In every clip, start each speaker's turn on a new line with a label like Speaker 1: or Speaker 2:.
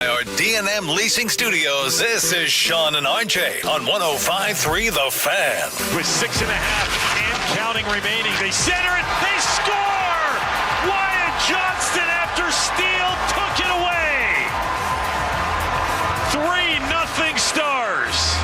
Speaker 1: Our D&M Leasing Studios, this is Sean and RJ on 105.3 The Fan.
Speaker 2: With 6.5 and counting remaining, they center it, they score! Wyatt Johnston after Steele took it away! 3-0 Stars.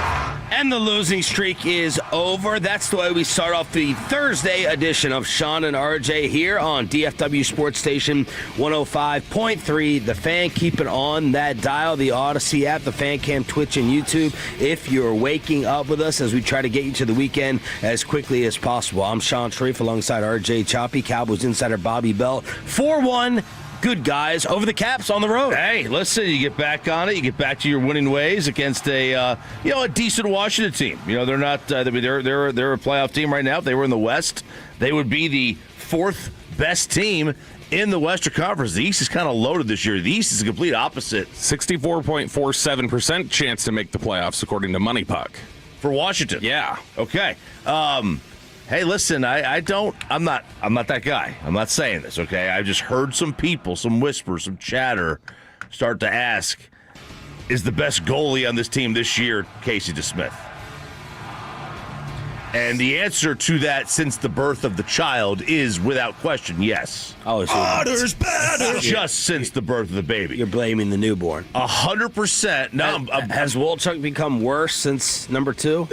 Speaker 3: And the losing streak is over. That's the way we start off the Thursday edition of Sean and RJ here on DFW Sports Station 105.3. The Fan, keep it on that dial, the Odyssey app, the Fan Cam, Twitch, and YouTube. If you're waking up with us as we try to get you to the weekend as quickly as possible. I'm Sean Sharif alongside RJ Choppy, Cowboys insider Bobby Belt. 4-1. Good guys over the Caps on the road.
Speaker 4: Hey, listen, you get back on it. You get back to your winning ways against a decent Washington team. You know, they're not. They're a playoff team right now. If they were in the West, they would be the fourth best team in the Western Conference. The East is kind of loaded this year. The East is the complete opposite.
Speaker 5: 64.47% chance to make the playoffs, according to Money Puck.
Speaker 4: For Washington.
Speaker 5: Yeah.
Speaker 4: Okay. Hey, listen, I'm not that guy. I'm not saying this, okay? I just heard some people, some whispers, some chatter start to ask, is the best goalie on this team this year Casey DeSmith? And the answer to that since the birth of the child is, without question, yes.
Speaker 3: Oh, so
Speaker 4: Otters, batters. Just since the birth of the baby.
Speaker 3: You're blaming the newborn.
Speaker 4: 100%. No,
Speaker 3: has Wolchuk become worse since number 2?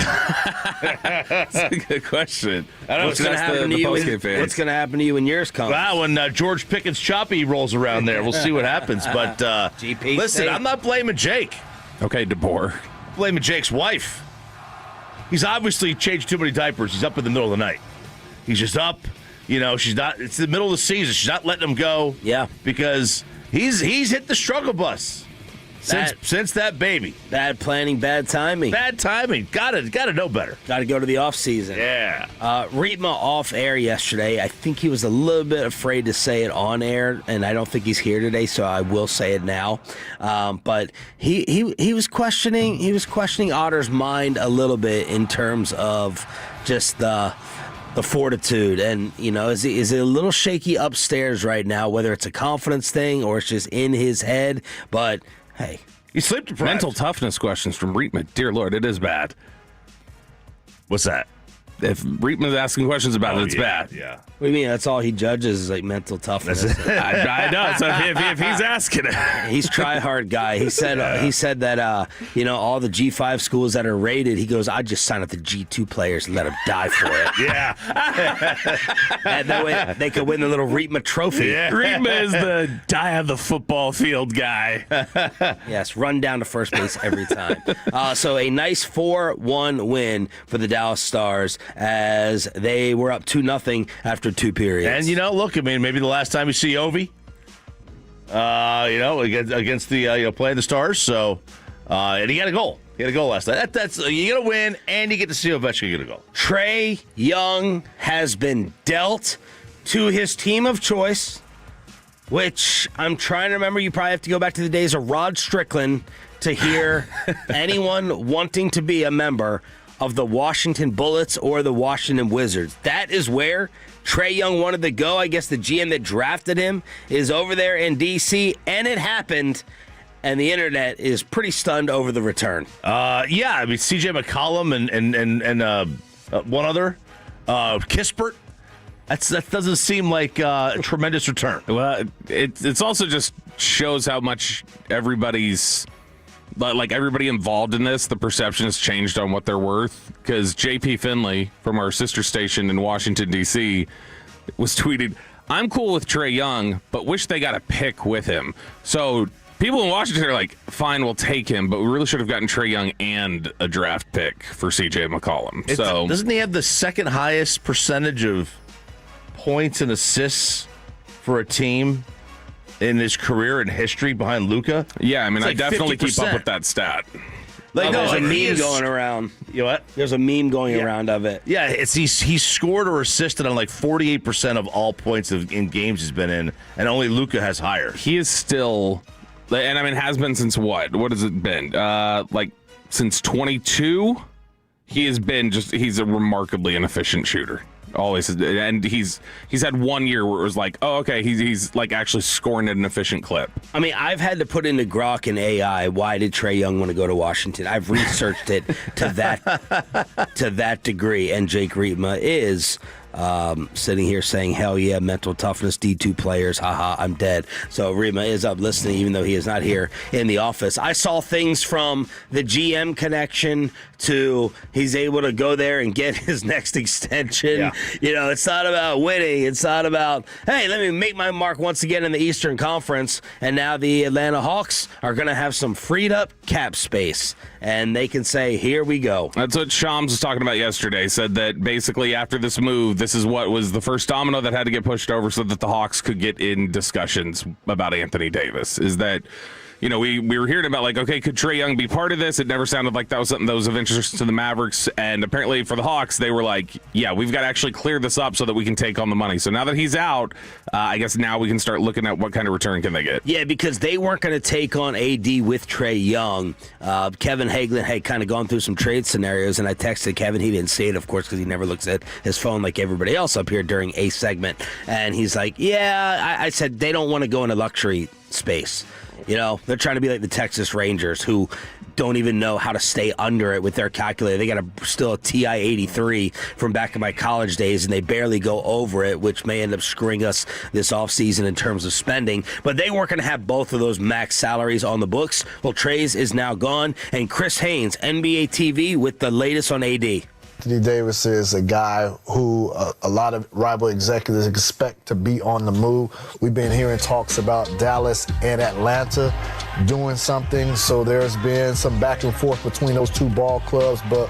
Speaker 5: That's a good question.
Speaker 3: I don't know what's going to happen to you. What's going to happen to you when yours comes?
Speaker 4: Well, when George Pickens Choppy rolls around there, we'll see what happens. But
Speaker 3: GP
Speaker 4: listen, I'm not blaming Jake.
Speaker 5: Okay, DeBoer.
Speaker 4: I'm blaming Jake's wife. He's obviously changed too many diapers. He's up in the middle of the night. He's just up. You know, she's not. It's the middle of the season. She's not letting him go.
Speaker 3: Yeah,
Speaker 4: because he's hit the struggle bus since that baby.
Speaker 3: Bad planning, bad timing.
Speaker 4: Bad timing. Gotta know better.
Speaker 3: Got to go to the off season.
Speaker 4: Yeah.
Speaker 3: Ritma off air yesterday. I think he was a little bit afraid to say it on air, and I don't think he's here today, so I will say it now. But he was questioning Otter's mind a little bit in terms of just the fortitude, and you know, is it a little shaky upstairs right now? Whether it's a confidence thing or it's just in his head, but. Hey,
Speaker 4: he's sleep deprived.
Speaker 5: Mental toughness questions from Reitman. Dear Lord, it is bad.
Speaker 4: What's that?
Speaker 5: If Reitman's asking questions about it, it's bad.
Speaker 4: Yeah.
Speaker 3: What do you mean? That's all he judges is like mental toughness.
Speaker 5: I know. So if he's asking it,
Speaker 3: he's try-hard guy. He said that all the G5 schools that are rated, he goes, I just sign up the G2 players and let them die for it.
Speaker 4: Yeah.
Speaker 3: And that way they could win the little Reitma trophy.
Speaker 5: Yeah. Reitma is the die on the football field guy.
Speaker 3: Yes, run down to first base every time. So a nice 4-1 win for the Dallas Stars as they were up 2-0 after 2 periods.
Speaker 4: And, look, I mean, maybe the last time you see Ovi, against the playing the Stars. So, and he got a goal. He had a goal last night. That's you got to win, and you get to see Ovechkin get a goal.
Speaker 3: Trey Young has been dealt to his team of choice, which I'm trying to remember. You probably have to go back to the days of Rod Strickland to hear anyone wanting to be a member of the Washington Bullets or the Washington Wizards. That is where Trey Young wanted to go. I guess the GM that drafted him is over there in D.C., and it happened, and the internet is pretty stunned over the return.
Speaker 4: Yeah, I mean, C.J. McCollum and one other, Kispert. That doesn't seem like a tremendous return.
Speaker 5: Well, it's also just shows how much everybody's... Like everybody involved in this, the perception has changed on what they're worth. Because J.P. Finley from our sister station in Washington, D.C. was tweeted, I'm cool with Trey Young, but wish they got a pick with him. So people in Washington are like, fine, we'll take him, but we really should have gotten Trey Young and a draft pick for C.J. McCollum.
Speaker 4: Doesn't he have the second highest percentage of points and assists for a team in his career and histoy behind Luka?
Speaker 5: Yeah, I mean,
Speaker 4: like
Speaker 5: I definitely
Speaker 4: 50%.
Speaker 5: keep up with that stat.
Speaker 3: There's a meme going around.
Speaker 4: You know what?
Speaker 3: There's a meme going around of it.
Speaker 4: Yeah, he's scored or assisted on like 48% of all points in games he's been in, and only Luka has higher.
Speaker 5: He is still, and I mean, has been since what? What has it been? Since 22? He has been he's a remarkably inefficient shooter. Always, and he's had 1 year where it was like, oh, okay, he's like actually scoring at an efficient clip.
Speaker 3: I mean, I've had to put into Grok and AI, why did Trey Young want to go to Washington? I've researched it to that degree, and Jake Rietma is sitting here saying, hell yeah, mental toughness, D2 players, haha, I'm dead. So Rietma is up listening, even though he is not here in the office. I saw things from the GM connection to he's able to go there and get his next extension.
Speaker 4: Yeah.
Speaker 3: You know, it's not about winning. It's not about, hey, let me make my mark once again in the Eastern Conference. And now the Atlanta Hawks are going to have some freed up cap space. And they can say, here we go.
Speaker 5: That's what Shams was talking about yesterday. Said that basically after this move, this is what was the first domino that had to get pushed over so that the Hawks could get in discussions about Anthony Davis. Is that, you know, we were hearing about, like, okay, could Trey Young be part of this? It never sounded like that was something that was of interest to the Mavericks. And apparently for the Hawks, they were like, yeah, we've got to actually clear this up so that we can take on the money. So now that he's out, I guess now we can start looking at what kind of return can they get.
Speaker 3: Yeah, because they weren't going to take on AD with Trey Young. Kevin Hagelin had kind of gone through some trade scenarios, and I texted Kevin. He didn't see it, of course, because he never looks at his phone like everybody else up here during a segment. And he's like, yeah, I said they don't want to go into luxury space. You know, they're trying to be like the Texas Rangers, who don't even know how to stay under it with their calculator. They got still a TI-83 from back in my college days, and they barely go over it, which may end up screwing us this offseason in terms of spending. But they weren't going to have both of those max salaries on the books. Well, Trey's is now gone, and Chris Haynes, NBA TV, with the latest on AD.
Speaker 6: Anthony Davis is a guy who a lot of rival executives expect to be on the move. We've been hearing talks about Dallas and Atlanta doing something, so there's been some back and forth between those two ball clubs, but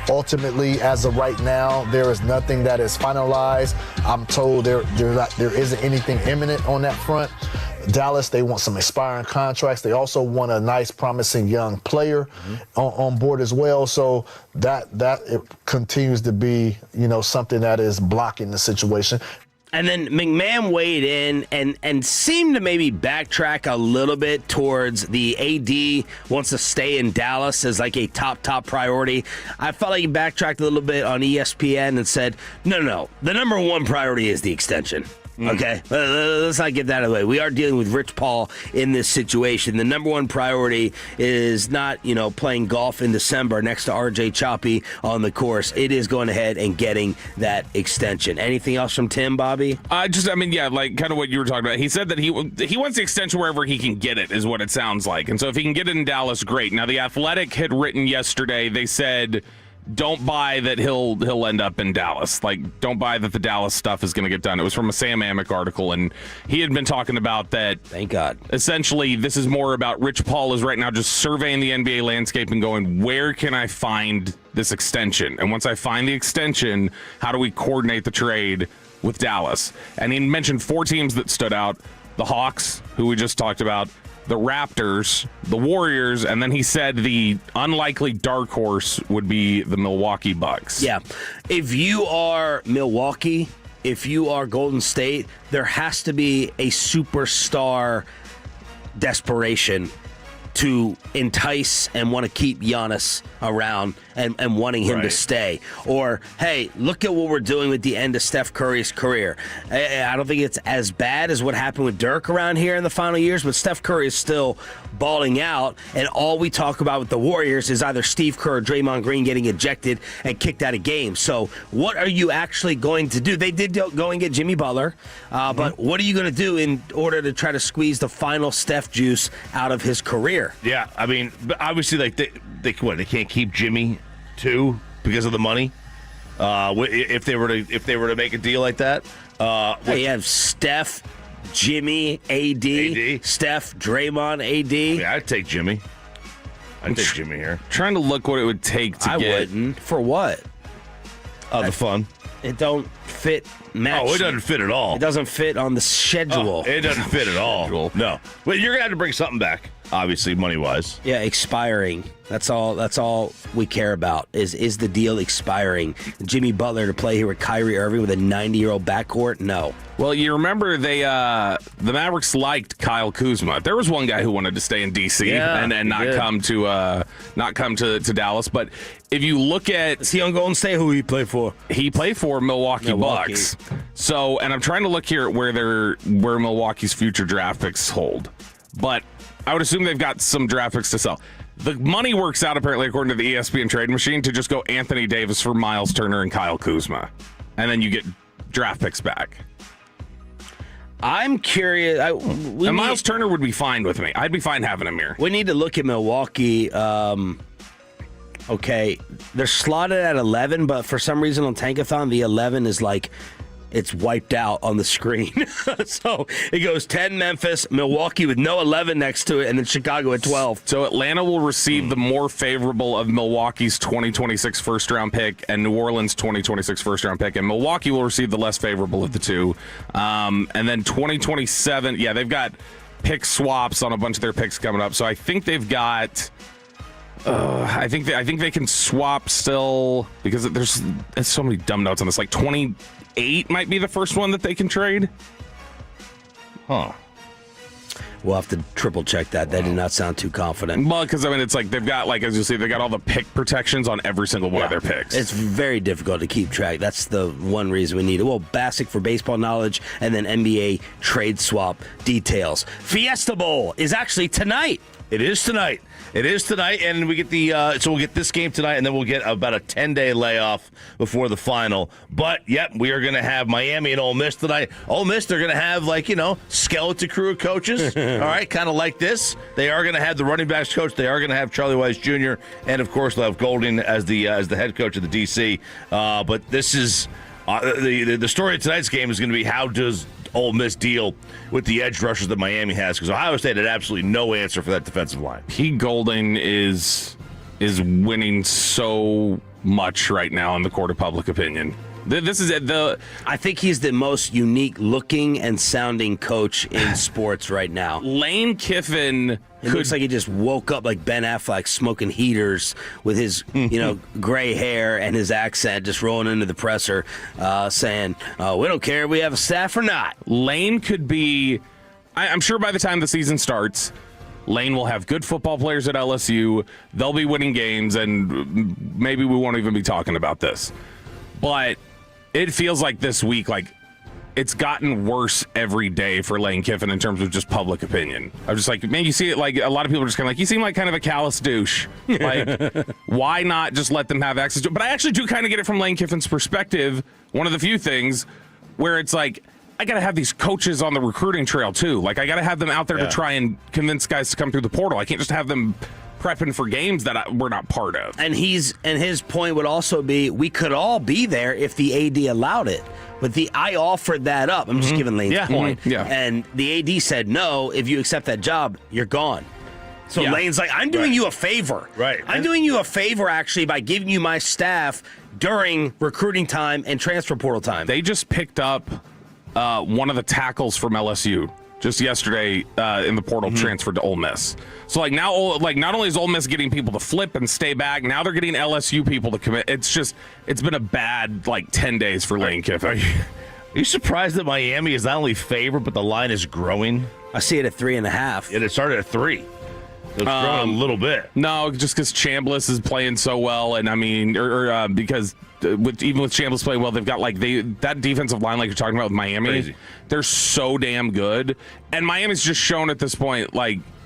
Speaker 6: ultimately, as of right now, there is nothing that is finalized. I'm told there isn't anything imminent on that front. Dallas, they want some expiring contracts. They also want a nice, promising young player on board as well. So that it continues to be, you know, something that is blocking the situation.
Speaker 3: And then McMahon weighed in and seemed to maybe backtrack a little bit towards the AD wants to stay in Dallas as like a top priority. I felt like he backtracked a little bit on ESPN and said, no, the number one priority is the extension. Okay, let's not get that out of the way. We are dealing with Rich Paul in this situation. The number one priority is not, you know, playing golf in December next to RJ Choppy on the course. It is going ahead and getting that extension. Anything else from Tim, Bobby?
Speaker 5: Like kind of what you were talking about. He said that he wants the extension wherever he can get it, is what it sounds like. And so if he can get it in Dallas, great. Now, The Athletic had written yesterday, they said, don't buy that he'll end up in Dallas. Like, don't buy that the Dallas stuff is going to get done. It was from a Sam Amick article, and he had been talking about that.
Speaker 3: Thank God.
Speaker 5: Essentially, this is more about Rich Paul is right now just surveying the NBA landscape and going, where can I find this extension? And once I find the extension, how do we coordinate the trade with Dallas? And he mentioned 4 teams that stood out. The Hawks, who we just talked about, the Raptors, the Warriors, and then he said the unlikely dark horse would be the Milwaukee Bucks.
Speaker 3: Yeah. If you are Milwaukee, if you are Golden State, there has to be a superstar desperation to entice and want to keep Giannis around and wanting him to stay. Or, hey, look at what we're doing with the end of Steph Curry's career. I don't think it's as bad as what happened with Dirk around here in the final years, but Steph Curry is still balling out, and all we talk about with the Warriors is either Steve Kerr or Draymond Green getting ejected and kicked out of games. So what are you actually going to do? They did go and get Jimmy Butler, but what are you going to do in order to try to squeeze the final Steph juice out of his career?
Speaker 4: Yeah, I mean, obviously, like they can't keep Jimmy too because of the money. If they were to make a deal like that,
Speaker 3: you have Steph, Jimmy, AD, Steph, Draymond, AD.
Speaker 4: Yeah, I'd take Jimmy. I'd take Jimmy here.
Speaker 5: Trying to look what it would take to
Speaker 3: I
Speaker 5: get.
Speaker 3: wouldn't. For what?
Speaker 4: The fun.
Speaker 3: It don't fit. Match.
Speaker 4: Oh, it doesn't fit at all.
Speaker 3: It doesn't fit on the schedule.
Speaker 4: It doesn't fit at all. No. Well, you're gonna have to bring something back. obviously, money-wise.
Speaker 3: Yeah, expiring. That's all we care about is the deal expiring. Jimmy Butler to play here with Kyrie Irving with a 90-year-old backcourt? No.
Speaker 5: Well, you remember the Mavericks liked Kyle Kuzma. There was one guy who wanted to stay in D.C. and not come to Dallas. But if you look at,
Speaker 3: is he on Golden State? Who he play for?
Speaker 5: He played for Milwaukee Bucks. So, and I'm trying to look here at where Milwaukee's future draft picks hold. But I would assume they've got some draft picks to sell. The money works out, apparently, according to the ESPN trade machine, to just go Anthony Davis for Miles Turner and Kyle Kuzma. And then you get draft picks back.
Speaker 3: I'm curious.
Speaker 5: Miles Turner would be fine with me. I'd be fine having him here.
Speaker 3: We need to look at Milwaukee. Okay, they're slotted at 11, but for some reason on Tankathon, the 11 is like, it's wiped out on the screen. So it goes 10 Memphis, Milwaukee with no 11 next to it, and then Chicago at 12.
Speaker 5: So Atlanta will receive the more favorable of Milwaukee's 2026 first-round pick and New Orleans' 2026 first-round pick, and Milwaukee will receive the less favorable of the two. And then 2027, they've got pick swaps on a bunch of their picks coming up. So I think they've got... I think they can swap still because there's so many dumb notes on this. Like 28 might be the first one that they can trade.
Speaker 4: Huh.
Speaker 3: We'll have to triple check that. That did not sound too confident.
Speaker 5: Well, because it's like they've got, like, as you see, they got all the pick protections on every single one of their picks.
Speaker 3: It's very difficult to keep track. That's the one reason we need it. Well, Bassick for baseball knowledge, and then NBA trade swap details. Fiesta Bowl is actually tonight.
Speaker 4: It is tonight. And we get we'll get this game tonight, and then we'll get about a 10-day layoff before the final. But, we are going to have Miami and Ole Miss tonight. Ole Miss, they're going to have, skeleton crew of coaches, all right, kind of like this. They are going to have the running backs coach. They are going to have Charlie Weiss Jr., and, of course, they'll have Golding as the head coach of the D.C. But this is the story of tonight's game is going to be how does Ole Miss deal with the edge rushers that Miami has, because Ohio State had absolutely no answer for that defensive line.
Speaker 5: Pete Golding is winning so much right now in the court of public opinion. This is
Speaker 3: I think he's the most unique looking and sounding coach in sports right now.
Speaker 5: Lane Kiffin.
Speaker 3: It looks like he just woke up like Ben Affleck smoking heaters with his, gray hair and his accent just rolling into the presser saying, we don't care if we have a staff or not.
Speaker 5: Lane could be, I'm sure by the time the season starts, Lane will have good football players at LSU. They'll be winning games, and maybe we won't even be talking about this. But it feels like this week, it's gotten worse every day for Lane Kiffin in terms of just public opinion. I'm just like, man, you see it, a lot of people are just kind of like, you seem like kind of a callous douche. Why not just let them have access to it? But I actually do kind of get it from Lane Kiffin's perspective. One of the few things where it's like, I got to have these coaches on the recruiting trail too. I got to have them out there to try and convince guys to come through the portal. I can't just have them prepping for games that we're not part of.
Speaker 3: And his point would also be, we could all be there if the AD allowed it. But I offered that up. I'm just giving Lane's point.
Speaker 5: Yeah.
Speaker 3: And the AD said, no, if you accept that job, you're gone. So Lane's like, I'm doing you a favor.
Speaker 4: Right.
Speaker 3: I'm doing you a favor, actually, by giving you my staff during recruiting time and transfer portal time.
Speaker 5: They just picked up one of the tackles from LSU just yesterday in the portal, transferred to Ole Miss. So now, not only is Ole Miss getting people to flip and stay back, now they're getting LSU people to commit. It's been a bad 10 days for Lane Kiffin.
Speaker 4: Are you surprised that Miami is not only favored, but the line is growing?
Speaker 3: I see it at 3.5.
Speaker 4: It started at 3. It's growing a little bit.
Speaker 5: No, just because Chambliss is playing so well, and because even with Chambliss playing well, they've got that defensive line, like you're talking about with Miami.
Speaker 4: Crazy.
Speaker 5: They're so damn good, and Miami's just shown at this point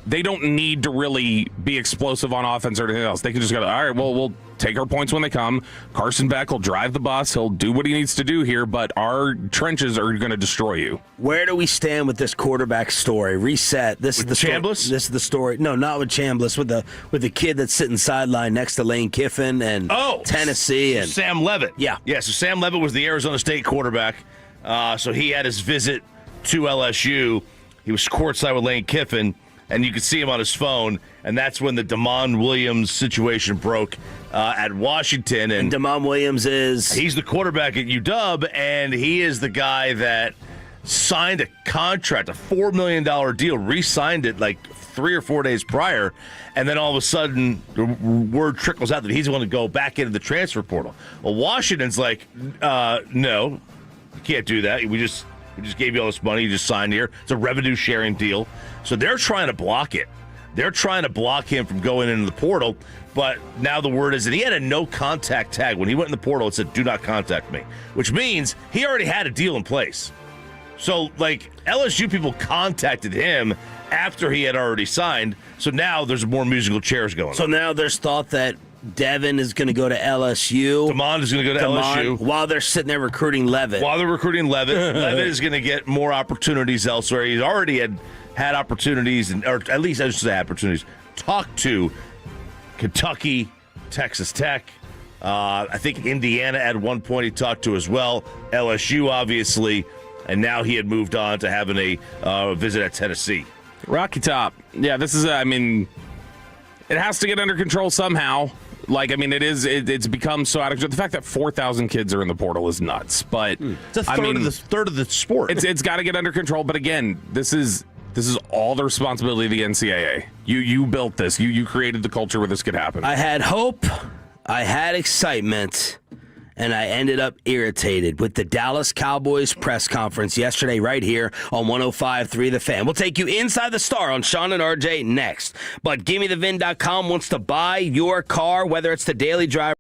Speaker 5: they don't need to really be explosive on offense or anything else. They can just go, all right, well, we'll take our points when they come. Carson Beck will drive the bus. He'll do what he needs to do here, but our trenches are going to destroy you.
Speaker 3: Where do we stand with this quarterback story? Reset. This is the
Speaker 4: Chambliss?
Speaker 3: This is the story. No, not with Chambliss. With the kid that's sitting sideline next to Lane Kiffin and Tennessee and
Speaker 4: Sam Levitt.
Speaker 3: Yeah.
Speaker 4: So Sam Levitt was the Arizona State quarterback. So he had his visit to LSU. He was courtside with Lane Kiffin, and you could see him on his phone, and that's when the Damon Williams situation broke at Washington. And
Speaker 3: Damon Williams he's
Speaker 4: the quarterback at UW, and he is the guy that signed a contract, a $4 million deal, re-signed it like 3 or 4 days prior, and then all of a sudden the word trickles out that he's going to go back into the transfer portal. Well, Washington's like, no, you can't do that. We just gave you all this money. You just signed here. It's a revenue sharing deal. So they're trying to block it. They're trying to block him from going into the portal. But now the word is that he had a no contact tag. When he went in the portal, it said, do not contact me, which means he already had a deal in place. So, like, LSU people contacted him after he had already signed. So now there's more musical chairs going on.
Speaker 3: So now there's thought that Devin is going to go to LSU.
Speaker 4: Damon is going to go to LSU.
Speaker 3: While they're sitting there recruiting Levitt.
Speaker 4: Levitt is going to get more opportunities elsewhere. He's already had opportunities, or at least I should say opportunities, talked to Kentucky, Texas Tech. I think Indiana at one point he talked to as well. LSU, obviously. And now he had moved on to having a visit at Tennessee.
Speaker 5: Rocky Top. Yeah, this is, it has to get under control somehow. Like, it's become so out of control. The fact that 4,000 kids are in the portal is nuts. But
Speaker 4: it's a third of the sport.
Speaker 5: It's got to get under control. But again, this is all the responsibility of the NCAA. You built this. You created the culture where this could happen.
Speaker 3: I had hope. I had excitement. And I ended up irritated with the Dallas Cowboys press conference yesterday right here on 105.3 The Fan. We'll take you inside the Star on Sean and RJ next. But GimmeTheVin.com wants to buy your car, whether it's the daily driver.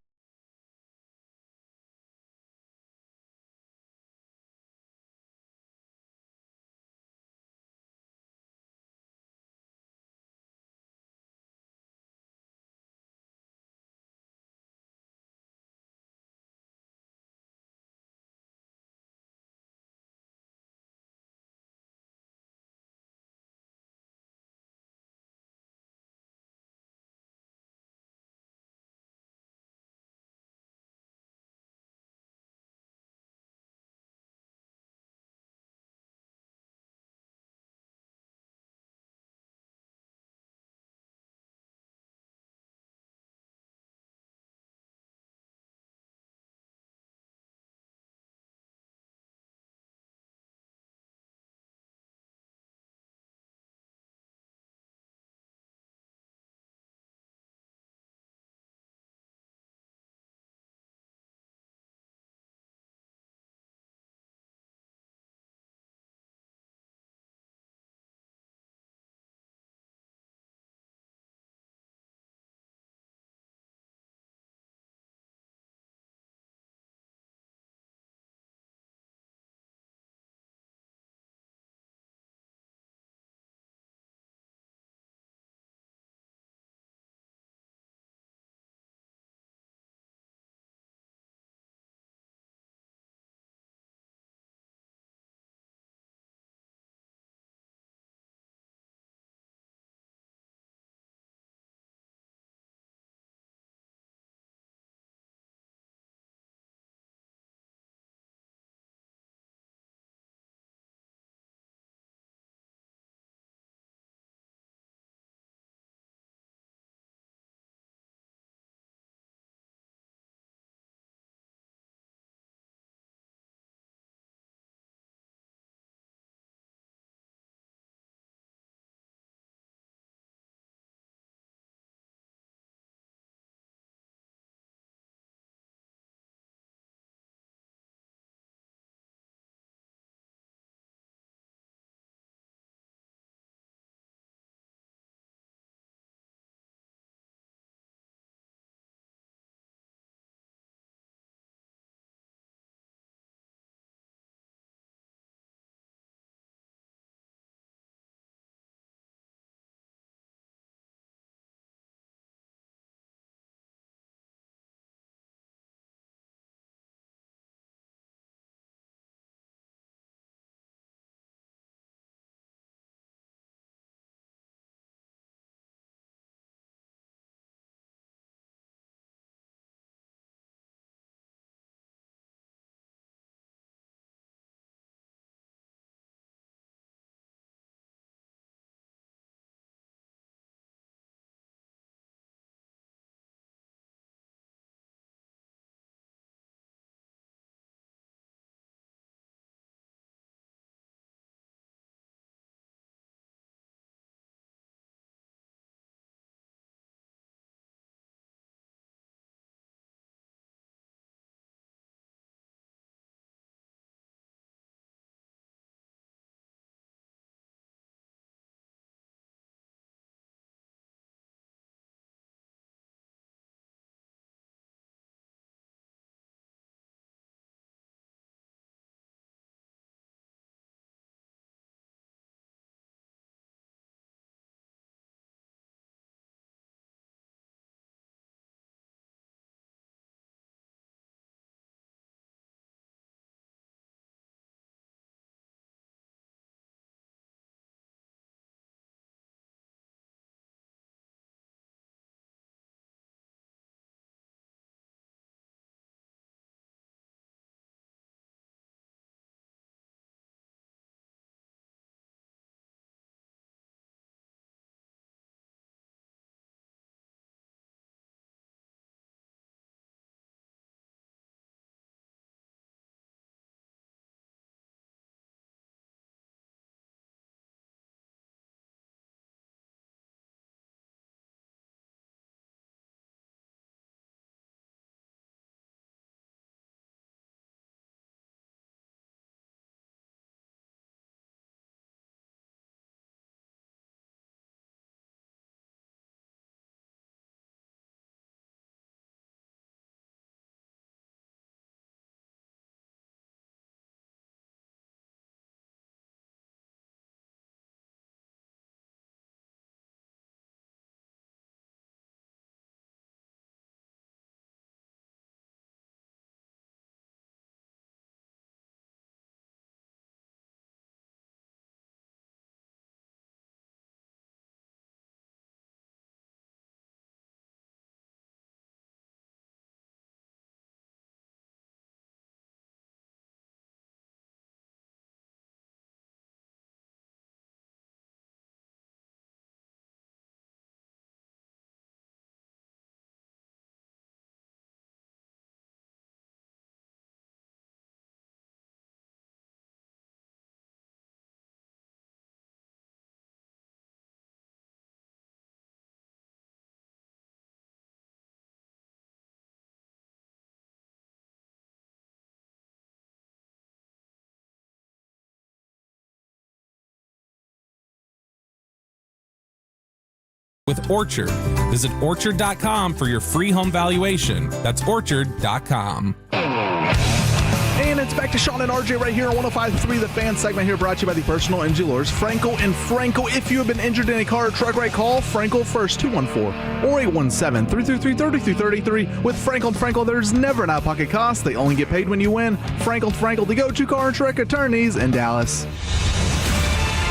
Speaker 7: with Orchard. Visit Orchard.com for your free home valuation. That's Orchard.com.
Speaker 8: And it's back to Sean and RJ right here on 105.3, the fan segment here brought to you by the personal injury lawyers, Frankel and Frankel. If you have been injured in a car or truck ride, call Frankel first, 214 or 817-333-3333. With Frankel and Frankel, there's never an out-of-pocket cost. They only get paid when you win. Frankel and Frankel, the go-to car and truck attorneys in Dallas.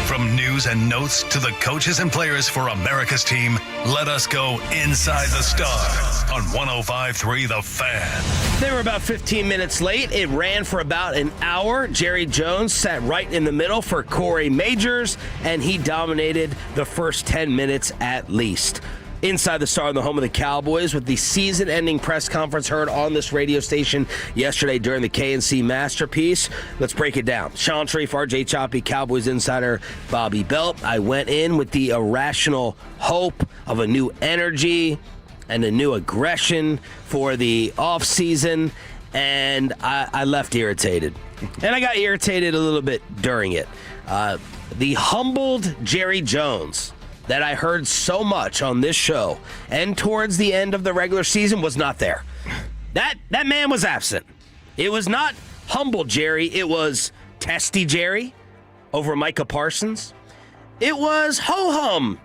Speaker 1: From news and notes to the coaches and players for America's team, let us go inside the Star on 105.3 The Fan.
Speaker 3: They were about 15 minutes late. It ran for about an hour. Jerry Jones sat right in the middle for Corey Majors, and he dominated the first 10 minutes at least. Inside the Star, the home of the Cowboys, with the season-ending press conference heard on this radio station yesterday during the KNC Masterpiece. Let's break it down. Sean Sharif, RJ Choppy, Cowboys insider Bobby Belt. I went in with the irrational hope of a new energy and a new aggression for the offseason, and I left irritated. And I got irritated a little bit during it. The humbled Jerry Jones that I heard so much on this show and towards the end of the regular season was not there. That man was absent. It was not humble Jerry. It was testy Jerry over Micah Parsons. It was ho-hum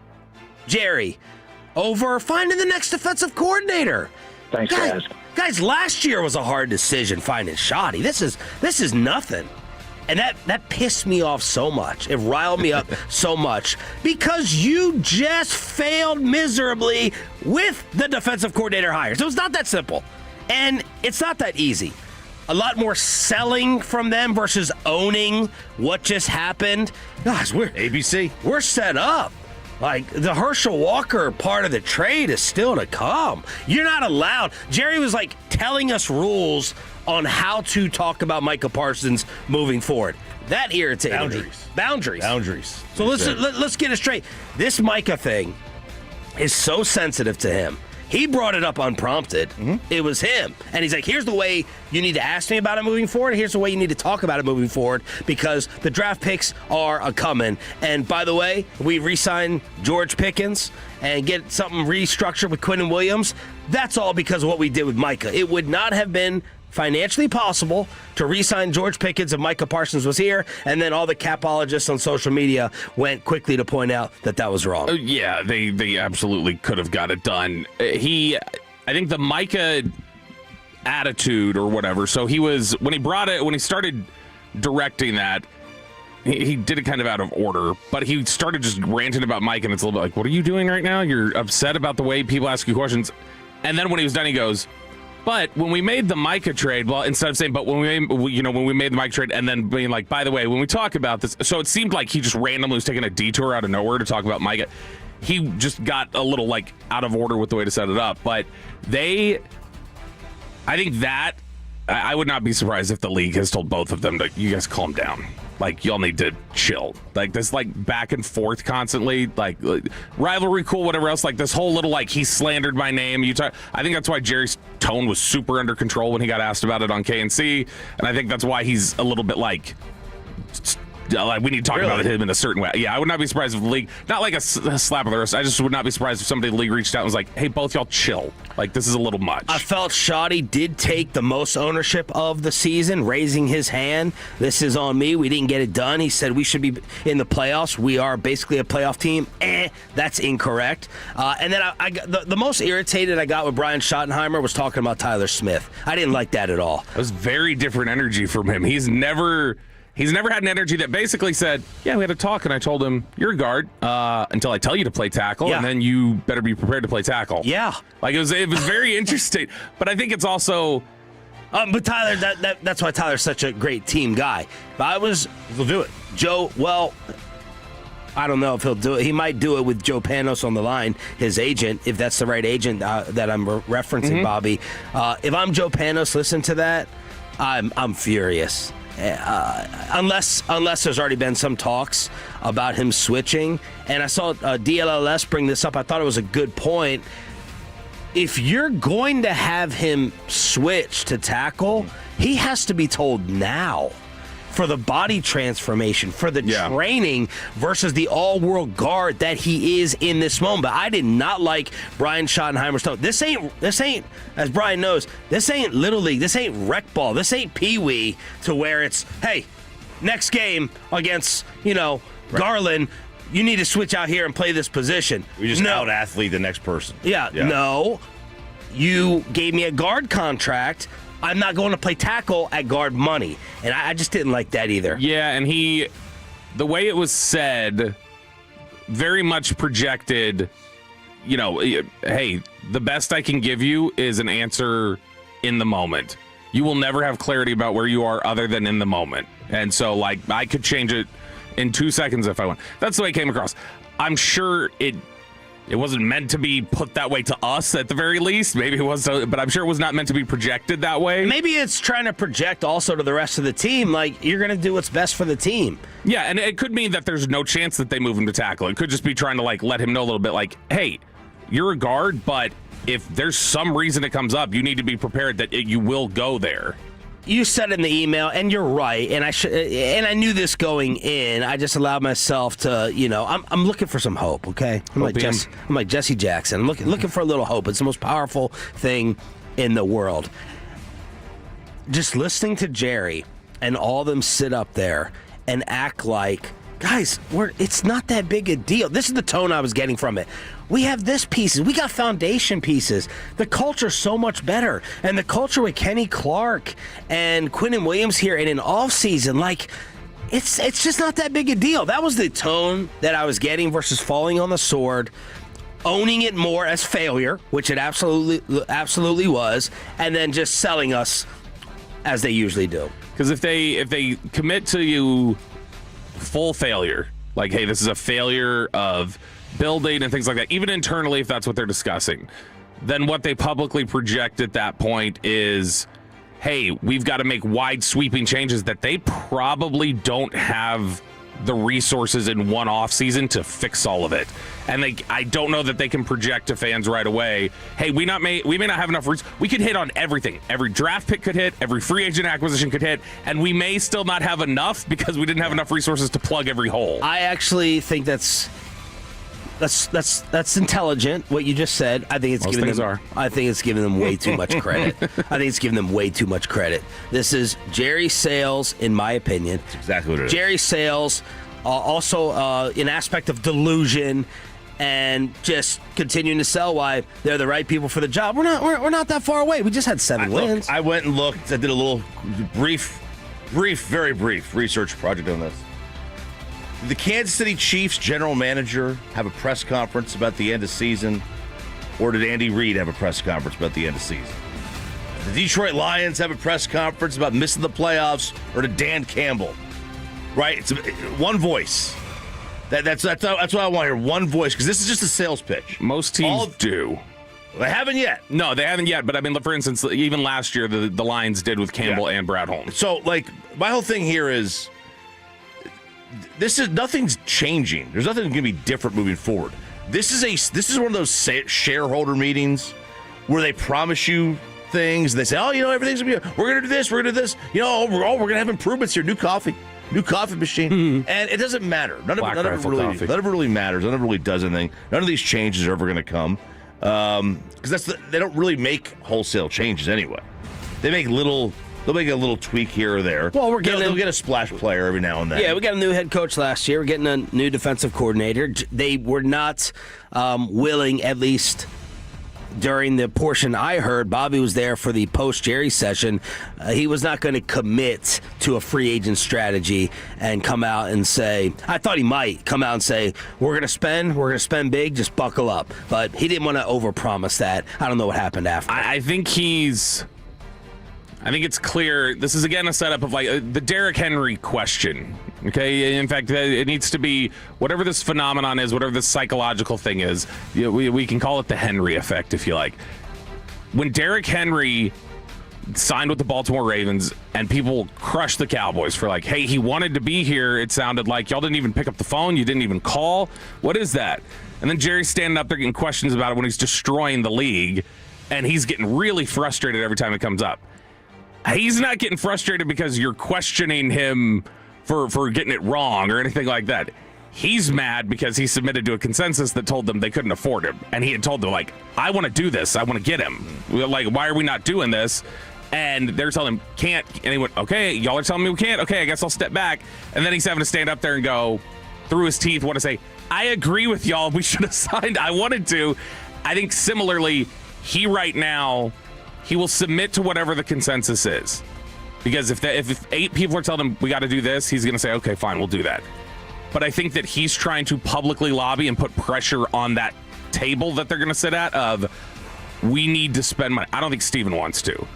Speaker 3: Jerry over finding the next defensive coordinator.
Speaker 9: Thanks, guys.
Speaker 3: Guys, last year was a hard decision finding Schotty. This is nothing. And that pissed me off so much. It riled me up so much because you just failed miserably with the defensive coordinator hires. It was not that simple. And it's not that easy. A lot more selling from them versus owning what just happened. Guys, we're set up. Like, the Herschel Walker part of the trade is still to come. You're not allowed. Jerry was like telling us rules on how to talk about Micah Parsons moving forward. That irritated me. Boundaries. So let's get it straight. This Micah thing is so sensitive to him. He brought it up unprompted. Mm-hmm. It was him. And he's like, here's the way you need to ask me about it moving forward. Here's the way you need to talk about it moving forward because the draft picks are a-coming. And by the way, we re-sign George Pickens and get something restructured with Quinnen Williams. That's all because of what we did with Micah. It would not have been financially possible to re-sign George Pickens if Micah Parsons was here, and then all the capologists on social media went quickly to point out that was wrong.
Speaker 5: Yeah, they absolutely could have got it done. I think the Micah attitude or whatever, so when he started directing that, he did it kind of out of order, but he started just ranting about Mike, and it's a little bit like, what are you doing right now? You're upset about the way people ask you questions. And then when he was done, he goes, but when we made the Micah trade, well, instead of saying, but when we made the Micah trade, and then being like, by the way, when we talk about this, so it seeed like he just randomly was taking a detour out of nowhere to talk about Micah. He just got a little like out of order with the way to set it up. But I think that I would not be surprised if the league has told both of them to, you guys calm down. Like, y'all need to chill. Like, this, like, back and forth constantly. Like rivalry, cool, whatever else. Like, this whole little, like, he slandered my name. I think that's why Jerry's tone was super under control when he got asked about it on KNC. And I think that's why he's a little bit, like we need to talk about him in a certain way. Yeah, I would not be surprised if the league, not like a slap of the wrist, I just would not be surprised if somebody in the league reached out and was like, hey, both y'all chill. Like, this is a little much.
Speaker 3: I felt Schotty did take the most ownership of the season, raising his hand. This is on me. We didn't get it done. He said we should be in the playoffs. We are basically a playoff team. That's incorrect. And then the most irritated I got with Brian Schottenheimer was talking about Tyler Smith. I didn't like that at all.
Speaker 5: It was very different energy from him. He's never had an energy that basically said, yeah, we had a talk, and I told him, you're a guard until I tell you to play tackle, and then you better be prepared to play tackle.
Speaker 3: Yeah.
Speaker 5: Like, it was very interesting. But I think it's also...
Speaker 3: but Tyler, that's why Tyler's such a great team guy. He'll do it. Joe, well, I don't know if he'll do it. He might do it with Joe Panos on the line, his agent, if that's the right agent that I'm referencing, Bobby. If I'm Joe Panos, listen to that, I'm furious. Unless there's already been some talks about him switching. And I saw DLLS bring this up. I thought it was a good point. If you're going to have him switch to tackle, he has to be told now. for the body transformation, for the training versus the all-world guard that he is in this moment. But I did not like Brian Schottenheimer's tone. This ain't, as Brian knows, this ain't Little League. This ain't rec ball. This ain't Pee-wee to where it's, hey, next game against, Garland, you need to switch out here and play this position.
Speaker 4: We just out-athlete the next person.
Speaker 3: Yeah, no. You gave me a guard contract. I'm not going to play tackle at guard money. And I just didn't like that either.
Speaker 5: Yeah, and the way it was said, very much projected, hey, the best I can give you is an answer in the moment. You will never have clarity about where you are other than in the moment. And so, I could change it in 2 seconds if I want. That's the way it came across. I'm sure it wasn't meant to be put that way to us at the very least. Maybe it was, but I'm sure it was not meant to be projected that way.
Speaker 3: Maybe it's trying to project also to the rest of the team, you're going to do what's best for the team.
Speaker 5: Yeah, and it could mean that there's no chance that they move him to tackle. It could just be trying to, let him know a little bit, hey, you're a guard, but if there's some reason it comes up, you need to be prepared that you will go there.
Speaker 3: You said in the email, and you're right, and I knew this going in. I just allowed myself to, I'm looking for some hope, okay? I'm like Jesse Jackson. I'm looking for a little hope. It's the most powerful thing in the world. Just listening to Jerry and all of them sit up there and act like, guys, it's not that big a deal. This is the tone I was getting from it. We have this pieces. We got foundation pieces. The culture's so much better. And the culture with Kenny Clark and Quinnen Williams here in an offseason, it's just not that big a deal. That was the tone that I was getting versus falling on the sword, owning it more as failure, which it absolutely was, and then just selling us as they usually do.
Speaker 5: Because if they commit to you full failure, hey, this is a failure of building and things like that, even internally, if that's what they're discussing, then what they publicly project at that point is, hey, we've got to make wide sweeping changes that they probably don't have the resources in one off season to fix all of it. And I don't know that they can project to fans right away, hey, we may not have enough we could hit on everything. Every draft pick could hit, every free agent acquisition could hit, and we may still not have enough because we didn't have enough resources to plug every hole.
Speaker 3: I actually think that's intelligent, what you just said. I think it's giving them way too much credit. I think it's giving them way too much credit. This is Jerry Sales, in my opinion.
Speaker 4: That's exactly what it is.
Speaker 3: Jerry Sales, also an aspect of delusion and just continuing to sell why they're the right people for the job. We're not that far away. We just had 7 wins.
Speaker 4: I went and looked. I did a little very brief research project on this. Did the Kansas City Chiefs general manager have a press conference about the end of season, or did Andy Reid have a press conference about the end of season? Did the Detroit Lions have a press conference about missing the playoffs, or did Dan Campbell? Right, it's one voice. That's what I want to hear. One voice, because this is just a sales pitch.
Speaker 5: Most teams do.
Speaker 4: They haven't yet.
Speaker 5: No, they haven't yet. But I mean, for instance, even last year, the Lions did with Campbell and Brad Holmes.
Speaker 4: So, my whole thing here is, nothing's changing. There's nothing going to be different moving forward. This is one of those shareholder meetings where they promise you things. And they say, everything's going to be, we're going to do this, we're going to do this. We're going to have improvements here. New coffee machine. Mm-hmm. And it doesn't matter. None of it really matters. None of it really does anything. None of these changes are ever going to come. Because they don't really make wholesale changes anyway. They'll make a little tweak here or there.
Speaker 3: Well,
Speaker 4: they'll get a splash player every now and then.
Speaker 3: Yeah, we got a new head coach last year. We're getting a new defensive coordinator. They were not willing, at least during the portion I heard. Bobby was there for the post-Jerry session. He was not going to commit to a free agent strategy and come out and say, I thought he might come out and say, we're going to spend big, just buckle up. But he didn't want to overpromise that. I don't know what happened after.
Speaker 5: I think it's clear this is, again, a setup of the Derrick Henry question. Okay, in fact, it needs to be whatever this phenomenon is, whatever this psychological thing is. We can call it the Henry effect, if you like. When Derrick Henry signed with the Baltimore Ravens and people crushed the Cowboys for hey, he wanted to be here, it sounded like y'all didn't even pick up the phone, you didn't even call. What is that? And then Jerry's standing up there getting questions about it when he's destroying the league, and he's getting really frustrated every time it comes up. he's not getting frustrated because you're questioning him for getting it wrong or anything like that. He's mad because he submitted to a consensus that told them they couldn't afford him. And he had told them, like, I want to do this. I want to get him. We're like, why are we not doing this? And they're telling him, can't. And he went, okay, y'all are telling me we can't. Okay, I guess I'll step back. And then he's having to stand up there and go through his teeth, want to say, I agree with y'all. We should have signed. I wanted to. I think similarly, he right now, he will submit to whatever the consensus is. Because if 8 people are telling him we got to do this, he's going to say, okay, fine, we'll do that. But I think that he's trying to publicly lobby and put pressure on that table that they're going to sit at of, we need to spend money. I don't think Steven wants to.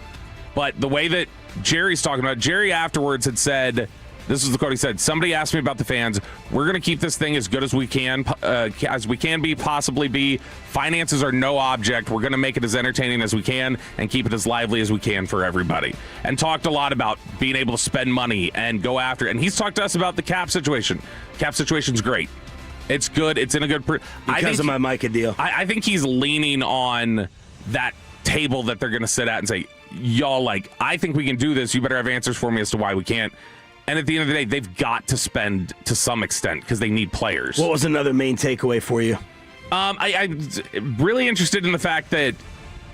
Speaker 5: But the way that Jerry's talking about, Jerry afterwards had said, this is the quote he said, somebody asked me about the fans. We're going to keep this thing as good as we can be, possibly be. Finances are no object. We're going to make it as entertaining as we can and keep it as lively as we can for everybody. And talked a lot about being able to spend money and go after it. And he's talked to us about the cap situation. Cap situation's great. It's good. It's in a good...
Speaker 3: Because of my Micah deal.
Speaker 5: I think he's leaning on that table that they're going to sit at and say, y'all, like, I think we can do this. You better have answers for me as to why we can't. And at the end of the day, they've got to spend to some extent because they need players.
Speaker 3: What was another main takeaway for you?
Speaker 5: I'm really interested in the fact that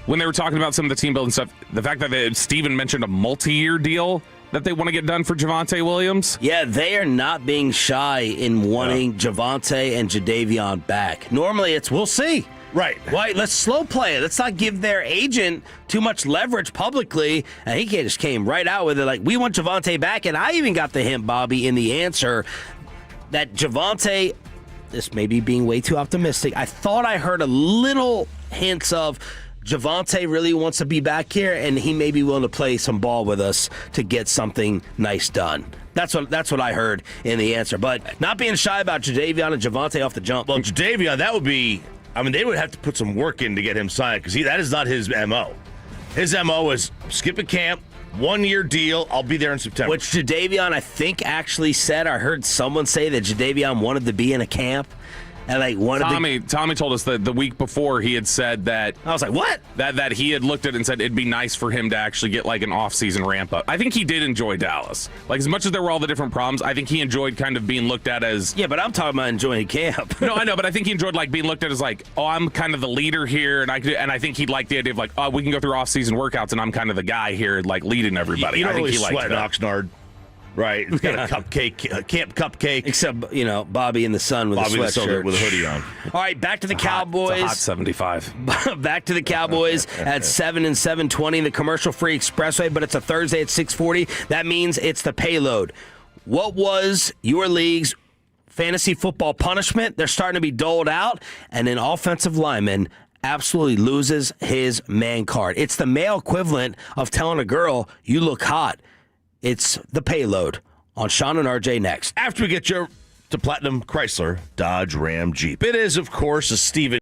Speaker 5: when they were talking about some of the team building stuff, the fact that Steven mentioned a multi-year deal that they want to get done for Javonte Williams.
Speaker 3: Yeah, they are not being shy in wanting Javonte and Jadeveon back. Normally it's, we'll see.
Speaker 4: Right.
Speaker 3: Why? Let's slow play it. Let's not give their agent too much leverage publicly. And he just came right out with it like, we want Javonte back. And I even got the hint, Bobby, in the answer that Javonte, this may be being way too optimistic. I thought I heard a little hints of Javonte really wants to be back here, and he may be willing to play some ball with us to get something nice done. That's what I heard in the answer. But not being shy about Jadeveon and Javonte off the jump.
Speaker 4: Well, Jadeveon, that would be... I mean, they would have to put some work in to get him signed because that is not his MO. His MO is skip a camp, 1-year deal, I'll be there in September.
Speaker 3: Which Jadeveon, I think, actually said, I heard someone say that Jadeveon wanted to be in a camp. And like
Speaker 5: Tommy told us that the week before he had said that.
Speaker 3: I was like, what?
Speaker 5: That he had looked at it and said it'd be nice for him to actually get like an off-season ramp up. I think he did enjoy Dallas. Like, as much as there were all the different problems, I think he enjoyed kind of being looked at as...
Speaker 3: Yeah, but I'm talking about enjoying camp.
Speaker 5: No, I know, but I think he enjoyed like being looked at as like, oh, I'm kind of the leader here, and I think he'd like the idea of like, oh, we can go through off-season workouts, and I'm kind of the guy here, like leading everybody.
Speaker 4: You don't
Speaker 5: I think
Speaker 4: really
Speaker 5: he liked
Speaker 4: sweat Oxnard. Right, it's got a cupcake, a camp cupcake.
Speaker 3: Except, Bobby in the sun with a sweatshirt.
Speaker 4: With a hoodie on.
Speaker 3: All right, back to the Cowboys.
Speaker 5: It's a hot 75.
Speaker 3: Back to the Cowboys at 7 and 7:20, the commercial-free expressway, but it's a Thursday at 6:40. That means it's the payload. What was your league's fantasy football punishment? They're starting to be doled out, and an offensive lineman absolutely loses his man card. It's the male equivalent of telling a girl, you look hot. It's the payload on Sean and RJ next.
Speaker 4: After we get you to Platinum Chrysler, Dodge, Ram, Jeep. It is, of course, a Steven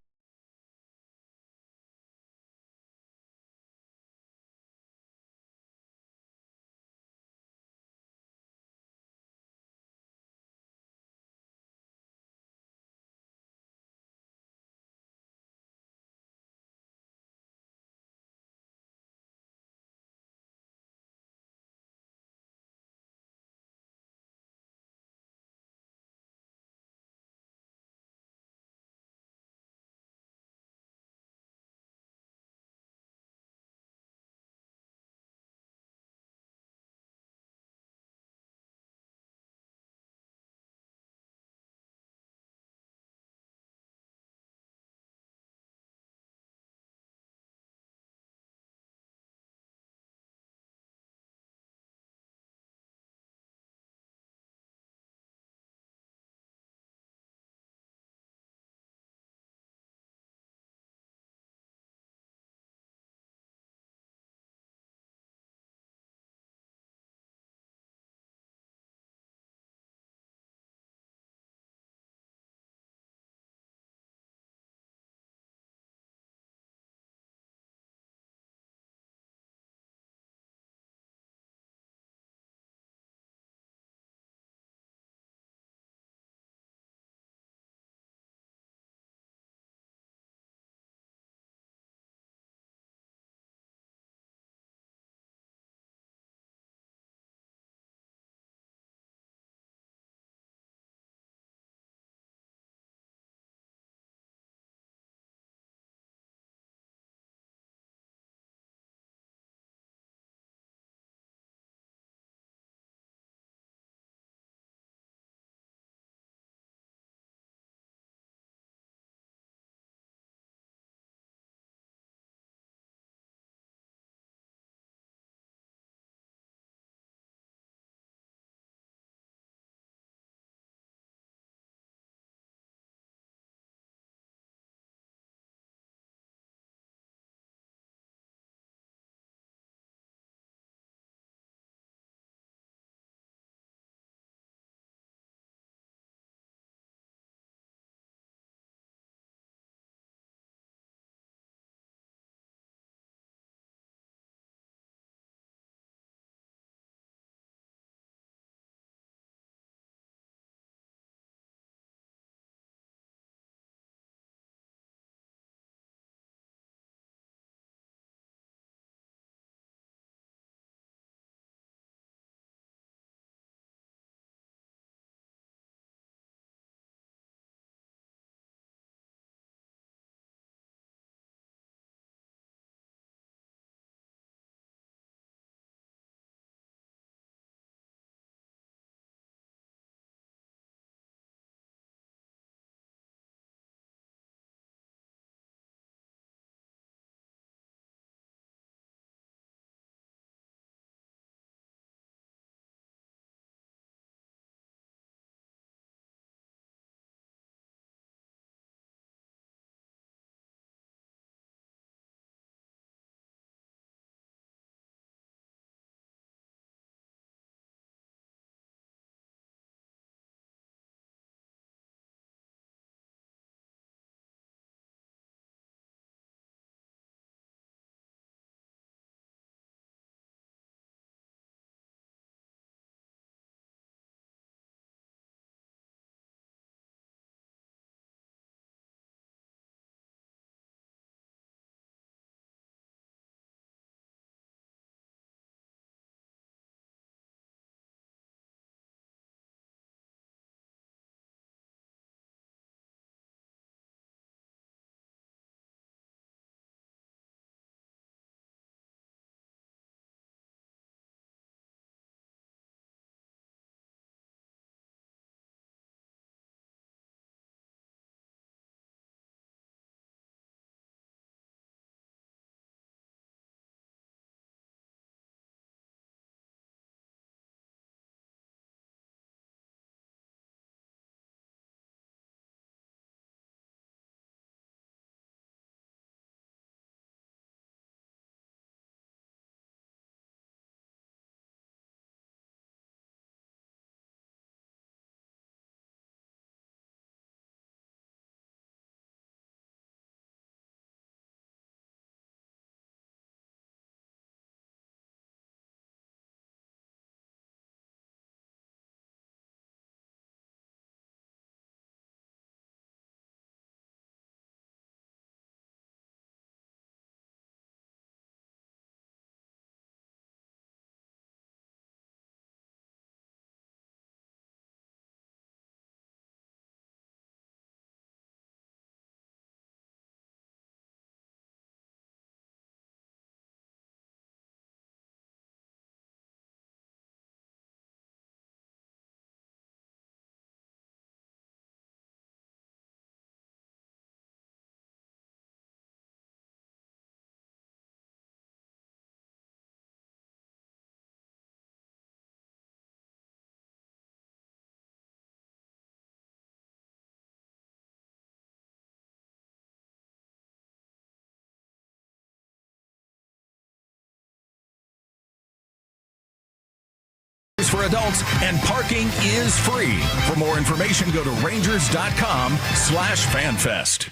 Speaker 9: for adults, and parking is free. For more information, go to rangers.com/fanfest.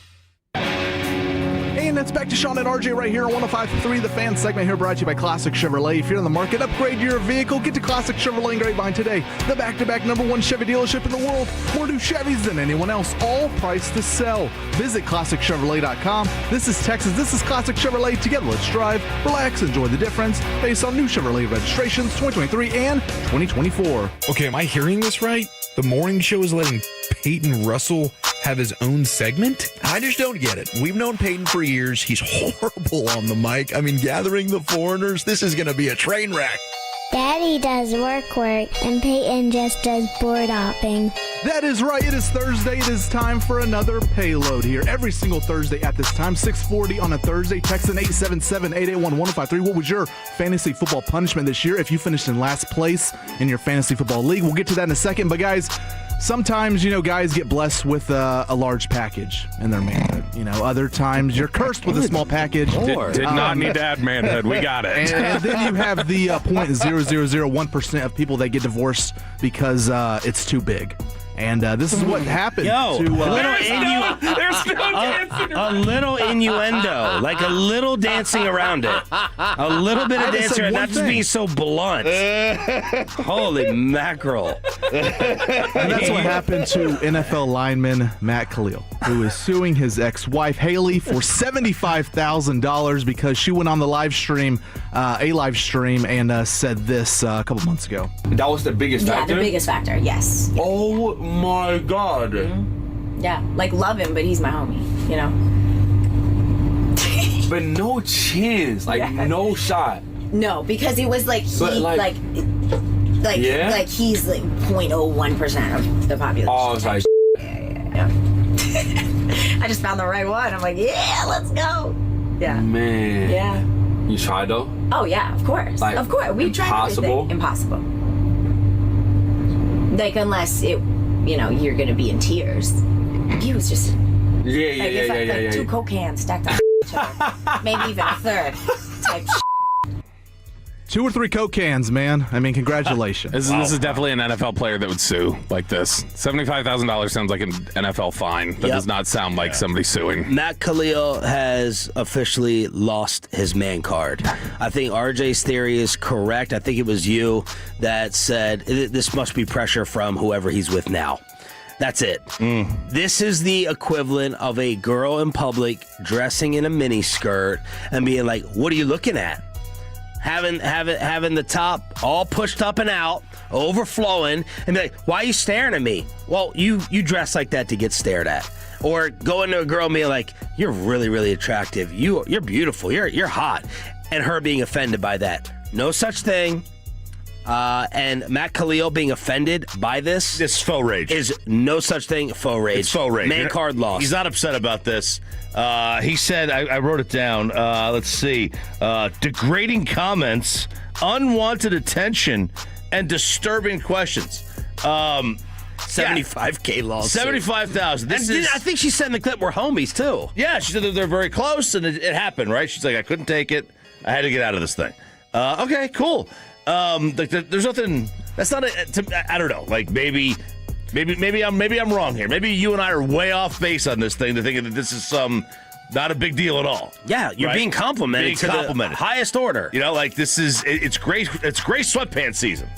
Speaker 8: And it's back to Sean and RJ right here on 105.3, the fan segment here brought to you by Classic Chevrolet. If you're in the market, upgrade your vehicle. Get to Classic Chevrolet in Grapevine today. The back-to-back #1 Chevy dealership in the world. More new Chevys than anyone else, all priced to sell. Visit ClassicChevrolet.com. This is Texas. This is Classic Chevrolet. Together, let's drive, relax, enjoy the difference based on new Chevrolet registrations 2023 and 2024.
Speaker 10: Okay, am I hearing this right? The morning show is letting Peyton Russell have his own segment? I just don't get it. We've known Peyton for years. He's horrible on the mic. I mean, gathering the foreigners, this is going to be a train wreck.
Speaker 11: Daddy does work, and Peyton just does board hopping.
Speaker 8: That is right. It is Thursday. It is time for another payload here. Every single Thursday at this time, 6:40 on a Thursday. Text in 877-881-1053. What was your fantasy football punishment this year if you finished in last place in your fantasy football league? We'll get to that in a second. But, guys, sometimes, guys get blessed with a large package in their manhood. Other times you're cursed with a small package.
Speaker 5: Did not need to add manhood. We got it.
Speaker 8: And then you have the 0.0001% of people that get divorced because it's too big. And this is what happened to
Speaker 3: a little innuendo, like a little dancing around it, a little bit of dancing, not just being so blunt. Holy mackerel!
Speaker 8: And that's what happened to NFL lineman Matt Khalil, who is suing his ex-wife Haley for $75,000 because she went on the live stream, and said this a couple months ago.
Speaker 12: That was the biggest factor?
Speaker 13: Yeah, the biggest factor, yes.
Speaker 12: Oh my God.
Speaker 13: Mm-hmm. Yeah, love him, but he's my homie,
Speaker 12: But no chance, no shot.
Speaker 13: No, because it was he's he's 0.01% of the population.
Speaker 12: Oh, it's like
Speaker 13: yeah. I just found the right one. I'm like, yeah, let's go. Yeah.
Speaker 12: Man.
Speaker 13: Yeah.
Speaker 12: You tried though?
Speaker 13: Oh yeah, of course. Of course. We tried everything. Impossible. Unless you're gonna be in tears. He was just
Speaker 12: yeah.
Speaker 13: 2 Coke cans stacked on each other. Maybe even a third type
Speaker 8: 2 or 3 Coke cans, man. I mean, congratulations.
Speaker 5: This is definitely an NFL player that would sue like this. $75,000 sounds like an NFL fine. That does not sound like somebody suing.
Speaker 3: Matt Khalil has officially lost his man card. I think RJ's theory is correct. I think it was you that said this must be pressure from whoever he's with now. That's it. This is the equivalent of a girl in public dressing in a mini skirt and being like, "What are you looking at?" Having the top all pushed up and out, overflowing, and be like, "Why are you staring at me?" Well, you dress like that to get stared at. Or going to a girl and being like, "You're really, really attractive. You're beautiful. You're hot," and her being offended by that. No such thing. And Matt Khalil being offended by this
Speaker 4: faux rage.
Speaker 3: Is no such thing. Faux rage.
Speaker 4: It's faux rage.
Speaker 3: Man card lost.
Speaker 4: He's not upset about this. He said, I wrote it down. Let's see. Degrading comments, unwanted attention, and disturbing questions.
Speaker 3: $75K loss.
Speaker 4: 75,000.
Speaker 3: I think she said in the clip we're homies too.
Speaker 4: Yeah, she said that they're very close, and it happened, right? She's like, I couldn't take it. I had to get out of this thing. Okay, cool. There's nothing. That's not I don't know. Maybe I'm wrong here. Maybe you and I are way off base on this thing to thinking that this is not a big deal at all.
Speaker 3: Yeah, you're being complimented to the highest order.
Speaker 4: This is it's great. It's gray sweatpants season.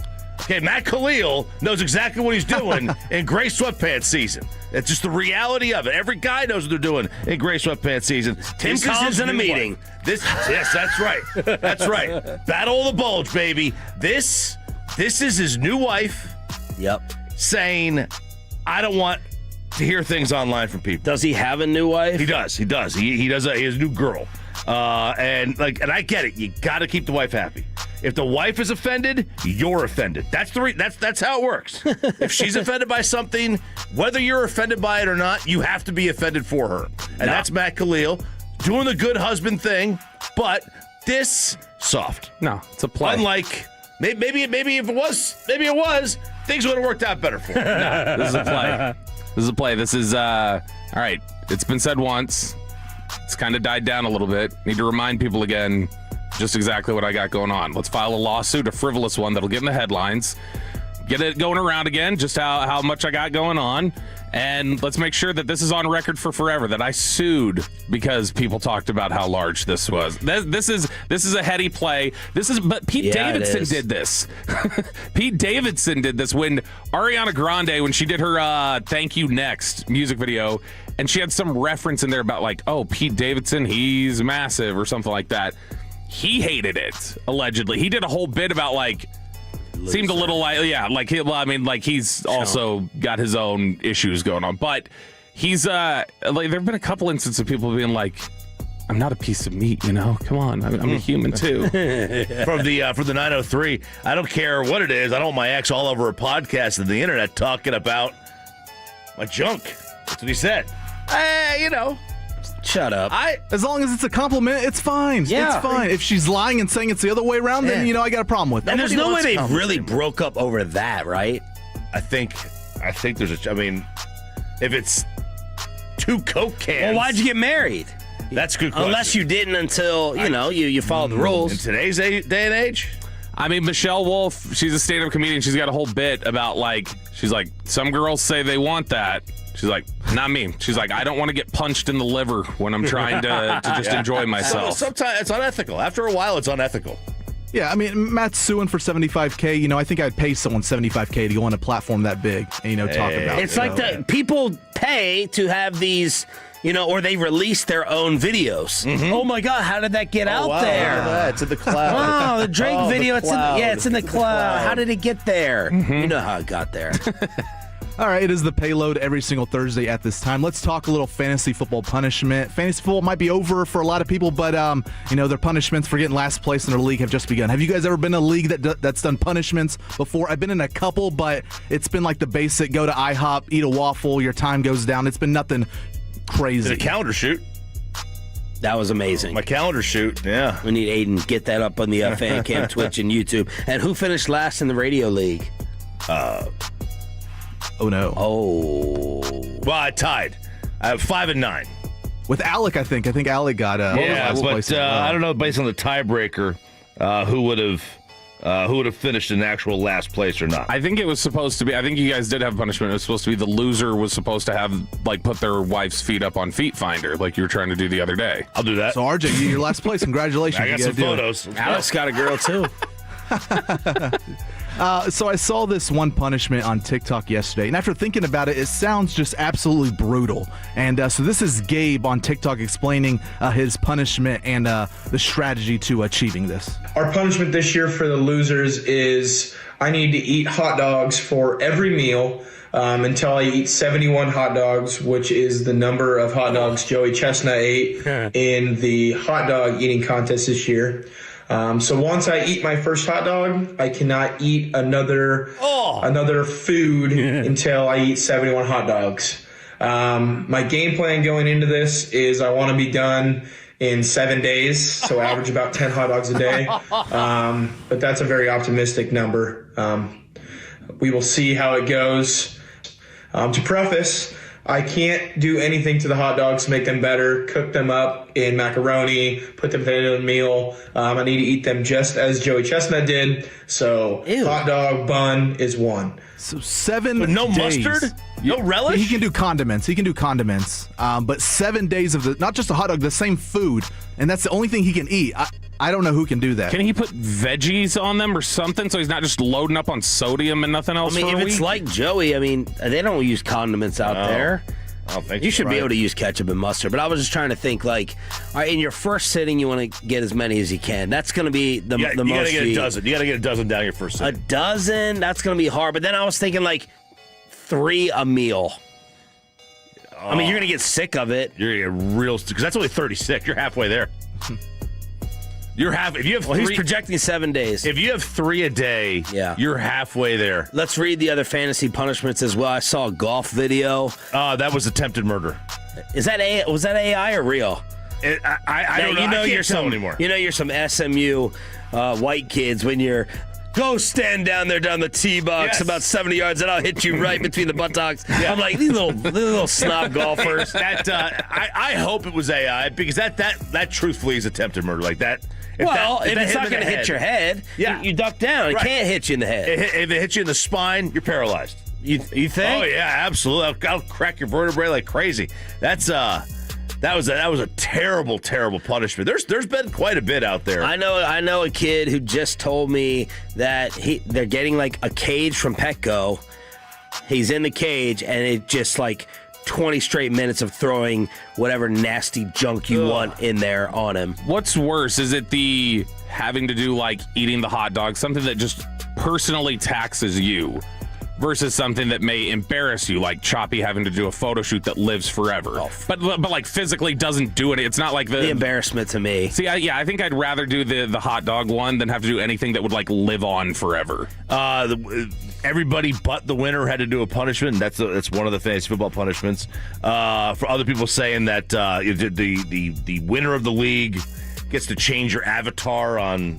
Speaker 4: Okay, Matt Khalil knows exactly what he's doing in gray sweatpants season. It's just the reality of it. Every guy knows what they're doing in gray sweatpants season.
Speaker 3: Tim Collins in a meeting.
Speaker 4: Yes, that's right. That's right. Battle of the Bulge, baby. This is his new wife.
Speaker 3: Yep.
Speaker 4: Saying, I don't want to hear things online from people.
Speaker 3: Does he have a new wife?
Speaker 4: He does. He has a new girl. And I get it. You got to keep the wife happy. If the wife is offended, you're offended. That's how it works. If she's offended by something, whether you're offended by it or not, you have to be offended for her. And that's Matt Khalil doing the good husband thing, but this soft.
Speaker 5: No, it's a play.
Speaker 4: Unlike maybe if it was, things would have worked out better for him.
Speaker 5: No, this is a play. This is all right. It's been said once. It's kind of died down a little bit. Need to remind people again. just exactly what I got going on. Let's file a lawsuit, a frivolous one that'll get in the headlines, get it going around again, just how much I got going on. And let's make sure that this is on record for forever, that I sued because people talked about how large this was. This is a heady play. But Pete Davidson did this. Pete Davidson did this when Ariana Grande, when she did her Thank You Next music video, and she had some reference in there about like, oh, Pete Davidson, he's massive or something like that. He hated it, allegedly. He did a whole bit about like, seemed a little like, he's also got his own issues going on. But he's there have been a couple instances of people being like, I'm not a piece of meat, Come on, I'm a human too.
Speaker 4: From the 903, I don't care what it is. I don't want my ex all over a podcast and the internet talking about my junk. That's what he said.
Speaker 3: Shut up.
Speaker 8: As long as it's a compliment, it's fine.
Speaker 3: Yeah.
Speaker 8: It's fine. If she's lying and saying it's the other way around, then I got a problem with it.
Speaker 3: And there's no way they really broke up over that, right?
Speaker 4: I think there's if it's 2 Coke cans.
Speaker 3: Well, why'd you get married?
Speaker 4: That's a good question.
Speaker 3: Unless you didn't until, you followed the rules.
Speaker 4: In today's day and age?
Speaker 5: I mean, Michelle Wolf, she's a stand-up comedian. She's got a whole bit about she's like, some girls say they want that. She's like, not me. She's like, I don't want to get punched in the liver when I'm trying to just enjoy myself.
Speaker 4: Sometimes it's unethical. After a while, it's unethical.
Speaker 8: Yeah, I mean, Matt's suing for $75K. I think I'd pay someone $75K to go on a platform that big and, talk about it.
Speaker 3: It's like the people pay to have these, or they release their own videos. Mm-hmm. Oh my God, how did that get out there?
Speaker 4: It's in the cloud.
Speaker 3: Wow, the Drake video, it's in the cloud. How did it get there? Mm-hmm. You know how it got there.
Speaker 8: All right, it is the Payload every single Thursday at this time. Let's talk a little fantasy football punishment. Fantasy football might be over for a lot of people, but their punishments for getting last place in their league have just begun. Have you guys ever been in a league that's done punishments before? I've been in a couple, but it's been like the basic: go to IHOP, eat a waffle, your time goes down. It's been nothing crazy.
Speaker 4: Did a calendar shoot.
Speaker 3: That was amazing.
Speaker 4: My calendar shoot, yeah.
Speaker 3: We need Aiden get that up on the fan cam, Twitch, and YouTube. And who finished last in the radio league?
Speaker 8: Oh no!
Speaker 4: Oh, well, I tied. I have 5-9
Speaker 8: with Alec. I think Alec got
Speaker 4: but I don't know based on the tiebreaker who would have finished in actual last place or not.
Speaker 5: I think it was supposed to be. I think you guys did have punishment. It was supposed to be the loser was supposed to have put their wife's feet up on Feet Finder like you were trying to do the other day.
Speaker 4: I'll do that.
Speaker 8: So RJ, you're last place. Congratulations!
Speaker 4: I got some photos.
Speaker 3: Alex got a girl too.
Speaker 8: So I saw this one punishment on TikTok yesterday, and after thinking about it, it sounds just absolutely brutal. And so this is Gabe on TikTok explaining his punishment and the strategy to achieving this.
Speaker 14: Our punishment this year for the losers is I need to eat hot dogs for every meal until I eat 71 hot dogs, which is the number of hot dogs Joey Chestnut ate in the hot dog eating contest this year. So once I eat my first hot dog, I cannot eat another food until I eat 71 hot dogs. My game plan going into this is I want to be done in 7 days, so average about 10 hot dogs a day. But that's a very optimistic number. We will see how it goes. To preface, I can't do anything to the hot dogs to make them better, cook them up in macaroni, put them in a meal. I need to eat them just as Joey Chestnut did. So hot dog bun is 1.
Speaker 8: So 7
Speaker 4: With no
Speaker 8: days.
Speaker 4: mustard? No relish?
Speaker 8: He can do condiments. But 7 days of not just a hot dog, the same food. And that's the only thing he can eat. I don't know who can do that.
Speaker 5: Can he put veggies on them or something so he's not just loading up on sodium and nothing else?
Speaker 3: If it's like Joey, they don't use condiments out there.
Speaker 4: I don't think
Speaker 3: you should be able to use ketchup and mustard. But I was just trying to think, all right, in your first sitting, you want to get as many as you can. That's going to be the most.
Speaker 4: You got to get a dozen. You got to get a dozen down your first sitting.
Speaker 3: A dozen? That's going to be hard. But then I was thinking 3 a meal. You're going to get sick of it.
Speaker 4: You're going to get real, because that's only 36. You're halfway there. If you have
Speaker 3: he's projecting 7 days.
Speaker 4: If you have 3 a day, you're halfway there.
Speaker 3: Let's read the other fantasy punishments as well. I saw a golf video.
Speaker 4: That was attempted murder.
Speaker 3: Was that AI or real?
Speaker 4: I don't know. I can't tell anymore.
Speaker 3: You're some SMU white kids when you're go stand down there down the tee box about 70 yards and I'll hit you right between the buttocks. Yeah. I'm like, these little snob golfers.
Speaker 4: I hope it was AI because that truthfully is attempted murder. Like that.
Speaker 3: If it's not going to hit your head, you duck down. It can't hit you in the head.
Speaker 4: If it hits you in the spine, you're paralyzed.
Speaker 3: You think?
Speaker 4: Oh yeah, absolutely. I'll crack your vertebrae like crazy. That was a terrible punishment. There's been quite a bit out there.
Speaker 3: I know a kid who just told me that they're getting like a cage from Petco. He's in the cage and it just like 20 straight minutes of throwing whatever nasty junk you want in there on him.
Speaker 5: What's worse? Is it the having to do like eating the hot dog, something that just personally taxes you, versus something that may embarrass you, like Choppy having to do a photo shoot that lives forever, but like physically doesn't do it. It's not like the
Speaker 3: embarrassment to me.
Speaker 5: See, I think I'd rather do the hot dog one than have to do anything that would like live on forever.
Speaker 4: Everybody but the winner had to do a punishment. That's one of the fantasy football punishments. For other people saying that the winner of the league gets to change your avatar on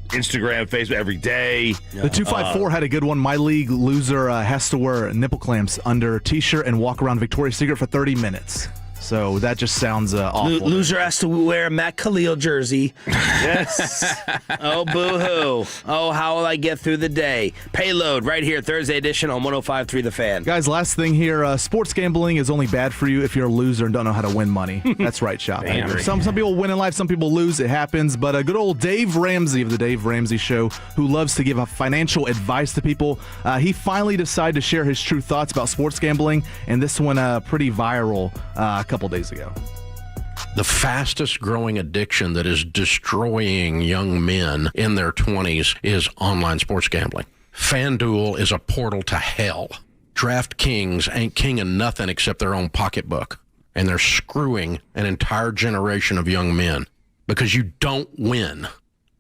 Speaker 4: Instagram, Facebook every day.
Speaker 8: The 254 had a good one. My league loser has to wear nipple clamps under a t-shirt and walk around Victoria's Secret for 30 minutes. So that just sounds awful.
Speaker 3: Loser has to wear a Matt Khalil jersey. Yes. Oh, boo-hoo. Oh, how will I get through the day? Payload right here, Thursday edition on 105.3 The Fan.
Speaker 8: Guys, last thing here. Sports gambling is only bad for you if you're a loser and don't know how to win money. That's right, Shop. Some people win in life, some people lose. It happens. But a good old Dave Ramsey of the Dave Ramsey Show, who loves to give financial advice to people, he finally decided to share his true thoughts about sports gambling, and this went pretty viral a couple days ago.
Speaker 15: The fastest growing addiction that is destroying young men in their 20s is online sports gambling. FanDuel is a portal to hell. DraftKings ain't king of nothing except their own pocketbook. And they're screwing an entire generation of young men because you don't win.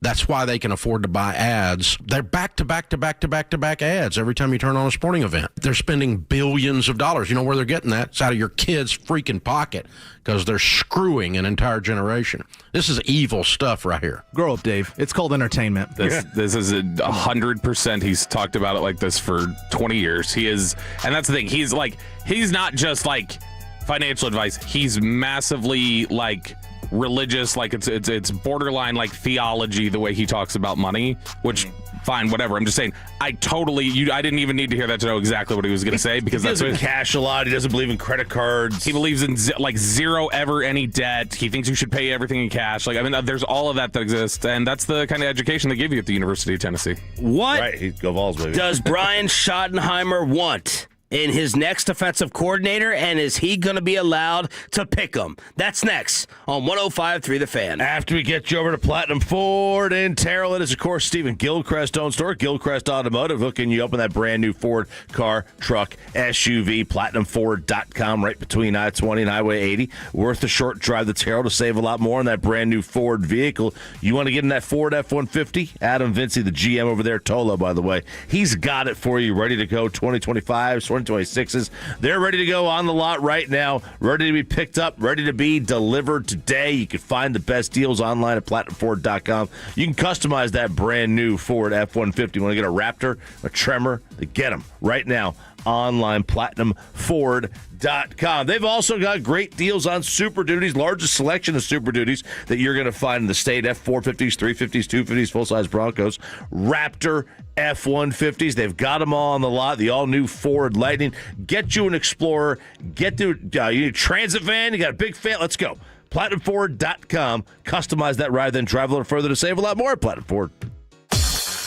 Speaker 15: That's why they can afford to buy ads. They're back-to-back ads every time you turn on a sporting event. They're spending billions of dollars. You know where they're getting that? It's out of your kid's freaking pocket because they're screwing an entire generation. This is evil stuff right here.
Speaker 8: Grow up, Dave. It's called entertainment.
Speaker 5: This is 100%. He's talked about it like this for 20 years. He is, and that's the thing. He's not just like financial advice. He's massively like religious, like it's borderline like theology the way he talks about money, which fine, whatever. I'm just saying I didn't even need to hear that to know exactly what he was going to say, because
Speaker 4: he doesn't cash a lot. He doesn't believe in credit cards.
Speaker 5: He believes in zero ever any debt. He thinks you should pay everything in cash. Like, I mean, there's all of that exists, and that's the kind of education they give you at the University of Tennessee.
Speaker 3: What
Speaker 4: right, go Vols, baby.
Speaker 3: Does Brian Schottenheimer want in his next offensive coordinator, and is he going to be allowed to pick him? That's next on 105.3 The Fan.
Speaker 4: After we get you over to Platinum Ford in Terrell, it is, of course, Stephen Gilchrist-owned store, Gilchrist Automotive, hooking you up in that brand new Ford car, truck, SUV, PlatinumFord.com, right between I-20 and Highway 80. Worth a short drive to Terrell to save a lot more on that brand new Ford vehicle. You want to get in that Ford F-150? Adam Vincey, the GM over there, Tolo, by the way, he's got it for you, ready to go. 2025s, 2026s. They're ready to go on the lot right now, ready to be picked up, ready to be delivered today. You can find the best deals online at PlatinumFord.com. You can customize that brand new Ford F-150. You want to get a Raptor, a Tremor? Get them right now online, PlatinumFord.com. They've also got great deals on Super Duties, largest selection of Super Duties that you're going to find in the state. F-450s, 350s, 250s, full-size Broncos, Raptor, F-150s. They've got them all on the lot. The all-new Ford Lightning. Get you an Explorer. Get to you need a transit van. You got a big fan. Let's go. PlatinumFord.com. Customize that ride, then drive a little further to save a lot more at Platinum Ford.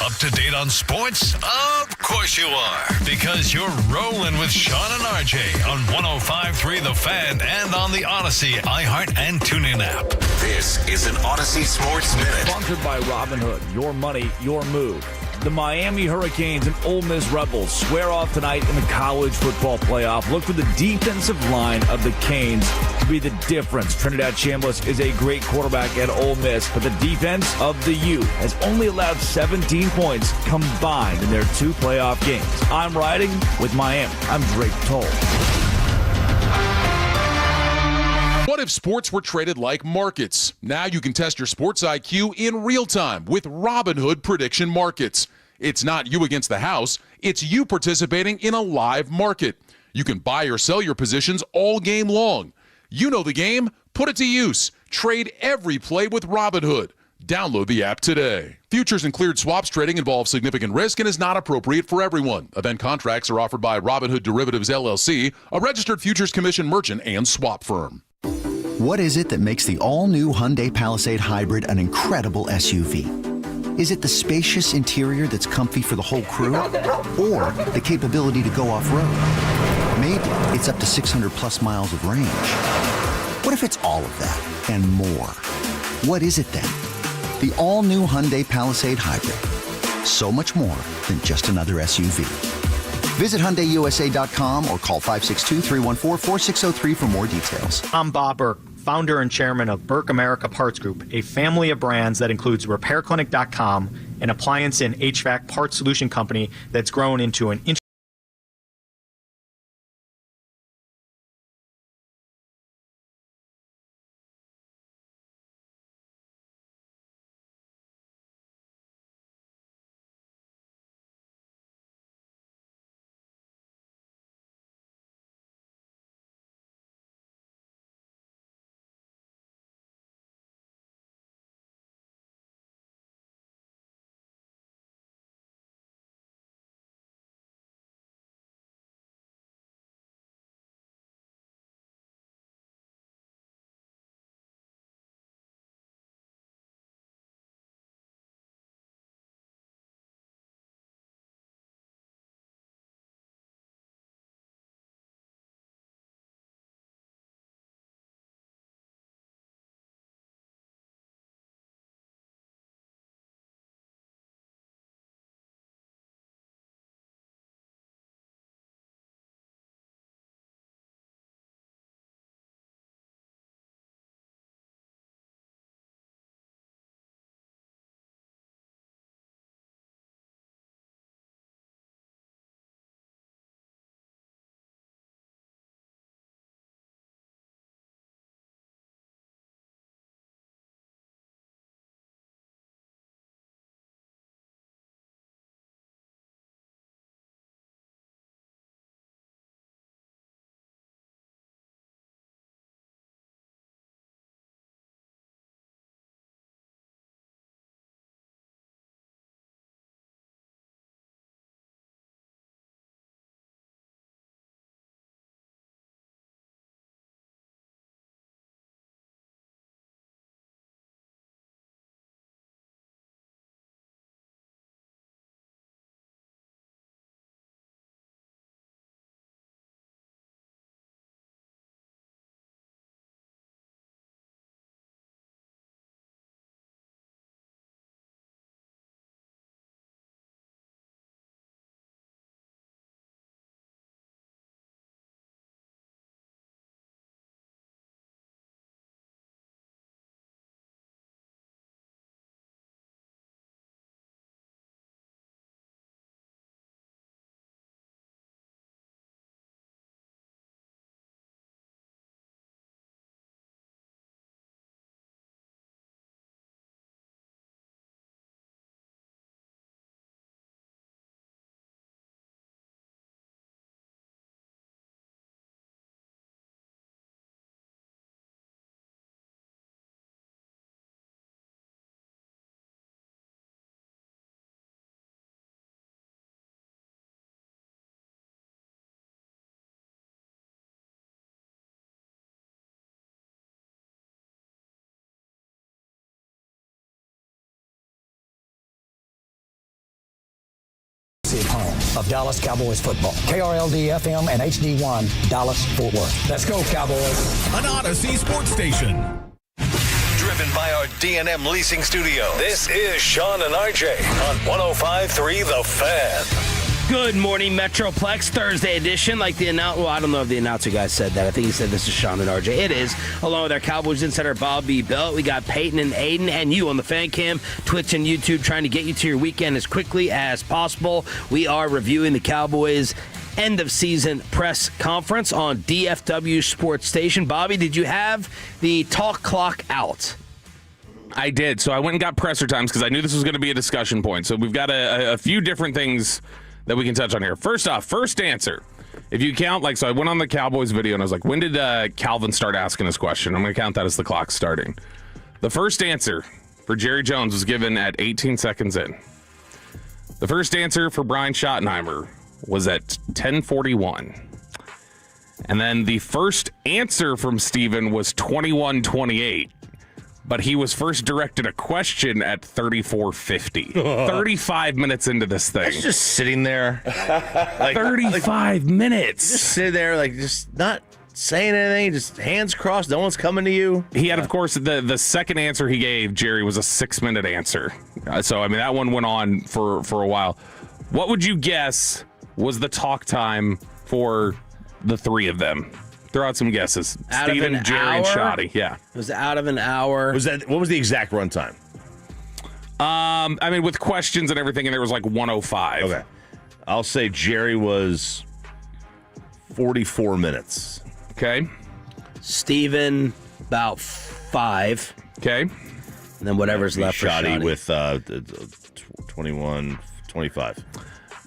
Speaker 1: Up to date on sports? Of course you are, because you're rolling with Sean and RJ on 105.3 The Fan and on the Odyssey, iHeart, and TuneIn app.
Speaker 9: This is an Odyssey Sports Minute.
Speaker 16: Sponsored by Robinhood. Your money, your move. The Miami Hurricanes and Ole Miss Rebels square off tonight in the college football playoff. Look for the defensive line of the Canes to be the difference. Trinidad Chambliss is a great quarterback at Ole Miss, but the defense of the U has only allowed 17 points combined in their 2 playoff games. I'm riding with Miami. I'm Drake Toll.
Speaker 17: What if sports were traded like markets? Now you can test your sports IQ in real time with Robinhood Prediction Markets. It's not you against the house, it's you participating in a live market. You can buy or sell your positions all game long. You know the game, put it to use. Trade every play with Robinhood. Download the app today. Futures and cleared swaps trading involves significant risk and is not appropriate for everyone. Event contracts are offered by Robinhood Derivatives LLC, a registered Futures Commission merchant and swap firm.
Speaker 18: What is it that makes the all-new Hyundai Palisade Hybrid an incredible SUV? Is it the spacious interior that's comfy for the whole crew? Or the capability to go off-road? Maybe it's up to 600-plus miles of range. What if it's all of that and more? What is it then? The all-new Hyundai Palisade Hybrid. So much more than just another SUV. Visit HyundaiUSA.com or call 562-314-4603 for more details.
Speaker 19: I'm Bob Burke, founder and chairman of Burke America Parts Group, a family of brands that includes RepairClinic.com, an appliance and HVAC parts solution company that's grown into an
Speaker 20: home of Dallas Cowboys football. KRLD-FM and HD1, Dallas, Fort Worth. Let's go, Cowboys.
Speaker 9: An Odyssey sports station.
Speaker 1: Driven by our D&M Leasing Studio, this is Sean and RJ on 105.3 The Fan.
Speaker 3: Good morning, Metroplex Thursday edition. Like the announcer, well, I don't know if the announcer guy said that. I think he said this is Sean and RJ. It is, along with our Cowboys insider Bobby Belt. We got Peyton and Aiden and you on the Fan Cam, Twitch and YouTube, trying to get you to your weekend as quickly as possible. We are reviewing the Cowboys' end-of-season press conference on DFW Sports Station. Bobby, did you have the talk clock out?
Speaker 5: I did. So I went and got presser times because I knew this was going to be a discussion point. So we've got a few different things that we can touch on here. First off, first answer. If you count, so I went on the Cowboys video and I was like, when did Calvin start asking this question? I'm going to count that as the clock starting. The first answer for Jerry Jones was given at 18 seconds in. The first answer for Brian Schottenheimer was at 10:41. And then the first answer from Steven was 21:28. But he was first directed a question at 34:50. 35 minutes into this thing.
Speaker 4: He's just sitting there.
Speaker 5: 35 minutes.
Speaker 4: Just sit there, just not saying anything, just hands crossed, no one's coming to you.
Speaker 5: He had, of course, the second answer he gave, Jerry, was a 6-minute answer. So, I mean, that one went on for a while. What would you guess was the talk time for the three of them? Throw out some guesses. Steven, Jerry, and Schotty. Yeah.
Speaker 3: It was out of an hour.
Speaker 4: What was the exact run time?
Speaker 5: I mean, with questions and everything, and there was like 105.
Speaker 4: Okay. I'll say Jerry was 44 minutes.
Speaker 5: Okay.
Speaker 3: Steven, about 5.
Speaker 5: Okay.
Speaker 3: And then whatever's left for
Speaker 4: Schotty
Speaker 3: with
Speaker 4: 21, 25.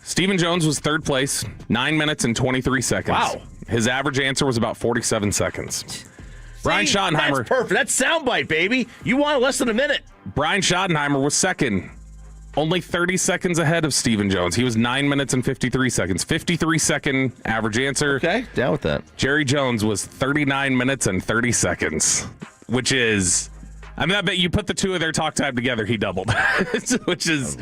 Speaker 5: Steven Jones was third place, 9 minutes and 23 seconds.
Speaker 4: Wow.
Speaker 5: His average answer was about 47 seconds. Brian Schottenheimer.
Speaker 4: That's perfect. That's soundbite, baby. You want less than a minute.
Speaker 5: Brian Schottenheimer was second, only 30 seconds ahead of Steven Jones. He was 9 minutes and 53 seconds. 53-second average answer.
Speaker 4: Okay, down with that.
Speaker 5: Jerry Jones was 39 minutes and 30 seconds, which is... I mean, I bet you put the two of their talk time together, he doubled, which is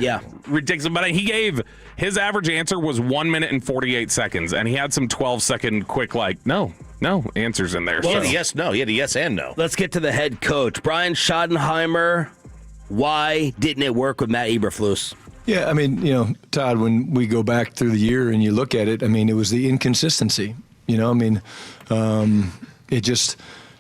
Speaker 5: ridiculous. But he gave his average answer was 1 minute and 48 seconds, and he had some 12-second quick, no answers in there.
Speaker 4: Well, he had a yes, no. He had a yes and no.
Speaker 3: Let's get to the head coach, Brian Schottenheimer. Why didn't it work with Matt Eberflus?
Speaker 21: Yeah, I mean, Todd, when we go back through the year and you look at it, I mean, it was the inconsistency. It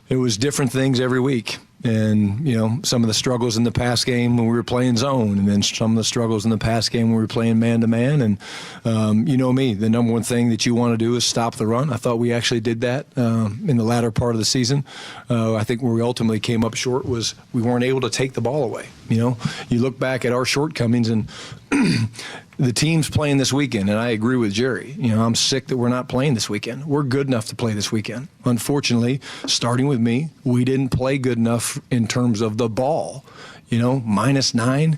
Speaker 21: was different things every week. And, some of the struggles in the pass game when we were playing zone, and then some of the struggles in the pass game when we were playing man-to-man. And, the number one thing that you want to do is stop the run. I thought we actually did that in the latter part of the season. I think where we ultimately came up short was we weren't able to take the ball away. You look back at our shortcomings and the team's playing this weekend, and I agree with Jerry. I'm sick that we're not playing this weekend. We're good enough to play this weekend. Unfortunately, starting with me, we didn't play good enough in terms of the ball. -9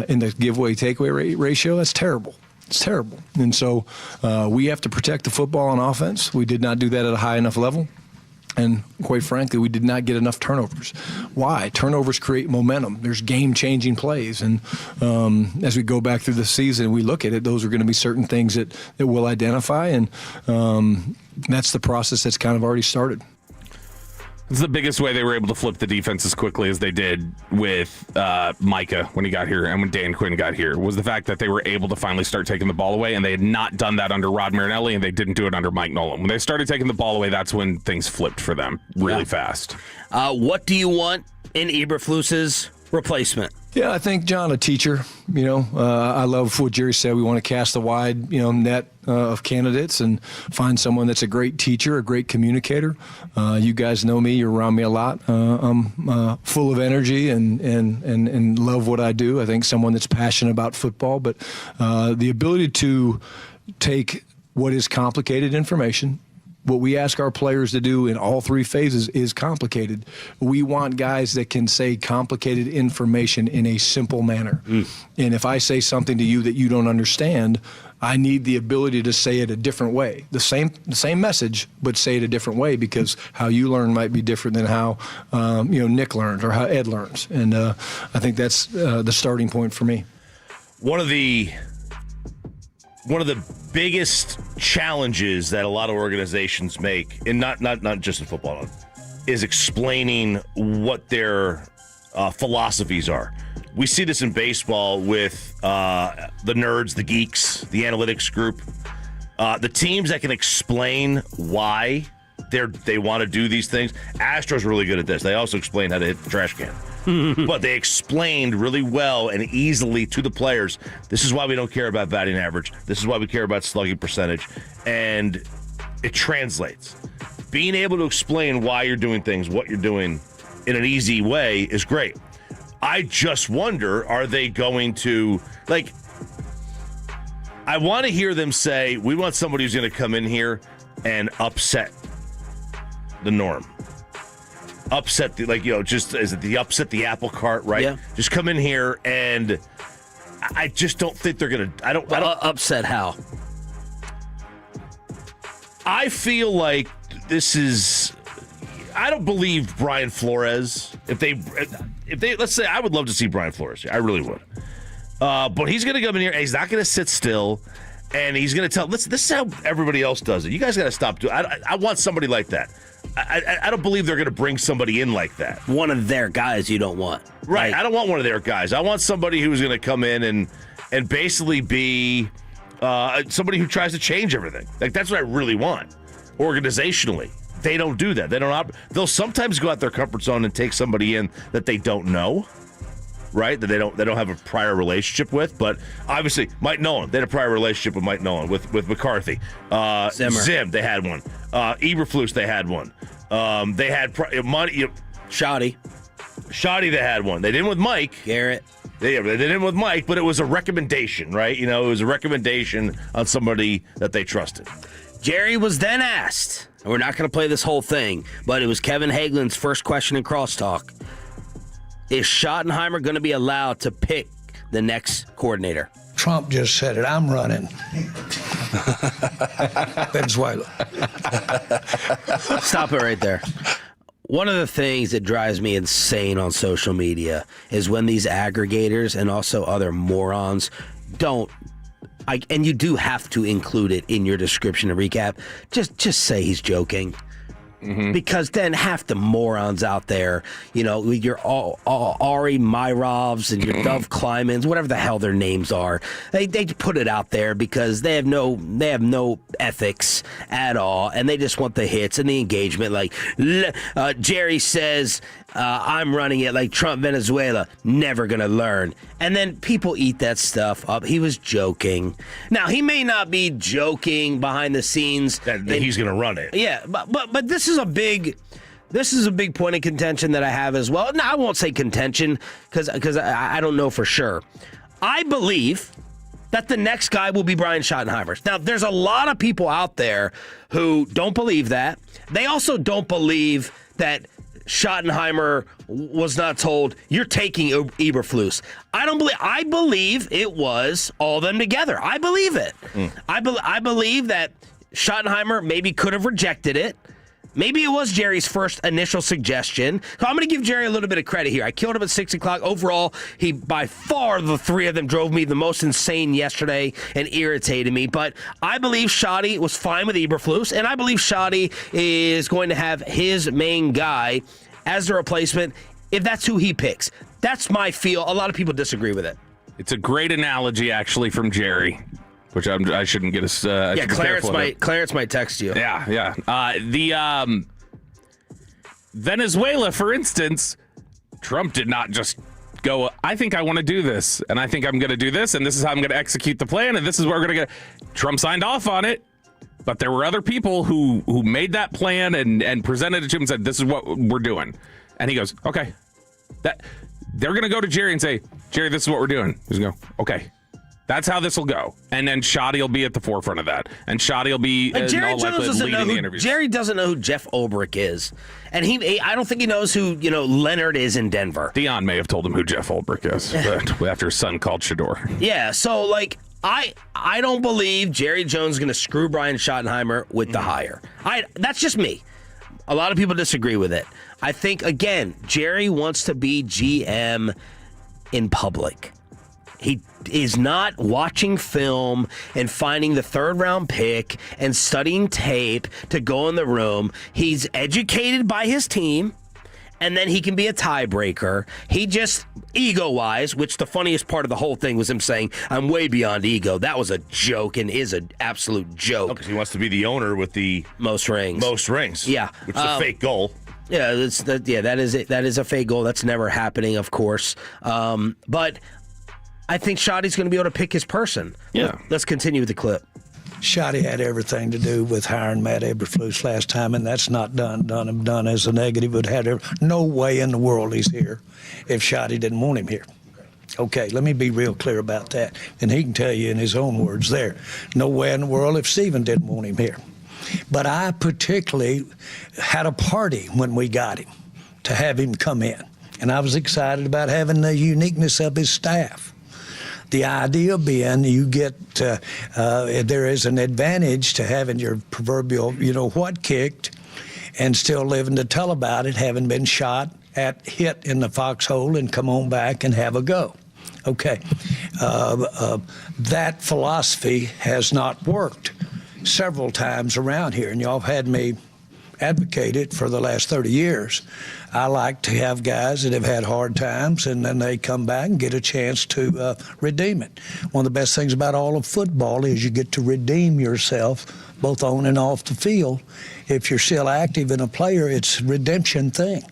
Speaker 21: in the giveaway takeaway ratio. That's terrible. It's terrible. And so we have to protect the football on offense. We did not do that at a high enough level. And quite frankly, we did not get enough turnovers. Why? Turnovers create momentum. There's game-changing plays. And as we go back through the season, we look at it, those are going to be certain things that we'll identify. And that's the process that's kind of already started.
Speaker 5: This is the biggest way they were able to flip the defense as quickly as they did with Micah when he got here and when Dan Quinn got here, was the fact that they were able to finally start taking the ball away, and they had not done that under Rod Marinelli, and they didn't do it under Mike Nolan. When they started taking the ball away, that's when things flipped for them really fast. What
Speaker 3: do you want in Eberflus's replacement?
Speaker 21: Yeah, I think, John, a teacher. I love what Jerry said. We want to cast a wide, net of candidates and find someone that's a great teacher, a great communicator. You guys know me. You're around me a lot. I'm full of energy and love what I do. I think someone that's passionate about football, but the ability to take what is complicated information. What we ask our players to do in all three phases is complicated. We want guys that can say complicated information in a simple manner. And if I say something to you that you don't understand, I need the ability to say it a different way. The same message, but say it a different way, because how you learn might be different than how Nick learns or how Ed learns. And I think that's the starting point for me.
Speaker 4: One of the biggest challenges that a lot of organizations make, and not just in football, is explaining what their philosophies are. We see this in baseball with the nerds, the geeks, the analytics group. The teams that can explain why they want to do these things. Astros are really good at this. They also explain how to hit the trash can. But they explained really well and easily to the players, this is why we don't care about batting average. This is why we care about slugging percentage. And it translates. Being able to explain why you're doing things, what you're doing in an easy way is great. I just wonder, are they going to, I want to hear them say, we want somebody who's going to come in here and upset the norm. upset the upset the apple cart, right?
Speaker 3: Yeah.
Speaker 4: Just come in here and I just don't think they're gonna. I don't
Speaker 3: upset how.
Speaker 4: I feel like this is. I don't believe Brian Flores. If they let's say, I would love to see Brian Flores here. I really would. But he's going to come in here and he's not going to sit still, and he's going to tell. Listen, this is how everybody else does it. You guys got to stop doing. I want somebody like that. I don't believe they're going to bring somebody in like that.
Speaker 3: One of their guys you don't want.
Speaker 4: Right. I don't want one of their guys. I want somebody who's going to come in and basically be somebody who tries to change everything. Like, that's what I really want organizationally. They don't do that. They'll sometimes go out their comfort zone and take somebody in that they don't know, right? That they don't have a prior relationship with. But obviously, Mike Nolan, they had a prior relationship with Mike Nolan, with McCarthy. Zim, they had one. Eberflus, they had one. They had
Speaker 3: Schotty,
Speaker 4: they had one. They didn't with Mike.
Speaker 3: Garrett.
Speaker 4: They didn't with Mike, but it was a recommendation, right? You know, it was a recommendation on somebody that they trusted.
Speaker 3: Jerry was then asked, and we're not going to play this whole thing, but it was Kevin Hagelin's first question in Crosstalk. Is Schottenheimer going to be allowed to pick the next coordinator?
Speaker 2: Trump just said it. I'm running. Venezuela.
Speaker 3: Stop it right there. One of the things that drives me insane on social media is when these aggregators and also other morons don't. And you do have to include it in your description and recap. Just say he's joking. Mm-hmm. Because then half the morons out there, you know, your Ari Myrovs and your Dove Klymans, whatever the hell their names are, they put it out there because they have no ethics at all, and they just want the hits and the engagement. Like Jerry says, I'm running it like Trump Venezuela, never gonna learn. And then people eat that stuff up. He was joking. Now, he may not be joking behind the scenes
Speaker 4: that he's gonna run it.
Speaker 3: Yeah, but this is a big point of contention that I have as well. No, I won't say contention because I don't know for sure. I believe that the next guy will be Brian Schottenheimer. Now, there's a lot of people out there who don't believe that. They also don't believe that Schottenheimer was not told, you're taking Eberflus. I believe it was all them together. I believe it. I believe that Schottenheimer maybe could have rejected it. Maybe it was Jerry's first initial suggestion. So I'm going to give Jerry a little bit of credit here. I killed him at 6 o'clock. Overall, he, by far, the three of them drove me the most insane yesterday and irritated me. But I believe Schotty was fine with Eberflus, and I believe Schotty is going to have his main guy as the replacement if that's who he picks. That's my feel. A lot of people disagree with it.
Speaker 5: It's a great analogy, actually, from Jerry. Which I shouldn't get us.
Speaker 3: Clarence might text you.
Speaker 5: Yeah. The Venezuela, for instance, Trump did not just go, I think I want to do this, and I think I'm going to do this, and this is how I'm going to execute the plan, and this is what we're going to get. Trump signed off on it, but there were other people who made that plan and presented it to him and said, this is what we're doing. And he goes, okay. They're going to go to Jerry and say, Jerry, this is what we're doing. He's going to go, okay. That's how this will go. And then Schotty will be at the forefront of that. And Schotty will be
Speaker 3: Jerry Jones doesn't know who Jerry doesn't know who Jeff Ulbrich is. And I don't think he knows who, Leonard is in Denver.
Speaker 5: Dion may have told him who Jeff Ulbrich is after his son called Shador.
Speaker 3: Yeah, so I don't believe Jerry Jones is going to screw Brian Schottenheimer with the hire. That's just me. A lot of people disagree with it. I think, again, Jerry wants to be GM in public. He is not watching film and finding the third-round pick and studying tape to go in the room. He's educated by his team, and then he can be a tiebreaker. He just, ego-wise, which the funniest part of the whole thing was him saying, I'm way beyond ego. That was a joke and is an absolute joke.
Speaker 4: Because he wants to be the owner with the
Speaker 3: most rings.
Speaker 4: Yeah. Which is a fake goal.
Speaker 3: Yeah, that is a fake goal. That's never happening, of course. But I think Schotty's going to be able to pick his person.
Speaker 5: Yeah.
Speaker 3: Let's continue with the clip.
Speaker 2: Schotty had everything to do with hiring Matt Eberflus last time, and that's not done as a negative. It had no way in the world he's here if Schotty didn't want him here. Okay, let me be real clear about that. And he can tell you in his own words there, no way in the world if Stephen didn't want him here. But I particularly had a party when we got him. to have him come in. And I was excited about having the uniqueness of his staff. The idea being you get, there is an advantage to having your proverbial, what kicked and still living to tell about it, having been hit in the foxhole and come on back and have a go. Okay. That philosophy has not worked several times around here, and y'all have had me advocate it for the last 30 years. I like to have guys that have had hard times, and then they come back and get a chance to redeem it. One of the best things about all of football is you get to redeem yourself both on and off the field. If you're still active in a player, it's a redemption thing.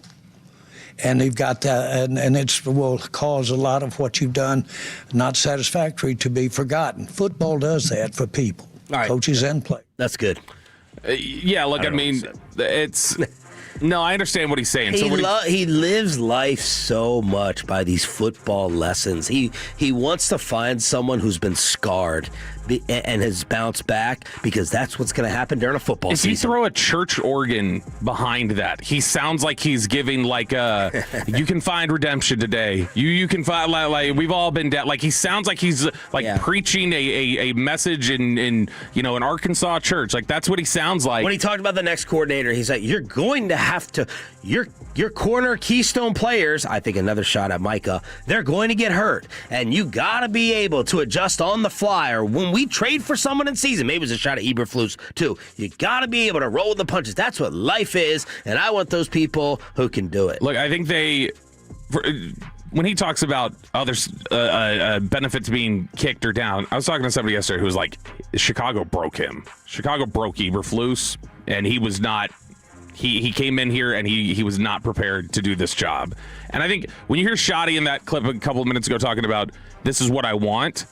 Speaker 2: And you've got that, and it will cause a lot of what you've done not satisfactory to be forgotten. Football does that for people, coaches and players.
Speaker 3: That's good.
Speaker 5: Yeah, look, I mean, it's... No, I understand what he's saying.
Speaker 3: He lives life so much by these football lessons. He wants to find someone who's been scarred and has bounced back, because that's what's going to happen during a football season.
Speaker 5: If you throw a church organ behind that, he sounds like he's giving like a, you can find redemption today. You can find, like we've all been dead. Like he sounds like he's preaching a message in an Arkansas church. Like that's what he sounds like.
Speaker 3: When he talked about the next coordinator, he's like, you're going to have to, your corner keystone players, I think another shot at Micah, they're going to get hurt. And you got to be able to adjust on the fly, or when we trade for someone in season, maybe it was a shot at Eberflus too. You got to be able to roll with the punches. That's what life is, and I want those people who can do it.
Speaker 5: Look, I think when he talks about there's benefits being kicked or down, I was talking to somebody yesterday who was like, Chicago broke him. Chicago broke Eberflus, and he was not. He came in here and he was not prepared to do this job. And I think when you hear Schotty in that clip a couple of minutes ago talking about this is what I want,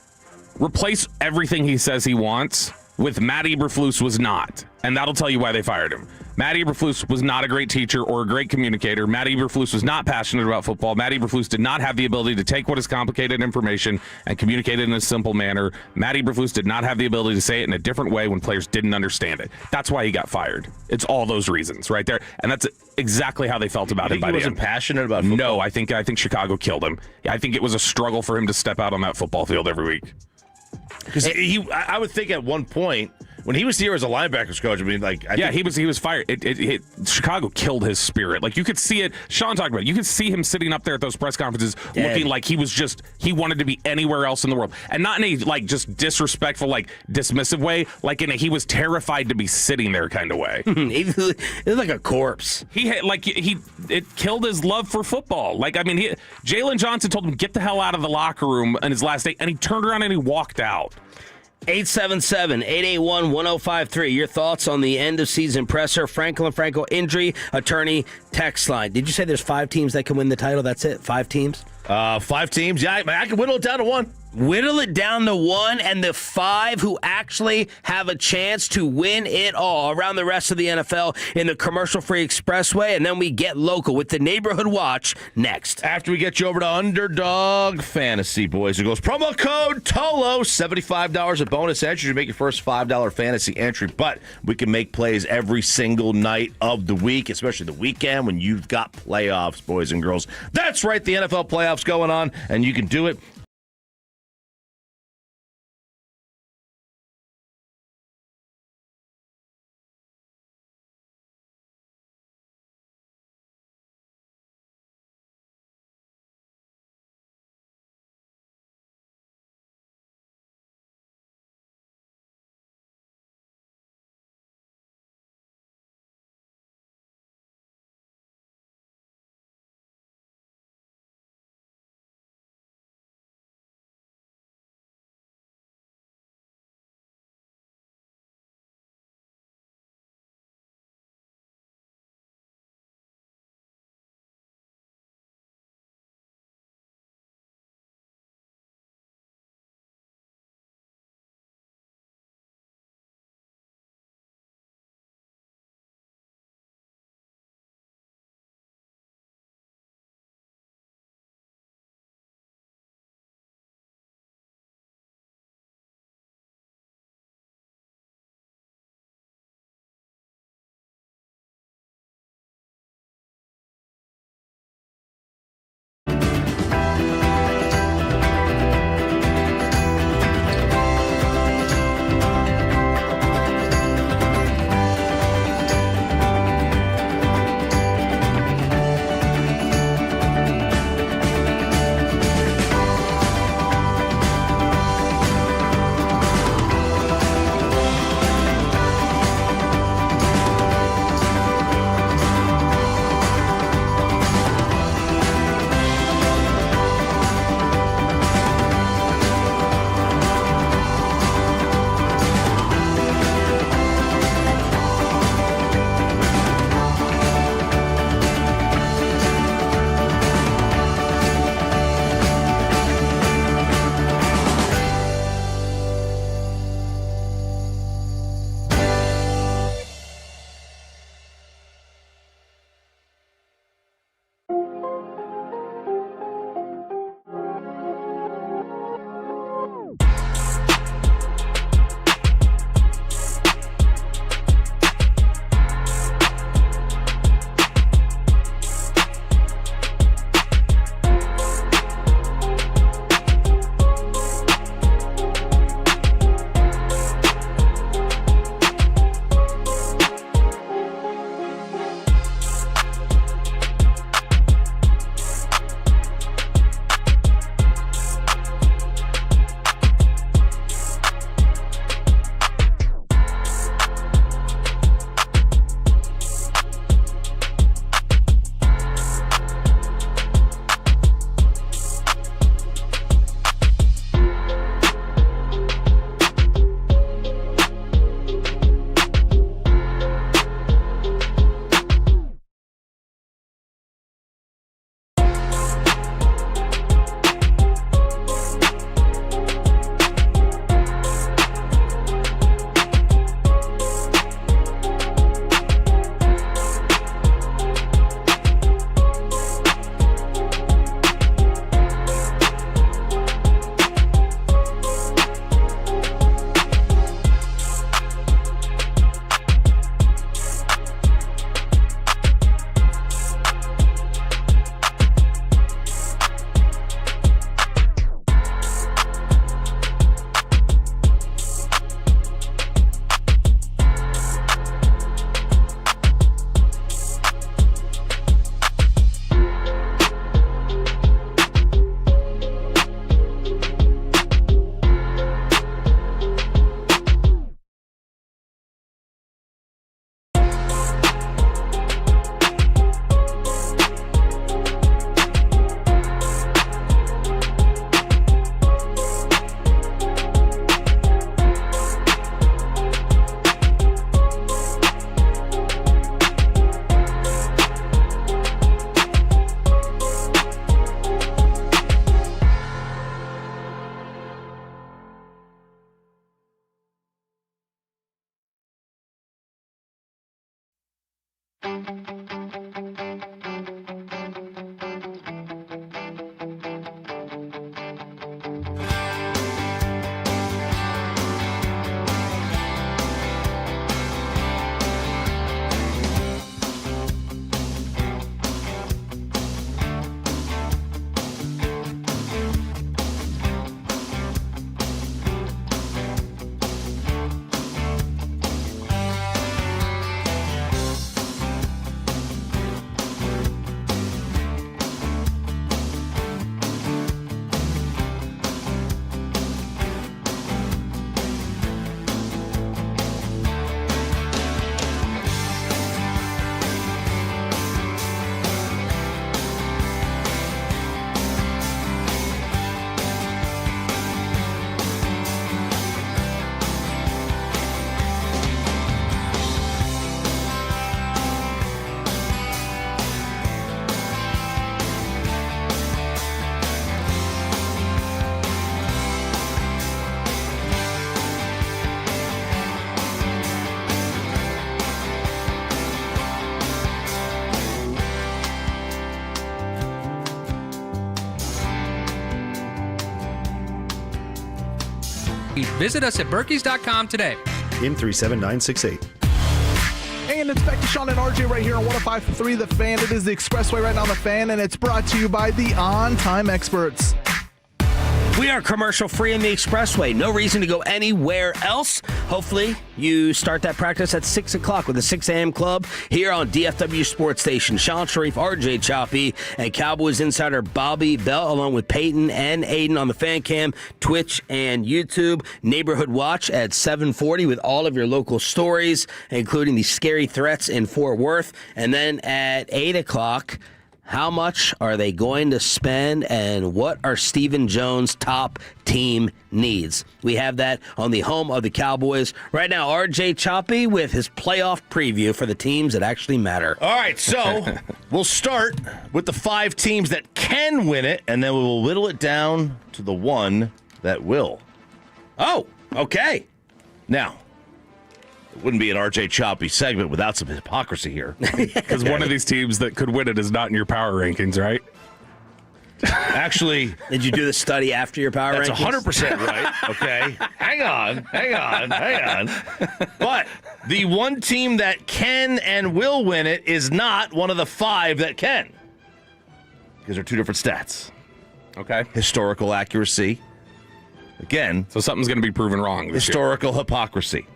Speaker 5: replace everything he says he wants with Matt Eberflus was not. And that'll tell you why they fired him. Matt Eberflus was not a great teacher or a great communicator. Matt Eberflus was not passionate about football. Matt Eberflus did not have the ability to take what is complicated information and communicate it in a simple manner. Matt Eberflus did not have the ability to say it in a different way when players didn't understand it. That's why he got fired. It's all those reasons right there. And that's exactly how they felt about him by the end.
Speaker 4: He wasn't passionate about football?
Speaker 5: No, I think Chicago killed him. I think it was a struggle for him to step out on that football field every week.
Speaker 4: Because I would think at one point when he was here as a linebackers coach, I mean, like,
Speaker 5: he was fired. Chicago killed his spirit. Like you could see it. Sean talked about it. You could see him sitting up there at those press conferences, looking like he wanted to be anywhere else in the world, and not in a like just disrespectful, like dismissive way, like in a he was terrified to be sitting there kind of way.
Speaker 3: He was like a corpse.
Speaker 5: It killed his love for football. Like I mean, Jalen Johnson told him get the hell out of the locker room on his last day, and he turned around and he walked out.
Speaker 3: 877-881-1053. Your thoughts on the end of season presser, Franco injury attorney text line. Did you say there's 5 teams that can win the title? That's it? 5 teams?
Speaker 4: 5 teams. Yeah, I can whittle it down to 1.
Speaker 3: Whittle it down to 1, and the 5 who actually have a chance to win it all around the rest of the NFL in the commercial-free expressway, and then we get local with the Neighborhood Watch next.
Speaker 4: After we get you over to Underdog Fantasy, boys and girls. Promo code TOLO, $75 a bonus entry to make your first $5 fantasy entry, but we can make plays every single night of the week, especially the weekend when you've got playoffs, boys and girls. That's right, the NFL playoffs going on, and you can do it
Speaker 6: Visit us at Berkeys.com today.
Speaker 22: M37968.
Speaker 8: And it's back to Sean and RJ right here on 105.3 The Fan. It is the Expressway right now on The Fan, and it's brought to you by the On Time Experts.
Speaker 3: We are commercial free in the Expressway. No reason to go anywhere else. Hopefully, you start that practice at 6 o'clock with the 6 a.m. club here on DFW Sports Station. Sean Sharif, RJ Choppy, and Cowboys insider Bobby Bell, along with Peyton and Aiden on the Fan Cam, Twitch, and YouTube. Neighborhood Watch at 7:40 with all of your local stories, including the scary threats in Fort Worth. And then at 8 o'clock, how much are they going to spend, and what are Stephen Jones' top team needs? We have that on the home of the Cowboys. Right now, RJ Choppy with his playoff preview for the teams that actually matter.
Speaker 4: All right, so we'll start with the 5 teams that can win it, and then we will whittle it down to the one that will.
Speaker 3: Oh, okay.
Speaker 4: Now, it wouldn't be an RJ Choppy segment without some hypocrisy here.
Speaker 5: Because one of these teams that could win it is not in your power rankings, right?
Speaker 4: Actually,
Speaker 3: did you do the study after your power rankings?
Speaker 4: That's 100% right. Okay. Hang on. But the one team that can and will win it is not one of the 5 that can. Because they're 2 different stats.
Speaker 5: Okay.
Speaker 4: Historical accuracy. Again.
Speaker 5: So something's going to be proven wrong this
Speaker 4: historical hypocrisy.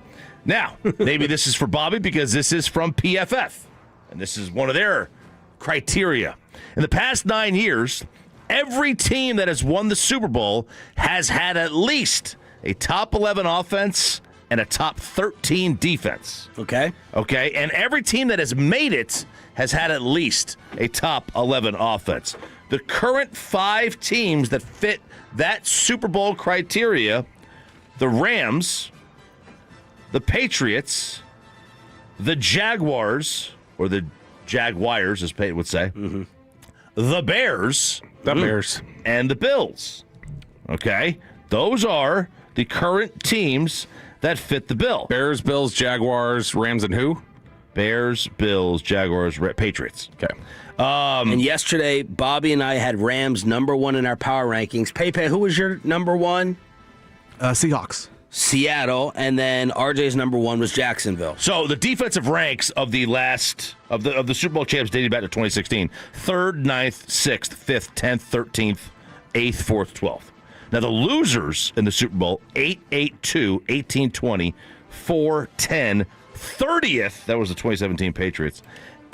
Speaker 4: Now, maybe this is for Bobby because this is from PFF, and this is one of their criteria. In the past 9 years, every team that has won the Super Bowl has had at least a top 11 offense and a top 13 defense.
Speaker 3: Okay.
Speaker 4: And every team that has made it has had at least a top 11 offense. The current 5 teams that fit that Super Bowl criteria, the Rams, the Patriots, the Jaguars, or the Jaguars, as Peyton would say, the Bears, and the Bills. Okay? Those are the current teams that fit the bill.
Speaker 5: Bears, Bills, Jaguars, Rams, and who?
Speaker 4: Bears, Bills, Jaguars, Patriots.
Speaker 5: Okay.
Speaker 3: And yesterday, Bobby and I had Rams number 1 in our power rankings. Pepe, who was your number 1?
Speaker 8: Seahawks.
Speaker 3: Seattle, and then RJ's number 1 was Jacksonville.
Speaker 4: So the defensive ranks of the last of the Super Bowl champs dating back to 2016: 3rd, 9th, 6th, 5th, 10th, 13th, 8th, 4th, 12th. Now the losers in the Super Bowl: 8-8-2, 18-20, 4-10, 30th. That was the 2017 Patriots,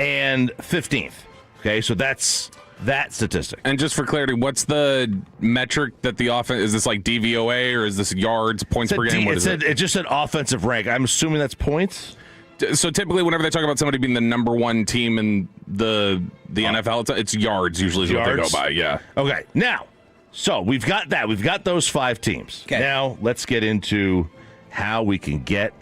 Speaker 4: and 15th. Okay, so that's that statistic.
Speaker 5: And just for clarity, what's the metric that the offense is? This like DVOA or is this yards, points per game?
Speaker 4: It just said offensive rank. I'm assuming that's points.
Speaker 5: So typically, whenever they talk about somebody being the number 1 team in the NFL, it's yards usually is what they go by. Yeah.
Speaker 4: Okay. Now, so we've got that. We've got those 5 teams.
Speaker 3: Okay.
Speaker 4: Now let's get into how we can get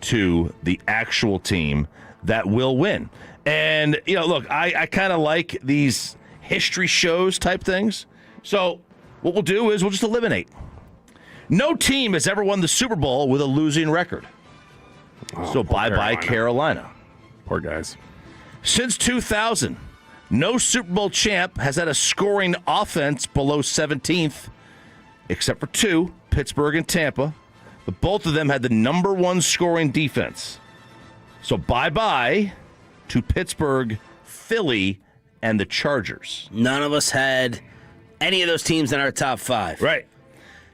Speaker 4: to the actual team that will win. And look, I kind of like these history shows type things. So what we'll do is we'll just eliminate. No team has ever won the Super Bowl with a losing record. So bye-bye Carolina.
Speaker 5: Poor guys.
Speaker 4: Since 2000, no Super Bowl champ has had a scoring offense below 17th, except for 2, Pittsburgh and Tampa. But both of them had the number 1 scoring defense. So bye-bye to Pittsburgh, Philly, and the Chargers.
Speaker 3: None of us had any of those teams in our top 5.
Speaker 4: Right.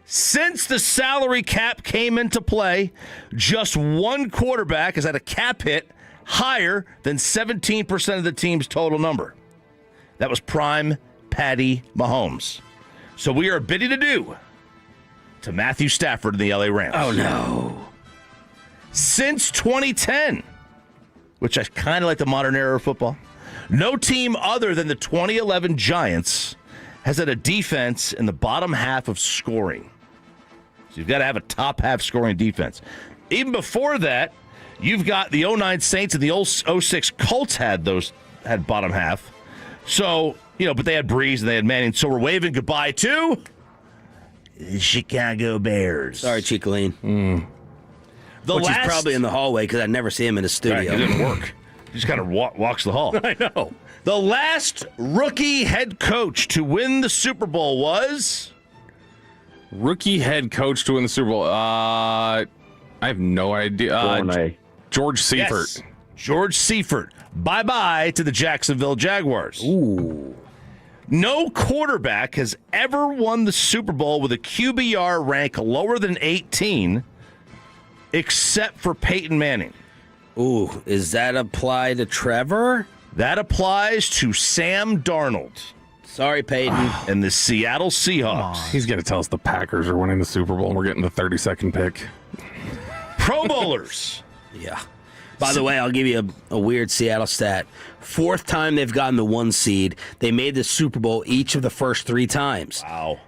Speaker 4: Since the salary cap came into play, just 1 quarterback has had a cap hit higher than 17% of the team's total number. That was prime Patty Mahomes. So we are bidding adieu to Matthew Stafford and the LA Rams.
Speaker 3: Oh, no.
Speaker 4: Since 2010, which I kind of like the modern era of football, no team other than the 2011 Giants has had a defense in the bottom half of scoring. So you've got to have a top half scoring defense. Even before that, you've got the 09 Saints and the 06 Colts had bottom half. So, but they had Breeze and they had Manning. So we're waving goodbye to the Chicago Bears.
Speaker 3: Sorry, Chicoline.
Speaker 4: Which
Speaker 3: is probably in the hallway because I never see him in the studio.
Speaker 4: Right, it didn't work. He just kind of walks the hall.
Speaker 3: I know.
Speaker 4: The last rookie head coach to win the Super Bowl was
Speaker 5: Rookie head coach to win the Super Bowl. I have no idea. George Seifert.
Speaker 4: Yes. George Seifert. Bye-bye to the Jacksonville Jaguars.
Speaker 3: Ooh.
Speaker 4: No quarterback has ever won the Super Bowl with a QBR rank lower than 18 except for Peyton Manning.
Speaker 3: Ooh, is that apply to Trevor?
Speaker 4: That applies to Sam Darnold.
Speaker 3: Sorry, Peyton.
Speaker 4: And the Seattle Seahawks.
Speaker 5: He's going to tell us the Packers are winning the Super Bowl and we're getting the 32nd pick.
Speaker 4: Pro Bowlers.
Speaker 3: Yeah. By the way, I'll give you a weird Seattle stat. 4th time they've gotten the 1 seed. They made the Super Bowl each of the first 3 times.
Speaker 4: Wow.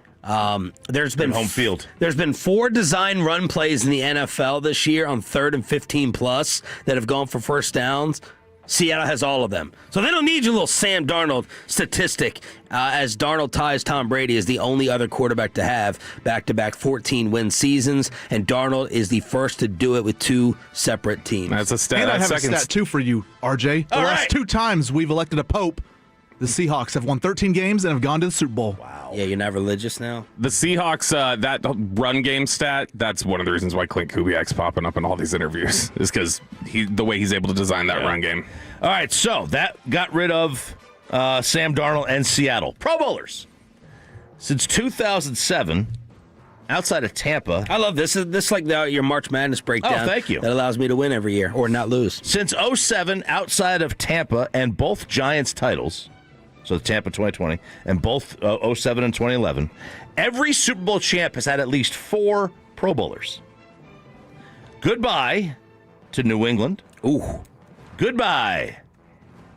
Speaker 3: There's been
Speaker 4: home field.
Speaker 3: There's been 4 design run plays in the NFL this year on 3rd and 15 plus that have gone for first downs. Seattle has all of them. So they don't need your little Sam Darnold statistic, as Darnold ties Tom Brady as the only other quarterback to have back-to-back 14-win seasons, and Darnold is the first to do it with 2 separate teams.
Speaker 5: That's a stat.
Speaker 8: And I have a stat, too, for you, RJ. The last 2 times we've elected a pope, the Seahawks have won 13 games and have gone to the Super Bowl.
Speaker 3: Wow. Yeah, you're not religious now?
Speaker 5: The Seahawks, that run game stat, that's one of the reasons why Clint Kubiak's popping up in all these interviews, is because the way he's able to design that run game.
Speaker 4: All right, so that got rid of Sam Darnold and Seattle. Pro Bowlers. Since 2007, outside of Tampa.
Speaker 3: I love this. This is like your March Madness breakdown.
Speaker 4: Oh, thank you.
Speaker 3: That allows me to win every year or not lose.
Speaker 4: Since 07, outside of Tampa and both Giants titles, so Tampa 2020 and both 07 and 2011, every Super Bowl champ has had at least 4 Pro Bowlers. Goodbye to New England.
Speaker 3: Ooh.
Speaker 4: Goodbye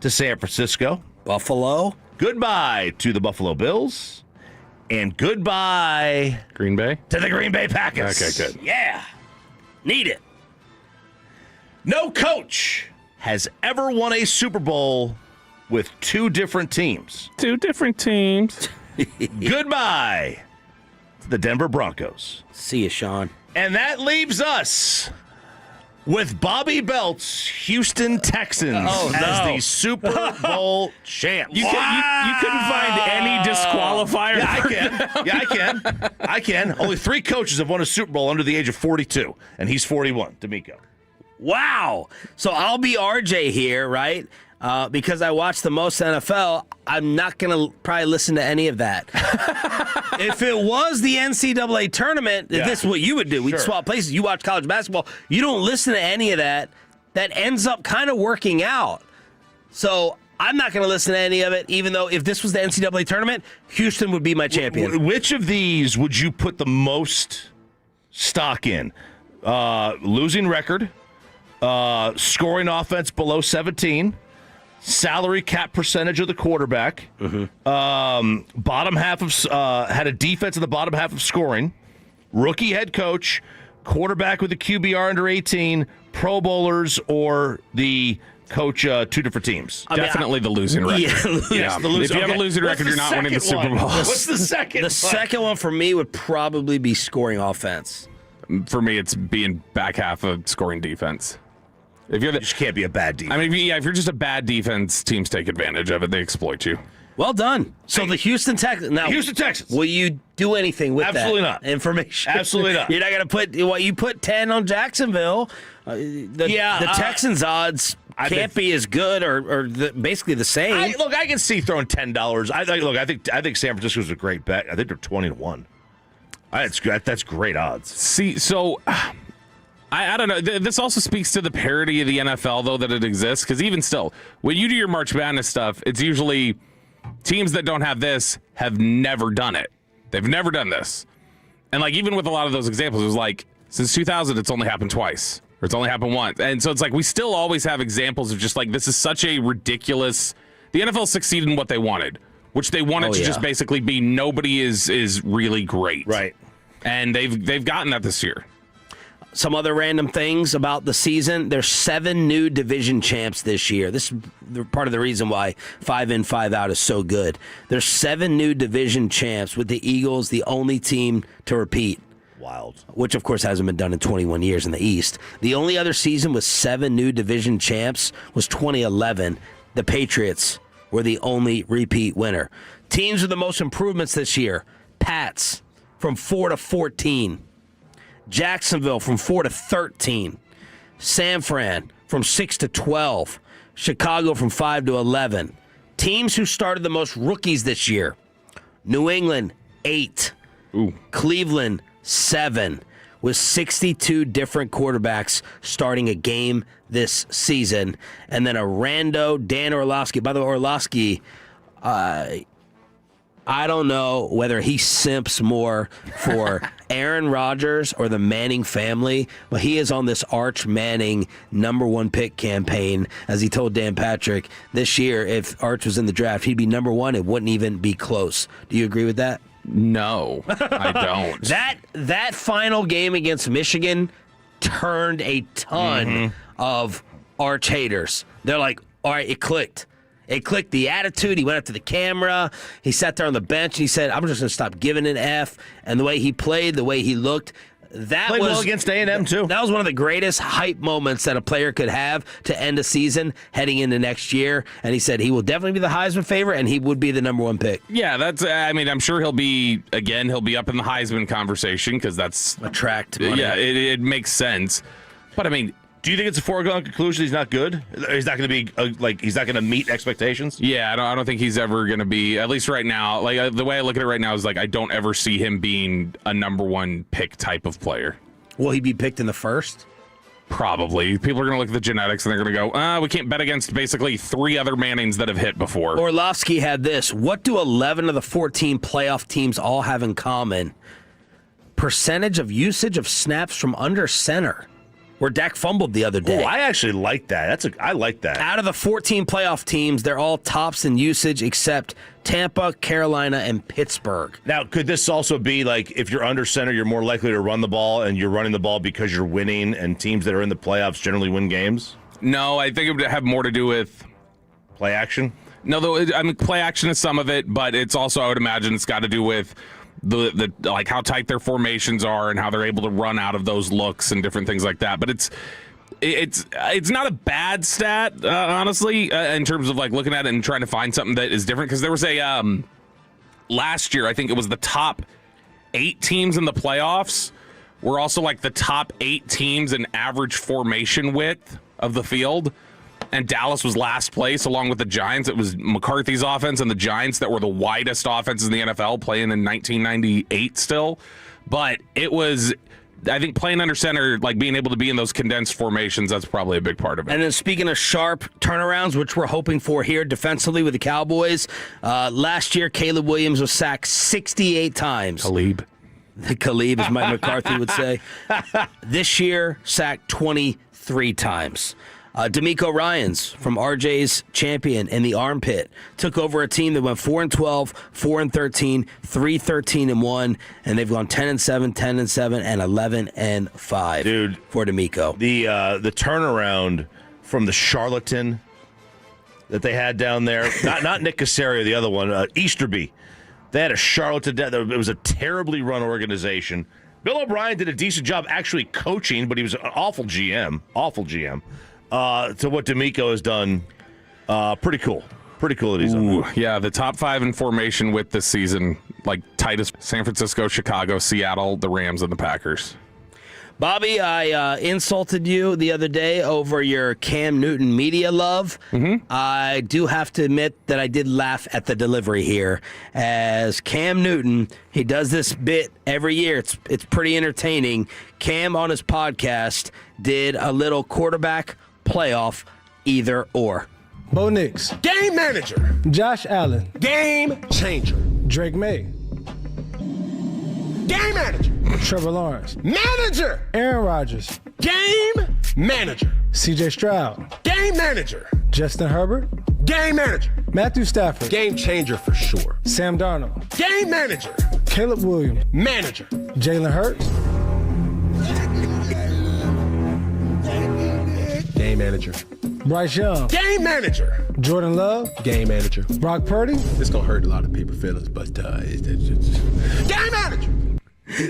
Speaker 4: to San Francisco.
Speaker 3: Buffalo.
Speaker 4: Goodbye to the Buffalo Bills. And goodbye
Speaker 5: Green Bay
Speaker 4: to the Green Bay Packers.
Speaker 5: Okay, good.
Speaker 4: Yeah. Need it. No coach has ever won a Super Bowl with 2 different teams.
Speaker 5: 2 different teams.
Speaker 4: Goodbye to the Denver Broncos.
Speaker 3: See you, Sean.
Speaker 4: And that leaves us with Bobby Belt's Houston Texans as the Super Bowl champs.
Speaker 5: You couldn't find any disqualifier.
Speaker 4: Yeah, I can. Only 3 coaches have won a Super Bowl under the age of 42, and he's 41, D'Amico.
Speaker 3: Wow. So I'll be RJ here, right? Because I watch the most NFL, I'm not going to probably listen to any of that. If it was the NCAA tournament, this is what you would do. We'd swap places. You watch college basketball. You don't listen to any of that. That ends up kind of working out. So I'm not going to listen to any of it, even though if this was the NCAA tournament, Houston would be my champion.
Speaker 4: Which of these would you put the most stock in? Losing record, scoring offense below 17, salary cap percentage of the quarterback, bottom half of had a defense in the bottom half of scoring, rookie head coach, quarterback with a QBR under 18, Pro Bowlers, or the coach 2 different teams.
Speaker 5: Definitely the losing record.
Speaker 3: Yeah,
Speaker 5: If you have a losing record, you're not winning the Super Bowl.
Speaker 4: What's the second?
Speaker 3: The second one for me would probably be scoring offense.
Speaker 5: For me, it's being back half of scoring defense. If you're
Speaker 4: you just can't be a bad defense.
Speaker 5: I mean, if you're just a bad defense, teams take advantage of it. They exploit you.
Speaker 3: Well done. So the Houston Texans. Now,
Speaker 4: Houston Texans.
Speaker 3: Will you do anything with
Speaker 4: Absolutely
Speaker 3: that
Speaker 4: not.
Speaker 3: information?
Speaker 4: Absolutely not.
Speaker 3: You're not going to put you put 10 on Jacksonville. The Texans odds can't be as good or basically the same.
Speaker 4: I can see throwing $10. I think San Francisco's a great bet. I think they're 20-1. That's great odds.
Speaker 5: See, so I don't know. This also speaks to the parity of the NFL, though, that it exists. Because even still, when you do your March Madness stuff, it's usually teams that don't have this have never done it. They've never done this. And like even with a lot of those examples, it was like since 2000, it's only happened twice. Or it's only happened once. And so it's like we still always have examples of just like this is such a ridiculous. The NFL succeeded in what they wanted, which they wanted to just basically be nobody is really great.
Speaker 4: Right.
Speaker 5: And they've gotten that this year.
Speaker 3: Some other random things about the season. There's 7 new division champs this year. This is part of the reason why 5 in, 5 out is so good. There's 7 new division champs, with the Eagles the only team to repeat.
Speaker 4: Wild.
Speaker 3: Which, of course, hasn't been done in 21 years in the East. The only other season with 7 new division champs was 2011. The Patriots were the only repeat winner. Teams with the most improvements this year: Pats, from 4 to 14. Jacksonville from 4 to 13. San Fran from 6 to 12. Chicago from 5 to 11. Teams who started the most rookies this year. New England, 8.
Speaker 5: Ooh.
Speaker 3: Cleveland, 7. With 62 different quarterbacks starting a game this season. And then a rando Dan Orlovsky. By the way, Orlovsky, I don't know whether he simps more for Aaron Rodgers or the Manning family, but he is on this Arch Manning #1 pick campaign. As he told Dan Patrick, this year, if Arch was in the draft, he'd be #1. It wouldn't even be close. Do you agree with that?
Speaker 5: No, I don't.
Speaker 3: That final game against Michigan turned a ton of Arch haters. They're like, all right, it clicked. It clicked, the attitude. He went up to the camera. He sat there on the bench and he said, I'm just going to stop giving an F. And the way he played, the way he looked, that
Speaker 4: played
Speaker 3: was
Speaker 4: well against A&M too.
Speaker 3: That was one of the greatest hype moments that a player could have to end a season heading into next year. And he said he will definitely be the Heisman favorite and he would be the #1 pick.
Speaker 5: Yeah, I'm sure he'll be up in the Heisman conversation because that's
Speaker 3: attract money.
Speaker 5: Yeah, it makes sense. But I mean,
Speaker 4: do you think it's a foregone conclusion he's not good? He's not going to be he's not going to meet expectations?
Speaker 5: Yeah, I don't think he's ever going to be, at least right now. Like the way I look at it right now is like I don't ever see him being a #1 pick type of player.
Speaker 3: Will he be picked in the first?
Speaker 5: Probably. People are going to look at the genetics and they're going to go, we can't bet against basically 3 other Mannings that have hit before.
Speaker 3: Orlovsky had this. What do 11 of the 14 playoff teams all have in common? Percentage of usage of snaps from under center. Where Dak fumbled the other day.
Speaker 4: Oh, I actually like that. I like that.
Speaker 3: Out of the 14 playoff teams, they're all tops in usage except Tampa, Carolina, and Pittsburgh.
Speaker 4: Now, could this also be like if you're under center, you're more likely to run the ball, and you're running the ball because you're winning, and teams that are in the playoffs generally win games?
Speaker 5: No, I think it would have more to do with
Speaker 4: play action.
Speaker 5: No, play action is some of it, but it's also, I would imagine, it's got to do with the like how tight their formations are and how they're able to run out of those looks and different things like that. But it's not a bad stat, honestly, in terms of like looking at it and trying to find something that is different. Because there was a last year, I think it was the top 8 teams in the playoffs were also like the top 8 teams in average formation width of the field. And Dallas was last place along with the Giants. It was McCarthy's offense and the Giants that were the widest offenses in the NFL playing in 1998 still. But it was, I think, playing under center, like being able to be in those condensed formations, that's probably a big part of it.
Speaker 3: And then speaking of sharp turnarounds, which we're hoping for here defensively with the Cowboys, last year Caleb Williams was sacked 68 times.
Speaker 5: Caleb,
Speaker 3: as Mike McCarthy would say. This year, sacked 23 times. D'Amico Ryans from RJ's champion in the armpit took over a team that went 4-12, 4-13, 3-13-1, and they've gone 10-7, 10-7, and 11-5.
Speaker 4: Dude,
Speaker 3: for D'Amico,
Speaker 4: the turnaround from the charlatan that they had down there, not Nick Casario, the other one, Easterby. They had a charlatan. It was a terribly run organization. Bill O'Brien did a decent job actually coaching, but he was an awful GM. To what D'Amico has done, pretty cool. Pretty cool that he's done that.
Speaker 5: Yeah, the top 5 in formation with this season, like tightest: San Francisco, Chicago, Seattle, the Rams, and the Packers.
Speaker 3: Bobby, I insulted you the other day over your Cam Newton media love. I do have to admit that I did laugh at the delivery here. As Cam Newton, he does this bit every year. It's pretty entertaining. Cam on his podcast did a little quarterback playoff either or.
Speaker 7: Bo Nix.
Speaker 10: Game manager.
Speaker 7: Josh Allen.
Speaker 10: Game changer.
Speaker 7: Drake May.
Speaker 10: Game manager.
Speaker 7: Trevor Lawrence.
Speaker 10: Manager.
Speaker 7: Aaron Rodgers.
Speaker 10: Game manager.
Speaker 7: CJ Stroud.
Speaker 10: Game manager.
Speaker 7: Justin Herbert.
Speaker 10: Game manager.
Speaker 7: Matthew Stafford.
Speaker 10: Game changer for sure.
Speaker 7: Sam Darnold.
Speaker 10: Game manager.
Speaker 7: Caleb Williams.
Speaker 10: Manager.
Speaker 7: Jalen Hurts.
Speaker 10: Game manager.
Speaker 7: Bryce Young.
Speaker 10: Game manager.
Speaker 7: Jordan Love.
Speaker 10: Game manager.
Speaker 7: Brock Purdy.
Speaker 10: It's going to hurt a lot of people's feelings, but it's game manager.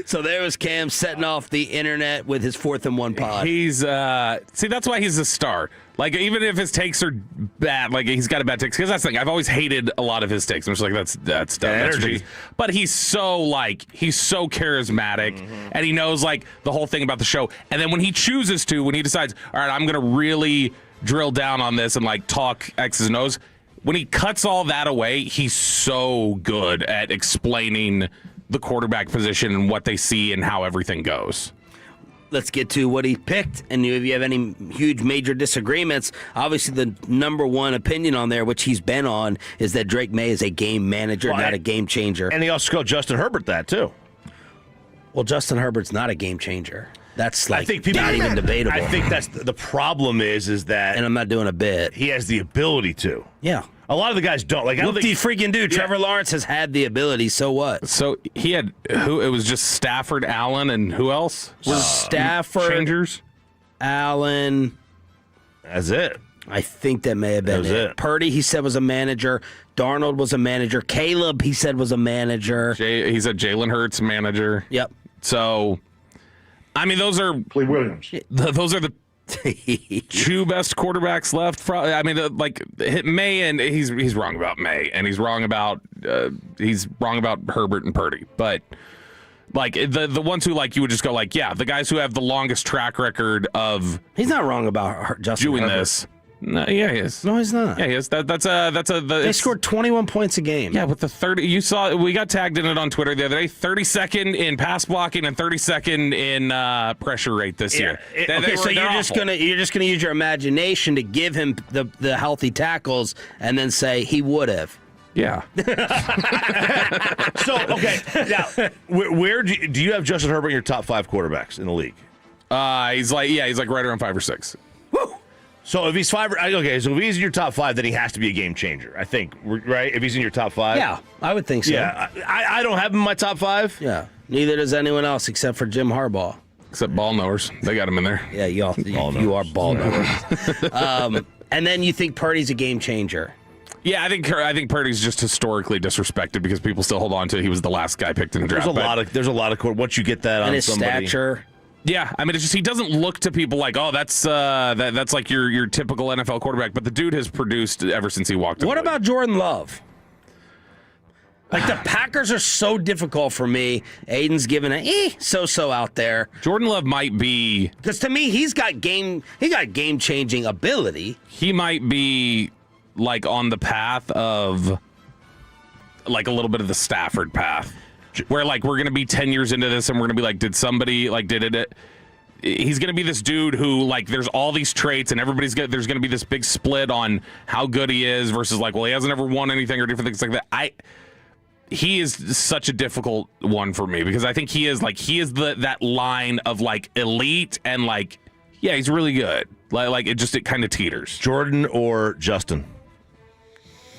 Speaker 3: So there was Cam setting off the internet with his 4th and 1 pod.
Speaker 5: He's see, that's why he's a star. Like, even if his takes are bad, like he's got a bad takes. Because that's the thing. I've always hated a lot of his takes. I'm just like, that's dumb. Energy. But he's so charismatic, and he knows like the whole thing about the show. And then when he chooses to, when he decides, all right, I'm gonna really drill down on this and like talk X's and O's. When he cuts all that away, he's so good at explaining the quarterback position and what they see and how everything goes.
Speaker 3: Let's get to what he picked, and if you have any huge major disagreements, obviously the number one opinion on there, which he's been on, is that Drake May is a game manager, not a game changer.
Speaker 4: And he also called Justin Herbert that, too.
Speaker 3: Well, Justin Herbert's not a game changer. That's like not even debatable.
Speaker 4: I think that's the problem is that...
Speaker 3: And I'm not doing a bit.
Speaker 4: He has the ability to.
Speaker 3: Yeah.
Speaker 4: A lot of the guys don't. Like, I don't think
Speaker 3: freaking do. Trevor Lawrence has had the ability, so what?
Speaker 5: So he had who? It was just Stafford, Allen, and who else?
Speaker 3: Stafford,
Speaker 5: changers,
Speaker 3: Allen.
Speaker 4: That's it.
Speaker 3: I think that may have been it. Purdy, he said, was a manager. Darnold was a manager. Caleb, he said, was a manager.
Speaker 5: He said Jalen Hurts, manager.
Speaker 3: Yep.
Speaker 5: So, I mean, those are
Speaker 10: Williams.
Speaker 5: Those are the two best quarterbacks left. I mean, May, and he's wrong about May, and he's wrong about Herbert and Purdy. But like the ones who like you would just go like, yeah, the guys who have the longest track record of
Speaker 3: he's not wrong about Justin
Speaker 5: doing
Speaker 3: Herbert.
Speaker 5: this. No, yeah, he is.
Speaker 3: No, he's not.
Speaker 5: Yeah, he is.
Speaker 3: They scored 21 points a game.
Speaker 5: Yeah, with the 30, you saw we got tagged in it on Twitter the other day. 32nd in pass blocking and 32nd in pressure rate this year.
Speaker 3: So you're just gonna use your imagination to give him the healthy tackles and then say he would have.
Speaker 5: Yeah.
Speaker 4: So okay, now where do you have Justin Herbert in your top 5 quarterbacks in the league?
Speaker 5: He's like right around 5 or 6.
Speaker 4: Woo! So if he's 5, okay. So if he's in your top 5, then he has to be a game changer. I think, right? If he's in your top 5,
Speaker 3: yeah, I would think so.
Speaker 4: Yeah, I don't have him in my top 5.
Speaker 3: Yeah, neither does anyone else except for Jim Harbaugh.
Speaker 5: Except ball knowers, they got him in there.
Speaker 3: Yeah, you are ball knowers. And then you think Purdy's a game changer.
Speaker 5: Yeah, I think Purdy's just historically disrespected because people still hold on to he was the last guy picked in the draft.
Speaker 4: There's a lot of once you get that on
Speaker 3: his
Speaker 4: somebody.
Speaker 3: stature.
Speaker 5: Yeah, I mean, it's just he doesn't look to people like, oh, that's like your typical NFL quarterback. But the dude has produced ever since he walked in.
Speaker 3: What about Jordan Love? Like, the Packers are so difficult for me. Aiden's giving a so-so out there.
Speaker 5: Jordan Love might be,
Speaker 3: because to me he's got game-changing ability.
Speaker 5: He might be like on the path of like a little bit of the Stafford path. Where, like, we're going to be 10 years into this and we're going to be like, did somebody, like, did it? He's going to be this dude who, like, there's all these traits and there's going to be this big split on how good he is versus, like, well, he hasn't ever won anything or different things like that. He is such a difficult one for me because I think he is that line of, like, elite and, like, yeah, he's really good. Like it kind of teeters.
Speaker 4: Jordan or Justin?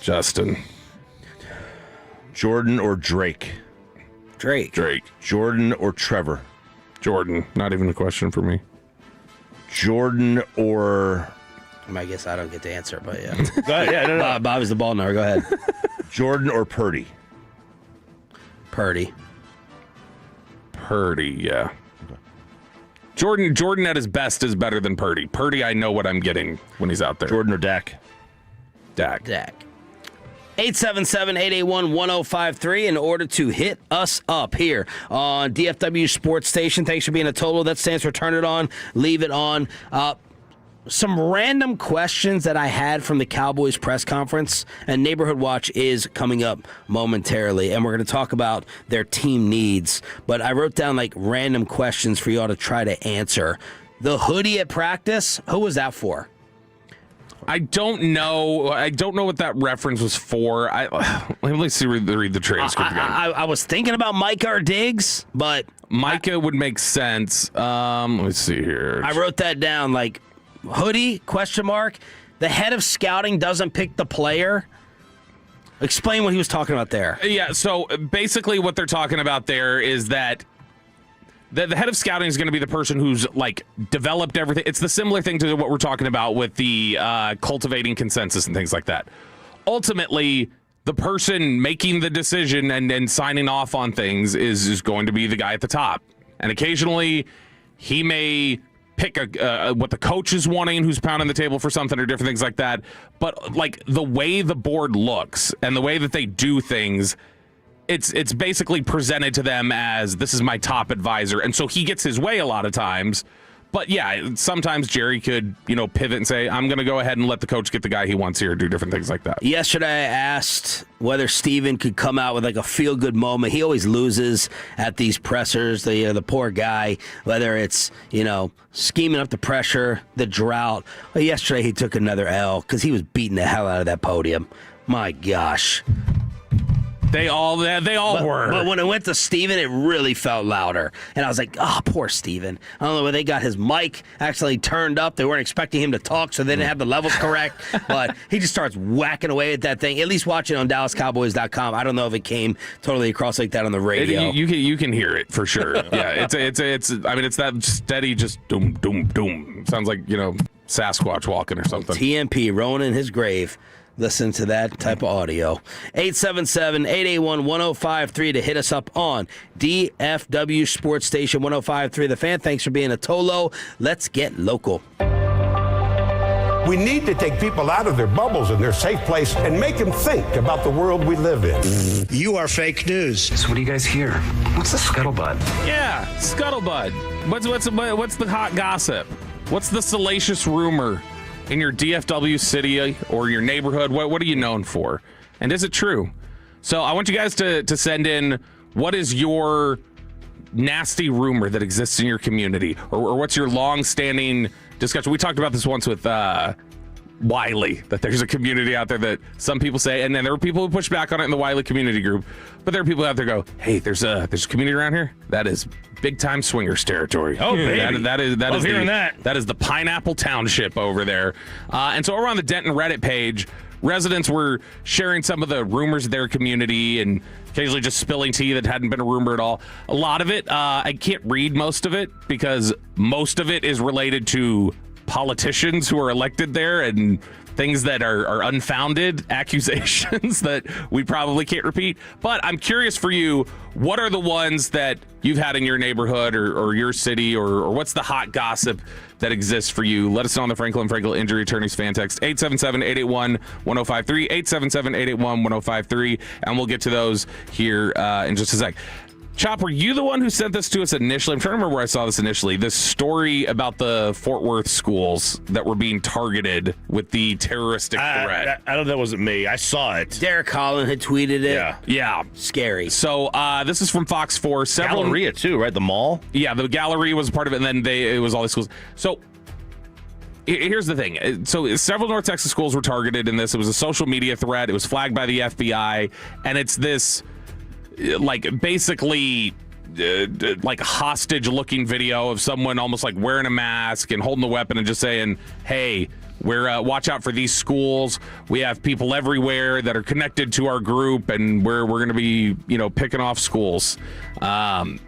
Speaker 5: Justin.
Speaker 4: Jordan or Drake?
Speaker 3: Drake.
Speaker 4: Jordan or Trevor?
Speaker 5: Jordan. Not even a question for me.
Speaker 4: Jordan or...
Speaker 3: I guess I don't get to answer, but yeah.
Speaker 4: Go ahead. No.
Speaker 3: Bob is the ball knower. Go ahead.
Speaker 4: Jordan or Purdy?
Speaker 3: Purdy,
Speaker 5: yeah. Jordan at his best is better than Purdy. Purdy, I know what I'm getting when he's out there.
Speaker 4: Jordan or Dak?
Speaker 5: Dak.
Speaker 3: 877-881-1053 in order to hit us up here on DFW Sports Station. Thanks for being a total. That stands for turn it on, leave it on. Some random questions that I had from the Cowboys press conference, and Neighborhood Watch is coming up momentarily, and we're going to talk about their team needs. But I wrote down like random questions for you all to try to answer. The hoodie at practice, who was that for?
Speaker 5: I don't know what that reference was for. Let me read the transcript again.
Speaker 3: I was thinking about Micah or Diggs, but
Speaker 5: Micah would make sense. Let's see here.
Speaker 3: I wrote that down like hoodie ? The head of scouting doesn't pick the player. Explain what he was talking about there.
Speaker 5: Yeah, so basically what they're talking about there is that the head of scouting is going to be the person who's like developed everything. It's the similar thing to what we're talking about with the cultivating consensus and things like that. Ultimately, the person making the decision and signing off on things is going to be the guy at the top. And occasionally he may pick what the coach is wanting, who's pounding the table for something or different things like that. But like the way the board looks and the way that they do things, it's basically presented to them as this is my top advisor. And so he gets his way a lot of times. But yeah, sometimes Jerry could, pivot and say, I'm going to go ahead and let the coach get the guy he wants here, do different things like that.
Speaker 3: Yesterday, I asked whether Steven could come out with like a feel-good moment. He always loses at these pressers, the poor guy, whether it's, scheming up the pressure, the drought. Well, yesterday, he took another L because he was beating the hell out of that podium. My gosh.
Speaker 5: They all were.
Speaker 3: But when it went to Steven, it really felt louder. And I was like, oh, poor Steven. I don't know where they got his mic actually turned up. They weren't expecting him to talk, so they didn't have the levels correct. But he just starts whacking away at that thing. At least watching on DallasCowboys.com. I don't know if it came totally across like that on the radio.
Speaker 5: You can hear it for sure. Yeah, it's that steady, just doom, doom, doom. Sounds like, Sasquatch walking or something.
Speaker 3: TMP rolling in his grave. Listen to that type of audio. 877-881-1053 to hit us up on DFW Sports Station 105.3 The Fan. Thanks for being a Tolo. Let's get local.
Speaker 11: We need to take people out of their bubbles and their safe place and make them think about the world we live in.
Speaker 12: You are fake news.
Speaker 23: So what do you guys hear? What's the scuttlebutt?
Speaker 5: Yeah, scuttlebutt. What's the hot gossip? What's the salacious rumor in your DFW city or your neighborhood? What are you known for? And is it true? So I want you guys to send in what is your nasty rumor that exists in your community, or what's your long-standing discussion. We talked about this once with Wiley, that there's a community out there that some people say, and then there are people who push back on it in the Wiley community group, but there are people out there who go, hey, there's a community around here that is big time swingers territory.
Speaker 4: Oh, baby.
Speaker 5: That is that is the Pineapple Township over there. And so over on the Denton Reddit page, residents were sharing some of the rumors of their community and occasionally just spilling tea that hadn't been a rumor at all. A lot of it, I can't read most of it because most of it is related to politicians who are elected there and things that are unfounded accusations that we probably can't repeat. But I'm curious for you, what are the ones that you've had in your neighborhood or your city, or what's the hot gossip that exists for you? Let us know on the Franklin Frankel Injury Attorneys fan text, 877-881-1053, 877-881-1053, and we'll get to those here in just a sec. Chop, were you the one who sent this to us initially? I'm trying to remember where I saw this initially. This story about the Fort Worth schools that were being targeted with the terroristic threat.
Speaker 4: I don't know, that wasn't me. I saw it.
Speaker 3: Derek Holland had tweeted it.
Speaker 5: Yeah.
Speaker 3: Scary.
Speaker 5: So this is from Fox 4.
Speaker 4: Galleria, too, right? The mall?
Speaker 5: Yeah, the Galleria was part of it, and then it was all these schools. So here's the thing. So several North Texas schools were targeted in this. It was a social media threat. It was flagged by the FBI, and it's this basically hostage looking video of someone almost like wearing a mask and holding the weapon and just saying, hey, we're watch out for these schools. We have people everywhere that are connected to our group, and we're going to be picking off schools. And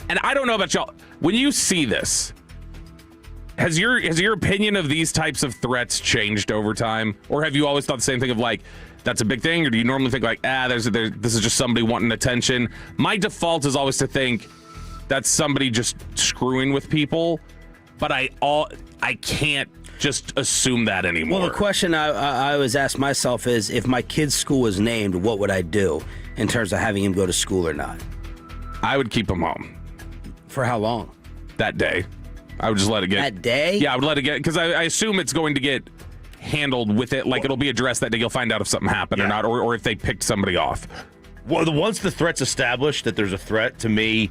Speaker 5: I don't know about y'all. When you see this, has your opinion of these types of threats changed over time, or have you always thought the same thing of that's a big thing, or do you normally think this is just somebody wanting attention? My default is always to think that's somebody just screwing with people, but I can't just assume that anymore.
Speaker 3: Well, the question I always ask myself is, if my kid's school was named, what would I do in terms of having him go to school or not?
Speaker 5: I would keep him home.
Speaker 3: For how long?
Speaker 5: That day. I would just let it get...
Speaker 3: That day?
Speaker 5: Yeah, I would let it get... Because I assume it's going to get handled with it, it'll be addressed that day. You'll find out if something happened or not, or if they picked somebody off.
Speaker 4: Well, once the threat's established that there's a threat, to me,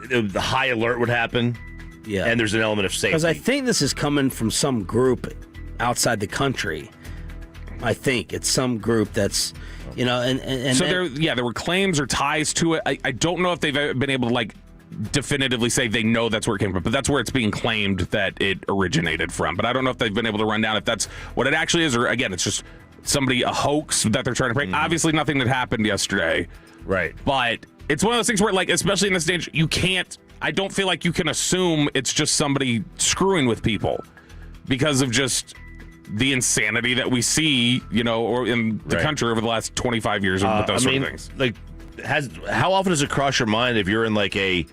Speaker 4: the high alert would happen.
Speaker 3: Yeah.
Speaker 4: And there's an element of safety.
Speaker 3: Because I think this is coming from some group outside the country. I think it's some group that's, and
Speaker 5: so there were claims or ties to it. I don't know if they've been able to definitively say they know that's where it came from, but that's where it's being claimed that it originated from. But I don't know if they've been able to run down if that's what it actually is, or again, it's just a hoax that they're trying to break. Obviously, nothing that happened yesterday,
Speaker 4: right?
Speaker 5: But it's one of those things where, especially in this stage, you can't. I don't feel like you can assume it's just somebody screwing with people because of just the insanity that we see, or in the country over the last 25 years with those sort of things.
Speaker 4: Like, how often does it cross your mind if you're in like a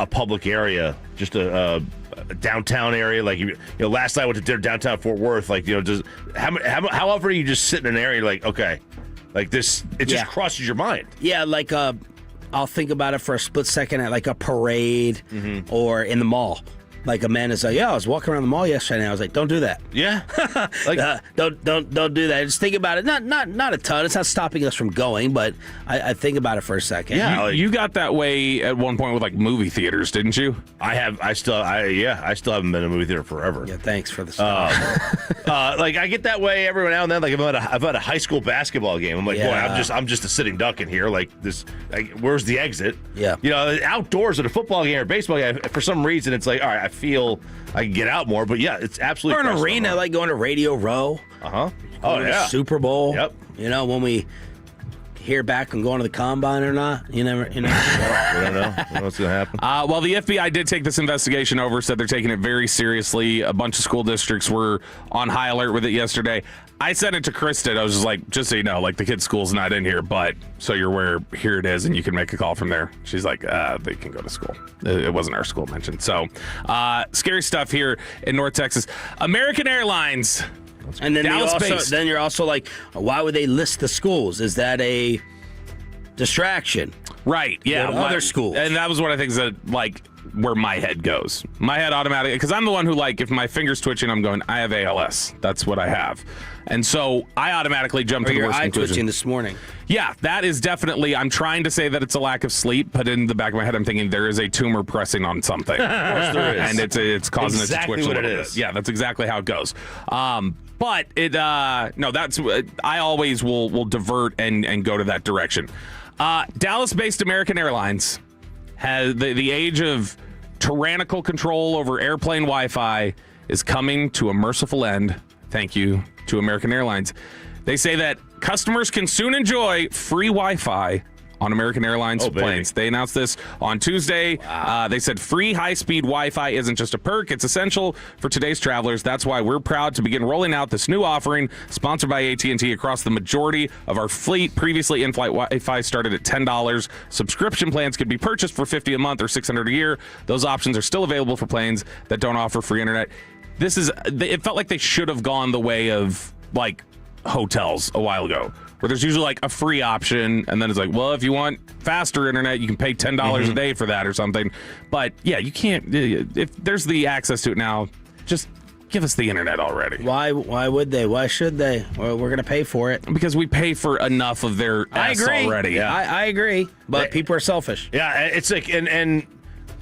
Speaker 4: public area, just a downtown area, like last night I went to dinner downtown Fort Worth, like just how often are you just sitting in an area like, okay, like this, it just crosses your mind?
Speaker 3: Yeah, like I'll think about it for a split second at like a parade or in the mall. Like a man is like, I was walking around the mall yesterday, and I was like, don't do that.
Speaker 4: Yeah,
Speaker 3: like don't do that. Just think about it. Not a ton. It's not stopping us from going, but I think about it for a second.
Speaker 5: Yeah, you got that way at one point with like movie theaters, didn't you?
Speaker 4: I still haven't been in a movie theater forever.
Speaker 3: Yeah, thanks for the stuff.
Speaker 4: Like I get that way every now and then. Like I've had a high school basketball game. I'm like, boy, I'm just a sitting duck in here. Like this, where's the exit?
Speaker 3: Yeah,
Speaker 4: outdoors at a football game or baseball game, for some reason it's like, all right, I feel I can get out more, but yeah, it's absolutely.
Speaker 3: Or an arena, like going to Radio Row.
Speaker 4: Oh yeah,
Speaker 3: Super Bowl.
Speaker 4: Yep.
Speaker 3: When we hear back on going to the combine or not, you never.
Speaker 4: We don't know what's going to happen.
Speaker 5: Well, the FBI did take this investigation over, said they're taking it very seriously. A bunch of school districts were on high alert with it yesterday. I sent it to Kristen. I was just like, just so you know, like the kid's school's not in here, but so you're aware, here it is, and you can make a call from there. She's like, they can go to school. It wasn't our school mentioned. So, scary stuff here in North Texas. American Airlines.
Speaker 3: And then
Speaker 5: Dallas-based.
Speaker 3: you're also like, why would they list the schools? Is that a distraction?
Speaker 5: Right. Yeah.
Speaker 3: Other schools.
Speaker 5: And that was one of the things that where my head goes. My head automatically, because I'm the one who if my finger's twitching, I'm going, I have ALS. That's what I have. And so I automatically jump to the worst conclusion.
Speaker 3: Eye twitching this morning.
Speaker 5: Yeah, that is definitely, I'm trying to say that it's a lack of sleep, but in the back of my head, I'm thinking there is a tumor pressing on something.
Speaker 4: Of course there is.
Speaker 5: And it's causing it to twitch a little bit. Yeah, that's exactly how it goes. But I always will divert and go to that direction. Dallas-based American Airlines has the age of tyrannical control over airplane Wi-Fi is coming to a merciful end. Thank you to American Airlines. They say that customers can soon enjoy free Wi-Fi on American Airlines planes. They announced this on Tuesday. Wow. They said free high-speed Wi-Fi isn't just a perk, it's essential for today's travelers. That's why we're proud to begin rolling out this new offering, sponsored by AT&T, across the majority of our fleet. Previously, in-flight Wi-Fi started at $10. Subscription plans could be purchased for $50 a month or $600 a year. Those options are still available for planes that don't offer free internet. It felt like they should have gone the way of hotels a while ago, where there's usually a free option, and then it's like, well, if you want faster internet, you can pay $10 a day for that or something. But yeah, you can't. If there's the access to it now, just give us the internet already.
Speaker 3: Why would they? Why should they? Well, we're going to pay for it.
Speaker 5: Because we pay for enough of their ass already.
Speaker 3: Yeah. I agree, but people are selfish.
Speaker 4: Yeah, it's like, and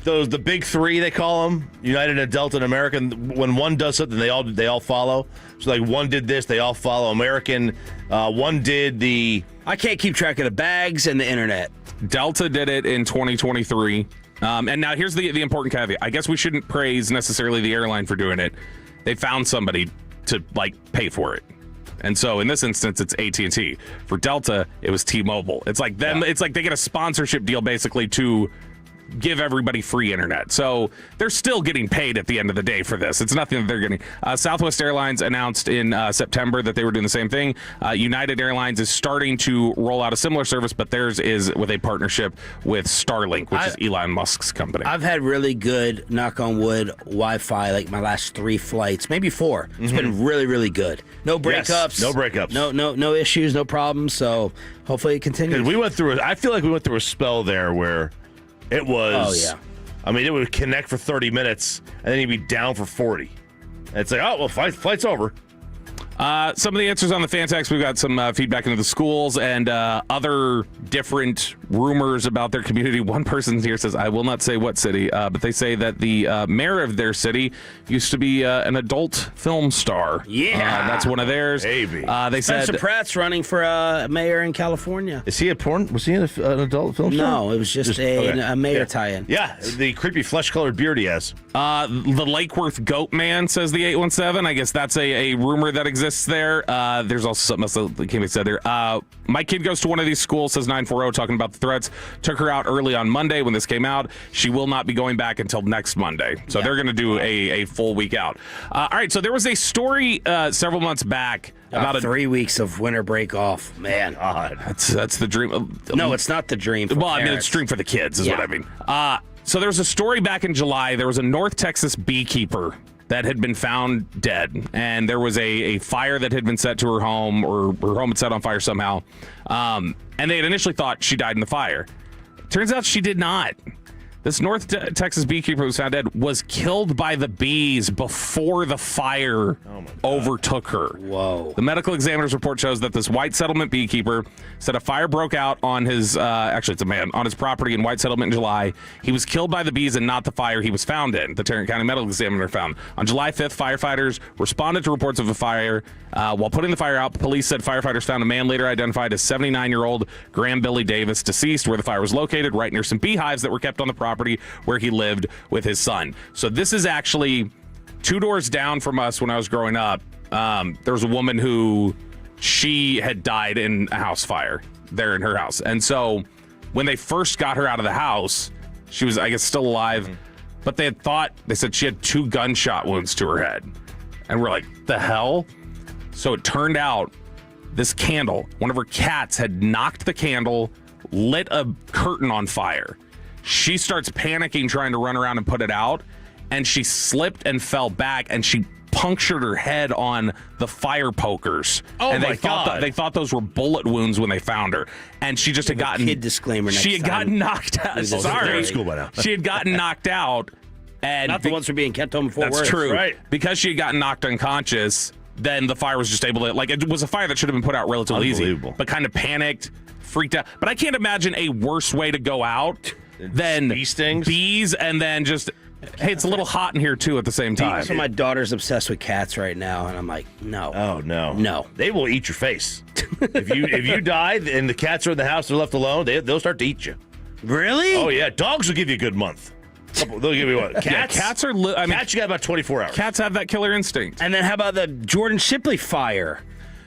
Speaker 4: the big three, they call them, United and Delta and American. When one does something, they all follow. So one did this, they all follow. American, one did the.
Speaker 3: I can't keep track of the bags and the internet.
Speaker 5: Delta did it in 2023, and now here's the important caveat. I guess we shouldn't praise necessarily the airline for doing it. They found somebody to pay for it. And so in this instance, it's AT&T. For Delta, it was T-Mobile. It's like them. Yeah. It's like they get a sponsorship deal basically to give everybody free internet. So they're still getting paid at the end of the day for this. It's nothing that they're getting. Southwest Airlines announced in September that they were doing the same thing. United Airlines is starting to roll out a similar service, but theirs is with a partnership with Starlink, which is Elon Musk's company.
Speaker 3: I've had really good, knock on wood, Wi-Fi my last 3 flights, maybe 4. It's been really, really good. No breakups.
Speaker 4: Yes, no breakups.
Speaker 3: No issues, no problems. So hopefully it continues.
Speaker 4: I feel like we went through a spell there where it was. Oh, yeah. I mean, it would connect for 30 minutes, and then you'd be down for 40. And it's like, oh, well, flight's over.
Speaker 5: Some of the answers on the fan text, we've got some feedback into the schools and other different rumors about their community. One person here says, I will not say what city, but they say that the mayor of their city used to be an adult film star.
Speaker 3: Yeah.
Speaker 5: That's one of theirs.
Speaker 4: Maybe.
Speaker 5: They
Speaker 3: Spencer
Speaker 5: said
Speaker 3: Pratt's running for mayor in California.
Speaker 4: Is he was he an adult film star?
Speaker 3: No, it was just a mayor tie-in.
Speaker 4: Yeah, the creepy flesh-colored beard he has.
Speaker 5: The Lake Worth Goat Man, says the 817. I guess that's a rumor that exists. exists there. There's also something else that can be said there. My kid goes to one of these schools, says 940, talking about the threats. Took her out early on Monday when this came out. She will not be going back until next Monday. So they're going to do a full week out. All right, so there was a story several months back about
Speaker 3: 3 weeks of winter break off. Man, God.
Speaker 5: That's the dream.
Speaker 3: No, it's not the dream for
Speaker 5: I mean,
Speaker 3: parents.
Speaker 5: it's dream for the kids is what I mean. So there was a story back in July. There was a North Texas beekeeper that had been found dead, and there was a fire that had been set to her home, or her home had set on fire somehow. And they had initially thought she died in the fire. Turns out she did not. This North Texas beekeeper who was found dead was killed by the bees before the fire overtook her.
Speaker 3: Whoa.
Speaker 5: The medical examiner's report shows that this White Settlement beekeeper said a fire broke out on his, actually it's a man, on his property in White Settlement in July. He was killed by the bees and not the fire he was found in, the Tarrant County medical examiner found. On July 5th, firefighters responded to reports of a fire. While putting the fire out, police said firefighters found a man later identified as 79-year-old Graham Billy Davis, deceased, where the fire was located, right near some beehives that were kept on the property where he lived with his son. So this is actually 2 doors down from us when I was growing up. There was a woman who she had died in a house fire there in her house. And so when they first got her out of the house, she was, I guess, still alive. But they said she had 2 gunshot wounds to her head. And we're like, the hell? So it turned out this candle, one of her cats had knocked the candle, lit a curtain on fire. She starts panicking, trying to run around and put it out, and she slipped and fell back, and she punctured her head on the fire pokers.
Speaker 3: Oh,
Speaker 5: and
Speaker 3: my God.
Speaker 5: They thought those were bullet wounds when they found her, and she just had gotten
Speaker 3: kid disclaimer.
Speaker 5: She had gotten knocked out. Sorry,
Speaker 10: school by now.
Speaker 5: She had gotten knocked out, and
Speaker 3: Not the ones who are being kept home before
Speaker 5: that's
Speaker 3: work.
Speaker 5: true.
Speaker 10: Right.
Speaker 5: Because she had gotten knocked unconscious, then the fire was just able to, like, it was a fire that should have been put out relatively easy,
Speaker 10: Unbelievable.
Speaker 5: but kind of panicked, freaked out. But I can't imagine a worse way to go out than
Speaker 10: bee stings?
Speaker 5: bees, and then just, hey, it's a little hot in here too at the same time.
Speaker 3: So my daughter's obsessed with cats right now, and I'm like, no.
Speaker 10: Oh no,
Speaker 3: No.
Speaker 10: They will eat your face. if you die and the cats are in the house, they're left alone. They'll start to eat you.
Speaker 3: Really?
Speaker 10: Oh yeah, dogs will give you a good month. They'll give you what? Cats.
Speaker 5: Yeah, cats are.
Speaker 10: Cats, you got about 24 hours.
Speaker 5: Cats have that killer instinct.
Speaker 3: And then how about the Jordan Shipley fire?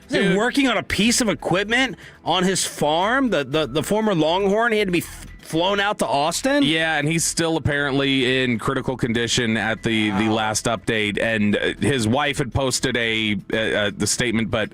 Speaker 3: Is he working on a piece of equipment on his farm? The former Longhorn, he had to be flown out to Austin?
Speaker 5: Yeah, and he's still apparently in critical condition at the last update. And his wife had posted the statement, but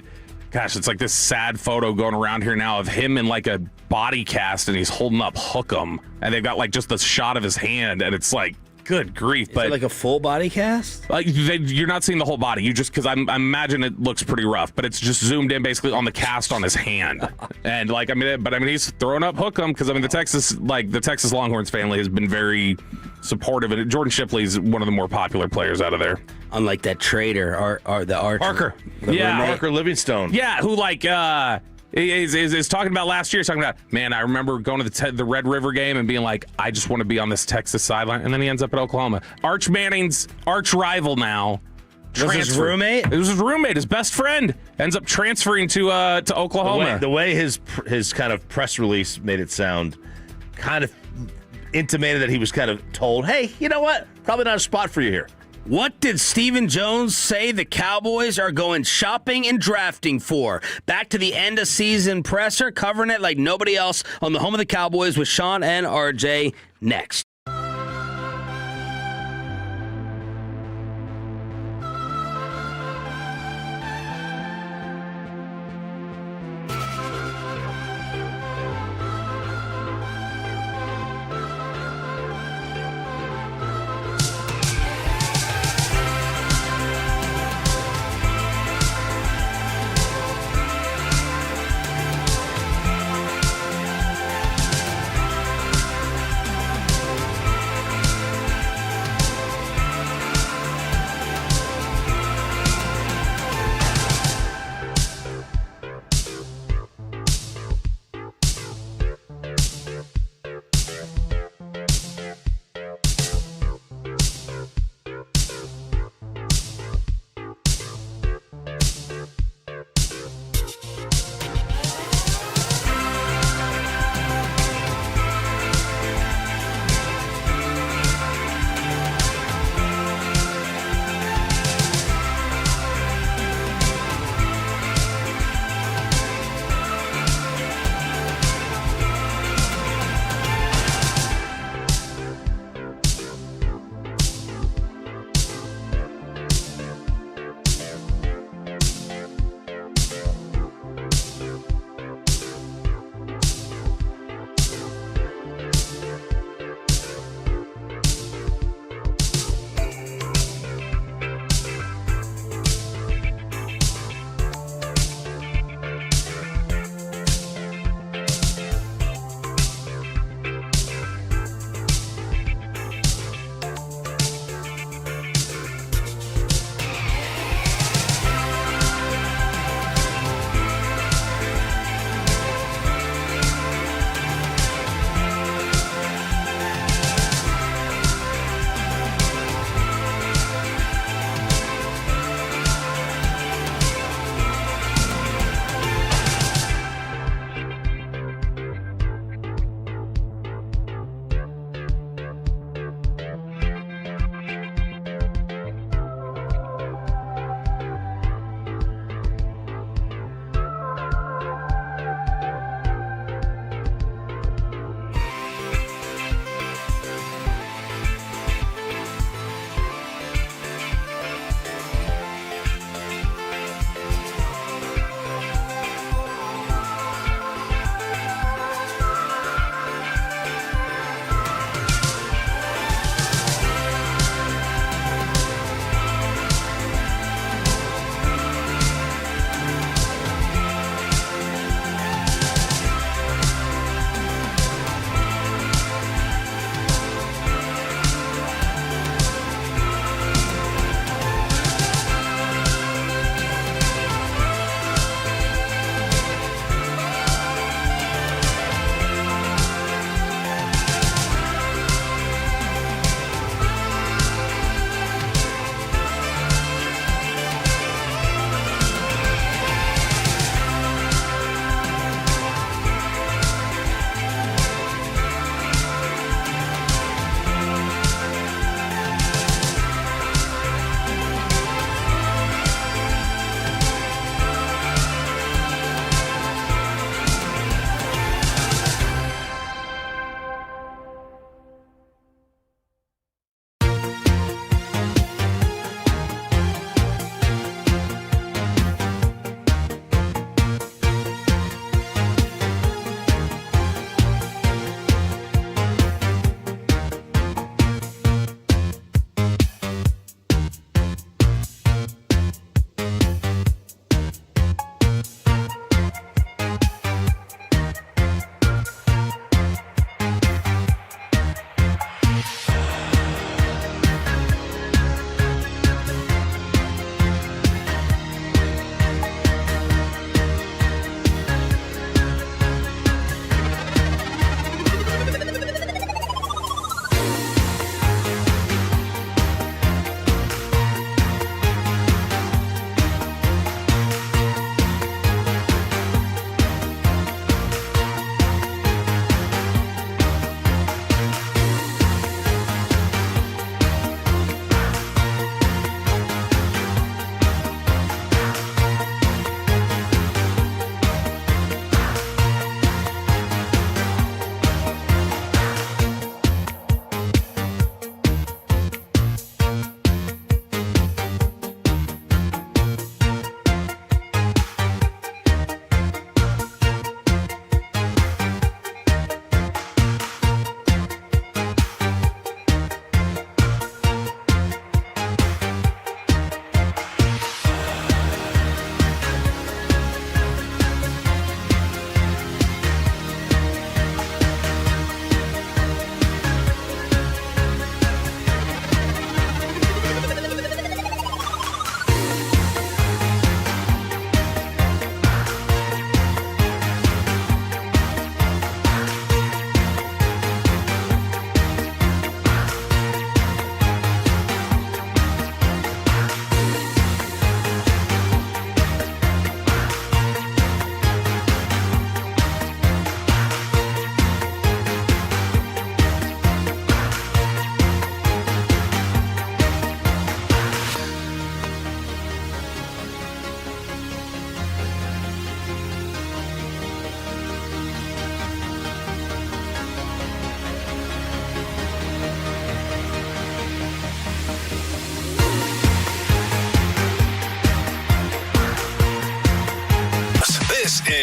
Speaker 5: gosh, it's like this sad photo going around here now of him in like a body cast, and he's holding up Hook'em, and they've got like just the shot of his hand, and it's like, good grief.
Speaker 3: Is it like a full body cast?
Speaker 5: Like you're not seeing the whole body. You just, because I imagine it looks pretty rough, but it's just zoomed in basically on the cast on his hand. And like, he's throwing up Hook'em because the Texas Longhorns family has been very supportive, and Jordan Shipley's one of the more popular players out of there.
Speaker 3: Unlike that traitor, the Archer.
Speaker 10: Parker. Parker Livingstone.
Speaker 5: Yeah, who is talking about last year. He's talking about, man, I remember going to the Red River game and being like, I just want to be on this Texas sideline. And then he ends up at Oklahoma. Arch Manning's arch rival now.
Speaker 3: Was his roommate?
Speaker 5: It was his roommate, his best friend. Ends up transferring to Oklahoma.
Speaker 10: The way his kind of press release made it sound, kind of intimated that he was kind of told, hey, you know what? Probably not a spot for you here.
Speaker 3: What did Stephen Jones say the Cowboys are going shopping and drafting for? Back to the end of season presser, covering it like nobody else on the home of the Cowboys with Sean and RJ next.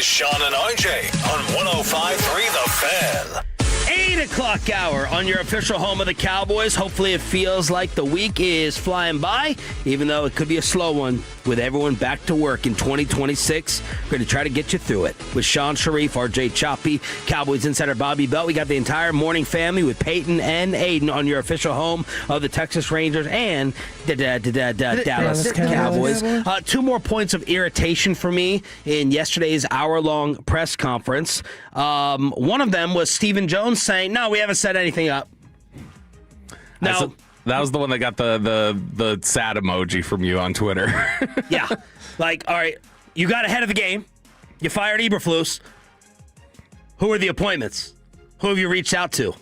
Speaker 1: is Sean and RJ on 105.3 The Fan.
Speaker 3: 8 o'clock hour on your official home of the Cowboys. Hopefully it feels like the week is flying by, even though it could be a slow one with everyone back to work in 2026. We're going to try to get you through it. With Sean Sharif, RJ Choppy, Cowboys insider Bobby Belt. We got the entire morning family with Peyton and Aiden on your official home of the Texas Rangers and the Dallas Cowboys. 2 more points of irritation for me in yesterday's hour-long press conference. One of them was Stephen Jones saying, no, we haven't set anything up. No.
Speaker 5: That was the one that got the sad emoji from you on Twitter.
Speaker 3: Yeah. Like, all right, you got ahead of the game. You fired Eberflus. Who are the appointments? Who have you reached out to?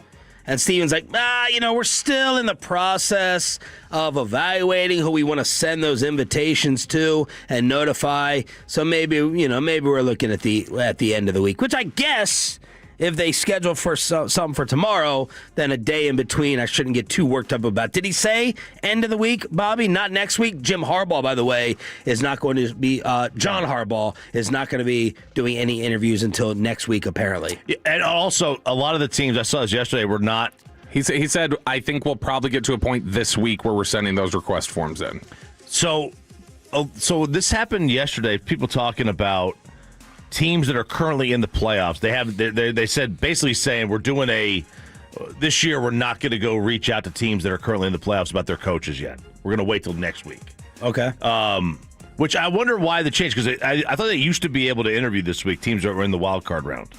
Speaker 3: And Steven's like, we're still in the process of evaluating who we want to send those invitations to and notify. So maybe we're looking at the end of the week, which I guess if they schedule for something for tomorrow, then a day in between, I shouldn't get too worked up about. Did he say end of the week, Bobby? Not next week? Jim Harbaugh, by the way, is not going to be, John Harbaugh is not going to be doing any interviews until next week, apparently.
Speaker 10: And also, a lot of the teams, I saw this yesterday, were not.
Speaker 5: He said, I think we'll probably get to a point this week where we're sending those request forms in.
Speaker 10: So this happened yesterday, people talking about teams that are currently in the playoffs. They said, basically saying, we're doing this year we're not going to go reach out to teams that are currently in the playoffs about their coaches yet. We're going to wait till next week.
Speaker 3: Okay.
Speaker 10: Which I wonder why the change, because I thought they used to be able to interview this week teams that were in the wild card round.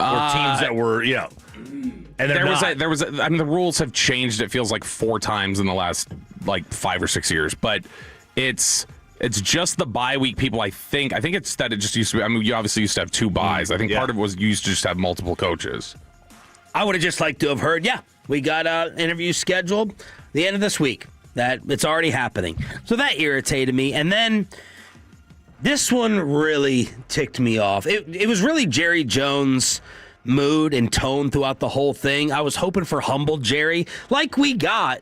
Speaker 10: Or teams that were, and
Speaker 5: the rules have changed, it feels like 4 times in the last 5 or 6 years, but it's just the bye week people, I think it's that it just used to be, you obviously used to have 2 buys. I think part of it was you used to just have multiple coaches.
Speaker 3: I would have just liked to have heard, we got interviews scheduled the end of this week. That it's already happening. So that irritated me. And then this one really ticked me off. It was really Jerry Jones' mood and tone throughout the whole thing. I was hoping for humble Jerry, like we got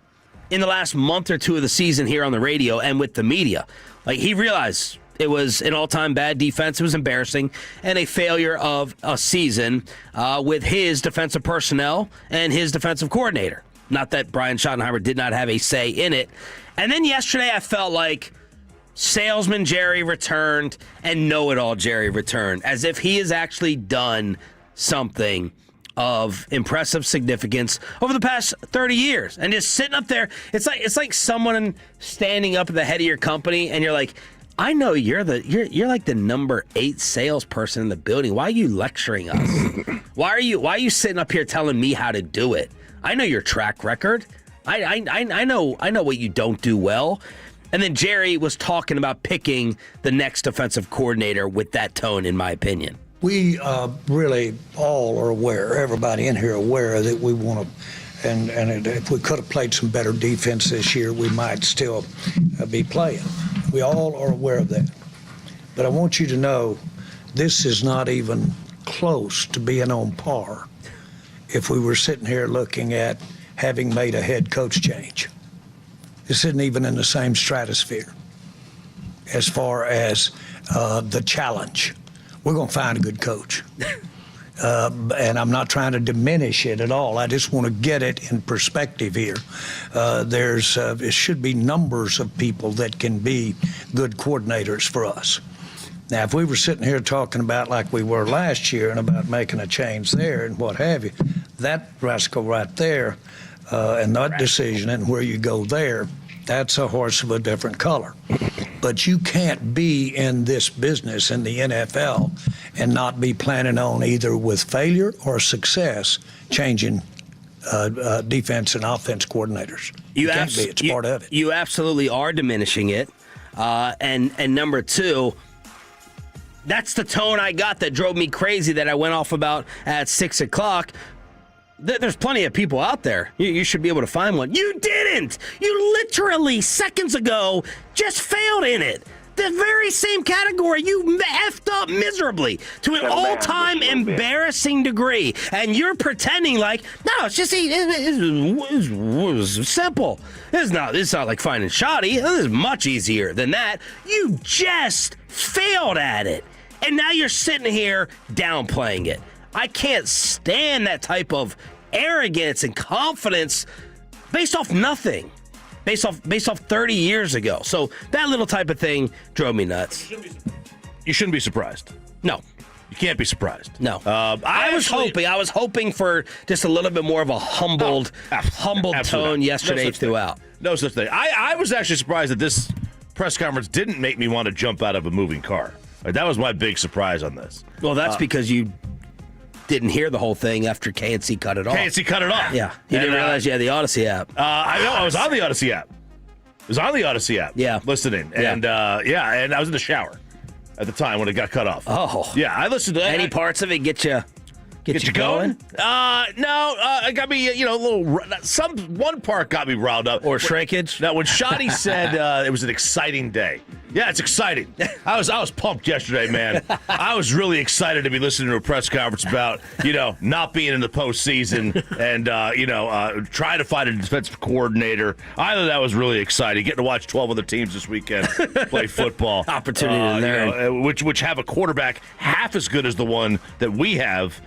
Speaker 3: in the last month or 2 of the season here on the radio and with the media. Like, he realized it was an all-time bad defense. It was embarrassing and a failure of a season with his defensive personnel and his defensive coordinator. Not that Brian Schottenheimer did not have a say in it. And then yesterday I felt like salesman Jerry returned and know-it-all Jerry returned, as if he has actually done something of impressive significance over the past 30 years. And just sitting up there, it's like someone standing up at the head of your company and you're like, I know you're like the number 8 salesperson in the building. Why are you lecturing us? Why are you sitting up here telling me how to do it? I know your track record. I know what you don't do well. And then Jerry was talking about picking the next defensive coordinator with that tone, in my opinion.
Speaker 2: We really all are aware, everybody in here aware that we want to, and if we could have played some better defense this year, we might still be playing. We all are aware of that. But I want you to know this is not even close to being on par if we were sitting here looking at having made a head coach change. This isn't even in the same stratosphere as far as the challenge. We're going to find a good coach. And I'm not trying to diminish it at all. I just want to get it in perspective here. It should be numbers of people that can be good coordinators for us. Now, if we were sitting here talking about like we were last year and about making a change there and what have you, that rascal right there and that decision and where you go there, that's a horse of a different color. But you can't be in this business in the NFL and not be planning on either with failure or success changing defense and offense coordinators. You can't be. It's part of it.
Speaker 3: You absolutely are diminishing it. And number 2, that's the tone I got that drove me crazy that I went off about at 6 o'clock. There's plenty of people out there. You should be able to find one. You didn't. You literally seconds ago just failed in it. The very same category. You effed up miserably to an all-time embarrassing degree. And you're pretending like, no, it's just it was simple. It's not like finding Schotty. This is much easier than that. You just failed at it. And now you're sitting here downplaying it. I can't stand that type of arrogance and confidence based off nothing. Based off 30 years ago. So that little type of thing drove me nuts.
Speaker 10: You shouldn't be surprised.
Speaker 3: No.
Speaker 10: You can't be surprised.
Speaker 3: No. I was hoping for just a little bit more of a humbled tone yesterday throughout.
Speaker 10: No such thing. I was actually surprised that this press conference didn't make me want to jump out of a moving car. That was my big surprise on this.
Speaker 3: Well, that's because you didn't hear the whole thing after KNC cut it off.
Speaker 10: KNC cut it off.
Speaker 3: Yeah. You didn't realize you had the Odyssey app.
Speaker 10: I know. I was on the Odyssey app.
Speaker 3: Yeah.
Speaker 10: Listening. And and I was in the shower at the time when it got cut off.
Speaker 3: Oh.
Speaker 10: Yeah, I listened to
Speaker 3: any parts of it get you going?
Speaker 10: No, it got me, a little. One part got me riled up.
Speaker 3: Or shrinkage?
Speaker 10: Now, when Schotty said it was an exciting day. Yeah, it's exciting. I was pumped yesterday, man. I was really excited to be listening to a press conference about, not being in the postseason and, trying to find a defensive coordinator. I thought that was really exciting. Getting to watch 12 other teams this weekend play football.
Speaker 3: Opportunity there.
Speaker 10: Which have a quarterback half as good as the one that we have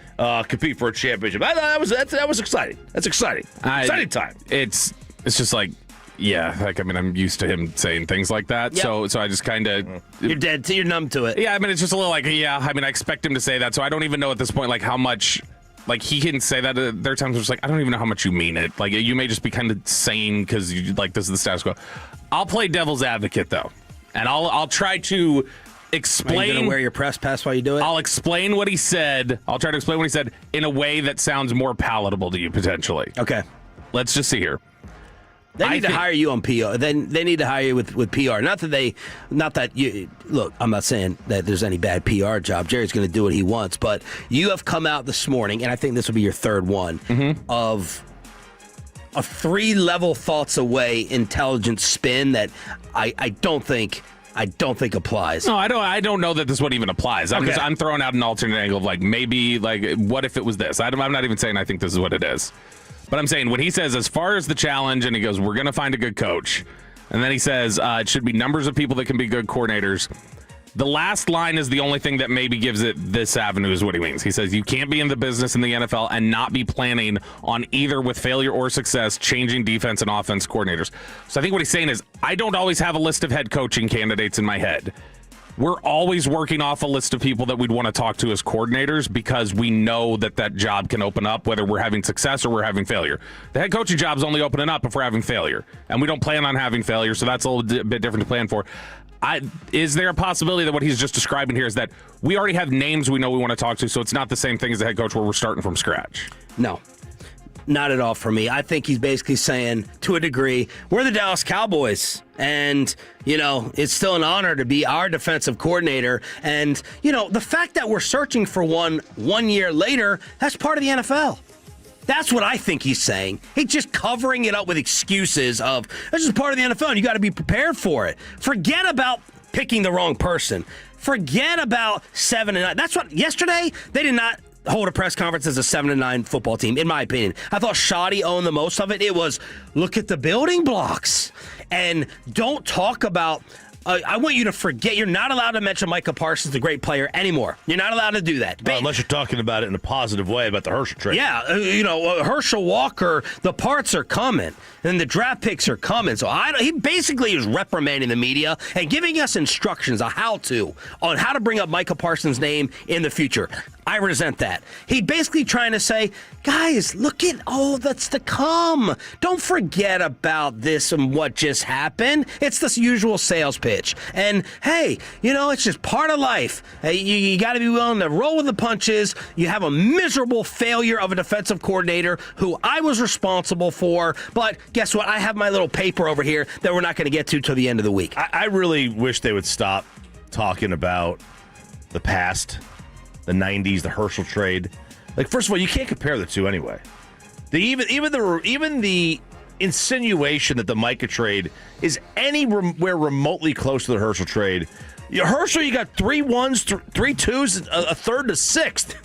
Speaker 10: compete for a championship. I thought that was exciting. That's exciting. Exciting time.
Speaker 5: It's just like, I'm used to him saying things like that. Yep. So I just kind of...
Speaker 3: You're numb to it.
Speaker 5: Yeah, it's just a little like, I expect him to say that. So I don't even know at this point, like, how much... Like, he can say that. There are times where it's like, I don't even know how much you mean it. Like, you may just be kind of saying because, this is the status quo. I'll play devil's advocate, though. And I'll try to explain...
Speaker 3: Are you going to wear your press pass while you do it?
Speaker 5: I'll explain what he said. I'll try to explain what he said in a way that sounds more palatable to you, potentially.
Speaker 3: Okay.
Speaker 5: Let's just see here.
Speaker 3: They need to hire you on PR. They need to hire you with PR. Not that you look. I'm not saying that there's any bad PR job. Jerry's going to do what he wants, but you have come out this morning, and I think this will be your third one of a 3-level thoughts away intelligent spin that I don't think applies.
Speaker 5: No, I don't know that this one even applies. I'm throwing out an alternate angle of maybe what if it was this? I'm not even saying I think this is what it is. But I'm saying when he says, as far as the challenge, and he goes, we're going to find a good coach. And then he says, it should be numbers of people that can be good coordinators. The last line is the only thing that maybe gives it this avenue is what he means. He says, you can't be in the business in the NFL and not be planning on either with failure or success, changing defense and offense coordinators. So I think what he's saying is, I don't always have a list of head coaching candidates in my head. We're always working off a list of people that we'd want to talk to as coordinators because we know that job can open up whether we're having success or we're having failure. The head coaching job's only opening up if we're having failure, and we don't plan on having failure, so that's a little bit different to plan for. Is there a possibility that what he's just describing here is that we already have names we know we want to talk to, so it's not the same thing as the head coach where we're starting from scratch?
Speaker 3: No. Not at all for me. I think he's basically saying, to a degree, we're the Dallas Cowboys. And, it's still an honor to be our defensive coordinator. And, the fact that we're searching for one year later, that's part of the NFL. That's what I think he's saying. He's just covering it up with excuses of, this is part of the NFL and you got to be prepared for it. Forget about picking the wrong person. Forget about 7-9. That's what, yesterday, they did not hold a press conference as a 7-9 football team, in my opinion. I thought Schotty owned the most of it. It was, look at the building blocks. And don't talk about, I want you to forget, you're not allowed to mention Micah Parsons, the great player, anymore. You're not allowed to do that.
Speaker 10: Unless you're talking about it in a positive way about the Herschel trade.
Speaker 3: Yeah, Herschel Walker, the parts are coming, and the draft picks are coming. So he basically is reprimanding the media and giving us instructions on how to bring up Micah Parsons' name in the future. I resent that. He's basically trying to say, guys, look at all that's to come. Don't forget about this and what just happened. It's the usual sales pitch. And, hey, it's just part of life. You got to be willing to roll with the punches. You have a miserable failure of a defensive coordinator who I was responsible for. But guess what? I have my little paper over here that we're not going to get to till the end of the week.
Speaker 10: I really wish they would stop talking about the past. The 90s, the Herschel trade. First of all, you can't compare the two anyway. Even the insinuation that the Micah trade is anywhere remotely close to the Herschel trade. Herschel, you got 3 1s, 3 2s, a third to sixth.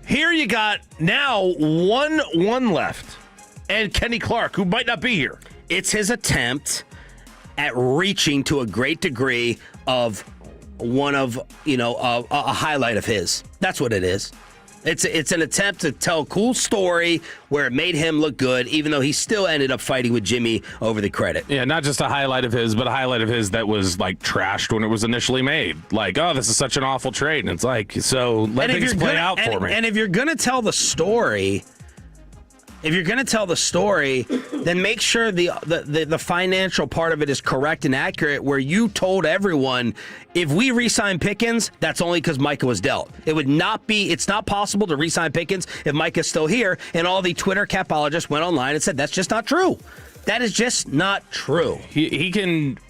Speaker 10: Here you got now 1 left, and Kenny Clark, who might not be here.
Speaker 3: It's his attempt at reaching to a great degree of one of, a highlight of his. That's what it is. It's an attempt to tell a cool story where it made him look good, even though he still ended up fighting with Jimmy over the credit.
Speaker 5: Yeah, not just a highlight of his, but a highlight of his that was like trashed when it was initially made. Like, oh, this is such an awful trade. And it's like, so let things play out for me.
Speaker 3: And if you're going to tell the story, then make sure the financial part of it is correct and accurate, where you told everyone, if we re-sign Pickens, that's only because Micah was dealt. It's not possible to re-sign Pickens if Micah's still here. And all the Twitter capologists went online and said, that's just not true. That is just not true.
Speaker 5: He can,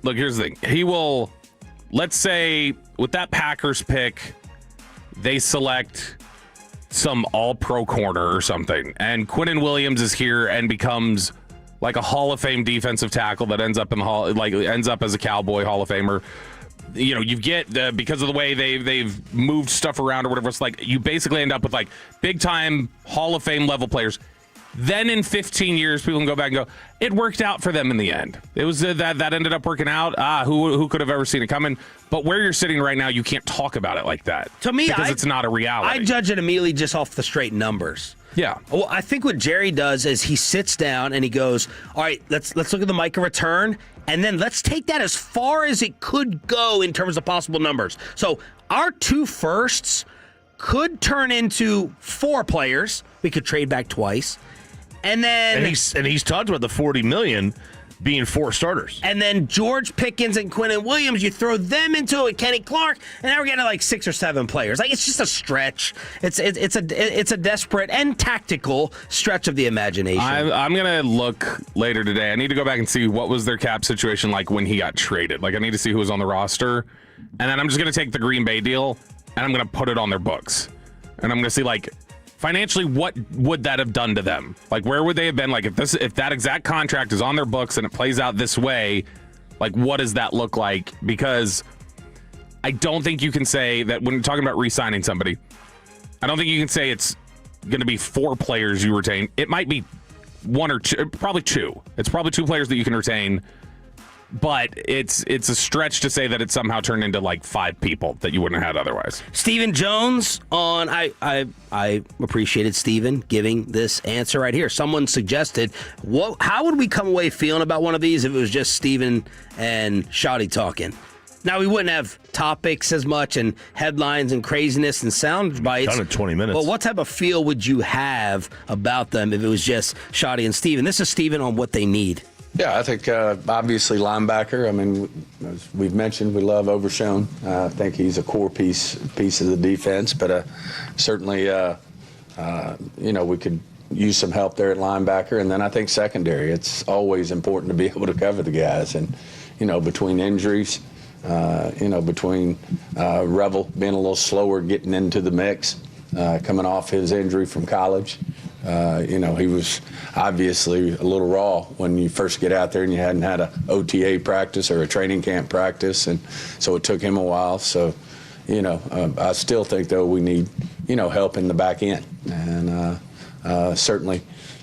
Speaker 5: look, here's the thing. He will, let's say, with that Packers pick, they select some all-pro corner or something, and Quinnen Williams is here and becomes like a Hall of Fame defensive tackle that ends up in the Hall, like ends up as a Cowboy Hall of Famer. You get because of the way they've moved stuff around or whatever. It's like you basically end up with like big-time Hall of Fame level players. Then in 15 years, people can go back and go, it worked out for them in the end. It was that ended up working out. Who could have ever seen it coming? But where you're sitting right now, you can't talk about it like that.
Speaker 3: To me,
Speaker 5: because it's not a reality.
Speaker 3: I judge it immediately just off the straight numbers.
Speaker 5: Yeah.
Speaker 3: Well, I think what Jerry does is he sits down and he goes, all right, let's look at the Micah return, and then let's take that as far as it could go in terms of possible numbers. So our 2 firsts could turn into 4 players. We could trade back twice. And
Speaker 10: he's talked about the $40 million being 4 starters.
Speaker 3: And then George Pickens and Quinnen Williams, you throw them into it, Kenny Clark, and now we're getting like 6 or 7 players. Like, it's just a stretch. It's a desperate and tactical stretch of the imagination.
Speaker 5: I'm gonna look later today. I need to go back and see what was their cap situation like when he got traded. Like, I need to see who was on the roster, and then I'm just gonna take the Green Bay deal and I'm gonna put it on their books, and I'm gonna see like, financially, what would that have done to them? Like, where would they have been? Like, if that exact contract is on their books and it plays out this way, like, what does that look like? Because I don't think you can say that when you're talking about re-signing somebody, I don't think you can say it's going to be 4 players you retain. It might be 1 or 2, probably 2. It's probably 2 players that you can retain. But it's a stretch to say that it somehow turned into like 5 people that you wouldn't have had otherwise.
Speaker 3: Stephen Jones on I appreciated Stephen giving this answer right here. Someone suggested, how would we come away feeling about one of these if it was just Stephen and Schotty talking? Now, we wouldn't have topics as much and headlines and craziness and sound bites.
Speaker 10: Done in 20 minutes.
Speaker 3: But what type of feel would you have about them if it was just Schotty and Stephen? This is Stephen on what they need.
Speaker 13: Yeah, I think obviously linebacker. I mean, as we've mentioned, we love Overshown. I think he's a core piece of the defense, but certainly, we could use some help there at linebacker. And then I think secondary. It's always important to be able to cover the guys. And, between injuries, between Revel being a little slower getting into the mix, coming off his injury from college. He was obviously a little raw when you first get out there and you hadn't had a OTA practice or a training camp practice, and so it took him a while. So, I still think, though, we need, help in the back end. And certainly,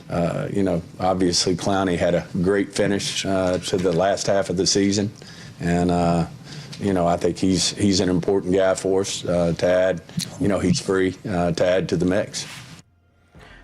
Speaker 13: obviously Clowney had a great finish to the last half of the season. And, I think he's an important guy for us to add. He's free to add to the mix.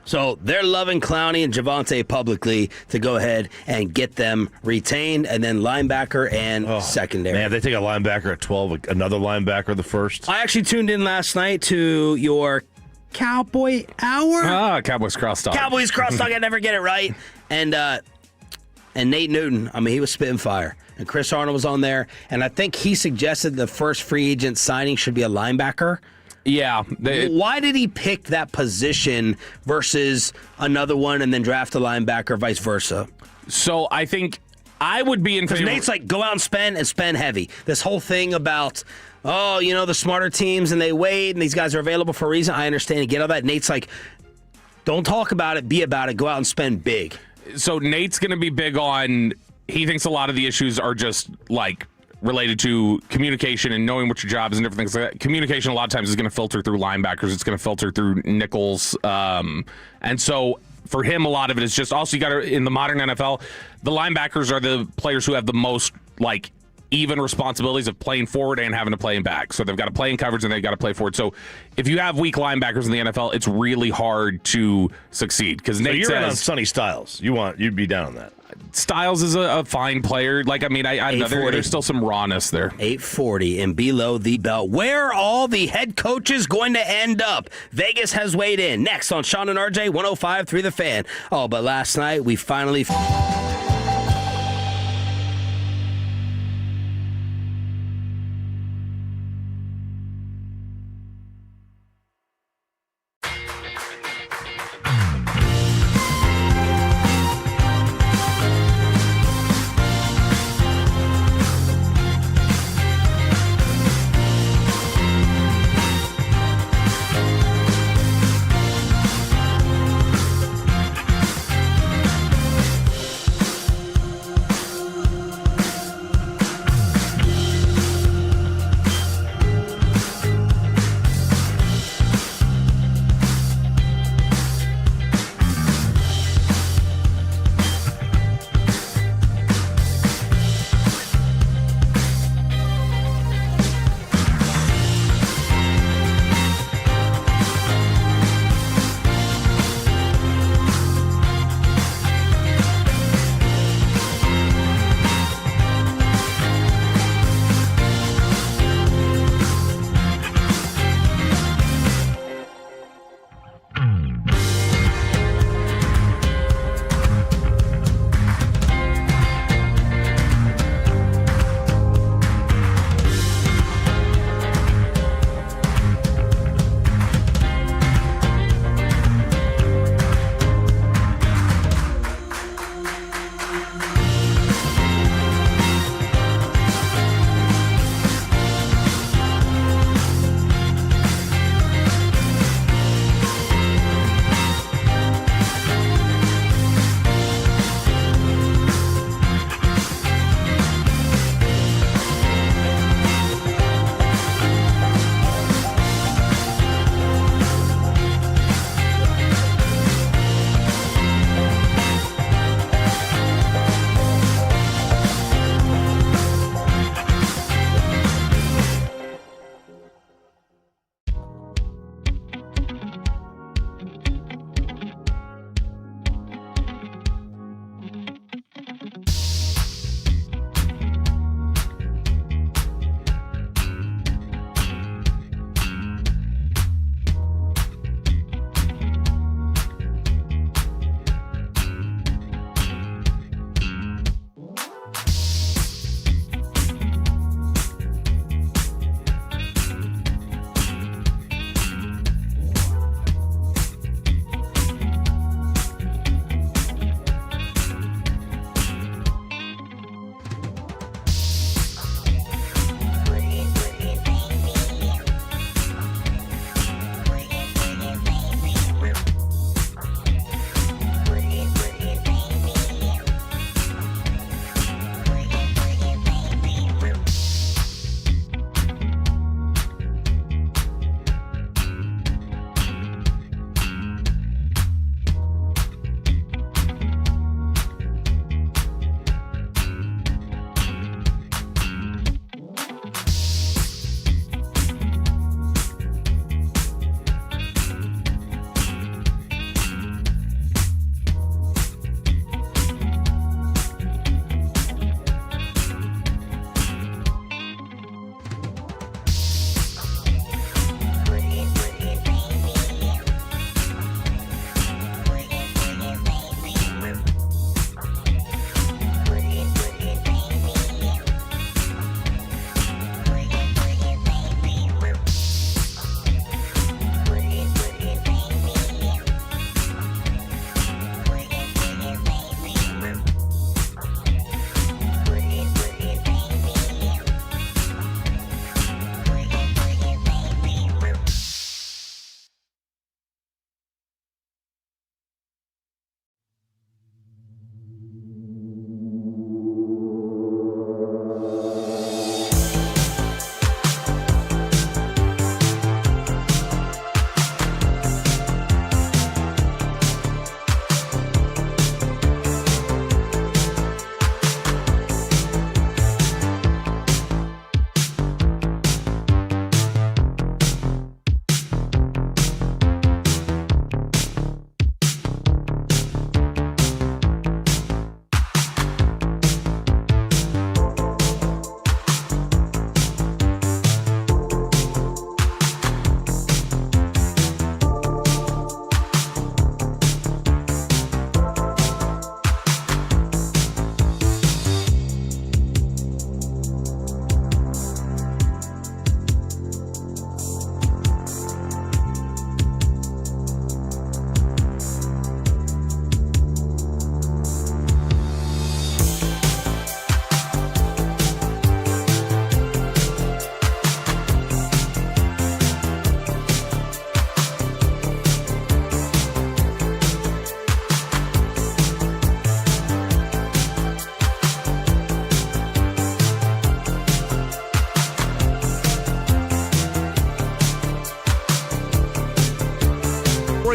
Speaker 3: So they're loving Clowney and Javonte publicly to go ahead and get them retained, and then linebacker and secondary.
Speaker 10: Man, they take a linebacker at 12, another linebacker the first.
Speaker 3: I actually tuned in last night to your Cowboy Hour.
Speaker 5: Cowboys Crosstalk.
Speaker 3: Cowboys Crosstalk, I never get it right. And Nate Newton, he was spitting fire. And Chris Arnold was on there, and I think he suggested the first free agent signing should be a linebacker.
Speaker 5: Yeah.
Speaker 3: Why did he pick that position versus another one and then draft a linebacker, vice versa?
Speaker 5: So I think I would be in favor.
Speaker 3: Because Nate's like, go out and spend heavy. This whole thing about, the smarter teams and they wait and these guys are available for a reason. I understand and get all that. Nate's like, don't talk about it, be about it. Go out and spend big.
Speaker 5: So Nate's going to be big on, he thinks a lot of the issues are just like related to communication and knowing what your job is and different things like that. Communication a lot of times is going to filter through linebackers. It's going to filter through nickels. And so for him, a lot of it is just also you got to, in the modern NFL, the linebackers are the players who have the most like even responsibilities of playing forward and having to play in back. So they've got to play in coverage and they've got to play forward. So if you have weak linebackers in the NFL, it's really hard to succeed. Because Nate
Speaker 10: you're
Speaker 5: says
Speaker 10: on Sonny Styles. You'd be down on that.
Speaker 5: Styles is a fine player. I know there's still some rawness there.
Speaker 3: 840 and below the belt. Where are all the head coaches going to end up? Vegas has weighed in. Next on Sean and RJ, 105.3 The Fan. Oh, but last night we finally...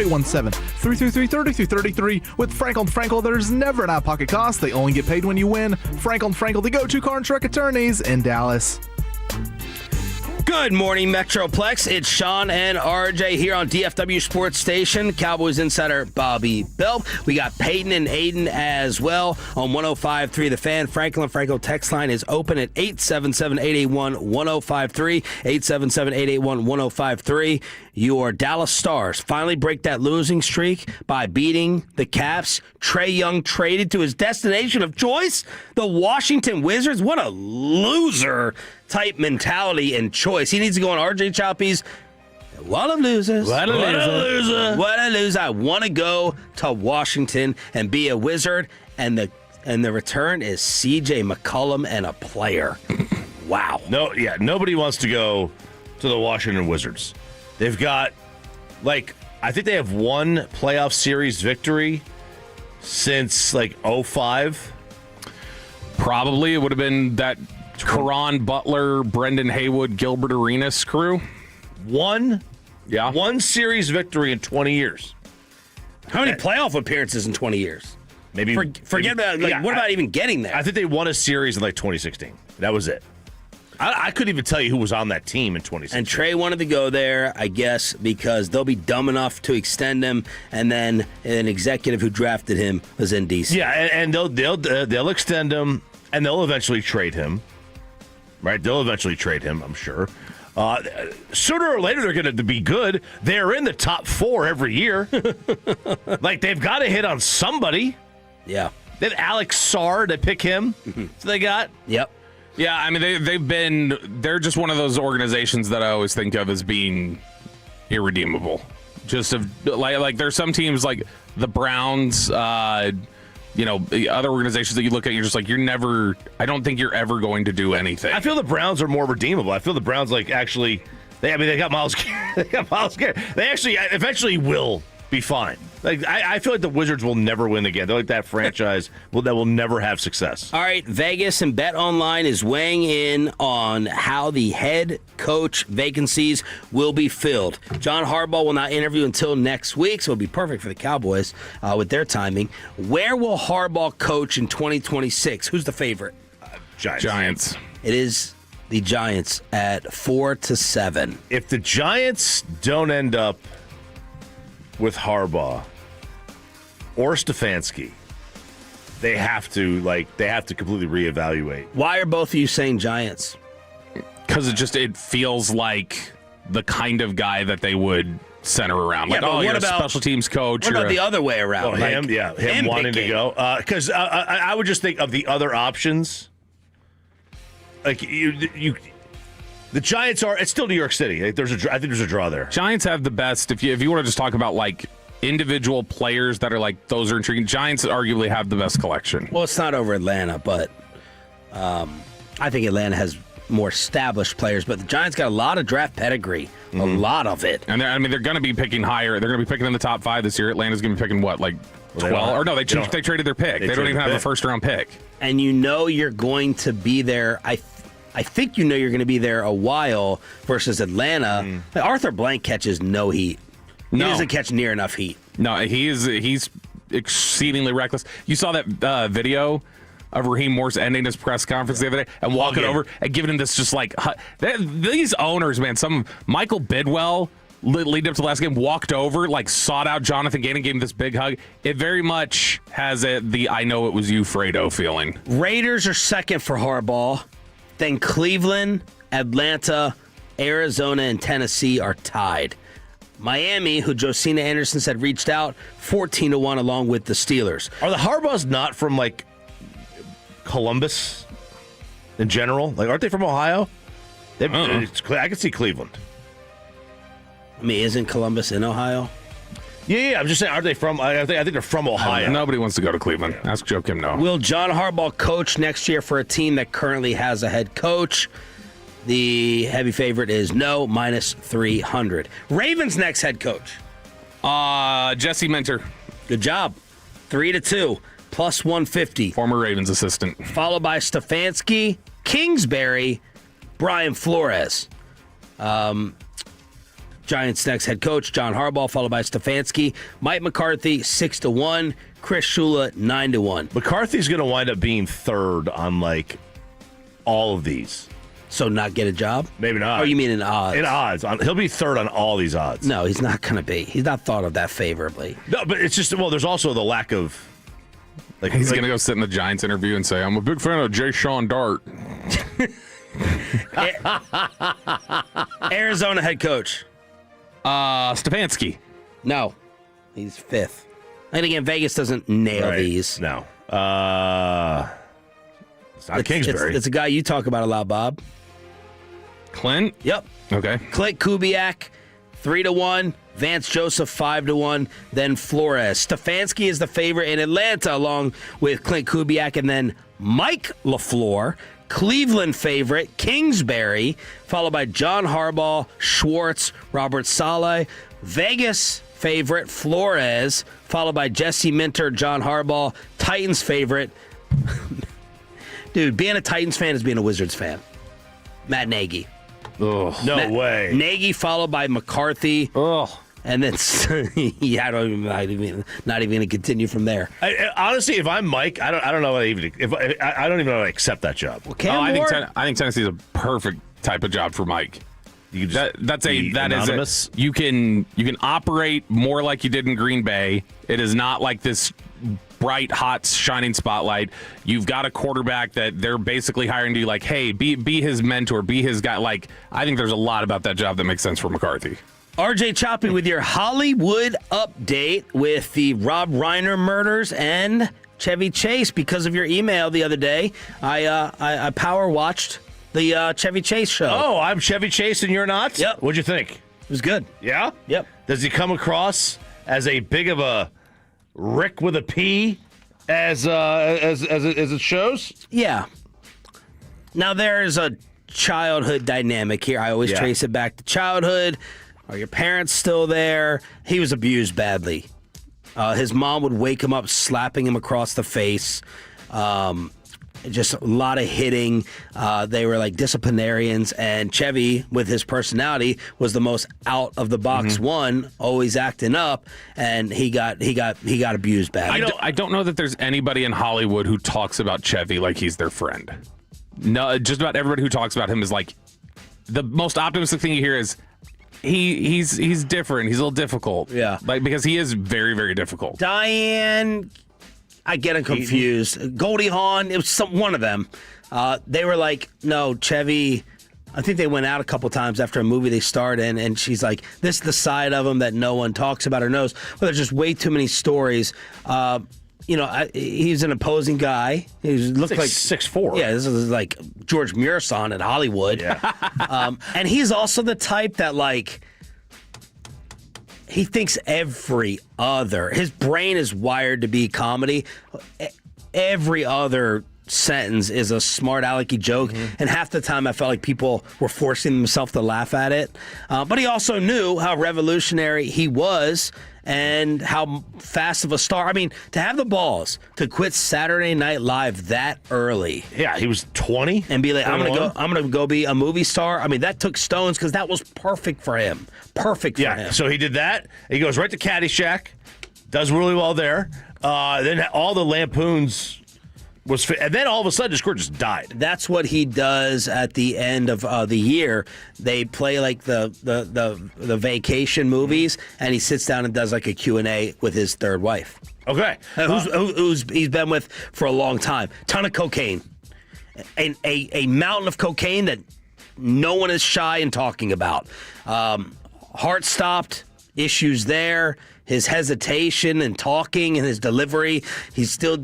Speaker 8: 817-333-3333. With Frankel & Frankel, there's never an out-of-pocket cost. They only get paid when you win. Frankel & Frankel, the go-to car and truck attorneys in Dallas.
Speaker 3: Good morning, Metroplex. It's Sean and RJ here on DFW Sports Station. Cowboys insider Bobby Belt. We got Peyton and Aiden as well on 105.3 The Fan. Franklin Franco text line is open at 877-881-1053. 877-881-1053. Your Dallas Stars finally break that losing streak by beating the Caps. Trey Young traded to his destination of choice, the Washington Wizards. What a loser type mentality and choice. He needs to go on RJ Choppy's what a loser. What a loser. What a loser. I want to go to Washington and be a Wizard, and the return is CJ McCollum and a player. Wow.
Speaker 10: Nobody wants to go to the Washington Wizards. They've got, I think they have one playoff series victory since, 2005.
Speaker 5: Probably. It would have been that Caron Butler, Brendan Haywood, Gilbert Arenas crew.
Speaker 10: One series victory in 20 years.
Speaker 3: How many playoff appearances in 20 years?
Speaker 10: Maybe.
Speaker 3: Forget about, what about even getting there?
Speaker 10: I think they won a series in, 2016. That was it. I couldn't even tell you who was on that team in 2016.
Speaker 3: And Trey wanted to go there, I guess, because they'll be dumb enough to extend him, and then an executive who drafted him was in DC.
Speaker 10: Yeah, and they'll extend him, and they'll eventually trade him. Right? They'll eventually trade him, I'm sure. Sooner or later, they're going to be good. They're in the top 4 every year. They've got to hit on somebody.
Speaker 3: Yeah.
Speaker 10: They have Alex Sarr. They pick him. So they got.
Speaker 3: Yep.
Speaker 5: Yeah, I mean, they're just one of those organizations that I always think of as being irredeemable. Just there's some teams like the Browns, the other organizations that you look at, you're just like, I don't think you're ever going to do anything.
Speaker 10: I feel the Browns are more redeemable. I feel the Browns, they got Myles Garrett. They got Myles Garrett. They actually eventually will be fine. I feel like the Wizards will never win again. They're like that franchise that will never have success.
Speaker 3: All right, Vegas and Bet Online is weighing in on how the head coach vacancies will be filled. John Harbaugh will not interview until next week, so it'll be perfect for the Cowboys with their timing. Where will Harbaugh coach in 2026? Who's the favorite?
Speaker 5: Giants.
Speaker 3: It is the Giants at 4-7.
Speaker 10: If the Giants don't end up with Harbaugh or Stefanski, they have to completely reevaluate.
Speaker 3: Why are both of you saying Giants?
Speaker 5: Because it feels like the kind of guy that they would center around. You're a special teams coach.
Speaker 3: What about the other way around?
Speaker 10: Him wanting to go. Because I would just think of the other options. The Giants are. It's still New York City. I think there's a draw there.
Speaker 5: Giants have the best. If you want to just talk about individual players that are those are intriguing. Giants arguably have the best collection.
Speaker 3: Well, it's not over Atlanta, but I think Atlanta has more established players. But the Giants got a lot of draft pedigree, a lot of it.
Speaker 5: And they're going to be picking higher. They're going to be picking in the top 5 this year. Atlanta's going to be picking 12? Or no, they traded their pick. They don't even have a first round pick.
Speaker 3: And you're going to be there. I think you're going to be there a while versus Atlanta. Arthur Blank catches no heat. He doesn't catch near enough heat.
Speaker 5: No, he's exceedingly reckless. You saw that video of Raheem Morris ending his press conference the other day and walking over and giving him this these owners, man. Michael Bidwell leading up to the last game walked over, sought out Jonathan Gannon, gave him this big hug. It very much has the I know it was you, Fredo feeling.
Speaker 3: Raiders are second for Harbaugh. Then Cleveland, Atlanta, Arizona, and Tennessee are tied. Miami, who Josina Anderson said reached out, 14-1 along with the Steelers.
Speaker 10: Are the Harbaughs not from Columbus in general? Aren't they from Ohio? I can see Cleveland.
Speaker 3: Isn't Columbus in Ohio?
Speaker 10: Yeah. I'm just saying, aren't they from? I think they're from Ohio.
Speaker 5: Nobody wants to go to Cleveland. Ask Joe Kim. No.
Speaker 3: Will John Harbaugh coach next year for a team that currently has a head coach? The heavy favorite is no, -300. Ravens' next head coach.
Speaker 5: Jesse Minter.
Speaker 3: Good job. 3-2, +150.
Speaker 5: Former Ravens assistant.
Speaker 3: Followed by Stefanski, Kingsbury, Brian Flores. Giants' next head coach, John Harbaugh, followed by Stefanski. Mike McCarthy, 6-1. Chris Shula, 9-1.
Speaker 10: McCarthy's going to wind up being third on, like, all of these.
Speaker 3: So not get a job?
Speaker 10: Maybe not.
Speaker 3: Oh, you mean in odds?
Speaker 10: In odds. He'll be third on all these odds.
Speaker 3: No, he's not going to be. He's not thought of that favorably.
Speaker 10: No, but it's just, well, there's also the lack of...
Speaker 5: Like, he's going to go sit in the Giants interview and say, I'm a big fan of Jay Sean Dart.
Speaker 3: Arizona head coach.
Speaker 5: Stefanski.
Speaker 3: No. He's 5th. And again, Vegas doesn't nail these.
Speaker 10: No. It's not Kingsbury.
Speaker 3: It's a guy you talk about a lot, Bob.
Speaker 5: Clint?
Speaker 3: Yep.
Speaker 5: Okay.
Speaker 3: Clint Kubiak, 3-1. Vance Joseph, 5-1. Then Flores. Stefanski is the favorite in Atlanta, along with Clint Kubiak, and then Mike LaFleur. Cleveland favorite, Kingsbury, followed by John Harbaugh, Schwartz, Robert Saleh. Vegas favorite, Flores, followed by Jesse Minter, John Harbaugh. Titans favorite. Dude, being a Titans fan is being a Wizards fan. Matt Nagy.
Speaker 10: Oh, no way.
Speaker 3: Nagy followed by McCarthy.
Speaker 10: Oh.
Speaker 3: And then, yeah, not even going to continue from there.
Speaker 10: Honestly, if I'm Mike, I don't know I don't even know how to accept that job.
Speaker 3: Well,
Speaker 5: I think Tennessee's a perfect type of job for Mike. You can operate more like you did in Green Bay. It is not like this bright, hot, shining spotlight. You've got a quarterback that they're basically hiring you like, hey, be his mentor, be his guy. Like, I think there's a lot about that job that makes sense for McCarthy.
Speaker 3: RJ Choppy with your Hollywood update with the Rob Reiner murders and Chevy Chase. Because of your email the other day, I power watched the Chevy Chase show.
Speaker 10: Oh, I'm Chevy Chase and you're not?
Speaker 3: Yep.
Speaker 10: What'd you think?
Speaker 3: It was good.
Speaker 10: Yeah?
Speaker 3: Yep.
Speaker 10: Does he come across as a big of a Rick with a P as it shows?
Speaker 3: Yeah. Now there is a childhood dynamic here. I always trace it back to childhood. Are your parents still there? He was abused badly. His mom would wake him up, slapping him across the face. Just a lot of hitting. They were like disciplinarians, and Chevy, with his personality, was the most out of the box one, always acting up, and he got abused badly.
Speaker 5: I don't know that there's anybody in Hollywood who talks about Chevy like he's their friend. No, just about everybody who talks about him is like, the most optimistic thing you hear is he's different. He's a little difficult.
Speaker 3: Yeah,
Speaker 5: like because he is very, very difficult.
Speaker 3: Diane, I get him confused. Goldie Hawn, it was one of them. They were like, no, Chevy. I think they went out a couple times after a movie they starred in, and she's like, this is the side of him that no one talks about or knows. Well, there's just way too many stories. He's an opposing guy. He looked like
Speaker 10: 6'4".
Speaker 3: Yeah, this is like George Murson at Hollywood. Yeah. And he's also the type that, like, he thinks his brain is wired to be comedy. Every other sentence is a smart alecky joke, and half the time I felt like people were forcing themselves to laugh at it. But he also knew how revolutionary he was and how fast of a star. I mean, to have the balls to quit Saturday Night Live that early.
Speaker 10: Yeah, he was 20
Speaker 3: and be like, I'm gonna go be a movie star. I mean, that took stones because that was perfect for him. Perfect for him.
Speaker 10: So he did that. He goes right to Caddyshack, does really well there. Then all the lampoons and then all of a sudden his career just died.
Speaker 3: That's what he does at the end of the year. They play like the vacation movies, and he sits down and does like a Q&A with his third wife.
Speaker 10: Okay.
Speaker 3: Who's he's been with for a long time. Ton of cocaine. A mountain of cocaine that no one is shy in talking about. Heart stopped, issues there. His hesitation and talking and his delivery, he's still,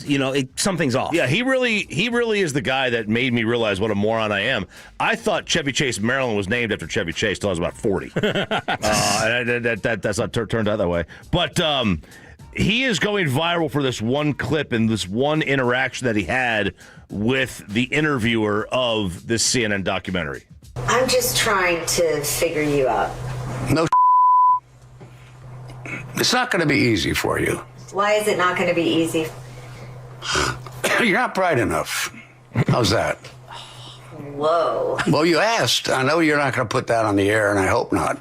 Speaker 3: something's off.
Speaker 10: Yeah, he really is the guy that made me realize what a moron I am. I thought Chevy Chase, Maryland was named after Chevy Chase till I was about 40. That's not turned out that way. But he is going viral for this one clip and this one interaction that he had with the interviewer of this CNN documentary.
Speaker 14: I'm just trying to figure you out.
Speaker 15: No. It's not going to be easy for you.
Speaker 14: Why is it not going to be easy?
Speaker 15: You're not bright enough. How's that?
Speaker 14: Whoa.
Speaker 15: Well, you asked. I know you're not going to put that on the air, and I hope not.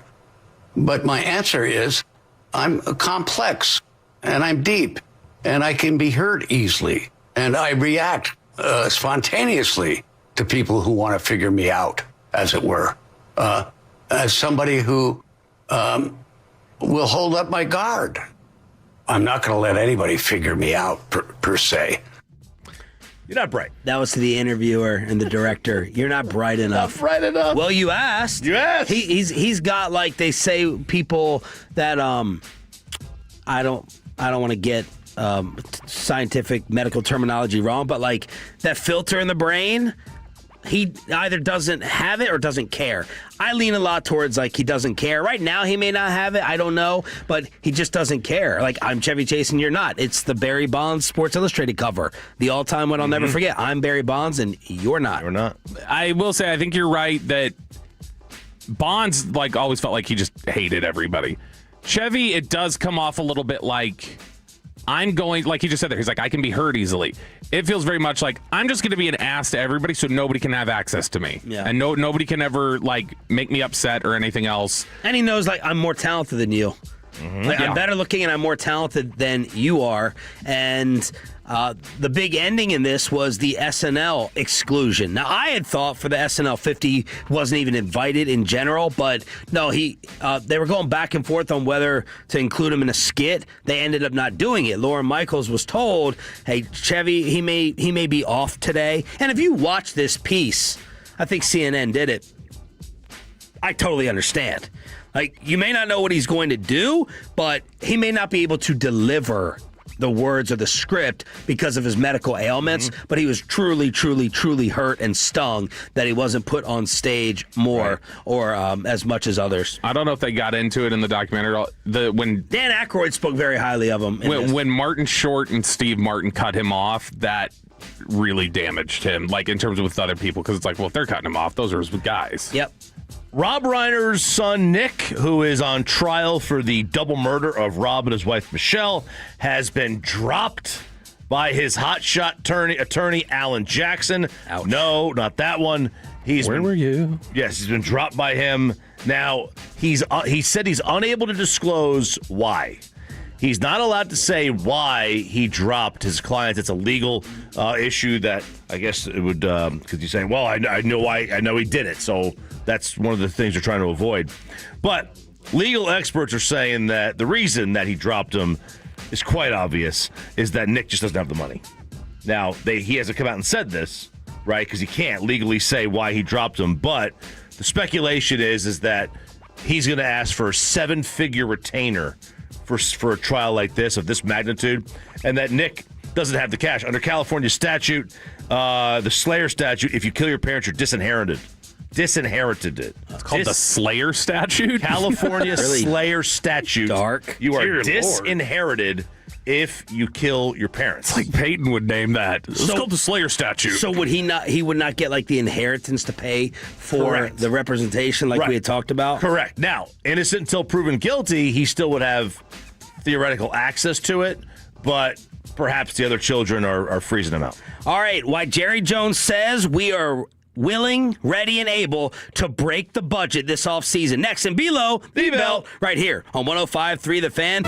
Speaker 15: But my answer is I'm complex and I'm deep and I can be hurt easily. And I react spontaneously to people who want to figure me out, as it were, as somebody who will hold up my guard. I'm not going to let anybody figure me out per se.
Speaker 10: You're not bright.
Speaker 3: That was to the interviewer and the director. You're not bright enough.
Speaker 10: Not bright enough.
Speaker 3: Well, you asked.
Speaker 10: You asked.
Speaker 3: He's got, like they say, people that I don't want to get scientific medical terminology wrong, but like that filter in the brain. He either doesn't have it or doesn't care. I lean a lot towards like he doesn't care. Right now he may not have it. I don't know, but he just doesn't care. Like I'm Chevy Chase and you're not. It's the Barry Bonds Sports Illustrated cover. The all-time one I'll never forget. I'm Barry Bonds and you're not.
Speaker 10: You're not.
Speaker 5: I will say I think you're right that Bonds like always felt like he just hated everybody. Chevy, it does come off a little bit like I'm going, like he just said there, he's like, I can be hurt easily. It feels very much like I'm just going to be an ass to everybody so nobody can have access to me.
Speaker 3: Yeah.
Speaker 5: And nobody can ever, like, make me upset or anything else.
Speaker 3: And he knows, like, I'm more talented than you. Like, I'm better looking and I'm more talented than you are. And the big ending in this was the SNL exclusion. Now, I had thought for the SNL 50 wasn't even invited in general, but no, they were going back and forth on whether to include him in a skit. They ended up not doing it. Lauren Michaels was told, hey, Chevy, he may be off today. And if you watch this piece, I think CNN did it, I totally understand. Like, you may not know what he's going to do, but he may not be able to deliver the words or the script because of his medical ailments, but he was truly, truly, truly hurt and stung that he wasn't put on stage more or as much as others.
Speaker 5: I don't know if they got into it in the documentary. When
Speaker 3: Dan Aykroyd spoke very highly of him.
Speaker 5: When Martin Short and Steve Martin cut him off, that really damaged him, like in terms of with other people, because it's like, well, if they're cutting him off, those are his guys.
Speaker 3: Yep.
Speaker 10: Rob Reiner's son, Nick, who is on trial for the double murder of Rob and his wife, Michelle, has been dropped by his hotshot attorney, Alan Jackson.
Speaker 3: Ouch.
Speaker 10: No, not that one.
Speaker 5: Where were you?
Speaker 10: Yes, he's been dropped by him. Now, he said he's unable to disclose why. He's not allowed to say why he dropped his clients. It's a legal issue that I guess it would, because he's saying, well, I know why, I know he did it. So that's one of the things they're trying to avoid. But legal experts are saying that the reason that he dropped him is quite obvious, is that Nick just doesn't have the money. Now, he hasn't come out and said this, right, because he can't legally say why he dropped him. But the speculation is that he's going to ask for a 7-figure retainer for a trial like this, of this magnitude, and that Nick doesn't have the cash. Under California statute, the Slayer statute, if you kill your parents, you're disinherited. Disinherited it.
Speaker 5: It's called the Slayer statute?
Speaker 10: California
Speaker 3: Really
Speaker 10: Slayer statute.
Speaker 3: dark.
Speaker 10: You are
Speaker 5: Dear Lord.
Speaker 10: disinherited if you kill your parents.
Speaker 5: It's like Peyton would name that. It's called the Slayer statute.
Speaker 3: So would he not? He would not get like the inheritance to pay for
Speaker 10: Correct.
Speaker 3: the representation, like
Speaker 10: Right.
Speaker 3: we had talked about.
Speaker 10: Correct. Now, innocent until proven guilty, he still would have theoretical access to it, but perhaps the other children are freezing him out.
Speaker 3: All right. Why Jerry Jones says we are willing, ready, and able to break the budget this offseason. Next and below the belt, right here on 105.3 The Fan.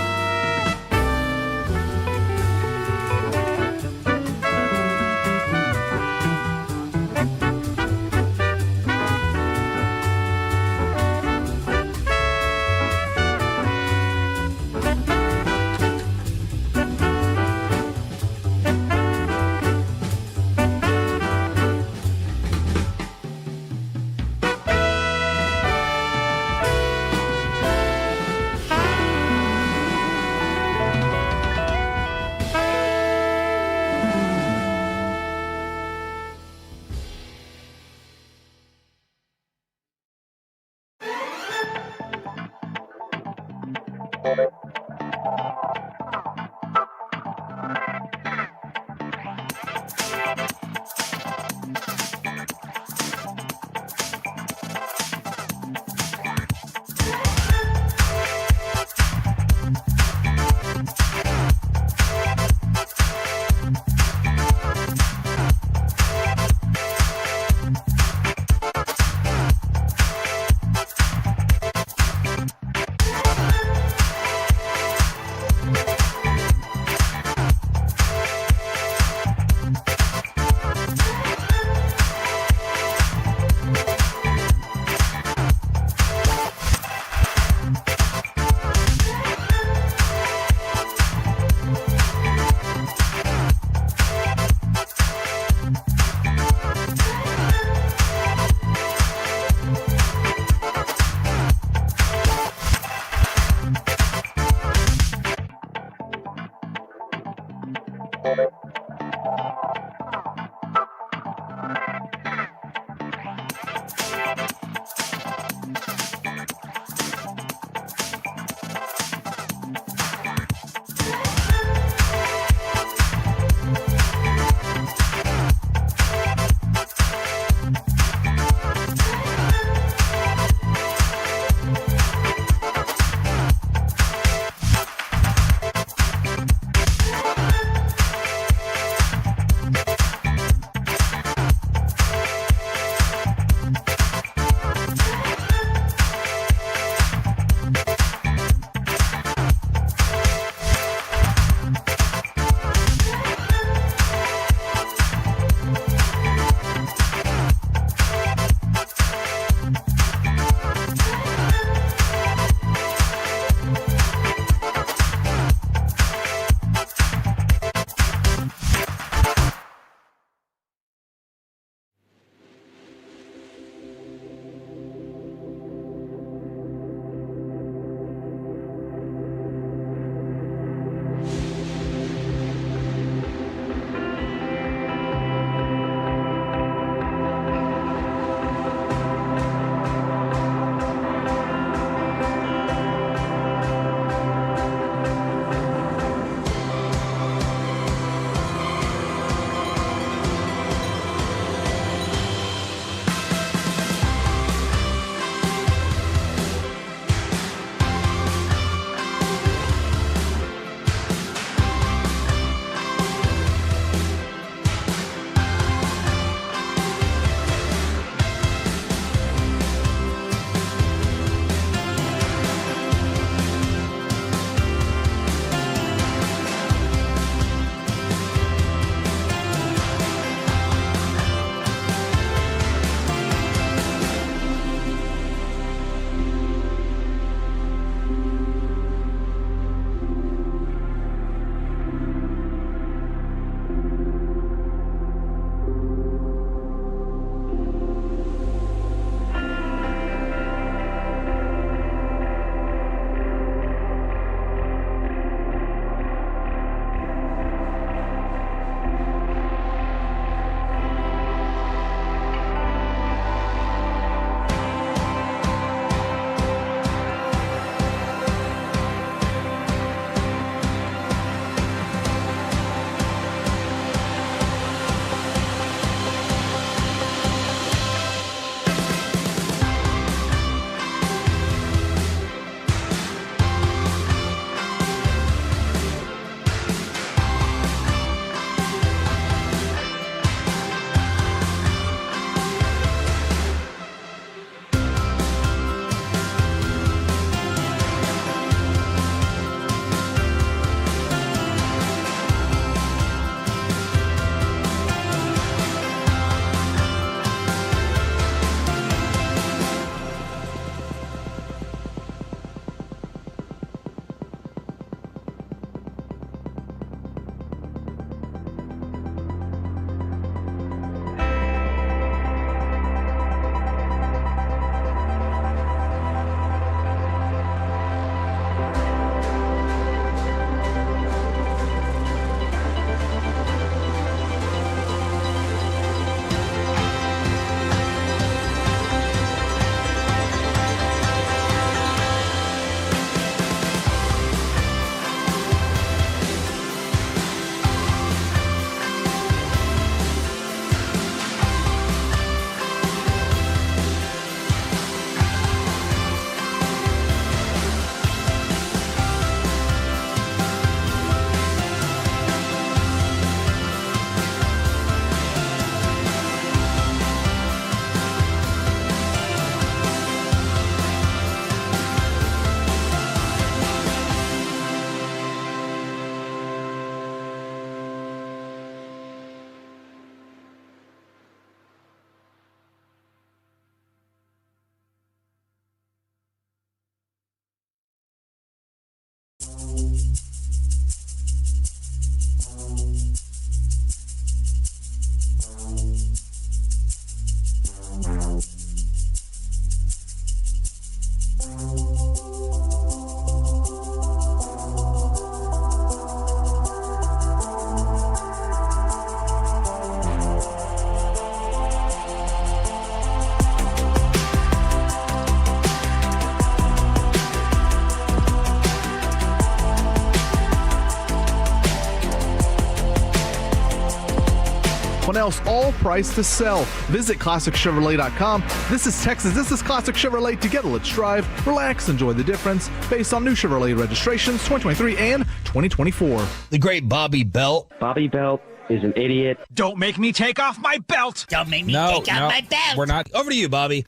Speaker 8: Else all price to sell. Visit ClassicChevrolet.com. This is Texas. This is Classic Chevrolet. Together, let's drive, relax, enjoy the difference based on new Chevrolet registrations 2023 and 2024.
Speaker 16: The great Bobby Belt.
Speaker 17: Bobby Belt is an idiot.
Speaker 18: Don't make me take off my belt.
Speaker 16: Don't make me take off my belt. We're not. Over to you, Bobby.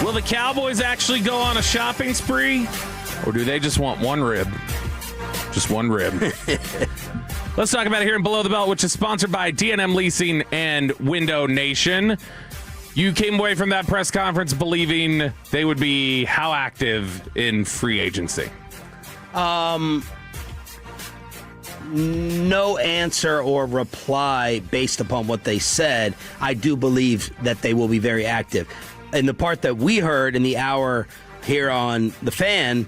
Speaker 5: Will the Cowboys actually go on a shopping spree? Or do they just want one rib? Just one rib. Let's talk about it here in Below the Belt, which is sponsored by D&M Leasing and Window Nation. You came away from that press conference believing they would be how active in free agency?
Speaker 3: No answer or reply based upon what they said. I do believe that they will be very active. And the part that we heard in the hour here on The Fan,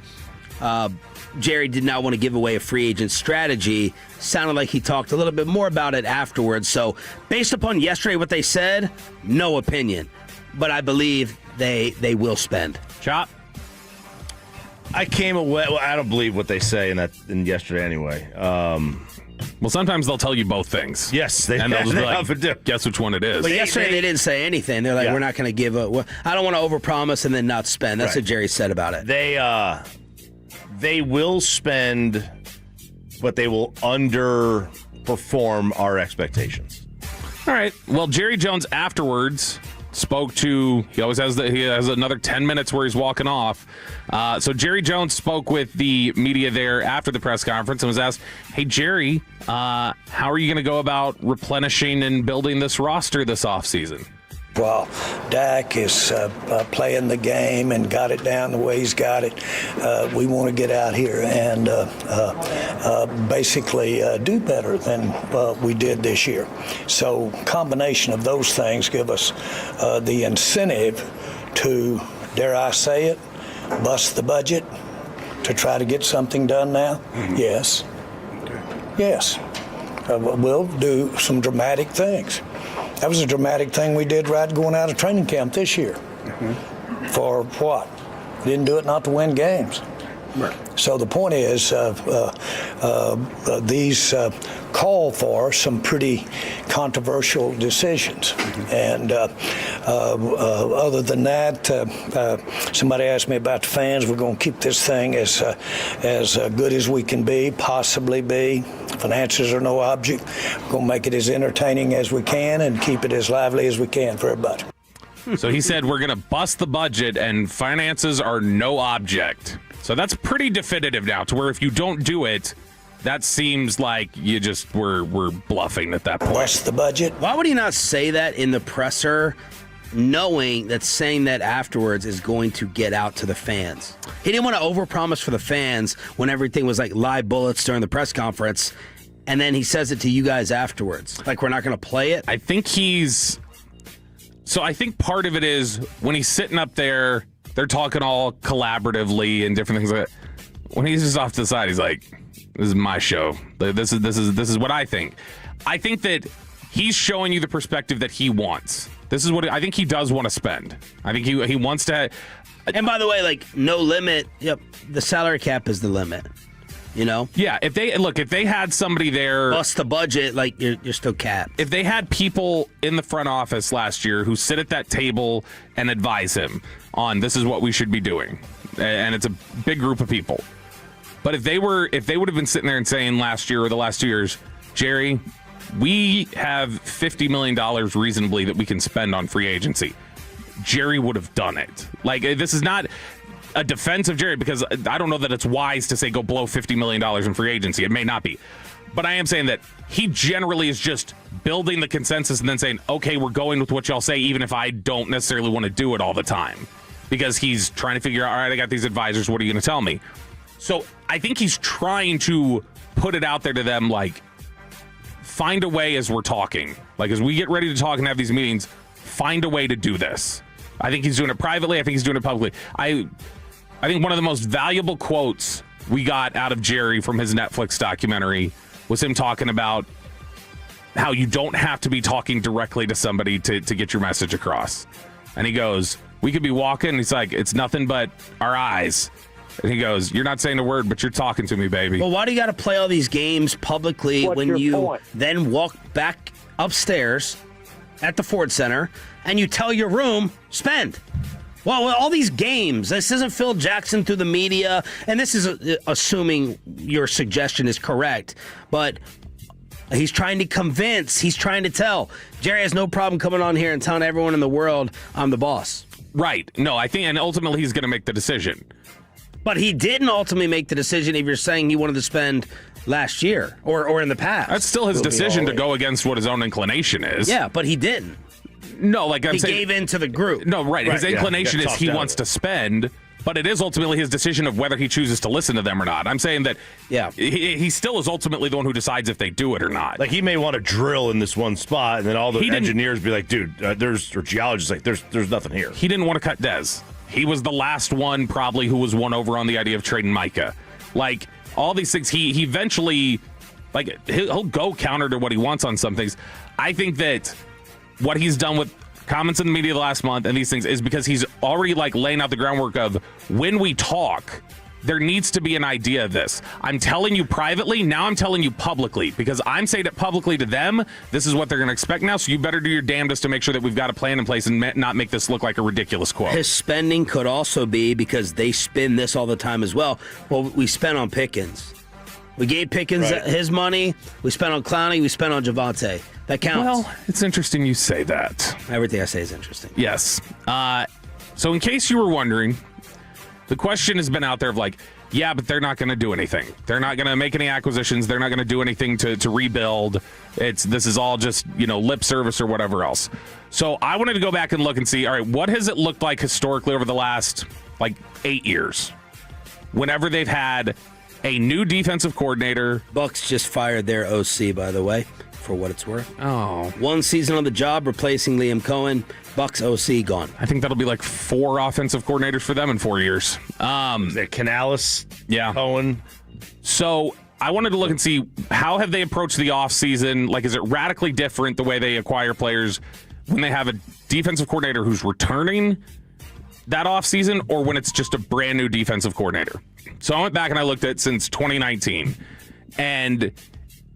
Speaker 3: Jerry did not want to give away a free agent strategy. Sounded like he talked a little bit more about it afterwards. So based upon yesterday what they said, no opinion. But I believe they will spend.
Speaker 5: Chop?
Speaker 10: I came away. Well, I don't believe what they say in yesterday anyway.
Speaker 5: Well, sometimes they'll tell you both things.
Speaker 10: Yes, they
Speaker 5: and they'll just be
Speaker 10: often do.
Speaker 5: Guess which one it is.
Speaker 3: But yesterday they didn't say anything. They're like, we're not going to give a. I don't want to overpromise and then not spend. That's what Jerry said about it.
Speaker 10: They will spend, but they will underperform our expectations.
Speaker 5: All right. Well, Jerry Jones afterwards spoke to. He always has another 10 minutes where he's walking off. So Jerry Jones spoke with the media there after the press conference and was asked, "Hey Jerry, how are you going to go about replenishing and building this roster this offseason?"
Speaker 2: Well, Dak is playing the game and got it down the way he's got it. We want to get out here and basically do better than we did this year. So combination of those things give us the incentive to, dare I say it, bust the budget to try to get something done now? Mm-hmm. Yes. Okay. Yes. We'll do some dramatic things. That was a dramatic thing we did right going out of training camp this year. Mm-hmm. For what? We didn't do it not to win games. Right. So the point is these call for some pretty controversial decisions. Mm-hmm. And other than that, somebody asked me about the fans. We're going to keep this thing as good as we can be, possibly be. Finances are no object. We're going to make it as entertaining as we can and keep it as lively as we can for everybody.
Speaker 5: So he said we're going to bust the budget and finances are no object. So that's pretty definitive now, to where if you don't do it, that seems like you just we're bluffing at that point.
Speaker 2: Bust the budget.
Speaker 3: Why would he not say that in the presser, knowing that saying that afterwards is going to get out to the fans? He didn't want to overpromise for the fans when everything was like live bullets during the press conference, and then he says it to you guys afterwards. Like, we're not going to play it?
Speaker 5: I think I think part of it is when he's sitting up there, they're talking all collaboratively and different things like that. When he's just off to the side, he's like, this is my show. This is what I think. I think that he's showing you the perspective that he wants. This is what I think he does want to spend. I think he wants to.
Speaker 3: And by the way, like, no limit. Yep, the salary cap is the limit. You know?
Speaker 5: Yeah, if they had somebody there,
Speaker 3: bust the budget, like you're still capped.
Speaker 5: If they had people in the front office last year who sit at that table and advise him on this is what we should be doing, and it's a big group of people. But if they would have been sitting there and saying last year or the last 2 years, Jerry, we have $50 million reasonably that we can spend on free agency, Jerry would have done it. Like, this is not a defense of Jerry, because I don't know that it's wise to say go blow $50 million in free agency. It may not be. But I am saying that he generally is just building the consensus and then saying, okay, we're going with what y'all say, even if I don't necessarily want to do it all the time. Because he's trying to figure out, all right, I got these advisors, what are you going to tell me? So I think he's trying to put it out there to them, like, find a way as we're talking. Like, as we get ready to talk and have these meetings, find a way to do this. I think he's doing it privately. I think he's doing it publicly. I think one of the most valuable quotes we got out of Jerry from his Netflix documentary was him talking about how you don't have to be talking directly to somebody to get your message across. And he goes, we could be walking. He's like, it's nothing but our eyes. And he goes, you're not saying a word, but you're talking to me, baby.
Speaker 3: Well, why do you got to play all these games publicly when you then walk back upstairs at the Ford Center and you tell your room, spend? Well, all these games, this isn't Phil Jackson through the media, and this is assuming your suggestion is correct, but he's trying to convince, he's trying to tell. Jerry has no problem coming on here and telling everyone in the world, I'm the boss.
Speaker 5: Right. No, I think, and ultimately he's going to make the decision.
Speaker 3: But he didn't ultimately make the decision if you're saying he wanted to spend last year or in the past.
Speaker 5: That's still his decision to go against what his own inclination is.
Speaker 3: Yeah, but he didn't.
Speaker 5: No, like I'm saying,
Speaker 3: he gave in to the group.
Speaker 5: No, right. His inclination is he wants to spend, but it is ultimately his decision of whether he chooses to listen to them or not. I'm saying that he still is ultimately the one who decides if they do it or not.
Speaker 10: Like, he may want to drill in this one spot, and then all the engineers be like, dude, or geologists like, there's nothing here.
Speaker 5: He didn't want to cut Dez. He was the last one probably who was won over on the idea of trading Micah. Like, all these things, he eventually, like, he'll go counter to what he wants on some things. I think that what he's done with comments in the media last month and these things is because he's already, like, laying out the groundwork of when we talk, there needs to be an idea of this. I'm telling you privately, now I'm telling you publicly, because I'm saying it publicly to them. This is what they're going to expect now, so you better do your damnedest to make sure that we've got a plan in place and not make this look like a ridiculous quote.
Speaker 3: His spending could also be, because they spin this all the time as well, we spent on Pickens. We gave Pickens his money. We spent on Clowney. We spent on Javonte. That counts.
Speaker 5: Well, it's interesting you say that.
Speaker 3: Everything I say is interesting.
Speaker 5: Yes. So in case you were wondering, the question has been out there of like, yeah, but they're not going to do anything. They're not going to make any acquisitions. They're not going to do anything to rebuild. This is all just, lip service or whatever else. So I wanted to go back and look and see, all right, what has it looked like historically over the last, 8 years? Whenever they've had a new defensive coordinator.
Speaker 3: Bucks just fired their OC, by the way, for what it's worth.
Speaker 5: Oh.
Speaker 3: 1 season on the job, replacing Liam Cohen. Bucks OC gone.
Speaker 5: I think that'll be 4 offensive coordinators for them in 4 years.
Speaker 10: Canales, Cohen.
Speaker 5: So I wanted to look and see, how have they approached the offseason? Is it radically different the way they acquire players when they have a defensive coordinator who's returning that offseason, or when it's just a brand new defensive coordinator? So I went back and I looked at since 2019, and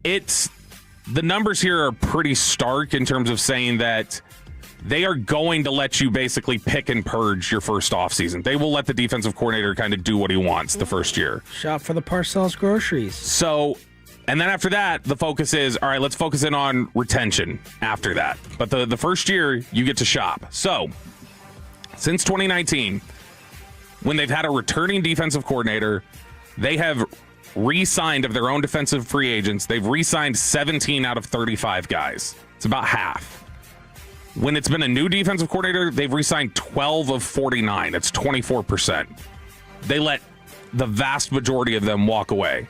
Speaker 5: the numbers here are pretty stark in terms of saying that they are going to let you basically pick and purge your first offseason. They will let the defensive coordinator kind of do what he wants the first year.
Speaker 3: Shop for the Parcells groceries.
Speaker 5: So, and then after that, the focus is, all right, let's focus in on retention after that. But the first year, you get to shop. So, since 2019, when they've had a returning defensive coordinator, they have re-signed of their own defensive free agents. They've re-signed 17 out of 35 guys. It's about half. When it's been a new defensive coordinator, they've re-signed 12 of 49. It's 24%. They let the vast majority of them walk away.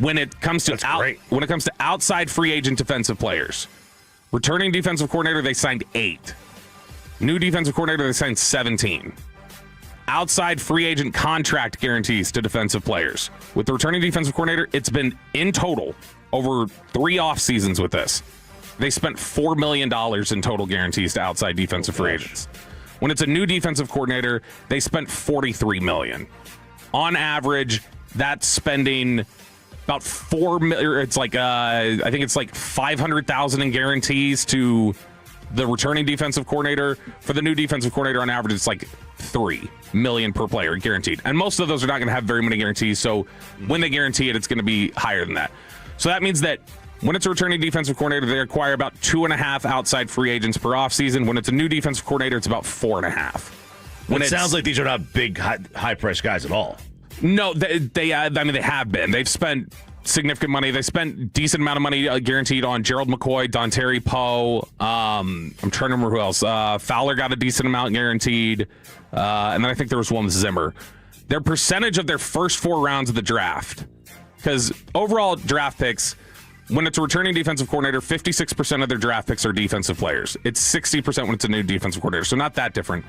Speaker 5: When it comes to outside free agent defensive players, returning defensive coordinator, they signed 8. New defensive coordinator, they signed 17. Outside free agent contract guarantees to defensive players. With the returning defensive coordinator, it's been in total over 3 off seasons with this. They spent $4 million in total guarantees to outside defensive free agents. When it's a new defensive coordinator, they spent $43 million. On average, that's spending about $4 million. It's I think it's $500,000 in guarantees to the returning defensive coordinator. For the new defensive coordinator, on average, it's $3 million per player guaranteed. And most of those are not going to have very many guarantees. So when they guarantee it, it's going to be higher than that. So that means that when it's a returning defensive coordinator, they acquire about 2.5 outside free agents per offseason. When it's a new defensive coordinator, it's about 4.5.
Speaker 10: It sounds like these are not big, high-priced guys at all.
Speaker 5: No, they have been. They've spent significant money. They spent decent amount of money guaranteed on Gerald McCoy, Dontari Poe. I'm trying to remember who else. Fowler got a decent amount guaranteed. And then I think there was one with Zimmer. their percentage of their first 4 rounds of the draft. Because overall draft picks, when it's a returning defensive coordinator, 56% of their draft picks are defensive players. It's 60% when it's a new defensive coordinator, so not that different.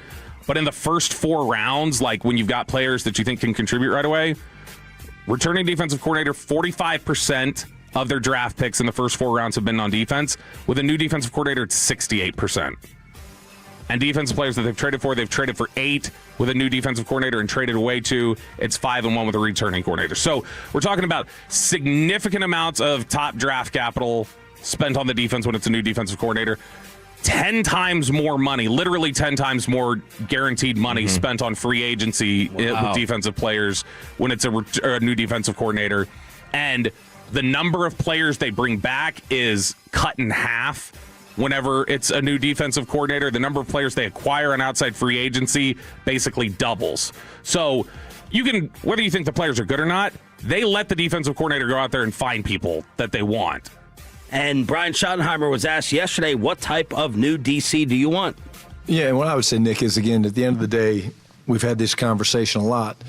Speaker 5: But in the first 4 rounds, like when you've got players that you think can contribute right away, returning defensive coordinator, 45% of their draft picks in the first 4 rounds have been on defense. With a new defensive coordinator, it's 68%. And defensive players that they've traded for 8 with a new defensive coordinator and traded away 2. It's 5-1 with a returning coordinator. So we're talking about significant amounts of top draft capital spent on the defense when it's a new defensive coordinator. 10 times more money, literally 10 times more guaranteed money spent on free agency with defensive players when it's a new defensive coordinator. And the number of players they bring back is cut in half. Whenever it's a new defensive coordinator, the number of players they acquire on outside free agency basically doubles. So you can, whether you think the players are good or not, they let the defensive coordinator go out there and find people that they want.
Speaker 3: And Brian Schottenheimer was asked yesterday, what type of new DC do you want?
Speaker 21: Yeah, and what I would say, Nick, is, again, at the end of the day, we've had this conversation a lot.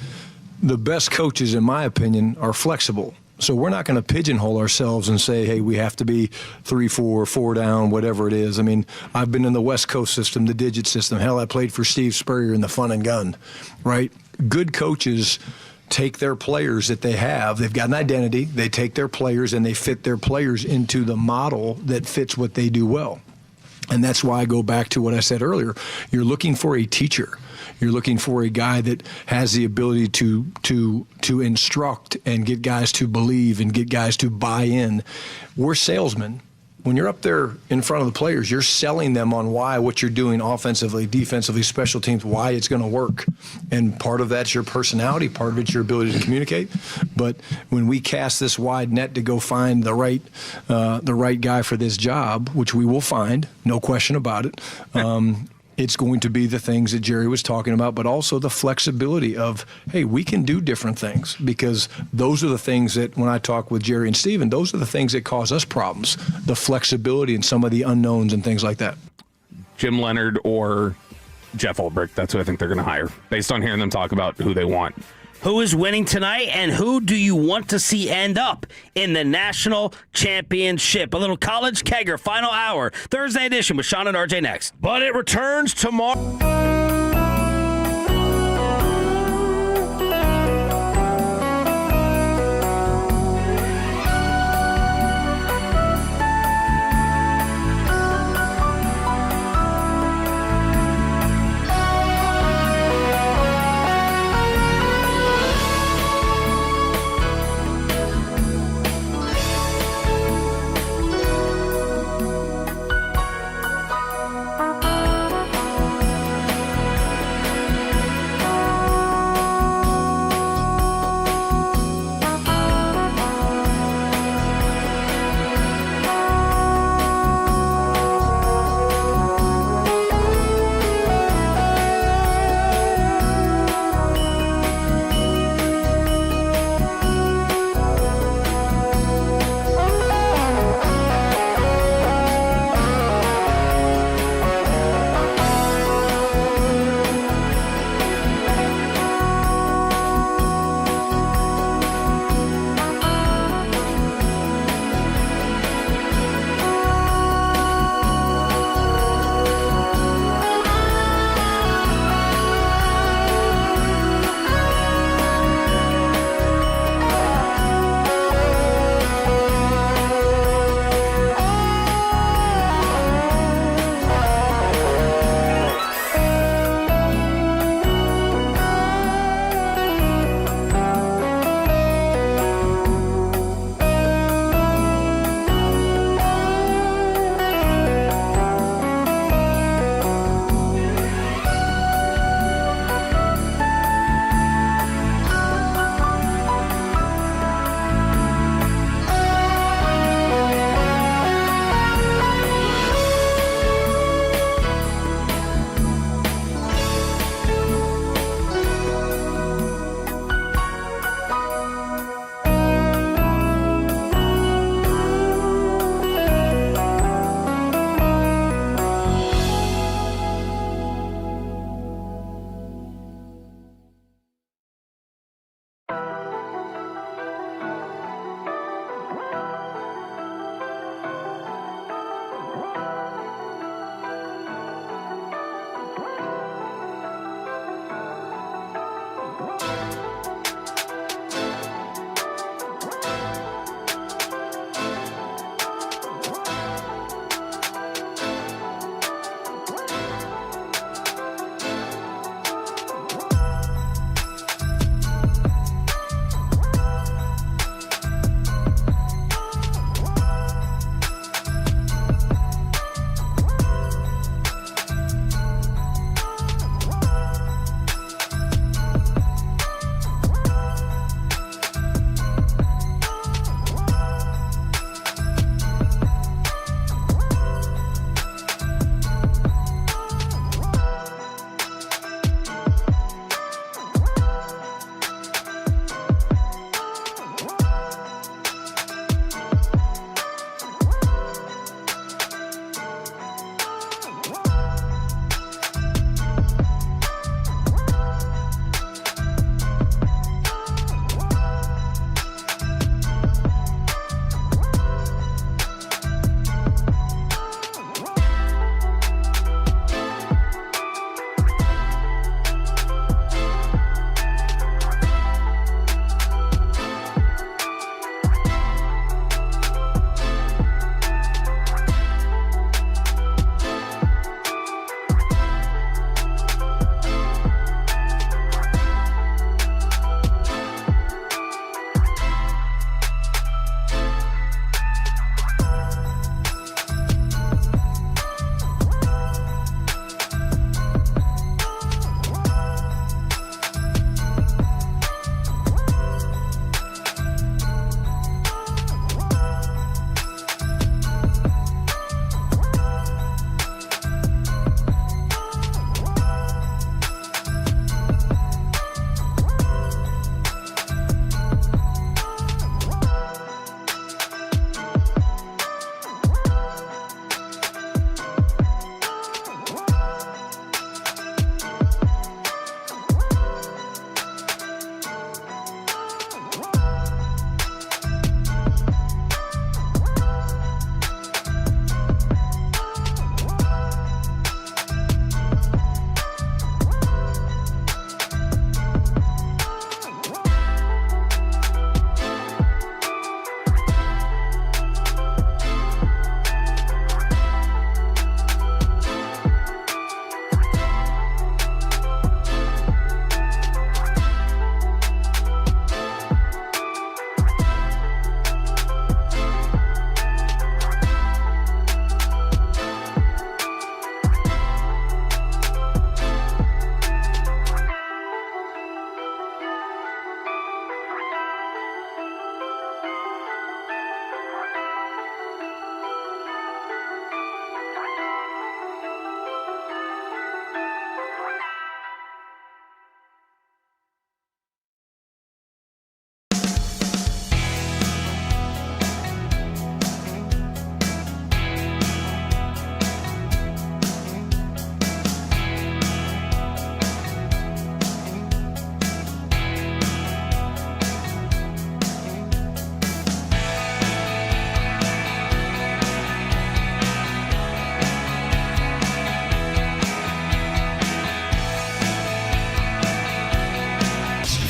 Speaker 21: The best coaches, in my opinion, are flexible. So we're not going to pigeonhole ourselves and say, hey, we have to be 3-4, 4 down, whatever it is. I mean, I've been in the West Coast system, the digit system. Hell, I played for Steve Spurrier in the fun and gun, right? Good coaches take their players that they have. They've got an identity. They take their players and they fit their players into the model that fits what they do well. And that's why I go back to what I said earlier. You're looking for a teacher. You're looking for a guy that has the ability to instruct and get guys to believe and get guys to buy in. We're salesmen. When you're up there in front of the players, you're selling them on why what you're doing offensively, defensively, special teams, why it's going to work. And part of that's your personality, part of it's your ability to communicate. But when we cast this wide net to go find the right guy for this job, which we will find, no question about it, it's going to be the things that Jerry was talking about, but also the flexibility of, hey, we can do different things, because those are the things that, when I talk with Jerry and Steven, those are the things that cause us problems, the flexibility and some of the unknowns and things like that.
Speaker 5: Jim Leonard or Jeff Ulbrich, that's who I think they're going to hire, based on hearing them talk about who they want.
Speaker 3: Who is winning tonight, and who do you want to see end up in the national championship? A little college kegger, final hour, Thursday edition with Sean and RJ next.
Speaker 10: But it returns tomorrow.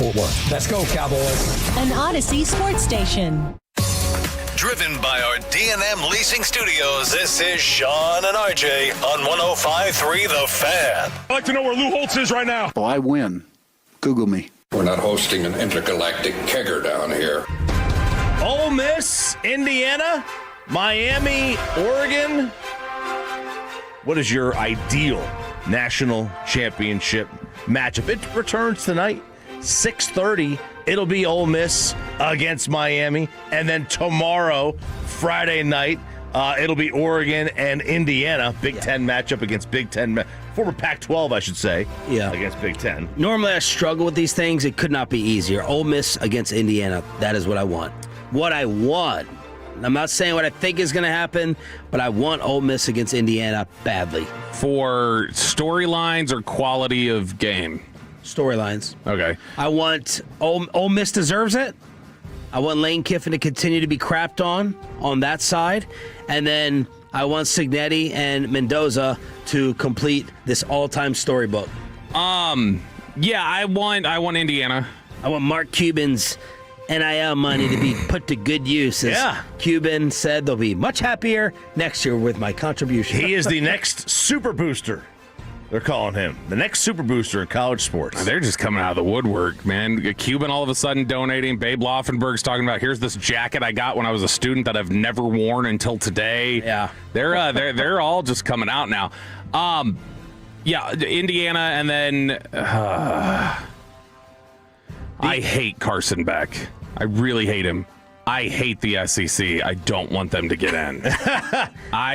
Speaker 21: Fort Worth. Let's go, Cowboys.
Speaker 9: An Odyssey sports station.
Speaker 1: Driven by our D&M Leasing Studios, this is Sean and RJ on 105.3 The Fan.
Speaker 19: I'd like to know where Lou Holtz is right now.
Speaker 20: Oh, I win. Google me.
Speaker 24: We're not hosting an intergalactic kegger down here.
Speaker 10: Ole Miss, Indiana, Miami, Oregon. What is your ideal national championship matchup? It returns tonight, 6:30. It'll be Ole Miss against Miami. And then tomorrow, Friday night, it'll be Oregon and Indiana. Big Ten matchup against Big Ten. Former Pac-12, I should say.
Speaker 3: Yeah.
Speaker 10: Against Big Ten.
Speaker 3: Normally I struggle with these things. It could not be easier. Ole Miss against Indiana. That is what I want. What I want. I'm not saying what I think is going to happen, but I want Ole Miss against Indiana badly.
Speaker 5: For storylines or quality of game?
Speaker 3: Storylines.
Speaker 5: Okay.
Speaker 3: I want Ole Miss deserves it. I want Lane Kiffin to continue to be crapped on that side. And then I want Signetti and Mendoza to complete this all-time storybook.
Speaker 5: Yeah, I want Indiana.
Speaker 3: I want Mark Cuban's NIL money to be put to good use. As Cuban said they'll be much happier next year with my contribution.
Speaker 10: He is the next super booster. They're calling him the next super booster in college sports.
Speaker 5: They're just coming out of the woodwork, man. Cuban all of a sudden donating. Babe Laufenberg's talking about, here's this jacket I got when I was a student that I've never worn until today.
Speaker 3: Yeah,
Speaker 5: they're all just coming out now. Yeah, Indiana, and then I hate Carson Beck. I really hate him. I hate the SEC. I don't want them to get in.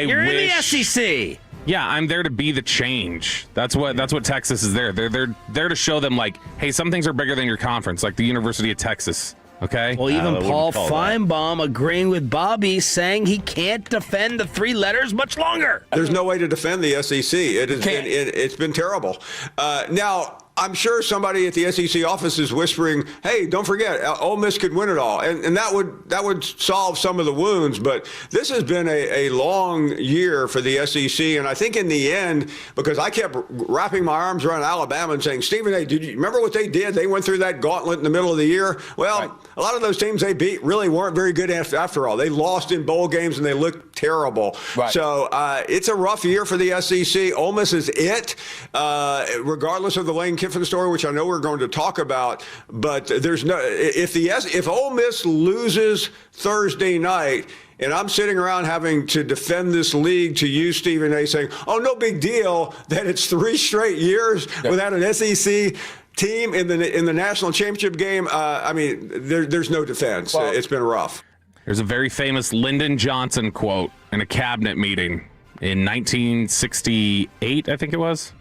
Speaker 3: You're in the SEC.
Speaker 5: Yeah, I'm there to be the change. That's what Texas is there. They're there to show them, like, hey, some things are bigger than your conference, like the University of Texas. Okay.
Speaker 3: Well, even Paul Feinbaum agreeing with Bobby, saying he can't defend the three letters much longer.
Speaker 25: There's no way to defend the SEC. It's been terrible. Now, I'm sure somebody at the SEC office is whispering, "Hey, don't forget, Ole Miss could win it all," and that would solve some of the wounds. But this has been a long year for the SEC, and I think in the end, because I kept wrapping my arms around Alabama and saying, "Stephen A., did you remember what they did? They went through that gauntlet in the middle of the year." Well, a lot of those teams they beat really weren't very good after all. They lost in bowl games and they looked terrible. Right. So it's a rough year for the SEC. Ole Miss is it, regardless of the Lane Kiffin story, which I know we're going to talk about, but there's no, if Ole Miss loses Thursday night, and I'm sitting around having to defend this league to you, Stephen A., saying, "Oh, no big deal that it's 3 straight years without an SEC team in the national championship game." I mean, there's no defense. Well, it's been rough.
Speaker 5: There's a very famous Lyndon Johnson quote in a cabinet meeting in 1968, I think it was.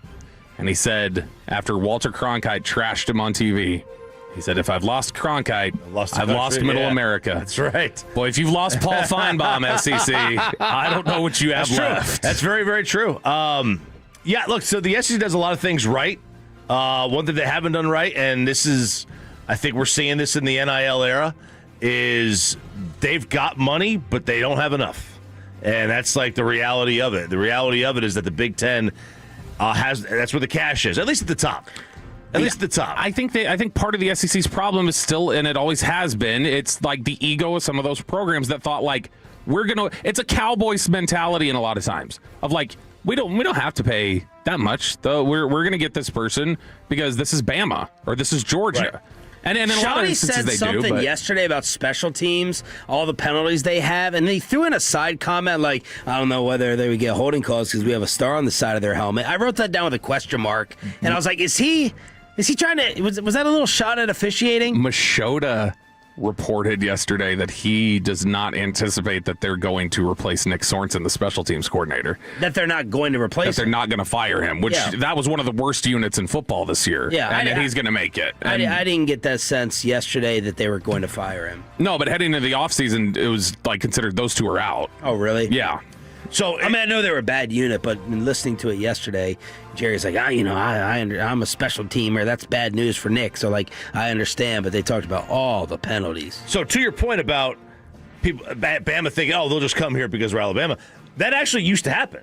Speaker 5: And he said, after Walter Cronkite trashed him on TV, he said, "If I've lost Cronkite, I've lost Middle America."
Speaker 10: That's right.
Speaker 5: Boy, if you've lost Paul Feinbaum, SEC, I don't know what you have left.
Speaker 10: That's very, very true. Yeah, look, so the SEC does a lot of things right. One that they haven't done right, and this is, I think we're seeing this in the NIL era, is they've got money, but they don't have enough. And that's like the reality of it. The reality of it is that the Big Ten that's where the cash is, at least at the top. At least at the top.
Speaker 5: I think part of the SEC's problem is still, and it always has been, it's like the ego of some of those programs that thought, like, it's a Cowboys mentality in a lot of times of like, we don't have to pay that much, though. We're going to get this person because this is Bama or this is Georgia. Right. And in a lot of instances they do.
Speaker 3: Schotty said something yesterday about special teams, all the penalties they have, and they threw in a side comment like, "I don't know whether they would get holding calls because we have a star on the side of their helmet." I wrote that down with a question mark, and I was like, "Is he trying to? Was that a little shot at officiating?"
Speaker 5: Machota reported yesterday that he does not anticipate that they're going to replace Nick Sorensen, the special teams coordinator.
Speaker 3: That they're not going to replace him.
Speaker 5: That they're not going to fire him, which that was one of the worst units in football this year.
Speaker 3: Yeah,
Speaker 5: and he's going to make it.
Speaker 3: I didn't get that sense yesterday that they were going to fire him.
Speaker 5: No, but heading into the offseason, it was like considered those two are out.
Speaker 3: Oh, really?
Speaker 5: Yeah.
Speaker 3: So I know they were a bad unit, but in listening to it yesterday, Jerry's like, I'm a special teamer. That's bad news for Nick. So like, I understand, but they talked about all the penalties.
Speaker 10: So to your point about people, Bama thinking, "Oh, they'll just come here because we're Alabama," that actually used to happen.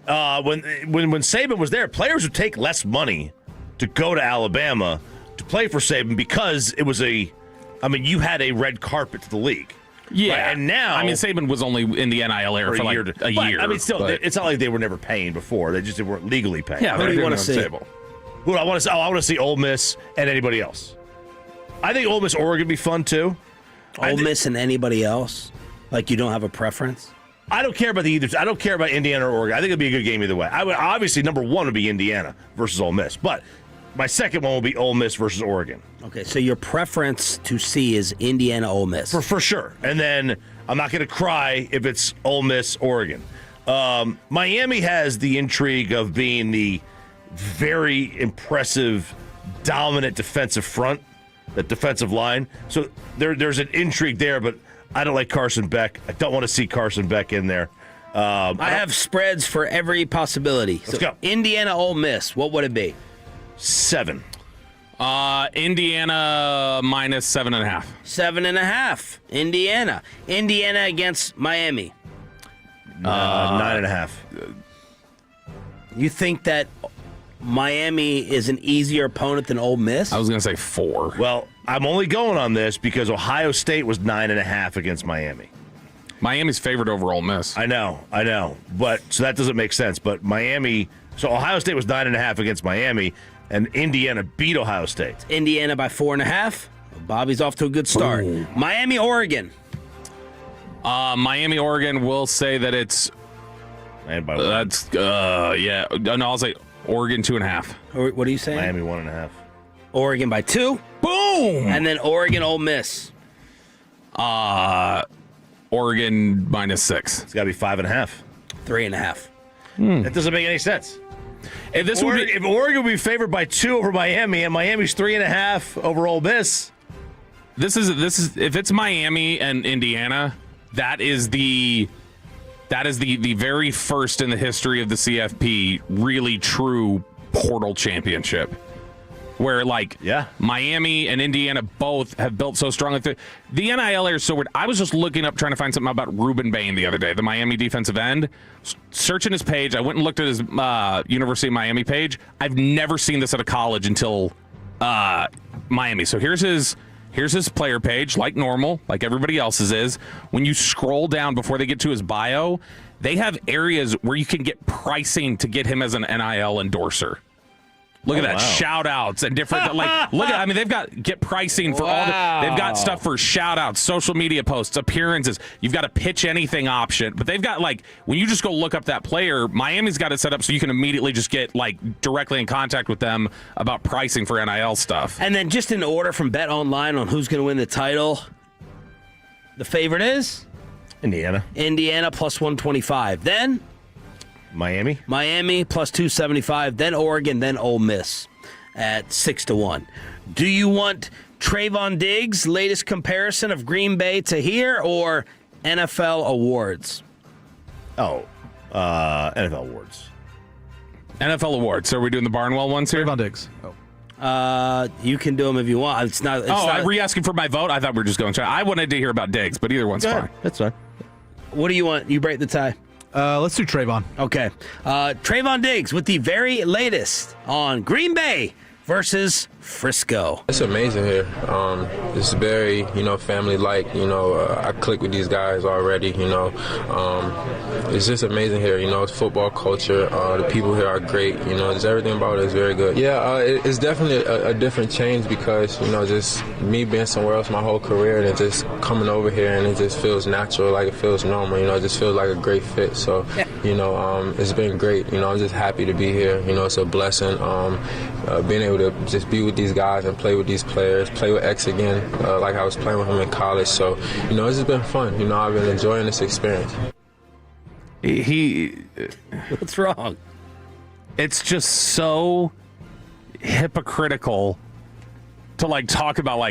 Speaker 10: When Saban was there, players would take less money to go to Alabama to to play for Saban because it was you had a red carpet to the league.
Speaker 5: Yeah,
Speaker 10: right? And now
Speaker 5: Saban was only in the NIL era for like a year.
Speaker 10: I mean, still, it's not like they were never paying before. They weren't legally paying.
Speaker 5: Yeah,
Speaker 3: who do you want to see?
Speaker 10: Who do I want to see? Oh, I want to see Ole Miss and anybody else. I think Ole Miss Oregon would be fun too.
Speaker 3: Ole Miss and anybody else? Like you don't have a preference?
Speaker 10: I don't care about I don't care about Indiana or Oregon. I think it'd be a good game either way. I would obviously number one would be Indiana versus Ole Miss, but my second one will be Ole Miss versus Oregon.
Speaker 3: Okay, so your preference to see is Indiana, Ole Miss
Speaker 10: for sure, and then I'm not going to cry if it's Ole Miss, Oregon. Miami has the intrigue of being the very impressive, dominant defensive front, that defensive line. So there's an intrigue there, but I don't like Carson Beck. I don't want to see Carson Beck in there.
Speaker 3: I have spreads for every possibility.
Speaker 10: Let's go.
Speaker 3: Indiana, Ole Miss, what would it be?
Speaker 10: 7.
Speaker 5: Indiana minus 7.5.
Speaker 3: 7.5. Indiana against Miami.
Speaker 10: 9.5.
Speaker 3: You think that Miami is an easier opponent than Ole Miss?
Speaker 5: I was going to say 4.
Speaker 10: Well, I'm only going on this because Ohio State was 9.5 against Miami.
Speaker 5: Miami's favored over Ole Miss.
Speaker 10: I know. But so that doesn't make sense. But Miami, so Ohio State was 9.5 against Miami, and Indiana beat Ohio State.
Speaker 3: Indiana by 4.5. Bobby's off to a good start. Ooh. Miami, Oregon.
Speaker 5: Miami, Oregon will say that it's.
Speaker 10: And by
Speaker 5: that's yeah. No, I'll say Oregon 2.5.
Speaker 3: What are you saying?
Speaker 10: Miami 1.5.
Speaker 3: Oregon by 2.
Speaker 5: Boom.
Speaker 3: And then Oregon, Ole Miss.
Speaker 5: Oregon minus 6.
Speaker 10: It's got to be 5.5.
Speaker 3: 3.5.
Speaker 10: That doesn't make any sense.
Speaker 5: If
Speaker 10: Oregon would be favored by 2 over Miami, and Miami's 3.5 over Ole Miss,
Speaker 5: this is if it's Miami and Indiana, that is the very first in the history of the CFP really true portal championship. Where Miami and Indiana both have built so strongly. The NIL area is so weird. I was just looking up trying to find something about Ruben Bain the other day, the Miami defensive end. Searching his page, I went and looked at his University of Miami page. I've never seen this at a college until Miami. So here's his player page, like normal, like everybody else's is. When you scroll down before they get to his bio, they have areas where you can get pricing to get him as an NIL endorser. Look at that. Wow. Shout outs and different they've got get pricing for all they've got stuff for shout outs, social media posts, appearances. You've got a pitch anything option. But they've got when you just go look up that player, Miami's got it set up so you can immediately just get directly in contact with them about pricing for NIL stuff.
Speaker 3: And then just in order from Bet Online on who's going to win the title, the favorite is
Speaker 10: Indiana
Speaker 3: plus 125. Then
Speaker 10: Miami
Speaker 3: plus 275, then Oregon, then Ole Miss at 6-1. Do you want Trayvon Diggs' latest comparison of Green Bay to here or NFL awards?
Speaker 10: NFL awards.
Speaker 5: NFL awards. So are we doing the Barnwell ones here?
Speaker 8: Trayvon Diggs.
Speaker 3: You can do them if you want. It's not.
Speaker 5: Were you asking for my vote? I thought we were just going to. I wanted to hear about Diggs, but either one's fine.
Speaker 10: That's fine.
Speaker 3: What do you want? You break the tie.
Speaker 8: Let's do Trayvon.
Speaker 3: Okay. Trayvon Diggs with the very latest on Green Bay versus Frisco.
Speaker 6: It's amazing here. It's very, family-like. I click with these guys already, It's just amazing here, It's football culture. The people here are great, Just everything about it is very good. Yeah, it's definitely a different change because, just me being somewhere else my whole career and it just coming over here and it just feels natural, like it feels normal, It just feels like a great fit. So, it's been great. I'm just happy to be here. It's a blessing. Being able to just be with these guys and play with these players, play with X again, like I was playing with him in college. So, it's just been fun. I've been enjoying this experience.
Speaker 3: What's wrong?
Speaker 5: It's just so hypocritical to talk about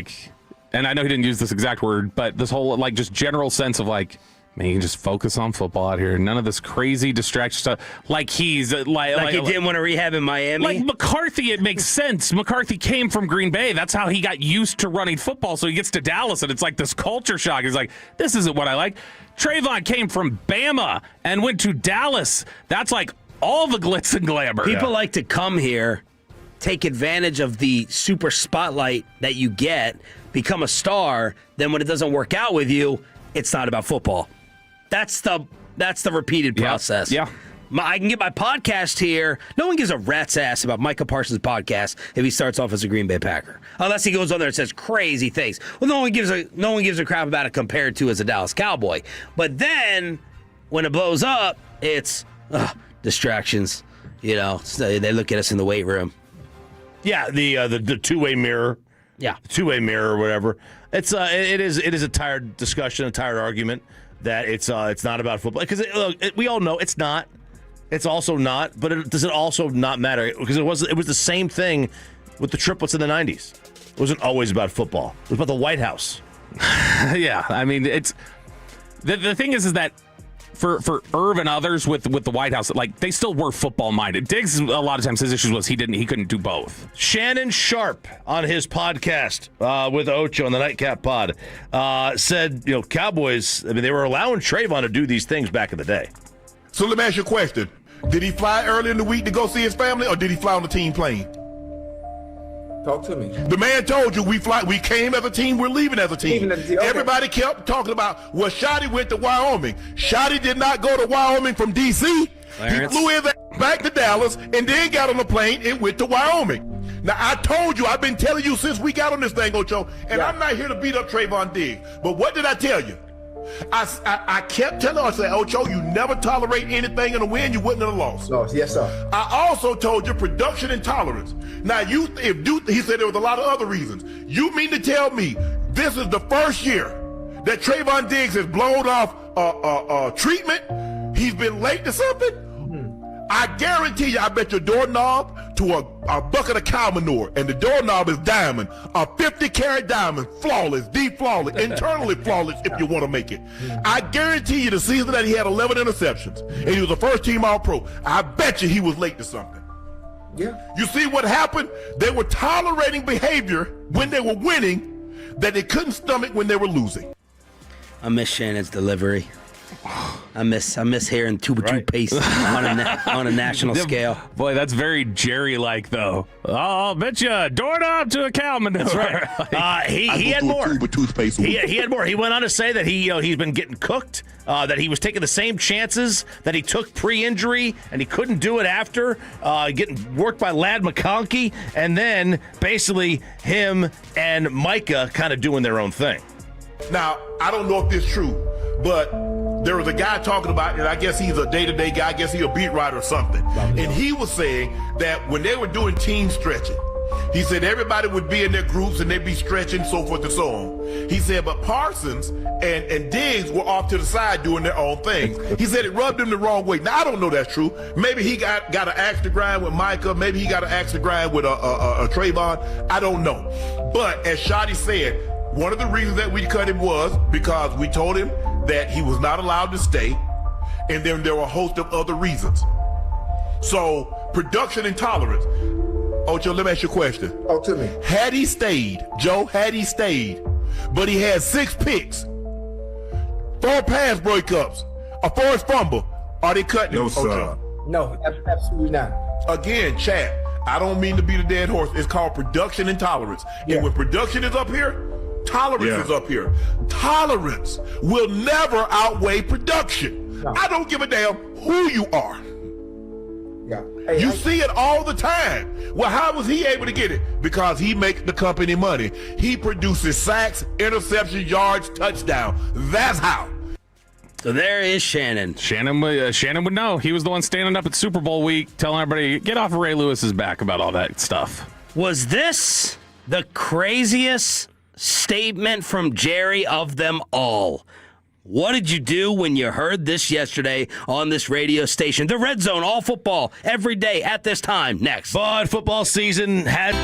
Speaker 5: and I know he didn't use this exact word, but this whole just general sense of man, you can just focus on football out here. None of this crazy distraction stuff. He's
Speaker 3: he didn't want to rehab in Miami.
Speaker 5: McCarthy, it makes sense. McCarthy came from Green Bay. That's how he got used to running football. So he gets to Dallas, and it's this culture shock. He's this isn't what I like. Trayvon came from Bama and went to Dallas. That's all the glitz and glamour.
Speaker 3: People like to come here take advantage of the super spotlight that you get, become a star, then when it doesn't work out with you, it's not about football. That's the repeated process.
Speaker 5: Yeah.
Speaker 3: I can get my podcast here. No one gives a rat's ass about Micah Parsons' podcast if he starts off as a Green Bay Packer, unless he goes on there and says crazy things. Well, no one gives a crap about it compared to as a Dallas Cowboy. But then when it blows up, it's distractions. You know, they look at us in the weight room.
Speaker 10: Yeah, the two-way mirror.
Speaker 3: Yeah,
Speaker 10: two-way mirror or whatever. It is a tired discussion, a tired argument that it's not about football, because we all know it's not. It's also not, but does it also not matter? Because it was the same thing with the triplets in the 90s. It wasn't always about football. It was about the White House.
Speaker 5: Yeah, I mean, it's the thing is that for Irv and others with the White House, like, they still were football minded. Diggs, a lot of times his issues was he couldn't do both.
Speaker 10: Shannon Sharp on his podcast with Ocho on the Nightcap Pod said, Cowboys, I mean, they were allowing Trayvon to do these things back in the day.
Speaker 19: So let me ask you a question. Did he fly early in the week to go see his family, or did he fly on the team plane?
Speaker 6: Talk to me.
Speaker 19: The man told you we came as a team, we're leaving as a team.
Speaker 6: Okay.
Speaker 19: Everybody kept talking about, well, Schotty went to Wyoming. Schotty did not go to Wyoming from D.C.
Speaker 3: Clarence.
Speaker 19: He flew his ass back to Dallas and then got on the plane and went to Wyoming. Now, I told you, I've been telling you since we got on this thing, Ocho, and I'm not here to beat up Trayvon Diggs, but what did I tell you? I kept telling her, I said, Ocho, you never tolerate anything in a win, you wouldn't have lost.
Speaker 6: No, yes, sir.
Speaker 19: I also told you production intolerance. Now, he said there was a lot of other reasons. You mean to tell me this is the first year that Trayvon Diggs has blown off treatment? He's been late to something? I guarantee you, I bet your doorknob to a bucket of cow manure, and the doorknob is diamond, a 50-carat diamond, flawless, deep flawless, internally flawless if you want to make it. I guarantee you the season that he had 11 interceptions, and he was a first-team All-Pro, I bet you he was late to something.
Speaker 6: Yeah.
Speaker 19: You see what happened? They were tolerating behavior when they were winning that they couldn't stomach when they were losing.
Speaker 3: I miss Shannon's delivery. I miss hearing toothpaste on a national scale.
Speaker 5: Boy, that's very Jerry-like, though. I'll bet you a doorknob to a cow manure.
Speaker 10: That's right. He had more. He had more. He went on to say that he's been getting cooked, that he was taking the same chances that he took pre-injury, and he couldn't do it after, getting worked by Ladd McConkey, and then basically him and Micah kind of doing their own thing.
Speaker 19: Now, I don't know if this is true, but there was a guy talking about, and I guess he's a day-to-day guy, I guess he's a beat writer or something. And he was saying that when they were doing team stretching, he said everybody would be in their groups and they'd be stretching, so forth and so on. He said, but Parsons and Diggs were off to the side doing their own things. He said it rubbed him the wrong way. Now, I don't know that's true. Maybe he got an axe to grind with Micah. Maybe he got an axe to grind with a Trayvon. I don't know. But as Schotty said, one of the reasons that we cut him was because we told him that he was not allowed to stay, and then there were a host of other reasons. So, production intolerance. Ocho, let me ask you a question.
Speaker 6: Talk to me.
Speaker 19: Had he stayed, but he had 6 picks, 4 pass breakups, a forced fumble, are they cutting him?
Speaker 6: No, sir. No, absolutely not.
Speaker 19: Again, chat, I don't mean to beat a dead horse. It's called production intolerance. Yeah. And when production is up here, tolerance is up here. Tolerance will never outweigh production. No. I don't give a damn who you are.
Speaker 6: Yeah. Hey,
Speaker 19: you see it all the time. Well, how was he able to get it? Because he makes the company money. He produces sacks, interceptions, yards, touchdown. That's how.
Speaker 3: So there is Shannon.
Speaker 5: Shannon would know. He was the one standing up at Super Bowl week telling everybody, get off of Ray Lewis's back about all that stuff.
Speaker 3: Was this the craziest statement from Jerry of them all? What did you do when you heard this yesterday on this radio station? The Red Zone, all football, every day at this time. Next.
Speaker 10: But football season had...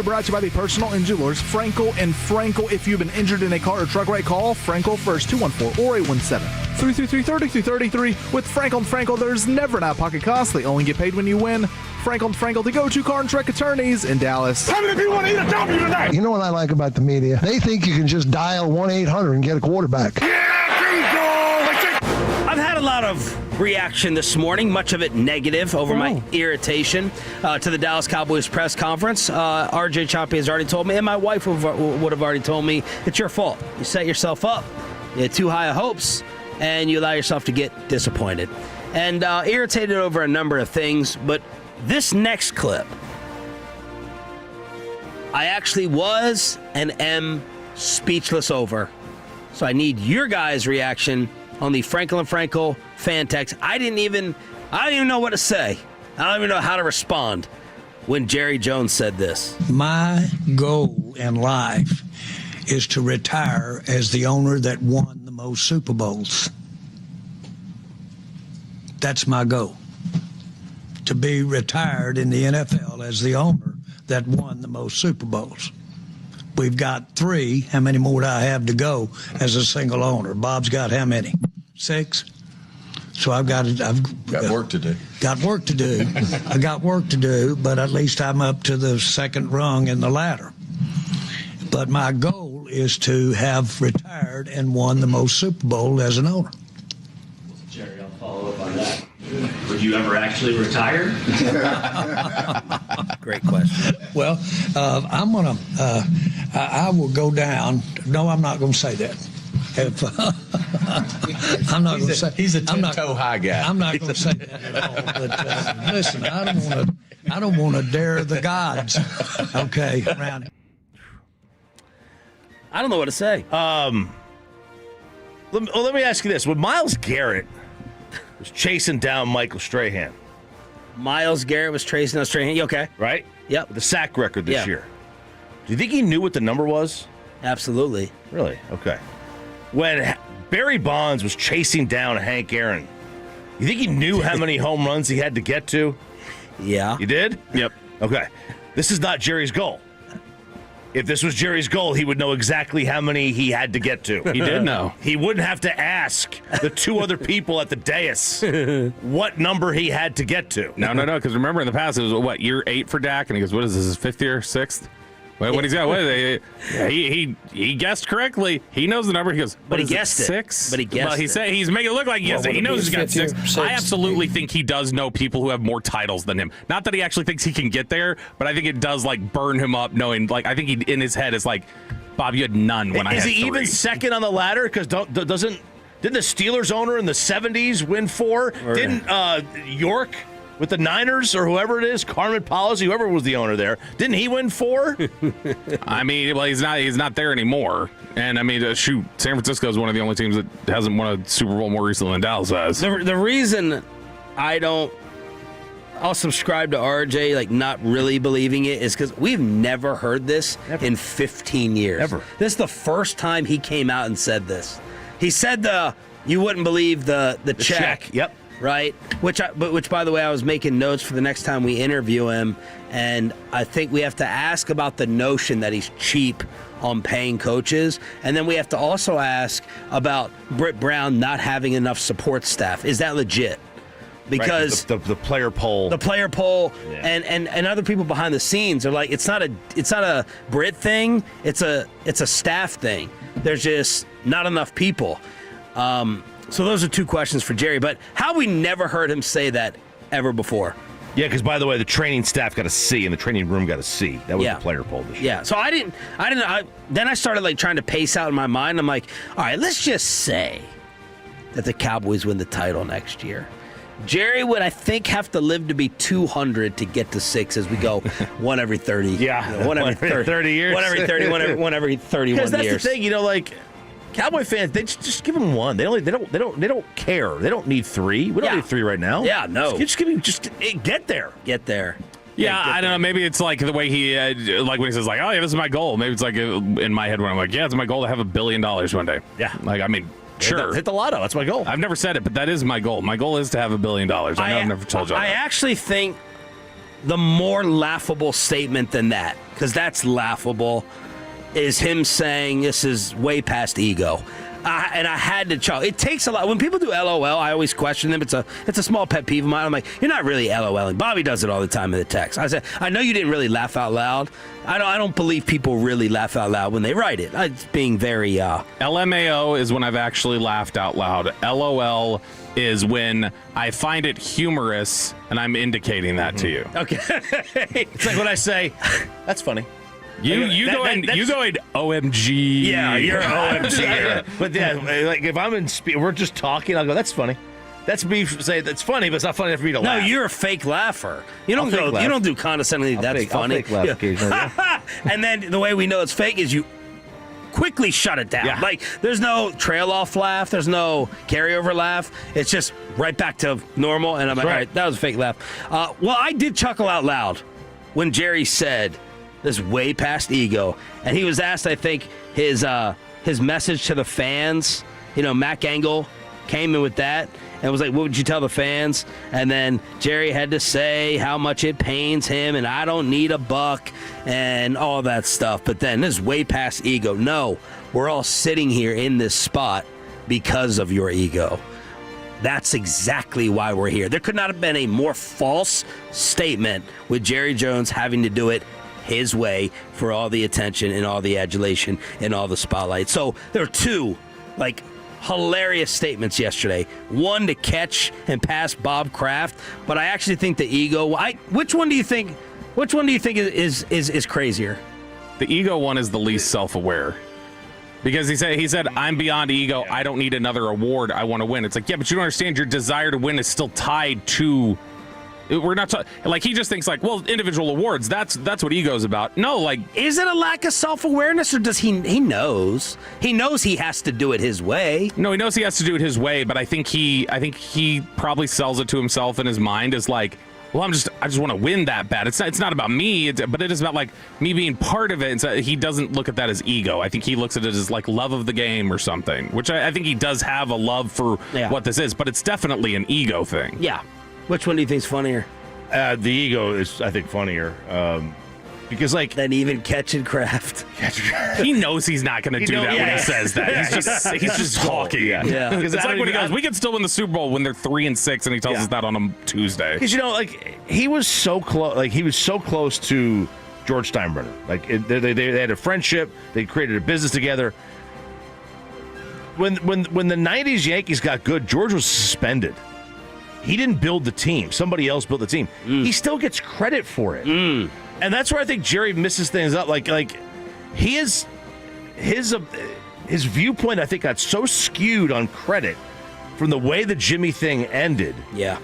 Speaker 8: brought to you by the personal injury lawyers Frankel and Frankel. If you've been injured in a car or truck wreck, call Frankel first, 214-417-333-3333. With Frankel and Frankel, there's never an out-of-pocket cost. They only get paid when you win. Frankel and Frankel, the go-to car and truck attorneys in Dallas.
Speaker 7: How many people want to eat a W tonight? You know what I like about the media? They think you can just dial 1-800 and get a quarterback.
Speaker 3: I've had a lot of reaction this morning, much of it negative over my irritation to the Dallas Cowboys press conference. RJ Choppy has already told me, and my wife would have already told me, it's your fault. You set yourself up. You had too high of hopes, and you allow yourself to get disappointed. And irritated over a number of things, but this next clip, I actually was and am speechless over. So I need your guys' reaction on the Frankel and Frankel fan text. I don't even know what to say. I don't even know how to respond when Jerry Jones said this.
Speaker 2: My goal in life is to retire as the owner that won the most Super Bowls. That's my goal. To be retired in the NFL as the owner that won the most Super Bowls. We've got 3. How many more do I have to go as a single owner? Bob's got how many? 6? So I've got work to do. Got work to do. I got work to do, but at least I'm up to the second rung in the ladder. But my goal is to have retired and won the most Super Bowl as an owner.
Speaker 11: Jerry, I'll follow up on that. Would you ever actually retire?
Speaker 3: Great question.
Speaker 2: Well, I will go down. No, I'm not going to say that. I'm not going to say.
Speaker 12: He's a 10-toe high guy.
Speaker 2: I'm not going to say that at all. But listen, I don't want to dare the gods. Okay, around here.
Speaker 3: I don't know what to say.
Speaker 10: Let me ask you this: when Myles Garrett was chasing down Michael Strahan,
Speaker 3: Myles Garrett was chasing down Strahan. You okay?
Speaker 10: Right?
Speaker 3: Yep.
Speaker 10: The sack record this year. Do you think he knew what the number was?
Speaker 3: Absolutely.
Speaker 10: Really? Okay. When Barry Bonds was chasing down Hank Aaron, you think he knew how many home runs he had to get to?
Speaker 3: Yeah.
Speaker 10: You did?
Speaker 5: Yep.
Speaker 10: Okay. This is not Jerry's goal. If this was Jerry's goal, he would know exactly how many he had to get to.
Speaker 5: He did know.
Speaker 10: He wouldn't have to ask the 2 other people at the dais what number he had to get to.
Speaker 5: No, because remember in the past, it was, year 8 for Dak? And he goes, what is this, his 5th year, 6th? What he's got? He guessed correctly. He knows the number. He goes,
Speaker 3: but he guessed it.
Speaker 5: 6?
Speaker 3: But he guessed
Speaker 5: it. He's making it look like he guessed it. He knows he's got 6. I absolutely think he does know people who have more titles than him. Not that he actually thinks he can get there, but I think it does burn him up knowing. I think he in his head is like, Bob, you had none when I had 3.
Speaker 10: Is he even second on the ladder? Because didn't the Steelers owner in the 70s win 4? Didn't York with the Niners or whoever it is, Carmen Policy, whoever was the owner there, didn't he win 4?
Speaker 5: I mean, well, he's not there anymore. And I mean, San Francisco is one of the only teams that hasn't won a Super Bowl more recently than Dallas has.
Speaker 3: The reason I'll subscribe to RJ, not really believing it, is because we've never heard this in 15 years.
Speaker 10: Ever.
Speaker 3: This is the first time he came out and said this. He said you wouldn't believe the check.
Speaker 10: Yep.
Speaker 3: Right, which by the way, I was making notes for the next time we interview him, and I think we have to ask about the notion that he's cheap on paying coaches, and then we have to also ask about Britt Brown not having enough support staff. Is that legit? Because
Speaker 10: the player poll,
Speaker 3: and other people behind the scenes are like, it's not a Brit thing, it's a staff thing. There's just not enough people. So those are 2 questions for Jerry, but how we never heard him say that ever before.
Speaker 10: Yeah, because by the way, the training staff got a C and the training room got a C. That was the player poll this year.
Speaker 3: Yeah, so then I started trying to pace out in my mind. I'm like, all right, let's just say that the Cowboys win the title next year. Jerry would, I think, have to live to be 200 to get to 6 as we go 1 every 30.
Speaker 10: Yeah,
Speaker 3: 1 every 30
Speaker 10: years.
Speaker 3: 1 every 30, 1 every 31 years.
Speaker 10: Because that's the thing, Cowboy fans, they just give them 1. They don't care. They don't need 3. We don't need 3 right now.
Speaker 3: Yeah, no.
Speaker 10: Just get there.
Speaker 3: Get there.
Speaker 5: Yeah, I don't know. Maybe it's the way he, when he says, oh, yeah, this is my goal. Maybe it's in my head when I'm like, yeah, it's my goal to have $1 billion one day.
Speaker 10: Yeah.
Speaker 5: Sure.
Speaker 10: Hit the lotto. That's my goal.
Speaker 5: I've never said it, but that is my goal. My goal is to have $1 billion. I know I've never told you that.
Speaker 3: I actually think the more laughable statement than that, because that's laughable, is him saying this is way past ego. And I had to chuckle. It takes a lot. When people do LOL, I always question them. It's a small pet peeve of mine. I'm like, you're not really LOLing. Bobby does it all the time in the text. I said, I know you didn't really laugh out loud. I don't believe people really laugh out loud when they write it. It's being very...
Speaker 5: LMAO is when I've actually laughed out loud. LOL is when I find it humorous and I'm indicating that to you.
Speaker 3: Okay.
Speaker 10: It's like when I say, that's funny.
Speaker 5: You going OMG.
Speaker 10: Yeah, you're OMG. But yeah, like if I'm in we're just talking, I'll go, that's funny. That's me say that's funny, but it's not funny enough for me to laugh.
Speaker 3: No, you're a fake laugher. You don't go. You don't do condescendingly. That's funny.
Speaker 10: I'll fake laugh occasionally.
Speaker 3: And then the way we know it's fake is you quickly shut it down.
Speaker 10: Yeah.
Speaker 3: Like there's no trail off laugh. There's no carryover laugh. It's just right back to normal. And I'm like, all right, that was a fake laugh. Well, I did chuckle out loud when Jerry said this way past ego, and he was asked, I think, his message to the fans. You know, Matt Gangle came in with that and was like, what would you tell the fans? And then Jerry had to say how much it pains him and I don't need a buck and all that stuff. But then this is way past ego. No, we're all sitting here in this spot because of your ego. That's exactly why we're here. There could not have been a more false statement with Jerry Jones having to do it his way for all the attention and all the adulation and all the spotlight. So there are two, hilarious statements yesterday. One to catch and pass Bob Kraft, but I actually think the ego. Which one do you think is crazier?
Speaker 5: The ego one is the least self-aware. Because he said, I'm beyond ego. I don't need another award. I want to win. It's like, yeah, but you don't understand. Your desire to win is still tied to. We're not he just thinks individual awards. That's what ego's about. No,
Speaker 3: is it a lack of self-awareness, or does he knows he has to do it his way?
Speaker 5: No, he knows he has to do it his way, but I think he probably sells it to himself in his mind as I just want to win that bad. It's not about me, but it is about me being part of it. And so he doesn't look at that as ego. I think he looks at it as love of the game or something, which I think he does have a love for what this is, but it's definitely an ego thing.
Speaker 3: Yeah. Which one do you think's funnier?
Speaker 10: The ego is, I think, funnier. Because
Speaker 3: than even catching Kraft.
Speaker 5: He knows he's not going to do that when he says that. He's just talking.
Speaker 3: Yeah.
Speaker 5: It's like when he goes, we can still win the Super Bowl when they're 3-6, and he tells us that on a Tuesday.
Speaker 10: Because he was so close. He was so close to George Steinbrenner. They had a friendship. They created a business together. When the '90s Yankees got good, George was suspended. He didn't build the team. Somebody else built the team. He still gets credit for it. And that's where I think Jerry misses things up. He is his viewpoint, I think, got so skewed on credit from the way the Jimmy thing ended.
Speaker 3: Yeah.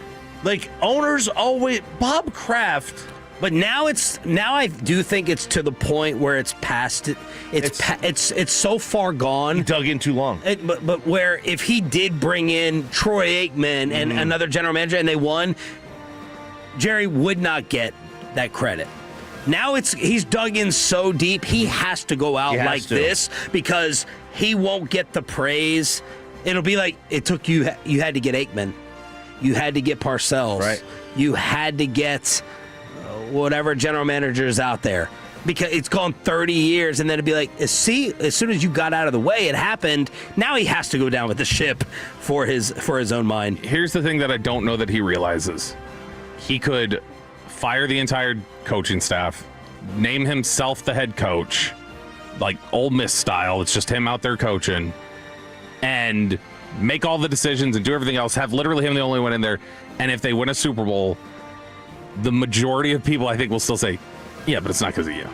Speaker 10: Owners always Bob Kraft.
Speaker 3: But now I do think it's to the point where it's past it. It's so far gone.
Speaker 10: He dug in too long.
Speaker 3: But where if he did bring in Troy Aikman and another general manager and they won, Jerry would not get that credit. Now he's dug in so deep, he has to go out like this because he won't get the praise. It'll be like it took you had to get Aikman. You had to get Parcells.
Speaker 10: Right.
Speaker 3: You had to get whatever general manager is out there, because it's gone 30 years, and then it'd be like, as soon as you got out of the way, it happened. Now he has to go down with the ship for his own mind.
Speaker 5: Here's the thing that I don't know that he realizes: he could fire the entire coaching staff, name himself the head coach, like Ole Miss style. It's just him out there coaching, and make all the decisions and do everything else. Have literally him the only one in there, and if they win a Super Bowl, the majority of people, I think, will still say, yeah, but it's not because of you.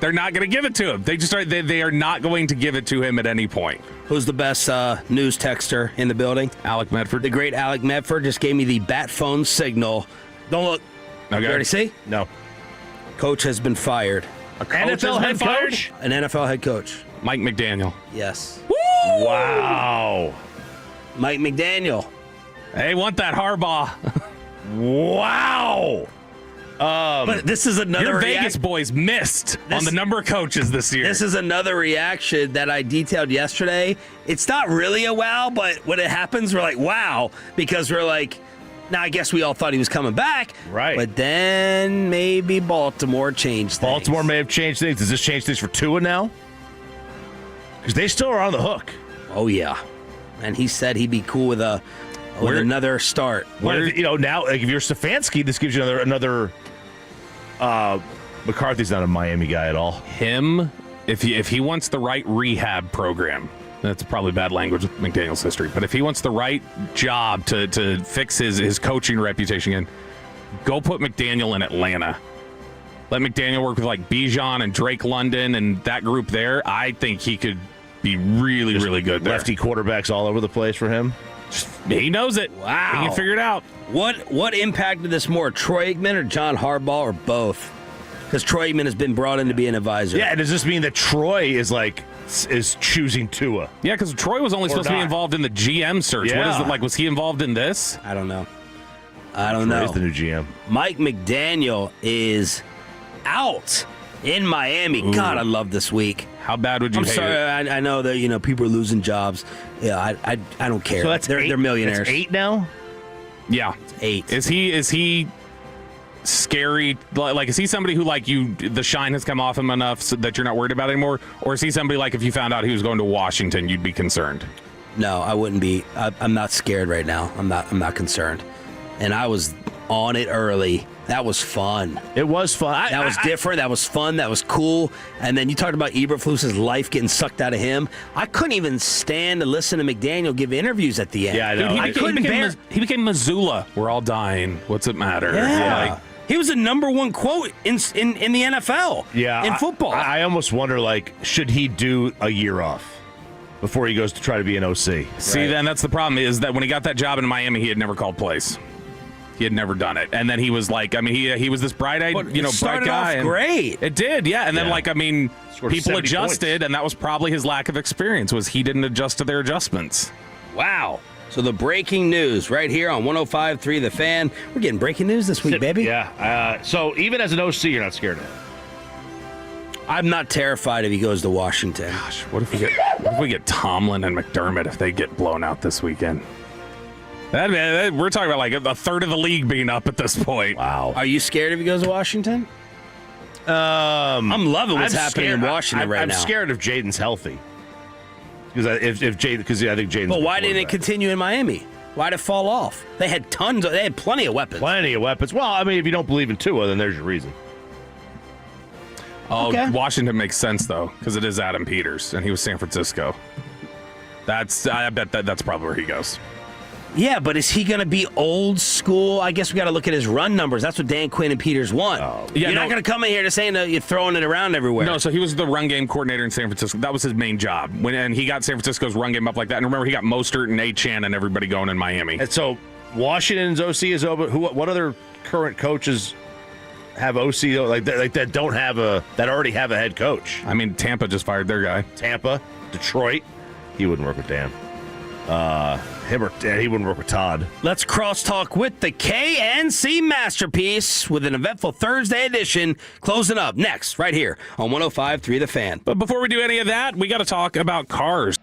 Speaker 5: They're not going to give it to him. They are not going to give it to him at any point.
Speaker 3: Who's the best news texter in the building?
Speaker 5: Alec Medford.
Speaker 3: The great Alec Medford just gave me the bat phone signal. Don't look.
Speaker 5: Okay.
Speaker 3: You already see?
Speaker 10: No.
Speaker 3: Coach has been fired.
Speaker 10: A NFL head coach?
Speaker 3: An NFL head coach.
Speaker 5: Mike McDaniel.
Speaker 3: Yes.
Speaker 10: Woo! Wow.
Speaker 3: Mike McDaniel.
Speaker 5: Hey, want that Harbaugh.
Speaker 10: Wow.
Speaker 3: But this is another
Speaker 5: your Vegas boys missed on the number of coaches this year.
Speaker 3: This is another reaction that I detailed yesterday. It's not really a wow, but when it happens, we're like, wow, because we're like, Now, I guess we all thought he was coming back.
Speaker 10: Right.
Speaker 3: But then maybe Baltimore changed things.
Speaker 10: Baltimore may have changed things. Does this change things for Tua now? Because they still are on the hook.
Speaker 3: Oh, yeah. And he said he'd be cool with another start.
Speaker 10: Now, like, if you're Stefanski, this gives you another McCarthy's not a Miami guy at all.
Speaker 5: Him, if he wants the right rehab program, that's probably bad language with McDaniel's history, but if he wants the right job to fix his coaching reputation again, go put McDaniel in Atlanta. Let McDaniel work with like Bijan and Drake London and that group there. I think he could be really, really good there.
Speaker 10: Lefty quarterbacks all over the place for him.
Speaker 5: He knows it.
Speaker 3: Wow.
Speaker 5: He can figure it out.
Speaker 3: What impacted this more, Troy Aikman or John Harbaugh or both? Because Troy Aikman has been brought in to be an advisor.
Speaker 10: Yeah, does this mean that Troy is choosing Tua?
Speaker 5: Yeah, because Troy was only supposed to be involved in the GM search.
Speaker 10: Yeah.
Speaker 5: What is it like? Was he involved in this?
Speaker 3: I don't know. Troy's
Speaker 10: the new GM.
Speaker 3: Mike McDaniel is out in Miami.
Speaker 5: Ooh.
Speaker 3: God, I love this week.
Speaker 5: How bad would you hate
Speaker 3: sorry,
Speaker 5: it?
Speaker 3: I know that people are losing jobs. Yeah, I don't care.
Speaker 10: So that's
Speaker 3: they're millionaires.
Speaker 10: That's 8 now?
Speaker 5: Yeah.
Speaker 3: It's 8.
Speaker 5: Is he scary? Like, is he somebody who, like, the shine has come off him enough so that you're not worried about it anymore? Or is he somebody, like, if you found out he was going to Washington, you'd be concerned?
Speaker 3: No, I wouldn't be. I'm not scared right now. I'm not concerned. And I was on it early. That was fun.
Speaker 10: It was fun.
Speaker 3: That was different. That was fun. That was cool. And then you talked about Eberflus's life getting sucked out of him. I couldn't even stand to listen to McDaniel give interviews at the end.
Speaker 10: Yeah, I know.
Speaker 5: Dude, he became Missoula. We're all dying. What's it matter?
Speaker 3: Yeah. He was the number one quote in the NFL.
Speaker 10: Yeah.
Speaker 3: In football.
Speaker 10: I almost wonder, like, should he do a year off before he goes to try to be an OC?
Speaker 5: See, then that's the problem is that when he got that job in Miami, he had never called plays. He had never done it. And then he was like, he was this bright-eyed, bright guy.
Speaker 3: Off great.
Speaker 5: It did, yeah. And then,
Speaker 10: Scored
Speaker 5: people
Speaker 10: 70
Speaker 5: adjusted,
Speaker 10: points.
Speaker 5: and that was probably his lack of experience, was he didn't adjust to their adjustments.
Speaker 3: Wow. So the breaking news right here on 105.3 The Fan. We're getting breaking news this week, baby.
Speaker 10: Yeah. So even as an OC, you're not scared of him?
Speaker 3: I'm not terrified if he goes to Washington.
Speaker 5: Gosh, what if we get Tomlin and McDermott if they get blown out this weekend? We're talking about like a third of the league being up at this point.
Speaker 10: Wow.
Speaker 3: Are you scared if he goes to Washington? I'm loving what's happening in Washington right now.
Speaker 10: I'm scared if Jaden's healthy. Because I think Jaden's.
Speaker 3: But why didn't it continue in Miami? Why'd it fall off? They had plenty of weapons.
Speaker 10: Well, I mean, if you don't believe in Tua, then there's your reason.
Speaker 5: Oh, okay. Washington makes sense though, because it is Adam Peters, and he was San Francisco. I bet that's probably where he goes.
Speaker 3: Yeah, but is he going to be old school? I guess we got to look at his run numbers. That's what Dan Quinn and Peters want. You're not going to come in here to saying that you're throwing it around everywhere.
Speaker 5: No, so he was the run game coordinator in San Francisco. That was his main job. And he got San Francisco's run game up like that. And remember, he got Mostert and Achane and everybody going in Miami.
Speaker 10: And so Washington's OC is over. What other current coaches have OC that don't have that already have a head coach?
Speaker 5: I mean, Tampa just fired their guy.
Speaker 10: Tampa, Detroit. He wouldn't work with Dan. He wouldn't work with Todd.
Speaker 3: Let's crosstalk with the KNC Masterpiece with an eventful Thursday edition closing up next right here on 105.3 The Fan.
Speaker 5: But before we do any of that, we got to talk about cars.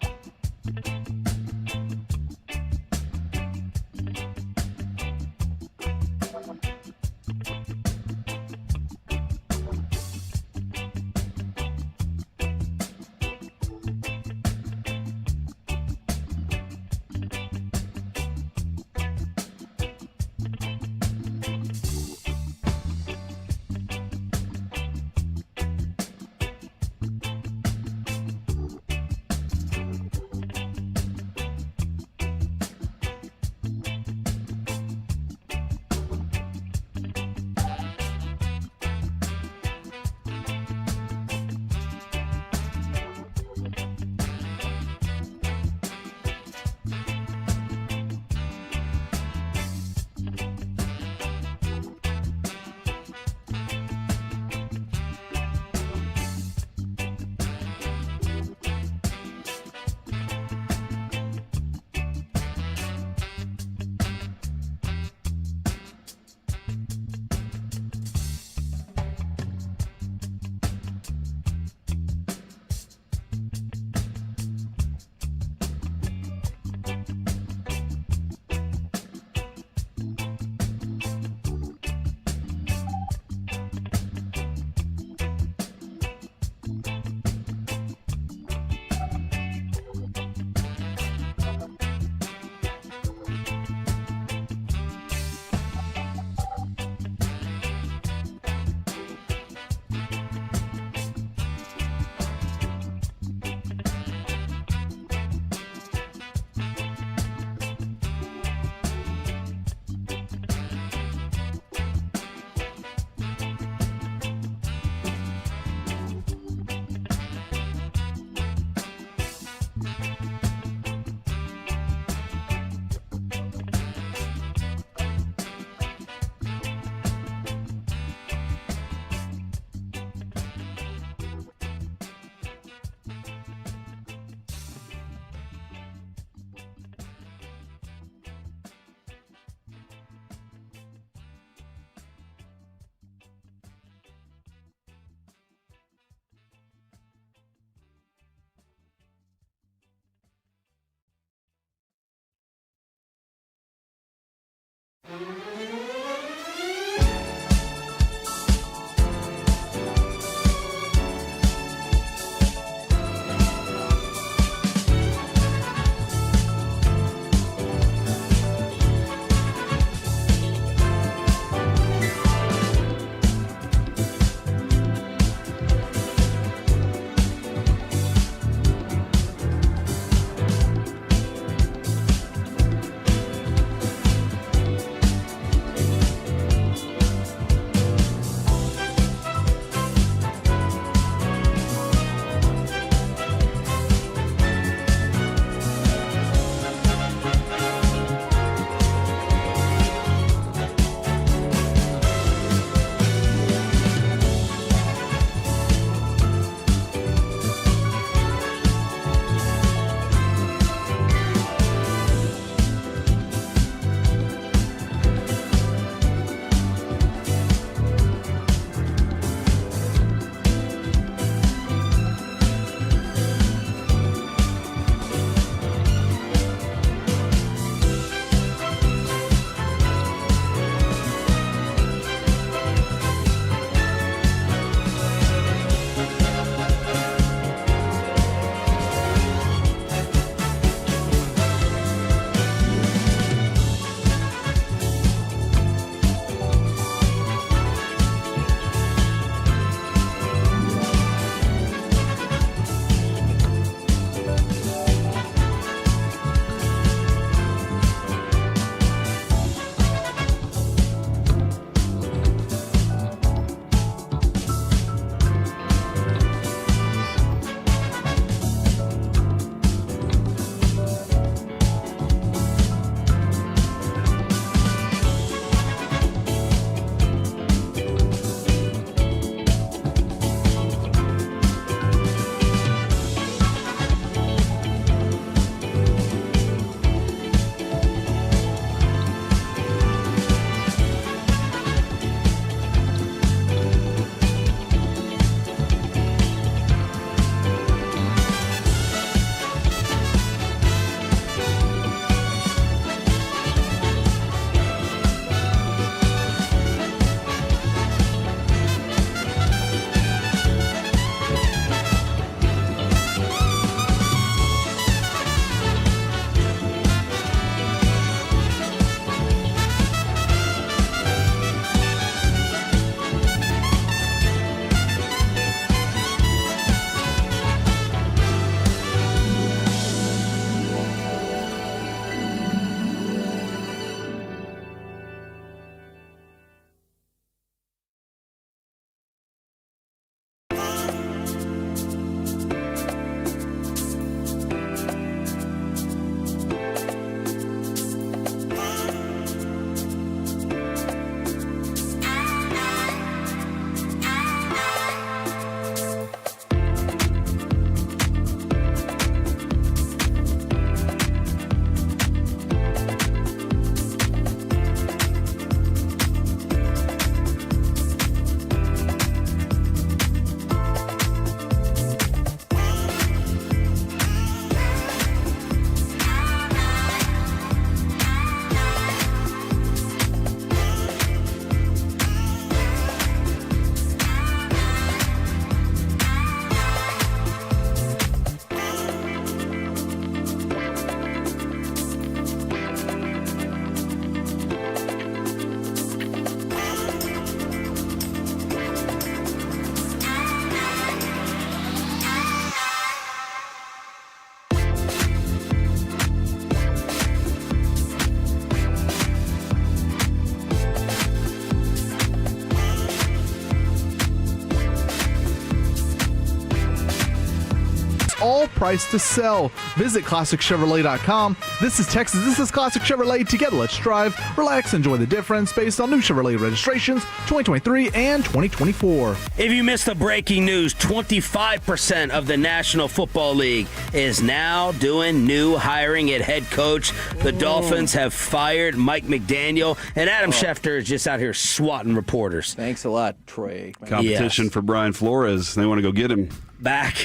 Speaker 8: all priced to sell. Visit ClassicChevrolet.com. This is Texas. This is Classic Chevrolet. Together, let's drive, relax, enjoy the difference based on new Chevrolet registrations 2023 and 2024.
Speaker 3: If you missed the breaking news, 25% of the National Football League is now doing new hiring at head coach. The Dolphins have fired Mike McDaniel, and Adam Schefter is just out here swatting reporters.
Speaker 4: Thanks a lot, Troy.
Speaker 12: Competition for Brian Flores. They want to go get him.
Speaker 3: Back.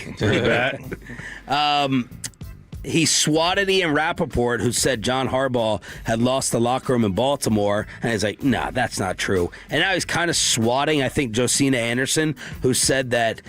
Speaker 3: He swatted Ian Rappaport, who said John Harbaugh had lost the locker room in Baltimore, and he's like, nah, that's not true. And now he's kind of swatting, I think, Josina Anderson, who said that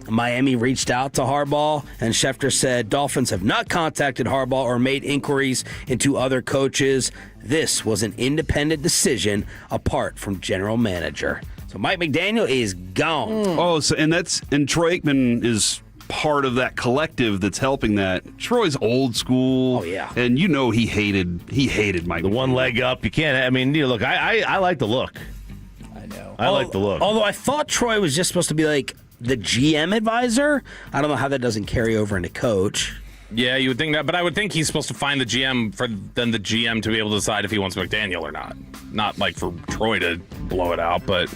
Speaker 3: Miami reached out to Harbaugh, and Schefter said Dolphins have not contacted Harbaugh or made inquiries into other coaches. This was an independent decision apart from general manager. So Mike McDaniel is gone.
Speaker 12: And Troy Aikman is part of that collective that's helping that. Troy's old school.
Speaker 3: Oh yeah.
Speaker 12: And he hated Mike.
Speaker 10: The one leg up. You can't. I mean, look, I like the look.
Speaker 4: I know.
Speaker 10: I like the look.
Speaker 3: Although I thought Troy was just supposed to be like the GM advisor. I don't know how that doesn't carry over into coach.
Speaker 5: Yeah, you would think that, but I would think he's supposed to find the GM for then the GM to be able to decide if he wants McDaniel or not. Not like for Troy to blow it out, but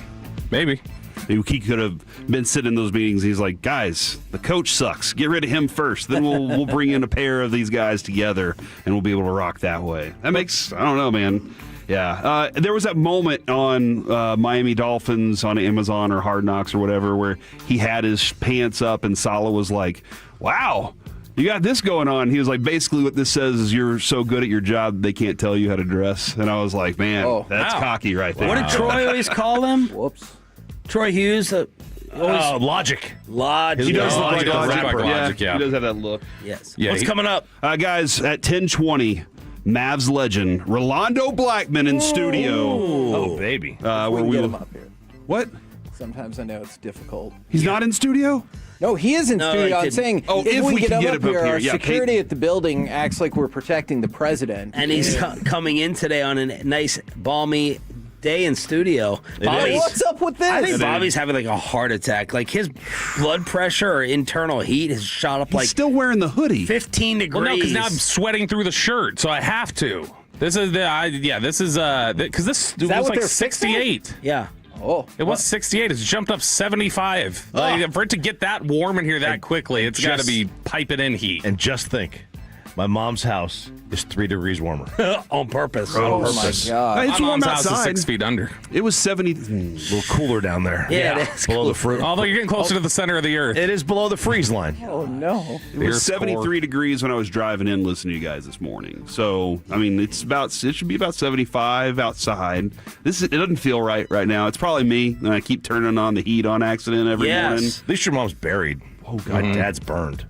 Speaker 5: maybe.
Speaker 12: He could have been sitting in those meetings. He's like, guys, the coach sucks. Get rid of him first. Then we'll bring in a pair of these guys together, and we'll be able to rock that way. That makes, I don't know, man. Yeah. There was that moment on Miami Dolphins on Amazon or Hard Knocks or whatever where he had his pants up and Saleh was like, wow, you got this going on. He was like, basically what this says is you're so good at your job they can't tell you how to dress. And I was like, man, that's cocky right there.
Speaker 3: What did Troy always call him?
Speaker 4: Whoops.
Speaker 3: Troy Hughes.
Speaker 10: Logic.
Speaker 3: Logic.
Speaker 12: He does look like
Speaker 5: Logic, yeah.
Speaker 12: He does have that look.
Speaker 3: Yes.
Speaker 5: Yeah,
Speaker 3: What's coming up?
Speaker 12: Guys, at 10:20, Mavs legend Rolando Blackman in studio.
Speaker 10: Oh, baby.
Speaker 4: Where we get him up here.
Speaker 12: What?
Speaker 4: Sometimes I know it's difficult.
Speaker 12: He's not in studio?
Speaker 4: No, he is in studio. I'm saying if we get him up here, our security at the building acts like we're protecting the president.
Speaker 3: And he's coming in today on a nice, balmy day in studio.
Speaker 4: What's up with this?
Speaker 3: I think Bobby's having like a heart attack. Like his blood pressure or internal heat has shot up.
Speaker 12: He's still wearing the hoodie.
Speaker 3: 15 degrees.
Speaker 5: Well, no, because now I'm sweating through the shirt, so I have to. This is because this was like 68.
Speaker 3: Yeah.
Speaker 4: Oh,
Speaker 5: it was 68. It's jumped up 75. Like, for it to get that warm in here that quickly, it's got to be piping in heat.
Speaker 10: And just think, my mom's house is 3 degrees warmer.
Speaker 3: On purpose.
Speaker 4: Oh my God.
Speaker 12: It's
Speaker 5: my
Speaker 12: warm
Speaker 5: mom's house
Speaker 12: outside.
Speaker 5: is 6 feet under.
Speaker 12: It was 70.
Speaker 10: A little cooler down there.
Speaker 3: Yeah, it is
Speaker 10: below
Speaker 3: cool.
Speaker 10: the fruit.
Speaker 5: Although you're getting closer to the center of the earth.
Speaker 10: It is below the freeze line.
Speaker 4: Oh no.
Speaker 12: It was 73 degrees when I was driving in listening to you guys this morning. So, I mean, it should be about 75 outside. It doesn't feel right now. It's probably me, and I keep turning on the heat on accident every morning.
Speaker 10: At least your mom's buried. Oh, God, Dad's burned.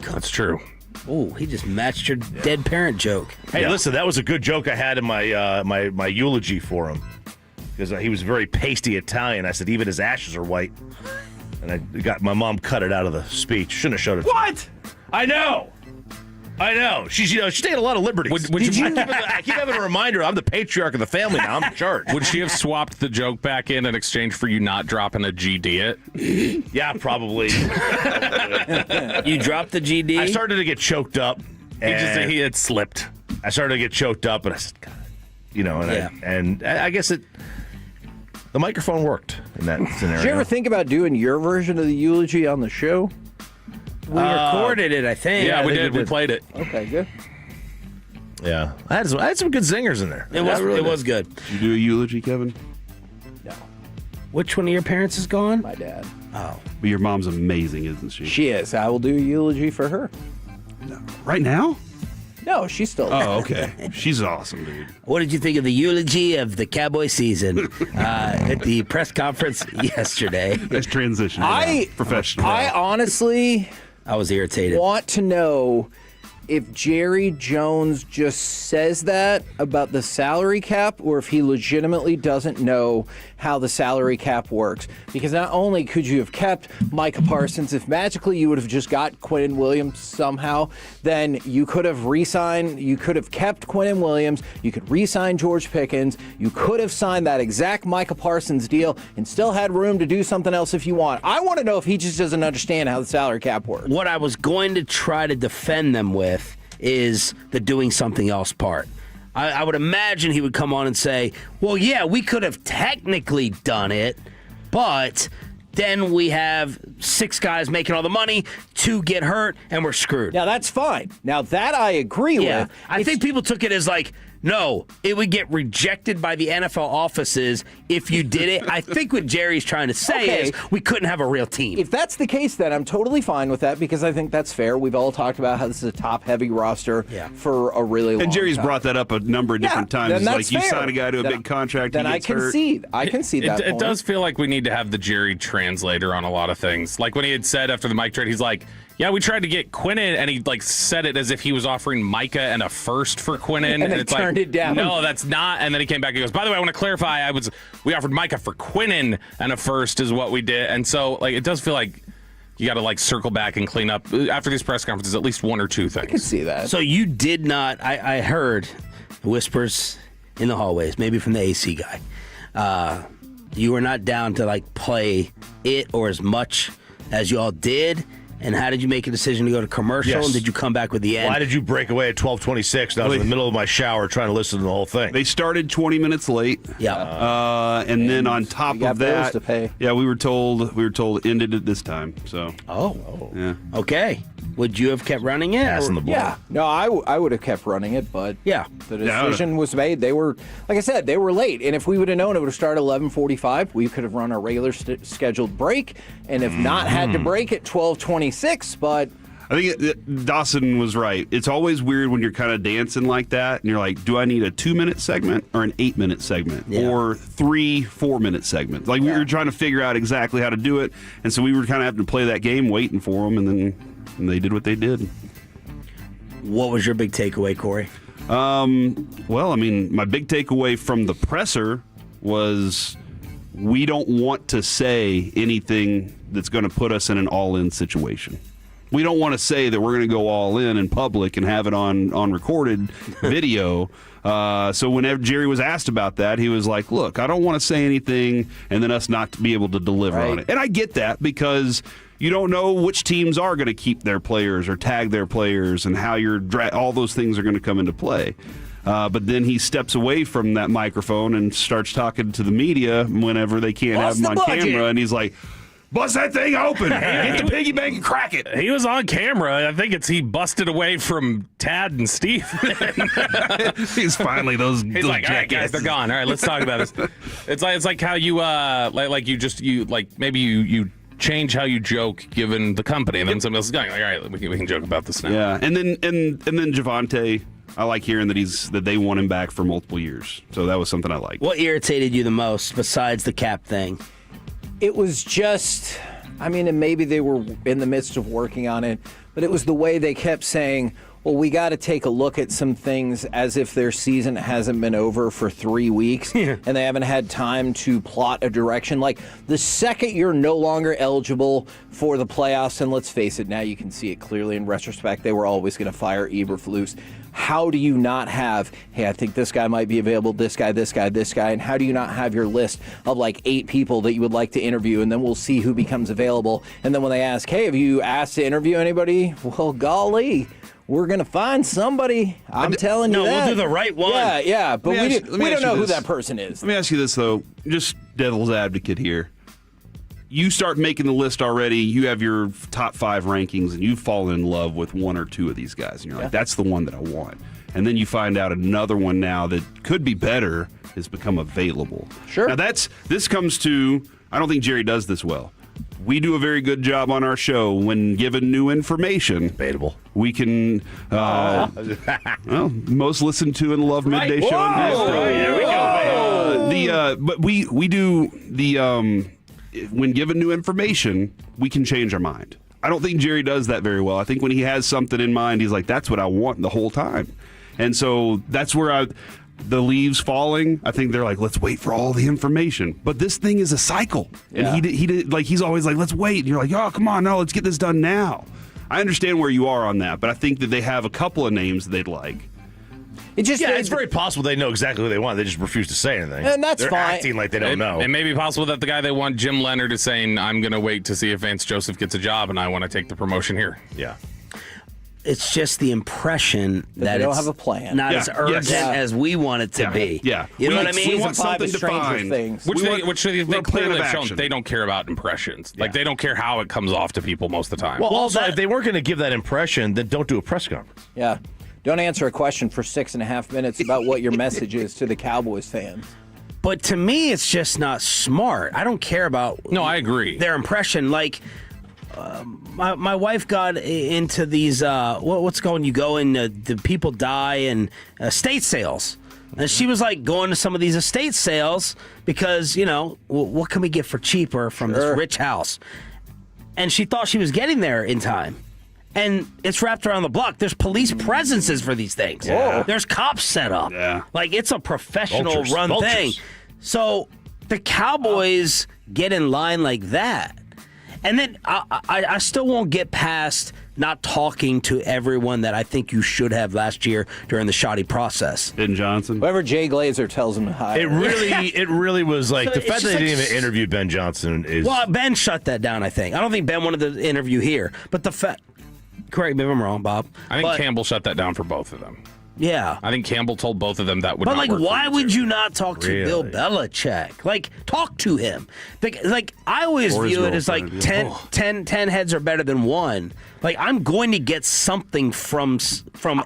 Speaker 5: That's true.
Speaker 3: Oh, he just matched your dead parent joke.
Speaker 10: Hey, listen, that was a good joke I had in my my eulogy for him. Because he was very pasty Italian. I said, even his ashes are white. And my mom cut it out of the speech. Shouldn't have showed it.
Speaker 3: What?
Speaker 10: I know. She's taking a lot of liberties. I keep having a reminder. I'm the patriarch of the family now. I'm in charge.
Speaker 5: Would she have swapped the joke back in exchange for you not dropping a GD it?
Speaker 10: Yeah, probably.
Speaker 3: You dropped the GD?
Speaker 10: I started to get choked up.
Speaker 5: He had slipped.
Speaker 10: I started to get choked up, and I said, God, I guess the microphone worked in that scenario.
Speaker 4: Did you ever think about doing your version of the eulogy on the show?
Speaker 3: We recorded it, I think.
Speaker 5: Yeah, we
Speaker 10: did.
Speaker 5: We played it.
Speaker 4: Okay, good.
Speaker 10: Yeah, I had some good zingers in there.
Speaker 3: It was good.
Speaker 12: Did you do a eulogy, Kevin?
Speaker 4: No.
Speaker 3: Which one of your parents is gone?
Speaker 4: My dad.
Speaker 3: Oh.
Speaker 12: But your mom's amazing, isn't she?
Speaker 4: She is. I will do a eulogy for her.
Speaker 12: No. Right now?
Speaker 4: No, she's still there.
Speaker 12: Oh, okay. She's awesome, dude.
Speaker 3: What did you think of the eulogy of the Cowboy season at the press conference yesterday?
Speaker 12: Nice transition. Professional.
Speaker 4: I honestly
Speaker 3: I was irritated.
Speaker 4: Want to know if Jerry Jones just says that about the salary cap or if he legitimately doesn't know how the salary cap works. Because not only could you have kept Micah Parsons, if magically you would have just got Quinnen Williams somehow, then you could have kept Quinnen Williams, you could re-sign George Pickens, you could have signed that exact Micah Parsons deal and still had room to do something else if you want. I want to know if he just doesn't understand how the salary cap works.
Speaker 3: What I was going to try to defend them with is the doing something else part. I would imagine he would come on and say, well, yeah, we could have technically done it, but then we have 6 guys making all the money, 2 get hurt, and we're screwed.
Speaker 4: Now, that's fine. Now, that I agree with.
Speaker 3: I think people took it as like, no, it would get rejected by the NFL offices if you did it. I think what Jerry's trying to say is we couldn't have a real team.
Speaker 4: If that's the case, then I'm totally fine with that because I think that's fair. We've all talked about how this is a top-heavy roster for a really long time.
Speaker 12: And Jerry's brought that up a number of different times.
Speaker 4: Then that's
Speaker 12: like, you
Speaker 4: fair.
Speaker 12: sign a guy to a big contract,
Speaker 4: then
Speaker 12: he
Speaker 4: I
Speaker 12: gets hurt.
Speaker 4: I concede that
Speaker 5: It
Speaker 4: point.
Speaker 5: does feel like we need to have the Jerry translator on a lot of things. Like when he had said after the Mike trade, he's like, yeah, we tried to get Quinnen, and he said it as if he was offering Micah and a first for Quinnen.
Speaker 4: And they
Speaker 5: it's
Speaker 4: turned it down.
Speaker 5: No, that's not. And then he came back and goes, by the way, I want to clarify, we offered Micah for Quinnen and a first is what we did. And so it does feel like you got to circle back and clean up after these press conferences, at least 1 or 2 things.
Speaker 4: I can see that.
Speaker 3: So you did not, I heard whispers in the hallways, maybe from the AC guy. You were not down to play it or as much as you all did. And how did you make a decision to go to commercial?
Speaker 10: Yes.
Speaker 3: And did you come back with the end?
Speaker 10: Why did you break away at 12:26? I was in the middle of my shower trying to listen to the whole thing.
Speaker 12: They started 20 minutes late.
Speaker 3: Yeah.
Speaker 12: And then on top
Speaker 4: you got
Speaker 12: of that,
Speaker 4: bills to pay.
Speaker 12: yeah, we were told ended at this time. So.
Speaker 3: Oh.
Speaker 12: Yeah.
Speaker 3: Okay. Would you have kept running it?
Speaker 10: Passing the ball.
Speaker 4: Yeah. No, I would have kept running it, but the
Speaker 12: Yeah,
Speaker 4: decision was made. They were, like I said, they were late. And if we would have known it would have started 11:45, we could have run our regular scheduled break, and if not, had to break at 12:26. But
Speaker 12: I think Dawson was right. It's always weird when you're kind of dancing like that, and you're like, do I need a 2-minute segment or an 8-minute segment or 3 4-minute segments? We were trying to figure out exactly how to do it, and so we were kind of having to play that game, waiting for them, and then they did what they did.
Speaker 3: What was your big takeaway, Corey?
Speaker 12: Well, I mean, my big takeaway from the presser was we don't want to say anything that's going to put us in an all-in situation. We don't want to say that we're going to go all in public and have it on recorded video. So whenever Jerry was asked about that, he was like, look, I don't want to say anything and then us not to be able to deliver on it. And I get that because you don't know which teams are going to keep their players or tag their players and how all those things are going to come into play. But then he steps away from that microphone and starts talking to the media whenever they can't have him on camera. And he's like, bust that thing open. Get the piggy bank and crack it.
Speaker 5: He was on camera. I think he busted away from Tad and Steve.
Speaker 12: He's finally those.
Speaker 5: He's like, all right, guys, they're gone. All right, let's talk about this. It's like how you maybe you change how you joke given the company, and then somebody else is going, all right, we can joke about this now.
Speaker 12: Yeah, and then Javonte, I like hearing that they want him back for multiple years. So that was something I liked.
Speaker 3: What irritated you the most besides the cap thing?
Speaker 4: it was just, I mean, and maybe they were in the midst of working on it, but it was the way they kept saying, well, we got to take a look at some things as if their season hasn't been over for 3 weeks and they haven't had time to plot a direction. Like, the second you're no longer eligible for the playoffs, and let's face it, now you can see it clearly in retrospect, they were always going to fire Eberflus. How do you not have, hey, I think this guy might be available, this guy, and how do you not have your list of like 8 people that you would like to interview, and then we'll see who becomes available. And then when they ask, hey, have you asked to interview anybody? Well, golly, we're going to find somebody. I'm telling you that.
Speaker 3: No, we'll do the right one.
Speaker 4: Yeah, but we don't know who that person is.
Speaker 12: Let me ask you this, though, just devil's advocate here. You start making the list already, you have your top 5 rankings, and you've fallen in love with 1 or 2 of these guys, and you're like, that's the one that I want. And then you find out another one now that could be better has become available.
Speaker 4: Sure.
Speaker 12: Now, this comes to, I don't think Jerry does this well. We do a very good job on our show when given new information.
Speaker 10: Debatable.
Speaker 12: We can, most listened to and loved midday show in history.
Speaker 10: There we go.
Speaker 12: But we do the, when given new information, we can change our mind. I don't think Jerry does that very well. I think when he has something in mind, he's like, that's what I want the whole time. And so that's where the leaves falling, I think they're like, let's wait for all the information. But this thing is a cycle. And he did like, he's always like, let's wait. And you're like, oh, come on, no, let's get this done now. I understand where you are on that, but I think that they have a couple of names they'd like.
Speaker 10: It's very possible they know exactly who they want. They just refuse to say anything.
Speaker 4: And that's
Speaker 10: They're
Speaker 4: fine.
Speaker 10: acting like they don't know.
Speaker 5: It may be possible that the guy they want, Jim Leonard, is saying, I'm going to wait to see if Vance Joseph gets a job, and I want to take the promotion here.
Speaker 10: Yeah.
Speaker 3: It's just the impression that
Speaker 4: they don't
Speaker 3: it's
Speaker 4: have a plan.
Speaker 3: not as urgent as we want it to be.
Speaker 12: Yeah.
Speaker 3: You know what I mean?
Speaker 12: We want something defined.
Speaker 5: Which they clearly have shown they don't care about impressions. Like, they don't care how it comes off to people most of the time.
Speaker 10: Well, also, if they weren't going to give that impression, then don't do a press conference.
Speaker 4: Yeah. Don't answer a question for 6.5 minutes about what your message is to the Cowboys fans.
Speaker 3: But to me, it's just not smart. I don't care about.
Speaker 5: No, I agree.
Speaker 3: Their impression, like. My wife got into these, what's going, you go and the people die and estate sales. And she was like going to some of these estate sales because, what can we get for cheaper from this rich house? And she thought she was getting there in time. And it's wrapped around the block. There's police presences for these things.
Speaker 12: Yeah.
Speaker 3: There's cops set up.
Speaker 12: Yeah.
Speaker 3: Like, it's a professional
Speaker 10: Vultures.
Speaker 3: run thing. So the Cowboys get in line like that. And then I still won't get past not talking to everyone that I think you should have last year during the Schotty process.
Speaker 12: Ben Johnson.
Speaker 4: Whoever Jay Glazer tells him to hire.
Speaker 10: It really was like,
Speaker 3: So
Speaker 10: the fact
Speaker 3: it's
Speaker 10: that they
Speaker 3: just
Speaker 10: didn't
Speaker 3: like-
Speaker 10: even interview Ben Johnson is...
Speaker 3: Well, Ben shut that down, I think. I don't think Ben wanted the interview here. But the fact... Correct me if I'm wrong, Bob.
Speaker 5: I think Campbell shut that down for both of them.
Speaker 3: Yeah.
Speaker 5: I think Campbell told both of them that would
Speaker 3: But,
Speaker 5: not
Speaker 3: like,
Speaker 5: work for
Speaker 3: why
Speaker 5: you
Speaker 3: would
Speaker 5: two.
Speaker 3: you not talk to Bill Belichick? Like, talk to him. Like I always
Speaker 12: Or his
Speaker 3: view it as, like,
Speaker 12: girlfriend,
Speaker 3: 10 heads are better than one. Like, I'm going to get something from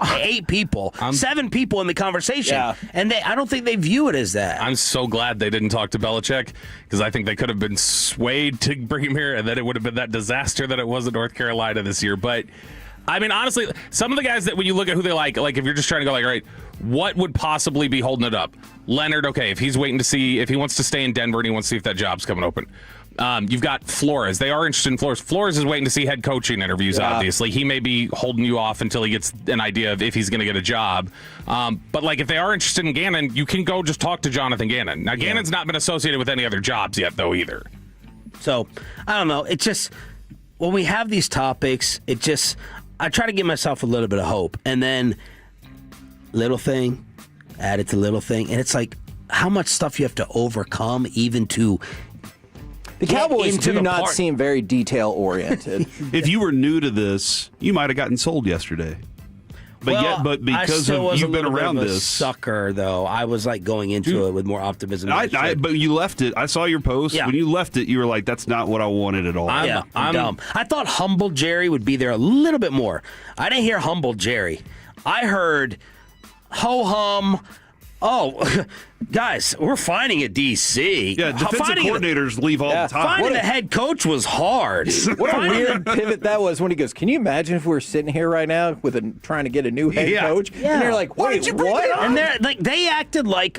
Speaker 3: 8 people, 7 people in the conversation.
Speaker 4: Yeah.
Speaker 3: And I don't think they view it as that.
Speaker 5: I'm so glad they didn't talk to Belichick because I think they could have been swayed to bring him here and then it would have been that disaster that it was in North Carolina this year. But, I mean, honestly, some of the guys that when you look at who they like if you're just trying to go like, all right, what would possibly be holding it up? Leonard, okay, if he's waiting to see, if he wants to stay in Denver and he wants to see if that job's coming open. You've got Flores. They are interested in Flores. Flores is waiting to see head coaching interviews, obviously. He may be holding you off until he gets an idea of if he's going to get a job. But, like, if they are interested in Gannon, you can go just talk to Jonathan Gannon. Now, Gannon's not been associated with any other jobs yet, though, either.
Speaker 3: So, I don't know. It just, when we have these topics, I try to give myself a little bit of hope. And then, little thing, add it to little thing. And it's like, how much stuff you have to overcome even to...
Speaker 4: The Cowboys do not seem very detail-oriented.
Speaker 12: If you were new to this, you might have gotten sold yesterday. But because you've been around this,
Speaker 3: sucker though, I was like going into it with more optimism.
Speaker 12: But you left it. I saw your post.
Speaker 3: Yeah.
Speaker 12: When you left it, you were like, "That's not what I wanted at all."
Speaker 3: I'm dumb. I thought humble Jerry would be there a little bit more. I didn't hear humble Jerry. I heard ho hum. Oh, guys, we're finding a DC.
Speaker 12: Yeah, defensive coordinators leave all the time.
Speaker 3: Finding the head coach was hard.
Speaker 4: What a weird pivot that was when he goes, can you imagine if we were sitting here right now trying to get a new head coach?
Speaker 3: Yeah.
Speaker 4: And they're like, wait, what?
Speaker 3: And they're like, they acted like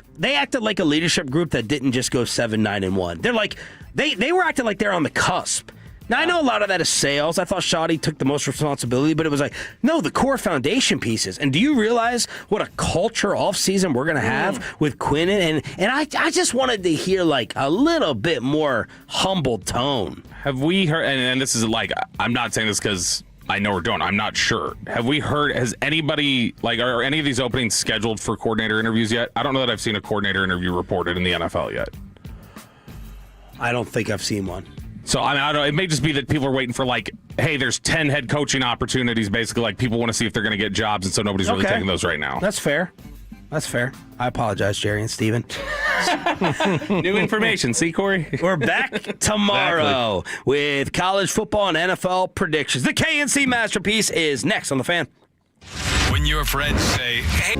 Speaker 3: a leadership group that didn't just go 7-9-1. They're like, they were acting like they're on the cusp. Now, I know a lot of that is sales. I thought Schotty took the most responsibility, but it was like, no, the core foundation pieces. And do you realize what a culture offseason we're going to have with Quinn? And I just wanted to hear like a little bit more humble tone.
Speaker 5: Have we heard, and this is like, I'm not saying this because I know or don't, I'm not sure. Have we heard, has anybody, are any of these openings scheduled for coordinator interviews yet? I don't know that I've seen a coordinator interview reported in the NFL yet.
Speaker 3: I don't think I've seen one.
Speaker 5: So, I mean, I don't know. It may just be that people are waiting for, like, hey, there's 10 head coaching opportunities. Basically, like, people want to see if they're going to get jobs, and so nobody's really taking those right now.
Speaker 3: That's fair. That's fair. I apologize, Jerry and Steven.
Speaker 5: New information. See, Corey?
Speaker 3: We're back tomorrow with college football and NFL predictions. The KNC Masterpiece is next on The Fan.
Speaker 1: When your friends say, hey...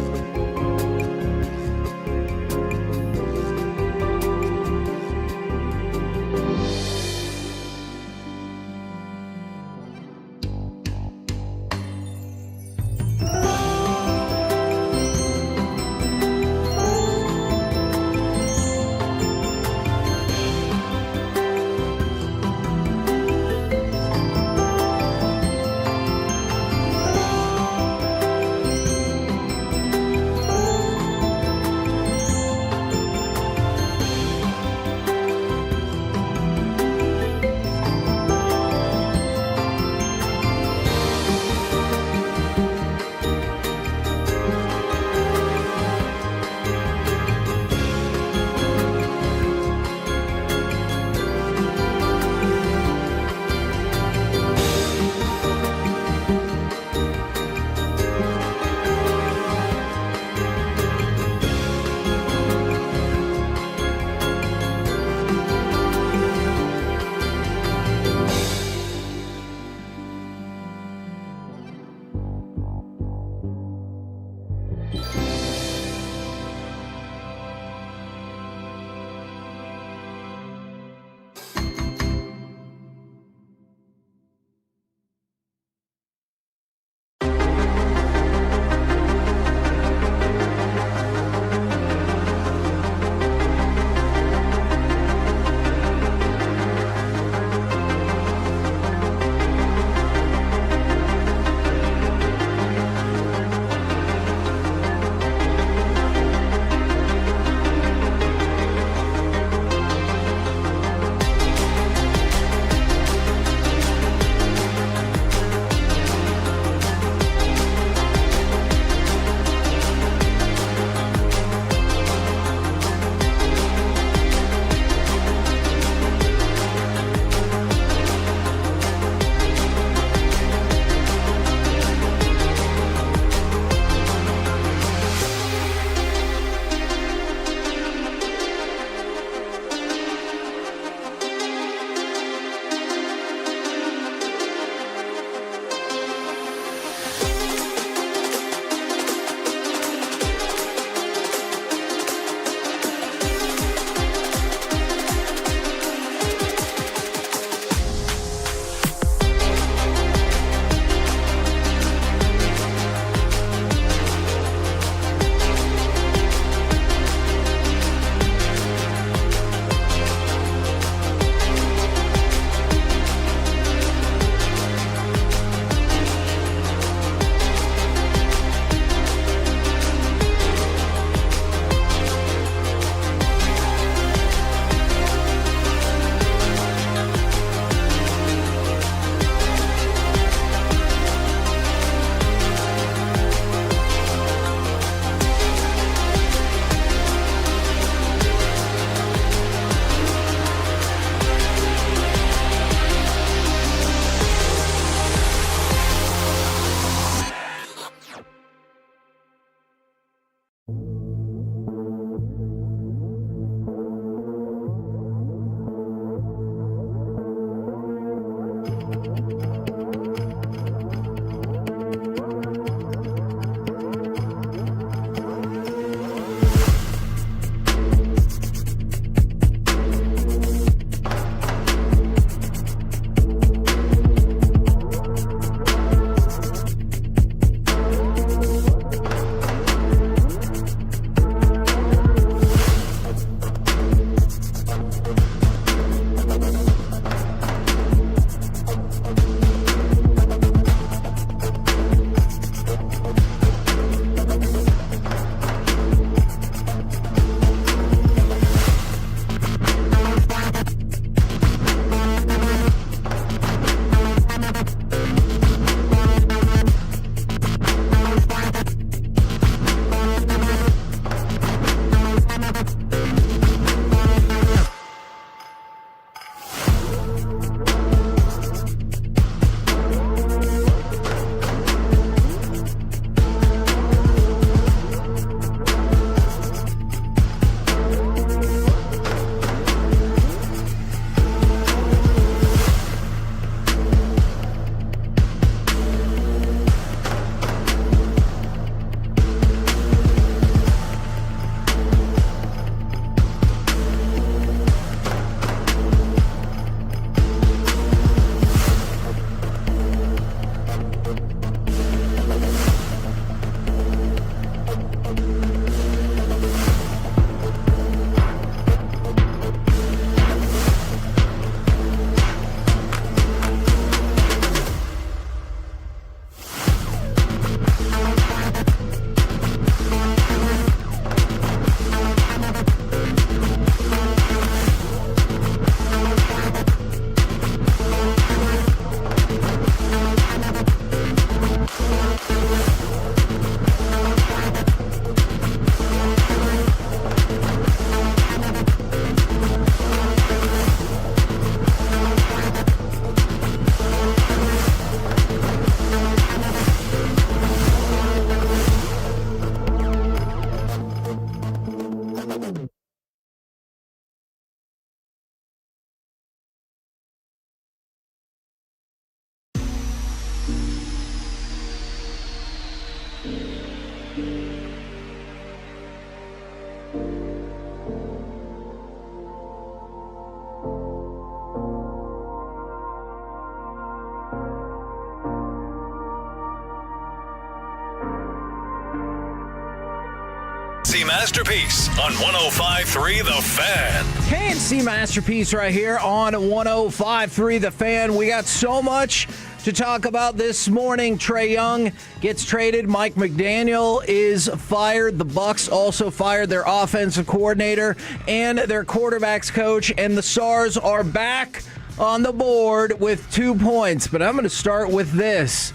Speaker 1: K&C Masterpiece on 105.3 The Fan.
Speaker 4: K&C Masterpiece right here on 105.3 The Fan. We got so much to talk about this morning. Trey Young gets traded. Mike McDaniel is fired. The Bucks also fired their offensive coordinator and their quarterbacks coach. And the Stars are back on the board with 2 points. But I'm going to start with this.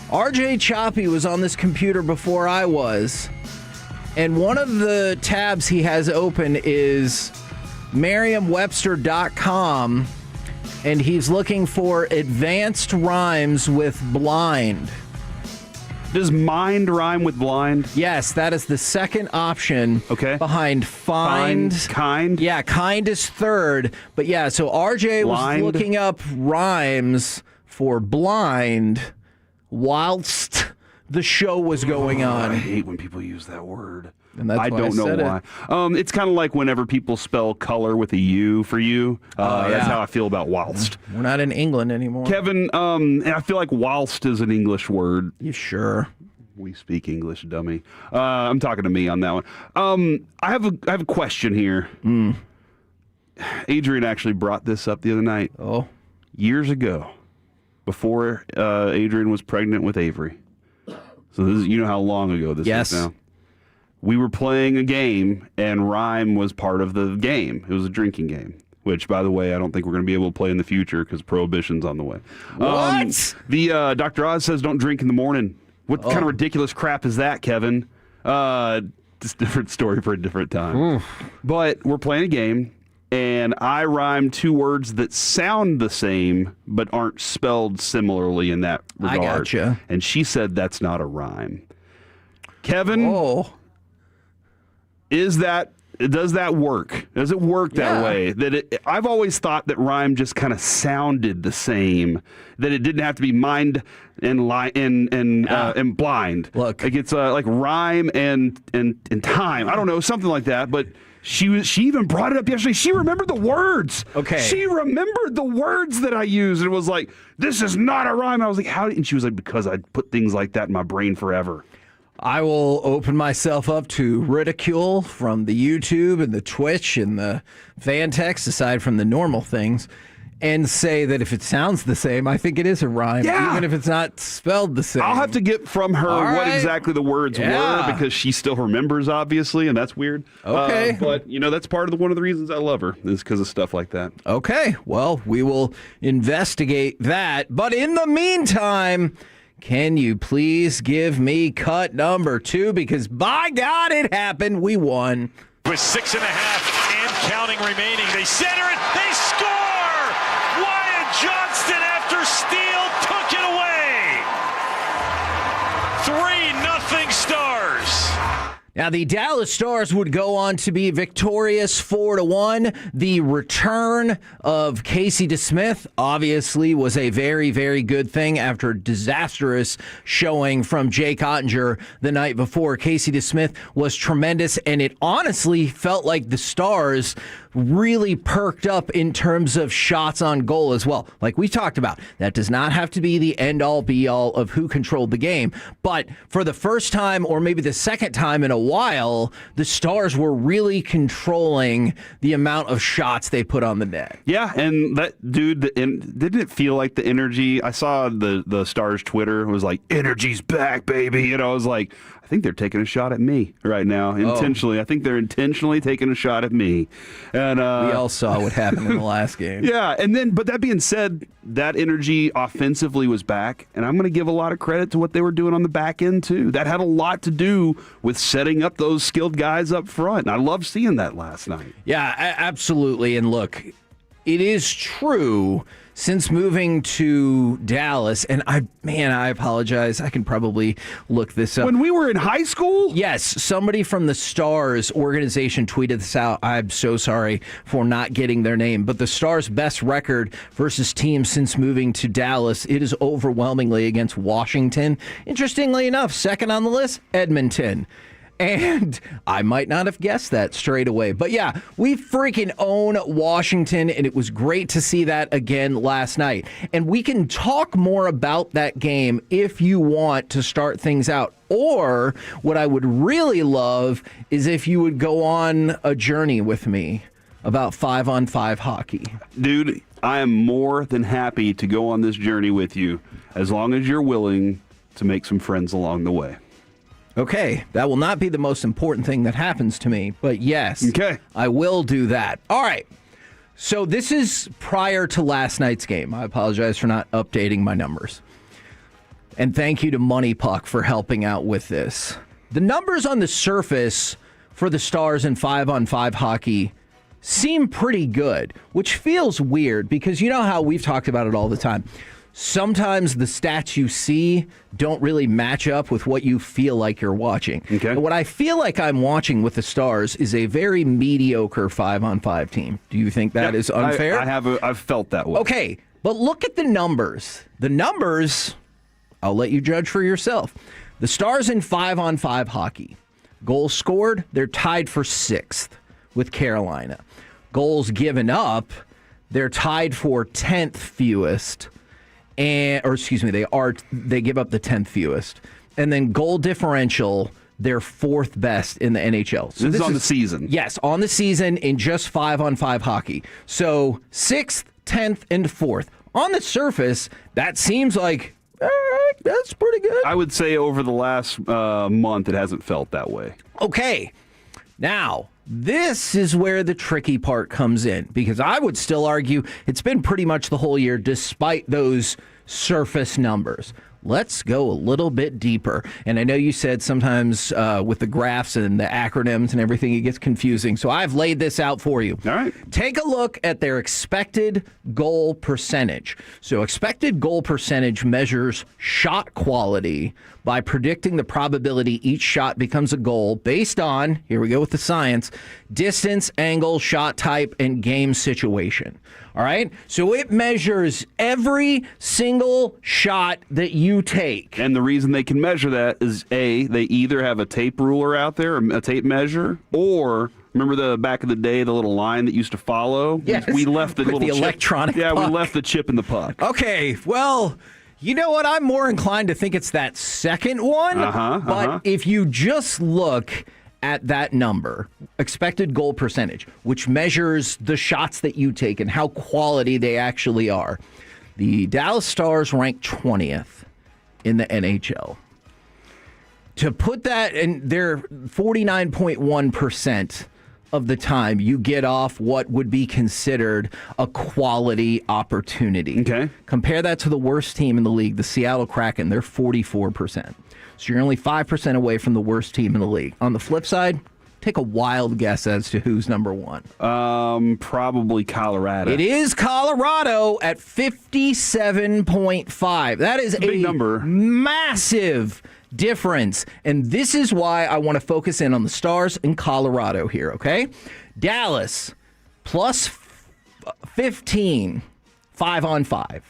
Speaker 4: RJ Choppy was on this computer before I was. And one of the tabs he has open is Merriam-Webster.com. And he's looking for advanced rhymes with blind.
Speaker 12: Does mind rhyme with blind?
Speaker 4: Yes, that is the second option.
Speaker 12: Okay.
Speaker 4: Behind find.
Speaker 12: Kind?
Speaker 4: Yeah, kind is third. But yeah, so RJ was looking up rhymes for blind whilst the show was going on.
Speaker 12: I hate when people use that word.
Speaker 4: And that's
Speaker 12: I don't know why. It's kind of like whenever people spell color with a U for you. That's how I feel about whilst.
Speaker 4: We're not in England anymore.
Speaker 12: Kevin, I feel like whilst is an English word.
Speaker 4: You sure?
Speaker 12: We speak English, dummy. I'm talking to me on that one. I have a question here. Adrian actually brought this up the other night.
Speaker 4: Oh.
Speaker 12: Years ago, before Adrian was pregnant with Avery. So this is, you know how long ago this is now. We were playing a game, and rhyme was part of the game. It was a drinking game, which, by the way, I don't think we're going to be able to play in the future because Prohibition's on the way.
Speaker 4: What?
Speaker 12: The Dr. Oz says don't drink in the morning. What kind of ridiculous crap is that, Kevin? It's a different story for a different time. But we're playing a game, and I rhyme 2 words that sound the same but aren't spelled similarly in that regard.
Speaker 4: I gotcha.
Speaker 12: And she said that's not a rhyme. Kevin, does that work? Does it work that way? I've always thought that rhyme just kind of sounded the same. That it didn't have to be mind and blind.
Speaker 4: Look,
Speaker 12: like it's like rhyme and time. I don't know, something like that. But she even brought it up yesterday. She remembered the words.
Speaker 4: Okay.
Speaker 12: She remembered the words that I used. And it was like, this is not a rhyme. I was like, how? And she was like, because I put things like that in my brain forever.
Speaker 4: I will open myself up to ridicule from the YouTube and the Twitch and the fan text, aside from the normal things, and say that if it sounds the same, I think it is a rhyme, even if it's not spelled the same.
Speaker 12: I'll have to get from her what exactly the words were, because she still remembers, obviously, and that's weird.
Speaker 4: Okay.
Speaker 12: But, that's part of one of the reasons I love her, is because of stuff like that.
Speaker 4: Okay. Well, we will investigate that. But in the meantime, can you please give me cut number 2? Because by God, it happened. We won.
Speaker 18: With 6.5 and counting remaining, they center it. They score! Wyatt Johnston, after steal, took it away. 3-0 Stars.
Speaker 4: Now, the Dallas Stars would go on to be victorious 4-1. The return of Casey DeSmith obviously was a very, very good thing after a disastrous showing from Jake Ottinger the night before. Casey DeSmith was tremendous, and it honestly felt like the Stars really perked up in terms of shots on goal as well. Like we talked about, that does not have to be the end-all, be-all of who controlled the game. But for the first time, or maybe the second time in a while, the Stars were really controlling the amount of shots they put on the net.
Speaker 12: Yeah, and that dude, didn't it feel like the energy? I saw the Stars Twitter was like, energy's back, baby. I was like, I think they're taking a shot at me right now, intentionally. I think they're intentionally taking a shot at me. And
Speaker 4: we all saw what happened in the last game.
Speaker 12: Yeah, but that being said, that energy offensively was back, and I'm going to give a lot of credit to what they were doing on the back end, too. That had a lot to do with setting up those skilled guys up front, and I loved seeing that last night.
Speaker 4: Yeah, absolutely. And look, it is true. Since moving to Dallas, and I apologize. I can probably look this up.
Speaker 12: When we were in high school?
Speaker 4: Yes, somebody from the Stars organization tweeted this out. I'm so sorry for not getting their name. But the Stars' best record versus teams since moving to Dallas, it is overwhelmingly against Washington. Interestingly enough, second on the list, Edmonton. And I might not have guessed that straight away. But yeah, we freaking own Washington, and it was great to see that again last night. And we can talk more about that game if you want to start things out. Or what I would really love is if you would go on a journey with me about 5-on-5 hockey.
Speaker 12: Dude, I am more than happy to go on this journey with you as long as you're willing to make some friends along the way.
Speaker 4: Okay, that will not be the most important thing that happens to me, but yes,
Speaker 12: okay,
Speaker 4: I will do that. All right, so this is prior to last night's game. I apologize for not updating my numbers. And thank you to Money Puck for helping out with this. The numbers on the surface for the Stars in 5-on-5 hockey seem pretty good, which feels weird because you know how we've talked about it all the time. Sometimes the stats you see don't really match up with what you feel like you're watching. Okay. And what I feel like I'm watching with the Stars is a very mediocre 5-on-5 team. Do you think that is unfair?
Speaker 12: I've felt that way.
Speaker 4: Okay, but look at the numbers. The numbers, I'll let you judge for yourself. The Stars in 5-on-5 hockey. Goals scored, they're tied for 6th with Carolina. Goals given up, they're tied for 10th fewest. They give up the 10th fewest. And then goal differential, they're 4th best in the NHL. So
Speaker 12: this is on the season.
Speaker 4: Yes, on the season in just 5-on-5 hockey. So 6th, 10th, and 4th. On the surface, that seems like, all right, that's pretty good.
Speaker 12: I would say over the last month, it hasn't felt that way.
Speaker 4: Okay, now, this is where the tricky part comes in, because I would still argue it's been pretty much the whole year despite those surface numbers. Let's go a little bit deeper. And I know you said sometimes with the graphs and the acronyms and everything, it gets confusing. So I've laid this out for you.
Speaker 12: All right.
Speaker 4: Take a look at their expected goal percentage. So expected goal percentage measures shot quality by predicting the probability each shot becomes a goal based on, here we go with the science, distance, angle, shot type, and game situation. All right? So it measures every single shot that you take.
Speaker 12: And the reason they can measure that is, A, they either have a tape ruler out there, a tape measure, or remember the back of the day, the little line that used to follow?
Speaker 4: Yes,
Speaker 12: we left the
Speaker 4: with
Speaker 12: little
Speaker 4: the
Speaker 12: chip.
Speaker 4: electronic
Speaker 12: Yeah,
Speaker 4: puck.
Speaker 12: we left the chip in the puck.
Speaker 4: Okay, well, you know what? I'm more inclined to think it's that second one. But if you just look at that number, expected goal percentage, which measures the shots that you take and how quality they actually are, the Dallas Stars rank 20th in the NHL. To put that in, they're 49.1% of the time you get off what would be considered a quality opportunity.
Speaker 12: Okay.
Speaker 4: Compare that to the worst team in the league, the Seattle Kraken. They're 44%. So you're only 5% away from the worst team in the league. On the flip side, take a wild guess as to who's number one.
Speaker 12: Probably Colorado.
Speaker 4: It is Colorado at 57.5. That is a
Speaker 12: big number.
Speaker 4: Massive difference. And this is why I want to focus in on the Stars in Colorado here, okay? Dallas, plus 15, 5-on-5.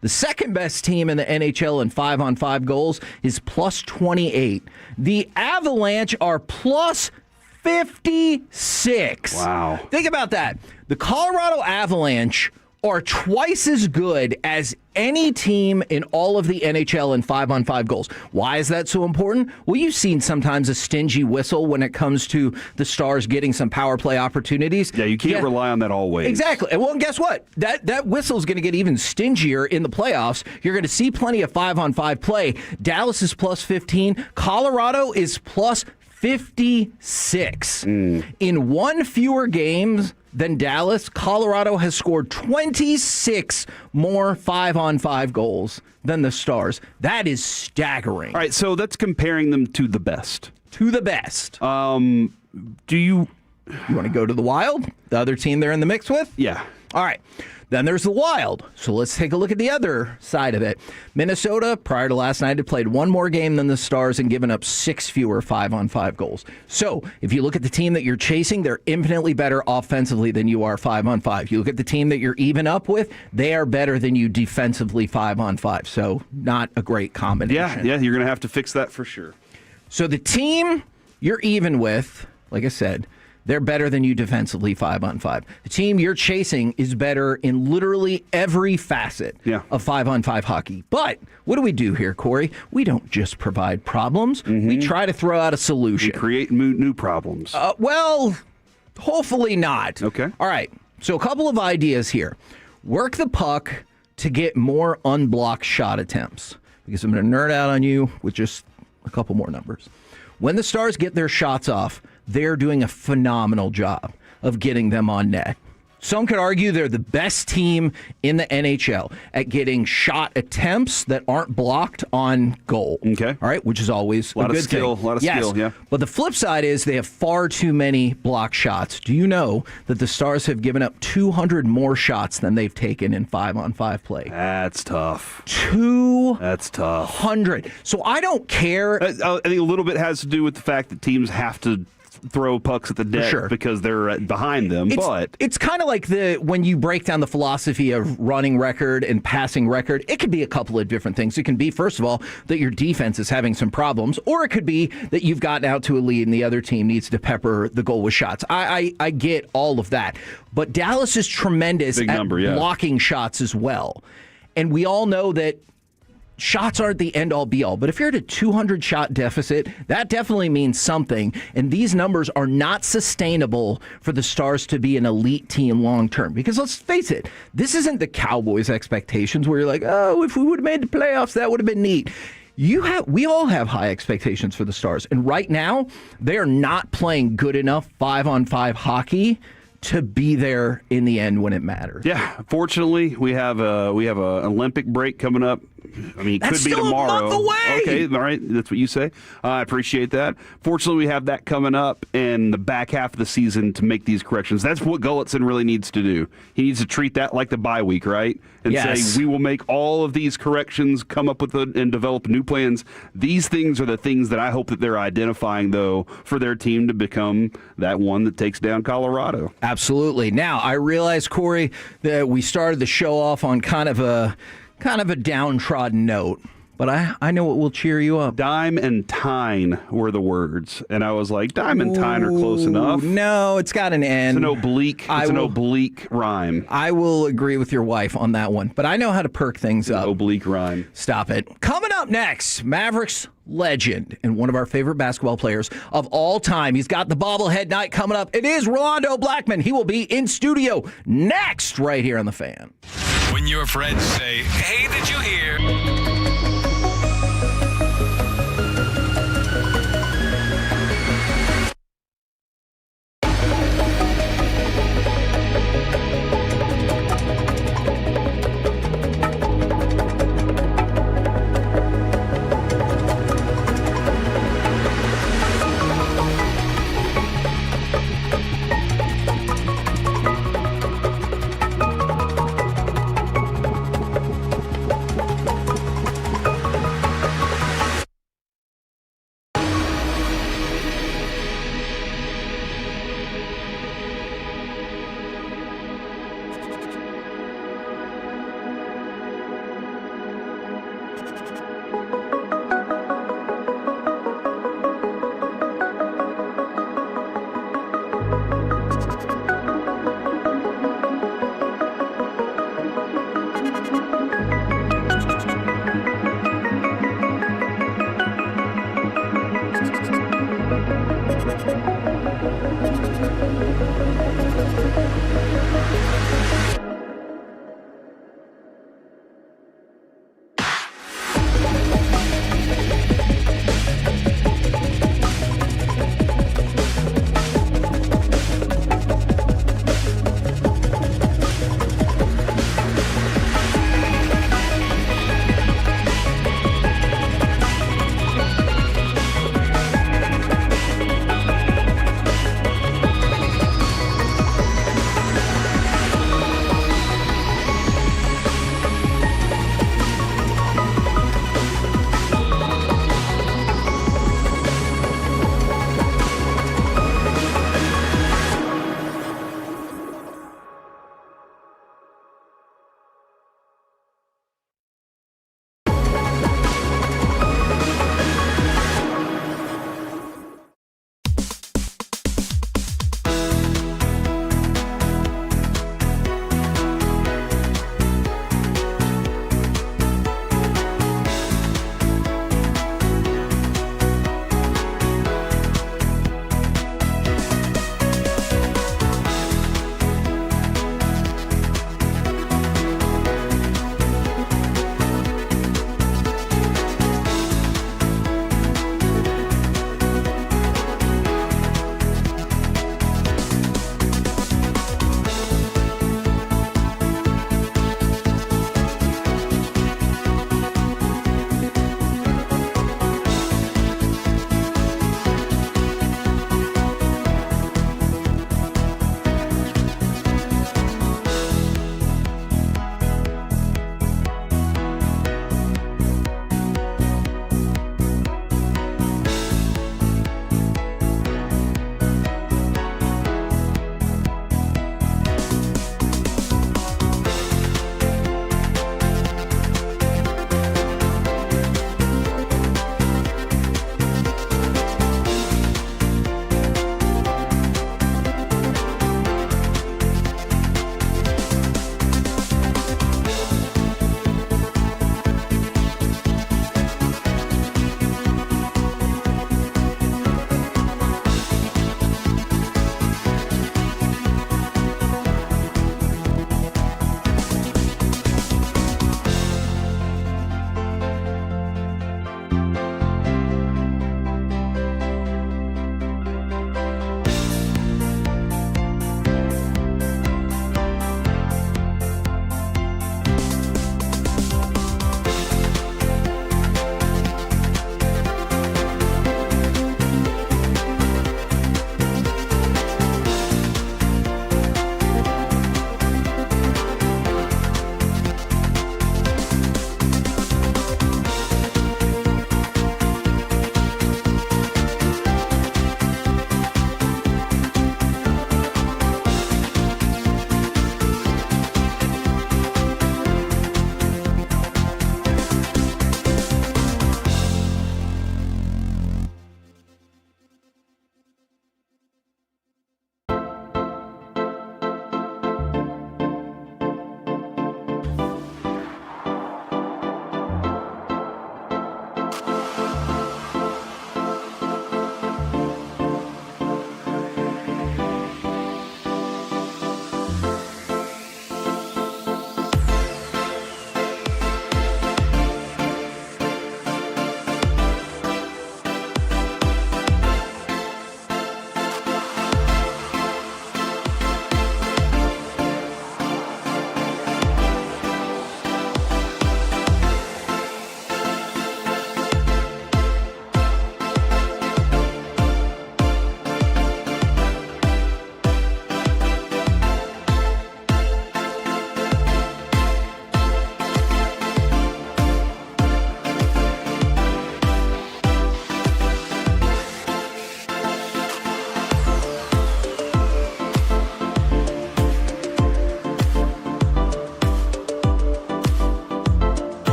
Speaker 4: The second best team in the NHL in 5-on-5 goals is plus 28. The Avalanche are plus 56.
Speaker 12: Wow.
Speaker 4: Think about that. The Colorado Avalanche are twice as good as any team in all of the NHL in 5-on-5 goals. Why is that so important? Well, you've seen sometimes a stingy whistle when it comes to the Stars getting some power play opportunities.
Speaker 12: Yeah, you can't rely on that always.
Speaker 4: Exactly. And well, and guess what? That whistle's going to get even stingier in the playoffs. You're going to see plenty of 5-on-5 play. Dallas is plus 15. Colorado is plus 56. In one fewer games than Dallas, Colorado has scored 26 more 5-on-5 goals than the Stars. That is staggering.
Speaker 12: All right, so that's comparing them to the best.
Speaker 4: To the best.
Speaker 12: Do you
Speaker 4: want to go to the Wild? The other team they're in the mix with?
Speaker 12: Yeah.
Speaker 4: All right. Then there's the Wild. So let's take a look at the other side of it. Minnesota, prior to last night, had played one more game than the Stars and given up 6 fewer 5-on-5 goals. So if you look at the team that you're chasing, they're infinitely better offensively than you are 5-on-5. You look at the team that you're even up with, they are better than you defensively 5-on-5. So not a great combination.
Speaker 12: Yeah, you're going to have to fix that for sure.
Speaker 4: So the team you're even with, like I said, they're better than you defensively 5-on-5. The team you're chasing is better in literally every facet of 5-on-5 hockey. But what do we do here, Corey? We don't just provide problems. We try to throw out a solution.
Speaker 12: We create new problems.
Speaker 4: Well, hopefully not.
Speaker 12: Okay.
Speaker 4: All right. So a couple of ideas here. Work the puck to get more unblocked shot attempts. Because I'm going to nerd out on you with just a couple more numbers. When the Stars get their shots off, they're doing a phenomenal job of getting them on net. Some could argue they're the best team in the NHL at getting shot attempts that aren't blocked on goal.
Speaker 12: Okay.
Speaker 4: All right, which is always a
Speaker 12: lot
Speaker 4: good
Speaker 12: of skill,
Speaker 4: thing.
Speaker 12: A lot of skill, yeah.
Speaker 4: But the flip side is they have far too many blocked shots. Do you know that the Stars have given up 200 more shots than they've taken in 5-on-5 play?
Speaker 12: That's tough.
Speaker 4: 200.
Speaker 12: That's tough.
Speaker 4: So I don't care.
Speaker 12: I think a little bit has to do with the fact that teams have to throw pucks at the net because they're behind them.
Speaker 4: It's kind of like when you break down the philosophy of running record and passing record, it could be a couple of different things. It can be, first of all, that your defense is having some problems, or it could be that you've gotten out to a lead and the other team needs to pepper the goal with shots. I get all of that. But Dallas is tremendous at blocking shots as well. And we all know that shots aren't the end-all, be-all. But if you're at a 200-shot deficit, that definitely means something. And these numbers are not sustainable for the Stars to be an elite team long-term. Because let's face it, this isn't the Cowboys' expectations where you're like, oh, if we would have made the playoffs, that would have been neat. We all have high expectations for the Stars. And right now, they are not playing good enough 5-on-5 hockey to be there in the end when it matters.
Speaker 12: Yeah, fortunately, we have a Olympic break coming up. I mean, it
Speaker 4: That's
Speaker 12: could be
Speaker 4: still
Speaker 12: tomorrow.
Speaker 4: a month away.
Speaker 12: Okay, all right, that's what you say. I appreciate that. Fortunately, we have that coming up in the back half of the season to make these corrections. That's what Gulletson really needs to do. He needs to treat that like the bye week, right? And say, we will make all of these corrections, come up with and develop new plans. These things are the things that I hope that they're identifying, though, for their team to become that one that takes down Colorado.
Speaker 4: Absolutely. Now, I realize, Corey, that we started the show off on kind of a downtrodden note, but I know what will cheer you up.
Speaker 12: Dime and tine were the words, and I was like, dime and tine are close enough.
Speaker 4: No, it's got an N.
Speaker 12: It's an oblique rhyme.
Speaker 4: I will agree with your wife on that one, but I know how to perk things up.
Speaker 12: Oblique rhyme.
Speaker 4: Stop it. Coming up next, Mavericks legend and one of our favorite basketball players of all time. He's got the bobblehead night coming up. It is Rolando Blackman. He will be in studio next right here on The Fan.
Speaker 1: When your friends say, hey, did you hear?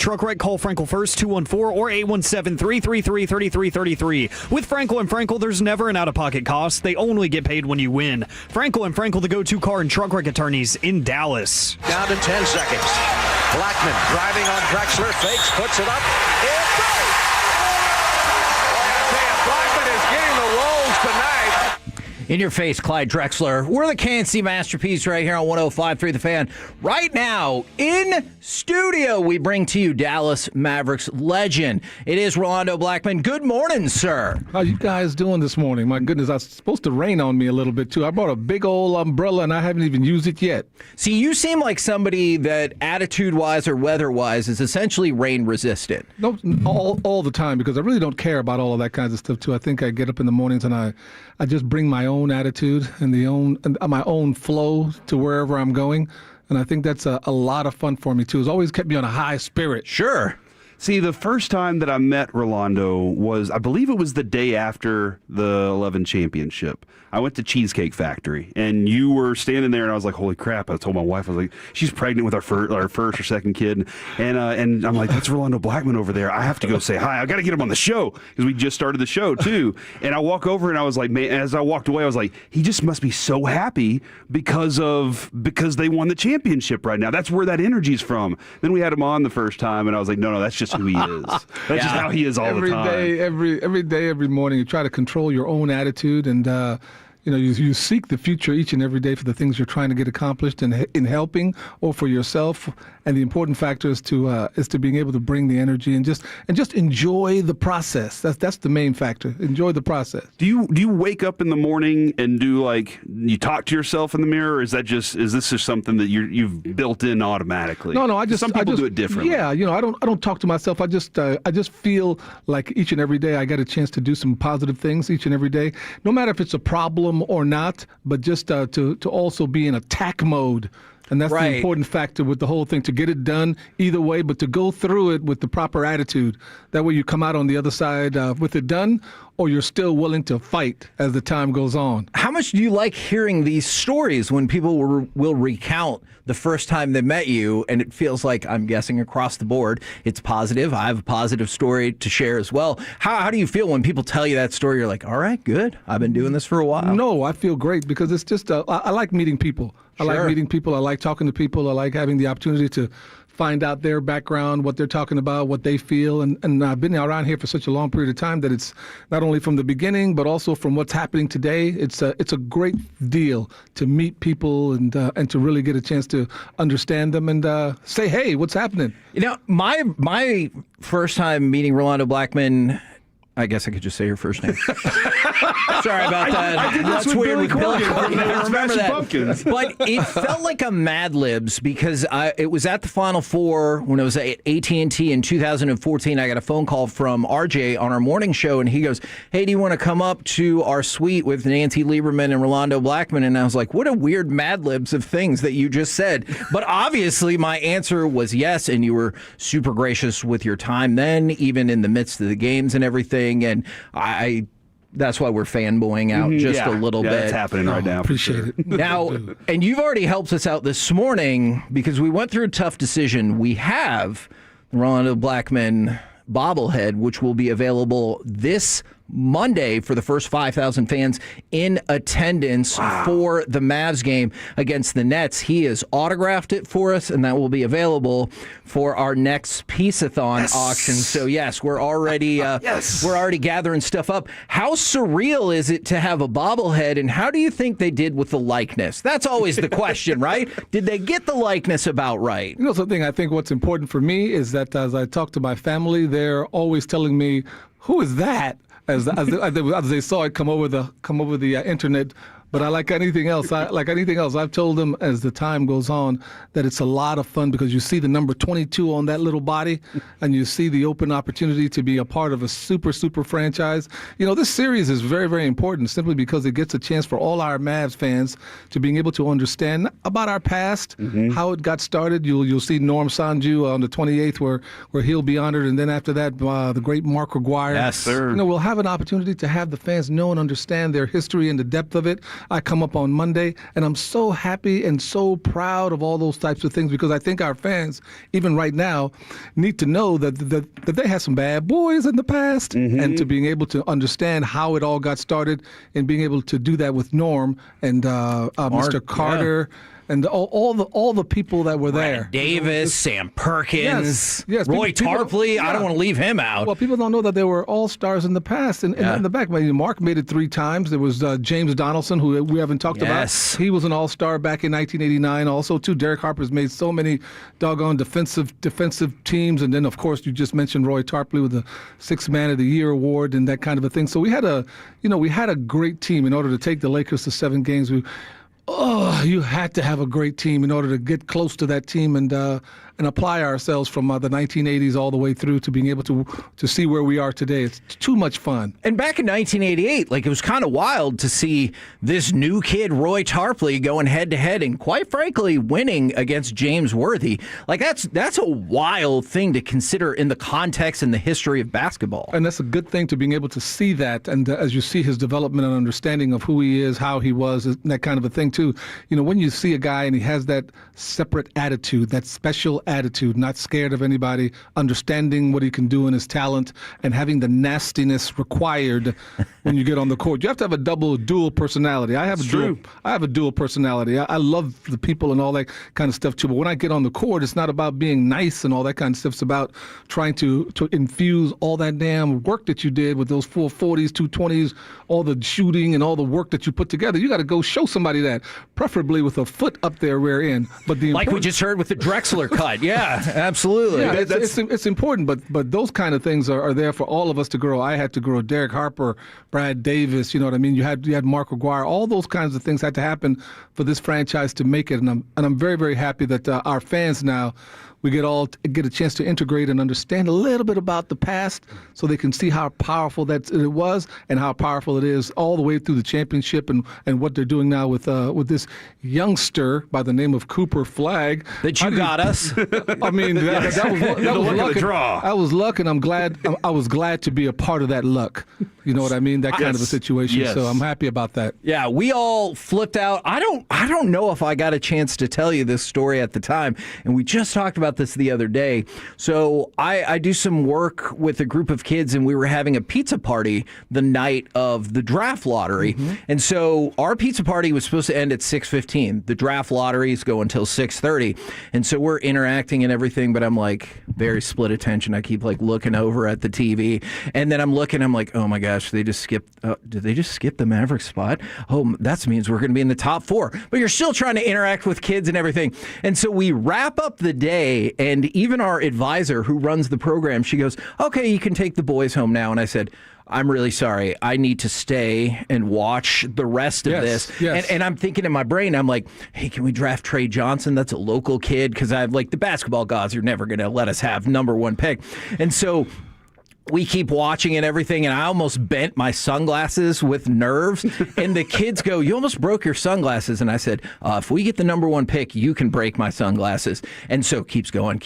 Speaker 13: truck wreck, call Frankel first, 214 or 817-333-3333. With Frankel and Frankel, there's never an out-of-pocket cost. They only get paid when you win. Frankel and Frankel, the go-to car and truck wreck attorneys in Dallas.
Speaker 14: Down to 10 seconds. Blackman driving on Drexler, fakes, puts it up. It goes! Boy, I tell you, Blackman is getting the rolls tonight.
Speaker 4: In your face, Clyde Drexler. We're the KNC Masterpiece right here on 105.3 The Fan. Right now, in studio, we bring to you Dallas Mavericks legend. It is Rolando Blackman. Good morning, sir.
Speaker 15: How you guys doing this morning? My goodness, it's supposed to rain on me a little bit, too. I brought a big old umbrella, and I haven't even used it yet.
Speaker 4: See, you seem like somebody that attitude-wise or weather-wise is essentially rain-resistant.
Speaker 15: No, all the time, because I really don't care about all of that kinds of stuff, too. I think I get up in the mornings and I just bring my own attitude and my own flow to wherever I'm going. And I think that's a lot of fun for me, too. It's always kept me on a high spirit.
Speaker 4: Sure.
Speaker 12: See, the first time that I met Rolando was, I believe it was the day after the 11 championship. I went to Cheesecake Factory, and you were standing there, and I was like, holy crap. I told my wife, I was like, she's pregnant with our first or second kid. And I'm like, that's Rolando Blackman over there. I have to go say hi. I got to get him on the show, because we just started the show, too. And I walk over, and I was like, man, as I walked away, I was like, he just must be so happy because they won the championship right now. That's where that energy's from. Then we had him on the first time, and I was like, no, that's just who he is. That's just how he is all the time.
Speaker 15: Every day, every morning, you try to control your own attitude, and you seek the future each and every day for the things you're trying to get accomplished in helping or for yourself. And the important factor is to being able to bring the energy and just enjoy the process. That's the main factor. Enjoy the process.
Speaker 12: Do you wake up in the morning and you talk to yourself in the mirror, or is this just something that you've built in automatically?
Speaker 15: No,
Speaker 12: some people do it differently.
Speaker 15: Yeah, I don't talk to myself. I just feel like each and every day I get a chance to do some positive things each and every day, no matter if it's a problem or not, but just to also be in attack mode. And that's the important factor with the whole thing, to get it done either way, but to go through it with the proper attitude. That way you come out on the other side with it done, or you're still willing to fight as the time goes on.
Speaker 4: How much do you like hearing these stories when people will recount the first time they met you, and it feels like, I'm guessing across the board, it's positive. I have a positive story to share as well. How do you feel when people tell you that story? You're like, all right, good. I've been doing this for a while.
Speaker 15: No, I feel great because it's just, I like meeting people. I like meeting people. I like talking to people. I like having the opportunity to find out their background, what they're talking about, what they feel. And I've been around here for such a long period of time that it's not only from the beginning, but also from what's happening today. It's a great deal to meet people and to really get a chance to understand them and say, hey, what's happening?
Speaker 4: My first time meeting Rolando Blackman, I guess I could just say your first name. Sorry about that.
Speaker 12: I did
Speaker 4: That's weird with Billy Corgan. I remember that.
Speaker 12: Pumpkins.
Speaker 4: But it felt like a Mad Libs because it was at the Final Four when it was at AT&T in 2014. I got a phone call from RJ on our morning show, and he goes, hey, do you want to come up to our suite with Nancy Lieberman and Rolando Blackman? And I was like, what a weird Mad Libs of things that you just said. But obviously my answer was yes, and you were super gracious with your time then, even in the midst of the games and everything. And that's why we're fanboying out a little bit.
Speaker 12: That's happening right now.
Speaker 15: Appreciate it.
Speaker 4: Now, and you've already helped us out this morning because we went through a tough decision. We have the Rolando Blackman bobblehead, which will be available this Monday for the first 5,000 fans in attendance for the Mavs game against the Nets. He has autographed it for us, and that will be available for our next Peace-a-thon auction. So yes, we're already we're already gathering stuff up. How surreal is it to have a bobblehead, and how do you think they did with the likeness? That's always the question, right? Did they get the likeness about right?
Speaker 15: You know something, I think what's important for me is that as I talk to my family, they're always telling me, who is that? As they saw it come over the internet. But like anything else, I've told them as the time goes on that it's a lot of fun because you see the number 22 on that little body, and you see the open opportunity to be a part of a super franchise. This series is very, very important simply because it gets a chance for all our Mavs fans to being able to understand about our past, how it got started. You'll see Norm Sanju on the 28th where he'll be honored, and then after that, the great Mark Aguirre.
Speaker 12: Yes, sir.
Speaker 15: We'll have an opportunity to have the fans know and understand their history and the depth of it. I come up on Monday, and I'm so happy and so proud of all those types of things because I think our fans, even right now, need to know that they had some bad boys in the past, and to being able to understand how it all got started and being able to do that with Norm and Mr. Carter. Yeah. And all the people that were there.
Speaker 4: Davis, Sam Perkins,
Speaker 15: yes,
Speaker 4: Roy Tarpley. I don't want to leave him out.
Speaker 15: Well, people don't know that there were all-stars in the past. And in the back, Mark made it 3 times. There was James Donaldson, who we haven't talked about. He was an all-star back in 1989 also, too. Derek Harper's made so many doggone defensive teams. And then, of course, you just mentioned Roy Tarpley with the 6th Man of the Year award and that kind of a thing. So we had a great team in order to take the Lakers to 7 games. You had to have a great team in order to get close to that team and apply ourselves from the 1980s all the way through to being able to see where we are today. It's too much fun.
Speaker 4: And back in 1988, it was kind of wild to see this new kid, Roy Tarpley, going head-to-head and, quite frankly, winning against James Worthy. That's a wild thing to consider in the context and the history of basketball.
Speaker 15: And that's a good thing to being able to see that. And as you see his development and understanding of who he is, how he was, and that kind of a thing, too. When you see a guy and he has that separate attitude, that special attitude, not scared of anybody, understanding what he can do in his talent, and having the nastiness required when you get on the court. You have to have a dual personality. I have a dual personality. I love the people and all that kind of stuff too. But when I get on the court, it's not about being nice and all that kind of stuff. It's about trying to infuse all that damn work that you did with those 440s, 220s, all the shooting and all the work that you put together. You got to go show somebody that, preferably with a foot up there rear end. But
Speaker 4: like we just heard with the Drexler cut. Yeah, absolutely.
Speaker 15: Yeah, it's important, but those kind of things are there for all of us to grow. I had to grow. Derek Harper, Brad Davis, you know what I mean? You had Mark Aguirre. All those kinds of things had to happen for this franchise to make it. And I'm very, very happy that our fans now, we get a chance to integrate and understand a little bit about the past so they can see how powerful that it was and how powerful it is all the way through the championship and what they're doing now with this youngster by the name of Cooper Flagg.
Speaker 4: That you got us.
Speaker 15: I mean, that was luck. Draw. I was luck, and I was glad to be a part of that luck. You know what I mean? That kind of a situation. Yes. So I'm happy about that.
Speaker 4: Yeah, we all flipped out. I don't know if I got a chance to tell you this story at the time, and we just talked about this the other day. So I do some work with a group of kids, and we were having a pizza party the night of the draft lottery. Mm-hmm. And so our pizza party was supposed to end at 6:15. The draft lotteries go until 6:30. And so we're interacting and everything, but I'm very split attention. I keep looking over at the TV, and then I'm like, oh my gosh, they just skipped. Did they just skip the Maverick spot? Oh, that means we're going to be in the top 4. But you're still trying to interact with kids and everything. And so we wrap up the day, and even our advisor who runs the program, she goes, okay, you can take the boys home now. And I said, I'm really sorry. I need to stay and watch the rest of this. Yes. And I'm thinking in my brain, I'm like, hey, can we draft Trey Johnson? That's a local kid. Because I have the basketball gods are never going to let us have number 1 pick. And so we keep watching and everything, and I almost bent my sunglasses with nerves. And the kids go, you almost broke your sunglasses. And I said, if we get the number 1 pick, you can break my sunglasses. And so keeps going,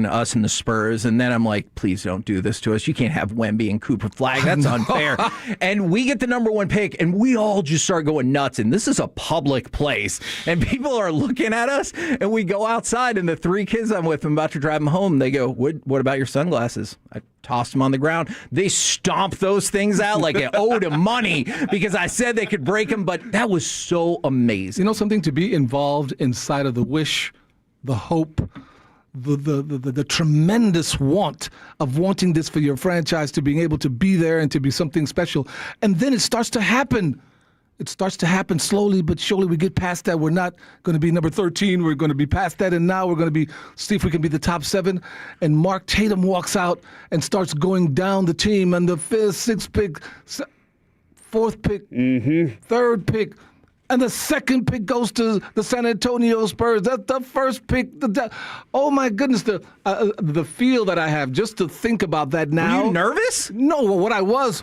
Speaker 4: us and the Spurs. And then I'm like, please don't do this to us. You can't have Wemby and Cooper Flagg. That's unfair. And we get the number 1 pick, and we all just start going nuts. And this is a public place. And people are looking at us, and we go outside, and the 3 kids I'm with, I'm about to drive them home. They go, what about your sunglasses? I tossed them on the ground. They stomped those things out like I owed them money because I said they could break them, but that was so amazing.
Speaker 15: You know something? To be involved inside of the wish, the hope, the tremendous want of wanting this for your franchise, to being able to be there and to be something special. And then it starts to happen. It starts to happen slowly but surely. We get past that. We're not going to be number 13. We're going to be past that. And now we're going to see if we can be the top 7. And Mark Tatum walks out and starts going down the team. And the 5th, 6th pick, 4th pick, 3rd pick, and the 2nd pick goes to the San Antonio Spurs. That's the 1st pick. Oh my goodness, the feel that I have just to think about that now.
Speaker 4: Were you nervous?
Speaker 15: No, what I was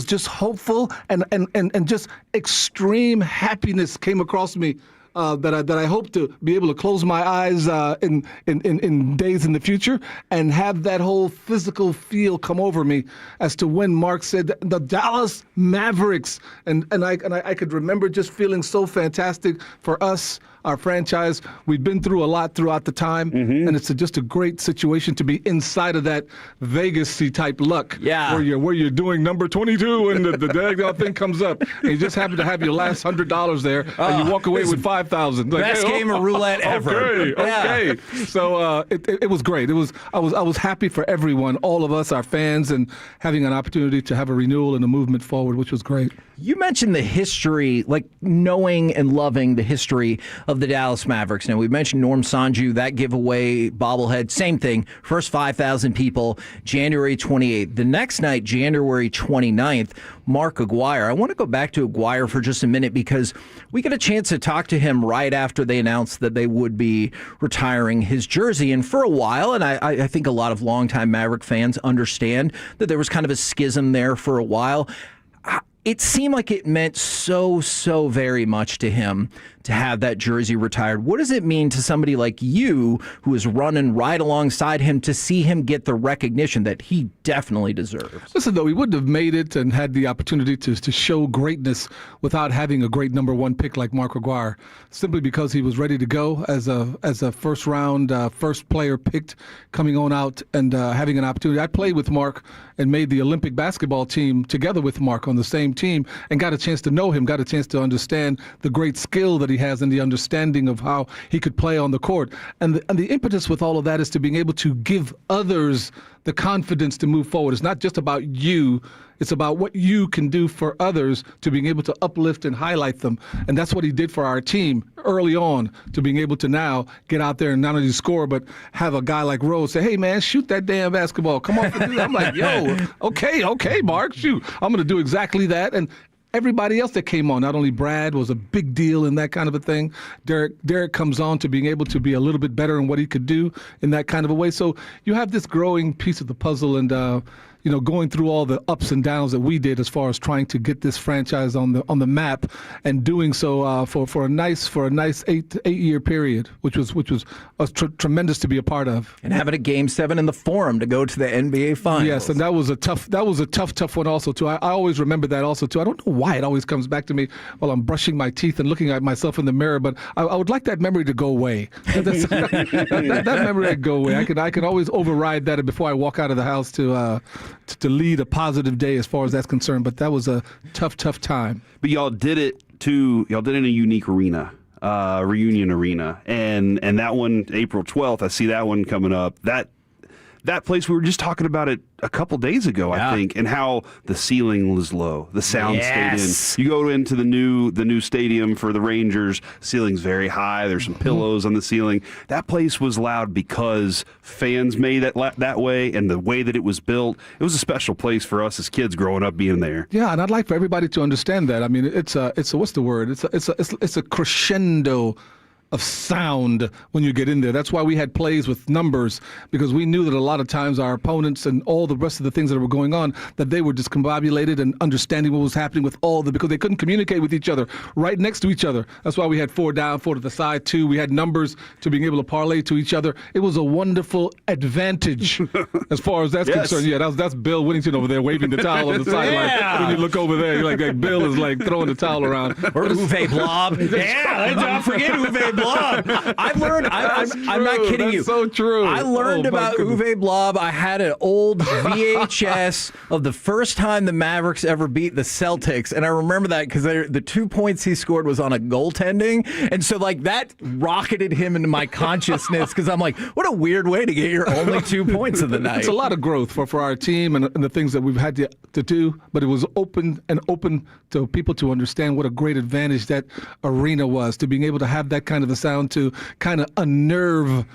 Speaker 15: just hopeful and just extreme happiness came across me that I hope to be able to close my eyes in days in the future and have that whole physical feel come over me as to when Mark said the Dallas Mavericks, and I could remember just feeling so fantastic for us. Our franchise, we've been through a lot throughout the time, and it's just a great situation to be inside of that Vegas-y type luck, where you're doing number 22 and the daggone thing comes up, and you just happen to have your last $100 there, and you walk away with $5,000.
Speaker 4: Best game of roulette ever.
Speaker 15: Okay. So it was great. I was happy for everyone, all of us, our fans, and having an opportunity to have a renewal and a movement forward, which was great.
Speaker 4: You mentioned the history, like knowing and loving the history of the Dallas Mavericks. Now, we mentioned Norm Sanju, that giveaway bobblehead, same thing. First 5,000 people, January 28th. The next night, January 29th, Mark Aguirre. I want to go back to Aguirre for just a minute because we got a chance to talk to him right after they announced that they would be retiring his jersey. And for a while, and I think a lot of longtime Maverick fans understand that there was kind of a schism there for a while. It seemed like it meant so very much to him to have that jersey retired. What does it mean to somebody like you who is running right alongside him to see him get the recognition that he definitely deserves?
Speaker 15: Listen, though, he wouldn't have made it and had the opportunity to show greatness without having a great number one pick like Mark Aguirre, simply because he was ready to go as a first round, first player picked coming on out and having an opportunity. I played with Mark and made the Olympic basketball team together with Mark on the same team and got a chance to know him, got a chance to understand the great skill that he has and the understanding of how he could play on the court. And the impetus with all of that is to being able to give others the confidence to move forward. It's not just about you. It's about what you can do for others to being able to uplift and highlight them. And that's what he did for our team early on, to being able to now get out there and not only score, but have a guy like Rose say, hey, man, shoot that damn basketball. Come on. I'm like, yo, okay, Mark, shoot. I'm going to do exactly that. And everybody else that came on, not only Brad was a big deal in that kind of a thing. Derek comes on to being able to be a little bit better in what he could do in that kind of a way. So you have this growing piece of the puzzle, and going through all the ups and downs that we did as far as trying to get this franchise on the map, and doing so for a nice 8-year period, which was tremendous to be a part of.
Speaker 4: And having a Game 7 in the Forum to go to the NBA Finals.
Speaker 15: Yes, and that was a tough one also too. I always remember that also too. I don't know why it always comes back to me while I'm brushing my teeth and looking at myself in the mirror, but I would like that memory to go away. that memory to go away. I could always override that before I walk out of the house to lead a positive day as far as that's concerned. But that was a tough time.
Speaker 12: But y'all did it in a unique arena, Reunion Arena, and that one, April 12th. I see that one coming up. That place, we were just talking about it a couple days ago, I think, and how the ceiling was low. The sound stayed in. You go into the new stadium for the Rangers, ceiling's very high. There's some pillows on the ceiling. That place was loud because fans made it that way, and the way that it was built, it was a special place for us as kids growing up being there.
Speaker 15: Yeah, and I'd like for everybody to understand that. I mean, it's a what's the word? It's a crescendo of sound when you get in there. That's why we had plays with numbers, because we knew that a lot of times our opponents and all the rest of the things that were going on, that they were discombobulated and understanding what was happening with because they couldn't communicate with each other right next to each other. That's why we had 4 down, 4 to the side, 2. We had numbers to being able to parlay to each other. It was a wonderful advantage as far as that's concerned. Yeah, that's Bill Whittington over there waving the towel on the sideline. When you look over there, you're like Bill is like throwing the towel around.
Speaker 4: Or Uwe Blob. Don't forget Uwe Blob. I learned, I'm not kidding you.
Speaker 15: That's so true.
Speaker 4: I learned about Uwe Blob. I had an old VHS of the first time the Mavericks ever beat the Celtics, and I remember that because the 2 points he scored was on a goaltending, and so like that rocketed him into my consciousness, because I'm like, what a weird way to get your only 2 points of the night.
Speaker 15: It's a lot of growth for our team and the things that we've had to do, but it was open to people to understand what a great advantage that arena was, to being able to have that kind of a sound to kind of unnerve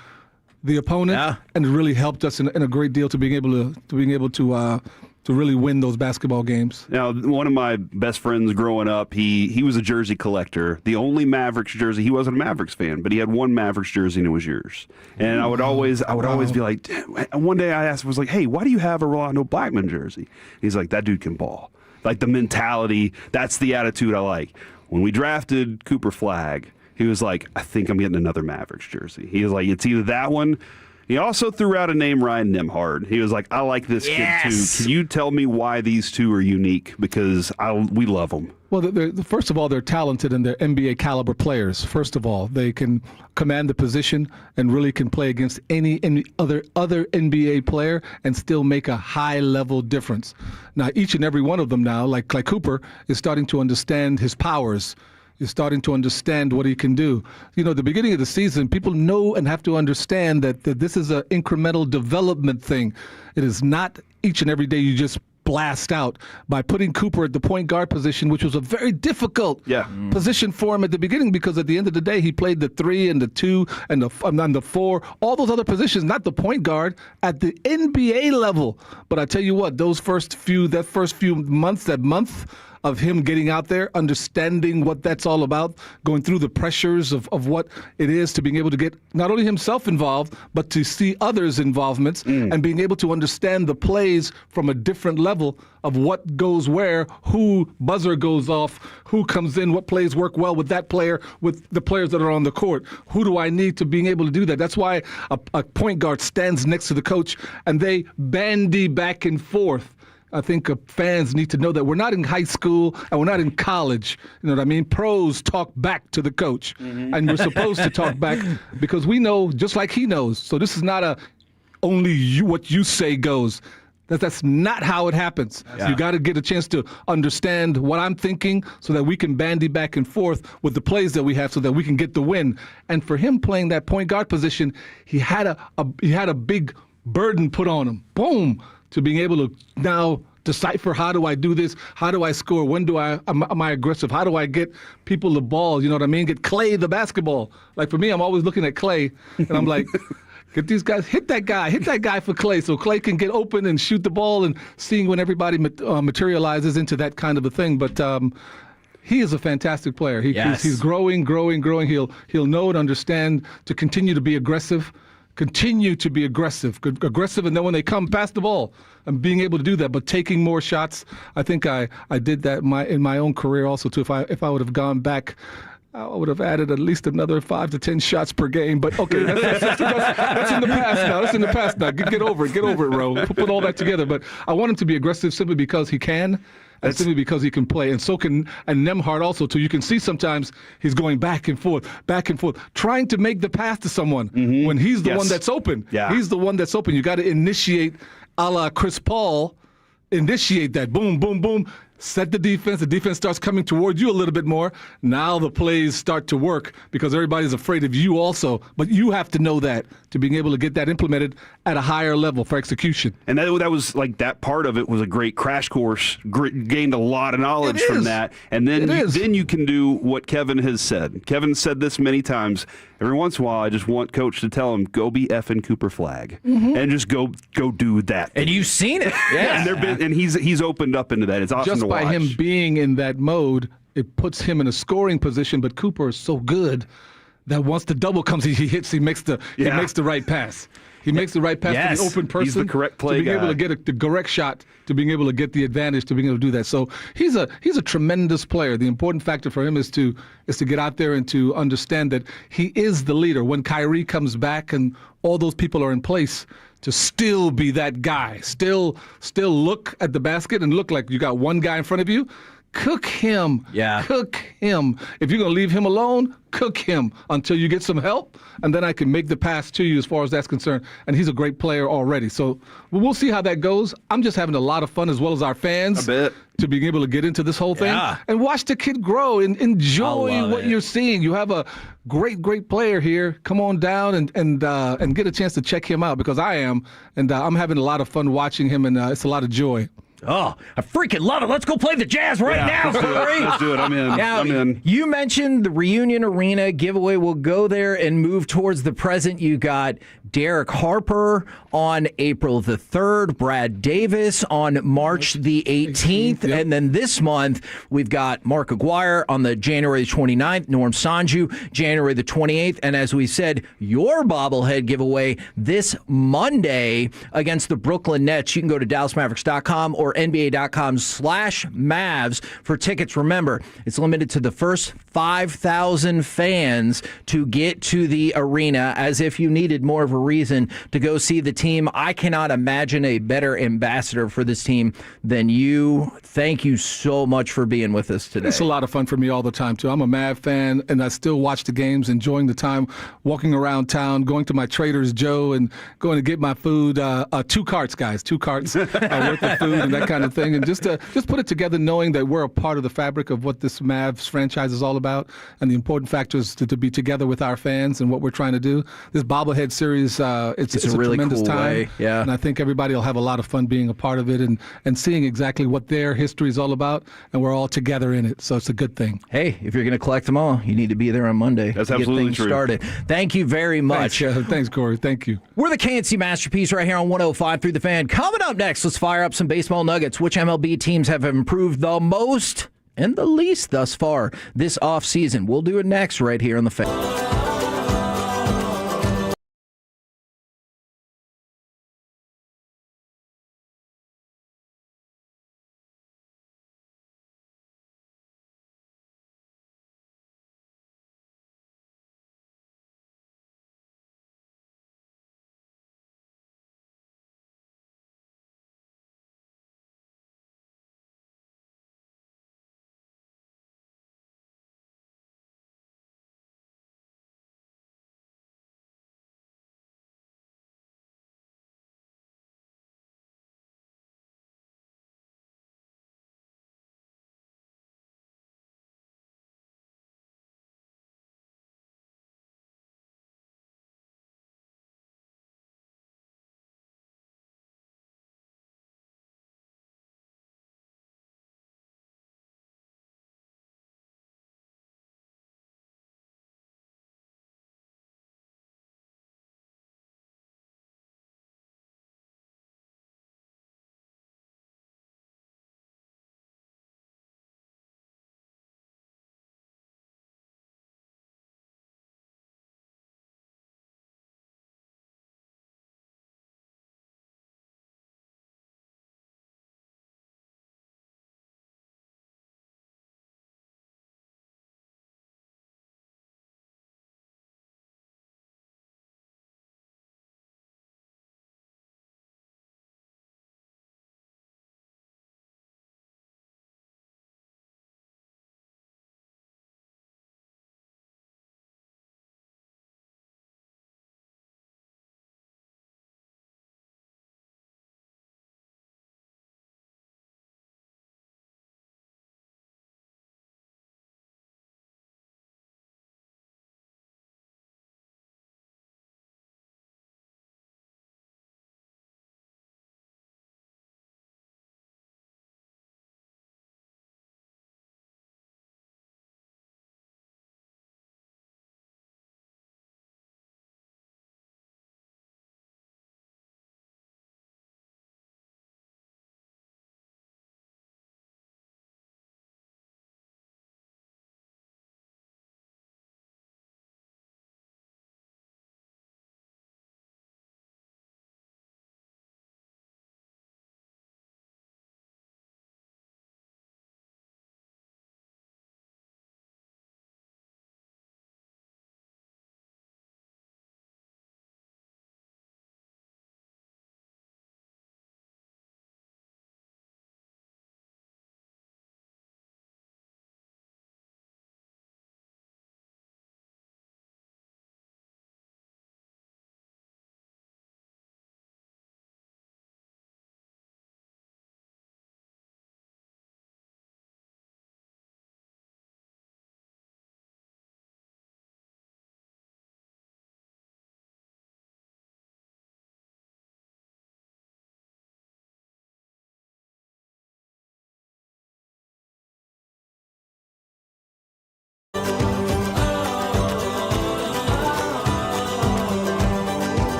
Speaker 15: the opponent, and it really helped us in a great deal to being able to really win those basketball games.
Speaker 12: Now, one of my best friends growing up, he was a jersey collector. The only Mavericks jersey, he wasn't a Mavericks fan, but he had one Mavericks jersey and it was yours. And I would always be like, one day I was like, hey, why do you have a Rolando Blackman jersey? He's like, that dude can ball. Like the mentality, that's the attitude I like. When we drafted Cooper Flagg, He was like, I think I'm getting another Mavericks jersey. He was like, it's either that one. He also threw out a name, Ryan Nembhard. He was like, I like this kid too. Can you tell me why these two are unique? Because we love them.
Speaker 15: Well, first of all, they're talented and they're NBA caliber players. First of all, they can command the position and really can play against any other NBA player and still make a high level difference. Now, each and every one of them now, like Cooper, is starting to understand his powers. Is starting to understand what he can do. You know, at the beginning of the season, people know and have to understand that this is an incremental development thing. It is not each and every day you just blast out. By putting Cooper at the point guard position, which was a very difficult position for him at the beginning, because at the end of the day, he played the 3 and the 2 and the 4, all those other positions, not the point guard at the NBA level. But I tell you what, that first few months, that month of him getting out there, understanding what that's all about, going through the pressures of what it is to being able to get not only himself involved, but to see others' involvements and being able to understand the plays from a different level of what goes where, who buzzer goes off, who comes in, what plays work well with that player, with the players that are on the court. Who do I need to being able to do that? That's why a point guard stands next to the coach and they bandy back and forth. I think fans need to know that we're not in high school and we're not in college. You know what I mean? Pros talk back to the coach, and we're supposed to talk back because we know just like he knows. So this is not only what you say goes. That's not how it happens. Yeah. You got to get a chance to understand what I'm thinking so that we can bandy back and forth with the plays that we have so that we can get the win. And for him playing that point guard position, he had a big burden put on him. Boom. To being able to now decipher, how do I do this? How do I score? When am I aggressive? How do I get people the ball? You know what I mean? Get Clay the basketball. Like for me, I'm always looking at Clay, and I'm like, get these guys, hit that guy for Clay, so Clay can get open and shoot the ball, and seeing when everybody materializes into that kind of a thing. But he is a fantastic player. He's growing. He'll know and understand to continue to be aggressive. Continue to be aggressive, and then when they come, pass the ball, and being able to do that, but taking more shots. I think I did that in my own career also too. If I would have gone back, I would have added at least another 5 to 10 shots per game. But okay, that's in the past now. That's in the past now. Get over it, Ro. Put all that together. But I want him to be aggressive simply because he can. And simply because he can play, and so can Nembhard also too. You can see sometimes he's going back and forth, trying to make the pass to someone when he's the one that's open. Yeah. He's the one that's open. You got to initiate, a la Chris Paul, initiate that. Boom, boom, boom. Set the defense. The defense starts coming towards you a little bit more. Now the plays start to work because everybody's afraid of you also. But you have to know that to being able to get that implemented at a higher level for execution.
Speaker 12: And that was like that part of it was a great crash course. Gained a lot of knowledge from that. And then you can do what Kevin has said. Kevin said this many times. Every once in a while, I just want Coach to tell him, go be effing Cooper Flag. And just go do that.
Speaker 4: And you've seen it.
Speaker 12: Yeah. And he's opened up into that. It's awesome
Speaker 15: just
Speaker 12: to watch.
Speaker 15: By him being in that mode, it puts him in a scoring position, but Cooper is so good that once the double comes, he makes the right pass. He makes the right pass to the open person.
Speaker 12: He's the correct play
Speaker 15: to being able to get the correct shot, to being able to get the advantage, to being able to do that. So he's a tremendous player. The important factor for him is to get out there and to understand that he is the leader. When Kyrie comes back and all those people are in place, to still be that guy, still look at the basket and look like you got one guy in front of you. Cook him. Yeah. Cook him. If you're going to leave him alone, cook him until you get some help, and then I can make the pass to you as far as that's concerned. And he's a great player already. So we'll see how that goes. I'm just having a lot of fun as well as our fans.
Speaker 12: I bet.
Speaker 15: To being able to get into this whole thing and watch the kid grow and enjoy what you're seeing. You have a great player here. Come on down and get a chance to check him out because I am. And I'm having a lot of fun watching him, and it's a lot of joy.
Speaker 3: Oh, I freaking love it. Let's go play the Jazz right now, Corey.
Speaker 12: Let's do it. I'm in.
Speaker 4: Now,
Speaker 12: I'm in.
Speaker 4: You mentioned the Reunion Arena giveaway. We'll go there and move towards the present. You got Derek Harper on April the 3rd, Brad Davis on March the 18th, and then this month we've got Mark Aguirre on the January 29th, Norm Sanju January the 28th, and as we said, your bobblehead giveaway this Monday against the Brooklyn Nets. You can go to DallasMavericks.com or or NBA.com/Mavs for tickets. Remember, it's limited to the first 5,000 fans to get to the arena, as if you needed more of a reason to go see the team. I cannot imagine a better ambassador for this team than you. Thank you so much for being with us today.
Speaker 15: It's a lot of fun for me all the time, too. I'm a Mav fan, and I still watch the games, enjoying the time, walking around town, going to my Trader's Joe and going to get my food. 2 carts, guys, 2 carts worth of food and that kind of thing. And just put it together knowing that we're a part of the fabric of what this Mavs franchise is all about, and the important factor is to be together with our fans and what we're trying to do. This bobblehead series, it's a
Speaker 4: really
Speaker 15: tremendous
Speaker 4: cool
Speaker 15: time.
Speaker 4: way. Yeah.
Speaker 15: And I think everybody will have a lot of fun being a part of it and seeing exactly what their history is all about, and we're all together in it, so it's a good thing.
Speaker 4: Hey, if you're going to collect them all, you need to be there on Monday.
Speaker 12: That's
Speaker 4: to
Speaker 12: absolutely
Speaker 4: get things
Speaker 12: true.
Speaker 4: started. Thank you very much.
Speaker 15: Thanks, Corey. Thank you.
Speaker 4: We're the KNC Masterpiece right here on 105 through the Fan. Coming up next, let's fire up some baseball nuggets. Which MLB teams have improved the most and the least thus far this offseason? We'll do it next right here on the Fan.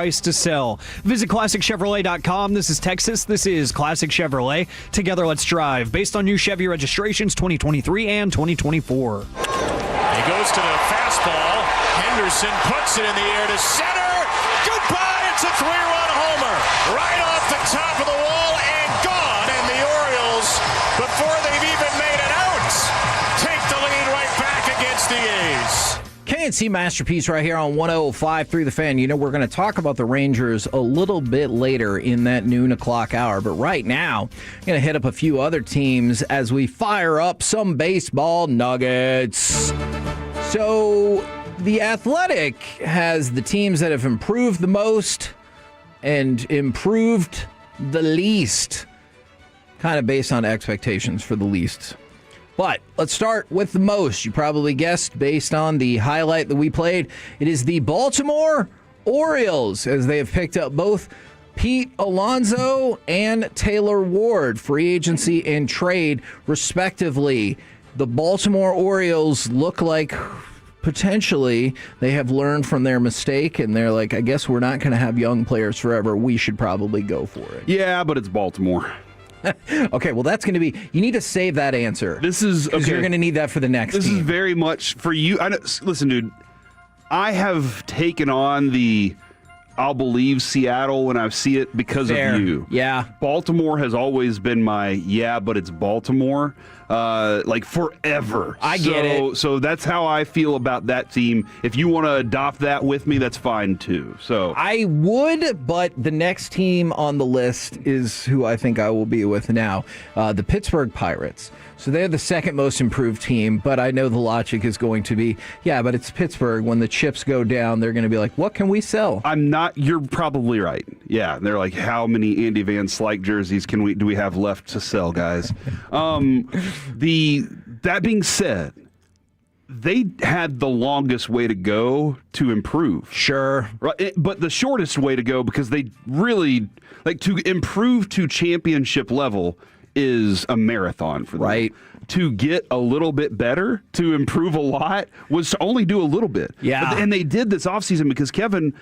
Speaker 13: price to sell. Visit ClassicChevrolet.com. This is Texas. This is Classic Chevrolet. Together, let's drive. Based on new Chevy registrations 2023 and 2024.
Speaker 18: He goes to the fastball. Henderson puts it in the air to center. Goodbye. It's a 3-run homer. Right off the top of the wall and gone. And the Orioles, before they've even made an out, take the lead right back against the A's.
Speaker 4: K&C Masterpiece right here on 105.3 The Fan. You know, we're going to talk about the Rangers a little bit later in that noon o'clock hour. But right now, I'm going to hit up a few other teams as we fire up some baseball nuggets. So the Athletic has the teams that have improved the most and improved the least, kind of based on expectations for the least. But let's start with the most. You probably guessed based on the highlight that we played. It is the Baltimore Orioles, as they have picked up both Pete Alonso and Taylor Ward, free agency and trade, respectively. The Baltimore Orioles look like potentially they have learned from their mistake, and they're like, I guess we're not going to have young players forever. We should probably go for it.
Speaker 12: Yeah, but it's Baltimore.
Speaker 4: Okay, well, that's going to be... You need to save that answer.
Speaker 12: This is... Okay.
Speaker 4: You're going to need that for the next
Speaker 12: This
Speaker 4: team.
Speaker 12: is very much for you. Listen, dude, I have taken on the I'll believe Seattle when I see it because
Speaker 4: Fair.
Speaker 12: of you.
Speaker 4: Yeah.
Speaker 12: Baltimore has always been my, but it's Baltimore, like forever.
Speaker 4: I get it.
Speaker 12: So that's how I feel about that team. If you want to adopt that with me, that's fine too. So
Speaker 4: I would, but the next team on the list is who I think I will be with now, the Pittsburgh Pirates. So they're the second most improved team, but I know the logic is going to be, but it's Pittsburgh. When the chips go down, they're going to be like, what can we sell?
Speaker 12: You're probably right. Yeah, they're like, how many Andy Van Slyke jerseys do we have left to sell, guys? That being said, they had the longest way to go to improve.
Speaker 4: Sure.
Speaker 12: Right, but the shortest way to go, because they really, to improve to championship level is a marathon for them.
Speaker 4: Right.
Speaker 12: To get a little bit better, to improve a lot, was to only do a little bit.
Speaker 4: Yeah.
Speaker 12: And they did this offseason because, Kevin,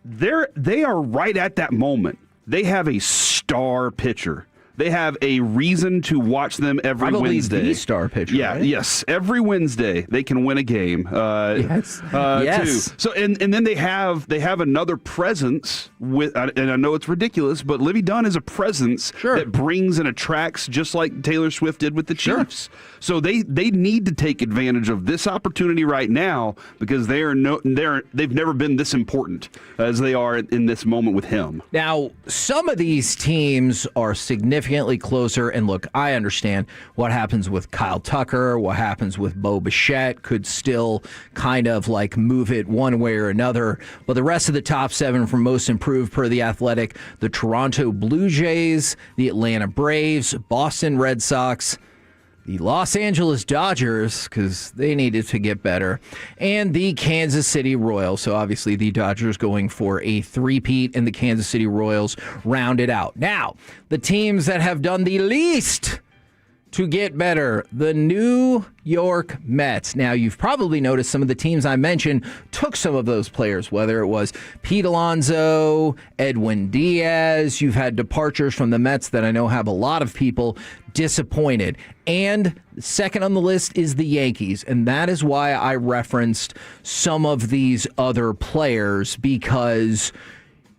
Speaker 12: they are right at that moment. They have a star pitcher. They have a reason to watch them every Wednesday.
Speaker 4: Probably the star pitcher.
Speaker 12: Yeah,
Speaker 4: right?
Speaker 12: yes. Every Wednesday they can win a game.
Speaker 4: Yes.
Speaker 12: Too. So and then they have another presence with, and I know it's ridiculous, but Livy Dunn is a presence that brings and attracts, just like Taylor Swift did with the Chiefs. So they need to take advantage of this opportunity right now, because they've never been this important as they are in this moment with him.
Speaker 4: Now, some of these teams are significantly closer, and look, I understand what happens with Kyle Tucker, what happens with Bo Bichette could still kind of move it one way or another, but the rest of the top seven from most improved per The Athletic: the Toronto Blue Jays, the Atlanta Braves, Boston Red Sox, the Los Angeles Dodgers, because they needed to get better, and the Kansas City Royals. So obviously the Dodgers going for a three-peat, and the Kansas City Royals round it out. Now, the teams that have done the least to get better, the New York Mets. Now, you've probably noticed some of the teams I mentioned took some of those players, whether it was Pete Alonso, Edwin Diaz. You've had departures from the Mets that I know have a lot of people disappointed. And second on the list is the Yankees, and that is why I referenced some of these other players, because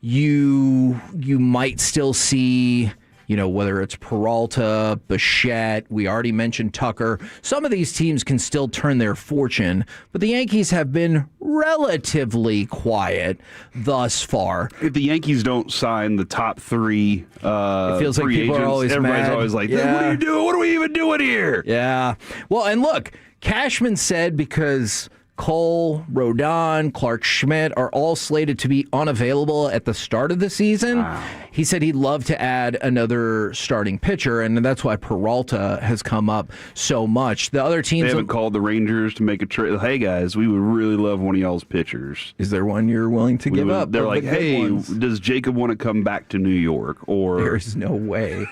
Speaker 4: you might still see, whether it's Peralta, Bichette, we already mentioned Tucker. Some of these teams can still turn their fortune, but the Yankees have been relatively quiet thus far.
Speaker 12: If the Yankees don't sign the top three
Speaker 4: it feels like people
Speaker 12: agents,
Speaker 4: are always
Speaker 12: everybody's
Speaker 4: mad.
Speaker 12: always like, what are you doing? What are we even doing here?
Speaker 4: Yeah. Well, and look, Cashman said because Cole, Rodon, Clark Schmidt are all slated to be unavailable at the start of the season. Wow. He said he'd love to add another starting pitcher, and that's why Peralta has come up so much. The other teams...
Speaker 12: They haven't called the Rangers to make a trade. Hey, guys, we would really love one of y'all's pitchers.
Speaker 4: Is there one you're willing to give up?
Speaker 12: They're like, hey, does Jacob want to come back to New York? Or
Speaker 4: there's no way.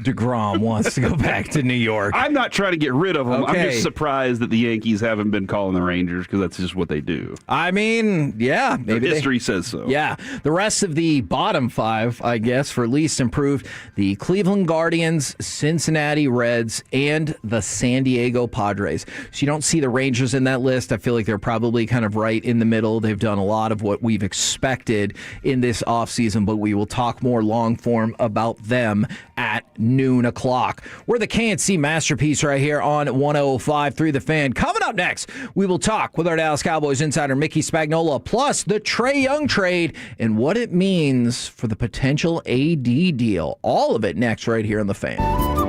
Speaker 4: DeGrom wants to go back to New York.
Speaker 12: I'm not trying to get rid of him.
Speaker 4: Okay.
Speaker 12: I'm just surprised that the Yankees haven't been calling the Rangers because that's just what they do.
Speaker 4: I mean, yeah. Maybe
Speaker 12: history says so.
Speaker 4: Yeah. The rest of the bottom five, I guess, for least improved, the Cleveland Guardians, Cincinnati Reds, and the San Diego Padres. So you don't see the Rangers in that list. I feel like they're probably kind of right in the middle. They've done a lot of what we've expected in this offseason, but we will talk more long form about them at noon o'clock. We're the KNC Masterpiece right here on 105.3 The Fan. Coming up next, we will talk with our Dallas Cowboys insider Mickey Spagnola, plus the Trey Young trade and what it means for the potential AD deal. All of it next right here on The Fan.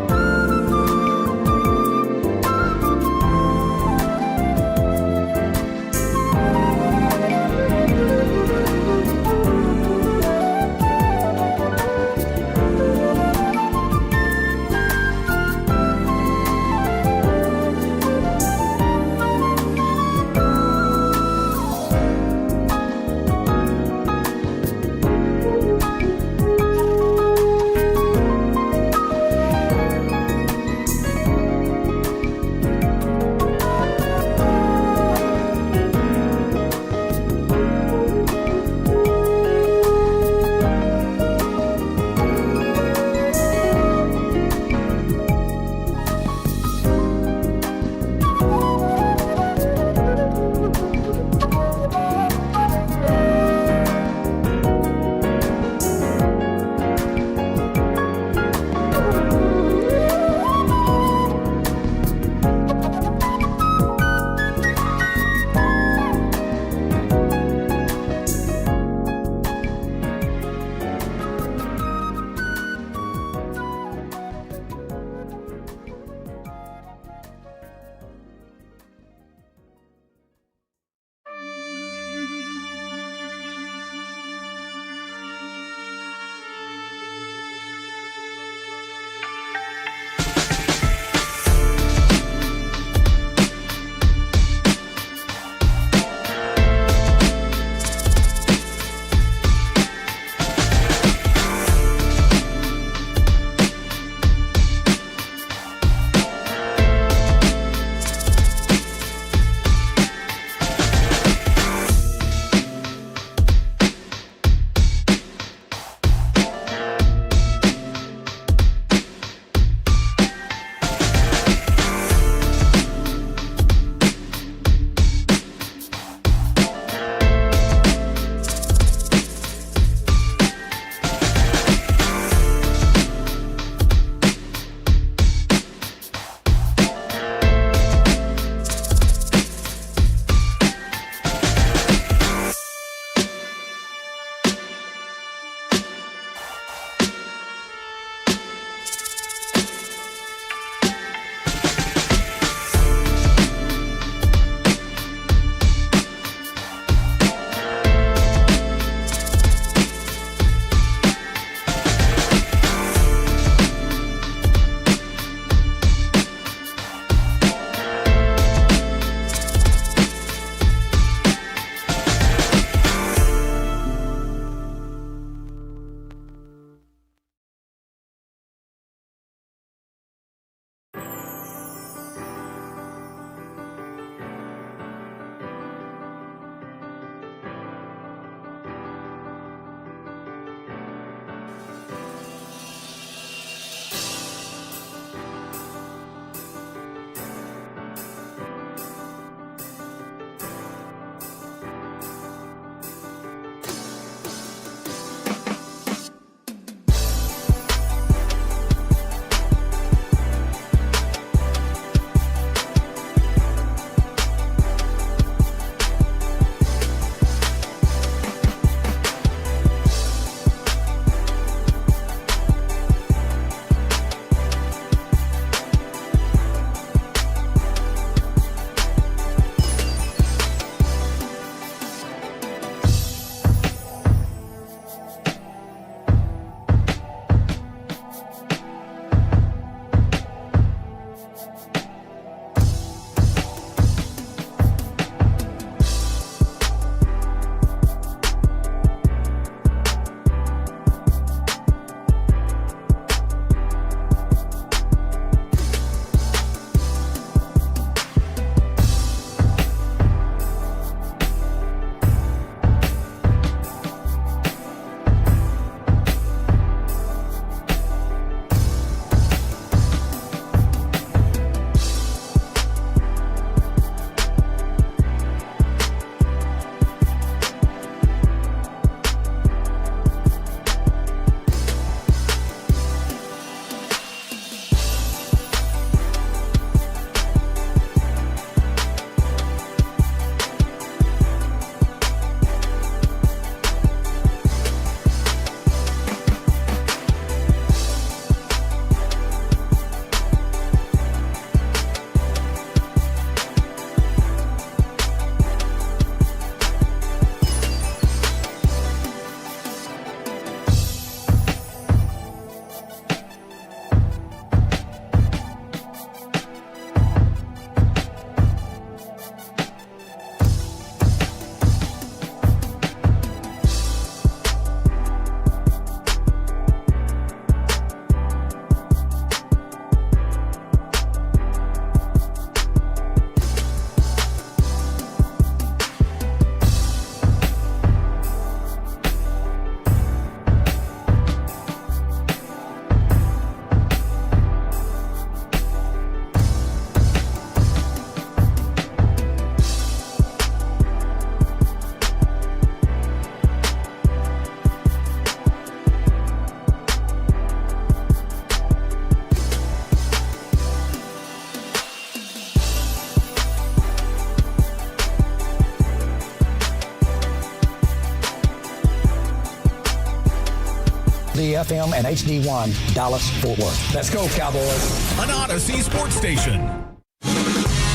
Speaker 16: krld-fm and HD1 Dallas-Fort Worth. Let's go, Cowboys.
Speaker 1: An Odyssey sports station.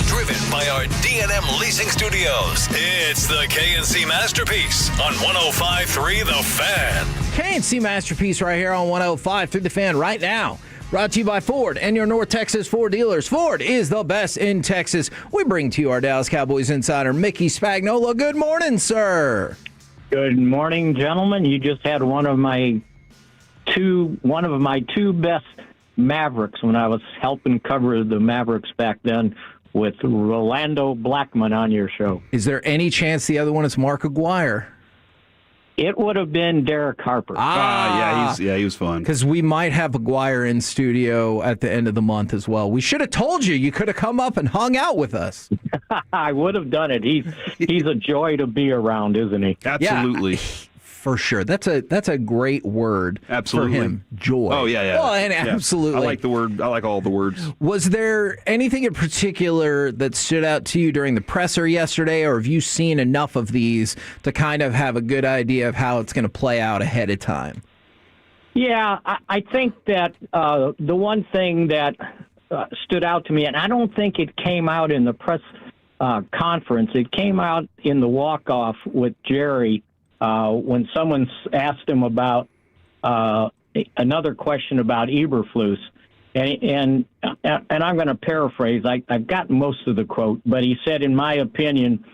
Speaker 1: Driven by our D&M Leasing Studios, it's the KNC Masterpiece on 105.3 The Fan.
Speaker 4: KNC Masterpiece right here on 105.3 The Fan right now. Brought to you by Ford and your North Texas Ford dealers. Ford is the best in Texas. We bring to you our Dallas Cowboys insider, Mickey Spagnola. Good morning, sir.
Speaker 17: Good morning, gentlemen. You just had one of my two best Mavericks when I was helping cover the Mavericks back then with Rolando Blackman on your show.
Speaker 4: Is there any chance the other one is Mark Aguirre?
Speaker 17: It would have been Derek Harper.
Speaker 12: He was fun.
Speaker 4: Because we might have Aguirre in studio at the end of the month as well. We should have told you. You could have come up and hung out with us.
Speaker 17: I would have done it. He's a joy to be around, isn't he?
Speaker 12: Absolutely.
Speaker 4: Yeah, for sure. That's a great word
Speaker 12: Absolutely.
Speaker 4: for him. Joy.
Speaker 12: Oh, yeah.
Speaker 4: Well, and
Speaker 12: Yeah.
Speaker 4: absolutely.
Speaker 12: I like the word. I like all the words.
Speaker 4: Was there anything in particular that stood out to you during the presser yesterday, or have you seen enough of these to kind of have a good idea of how it's going to play out ahead of time?
Speaker 17: Yeah, I think that the one thing that stood out to me, and I don't think it came out in the press conference, it came out in the walk-off with Jerry when someone asked him about another question about Eberflus. And I'm going to paraphrase. I've got most of the quote, but he said, in my opinion,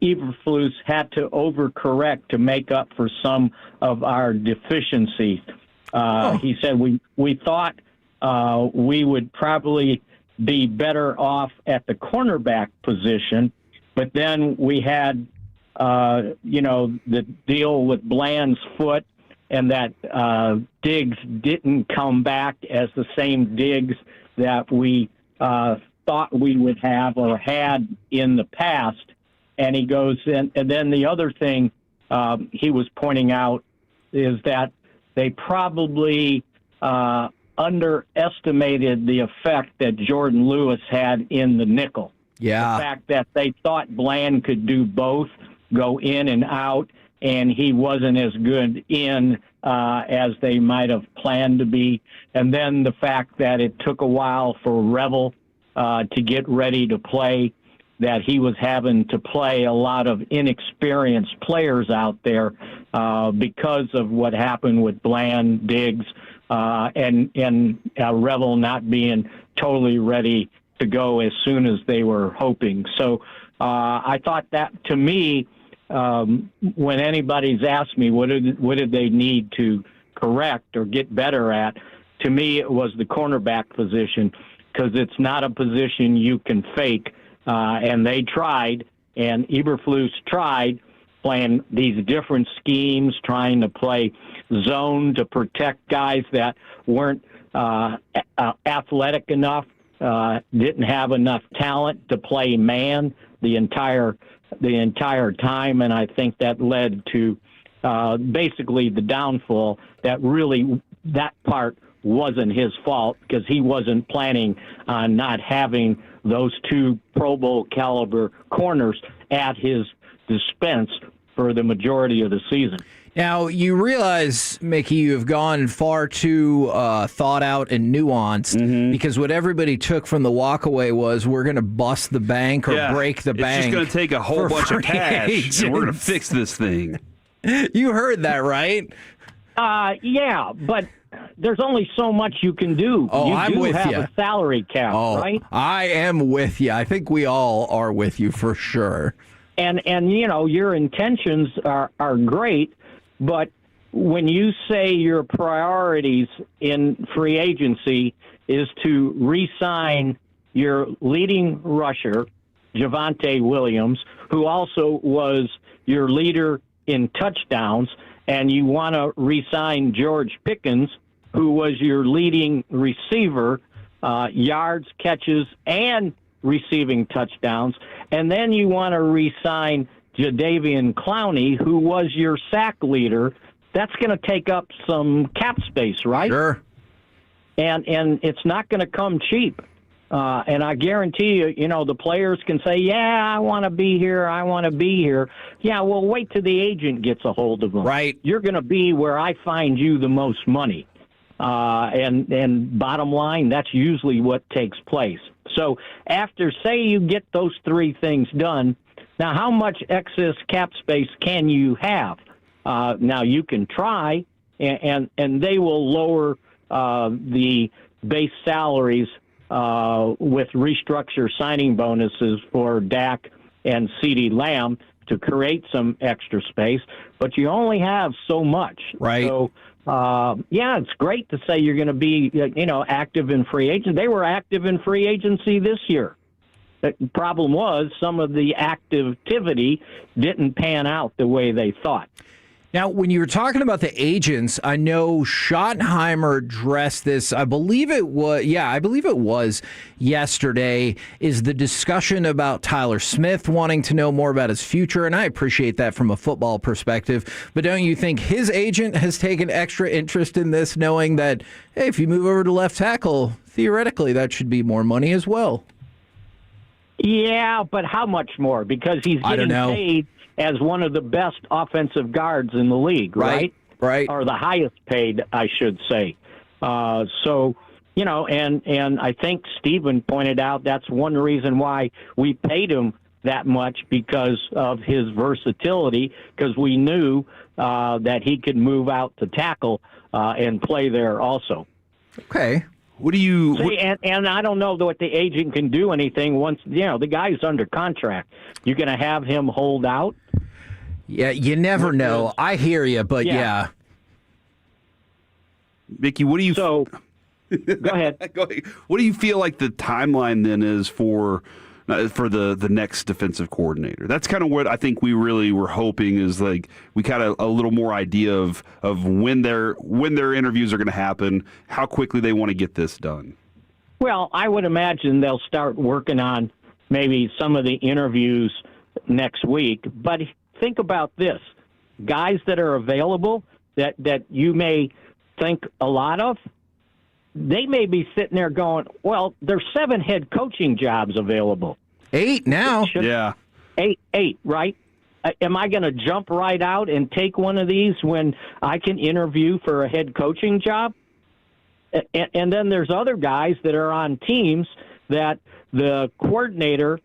Speaker 17: Eberflus had to overcorrect to make up for some of our deficiencies. He said we thought we would probably be better off at the cornerback position, but then we had the deal with Bland's foot, and that Diggs didn't come back as the same Diggs that we thought we would have or had in the past. And he goes, and then the other thing he was pointing out is that they probably underestimated the effect that Jordan Lewis had in the nickel.
Speaker 4: Yeah.
Speaker 17: The fact that they thought Bland could do both, go in and out, and he wasn't as good in as they might have planned to be. And then the fact that it took a while for Revel to get ready to play, that he was having to play a lot of inexperienced players out there because of what happened with Bland, Diggs, and Revel not being totally ready to go as soon as they were hoping. So I thought that, to me, when anybody's asked me what did they need to correct or get better at, to me it was the cornerback position, because it's not a position you can fake. And they tried, and Eberflus tried playing these different schemes, trying to play zone to protect guys that weren't athletic enough, didn't have enough talent to play man the entire time, and I think that led to basically the downfall. That part wasn't his fault, because he wasn't planning on not having those two Pro Bowl caliber corners at his dispense for the majority of the season.
Speaker 4: Now, you realize, Mickey, you have gone far too thought out and nuanced, because what everybody took from the walkaway was, we're going to bust the bank or break the bank.
Speaker 12: It's just going to take a whole bunch of cash, and we're going to fix this thing.
Speaker 4: You heard that, right?
Speaker 17: Yeah, but there's only so much you can do.
Speaker 4: Oh, I'm with you.
Speaker 17: You have a salary cap, right?
Speaker 4: I am with you. I think we all are with you for sure.
Speaker 17: And your intentions are great, but when you say your priorities in free agency is to re-sign your leading rusher, Javonte Williams, who also was your leader in touchdowns, and you want to re-sign George Pickens, who was your leading receiver, yards, catches, and receiving touchdowns, and then you want to re-sign Jadeveon Clowney, who was your sack leader. That's going to take up some cap space, right?
Speaker 4: Sure.
Speaker 17: And it's not going to come cheap. And I guarantee you, the players can say, yeah, I want to be here. I want to be here. Yeah, well, wait till the agent gets a hold of them.
Speaker 4: Right.
Speaker 17: You're going to be where I find you the most money. And bottom line, that's usually what takes place. So after, say, you get those three things done, now how much excess cap space can you have? Now you can try, and they will lower the base salaries with restructure signing bonuses for Dak and CeeDee Lamb to create some extra space, but you only have so much.
Speaker 4: Right.
Speaker 17: So, it's great to say you're going to be, active in free agency. They were active in free agency this year. The problem was some of the activity didn't pan out the way they thought.
Speaker 4: Now, when you were talking about the agents, I know Schottenheimer addressed this. I believe it was yesterday, is the discussion about Tyler Smith wanting to know more about his future. And I appreciate that from a football perspective. But don't you think his agent has taken extra interest in this, knowing that, hey, if you move over to left tackle, theoretically, that should be more money as well?
Speaker 17: Yeah, but how much more? Because he's getting paid as one of the best offensive guards in the league, right?
Speaker 4: Right.
Speaker 17: Or the highest paid, I should say. And I think Stephen pointed out that's one reason why we paid him that much, because of his versatility, because we knew that he could move out to tackle and play there also.
Speaker 4: Okay.
Speaker 12: What do you...
Speaker 17: See, and I don't know that the agent can do anything once, the guy's under contract. You're going to have him hold out?
Speaker 4: Yeah, you never know. I hear you, but yeah.
Speaker 12: Mickey, what do you...
Speaker 17: So, go ahead.
Speaker 12: What do you feel like the timeline then is for the next defensive coordinator? That's kind of what I think we really were hoping, is like we kind of a little more idea of when their interviews are going to happen, how quickly they want to get this done.
Speaker 17: Well, I would imagine they'll start working on maybe some of the interviews next week. But think about this. Guys that are available that you may think a lot of, they may be sitting there going, well, there's 7 head coaching jobs available.
Speaker 4: 8 now.
Speaker 12: Yeah.
Speaker 17: 8, right? Am I going to jump right out and take one of these when I can interview for a head coaching job? And then there's other guys that are on teams that the coordinator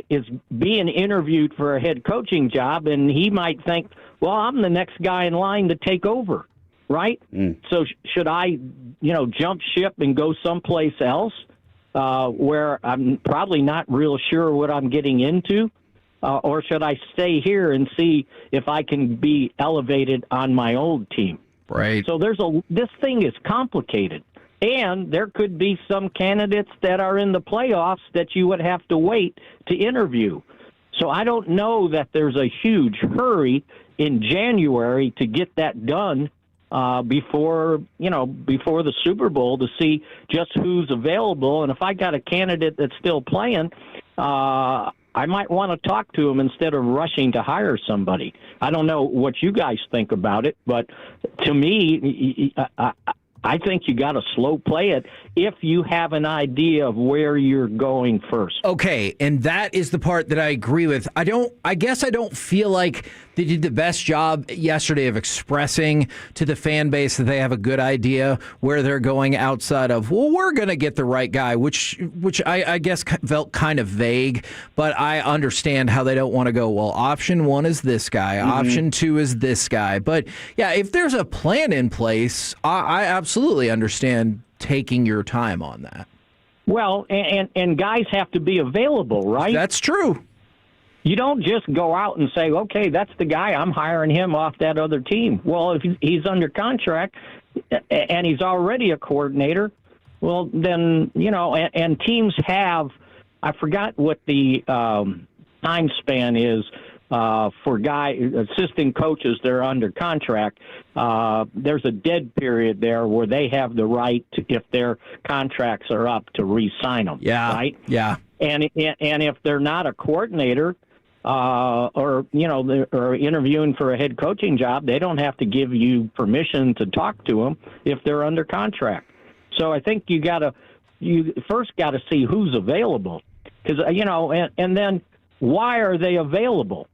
Speaker 17: is being interviewed for a head coaching job, and he might think, well, I'm the next guy in line to take over, right? So should I, jump ship and go someplace else where I'm probably not real sure what I'm getting into? Or should I stay here and see if I can be elevated on my old team?
Speaker 4: Right.
Speaker 17: So this thing is complicated. And there could be some candidates that are in the playoffs that you would have to wait to interview. So I don't know that there's a huge hurry in January to get that done before the Super Bowl, to see just who's available. And if I got a candidate that's still playing, I might want to talk to him instead of rushing to hire somebody. I don't know what you guys think about it, but to me, I think you got to slow play it if you have an idea of where you're going first.
Speaker 4: Okay, and that is the part that I agree with. I guess I don't feel like they did the best job yesterday of expressing to the fan base that they have a good idea where they're going, outside of, well, we're going to get the right guy, which I guess felt kind of vague, but I understand how they don't want to go, well, option 1 is this guy, option 2 is this guy. But yeah, if there's a plan in place, I absolutely understand taking your time on that.
Speaker 17: Well, and guys have to be available, right?
Speaker 4: That's true.
Speaker 17: You don't just go out and say, okay, that's the guy, I'm hiring him off that other team. Well, if he's under contract and he's already a coordinator, well, then, and teams have, I forgot what the time span is for assistant coaches that are under contract. There's a dead period there where they have the right to, if their contracts are up, to re-sign them.
Speaker 4: Yeah.
Speaker 17: Right?
Speaker 4: Yeah.
Speaker 17: And if they're not a coordinator, or interviewing for a head coaching job, they don't have to give you permission to talk to them if they're under contract. So I think you got to you first got to see who's available, because and then why are they available?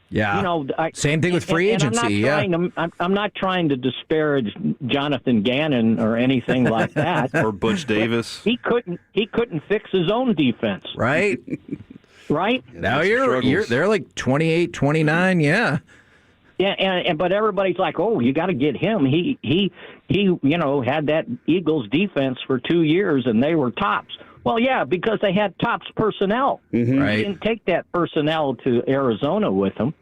Speaker 4: Yeah. Same thing with free agency.
Speaker 17: I'm not trying to disparage Jonathan Gannon or anything like that.
Speaker 12: Or Butch Davis.
Speaker 17: He couldn't fix his own defense.
Speaker 4: Right.
Speaker 17: Right.
Speaker 4: Now they're like 28, 29. Yeah.
Speaker 17: Yeah, but everybody's like, "Oh, you got to get him." He had that Eagles defense for 2 years, and they were tops. Well, yeah, because they had tops personnel.
Speaker 4: Mm-hmm. Right.
Speaker 17: He didn't take that personnel to Arizona with him.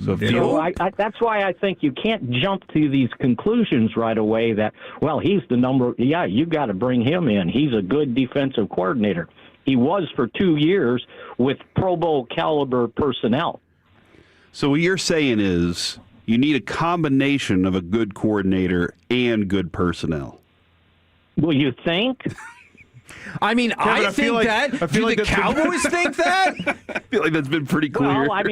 Speaker 17: So that's why I think you can't jump to these conclusions right away that, well, he's the number. Yeah, you got to bring him in. He's a good defensive coordinator. He was for 2 years with Pro Bowl caliber personnel.
Speaker 12: So what you're saying is you need a combination of a good coordinator and good personnel.
Speaker 17: Well, you think?
Speaker 4: I mean, I think
Speaker 12: like,
Speaker 4: that. Do the Cowboys think that?
Speaker 12: I feel like that's been pretty clear.
Speaker 17: Well,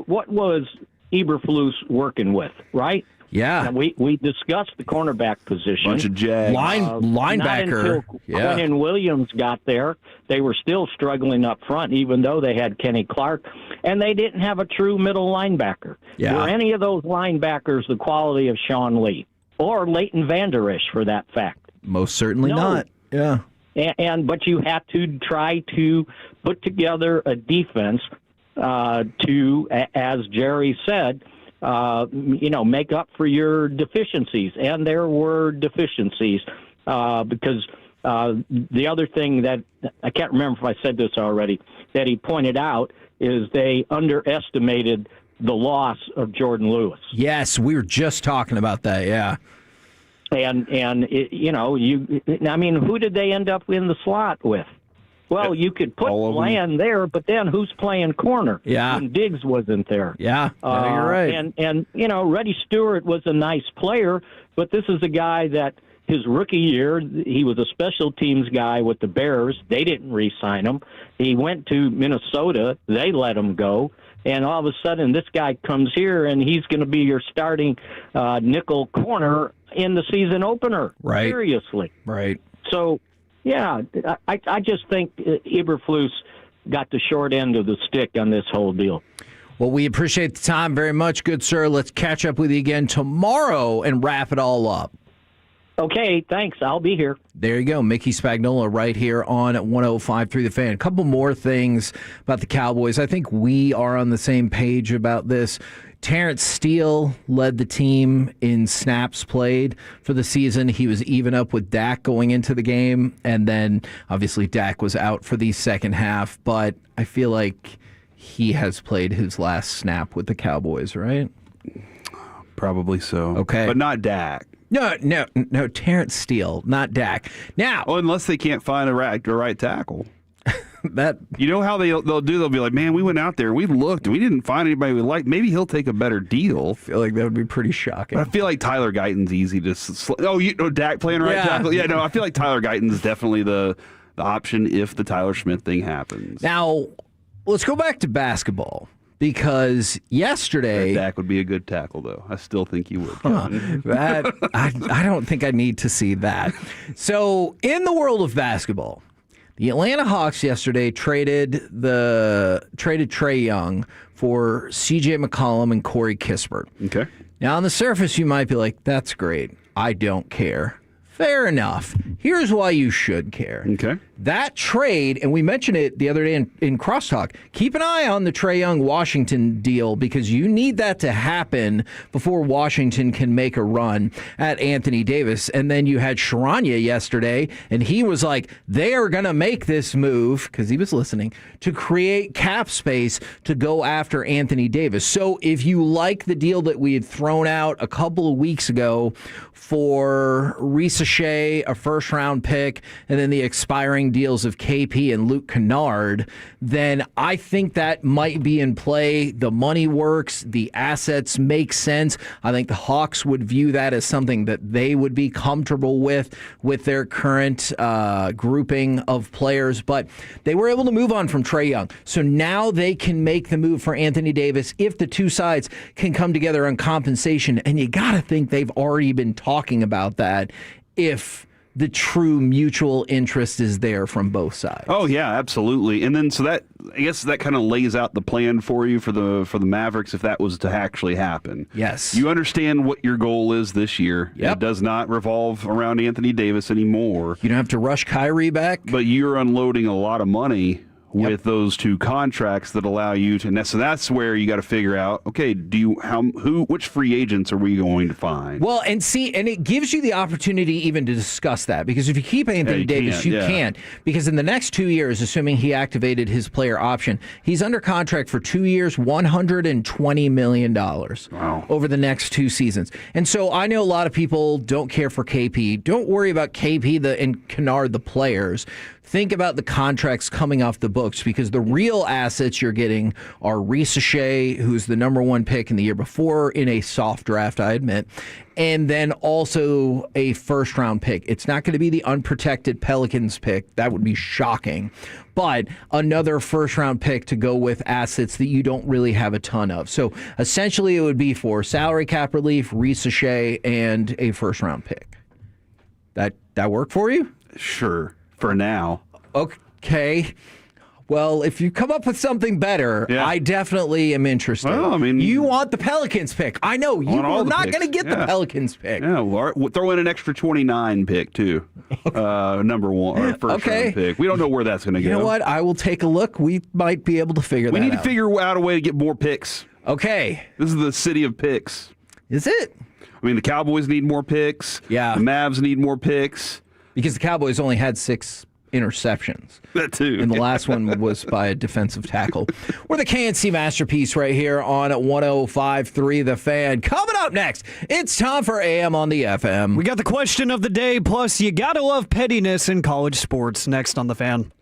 Speaker 17: what was Eberflus working with, right?
Speaker 4: Yeah.
Speaker 17: And we discussed the cornerback position.
Speaker 12: Bunch of Jags.
Speaker 4: Linebacker.
Speaker 17: Not until Quentin Williams got there, they were still struggling up front, even though they had Kenny Clark, and they didn't have a true middle linebacker.
Speaker 4: Yeah.
Speaker 17: Were any of those linebackers the quality of Sean Lee or Leighton Vander Esch, for that fact?
Speaker 4: Most certainly not. Yeah.
Speaker 17: But you have to try to put together a defense to, as Jerry said, make up for your deficiencies. And there were deficiencies because the other thing that I can't remember if I said this already that he pointed out is they underestimated the loss of Jordan Lewis.
Speaker 4: Yes, we were just talking about that. Yeah.
Speaker 17: And who did they end up in the slot with? Well, you could put Bland there, but then who's playing corner?
Speaker 4: Yeah.
Speaker 17: And Diggs wasn't there.
Speaker 4: Yeah, you're right.
Speaker 17: And Reddy Stewart was a nice player, but this is a guy that his rookie year, he was a special teams guy with the Bears. They didn't re-sign him. He went to Minnesota. They let him go. And all of a sudden, this guy comes here, and he's going to be your starting nickel corner in the season opener.
Speaker 4: Right.
Speaker 17: Seriously.
Speaker 4: Right.
Speaker 17: So, yeah, I just think Eberflus got the short end of the stick on this whole deal.
Speaker 4: Well, we appreciate the time very much, good sir. Let's catch up with you again tomorrow and wrap it all up.
Speaker 17: Okay, thanks. I'll be here.
Speaker 4: There you go. Mickey Spagnola right here on 105.3 The Fan. A couple more things about the Cowboys. I think we are on the same page about this. Terrence Steele led the team in snaps played for the season. He was even up with Dak going into the game, and then obviously Dak was out for the second half, but I feel like he has played his last snap with the Cowboys, right?
Speaker 12: Probably so.
Speaker 4: Okay.
Speaker 12: But not Dak.
Speaker 4: No, Terrence Steele, not Dak. Now,
Speaker 12: unless they can't find a right tackle.
Speaker 4: That
Speaker 12: how they'll do? They'll be like, man, we went out there, we looked, and we didn't find anybody we liked. Maybe he'll take a better deal.
Speaker 4: I feel like that would be pretty shocking.
Speaker 12: But I feel like Tyler Guyton's easy to. Dak playing right tackle. Yeah, no, I feel like Tyler Guyton's definitely the option if the Tyler Schmidt thing happens.
Speaker 4: Now, let's go back to basketball. Because yesterday...
Speaker 12: Dak would be a good tackle, though. I still think he would.
Speaker 4: I don't think I need to see that. So, in the world of basketball, the Atlanta Hawks yesterday traded Trey Young for C.J. McCollum and Corey Kispert.
Speaker 12: Okay.
Speaker 4: Now, on the surface, you might be like, that's great. I don't care. Fair enough. Here's why you should care.
Speaker 12: Okay.
Speaker 4: That trade, and we mentioned it the other day in Crosstalk, keep an eye on the Trey Young-Washington deal because you need that to happen before Washington can make a run at Anthony Davis. And then you had Sharanya yesterday, and he was like, they are going to make this move, because he was listening, to create cap space to go after Anthony Davis. So if you like the deal that we had thrown out a couple of weeks ago for Risa Shea, a first-round pick, and then the expiring deals of KP and Luke Kennard, then I think that might be in play. The money works. The assets make sense. I think the Hawks would view that as something that they would be comfortable with their current grouping of players. But they were able to move on from Trey Young. So now they can make the move for Anthony Davis if the two sides can come together on compensation. And you got to think they've already been talking about that. if the true mutual interest is there from both sides.
Speaker 12: Oh yeah, absolutely. And then so that I guess that kind of lays out the plan for you for the Mavericks if that was to actually happen.
Speaker 4: Yes.
Speaker 12: You understand what your goal is this year.
Speaker 4: Yep.
Speaker 12: It does not revolve around Anthony Davis anymore.
Speaker 4: You don't have to rush Kyrie back.
Speaker 12: But you're unloading a lot of money with those two contracts that allow you to. So that's where you got to figure out. Okay, which free agents are we going to find?
Speaker 4: Well, and it gives you the opportunity even to discuss that, because if you keep Anthony Davis, you can't, because in the next 2 years, assuming he activated his player option, he's under contract for 2 years, $120 million over the next 2 seasons. And so I know a lot of people don't care for KP. Don't worry about KP and Kennard, the players. Think about the contracts coming off the books, because the real assets you're getting are Reese Shea, who's the number 1 pick in the year before in a soft draft, I admit, and then also a first-round pick. It's not going to be the unprotected Pelicans pick. That would be shocking. But another first-round pick to go with assets that you don't really have a ton of. So essentially it would be for salary cap relief, Reese Shea, and a first-round pick. That work for you?
Speaker 12: Sure. For now.
Speaker 4: Okay. Well, if you come up with something better, I definitely am interested.
Speaker 12: Well, I mean,
Speaker 4: you want the Pelicans pick. I know. You are not going to get the Pelicans pick.
Speaker 12: Yeah, we'll throw in an extra 29 pick, too. Number 1, or first round pick. We don't know where that's going to go.
Speaker 4: You know what? I will take a look. We might be able to figure that out.
Speaker 12: We need to figure out a way to get more picks.
Speaker 4: Okay.
Speaker 12: This is the city of picks.
Speaker 4: Is it?
Speaker 12: I mean, the Cowboys need more picks.
Speaker 4: Yeah.
Speaker 12: The Mavs need more picks.
Speaker 4: Because the Cowboys only had 6 interceptions.
Speaker 12: That too.
Speaker 4: And the last one was by a defensive tackle. We're the KNC Masterpiece right here on 105.3 The Fan. Coming up next, it's time for AM on the FM.
Speaker 13: We got the question of the day, plus you gotta love pettiness in college sports. Next on The Fan.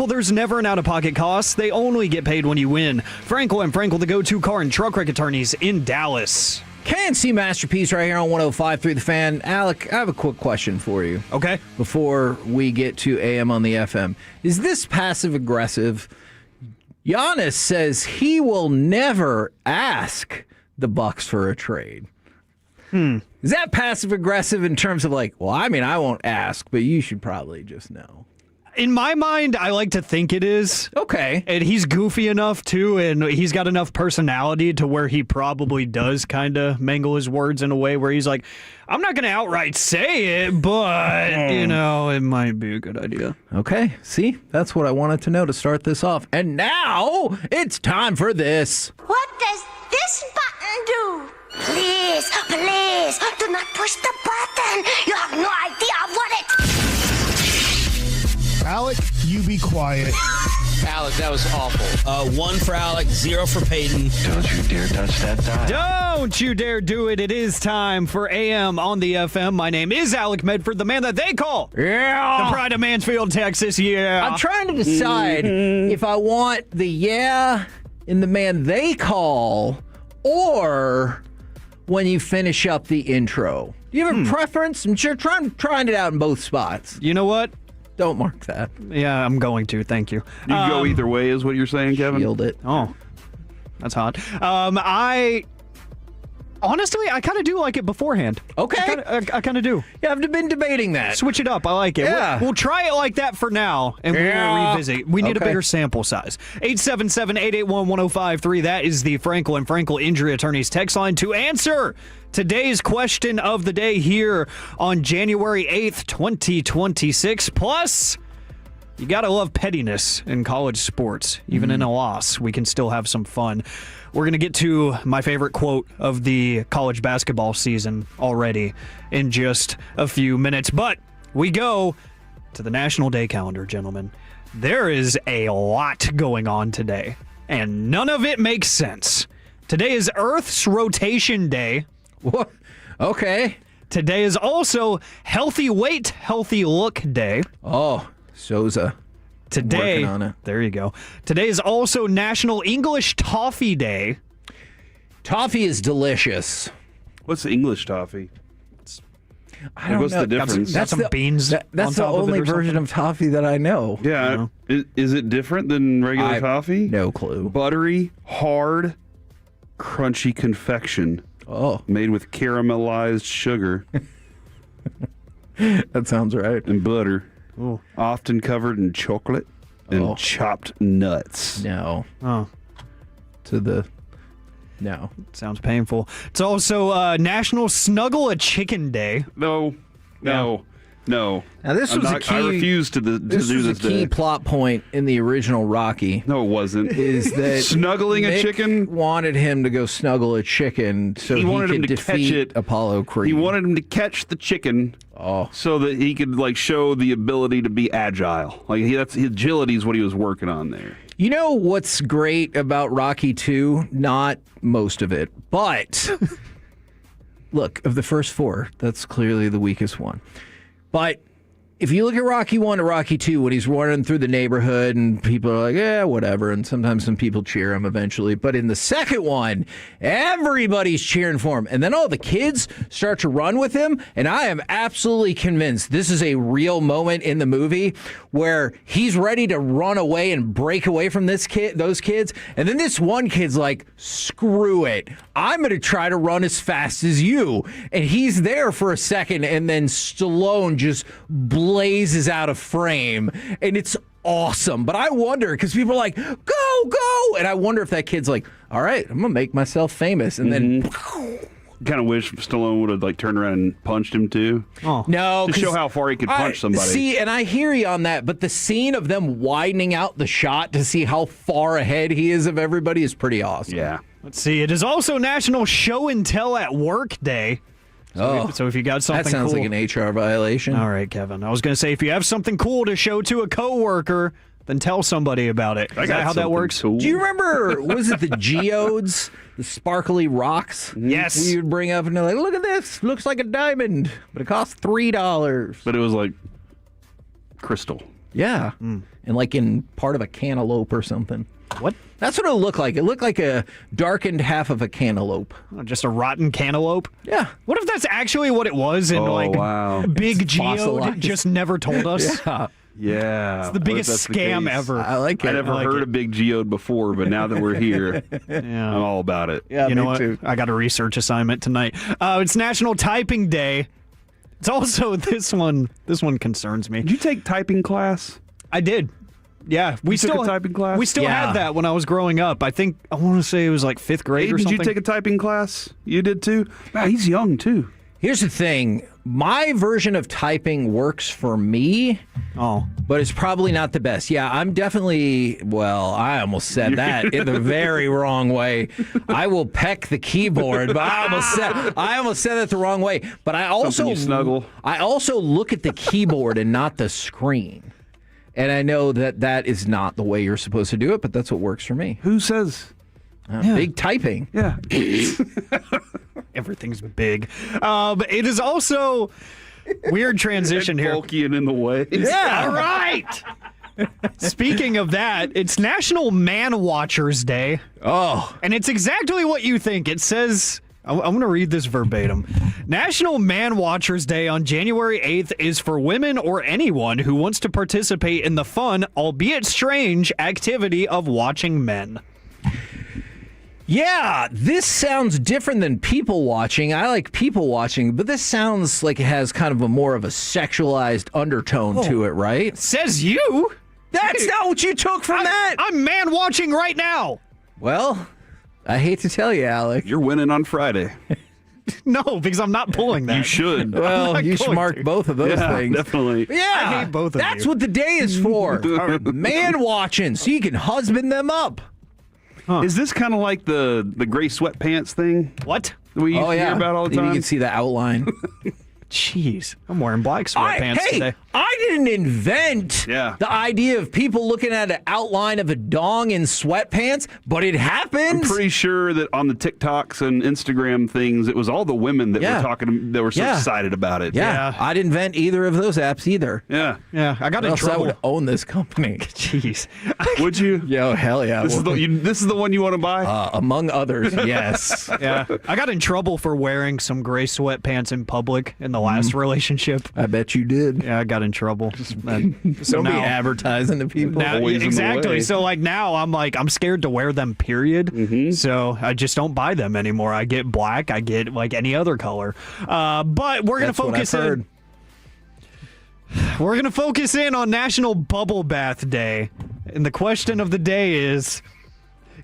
Speaker 13: Frankel, there's never an out-of-pocket cost. They only get paid when you win. Frankel and Frankel, the go-to car and truck wreck attorneys in Dallas.
Speaker 4: KNC Masterpiece right here on 105.3 The Fan. Alec, I have a quick question for you.
Speaker 13: Okay.
Speaker 4: Before we get to AM on the FM. Is this passive-aggressive? Giannis says he will never ask the Bucks for a trade. Is that passive-aggressive in terms of like, well, I mean, I won't ask, but you should probably just know?
Speaker 13: In my mind, I like to think it is.
Speaker 4: Okay.
Speaker 13: And he's goofy enough, too, and he's got enough personality to where he probably does kind of mangle his words in a way where he's like, I'm not going to outright say it, but, you know, it might be a good idea.
Speaker 4: Okay. See, that's what I wanted to know to start this off. And now it's time for this.
Speaker 9: What does this button do? Please, please, do not push the button. You have no idea what it...
Speaker 20: Alec, you be quiet.
Speaker 21: Alec, that was awful. 1 for Alec, 0 for Peyton.
Speaker 22: Don't you dare touch that dial.
Speaker 13: Don't you dare do it. It is time for AM on the FM. My name is Alec Medford, the man that they call the pride of Mansfield, Texas. Yeah.
Speaker 4: I'm trying to decide if I want the yeah in the man they call or when you finish up the intro. Do you have a preference? I'm sure trying it out in both spots.
Speaker 13: You know what?
Speaker 4: Don't mark that.
Speaker 13: Yeah, I'm going to. Thank you.
Speaker 12: You can go either way, is what you're saying, Kevin?
Speaker 4: Shield it.
Speaker 13: Oh, that's hot. Honestly, I kind of do like it beforehand.
Speaker 4: Okay.
Speaker 13: I kind of do.
Speaker 4: Yeah, I've been debating that.
Speaker 13: Switch it up. I like it.
Speaker 4: Yeah.
Speaker 13: We'll try it like that for now, and we'll revisit. We need a bigger sample size. 877-881-1053. That is the Frankel and Frankel Injury Attorneys text line to answer today's question of the day here on January 8th, 2026. Plus, you got to love pettiness in college sports. Even in a loss, we can still have some fun. We're going to get to my favorite quote of the college basketball season already in just a few minutes. But we go to the National Day calendar, gentlemen. There is a lot going on today, and none of it makes sense. Today is Earth's Rotation Day.
Speaker 4: What? Okay.
Speaker 13: Today is also Healthy Weight, Healthy Look Day.
Speaker 4: Oh, Souza.
Speaker 13: Today,
Speaker 4: working on it.
Speaker 13: There you go. Today is also National English Toffee Day.
Speaker 4: Toffee is delicious.
Speaker 12: What's English toffee?
Speaker 4: I don't
Speaker 12: what's
Speaker 4: know.
Speaker 12: the difference?
Speaker 13: Got some beans.
Speaker 4: That's the only version of toffee that I know.
Speaker 12: Yeah. Is it different than regular toffee?
Speaker 4: No clue.
Speaker 12: Buttery, hard, crunchy confection.
Speaker 4: Oh.
Speaker 12: Made with caramelized sugar.
Speaker 4: That sounds right.
Speaker 12: And butter.
Speaker 13: Ooh.
Speaker 12: Often covered in chocolate and chopped nuts.
Speaker 4: No.
Speaker 13: Oh.
Speaker 4: No.
Speaker 13: Sounds painful. It's also National Snuggle a Chicken Day.
Speaker 12: No. Now
Speaker 4: this was a key.
Speaker 12: I refuse to do this.
Speaker 4: This was a key plot point in the original Rocky.
Speaker 12: No, it wasn't.
Speaker 4: Is that
Speaker 12: snuggling
Speaker 4: Mick
Speaker 12: a chicken?
Speaker 4: Wanted him to go snuggle a chicken so he
Speaker 12: wanted
Speaker 4: could
Speaker 12: him to
Speaker 4: defeat
Speaker 12: catch it.
Speaker 4: Apollo Creed.
Speaker 12: He wanted him to catch the chicken. So that he could show the ability to be agile. That's agility is what he was working on there.
Speaker 4: You know what's great about Rocky 2? Not most of it, but look, of the first 4, that's clearly the weakest one. But if you look at Rocky 1 to Rocky 2, when he's running through the neighborhood and people are like, yeah, whatever, and sometimes some people cheer him eventually. But in the second one, everybody's cheering for him. And then all the kids start to run with him. And I am absolutely convinced this is a real moment in the movie where he's ready to run away and break away from those kids. And then this one kid's like, screw it. I'm going to try to run as fast as you. And he's there for a second, and then Stallone just blazes out of frame, and it's awesome. But I wonder, because people are like, go, and I wonder if that kid's like, all right, I'm gonna make myself famous, and then
Speaker 12: kind of wish Stallone would have turned around and punched him too.
Speaker 4: No,
Speaker 12: to show how far he could punch somebody.
Speaker 4: See, and I hear you on that, but the scene of them widening out the shot to see how far ahead he is of everybody is pretty awesome.
Speaker 12: Yeah.
Speaker 13: Let's see. It is also National Show and Tell at Work Day. So if you got something
Speaker 4: that sounds
Speaker 13: cool,
Speaker 4: like an HR violation.
Speaker 13: All right, Kevin. I was going to say, if you have something cool to show to a coworker, then tell somebody about it. Is that how that works?
Speaker 4: Cool. Do you remember, was it the geodes, the sparkly rocks?
Speaker 13: Yes.
Speaker 4: You'd bring up and they're like, look at this. Looks like a diamond, but it costs $3.
Speaker 12: But it was like crystal.
Speaker 4: Yeah. And like in part of a cantaloupe or something.
Speaker 13: What?
Speaker 4: That's what it looked like. It looked like a darkened half of a cantaloupe.
Speaker 13: Oh, just a rotten cantaloupe?
Speaker 4: Yeah.
Speaker 13: What if that's actually what it was and Big Geo
Speaker 4: fossilized.
Speaker 13: just never told us?
Speaker 12: Yeah.
Speaker 13: It's the biggest scam ever.
Speaker 4: I like it.
Speaker 12: I never heard of Big Geode before, but now that we're here,
Speaker 13: Yeah.
Speaker 12: I'm all about it.
Speaker 4: Yeah,
Speaker 13: you know
Speaker 4: me
Speaker 13: what?
Speaker 4: too.
Speaker 13: I got a research assignment tonight. It's National Typing Day. It's also this one. This one concerns me.
Speaker 12: Did you take typing class?
Speaker 13: I did. Yeah, we
Speaker 12: took
Speaker 13: still
Speaker 12: a typing class?
Speaker 13: We still
Speaker 4: Yeah.
Speaker 13: had that when I was growing up. I want to say it was like 5th grade
Speaker 12: Hey,
Speaker 13: or
Speaker 12: did
Speaker 13: something.
Speaker 12: you take a typing class? You did too? Man, he's young too.
Speaker 4: Here's the thing. My version of typing works for me.
Speaker 13: Oh.
Speaker 4: But it's probably not the best. Yeah, I'm definitely, I almost said that in the very wrong way. I will peck the keyboard, but I almost said that the wrong way. But I also
Speaker 12: snuggle.
Speaker 4: I also look at the keyboard and not the screen. And I know that is not the way you're supposed to do it, but that's what works for me.
Speaker 12: Who says?
Speaker 4: Big typing.
Speaker 12: Yeah.
Speaker 13: Everything's big. It is also weird transition here.
Speaker 12: Bulky and in the way.
Speaker 13: Yeah, all right. Speaking of that, it's National Man Watchers Day.
Speaker 4: Oh.
Speaker 13: And it's exactly what you think. It says, I'm going to read this verbatim. National Man Watchers Day on January 8th is for women or anyone who wants to participate in the fun, albeit strange, activity of watching men.
Speaker 4: Yeah, this sounds different than people watching. I like people watching, but this sounds like it has kind of a more of a sexualized undertone to it, right?
Speaker 13: Says you?
Speaker 4: That's not what you took from that.
Speaker 13: I'm man watching right now.
Speaker 4: Well, I hate to tell you, Alec.
Speaker 12: You're winning on Friday.
Speaker 13: No, because I'm not pulling that.
Speaker 12: You should.
Speaker 4: Well, you should mark both of those things.
Speaker 12: Definitely.
Speaker 4: Yeah,
Speaker 13: I hate both of
Speaker 4: that's
Speaker 13: you.
Speaker 4: what the day is for. Man watching, so you can husband them up.
Speaker 12: Is this kind of like the gray sweatpants thing?
Speaker 13: What?
Speaker 12: We used to hear about all the time?
Speaker 4: You can see the outline.
Speaker 13: Jeez, I'm wearing black sweatpants today.
Speaker 4: I didn't invent the idea of people looking at an outline of a dong in sweatpants, but it happens.
Speaker 12: I'm pretty sure that on the TikToks and Instagram things, it was all the women that were talking, that were so excited about it.
Speaker 4: Yeah. I didn't invent either of those apps either.
Speaker 12: Yeah.
Speaker 13: Yeah, I got in
Speaker 4: Else I
Speaker 13: trouble.
Speaker 4: would own this company.
Speaker 13: Jeez.
Speaker 12: Would you?
Speaker 4: Yo, hell yeah.
Speaker 12: This is the one you want to buy?
Speaker 4: Among others, yes.
Speaker 13: Yeah, I got in trouble for wearing some gray sweatpants in public in the last relationship.
Speaker 4: I bet you did.
Speaker 13: Yeah, I got in trouble.
Speaker 4: Don't be advertising to people.
Speaker 13: Now, exactly. So like now I'm scared to wear them, period. So I just don't buy them anymore. I get black, I get like any other color. But we're gonna focus in. We're gonna focus in on National Bubble Bath Day. And the question of the day is,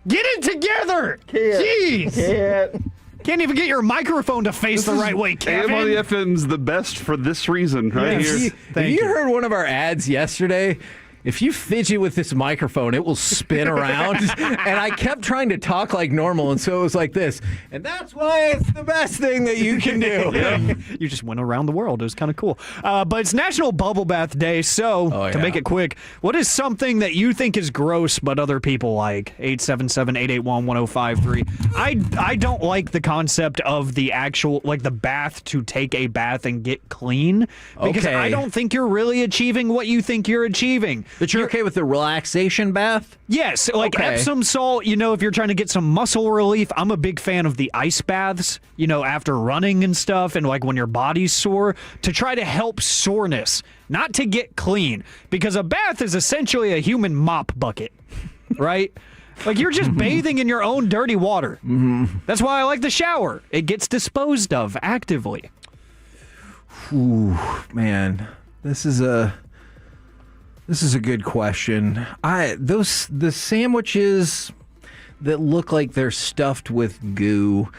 Speaker 13: get it together! Jeez! Can't even get your microphone to face the right way, Kevin.
Speaker 12: AM on the FM's the best for this reason, right here.
Speaker 4: Have you heard one of our ads yesterday? If you fidget with this microphone, it will spin around. And I kept trying to talk like normal, and so it was like this. And that's why it's the best thing that you can do.
Speaker 13: You just went around the world. It was kind of cool. But it's National Bubble Bath Day, so to make it quick, what is something that you think is gross but other people like? 877-881-1053. I don't like the concept of the actual, like the bath to take a bath and get clean, because I don't think you're really achieving what you think you're achieving.
Speaker 4: But you're okay with the relaxation bath?
Speaker 13: Yes, like Epsom salt, if you're trying to get some muscle relief. I'm a big fan of the ice baths, after running and stuff, and like when your body's sore, to try to help soreness, not to get clean, because a bath is essentially a human mop bucket, right? Like you're just bathing in your own dirty water. That's why I like the shower. It gets disposed of actively.
Speaker 4: Ooh, man, this is a good question. The sandwiches that look like they're stuffed with goo,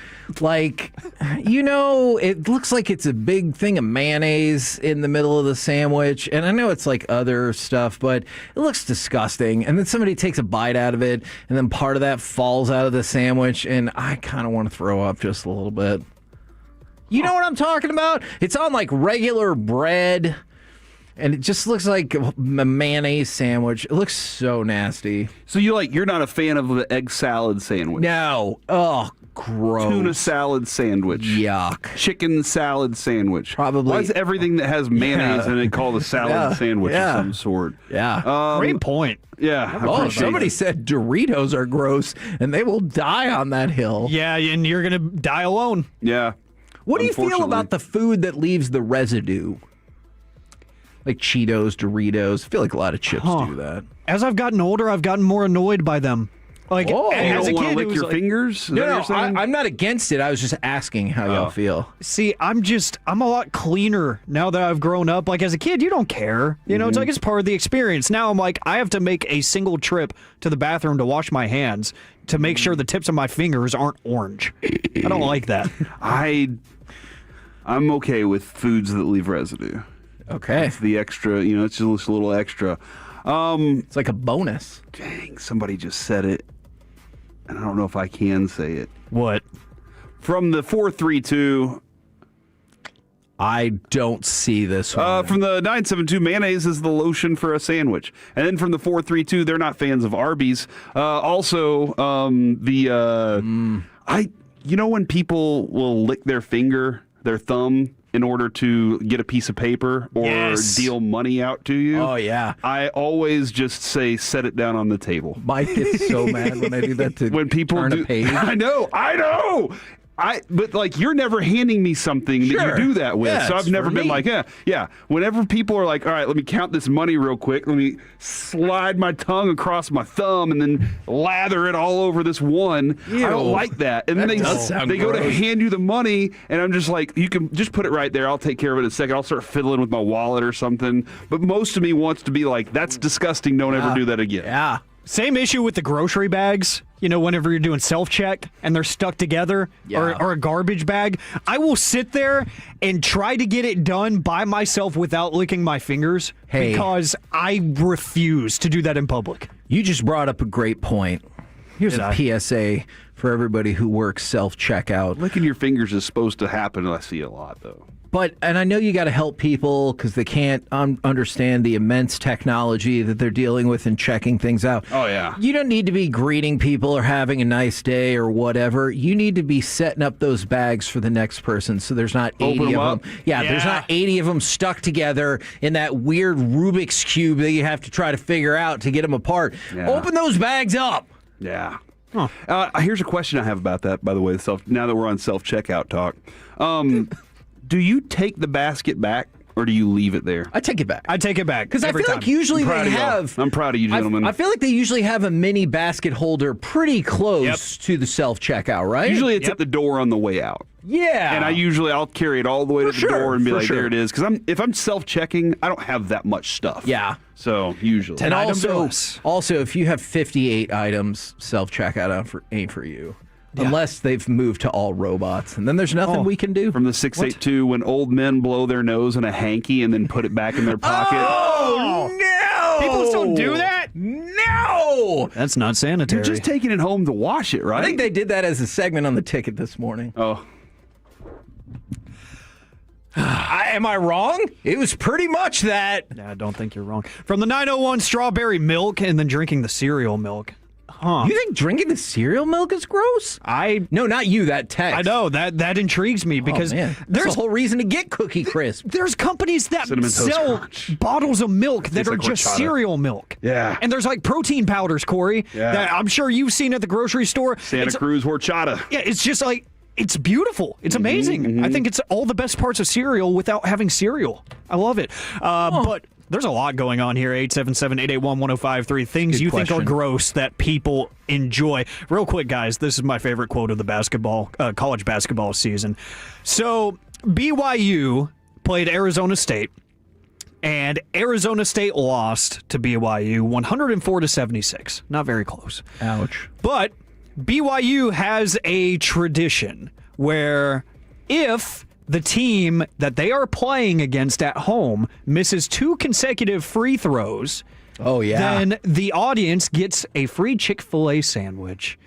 Speaker 4: like, it looks like it's a big thing of mayonnaise in the middle of the sandwich. And I know it's like other stuff, but it looks disgusting. And then somebody takes a bite out of it, and then part of that falls out of the sandwich, and I kind of want to throw up just a little bit. You know what I'm talking about? It's on like regular bread. And it just looks like a mayonnaise sandwich. It looks so nasty.
Speaker 12: So you're not a fan of the egg salad sandwich?
Speaker 4: No. Oh, Gross.
Speaker 12: Tuna salad sandwich.
Speaker 4: Yuck.
Speaker 12: Chicken salad sandwich.
Speaker 4: Probably.
Speaker 12: Why is everything that has mayonnaise in it called a salad sandwich of some sort?
Speaker 4: Yeah.
Speaker 13: Great point.
Speaker 12: Yeah.
Speaker 4: Somebody said Doritos are gross, and they will die on that hill.
Speaker 13: Yeah, and you're going to die alone.
Speaker 12: Yeah.
Speaker 4: What do you feel about the food that leaves the residue? Like Cheetos, Doritos. I feel like a lot of chips do that.
Speaker 13: As I've gotten older, I've gotten more annoyed by them. Like, as a kid,
Speaker 12: lick your fingers?
Speaker 4: No, I'm not against it. I was just asking how y'all feel.
Speaker 13: See, I'm a lot cleaner now that I've grown up. Like, as a kid, you don't care. You know, it's like it's part of the experience. Now I'm like, I have to make a single trip to the bathroom to wash my hands to make sure the tips of my fingers aren't orange. I don't like that.
Speaker 12: I'm okay with foods that leave residue.
Speaker 4: Okay.
Speaker 12: It's the extra, it's just a little extra.
Speaker 4: It's like a bonus.
Speaker 12: Dang, somebody just said it. And I don't know if I can say it.
Speaker 13: What?
Speaker 12: From the 432.
Speaker 4: I don't see this one.
Speaker 12: From the 972, mayonnaise is the lotion for a sandwich. And then from the 432, they're not fans of Arby's. Also, when people will lick their finger, their thumb, in order to get a piece of paper or deal money out to you.
Speaker 4: Oh, yeah.
Speaker 12: I always just say, set it down on the table.
Speaker 4: Mike gets so mad when I do that to
Speaker 12: when people
Speaker 4: turn a page.
Speaker 12: I know. But like, you're never handing me something that you do that with. So I've never been like, yeah. Whenever people are like, all right, let me count this money real quick. Let me slide my tongue across my thumb and then lather it all over this one.
Speaker 4: Ew.
Speaker 12: I don't like that. And then they go to hand you the money, and I'm just like, you can just put it right there. I'll take care of it in a second. I'll start fiddling with my wallet or something. But most of me wants to be like, that's disgusting. Don't ever do that again.
Speaker 4: Yeah.
Speaker 13: Same issue with the grocery bags. You know, whenever you're doing self-check and they're stuck together, or a garbage bag, I will sit there and try to get it done by myself without licking my fingers because I refuse to do that in public.
Speaker 4: You just brought up a great point. Here's a PSA for everybody who works self-checkout.
Speaker 12: Licking your fingers is supposed to happen, and I see a lot, though.
Speaker 4: And I know you got to help people because they can't understand the immense technology that they're dealing with and checking things out.
Speaker 12: Oh, yeah.
Speaker 4: You don't need to be greeting people or having a nice day or whatever. You need to be setting up those bags for the next person so there's not 80 of them. Yeah, there's not 80 of them stuck together in that weird Rubik's Cube that you have to try to figure out to get them apart. Yeah. Open those bags up.
Speaker 12: Yeah. Huh. Here's a question I have about that, by the way, now that we're on self-checkout talk. Do you take the basket back, or do you leave it there?
Speaker 4: I take it back.
Speaker 13: I take it back.
Speaker 4: Because I feel like usually they have...
Speaker 12: I'm proud of you, gentlemen.
Speaker 4: I feel like they usually have a mini basket holder pretty close to the self-checkout, right?
Speaker 12: Usually it's at the door on the way out.
Speaker 4: Yeah.
Speaker 12: And I'll carry it all the way to the door and be like, there it is. Because if I'm self-checking, I don't have that much stuff.
Speaker 4: Yeah.
Speaker 12: So, usually.
Speaker 4: And also, if you have 58 items, self-checkout ain't for you. Yeah. Unless they've moved to all robots. And then there's nothing we can do.
Speaker 12: From the 682, when old men blow their nose in a hanky and then put it back in their pocket.
Speaker 4: Oh, no!
Speaker 13: People still do that?
Speaker 4: No!
Speaker 13: That's not sanitary.
Speaker 12: You're just taking it home to wash it, right?
Speaker 4: I think they did that as a segment on the ticket this morning.
Speaker 12: Oh.
Speaker 4: Am I wrong? It was pretty much that.
Speaker 13: Yeah, I don't think you're wrong. From the 901, strawberry milk and then drinking the cereal milk. Huh.
Speaker 4: You think drinking the cereal milk is gross? No, not you, that text.
Speaker 13: I know, that intrigues me because
Speaker 4: there's
Speaker 13: there's
Speaker 4: a whole reason to get Cookie Crisp.
Speaker 13: There's companies that sell bottles of milk that are just cereal milk.
Speaker 12: Yeah.
Speaker 13: And there's like protein powders, Corey, that I'm sure you've seen at the grocery store.
Speaker 12: Santa Cruz horchata.
Speaker 13: Yeah, it's just like, it's beautiful. It's amazing. Mm-hmm. I think it's all the best parts of cereal without having cereal. I love it. But there's a lot going on here. 877-881-1053. Things you think are gross that people enjoy. Real quick, guys, this is my favorite quote of the college basketball season. So BYU played Arizona State, and Arizona State lost to BYU 104-76. Not very close.
Speaker 4: Ouch.
Speaker 13: But BYU has a tradition where if the team that they are playing against at home misses 2 consecutive free throws, then the audience gets a free Chick-fil-A sandwich.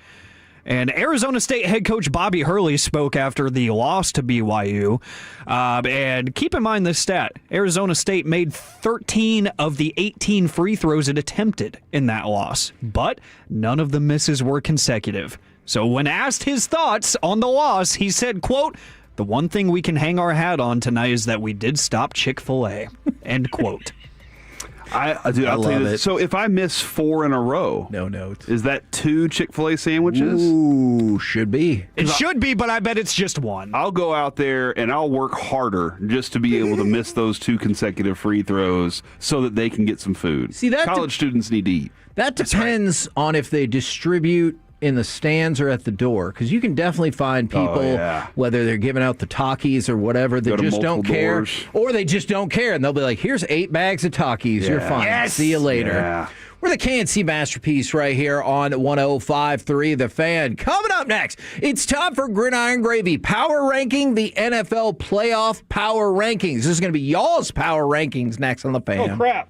Speaker 13: And Arizona State head coach Bobby Hurley spoke after the loss to BYU. And keep in mind this stat. Arizona State made 13 of the 18 free throws it attempted in that loss. But none of the misses were consecutive. So when asked his thoughts on the loss, he said, quote, "The one thing we can hang our hat on tonight is that we did stop Chick-fil-A," end quote.
Speaker 12: I'll tell you this. So if I miss 4 in a row,
Speaker 4: no notes.
Speaker 12: Is that 2 Chick-fil-A sandwiches?
Speaker 4: Ooh, should be.
Speaker 13: It should be, but I bet it's just 1.
Speaker 12: I'll go out there and I'll work harder just to be able to miss those 2 consecutive free throws so that they can get some food.
Speaker 4: See, that
Speaker 12: college students need to eat.
Speaker 4: That depends on if they distribute in the stands or at the door, because you can definitely find people, whether they're giving out the Takis or whatever, that just don't care, or they just don't care, and they'll be like, "Here's 8 bags of Takis, you're fine.
Speaker 3: Yes.
Speaker 4: See you later."
Speaker 12: Yeah.
Speaker 4: We're the KNC Masterpiece right here on 105.3 The Fan. Coming up next, it's time for Gridiron Gravy, power ranking the NFL playoff power rankings. This is going to be y'all's power rankings next on The Fan.
Speaker 12: Oh, crap.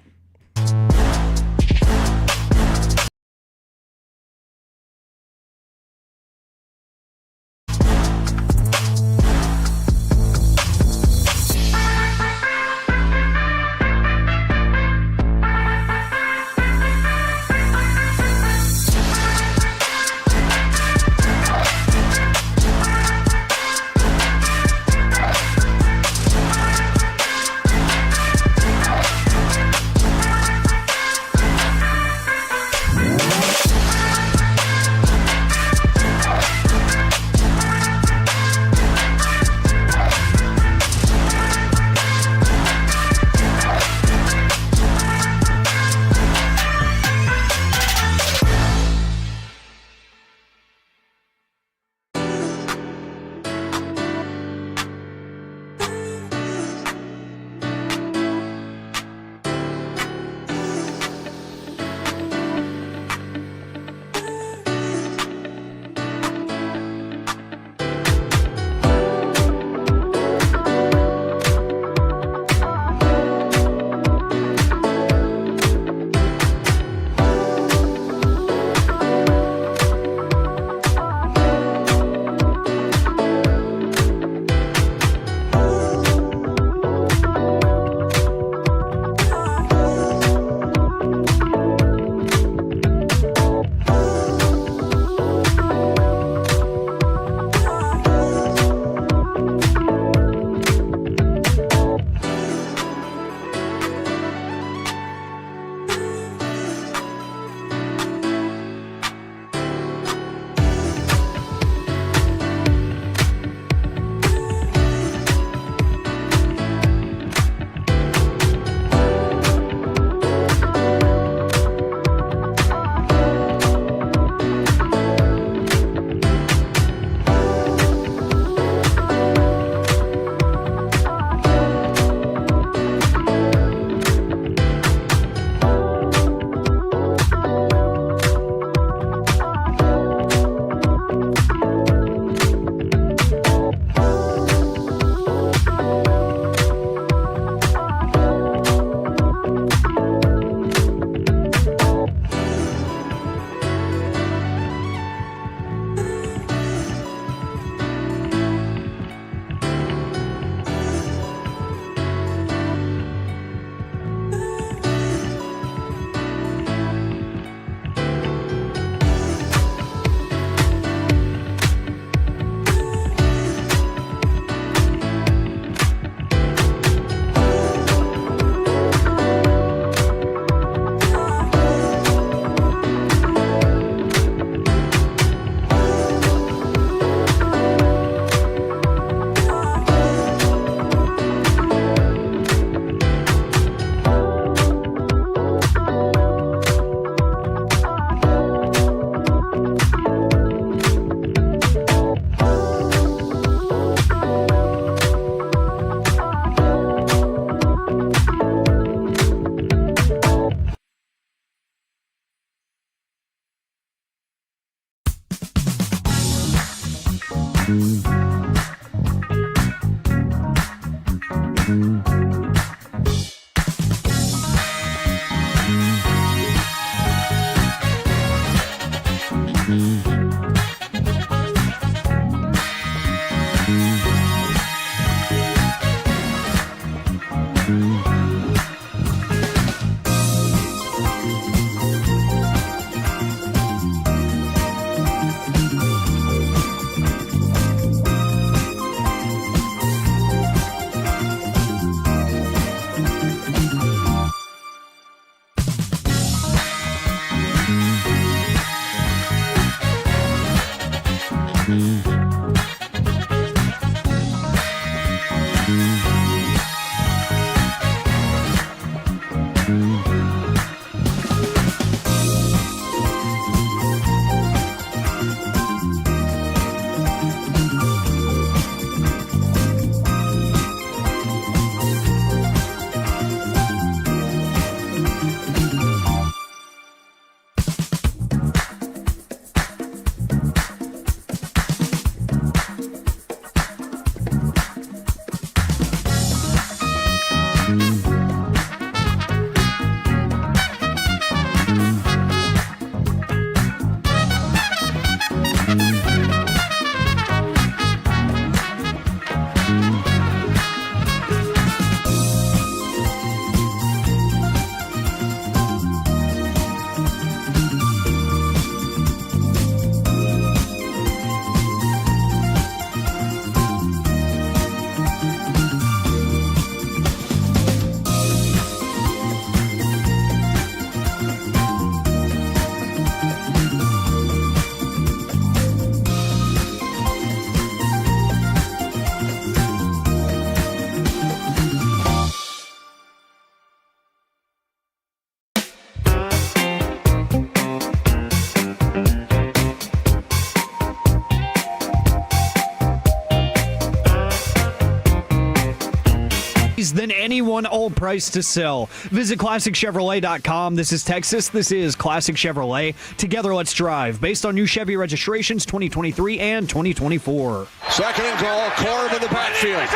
Speaker 13: Than anyone old price to sell. Visit ClassicChevrolet.com. This is Texas. This is Classic Chevrolet. Together, let's drive. Based on new Chevy registrations 2023 and 2024.
Speaker 14: Second and goal. Corum in the backfield.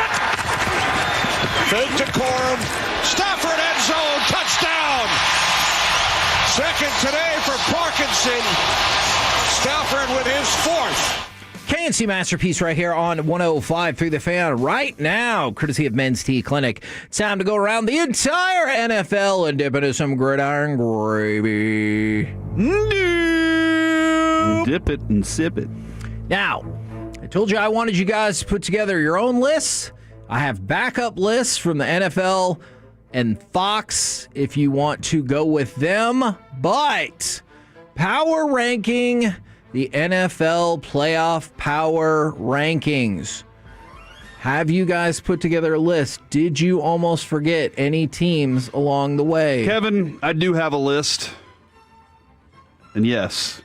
Speaker 14: Fake to Corum. Stafford end zone. Touchdown. Second today for Parkinson. Stafford with his fourth.
Speaker 4: KNC Masterpiece right here on 105 through the fan right now, courtesy of Men's Tea Clinic. It's time to go around the entire NFL and dip into some gridiron gravy.
Speaker 12: Dip it and sip it.
Speaker 4: Now, I told you I wanted you guys to put together your own lists. I have backup lists from the NFL and Fox if you want to go with them, but power ranking the NFL playoff power rankings. Have you guys put together a list? Did you almost forget any teams along the way?
Speaker 12: Kevin, I do have a list. And yes.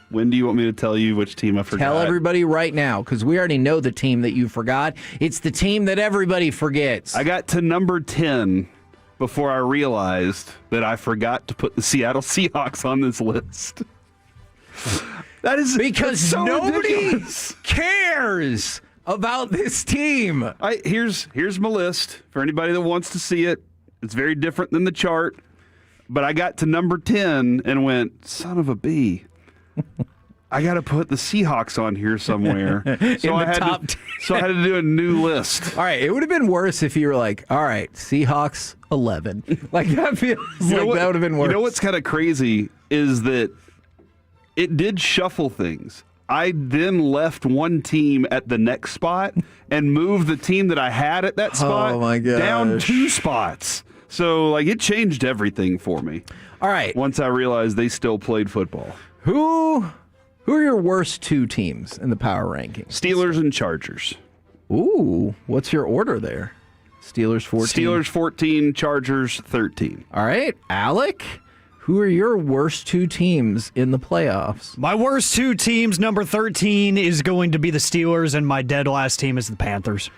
Speaker 12: When do you want me to tell you which team I forgot?
Speaker 4: Tell everybody right now, because we already know the team that you forgot. It's the team that everybody forgets.
Speaker 12: I got to number 10 before I realized that I forgot to put the Seattle Seahawks on this list. That is
Speaker 4: because
Speaker 12: so
Speaker 4: nobody
Speaker 12: ridiculous.
Speaker 4: Cares about this team.
Speaker 12: Here's my list for anybody that wants to see it. It's very different than the chart, but I got to number 10 and went, son of a bee. I got to put the Seahawks on here somewhere. So I had to do a new list.
Speaker 4: All right, it would have been worse if you were like, all right, Seahawks 11. Like that feels that would have been worse.
Speaker 12: You know what's kind of crazy is that it did shuffle things. I then left one team at the next spot and moved the team that I had at that spot down 2 spots. So, like, it changed everything for me.
Speaker 4: All right.
Speaker 12: Once I realized they still played football.
Speaker 4: Who are your worst 2 teams in the power rankings?
Speaker 12: Steelers and Chargers.
Speaker 4: Ooh, what's your order there? Steelers 14.
Speaker 12: Steelers 14, Chargers 13.
Speaker 4: All right, Alec. Who are your worst 2 teams in the playoffs?
Speaker 13: My worst 2 teams, number 13 is going to be the Steelers, and my dead last team is the Panthers.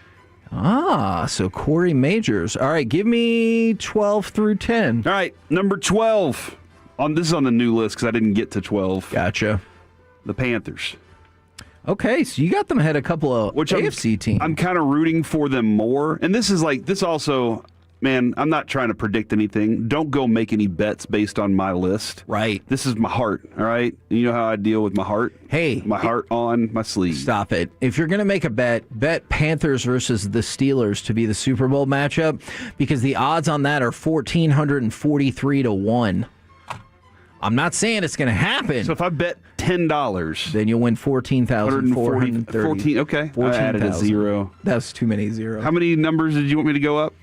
Speaker 4: Ah, so Corey Majors. All right, give me 12 through 10.
Speaker 12: All right, number 12. This is on the new list because I didn't get to 12.
Speaker 4: Gotcha.
Speaker 12: The Panthers.
Speaker 4: Okay, so you got them ahead a couple of AFC teams.
Speaker 12: I'm kind of rooting for them more. And this also, man, I'm not trying to predict anything. Don't go make any bets based on my list.
Speaker 4: Right.
Speaker 12: This is my heart, all right? You know how I deal with my heart?
Speaker 4: Hey.
Speaker 12: My heart on my sleeve.
Speaker 4: Stop it. If you're going to make a bet Panthers versus the Steelers to be the Super Bowl matchup, because the odds on that are 1,443 to 1. I'm not saying it's going to happen.
Speaker 12: So if I bet $10,
Speaker 4: then you'll win 14,430.
Speaker 12: 14, okay.
Speaker 4: 14,
Speaker 12: I added a 0.
Speaker 4: That's too many zeros.
Speaker 12: How many numbers did you want me to go up?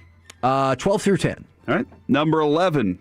Speaker 4: 12 through 10.
Speaker 12: All right. Number 11,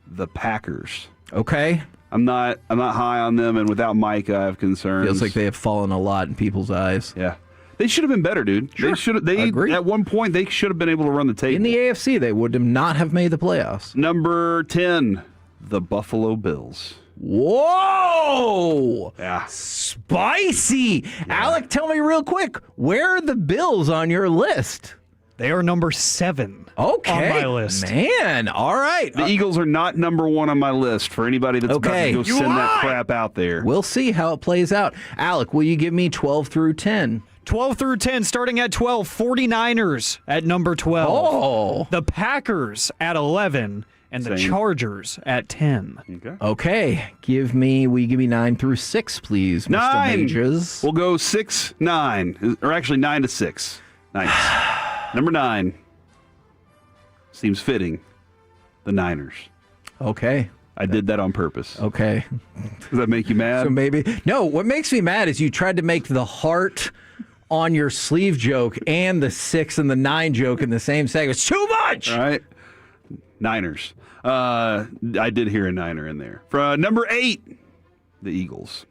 Speaker 12: the Packers.
Speaker 4: Okay.
Speaker 12: I'm not high on them, and without Micah, I have concerns.
Speaker 4: Feels like they have fallen a lot in people's eyes.
Speaker 12: Yeah. They should have been better, dude.
Speaker 4: Sure.
Speaker 12: They agree. At one point, they should have been able to run the table.
Speaker 4: In the AFC, they would not have made the playoffs.
Speaker 12: Number 10, the Buffalo Bills.
Speaker 4: Whoa!
Speaker 12: Yeah.
Speaker 4: Spicy! Yeah. Alec, tell me real quick, where are the Bills on your list?
Speaker 13: They are number 7 on my list.
Speaker 4: Man, all right.
Speaker 12: The Eagles are not number 1 on my list for anybody that's about to go send that crap out there.
Speaker 4: We'll see how it plays out. Alec, will you give me 12 through 10?
Speaker 13: 12 through 10, starting at 12, 49ers at number 12.
Speaker 4: Oh.
Speaker 13: The Packers at 11, and the Chargers at 10.
Speaker 4: Okay. Will you give me 9 through 6, please, Mr.
Speaker 12: 9.
Speaker 4: Mages?
Speaker 12: We'll go 6, 9. Or actually 9 to 6. Nice. Number 9. Seems fitting. The Niners.
Speaker 4: Okay.
Speaker 12: I did that on purpose.
Speaker 4: Okay.
Speaker 12: Does that make you mad?
Speaker 4: So maybe. No, what makes me mad is you tried to make the heart on your sleeve joke and the 6 and the 9 joke in the same segment. It's too much!
Speaker 12: All right. Niners. I did hear a Niner in there. For number 8, the Eagles.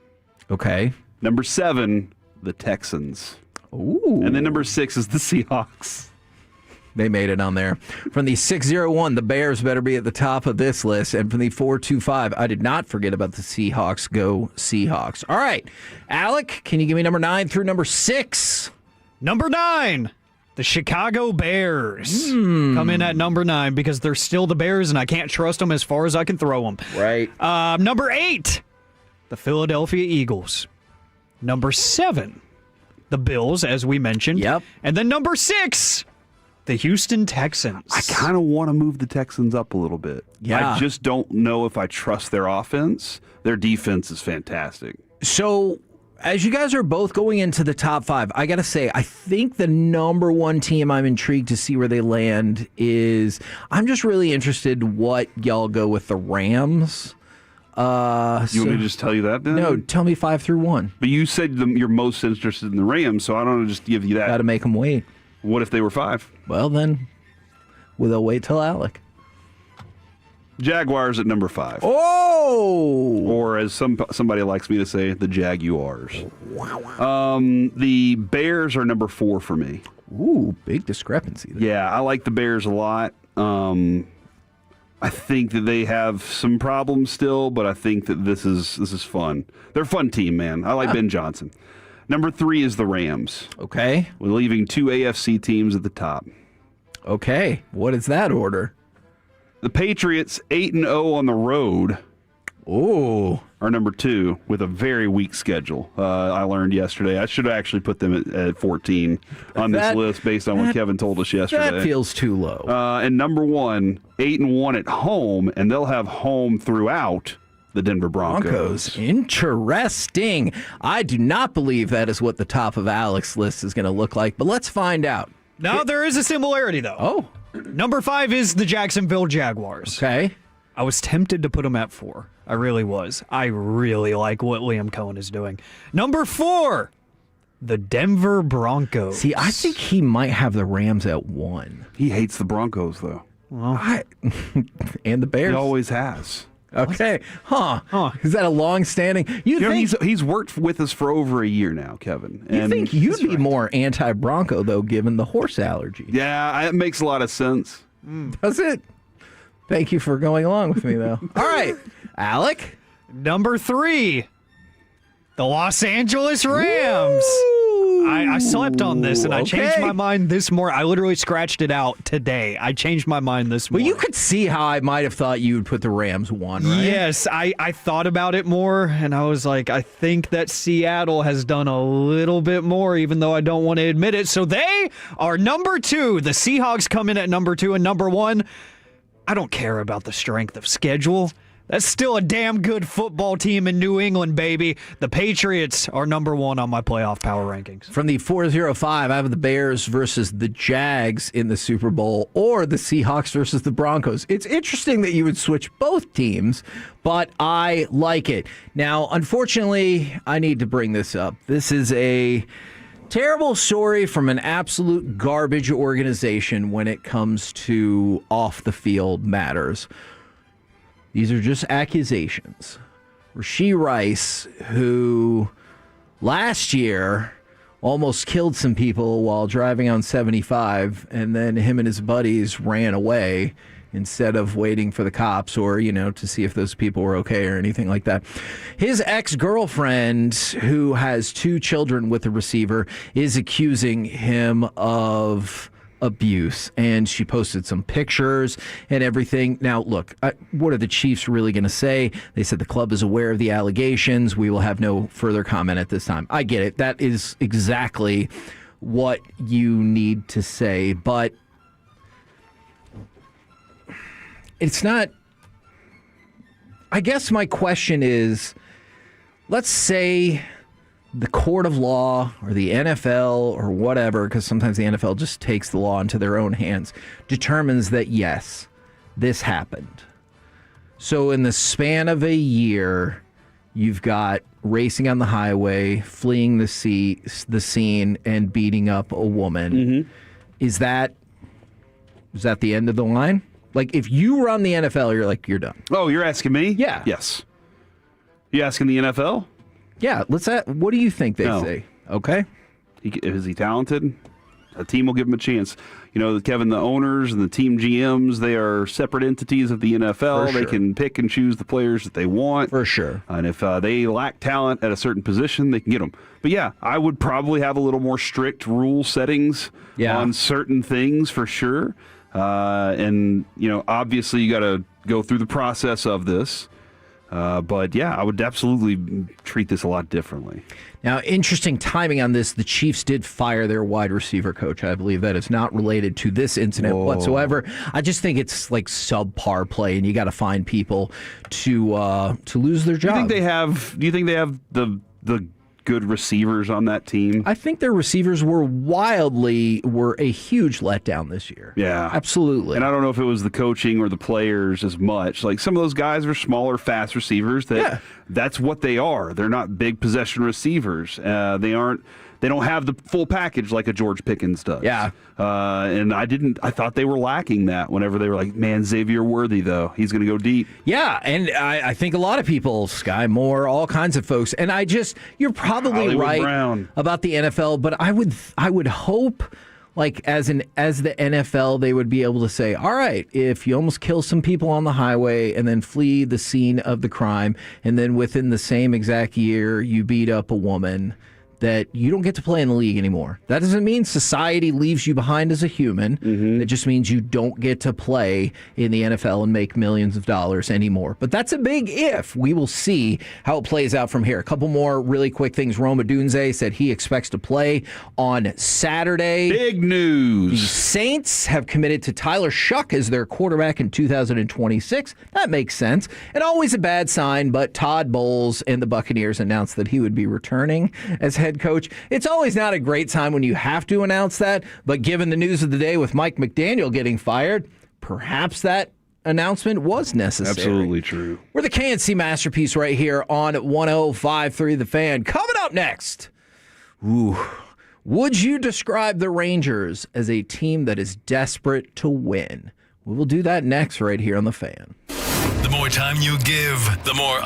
Speaker 4: Okay.
Speaker 12: Number 7, the Texans.
Speaker 4: Ooh.
Speaker 12: And then number 6 is the Seahawks.
Speaker 4: They made it on there. From the 601, the Bears better be at the top of this list. And from the 425, I did not forget about the Seahawks. Go Seahawks. All right. Alec, can you give me number 9 through number 6?
Speaker 13: Number 9, the Chicago Bears come in at number 9 because they're still the Bears, and I can't trust them as far as I can throw them.
Speaker 4: Right.
Speaker 13: Number 8, the Philadelphia Eagles. Number 7, the Bills, as we mentioned.
Speaker 4: Yep.
Speaker 13: And then number 6, the Houston Texans.
Speaker 12: I kind of want to move the Texans up a little bit.
Speaker 4: Yeah.
Speaker 12: I just don't know if I trust their offense. Their defense is fantastic.
Speaker 4: So, as you guys are both going into the top 5, I got to say, I think the number 1 team I'm intrigued to see where they land is, I'm just really interested what y'all go with the Rams.
Speaker 12: You want me to just tell you that then?
Speaker 4: No, tell me 5 through 1.
Speaker 12: But you said you're most interested in the Rams, so I don't want to just give you that.
Speaker 4: Got to make them wait.
Speaker 12: What if they were 5?
Speaker 4: Well, then, they'll wait till Alec.
Speaker 12: Jaguars at number 5.
Speaker 4: Oh!
Speaker 12: Or as somebody likes me to say, the Jaguars. The Bears are number 4 for me.
Speaker 4: Ooh, big discrepancy there.
Speaker 12: Yeah, I like the Bears a lot. I think that they have some problems still, but I think that this is fun. They're a fun team, man. I like Ben Johnson. Number 3 is the Rams.
Speaker 4: Okay.
Speaker 12: We're leaving 2 AFC teams at the top.
Speaker 4: Okay. What is that order?
Speaker 12: The Patriots, 8-0 on the road.
Speaker 4: Ooh.
Speaker 12: Are number 2 with a very weak schedule. I learned yesterday. I should have actually put them at 14 on this list based on what Kevin told us yesterday.
Speaker 4: That feels too low.
Speaker 12: And number 1, 8-1 at home, and they'll have home throughout the Denver Broncos.
Speaker 4: Interesting. I do not believe that is what the top of Alec's list is going to look like, but let's find out.
Speaker 13: No, there is a similarity, though.
Speaker 4: Oh.
Speaker 13: Number 5 is the Jacksonville Jaguars.
Speaker 4: Okay.
Speaker 13: I was tempted to put them at 4. I really was. I really like what Liam Cohen is doing. Number 4, the Denver Broncos.
Speaker 4: See, I think he might have the Rams at 1.
Speaker 12: He hates the Broncos, though.
Speaker 13: Well,
Speaker 4: and the Bears.
Speaker 12: He always has.
Speaker 4: Okay. Huh. Is that a long-standing? You think
Speaker 12: he's worked with us for over a year now, Kevin.
Speaker 4: You think you'd be more anti-Bronco, though, given the horse allergy.
Speaker 12: Yeah, it makes a lot of sense.
Speaker 4: Does it? Thank you for going along with me, though. All right. Alec?
Speaker 13: Number 3, the Los Angeles Rams. I slept on this, and I changed my mind this morning. I literally scratched it out today. I changed my mind this morning.
Speaker 4: Well, you could see how I might have thought you would put the Rams 1, right?
Speaker 13: Yes, I thought about it more, and I was like, I think that Seattle has done a little bit more, even though I don't want to admit it. So they are number 2. The Seahawks come in at number 2, and number 1, I don't care about the strength of schedule. That's still a damn good football team in New England, baby. The Patriots are number 1 on my playoff power rankings.
Speaker 4: From the 405, I have the Bears versus the Jags in the Super Bowl, or the Seahawks versus the Broncos. It's interesting that you would switch both teams, but I like it. Now, unfortunately, I need to bring this up. This is a terrible story from an absolute garbage organization when it comes to off-the-field matters. These are just accusations. Rashee Rice, who last year almost killed some people while driving on 75, and then him and his buddies ran away instead of waiting for the cops or, to see if those people were okay or anything like that. His ex-girlfriend, who has 2 children with the receiver, is accusing him of abuse, and she posted some pictures and everything. Now, look, what are the Chiefs really going to say? They said the club is aware of the allegations. We will have no further comment at this time. I get it. That is exactly what you need to say, but it's not. I guess my question is, let's say the court of law or the NFL or whatever, because sometimes the NFL just takes the law into their own hands, determines that, yes, this happened. So in the span of a year, you've got racing on the highway, fleeing the scene, and beating up a woman. Mm-hmm. Is that the end of the line? Like, if you run the NFL, you're done.
Speaker 12: Oh, you're asking me?
Speaker 4: Yeah.
Speaker 12: Yes. You asking the NFL?
Speaker 4: Yeah. What do you think they say? Okay.
Speaker 12: Is he talented? A team will give him a chance. Kevin, the owners and the team GMs, they are separate entities of the NFL.
Speaker 4: For sure.
Speaker 12: They can pick and choose the players that they want.
Speaker 4: For sure.
Speaker 12: And if they lack talent at a certain position, they can get them. But yeah, I would probably have a little more strict rule settings on certain things for sure. And, obviously you got to go through the process of this. But yeah, I would absolutely treat this a lot differently.
Speaker 4: Now, interesting timing on this. The Chiefs did fire their wide receiver coach. I believe that is not related to this incident whatsoever. I just think it's like subpar play, and you got to find people to lose their job.
Speaker 12: Do you think they have the good receivers on that team?
Speaker 4: I think their receivers were a huge letdown this year.
Speaker 12: Yeah.
Speaker 4: Absolutely.
Speaker 12: And I don't know if it was the coaching or the players as much. Like, some of those guys are smaller, fast receivers that's what they are. They're not big possession receivers. They don't have the full package like a George Pickens does.
Speaker 4: Yeah.
Speaker 12: And I thought they were lacking that whenever they were like, man, Xavier Worthy, though. He's going to go deep.
Speaker 4: Yeah, and I think a lot of people, Sky Moore, all kinds of folks, and you're probably
Speaker 12: Hollywood
Speaker 4: right
Speaker 12: Brown.
Speaker 4: About the NFL, but I would hope, like, as the NFL, they would be able to say, all right, if you almost kill some people on the highway and then flee the scene of the crime, and then within the same exact year you beat up a woman, that you don't get to play in the league anymore. That doesn't mean society leaves you behind as a human. Mm-hmm. It just means you don't get to play in the NFL and make millions of dollars anymore. But that's a big if. We will see how it plays out from here. A couple more really quick things. Rome Odunze said he expects to play on Saturday.
Speaker 12: Big news.
Speaker 4: The Saints have committed to Tyler Shuck as their quarterback in 2026. That makes sense. And always a bad sign, but Todd Bowles and the Buccaneers announced that he would be returning as head coach. It's always not a great time when you have to announce that, but given the news of the day with Mike McDaniel getting fired, perhaps that announcement was necessary.
Speaker 12: Absolutely true.
Speaker 4: We're the KNC Masterpiece right here on 105.3 The Fan. Coming up next, would you describe the Rangers as a team that is desperate to win? We will do that next right here on The Fan.
Speaker 1: The more time you give, the more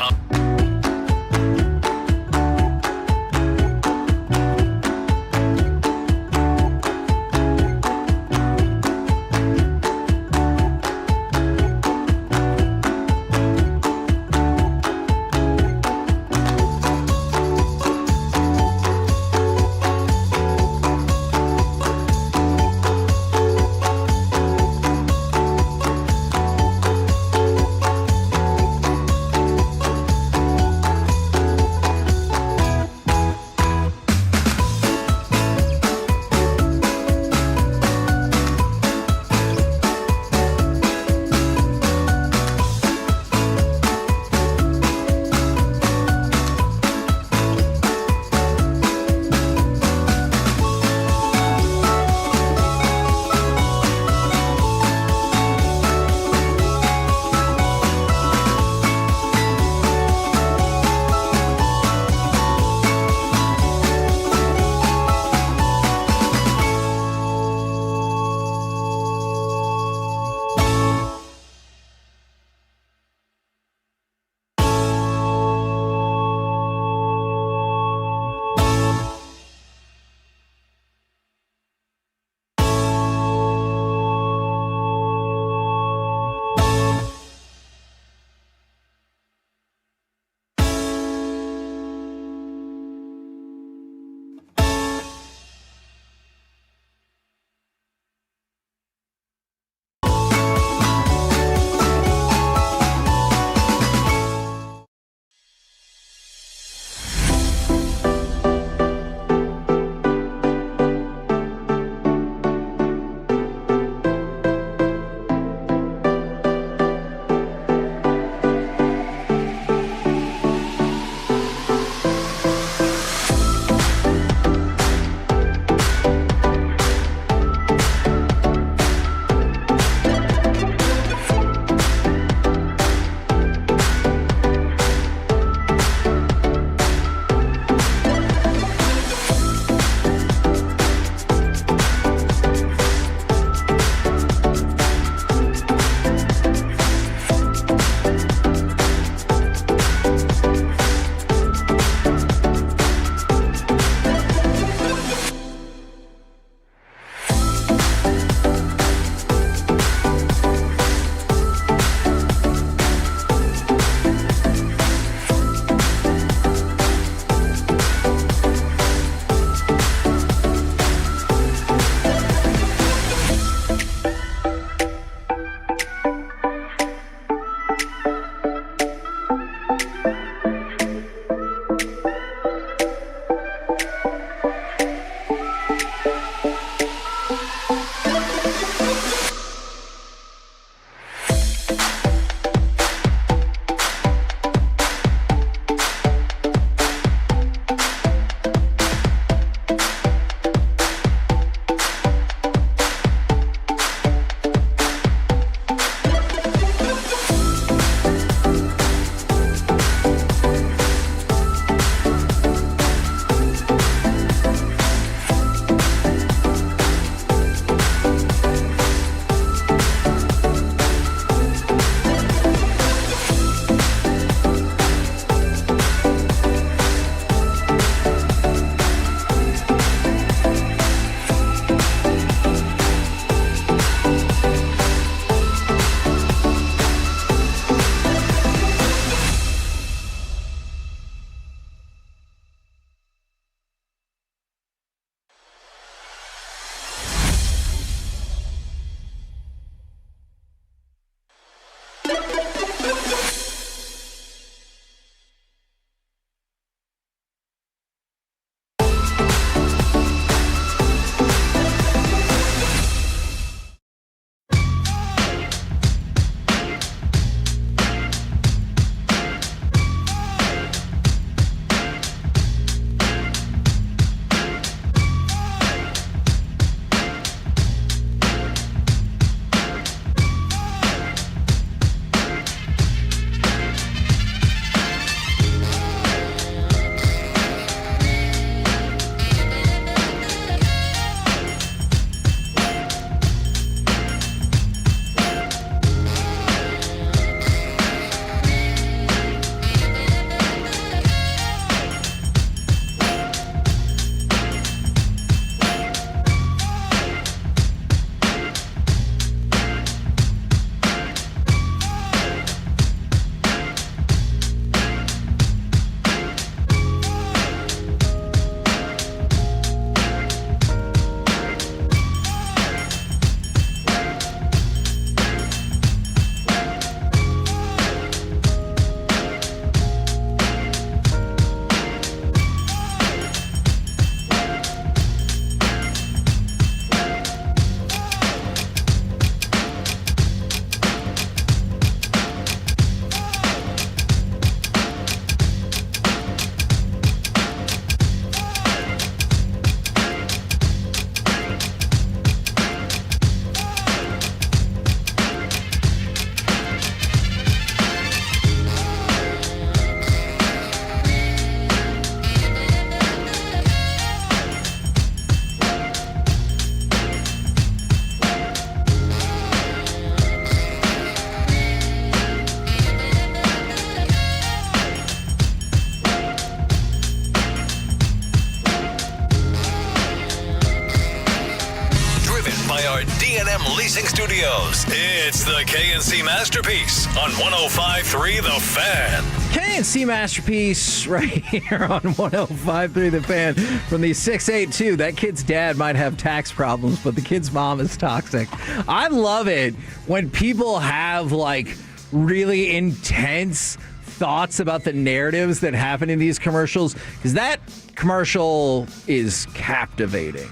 Speaker 1: Leasing Studios, it's the KNC Masterpiece on 105.3 The Fan.
Speaker 4: KNC Masterpiece right here on 105.3 The Fan from the 682. That kid's dad might have tax problems, but the kid's mom is toxic. I love it when people have like really intense thoughts about the narratives that happen in these commercials, because that commercial is captivating.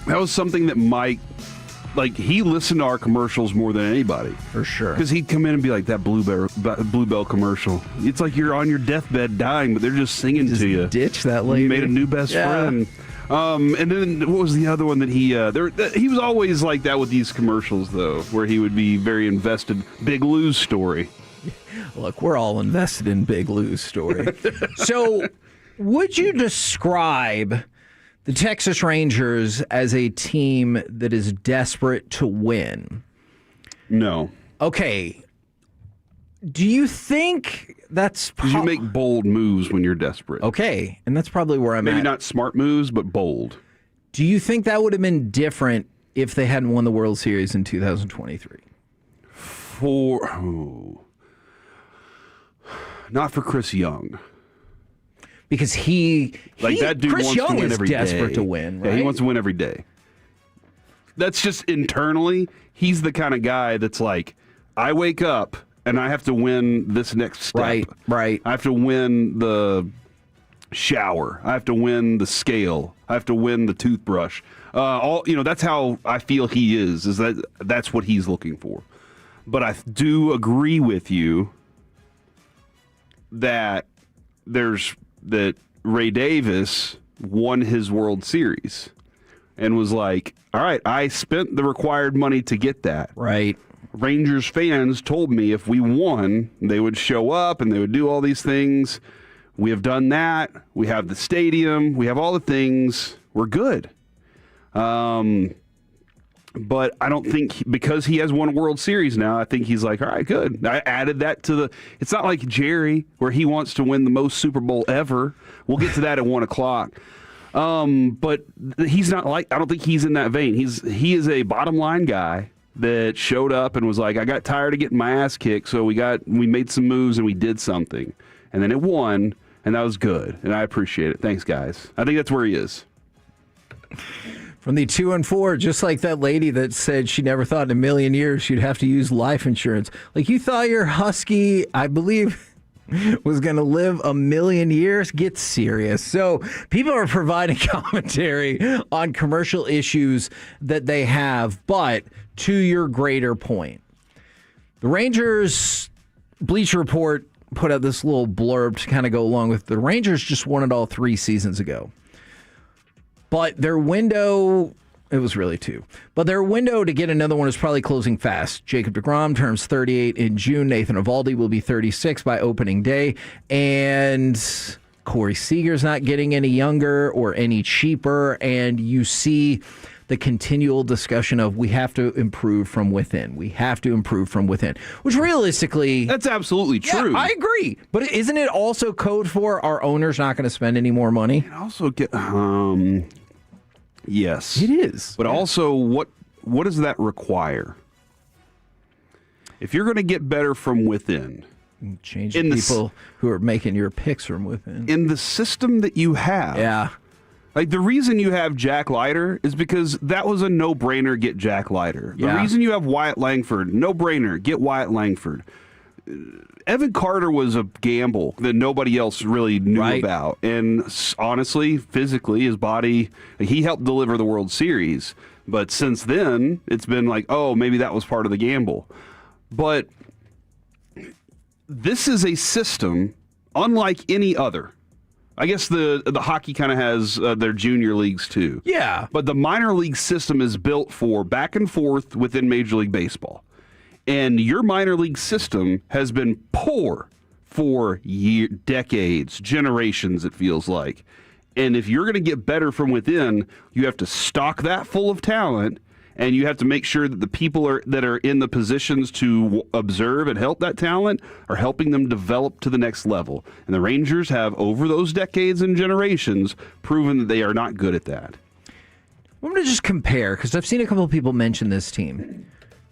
Speaker 12: That was something that Mike, like, he listened to our commercials more than anybody.
Speaker 4: For sure.
Speaker 12: Because he'd come in and be like, that Bluebell commercial. It's like you're on your deathbed dying, but they're just singing to you.
Speaker 4: Ditch that lady.
Speaker 12: You made a new best friend. And then what was the other one that he was always like that with these commercials, though, where he would be very invested. Big Lou's story.
Speaker 4: Look, we're all invested in Big Lou's story. So would you describe the Texas Rangers as a team that is desperate to win?
Speaker 12: No.
Speaker 4: Okay. Do you think that's...
Speaker 12: You make bold moves when you're desperate.
Speaker 4: Okay, and that's probably where I'm at.
Speaker 12: Maybe not smart moves, but bold.
Speaker 4: Do you think that would have been different if they hadn't won the World Series in 2023?
Speaker 12: Not for Chris Young.
Speaker 4: Because that dude
Speaker 12: Chris
Speaker 4: wants
Speaker 12: Young
Speaker 4: to win
Speaker 12: is
Speaker 4: every desperate to win, right?
Speaker 12: Yeah, he wants to win every day. That's just internally, he's the kind of guy that's like, I wake up and I have to win this next step.
Speaker 4: Right.
Speaker 12: I have to win the shower. I have to win the scale. I have to win the toothbrush. That's how I feel he is that's what he's looking for. But I do agree with you that Ray Davis won his World Series and was like, all right, I spent the required money to get that.
Speaker 4: Right.
Speaker 12: Rangers fans told me if we won, they would show up and they would do all these things. We have done that. We have the stadium. We have all the things. We're good. But I don't think, because he has won a World Series now, I think he's like, all right, good. I added that to it's not like Jerry, where he wants to win the most Super Bowl ever. We'll get to that at 1 o'clock. But he's not like, I don't think he's in that vein. He is a bottom line guy that showed up and was like, I got tired of getting my ass kicked, so we made some moves and we did something. And then it won, and that was good. And I appreciate it. Thanks, guys. I think that's where he is.
Speaker 4: From the 2 and 4, just like that lady that said she never thought in a million years she'd have to use life insurance. Like, you thought your husky, I believe, was going to live a million years? Get serious. So people are providing commentary on commercial issues that they have, but to your greater point, the Rangers Bleacher Report put out this little blurb to kind of go along with the Rangers just won it all 3 seasons ago. But their window, it was really 2. But their window to get another one is probably closing fast. Jacob deGrom turns 38 in June. Nathan Eovaldi will be 36 by opening day. And Corey Seager's not getting any younger or any cheaper. And you see the continual discussion of we have to improve from within. We have to improve from within. Which realistically...
Speaker 12: That's absolutely true.
Speaker 4: Yeah, I agree. But isn't it also code for our owner's not going to spend any more money?
Speaker 12: And also get... Yes.
Speaker 4: It is.
Speaker 12: But also, what does that require? If you're going to get better from within...
Speaker 4: Change people who are making your picks from within.
Speaker 12: In the system that you have...
Speaker 4: Yeah.
Speaker 12: Like, the reason you have Jack Leiter is because that was a no-brainer, get Jack Leiter. The
Speaker 4: Yeah.
Speaker 12: reason you have Wyatt Langford, no-brainer, get Wyatt Langford. Evan Carter was a gamble that nobody else really knew about. And honestly, physically, his body, he helped deliver the World Series. But since then, it's been like, oh, maybe that was part of the gamble. But this is a system unlike any other. I guess the hockey kind of has their junior leagues too.
Speaker 4: Yeah.
Speaker 12: But the minor league system is built for back and forth within Major League Baseball. And your minor league system has been poor for decades, generations, it feels like. And if you're going to get better from within, you have to stock that full of talent, and you have to make sure that the people that are in the positions to observe and help that talent are helping them develop to the next level. And the Rangers have, over those decades and generations, proven that they are not good at that.
Speaker 4: I'm going to just compare because I've seen a couple of people mention this team.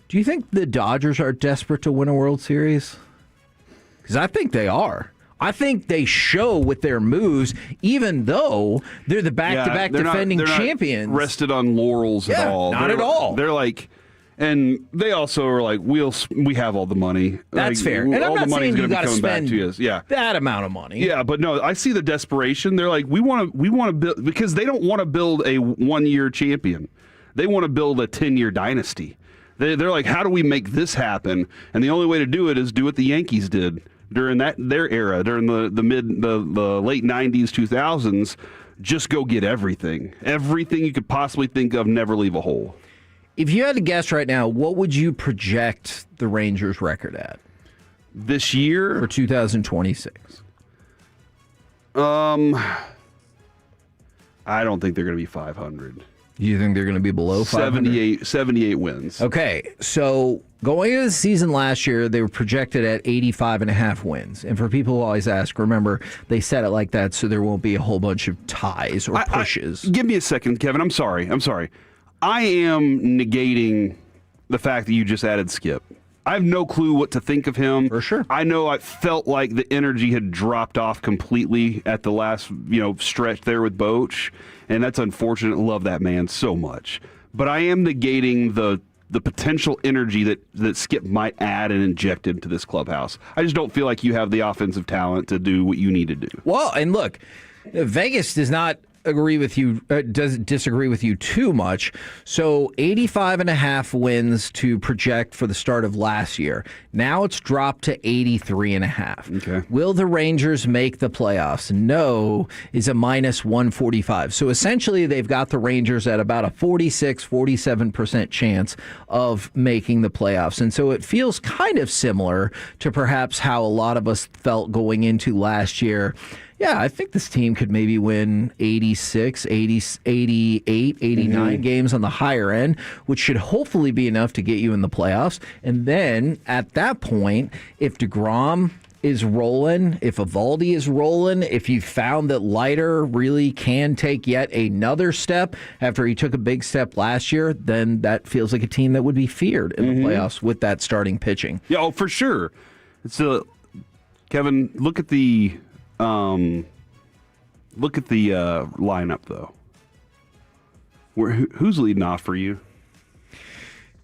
Speaker 4: Do you think the Dodgers are desperate to win a World Series? Because I think they are. I think they show with their moves, even though they're the back-to-back defending champions.
Speaker 12: Not rested on laurels at all.
Speaker 4: Not at all.
Speaker 12: They're like, and they also are like, we have all the money.
Speaker 4: That's
Speaker 12: like,
Speaker 4: fair. And
Speaker 12: all
Speaker 4: I'm not
Speaker 12: the money's
Speaker 4: saying you
Speaker 12: going to
Speaker 4: got
Speaker 12: be
Speaker 4: to
Speaker 12: coming back
Speaker 4: spend
Speaker 12: to us. Yeah.
Speaker 4: that amount of money.
Speaker 12: Yeah, but no, I see the desperation. They're like, we want to build, because they don't want to build a 1-year champion. They want to build a 10-year dynasty. They're like, how do we make this happen? And the only way to do it is do what the Yankees did during their era, during the late 90s, 2000s. Just go get everything you could possibly think of. Never leave a hole.
Speaker 4: If you had to guess right now, what would you project the Rangers record at
Speaker 12: this year
Speaker 4: for 2026?
Speaker 12: I don't think they're going to be 500.
Speaker 4: You think they're going to be below 500?
Speaker 12: 78 wins.
Speaker 4: Okay, so going into the season last year, they were projected at 85.5 wins. And for people who always ask, remember, they set it like that so there won't be a whole bunch of ties or pushes.
Speaker 12: Give me a second, Kevin. I'm sorry. I am negating the fact that you just added Skip. I have no clue what to think of him.
Speaker 4: For sure.
Speaker 12: I know I felt like the energy had dropped off completely at the last, stretch there with Boch, and that's unfortunate. Love that man so much. But I am negating the potential energy that Skip might add and inject into this clubhouse. I just don't feel like you have the offensive talent to do what you need to do.
Speaker 4: Well, and look, Vegas does not disagree with you too much. So 85.5 wins to project for the start of last year. Now it's dropped to 83.5.
Speaker 12: Okay.
Speaker 4: Will the Rangers make the playoffs? No is a minus 145. So essentially they've got the Rangers at about a 47% chance of making the playoffs. And so it feels kind of similar to perhaps how a lot of us felt going into last year. Yeah, I think this team could maybe win 86, 80, 88, 89 games on the higher end, which should hopefully be enough to get you in the playoffs. And then at that point, if DeGrom is rolling, if Eovaldi is rolling, if you found that Leiter really can take yet another step after he took a big step last year, then that feels like a team that would be feared in the playoffs with that starting pitching.
Speaker 12: Yeah, for sure. Kevin, look at the lineup though. Who's leading off for you?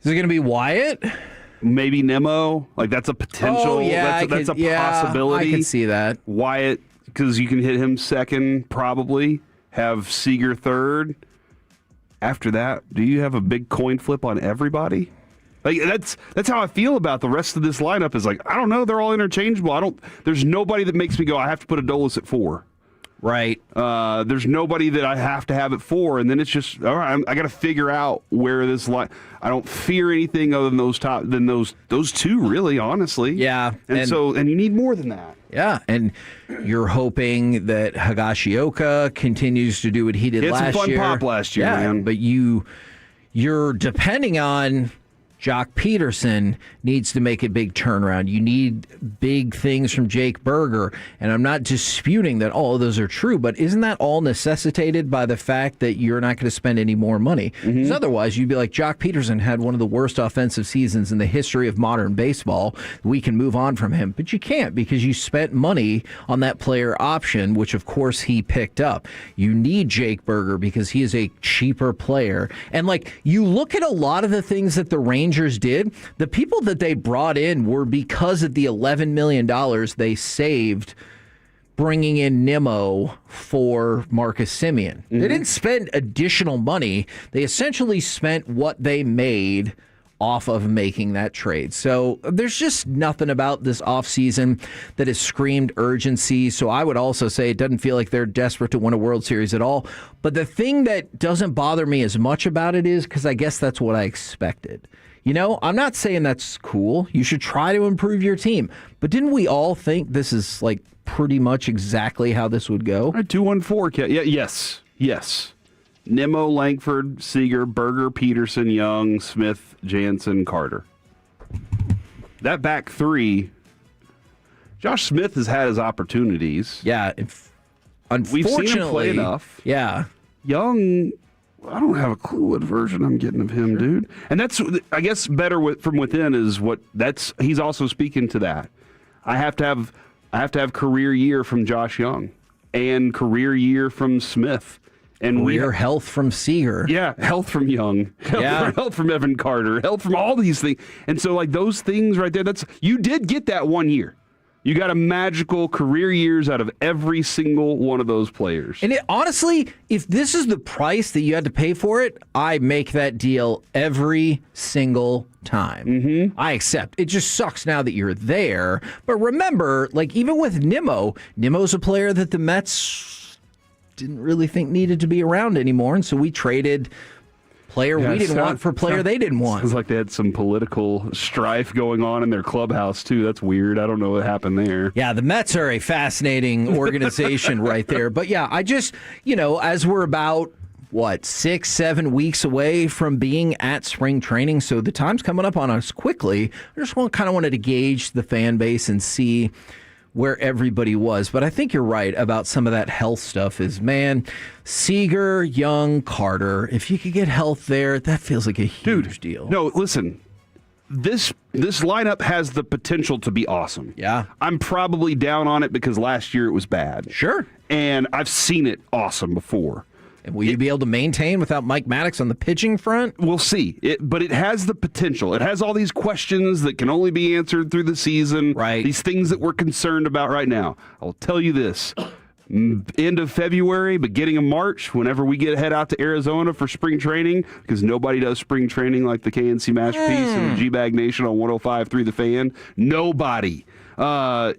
Speaker 4: Is it going to be Wyatt?
Speaker 12: Maybe Nemo. Like that's a potential.
Speaker 4: Oh, yeah,
Speaker 12: that's a possibility.
Speaker 4: I can see that.
Speaker 12: Wyatt, because you can hit him second, probably have Seager third. After that, do you have a big coin flip on everybody? Like that's how I feel about the rest of this lineup. Is like I don't know. They're all interchangeable. There's nobody that makes me go. I have to put Adolis at 4.
Speaker 4: Right.
Speaker 12: There's nobody that I have to have at 4, and then it's just all right. I got to figure out where this line. I don't fear anything other than those two. Really, honestly.
Speaker 4: Yeah.
Speaker 12: And you need more than that.
Speaker 4: Yeah, and you're hoping that Higashioka continues to do what he did last year.
Speaker 12: He had some fun pop last year, man.
Speaker 4: But you're depending on Jock Peterson needs to make a big turnaround. You need big things from Jake Berger. And I'm not disputing that all of those are true, but isn't that all necessitated by the fact that you're not going to spend any more money? Because otherwise, you'd be like, Jock Peterson had one of the worst offensive seasons in the history of modern baseball. We can move on from him. But you can't because you spent money on that player option, which, of course, he picked up. You need Jake Berger because he is a cheaper player. And, you look at a lot of the things that the Rangers did, the people that they brought in were because of the $11 million they saved bringing in Nimmo for Marcus Semien. They didn't spend additional money. They essentially spent what they made off of making that trade. So there's just nothing about this offseason that has screamed urgency. So I would also say it doesn't feel like they're desperate to win a World Series at all. But the thing that doesn't bother me as much about it is because I guess that's what I expected. I'm not saying that's cool. You should try to improve your team. But didn't we all think this is pretty much exactly how this would go?
Speaker 12: 2-1-4. Yeah, yes. Nimmo, Langford, Seager, Berger, Peterson, Young, Smith, Jansen, Carter. That back three, Josh Smith has had his opportunities.
Speaker 4: Yeah,
Speaker 12: we've seen him play enough.
Speaker 4: Yeah.
Speaker 12: Young I don't have a clue what version I'm getting of him, dude. And that's, I guess, better from within is what that's. He's also speaking to that. I have to have career year from Josh Young and career year from Smith. And
Speaker 4: career health from Seager.
Speaker 12: Yeah, health from Young. Health from Evan Carter. Health from all these things. And so, like, those things right there, you did get that 1 year. You got a magical career years out of every single one of those players.
Speaker 4: And honestly, if this is the price that you had to pay for it, I make that deal every single time.
Speaker 12: Mm-hmm.
Speaker 4: I accept. It just sucks now that you're there. But remember, like, even with Nimmo's a player that the Mets didn't really think needed to be around anymore. And so we traded player we didn't want for player they didn't want.
Speaker 12: Sounds like they had some political strife going on in their clubhouse, too. That's weird. I don't know what happened there.
Speaker 4: Yeah, the Mets are a fascinating organization right there. But yeah, I just, as we're about, 6-7 weeks away from being at spring training, so the time's coming up on us quickly. I just wanted to gauge the fan base and see where everybody was. But I think you're right about some of that health stuff is, man, Seager, Young, Carter, if you could get health there, that feels like a huge deal.
Speaker 12: No, listen, this lineup has the potential to be awesome.
Speaker 4: Yeah.
Speaker 12: I'm probably down on it because last year it was bad.
Speaker 4: Sure.
Speaker 12: And I've seen it awesome before.
Speaker 4: And will you be able to maintain without Mike Maddox on the pitching front?
Speaker 12: We'll see. But it has the potential. It has all these questions that can only be answered through the season.
Speaker 4: Right.
Speaker 12: These things that we're concerned about right now. I'll tell you this. End of February, beginning of March, whenever we head out to Arizona for spring training, because nobody does spring training like the KNC Masterpiece and the G-Bag Nation on 105.3 The Fan. Nobody. I'll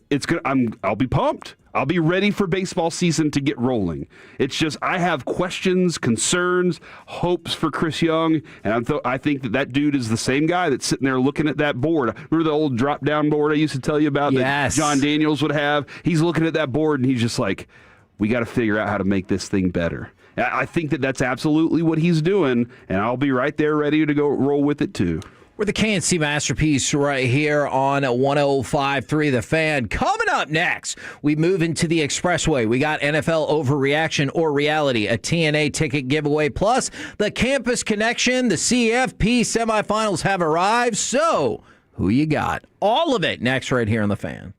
Speaker 12: be pumped. I'll be ready for baseball season to get rolling. It's just I have questions, concerns, hopes for Chris Young, and I think that dude is the same guy that's sitting there looking at that board. Remember the old drop-down board I used to tell you about that John Daniels would have? He's looking at that board, and he's just like, we got to figure out how to make this thing better. I think that's absolutely what he's doing, and I'll be right there ready to go roll with it too.
Speaker 4: We're the KNC Masterpiece right here on 105.3 The Fan. Coming up next, we move into the Expressway. We got NFL Overreaction or Reality, a TNA ticket giveaway, plus the Campus Connection. The CFP semifinals have arrived. So, who you got? All of it next right here on The Fan.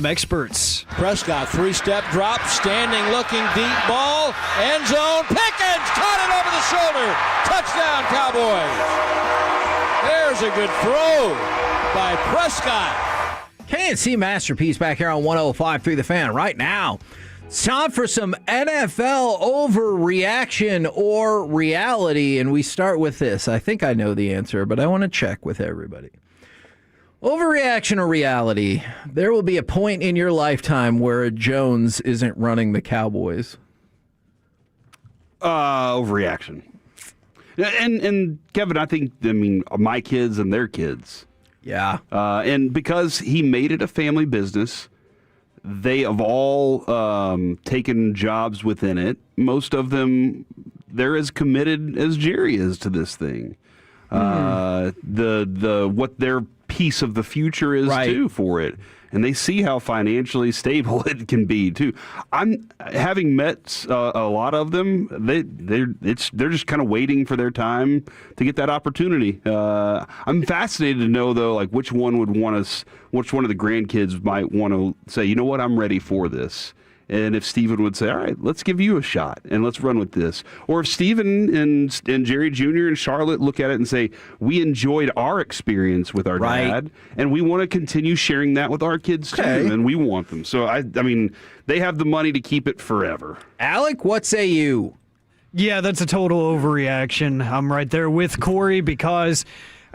Speaker 13: experts.
Speaker 21: Prescott, three-step drop, standing, looking, deep ball, end zone, Pickens, caught it over the shoulder, touchdown Cowboys. There's a good throw by Prescott.
Speaker 4: K&C Masterpiece back here on 105.3 The Fan right now. It's time for some NFL overreaction or reality, and we start with this. I think I know the answer, but I want to check with everybody. Overreaction or reality? There will be a point in your lifetime where a Jones isn't running the Cowboys.
Speaker 12: Overreaction. And Kevin, I mean, my kids and their kids.
Speaker 4: Yeah.
Speaker 12: And because he made it a family business, they have all taken jobs within it. Most of them, they're as committed as Jerry is to this thing. The what their piece of the future is too for it, and they see how financially stable it can be too. I'm having met a lot of them. They're just kind of waiting for their time to get that opportunity. I'm fascinated to know though, like which one of the grandkids might want to say, you know what, I'm ready for this. And if Steven would say, all right, let's give you a shot and let's run with this. Or if Steven and Jerry Jr. and Charlotte look at it and say, we enjoyed our experience with our dad, and we want to continue sharing that with our kids too, and we want them. So, I mean, they have the money to keep it forever.
Speaker 4: Alec, what say you?
Speaker 13: Yeah, that's a total overreaction. I'm right there with Corey because,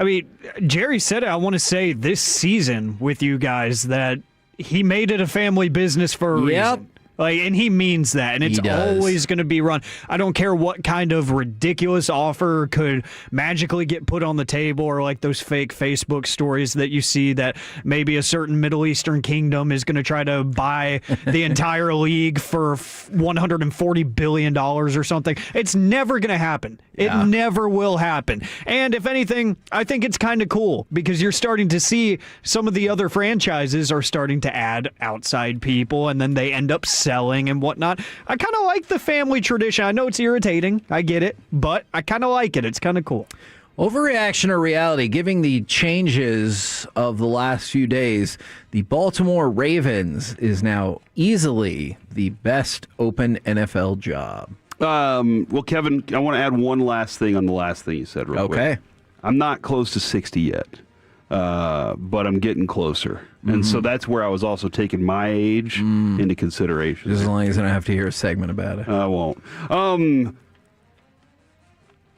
Speaker 13: I mean, Jerry said it, I want to say this season with you guys that he made it a family business for a reason. Like, and he means that, and it's always going to be run. I don't care what kind of ridiculous offer could magically get put on the table, or like those fake Facebook stories that you see that maybe a certain Middle Eastern kingdom is going to try to buy the entire league for $140 billion or something. It's never going to happen. It never will happen. And if anything, I think it's kind of cool because you're starting to see some of the other franchises are starting to add outside people, and then they end up selling and whatnot. I kind of like the family tradition. I know it's irritating. I get it, but I kind of like it. It's kind of cool.
Speaker 4: Overreaction or reality? Giving the changes of the last few days, the Baltimore Ravens is now easily the best open NFL job.
Speaker 12: Well, Kevin, I want to add one last thing on the last thing you said real quick. I'm not close to 60 yet, but I'm getting closer. And so that's where I was also taking my age into consideration.
Speaker 4: Just as long as I don't have to hear a segment about it.
Speaker 12: I won't.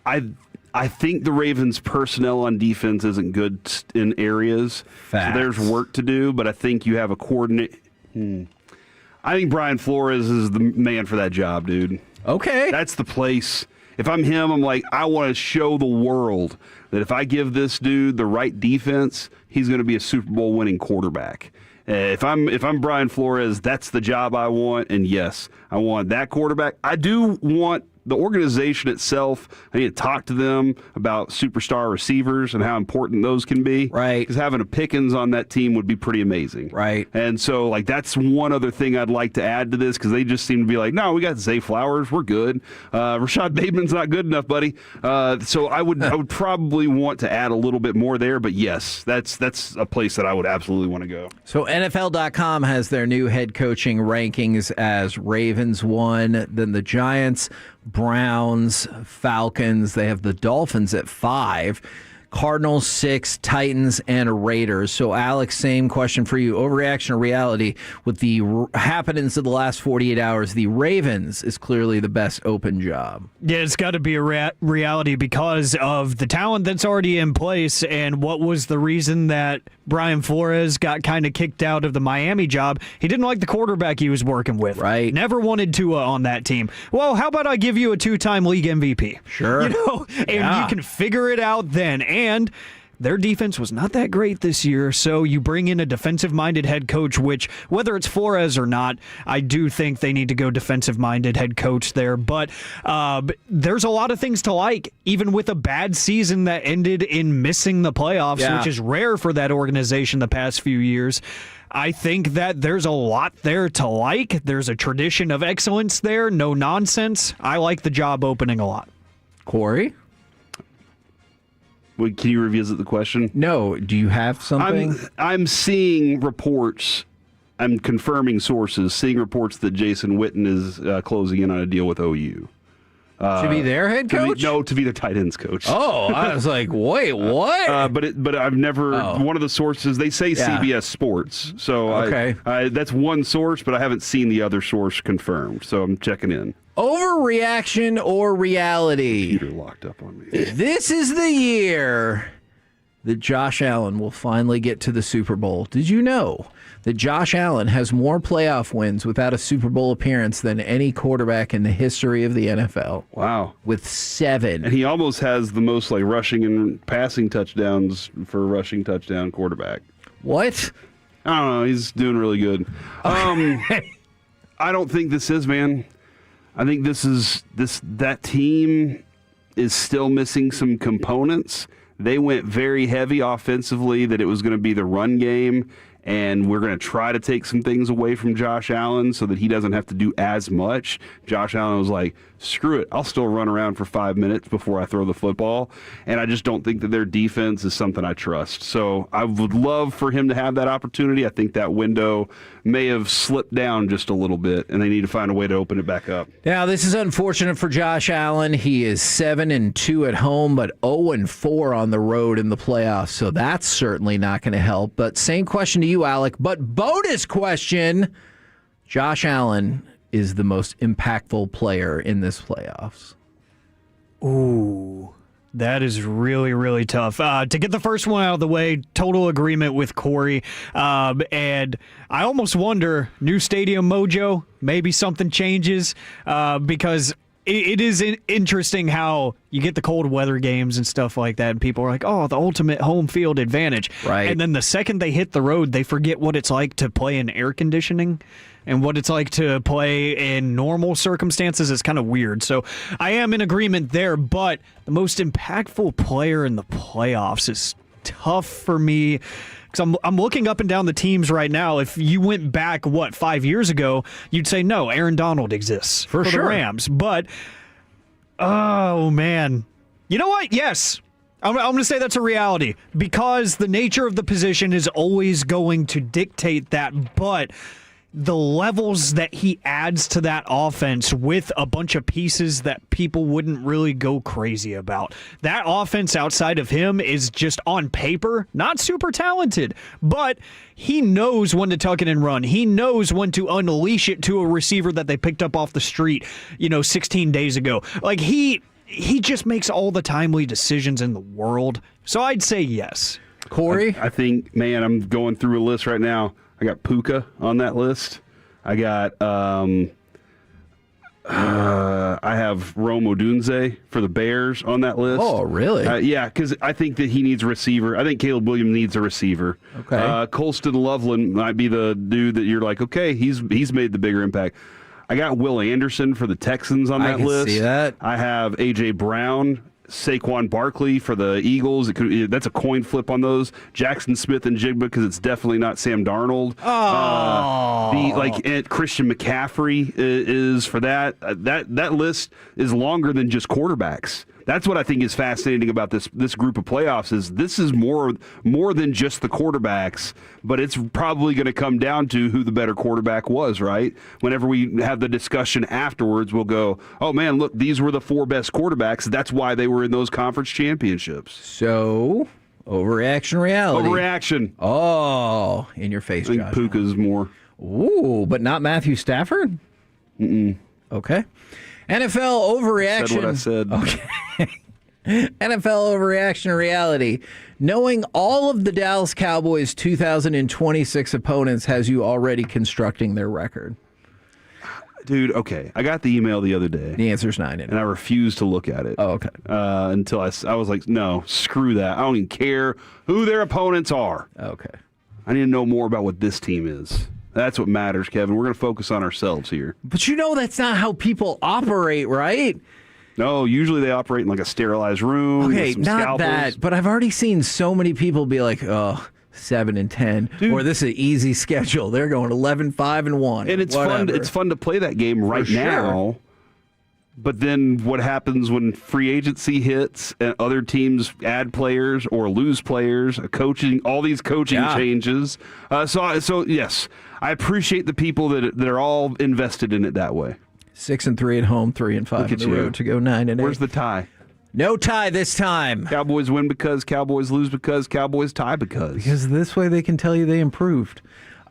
Speaker 12: I think the Ravens' personnel on defense isn't good in areas. So there's work to do, but I think you have a coordinate. I think Brian Flores is the man for that job, dude.
Speaker 4: Okay.
Speaker 12: That's the place. If I'm him, I'm like, I want to show the world that if I give this dude the right defense, he's going to be a Super Bowl winning quarterback. If I'm Brian Flores, that's the job I want. And yes, I want that quarterback. I do want the organization itself. I need to talk to them about superstar receivers and how important those can be.
Speaker 4: Right.
Speaker 12: Because having a Pickens on that team would be pretty amazing.
Speaker 4: Right.
Speaker 12: And so, like, that's one other thing I'd like to add to this because they just seem to be like, no, we got Zay Flowers. We're good. Rashad Bateman's not good enough, buddy. So I would probably want to add a little bit more there. But yes, that's a place that I would absolutely want to go.
Speaker 4: So NFL.com has their new head coaching rankings as Ravens 1, then the Giants, Browns, Falcons. They have the Dolphins at 5, Cardinals 6, Titans, and Raiders. So, Alex, same question for you. Overreaction or reality? With the happenings of the last 48 hours, the Ravens is clearly the best open job.
Speaker 13: Yeah, it's got to be a reality because of the talent that's already in place. And what was the reason that Brian Flores got kind of kicked out of the Miami job? He didn't like the quarterback he was working with.
Speaker 4: Right.
Speaker 13: Never wanted Tua on that team. Well, how about I give you a 2-time league MVP?
Speaker 4: Sure.
Speaker 13: You know, and you can figure it out then. And their defense was not that great this year, so you bring in a defensive-minded head coach, which, whether it's Flores or not, I do think they need to go defensive-minded head coach there. But there's a lot of things to like, even with a bad season that ended in missing the playoffs, which is rare for that organization the past few years. I think that there's a lot there to like. There's a tradition of excellence there, no nonsense. I like the job opening a lot.
Speaker 4: Corey?
Speaker 12: Can you revisit the question?
Speaker 4: No. Do you have something?
Speaker 12: I'm seeing reports I'm confirming sources, seeing reports that Jason Witten is closing in on a deal with OU.
Speaker 4: To be their head coach?
Speaker 12: To be the tight ends coach.
Speaker 4: Oh, I was like, wait, what?
Speaker 12: But I've never. One of the sources they say CBS Sports, so
Speaker 4: okay.
Speaker 12: That's one source, but I haven't seen the other source confirmed, so I'm checking in.
Speaker 4: Overreaction or reality?
Speaker 12: Peter locked up on me.
Speaker 4: This is the year that Josh Allen will finally get to the Super Bowl. Did you know that Josh Allen has more playoff wins without a Super Bowl appearance than any quarterback in the history of the NFL?
Speaker 12: Wow.
Speaker 4: With 7.
Speaker 12: And he almost has the most rushing and passing touchdowns for a rushing touchdown quarterback.
Speaker 4: What?
Speaker 12: I don't know. He's doing really good. I don't think this is, man. I think that team is still missing some components. They went very heavy offensively that it was going to be the run game, and we're going to try to take some things away from Josh Allen so that he doesn't have to do as much. Josh Allen was like, screw it, I'll still run around for 5 minutes before I throw the football, and I just don't think that their defense is something I trust. So I would love for him to have that opportunity. I think that window may have slipped down just a little bit, and they need to find a way to open it back up.
Speaker 4: Now, this is unfortunate for Josh Allen. He is 7-2 at home, but 0-4 on the road in the playoffs, so that's certainly not going to help. But same question to you, Alec, but bonus question. Josh Allen is the most impactful player in this playoffs.
Speaker 13: Ooh, that is really, really tough. To get the first one out of the way, total agreement with Corey. And I almost wonder, new stadium mojo, maybe something changes because it is interesting how you get the cold weather games and stuff like that, and people are like, oh, the ultimate home field advantage.
Speaker 4: Right.
Speaker 13: And then the second they hit the road, they forget what it's like to play in air conditioning and what it's like to play in normal circumstances. Is kind of weird. So I am in agreement there, but the most impactful player in the playoffs is tough for me. Because I'm looking up and down the teams right now. If you went back, 5 years ago, you'd say, no, Aaron Donald exists for
Speaker 4: sure.
Speaker 13: the Rams. But, oh, man. You know what? Yes. I'm going to say that's a reality because the nature of the position is always going to dictate that. But the levels that he adds to that offense with a bunch of pieces that people wouldn't really go crazy about. That offense outside of him is just on paper, not super talented, but he knows when to tuck it and run. He knows when to unleash it to a receiver that they picked up off the street, 16 days ago. Like he just makes all the timely decisions in the world. So I'd say yes.
Speaker 4: Corey?
Speaker 12: I think, man, I'm going through a list right now. I got Puka on that list. I got I have Rome Odunze for the Bears on that list.
Speaker 4: Oh, really?
Speaker 12: Yeah, because I think that he needs a receiver. I think Caleb Williams needs a receiver.
Speaker 4: Okay.
Speaker 12: Colston Loveland might be the dude that you're like, okay, he's made the bigger impact. I got Will Anderson for the Texans on that list.
Speaker 4: I can see that.
Speaker 12: I have A.J. Brown, Saquon Barkley for the Eagles. That's a coin flip on those. Jackson Smith and Jigba because it's definitely not Sam Darnold. Christian McCaffrey is for that. That list is longer than just quarterbacks. That's what I think is fascinating about this group of playoffs is this is more than just the quarterbacks, but it's probably going to come down to who the better quarterback was, right? Whenever we have the discussion afterwards, we'll go, oh, man, look, these were the 4 best quarterbacks. That's why they were in those conference championships.
Speaker 4: So, overreaction, reality.
Speaker 12: Overreaction.
Speaker 4: Oh, in your face,
Speaker 12: I think
Speaker 4: Josh.
Speaker 12: Puka's more.
Speaker 4: Ooh, but not Matthew Stafford?
Speaker 12: Mm-mm.
Speaker 4: Okay. NFL overreaction.
Speaker 12: Said what I said.
Speaker 4: Okay. NFL overreaction reality. Knowing all of the Dallas Cowboys' 2026 opponents has you already constructing their record.
Speaker 12: Dude, okay. I got the email the other day.
Speaker 4: The answer's 9.
Speaker 12: And I refused to look at it.
Speaker 4: Oh, okay.
Speaker 12: Until I was like, no, screw that. I don't even care who their opponents are.
Speaker 4: Okay.
Speaker 12: I need to know more about what this team is. That's what matters, Kevin. We're going to focus on ourselves here.
Speaker 4: But that's not how people operate, right?
Speaker 12: No, usually they operate in like a sterilized room.
Speaker 4: Okay,
Speaker 12: with some
Speaker 4: not
Speaker 12: scalpels.
Speaker 4: that. But I've already seen so many people be like, 7-10,
Speaker 12: Dude.
Speaker 4: or this is an easy schedule. They're going 11-5-1.
Speaker 12: And it's
Speaker 4: whatever.
Speaker 12: fun. It's fun to play that game right
Speaker 4: sure.
Speaker 12: now. But then what happens when free agency hits and other teams add players or lose players, all these coaching changes. So yes, I appreciate the people that are all invested in it that way.
Speaker 4: 6-3 at home, 3-5 on the road to go 9-8.
Speaker 12: Where's the tie?
Speaker 4: No tie this time.
Speaker 12: Cowboys win because, Cowboys lose because, Cowboys tie because.
Speaker 4: Because this way they can tell you they improved.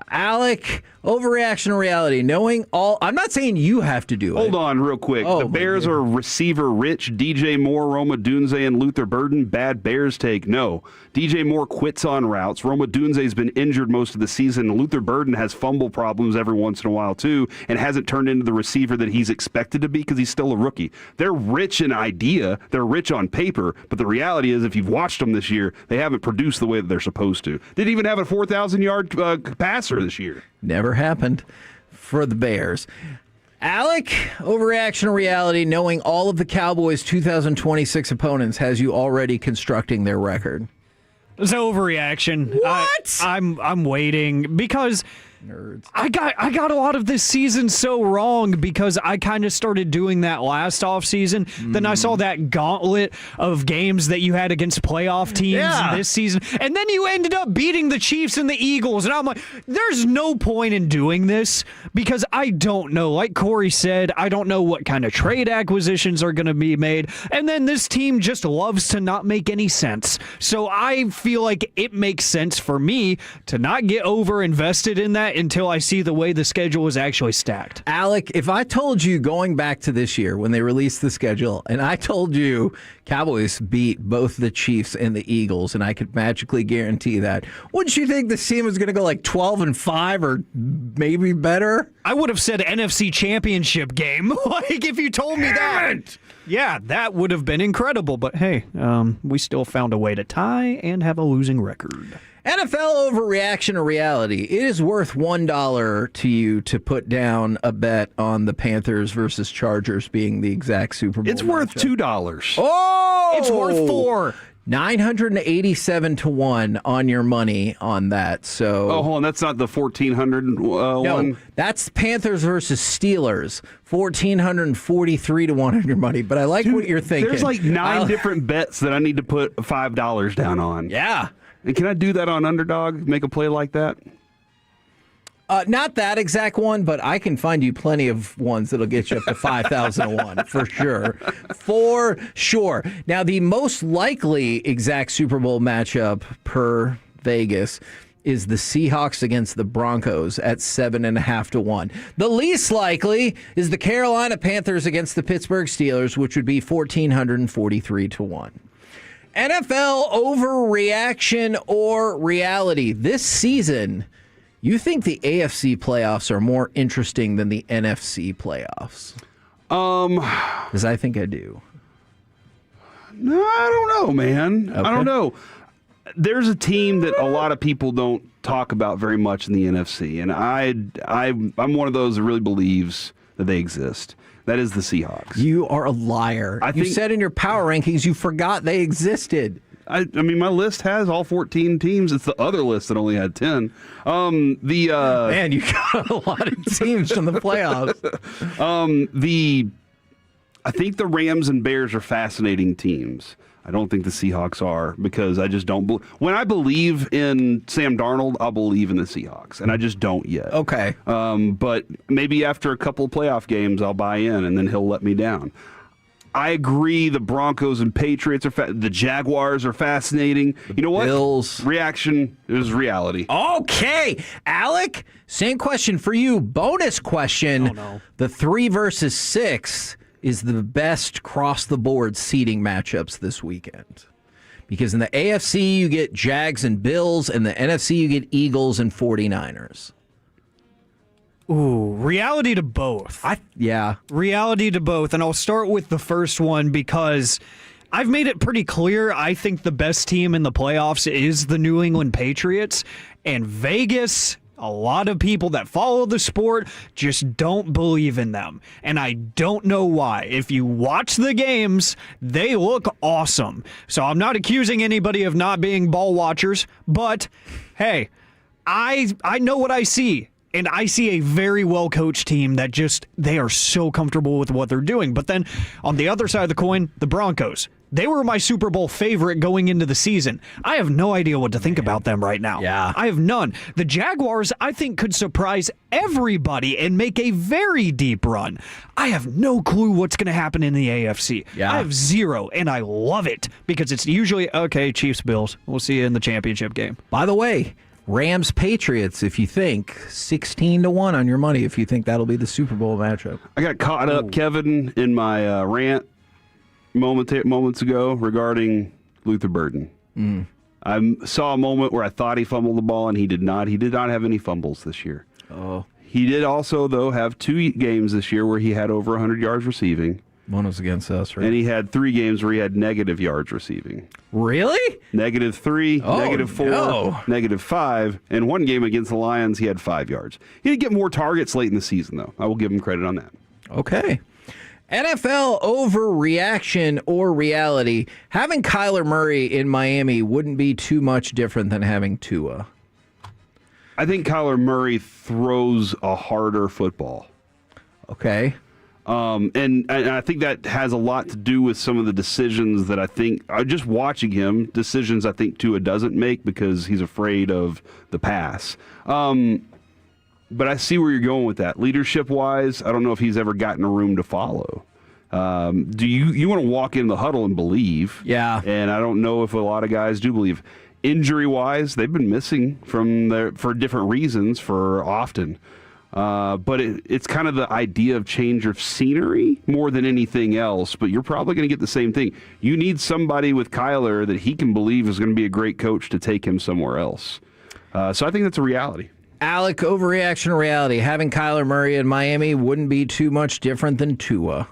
Speaker 4: Alec, overreaction to reality. Knowing all, I'm not saying you have to do it.
Speaker 12: Hold on real quick. The Bears are receiver rich. DJ Moore, Roma Dunze, and Luther Burden. Bad Bears take. No. DJ Moore quits on routes. Roma Dunze's been injured most of the season. Luther Burden has fumble problems every once in a while, too, and hasn't turned into the receiver that he's expected to be because he's still a rookie. They're rich in idea. They're rich on paper. But the reality is, if you've watched them this year, they haven't produced the way that they're supposed to. Didn't even have a 4,000-yard passer this year.
Speaker 4: Never happened for the Bears. Alec, overreaction to reality, knowing all of the Cowboys' 2026 opponents has you already constructing their record.
Speaker 13: It's an overreaction.
Speaker 4: What?
Speaker 13: I'm waiting because
Speaker 4: nerds.
Speaker 13: I got a lot of this season so wrong because I kind of started doing that last offseason. Then I saw that gauntlet of games that you had against playoff teams this season. And then you ended up beating the Chiefs and the Eagles. And I'm like, there's no point in doing this because I don't know. Like Corey said, I don't know what kind of trade acquisitions are going to be made. And then this team just loves to not make any sense. So I feel like it makes sense for me to not get over invested in that until I see the way the schedule is actually stacked.
Speaker 4: Alec, if I told you going back to this year when they released the schedule, and I told you Cowboys beat both the Chiefs and the Eagles, and I could magically guarantee that, wouldn't you think this team was going to go like 12-5 or maybe better?
Speaker 13: I would have said NFC Championship game. Like if you told me that. Yeah, that would have been incredible. But hey, we still found a way to tie and have a losing record.
Speaker 4: NFL overreaction to reality. It is worth $1 to you to put down a bet on the Panthers versus Chargers being the exact Super Bowl.
Speaker 12: It's worth $2.
Speaker 4: Oh!
Speaker 13: It's worth $4.
Speaker 4: 987 to 1 on your money on that. So
Speaker 12: hold on, that's not the 1,400
Speaker 4: no,
Speaker 12: one.
Speaker 4: That's Panthers versus Steelers. 1,443 to 1 on your money. But I like what you're thinking.
Speaker 12: There's like 9 different bets that I need to put $5 down on.
Speaker 4: Yeah.
Speaker 12: And can I do that on Underdog? Make a play like that?
Speaker 4: Not that exact one, but I can find you plenty of ones that'll get you up to 5,001 for sure. For sure. Now, the most likely exact Super Bowl matchup per Vegas is the Seahawks against the Broncos at 7.5 to 1. The least likely is the Carolina Panthers against the Pittsburgh Steelers, which would be 1,443 to 1. NFL overreaction or reality. This season, you think the AFC playoffs are more interesting than the NFC playoffs? Because I think I do.
Speaker 12: No, I don't know, man.
Speaker 4: Okay.
Speaker 12: I don't know. There's a team that a lot of people don't talk about very much in the NFC, and I'm one of those that really believes that they exist. That is the Seahawks.
Speaker 4: You are a liar. You said in your power rankings you forgot they existed.
Speaker 12: I mean, my list has all 14 teams. It's the other list that only had 10.
Speaker 4: Man, you got a lot of teams from the playoffs.
Speaker 12: I think the Rams and Bears are fascinating teams. I don't think the Seahawks are because I just don't. When I believe in Sam Darnold, I'll believe in the Seahawks, and I just don't yet.
Speaker 4: Okay.
Speaker 12: But maybe after a couple of playoff games, I'll buy in, and then he'll let me down. I agree. The Broncos and Patriots are the Jaguars are fascinating. You know what?
Speaker 4: Bills.
Speaker 12: Reaction is reality.
Speaker 4: Okay. Alec, same question for you. Bonus question.
Speaker 13: Oh, no.
Speaker 4: The 3 versus 6 is the best cross-the-board seeding matchups this weekend. Because in the AFC, you get Jags and Bills, and the NFC, you get Eagles and 49ers.
Speaker 13: Ooh, reality to both.
Speaker 4: Yeah.
Speaker 13: Reality to both. And I'll start with the first one because I've made it pretty clear I think the best team in the playoffs is the New England Patriots. And Vegas, a lot of people that follow the sport just don't believe in them. And I don't know why. If you watch the games, they look awesome. So I'm not accusing anybody of not being ball watchers, but hey, I know what I see. And I see a very well-coached team that they are so comfortable with what they're doing. But then on the other side of the coin, the Broncos. They were my Super Bowl favorite going into the season. I have no idea what to think about them right now.
Speaker 4: Yeah.
Speaker 13: I have none. The Jaguars, I think, could surprise everybody and make a very deep run. I have no clue what's going to happen in the AFC.
Speaker 4: Yeah.
Speaker 13: I have zero, and I love it because it's usually, okay, Chiefs, Bills. We'll see you in the championship game.
Speaker 4: By the way, Rams Patriots, if you think 16-1 on your money, if you think that'll be the Super Bowl matchup.
Speaker 12: I got caught up, Kevin, in my rant moments ago regarding Luther Burden. I saw a moment where I thought he fumbled the ball, and he did not. He did not have any fumbles this year.
Speaker 4: Oh.
Speaker 12: He did also, though, have 2 games this year where he had over 100 yards receiving.
Speaker 4: One was against us, right?
Speaker 12: And he had 3 games where he had negative yards receiving.
Speaker 4: Really?
Speaker 12: -3, -4,
Speaker 4: no.
Speaker 12: -5, and 1 game against the Lions, he had 5 yards. He did get more targets late in the season, though. I will give him credit on that.
Speaker 4: Okay. NFL overreaction or reality. Having Kyler Murray in Miami wouldn't be too much different than having Tua.
Speaker 12: I think Kyler Murray throws a harder football.
Speaker 4: Okay.
Speaker 12: And I think that has a lot to do with some of the decisions that I think, just watching him, decisions I think Tua doesn't make because he's afraid of the pass. But I see where you're going with that. Leadership-wise, I don't know if he's ever gotten a room to follow. Do you want to walk in the huddle and believe?
Speaker 4: Yeah.
Speaker 12: And I don't know if a lot of guys do believe. Injury-wise, they've been missing for different reasons for often. But it's kind of the idea of change of scenery more than anything else. But you're probably going to get the same thing. You need somebody with Kyler that he can believe is going to be a great coach to take him somewhere else. So I think that's a reality.
Speaker 4: Alec, overreaction or reality? Having Kyler Murray in Miami wouldn't be too much different than Tua.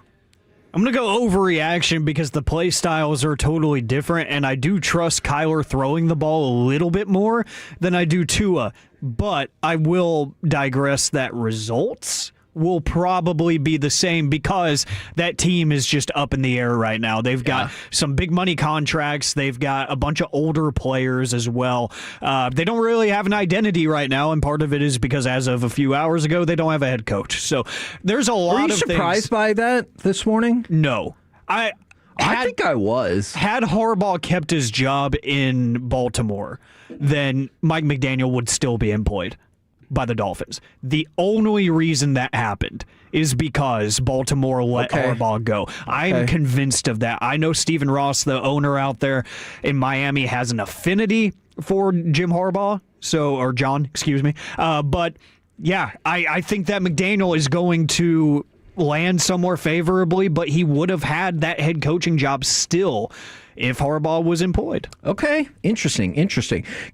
Speaker 13: I'm going to go overreaction because the play styles are totally different, and I do trust Kyler throwing the ball a little bit more than I do Tua. But I will digress that results will probably be the same because that team is just up in the air right now. They've got some big money contracts. They've got a bunch of older players as well. They don't really have an identity right now, and part of it is because as of a few hours ago, they don't have a head coach. So there's a lot of things.
Speaker 4: Were you surprised by that this morning?
Speaker 13: No. I
Speaker 4: think I was.
Speaker 13: Had Harbaugh kept his job in Baltimore, then Mike McDaniel would still be employed by the Dolphins. The only reason that happened is because Baltimore let Harbaugh go. I'm convinced of that. I know Stephen Ross, the owner out there in Miami, has an affinity for Jim Harbaugh, or John, excuse me. But yeah, I think that McDaniel is going to land somewhere favorably, but he would have had that head coaching job still if Harbaugh was employed.
Speaker 4: Okay, interesting.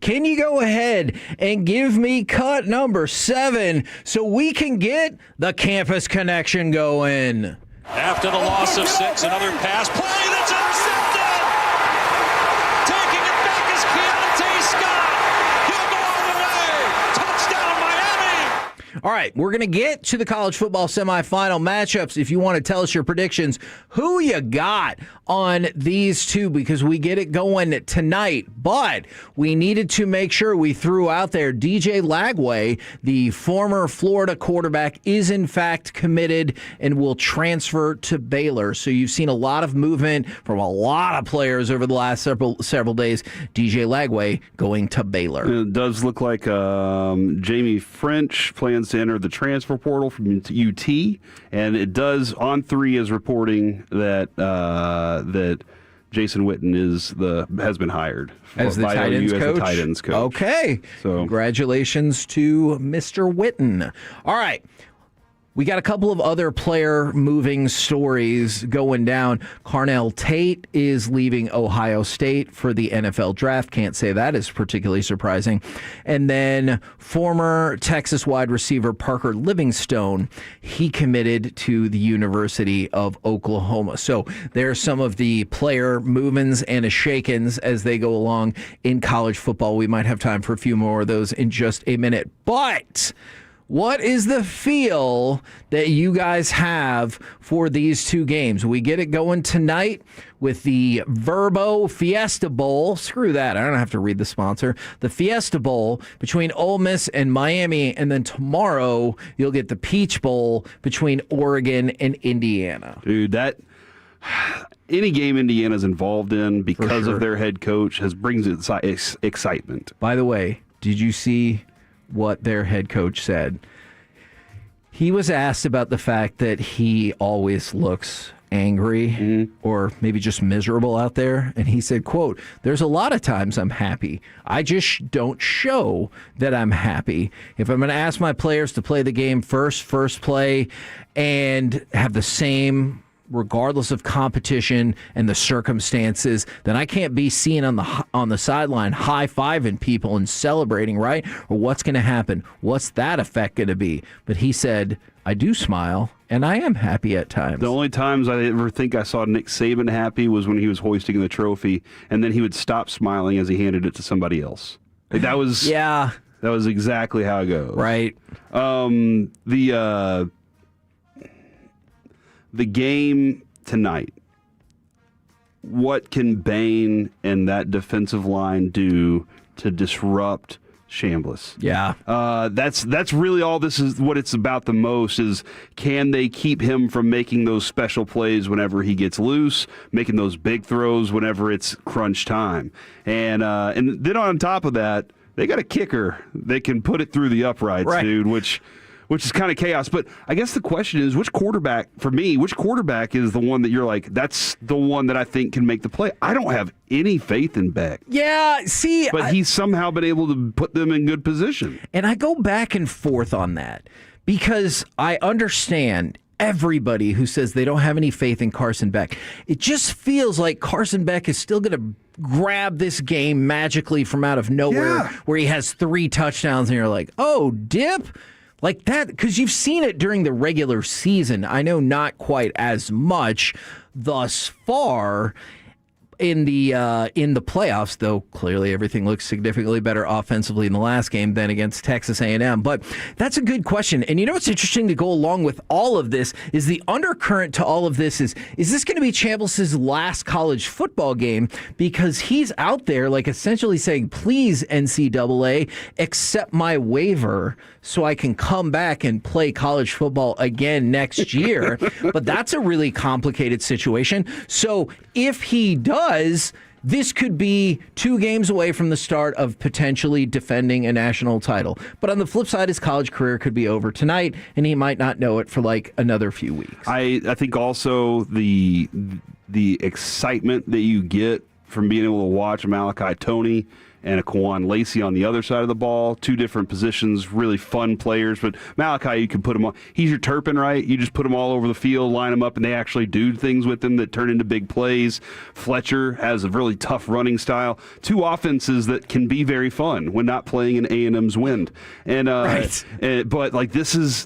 Speaker 4: Can you go ahead and give me cut number 7 so we can get the campus connection going?
Speaker 18: After the loss of 6, another pass play that's intercepted. Taking it back is Keontae Scott. He'll go all the way. Touchdown, Miami.
Speaker 4: All right, we're going to get to the college football semifinal matchups. If you want to tell us your predictions, who you got on these two, because we get it going tonight. But we needed to make sure we threw out there DJ Lagway, the former Florida quarterback, is in fact committed and will transfer to Baylor. So you've seen a lot of movement from a lot of players over the last several days. DJ Lagway going to Baylor.
Speaker 12: It does look like Jamie French plans to enter the transfer portal from UT, and it does on 3 is reporting that that Jason Witten has been hired
Speaker 4: as the tight ends coach. Okay,
Speaker 12: so
Speaker 4: congratulations to Mr. Witten. All right. We got a couple of other player moving stories going down. Carnell Tate is leaving Ohio State for the NFL draft. Can't say that is particularly surprising. And then former Texas wide receiver Parker Livingstone, he committed to the University of Oklahoma. So there's some of the player movements and a shakens as they go along in college football. We might have time for a few more of those in just a minute. But What is the feel that you guys have for these two games? We get it going tonight with the Verbo Fiesta Bowl. Screw that. I don't have to read the sponsor. The Fiesta Bowl between Ole Miss and Miami. And then tomorrow you'll get the Peach Bowl between Oregon and Indiana.
Speaker 12: Dude, any game Indiana's involved in because of their head coach brings excitement.
Speaker 4: By the way, did you see what their head coach said? He was asked about the fact that he always looks angry or maybe just miserable out there, and he said, quote, "There's a lot of times I'm happy. I just don't show that I'm happy. If I'm going to ask my players to play the game first play, and have the same regardless of competition and the circumstances, then I can't be seen on the sideline high-fiving people and celebrating, right? Or what's going to happen? What's that effect going to be?" But he said, "I do smile, and I am happy at times."
Speaker 12: The only times I ever think I saw Nick Saban happy was when he was hoisting the trophy, and then he would stop smiling as he handed it to somebody else. Like, that was that was exactly how it goes.
Speaker 4: Right.
Speaker 12: The game tonight, what can Bain and that defensive line do to disrupt Chambliss?
Speaker 4: Yeah.
Speaker 12: That's really all this is, what it's about the most is, can they keep him from making those special plays whenever he gets loose, making those big throws whenever it's crunch time. And then on top of that, they got a kicker that can put it through the uprights, dude, which is kind of chaos. But I guess the question is, which quarterback is the one that you're like, that's the one that I think can make the play? I don't have any faith in Beck.
Speaker 4: Yeah, see.
Speaker 12: But he's somehow been able to put them in good position.
Speaker 4: And I go back and forth on that because I understand everybody who says they don't have any faith in Carson Beck. It just feels like Carson Beck is still going to grab this game magically from out of nowhere where he has 3 touchdowns and you're like, oh, dip? Like that, because you've seen it during the regular season. I know not quite as much thus far in the playoffs, though clearly everything looks significantly better offensively in the last game than against Texas A&M. But that's a good question. And you know what's interesting to go along with all of this is the undercurrent to all of this is this going to be Chambliss's last college football game? Because he's out there like essentially saying, please, NCAA, accept my waiver so I can come back and play college football again next year. But that's a really complicated situation. So if he does, this could be 2 games away from the start of potentially defending a national title. But on the flip side, his college career could be over tonight, and he might not know it for like another few weeks.
Speaker 12: I think also the excitement that you get from being able to watch Malachi Toney and a Kwan Lacey on the other side of the ball. 2 different positions, really fun players. But Malachi, you can put him on. He's your Turpin, right? You just put him all over the field, line him up, and they actually do things with him that turn into big plays. Fletcher has a really tough running style. 2 offenses that can be very fun when not playing in A&M's wind. And but like this is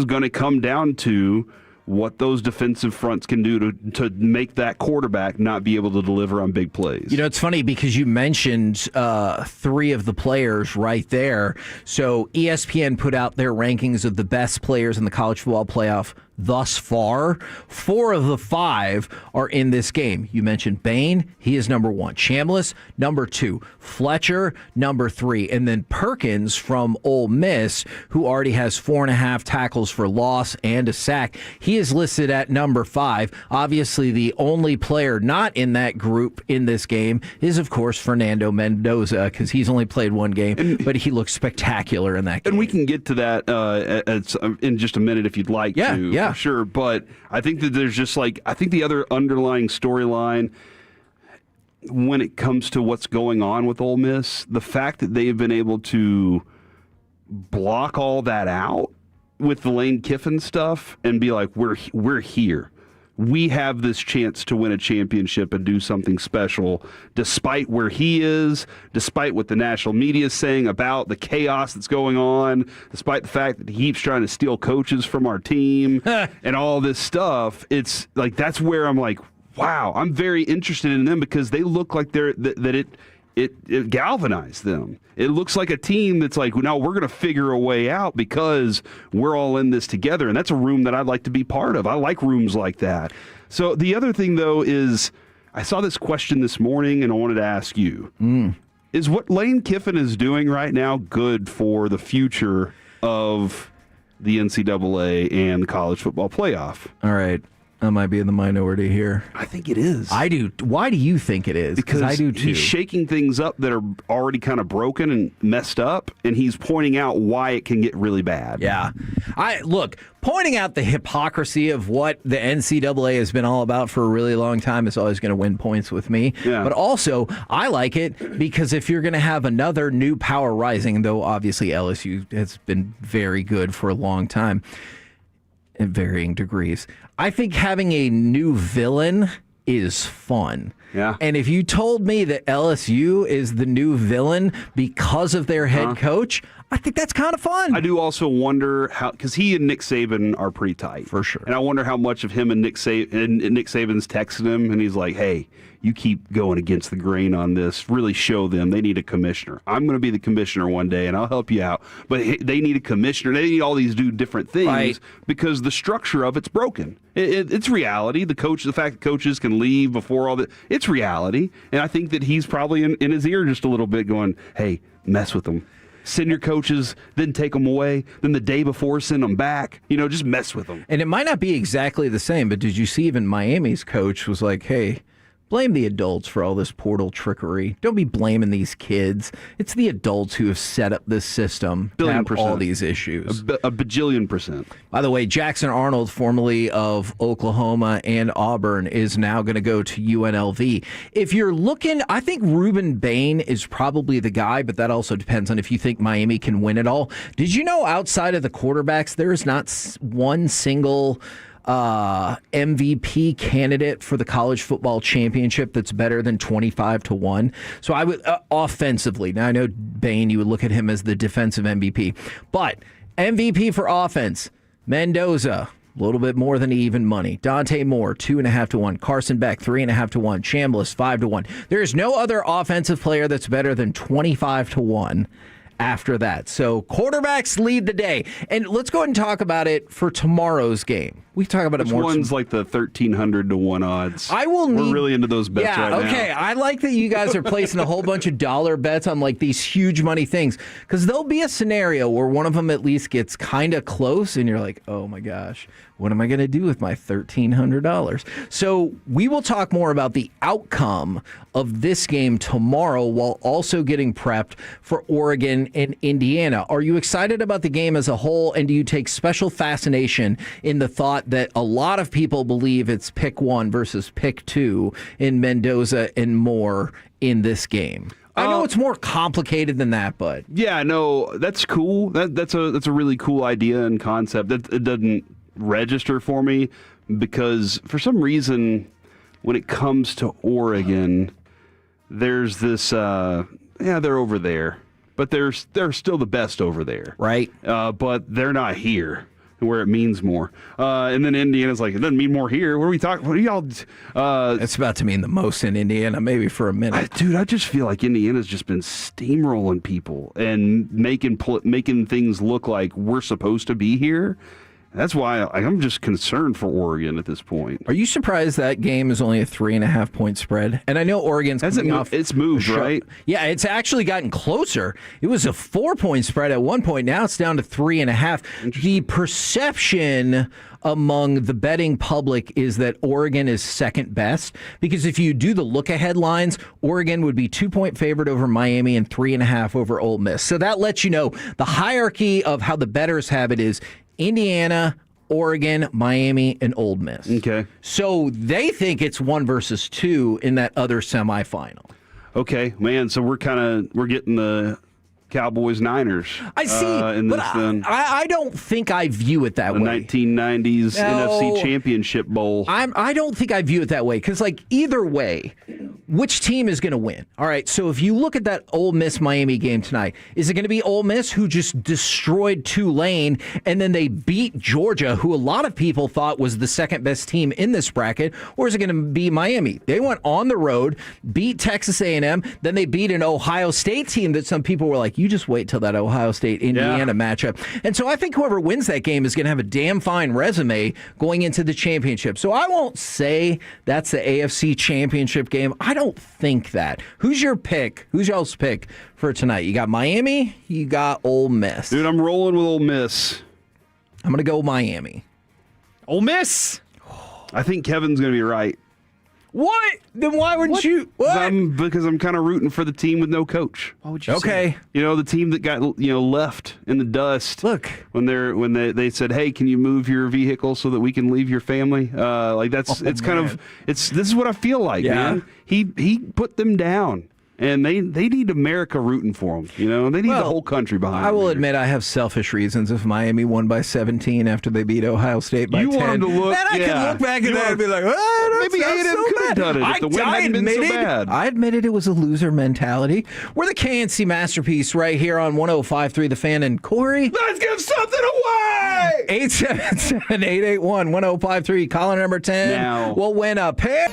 Speaker 12: going to come down to what those defensive fronts can do to make that quarterback not be able to deliver on big plays.
Speaker 4: You know, it's funny because you mentioned 3 of the players right there. So ESPN put out their rankings of the best players in the college football playoff thus far. 4 of the 5 are in this game. You mentioned Bain. He is number 1. Chambliss, number 2. Fletcher, number 3. And then Perkins from Ole Miss, who already has 4.5 tackles for loss and a sack. He is listed at number 5. Obviously, the only player not in that group in this game is, of course, Fernando Mendoza, because he's only played 1 game, but he looks spectacular in that game.
Speaker 12: And we can get to that in just a minute if you'd like to. Yeah. For sure, but I think that there's just I think the other underlying storyline when it comes to what's going on with Ole Miss, the fact that they've been able to block all that out with the Lane Kiffin stuff and be like, we're here. We have this chance to win a championship and do something special, despite where he is, despite what the national media is saying about the chaos that's going on, despite the fact that he keeps trying to steal coaches from our team and all this stuff. It's like, that's where I'm like, wow, I'm very interested in them because they look like it galvanized them. It looks like a team that's like, now we're going to figure a way out because we're all in this together. And that's a room that I'd like to be part of. I like rooms like that. So the other thing, though, is I saw this question this morning and I wanted to ask you. Is what Lane Kiffin is doing right now good for the future of the NCAA and the college football playoff?
Speaker 4: All right. I might be in the minority here.
Speaker 12: I think it is.
Speaker 4: I do. Why do you think it is?
Speaker 12: Because
Speaker 4: I do too.
Speaker 12: He's shaking things up that are already kind of broken and messed up, and he's pointing out why it can get really bad.
Speaker 4: Yeah. Pointing out the hypocrisy of what the NCAA has been all about for a really long time is always going to win points with me.
Speaker 12: Yeah.
Speaker 4: But also, I like it because if you're going to have another new power rising, though obviously LSU has been very good for a long time, in varying degrees, I think having a new villain is fun.
Speaker 12: Yeah.
Speaker 4: And if you told me that LSU is the new villain because of their head coach, I think that's kind of fun.
Speaker 12: I do also wonder how, because he and Nick Saban are pretty tight.
Speaker 4: For sure.
Speaker 12: And I wonder how much of him and Nick Saban's texting him, and he's like, hey, you keep going against the grain on this. Really show them they need a commissioner. I'm going to be the commissioner one day, and I'll help you out. But they need a commissioner. They need all these different things because the structure of it's broken. It's reality. The fact that coaches can leave before all that, it's reality. And I think that he's probably in his ear just a little bit going, hey, mess with them. Send your coaches, then take them away. Then the day before, send them back. Just mess with them.
Speaker 4: And it might not be exactly the same, but did you see even Miami's coach was like, hey, blame the adults for all this portal trickery. Don't be blaming these kids. It's the adults who have set up this system to have all these issues.
Speaker 12: A bajillion %.
Speaker 4: By the way, Jackson Arnold, formerly of Oklahoma and Auburn, is now going to go to UNLV. If you're looking, I think Ruben Bain is probably the guy, but that also depends on if you think Miami can win it all. Did you know outside of the quarterbacks, there is not one single MVP candidate for the college football championship that's better than 25-1. So I would offensively. Now I know Bain, you would look at him as the defensive MVP, but MVP for offense, Mendoza, a little bit more than even money. Dante Moore, 2.5-1. Carson Beck, 3.5-1. Chambliss, 5-1. There is no other offensive player that's better than 25-1. After that. So quarterbacks lead the day. And let's go ahead and talk about it for tomorrow's game. We can talk about it more.
Speaker 12: Which one's like the 1,300-1 odds?
Speaker 4: We're
Speaker 12: really into those bets right now.
Speaker 4: Okay. I like that you guys are placing a whole bunch of dollar bets on like these huge money things because there'll be a scenario where one of them at least gets kind of close and you're like, oh my gosh, what am I going to do with my $1,300? So we will talk more about the outcome of this game tomorrow while also getting prepped for Oregon and Indiana. Are you excited about the game as a whole, and do you take special fascination in the thought that a lot of people believe it's pick 1 versus pick 2 in Mendoza and Moore in this game? I know it's more complicated than that, but
Speaker 12: yeah, no, that's cool. That's a really cool idea and concept. It doesn't register for me because for some reason when it comes to Oregon, there's this they're over there, but they're still the best over there,
Speaker 4: right?
Speaker 12: But they're not here where it means more. And then Indiana's like, it doesn't mean more here. What are we talking? What are y'all?
Speaker 4: It's about to mean the most in Indiana, maybe for a minute.
Speaker 12: Dude, I just feel like Indiana's just been steamrolling people and making things look like we're supposed to be here. That's why I'm just concerned for Oregon at this point.
Speaker 4: Are you surprised that game is only a 3.5 point spread? And I know Oregon's coming off.
Speaker 12: It's moved, right?
Speaker 4: Yeah, it's actually gotten closer. It was a 4 point spread at one point. Now it's down to 3.5. The perception among the betting public is that Oregon is second best because if you do the look ahead lines, Oregon would be 2 point favorite over Miami and 3.5 over Ole Miss. So that lets you know the hierarchy of how the bettors have it is Indiana, Oregon, Miami, and Ole Miss.
Speaker 12: Okay.
Speaker 4: So they think it's 1 versus 2 in that other semifinal.
Speaker 12: Okay, man. So we're getting the Cowboys Niners.
Speaker 4: I see, but I don't think I view it that way.
Speaker 12: The 1990s NFC Championship Bowl.
Speaker 4: I don't think I view it that way because, like, either way, which team is going to win? All right, so if you look at that Ole Miss-Miami game tonight, is it going to be Ole Miss who just destroyed Tulane and then they beat Georgia, who a lot of people thought was the second-best team in this bracket, or is it going to be Miami? They went on the road, beat Texas A&M, then they beat an Ohio State team that some people were like, you just wait till that Ohio State-Indiana matchup. And so I think whoever wins that game is going to have a damn fine resume going into the championship. So I won't say that's the AFC championship game. I don't think that. Who's your pick? Who's y'all's pick for tonight? You got Miami, you got Ole Miss.
Speaker 12: Dude, I'm rolling with Ole Miss.
Speaker 4: I'm going to go Miami.
Speaker 13: Ole Miss?
Speaker 12: I think Kevin's going to be right.
Speaker 4: What? Then why would you? What?
Speaker 12: Because I'm kind of rooting for the team with no coach.
Speaker 13: Why would you say that?
Speaker 12: You know, the team that got left in the dust.
Speaker 4: Look,
Speaker 12: when they said, "Hey, can you move your vehicle so that we can leave your family?" This is what I feel like, man. He put them down. And they need America rooting for them. You know, they need the whole country behind them.
Speaker 4: I will admit I have selfish reasons if Miami won by 17 after they beat Ohio State by 10.
Speaker 12: You want them to look,
Speaker 4: then I can look back at that and be like,
Speaker 12: maybe A&M could have done it if the win hadn't been so bad.
Speaker 4: I admitted it was a loser mentality. We're the KNC Masterpiece right here on 105.3 The Fan. And Corey,
Speaker 12: let's give something away!
Speaker 4: 877-881-1053. Caller number 10
Speaker 12: now
Speaker 4: will win a pair.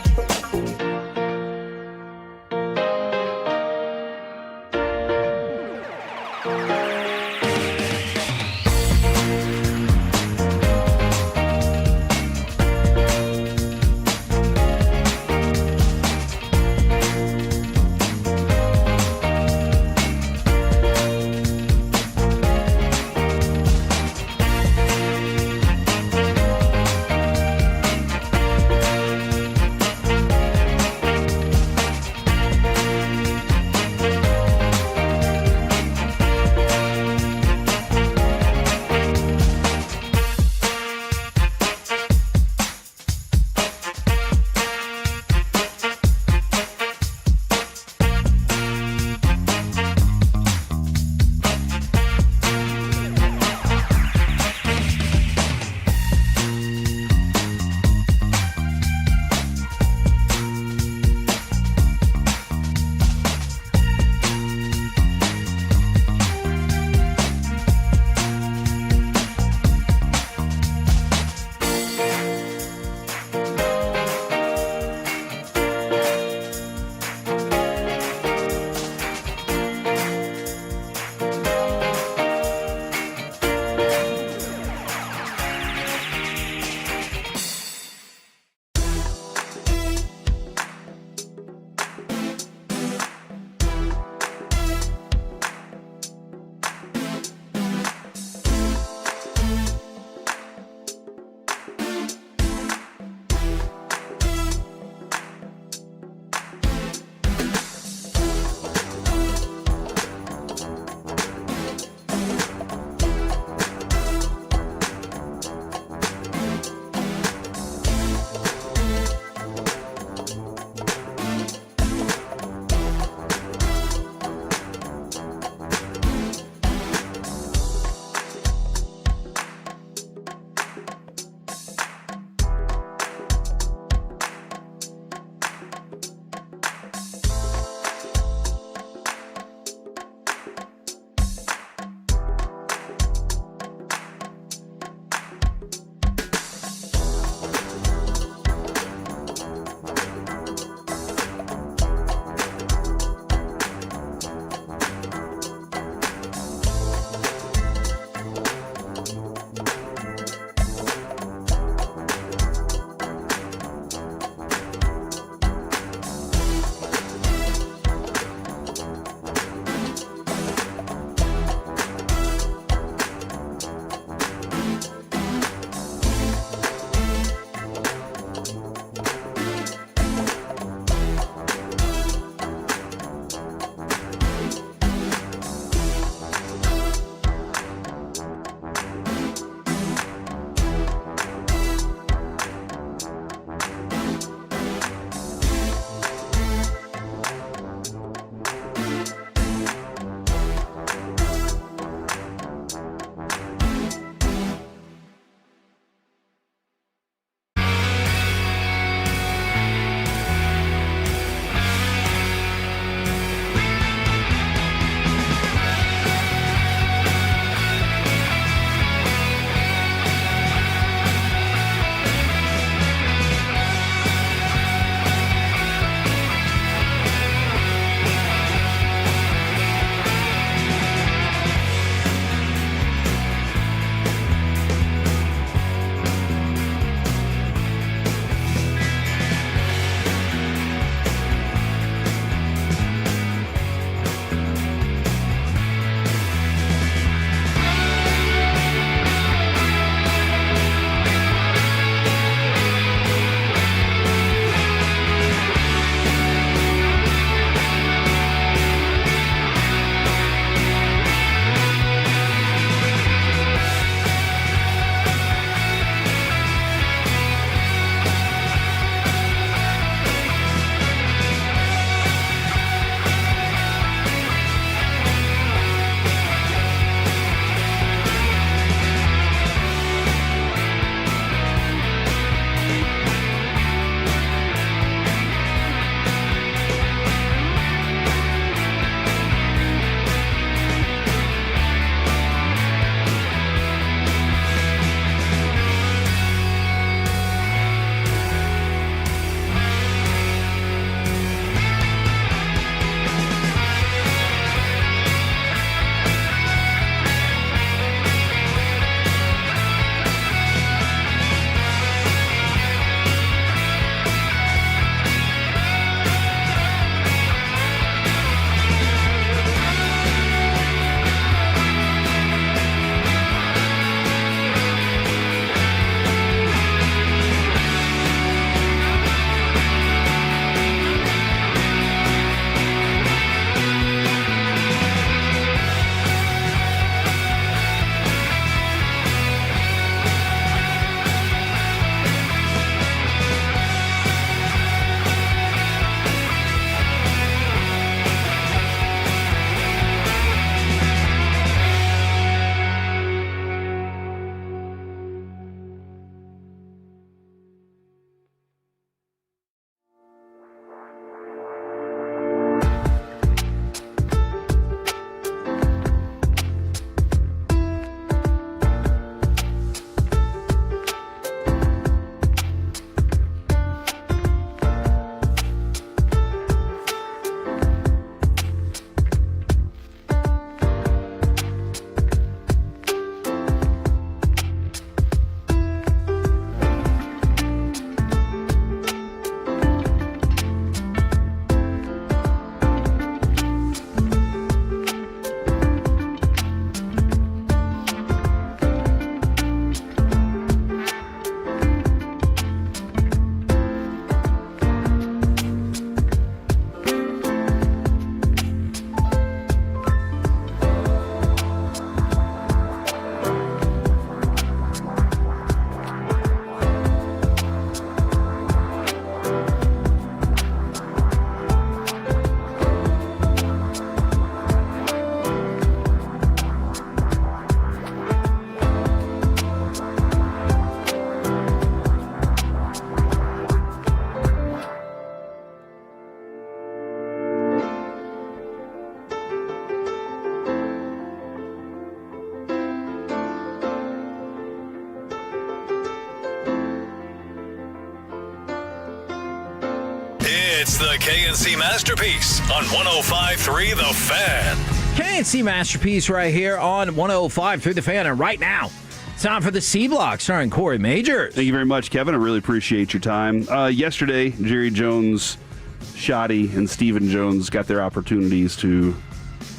Speaker 1: It's the KNC Masterpiece on 105.3 The Fan.
Speaker 4: KNC Masterpiece right here on 105.3 The Fan. And right now, it's time for the C Block starring Corey Majors.
Speaker 12: Thank you very much, Kevin. I really appreciate your time. Yesterday, Jerry Jones, Schotty, and Stephen Jones got their opportunities to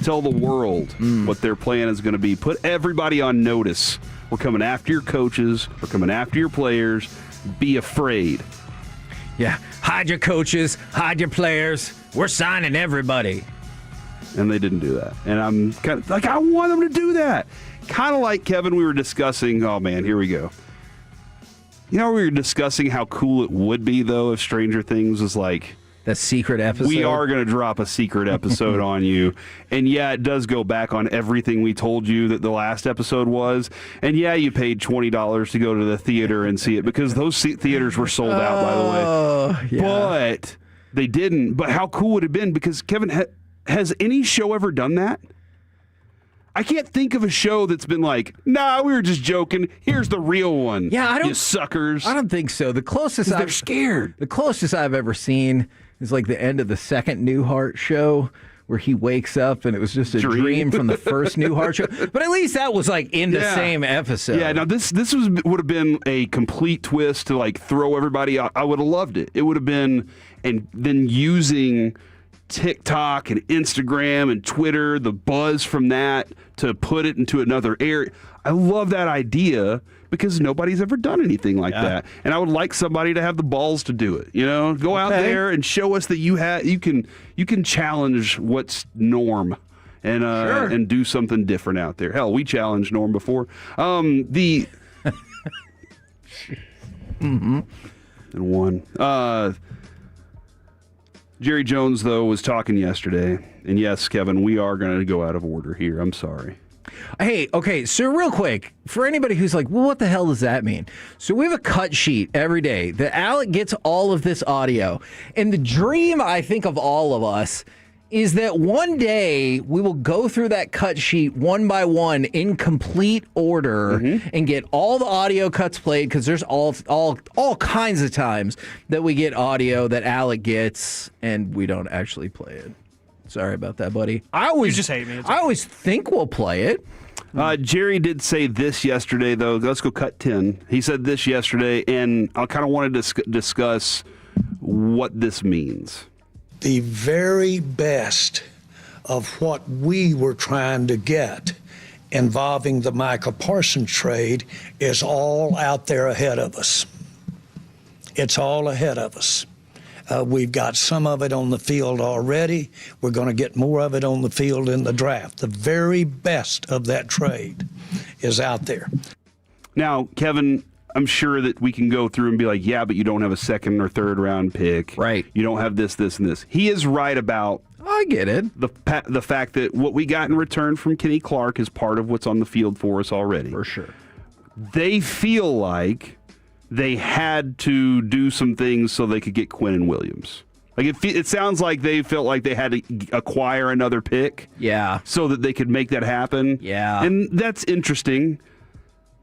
Speaker 12: tell the world what their plan is going to be. Put everybody on notice. We're coming after your coaches. We're coming after your players. Be afraid.
Speaker 4: Yeah, hide your coaches, hide your players. We're signing everybody.
Speaker 12: And they didn't do that. And I'm kind of like, I want them to do that. Kind of like, Kevin, we were discussing, oh man, here we go. You know, we were discussing how cool it would be, though, if Stranger Things was like,
Speaker 4: that secret episode.
Speaker 12: We are going to drop a secret episode on you. And yeah, it does go back on everything we told you that the last episode was. And yeah, you paid $20 to go to the theater and see it because those theaters were sold out, by the way.
Speaker 4: Yeah.
Speaker 12: But they didn't. But how cool would it have been? Because, Kevin, has any show ever done that? I can't think of a show that's been like, nah, we were just joking. Here's the real one.
Speaker 4: Yeah,
Speaker 12: you suckers.
Speaker 4: I don't think so. The closest
Speaker 12: they're scared.
Speaker 4: The closest I've ever seen is like the end of the second Newhart show where he wakes up and it was just a dream from the first Newhart show. But at least that was like in the same episode.
Speaker 12: Yeah, now this would have been a complete twist to like throw everybody out. I would have loved it. It would have been, and then using TikTok and Instagram and Twitter, the buzz from that to put it into another area. I love that idea because nobody's ever done anything like that. And I would like somebody to have the balls to do it. You know, go out there and show us that you can challenge what's norm and do something different out there. Hell, we challenged norm before. And one. Jerry Jones, though, was talking yesterday. And yes, Kevin, we are going to go out of order here. I'm sorry.
Speaker 4: Hey, okay, so real quick, for anybody who's like, well, what the hell does that mean? So we have a cut sheet every day that Alec gets all of this audio. And the dream, I think, of all of us is that one day we will go through that cut sheet one by one in complete order and get all the audio cuts played because there's all kinds of times that we get audio that Alec gets and we don't actually play it. Sorry about that, buddy.
Speaker 13: You just hate me.
Speaker 4: I always think we'll play it.
Speaker 12: Jerry did say this yesterday, though. Let's go cut 10. He said this yesterday, and I kind of wanted to discuss what this means.
Speaker 2: The very best of what we were trying to get involving the Micah Parsons trade is all out there ahead of us. It's all ahead of us. We've got some of it on the field already. We're going to get more of it on the field in the draft. The very best of that trade is out there.
Speaker 12: Now, Kevin, I'm sure that we can go through and be like, yeah, but you don't have a second or third round pick.
Speaker 4: Right.
Speaker 12: You don't have this, this, and this. He is right about
Speaker 4: I get it.
Speaker 12: The fact that what we got in return from Kenny Clark is part of what's on the field for us already.
Speaker 4: For sure.
Speaker 12: They feel like they had to do some things so they could get Quinnen Williams. Like it sounds like they felt like they had to acquire another pick.
Speaker 4: Yeah.
Speaker 12: So that they could make that happen.
Speaker 4: Yeah.
Speaker 12: And that's interesting.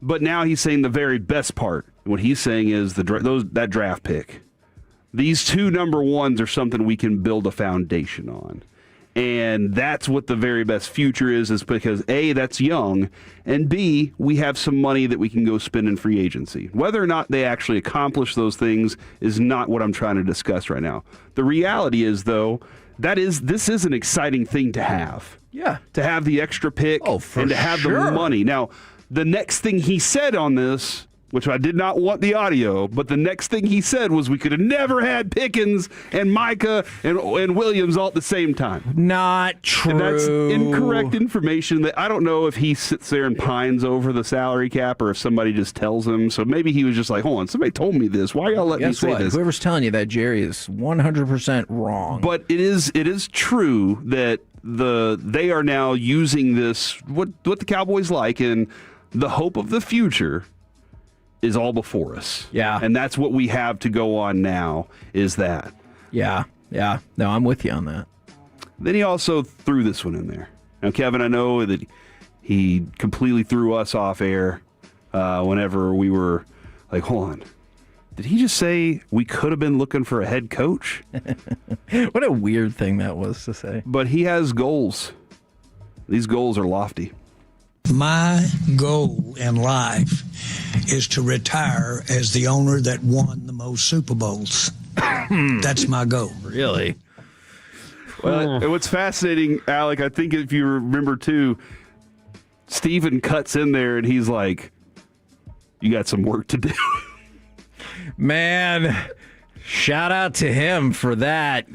Speaker 12: But now he's saying the very best part. What he's saying is that draft pick. These two number ones are something we can build a foundation on. And that's what the very best future is because A, that's young, and B, we have some money that we can go spend in free agency. Whether or not they actually accomplish those things is not what I'm trying to discuss right now. The reality is, though, this is an exciting thing to have.
Speaker 4: Yeah.
Speaker 12: To have the extra pick and to have the money. Now, the next thing he said on this, which I did not want the audio, but the next thing he said was we could have never had Pickens and Micah and Williams all at the same time.
Speaker 4: Not true.
Speaker 12: And that's incorrect information that I don't know if he sits there and pines over the salary cap or if somebody just tells him. So maybe he was just like, hold on, somebody told me this. Why y'all let me say this?
Speaker 4: Whoever's telling you that, Jerry, is 100% wrong.
Speaker 12: But it is true that they are now using this, what the Cowboys like, and the hope of the future is all before us.
Speaker 4: Yeah.
Speaker 12: And that's what we have to go on now is that.
Speaker 4: Yeah. Yeah. No, I'm with you on that.
Speaker 12: Then he also threw this one in there. Now, Kevin, I know that he completely threw us off air whenever we were like, hold on. Did he just say we could have been looking for a head coach?
Speaker 4: What a weird thing that was to say.
Speaker 12: But he has goals. These goals are lofty.
Speaker 2: My goal in life is to retire as the owner that won the most Super Bowls. That's my goal.
Speaker 4: Really?
Speaker 12: Well, and what's fascinating, Alec, I think if you remember too, Steven cuts in there and he's like, you got some work to do.
Speaker 4: Man, shout out to him for that.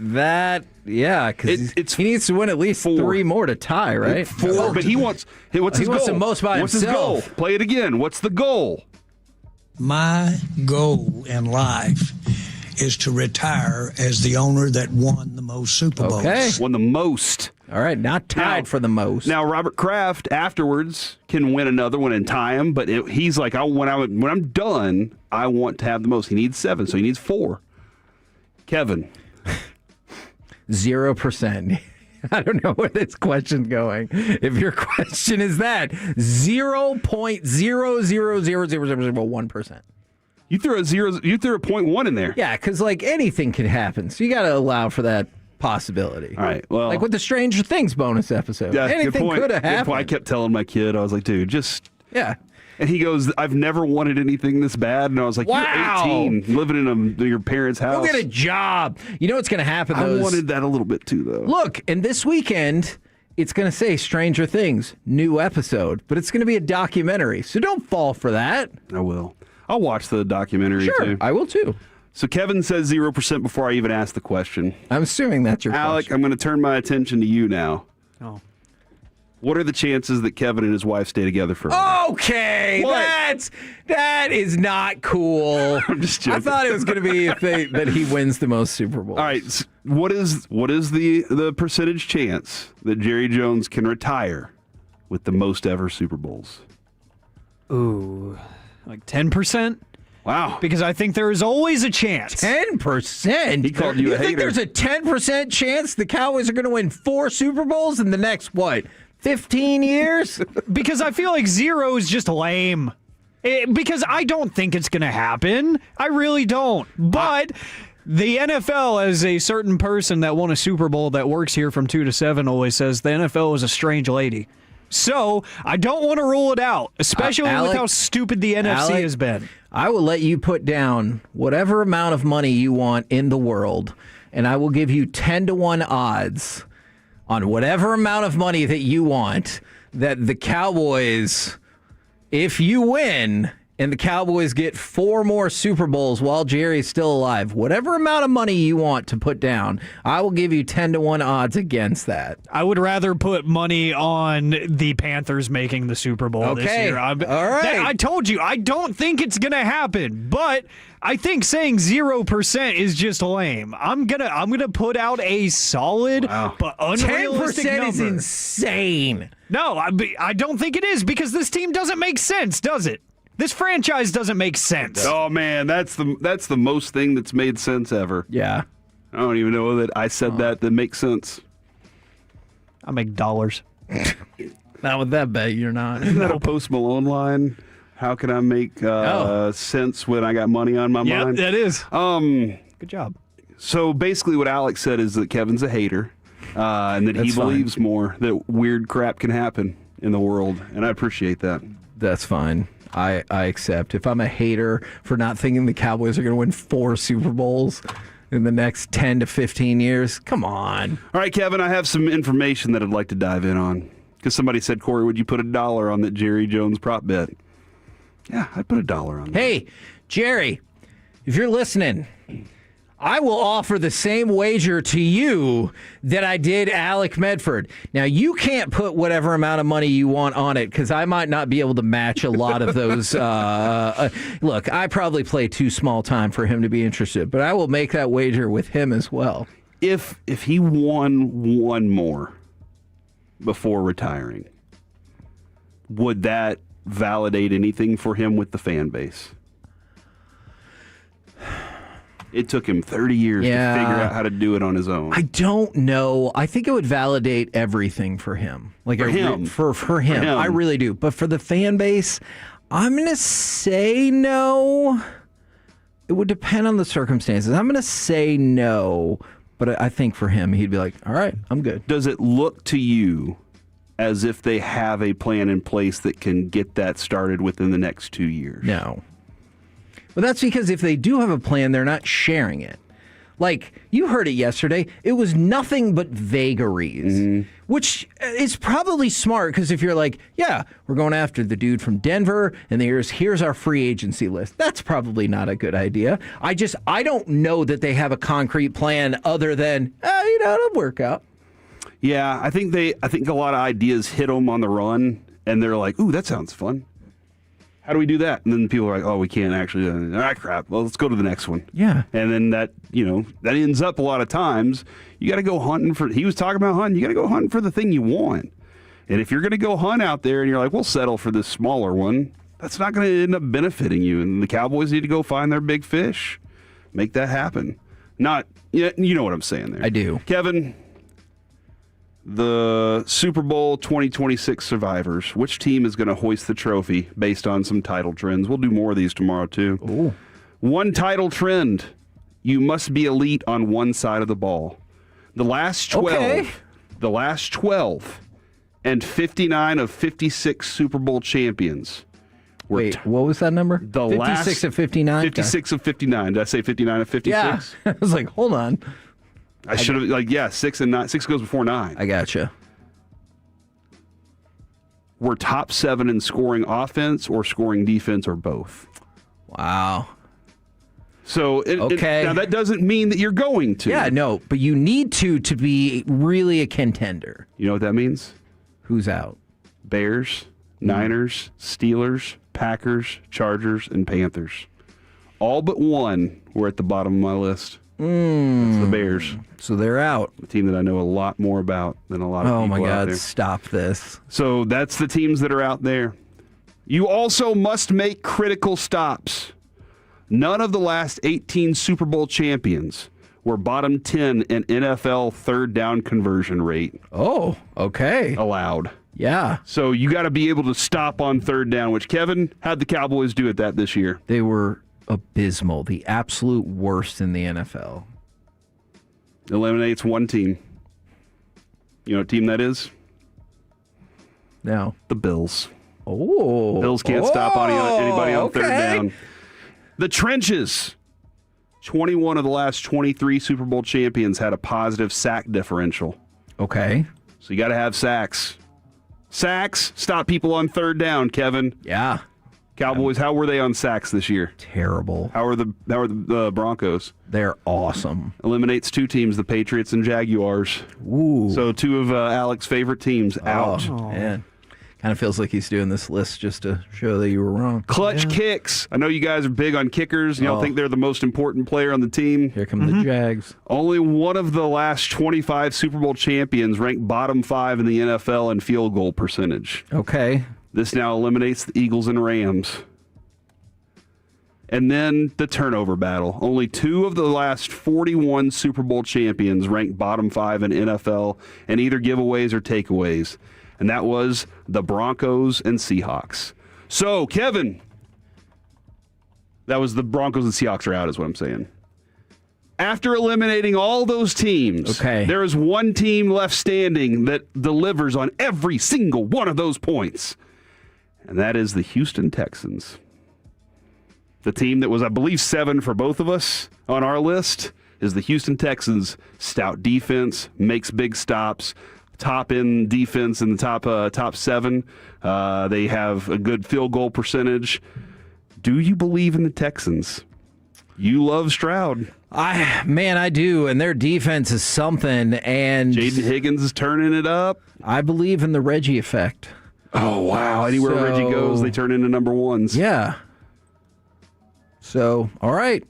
Speaker 4: Yeah, because he needs to win at least 4 more to tie, right?
Speaker 12: 4, but he wants. Hey, what's his goal?
Speaker 4: He wants the most by
Speaker 12: what's
Speaker 4: himself.
Speaker 12: His goal? Play it again. What's the goal?
Speaker 2: My goal in life is to retire as the owner that won the most Super Bowls.
Speaker 4: Okay.
Speaker 12: Won the most.
Speaker 4: All right, not tied for the most.
Speaker 12: Now, Robert Kraft afterwards can win another one and tie him, but he's like, when I'm done, I want to have the most. He needs 7, so he needs 4. Kevin.
Speaker 4: 0%. I don't know where this question's going. If your question is that, 0.0000001%.
Speaker 12: You threw a 0.1 in there.
Speaker 4: Yeah, because like anything can happen, so you got to allow for that possibility.
Speaker 12: All right. Well,
Speaker 4: like with the Stranger Things bonus episode, anything could have happened.
Speaker 12: I kept telling my kid, I was like, dude, just
Speaker 4: yeah.
Speaker 12: And he goes, I've never wanted anything this bad. And I was like,
Speaker 4: wow.
Speaker 12: You're 18, living in your parents' house.
Speaker 4: Go get a job. You know what's going to happen, though?
Speaker 12: I wanted that a little bit, too, though.
Speaker 4: Look, and this weekend, it's going to say Stranger Things, new episode. But it's going to be a documentary, so don't fall for that.
Speaker 12: I will. I'll watch the documentary, too.
Speaker 4: I will, too.
Speaker 12: So Kevin says 0% before I even ask the question.
Speaker 4: I'm assuming that's your
Speaker 12: Alec,
Speaker 4: question.
Speaker 12: I'm going to turn my attention to you now.
Speaker 13: Oh.
Speaker 12: What are the chances that Kevin and his wife stay together forever?
Speaker 4: Okay, that is not cool.
Speaker 12: I'm just joking.
Speaker 4: I thought it was going to be that he wins the most Super Bowls.
Speaker 12: All right, so what is the percentage chance that Jerry Jones can retire with the most ever Super Bowls?
Speaker 13: Ooh, like 10%?
Speaker 12: Wow.
Speaker 13: Because I think there is always a chance.
Speaker 4: 10%?
Speaker 12: He called you a
Speaker 4: think
Speaker 12: hater.
Speaker 4: there's a 10% chance the Cowboys are going to win 4 Super Bowls in the next, 15 years?
Speaker 13: Because I feel like 0 is just lame. Because I don't think it's going to happen. I really don't. But the NFL, as a certain person that won a Super Bowl that works here from 2 to 7, always says the NFL is a strange lady. So I don't want to rule it out, especially with how stupid the NFC has been.
Speaker 4: I will let you put down whatever amount of money you want in the world, and I will give you 10-1 odds on whatever amount of money that you want that the Cowboys, if you win and the Cowboys get 4 more Super Bowls while Jerry's still alive, whatever amount of money you want to put down, I will give you 10-1 odds against that.
Speaker 13: I would rather put money on the Panthers making the Super Bowl this year.
Speaker 4: All right.
Speaker 13: I told you, I don't think it's going to happen, but I think saying 0% is just lame. I'm gonna put out a solid but unrealistic
Speaker 4: 10%
Speaker 13: number.
Speaker 4: is insane.
Speaker 13: No, I don't think it is because this team doesn't make sense, does it? This franchise doesn't make sense.
Speaker 12: Oh man, that's the most thing that's made sense ever.
Speaker 4: Yeah.
Speaker 12: I don't even know that I said that makes sense.
Speaker 13: I make dollars.
Speaker 4: Not with that bet, you're not.
Speaker 12: Isn't that a Post Malone line? How can I make sense when I got money on my mind?
Speaker 13: Yeah, that is. Good job.
Speaker 12: So basically what Alex said is that Kevin's a hater and that he believes more that weird crap can happen in the world, and I appreciate that.
Speaker 4: That's fine. I accept. If I'm a hater for not thinking the Cowboys are going to win 4 Super Bowls in the next 10 to 15 years, come on.
Speaker 12: All right, Kevin, I have some information that I'd like to dive in on. Because somebody said, Corey, would you put $1 on that Jerry Jones prop bet? Yeah, I'd put $1 on that.
Speaker 4: Hey, Jerry, if you're listening, I will offer the same wager to you that I did Alec Medford. Now, you can't put whatever amount of money you want on it because I might not be able to match a lot of those. Look, I probably play too small time for him to be interested, but I will make that wager with him as well.
Speaker 12: If he won one more before retiring, would that validate anything for him with the fan base? It took him 30 years to figure out how to do it on his own.
Speaker 4: I don't know. I think it would validate everything for him.
Speaker 12: For him.
Speaker 4: For him. I really do. But for the fan base, I'm going to say no. It would depend on the circumstances. I'm going to say no, but I think for him, he'd be like, all right, I'm good.
Speaker 12: Does it look to you as if they have a plan in place that can get that started within the next 2 years?
Speaker 4: No. Well, that's because if they do have a plan, they're not sharing it. Like, you heard it yesterday. It was nothing but vagaries, which is probably smart because if you're like, yeah, we're going after the dude from Denver, and here's our free agency list. That's probably not a good idea. I don't know that they have a concrete plan other than, it'll work out.
Speaker 12: Yeah, I think a lot of ideas hit them on the run, and they're like, ooh, that sounds fun. How do we do that? And then people are like, oh, we can't actually. Crap. Well, let's go to the next one.
Speaker 4: Yeah.
Speaker 12: And then that ends up a lot of times. You got to go hunting for. He was talking about hunting. You got to go hunting for the thing you want. And if you're going to go hunt out there and you're like, we'll settle for this smaller one, that's not going to end up benefiting you. And the Cowboys need to go find their big fish, make that happen. Not, you know what I'm saying there.
Speaker 4: I do.
Speaker 12: Kevin, the Super Bowl 2026 survivors, which team is going to hoist the trophy based on some title trends? We'll do more of these tomorrow, too.
Speaker 4: Ooh.
Speaker 12: One title trend, you must be elite on one side of the ball. The last 12 and 59 of 56 Super Bowl champions.
Speaker 4: Wait, what was that number?
Speaker 12: 56
Speaker 4: of 59?
Speaker 12: 56 of 59. Did I say 59 of 56?
Speaker 4: Yeah. I was like, hold on.
Speaker 12: I should have, 6 and 9. 6 goes before 9.
Speaker 4: I gotcha.
Speaker 12: We're top 7 in scoring offense or scoring defense or both.
Speaker 4: Wow.
Speaker 12: So, now that doesn't mean that you're going to.
Speaker 4: Yeah, no, but you need to be really a contender.
Speaker 12: You know what that means?
Speaker 4: Who's out?
Speaker 12: Bears, Niners, Steelers, Packers, Chargers, and Panthers. All but one were at the bottom of my list. That's the Bears.
Speaker 4: So they're out.
Speaker 12: A team that I know a lot more about than a lot of people
Speaker 4: my
Speaker 12: out
Speaker 4: God,
Speaker 12: there.
Speaker 4: stop this.
Speaker 12: So that's the teams that are out there. You also must make critical stops. None of the last 18 Super Bowl champions were bottom 10 in NFL third down conversion rate.
Speaker 4: Oh, okay.
Speaker 12: Allowed.
Speaker 4: Yeah.
Speaker 12: So you got to be able to stop on third down, which, Kevin, how'd the Cowboys do at that this year?
Speaker 4: They were abysmal, the absolute worst in the NFL.
Speaker 12: Eliminates one team. You know what team that is?
Speaker 4: No.
Speaker 12: The Bills.
Speaker 4: Oh.
Speaker 12: Bills can't stop anybody on third down. The trenches. 21 of the last 23 Super Bowl champions had a positive sack differential.
Speaker 4: Okay.
Speaker 12: So you got to have sacks. Sacks stop people on third down, Kevin.
Speaker 4: Yeah.
Speaker 12: Cowboys, how were they on sacks this year?
Speaker 4: Terrible.
Speaker 12: How are the Broncos?
Speaker 4: They're awesome.
Speaker 12: Eliminates two teams, the Patriots and Jaguars.
Speaker 4: Ooh.
Speaker 12: So two of Alex's favorite teams out.
Speaker 4: Oh, man. Kind of feels like he's doing this list just to show that you were wrong.
Speaker 12: Clutch kicks. I know you guys are big on kickers. You don't think they're the most important player on the team.
Speaker 4: Here come the Jags.
Speaker 12: Only one of the last 25 Super Bowl champions ranked bottom 5 in the NFL in field goal percentage.
Speaker 4: Okay.
Speaker 12: This now eliminates the Eagles and Rams. And then the turnover battle. Only 2 of the last 41 Super Bowl champions ranked bottom 5 in NFL in either giveaways or takeaways. And that was the Broncos and Seahawks. So, Kevin, that was the Broncos and Seahawks are out, is what I'm saying. After eliminating all those teams, there is one team left standing that delivers on every single one of those points. And that is the Houston Texans. The team that was, I believe, 7 for both of us on our list is the Houston Texans. Stout defense, makes big stops, top in defense in the top 7. They have a good field goal percentage. Do you believe in the Texans? You love Stroud.
Speaker 4: I do, and their defense is something. And
Speaker 12: Jaden Higgins is turning it up.
Speaker 4: I believe in the Reggie effect.
Speaker 12: Oh, wow. Anywhere Reggie goes, they turn into number ones.
Speaker 4: Yeah. So, all right.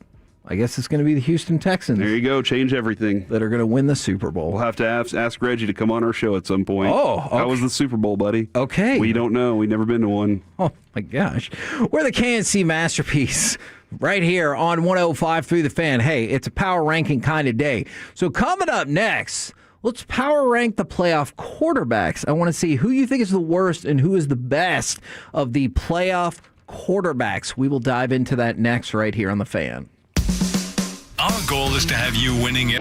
Speaker 4: I guess it's going to be the Houston Texans.
Speaker 12: There you go. Change everything.
Speaker 4: That are going to win the Super Bowl.
Speaker 12: We'll have to ask Reggie to come on our show at some point.
Speaker 4: Oh, okay.
Speaker 12: How was the Super Bowl, buddy?
Speaker 4: Okay.
Speaker 12: We don't know. We've never been to one.
Speaker 4: Oh, my gosh. We're the KNC Masterpiece right here on 105.3 The Fan. Hey, it's a power ranking kind of day. So coming up next, let's power rank the playoff quarterbacks. I want to see who you think is the worst and who is the best of the playoff quarterbacks. We will dive into that next right here on The Fan.
Speaker 1: Our goal is to have you winning it.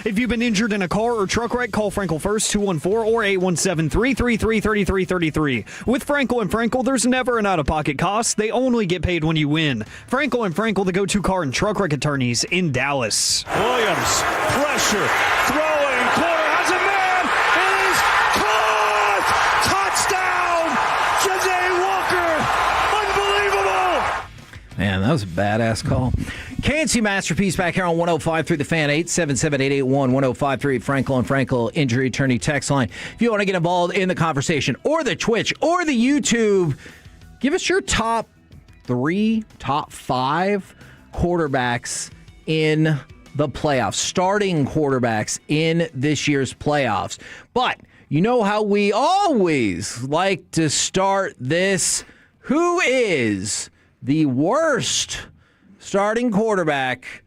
Speaker 13: If you've been injured in a car or truck wreck, call Frankel first, 214 or 817-333-3333. With Frankel and Frankel, there's never an out-of-pocket cost. They only get paid when you win. Frankel and Frankel, the go-to car and truck wreck attorneys in Dallas.
Speaker 18: Williams, pressure, throwing, corner, has a man, it is caught! Touchdown! Jose Walker! Unbelievable!
Speaker 4: Man, that was a badass call. KNC Masterpiece back here on 105.3 The Fan, 877-881-1053, Frankel and Frankel Injury Attorney text line. If you want to get involved in the conversation, or the Twitch, or the YouTube, give us your top 5 quarterbacks in the playoffs, starting quarterbacks in this year's playoffs. But you know how we always like to start this. Who is the worst starting quarterback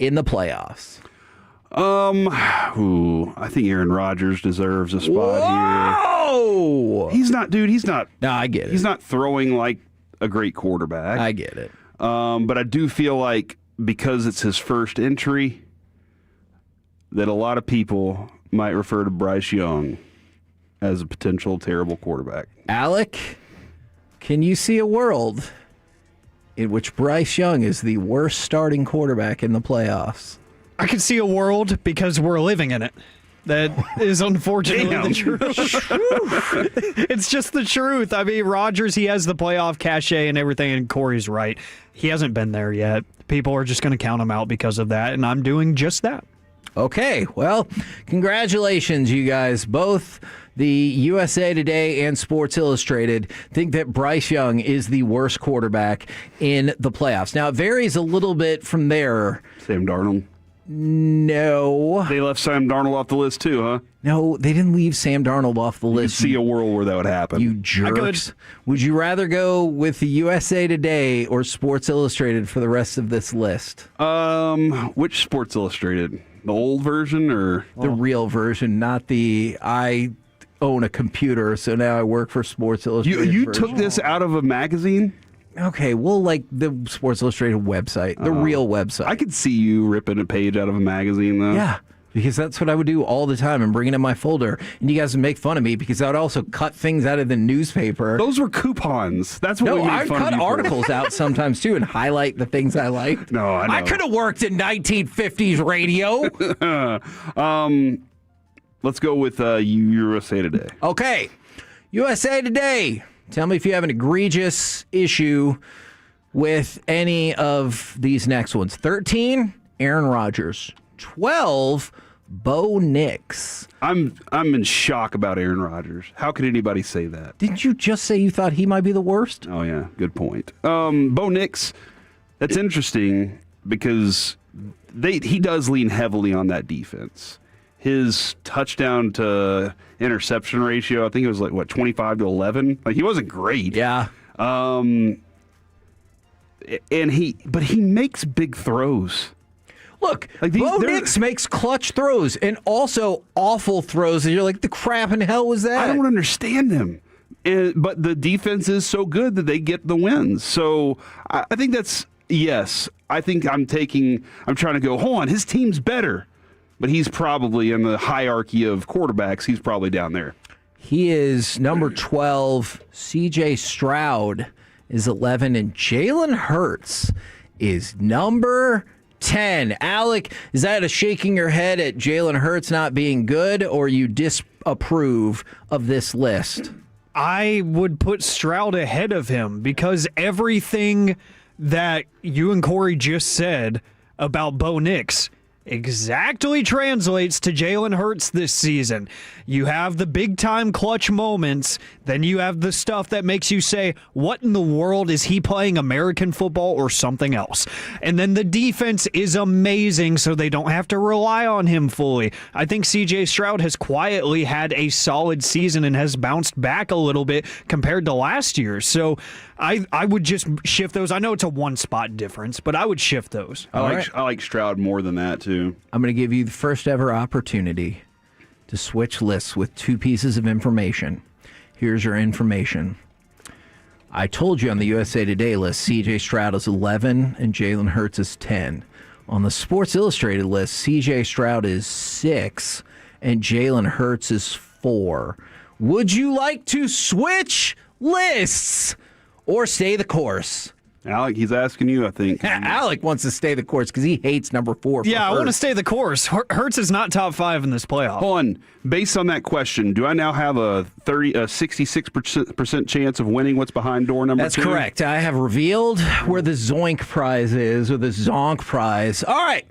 Speaker 4: in the playoffs?
Speaker 12: I think Aaron Rodgers deserves a spot
Speaker 4: here.
Speaker 12: He's not, dude. He's not.
Speaker 4: No, I get it.
Speaker 12: He's not throwing like a great quarterback.
Speaker 4: I get it.
Speaker 12: But I do feel like because it's his first entry, that a lot of people might refer to Bryce Young as a potential terrible quarterback.
Speaker 4: Alec, can you see a world in which Bryce Young is the worst starting quarterback in the playoffs?
Speaker 13: I can see a world because we're living in it. That is unfortunately the truth. It's just the truth. I mean, Rodgers, he has the playoff cachet and everything, and Corey's right. He hasn't been there yet. People are just going to count him out because of that, and I'm doing just that.
Speaker 4: Okay, well, congratulations, you guys. Both the USA Today and Sports Illustrated think that Bryce Young is the worst quarterback in the playoffs. Now, it varies a little bit from there.
Speaker 12: Sam Darnold?
Speaker 4: No.
Speaker 12: They left Sam Darnold off the list too, huh?
Speaker 4: No, they didn't leave Sam Darnold off the list.
Speaker 12: See a world where that would happen.
Speaker 4: You jerks. Would you rather go with the USA Today or Sports Illustrated for the rest of this list?
Speaker 12: Which Sports Illustrated? The old version or
Speaker 4: the real version, not the I own a computer, so now I work for Sports Illustrated.
Speaker 12: You
Speaker 4: version.
Speaker 12: took this out of a magazine?
Speaker 4: Okay, well, like the Sports Illustrated website, the real website.
Speaker 12: I could see you ripping a page out of a magazine, though.
Speaker 4: Yeah, because that's what I would do all the time and bring it in my folder. And you guys would make fun of me because I would also cut things out of the newspaper.
Speaker 12: Those were coupons. That's what we made
Speaker 4: I'd
Speaker 12: fun
Speaker 4: cut
Speaker 12: of you
Speaker 4: articles out sometimes, too, and highlight the things I liked.
Speaker 12: No, I know.
Speaker 4: I could have worked in 1950s radio.
Speaker 12: Let's go with USA Today.
Speaker 4: Okay, USA Today. Tell me if you have an egregious issue with any of these next ones. 13, Aaron Rodgers. 12, Bo Nix.
Speaker 12: I'm in shock about Aaron Rodgers. How could anybody say that?
Speaker 4: Didn't you just say you thought he might be the worst?
Speaker 12: Oh, yeah. Good point. Bo Nix, that's interesting because he does lean heavily on that defense. His touchdown to interception ratio, I think it was 25-11. Like, he wasn't great.
Speaker 4: Yeah.
Speaker 12: But he makes big throws.
Speaker 4: Look, Bo Nix makes clutch throws and also awful throws. And you're like, the crap in hell was that?
Speaker 12: I don't understand him. But the defense is so good that they get the wins. So I think that's, yes. I think I'm trying to go, hold on, his team's better. But he's probably in the hierarchy of quarterbacks. He's probably down there.
Speaker 4: He is number 12. C.J. Stroud is 11. And Jalen Hurts is number 10. Alec, is that a shaking your head at Jalen Hurts not being good, or you disapprove of this list?
Speaker 13: I would put Stroud ahead of him because everything that you and Corey just said about Bo Nix exactly translates to Jalen Hurts this season. You have the big-time clutch moments, then you have the stuff that makes you say, what in the world, is he playing American football or something else? And then the defense is amazing, so they don't have to rely on him fully. I think C.J. Stroud has quietly had a solid season and has bounced back a little bit compared to last year. So I would just shift those. I know it's a one-spot difference, but I would shift those.
Speaker 12: I like Stroud more than that, too.
Speaker 4: I'm going to give you the first ever opportunity to switch lists with two pieces of information. Here's your information. I told you on the USA Today list, C.J. Stroud is 11 and Jalen Hurts is 10. On the Sports Illustrated list, C.J. Stroud is 6 and Jalen Hurts is 4. Would you like to switch lists or stay the course?
Speaker 12: Alec, he's asking you, I think.
Speaker 4: Alec wants to stay the course because he hates number 4.
Speaker 13: Yeah, I want to stay the course. Hurts is not top 5 in this playoff.
Speaker 12: Hold on. Based on that question, do I now have a 66% chance of winning what's behind door number 2?
Speaker 4: That's correct. I have revealed where the Zoink prize is, or the Zonk prize. All right.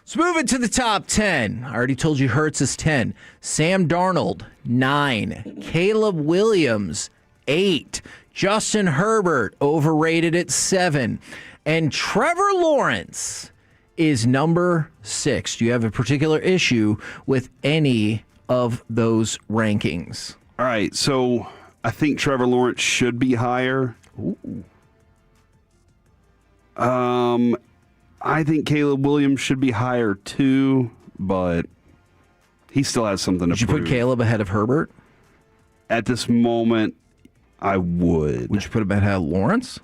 Speaker 4: Let's move it to the top 10. I already told you Hurts is 10. Sam Darnold, 9. Caleb Williams, 8. Justin Herbert, overrated at 7. And Trevor Lawrence is number 6. Do you have a particular issue with any of those rankings?
Speaker 12: All right, so I think Trevor Lawrence should be higher.
Speaker 4: Ooh.
Speaker 12: I think Caleb Williams should be higher too, but he still has something to prove.
Speaker 4: Would you put Caleb ahead of Herbert?
Speaker 12: At this moment, I would.
Speaker 4: Would you put him ahead of Lawrence?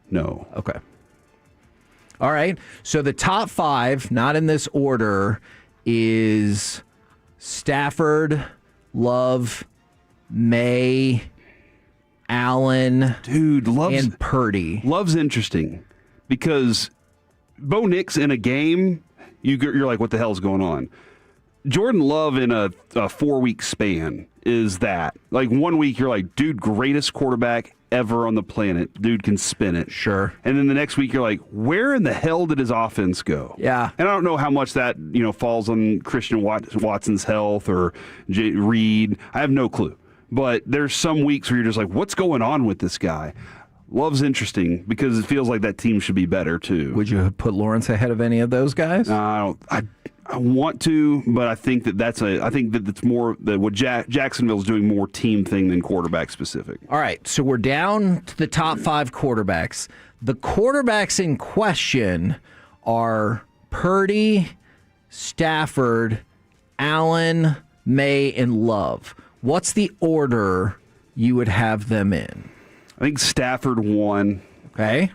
Speaker 12: No.
Speaker 4: Okay. All right. So the top 5, not in this order, is Stafford, Love, May, Allen,
Speaker 12: dude,
Speaker 4: and Purdy.
Speaker 12: Love's interesting because Bo Nix in a game, you're like, what the hell's going on? Jordan Love in a 4-week span is that. Like 1 week, you're like, dude, greatest quarterback ever on the planet. Dude can spin it.
Speaker 4: Sure.
Speaker 12: And then the next week, you're like, where in the hell did his offense go?
Speaker 4: Yeah.
Speaker 12: And I don't know how much that falls on Christian Watson's health or Reed. I have no clue. But there's some weeks where you're just like, what's going on with this guy? Love's interesting because it feels like that team should be better too.
Speaker 4: Would you put Lawrence ahead of any of those guys?
Speaker 12: I want to, but I think that's more that what Jacksonville's doing more team thing than quarterback specific.
Speaker 4: All right, so we're down to the top 5 quarterbacks. The quarterbacks in question are Purdy, Stafford, Allen, May, and Love. What's the order you would have them in?
Speaker 12: I think Stafford 1.
Speaker 4: Okay.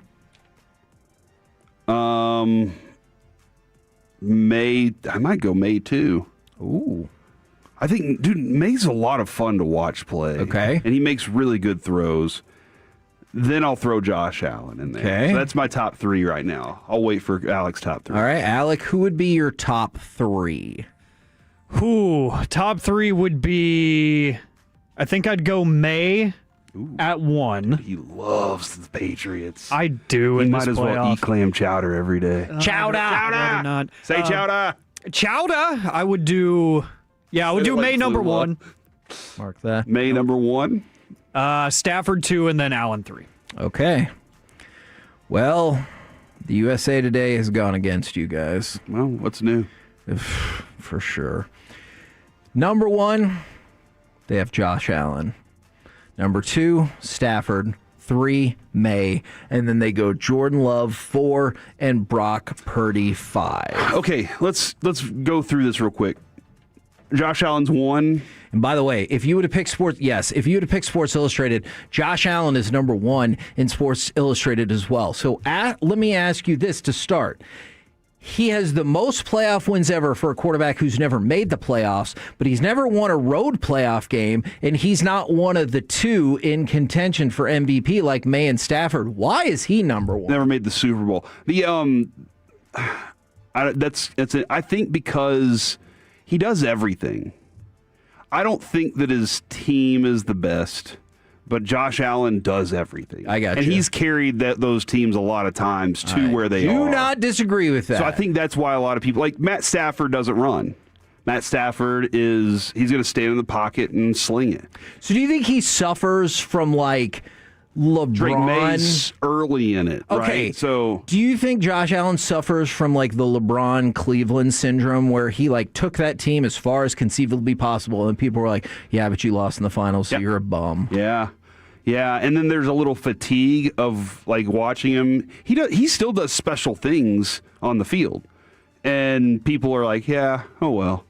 Speaker 12: May, I might go May 2.
Speaker 4: Ooh.
Speaker 12: I think, dude, May's a lot of fun to watch play.
Speaker 4: Okay.
Speaker 12: And he makes really good throws. Then I'll throw Josh Allen in there.
Speaker 4: Okay.
Speaker 12: So that's my top 3 right now. I'll wait for Alec's top 3.
Speaker 4: All right, Alec, who would be your top 3?
Speaker 13: Top 3 would be, I think I'd go May at 1.
Speaker 12: He loves the Patriots.
Speaker 13: I do.
Speaker 12: He
Speaker 13: in
Speaker 12: might
Speaker 13: this
Speaker 12: as well
Speaker 13: playoff.
Speaker 12: eat clam chowder every day.
Speaker 4: Chowder!
Speaker 13: I'd not.
Speaker 12: Say chowder!
Speaker 13: Chowder, I would do. Yeah, I would do May number 1.
Speaker 4: Mark that.
Speaker 12: May number 1.
Speaker 13: Stafford 2, and then Allen 3.
Speaker 4: Okay. Well, the USA Today has gone against you guys.
Speaker 12: Well, what's new?
Speaker 4: For sure. Number 1, they have Josh Allen. Number 2, Stafford. 3, May. And then they go Jordan Love, 4, and Brock Purdy, 5.
Speaker 12: Okay, let's go through this real quick. Josh Allen's 1.
Speaker 4: And by the way, if you would have picked Sports Illustrated, Josh Allen is number 1 in Sports Illustrated as well. So let me ask you this to start. He has the most playoff wins ever for a quarterback who's never made the playoffs, but he's never won a road playoff game, and he's not one of the 2 in contention for MVP like May and Stafford. Why is he number 1?
Speaker 12: Never made the Super Bowl. I think because he does everything. I don't think that his team is the best, but Josh Allen does everything.
Speaker 4: I got
Speaker 12: you. And
Speaker 4: you.
Speaker 12: he's carried those teams a lot of times to where they are.
Speaker 4: Do not disagree with that.
Speaker 12: So I think that's why a lot of people, like Matt Stafford doesn't run. Matt Stafford he's going to stand in the pocket and sling it.
Speaker 4: So do you think he suffers from like LeBron?
Speaker 12: Drake May's early in it,
Speaker 4: okay.
Speaker 12: Right? So
Speaker 4: do you think Josh Allen suffers from like the LeBron Cleveland syndrome where he like took that team as far as conceivably possible and people were like, yeah, but you lost in the finals, so you're a bum.
Speaker 12: Yeah. Yeah, and then there's a little fatigue of like watching him. He still does special things on the field. And people are like, yeah, oh well.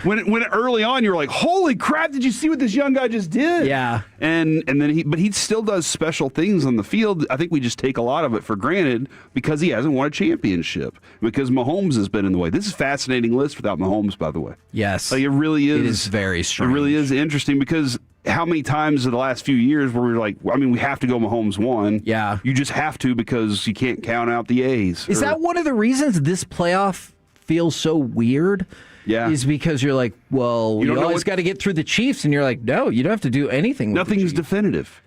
Speaker 12: When early on you were like, holy crap, did you see what this young guy just did?
Speaker 4: Yeah.
Speaker 12: And then he still does special things on the field. I think we just take a lot of it for granted because he hasn't won a championship, because Mahomes has been in the way. This is a fascinating list without Mahomes, by the way.
Speaker 4: Yes.
Speaker 12: Like, it really is.
Speaker 4: It is very strange.
Speaker 12: It really is interesting because how many times in the last few years where we were like, I mean, we have to go Mahomes 1.
Speaker 4: Yeah.
Speaker 12: You just have to because you can't count out the A's.
Speaker 4: Is that one of the reasons this playoff feels so weird?
Speaker 12: Yeah.
Speaker 4: Is because you're like, well, you always got to get through the Chiefs, and you're like, no, you don't have to do anything with
Speaker 12: Nothing's definitive.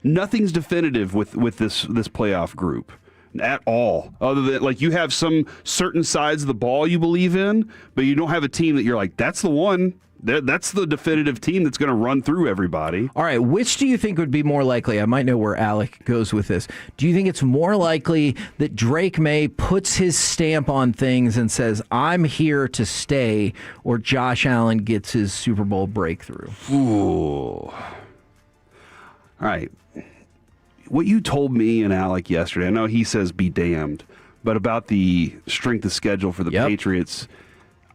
Speaker 12: Nothing's definitive with this playoff group at all. Other than, like, you have some certain sides of the ball you believe in, but you don't have a team that you're like, that's the one. That's the definitive team that's going to run through everybody.
Speaker 4: All right, which do you think would be more likely? I might know where Alec goes with this. Do you think it's more likely that Drake May puts his stamp on things and says, I'm here to stay, or Josh Allen gets his Super Bowl breakthrough?
Speaker 12: Ooh. All right. What you told me and Alec yesterday, I know he says be damned, but about the strength of schedule for the Patriots,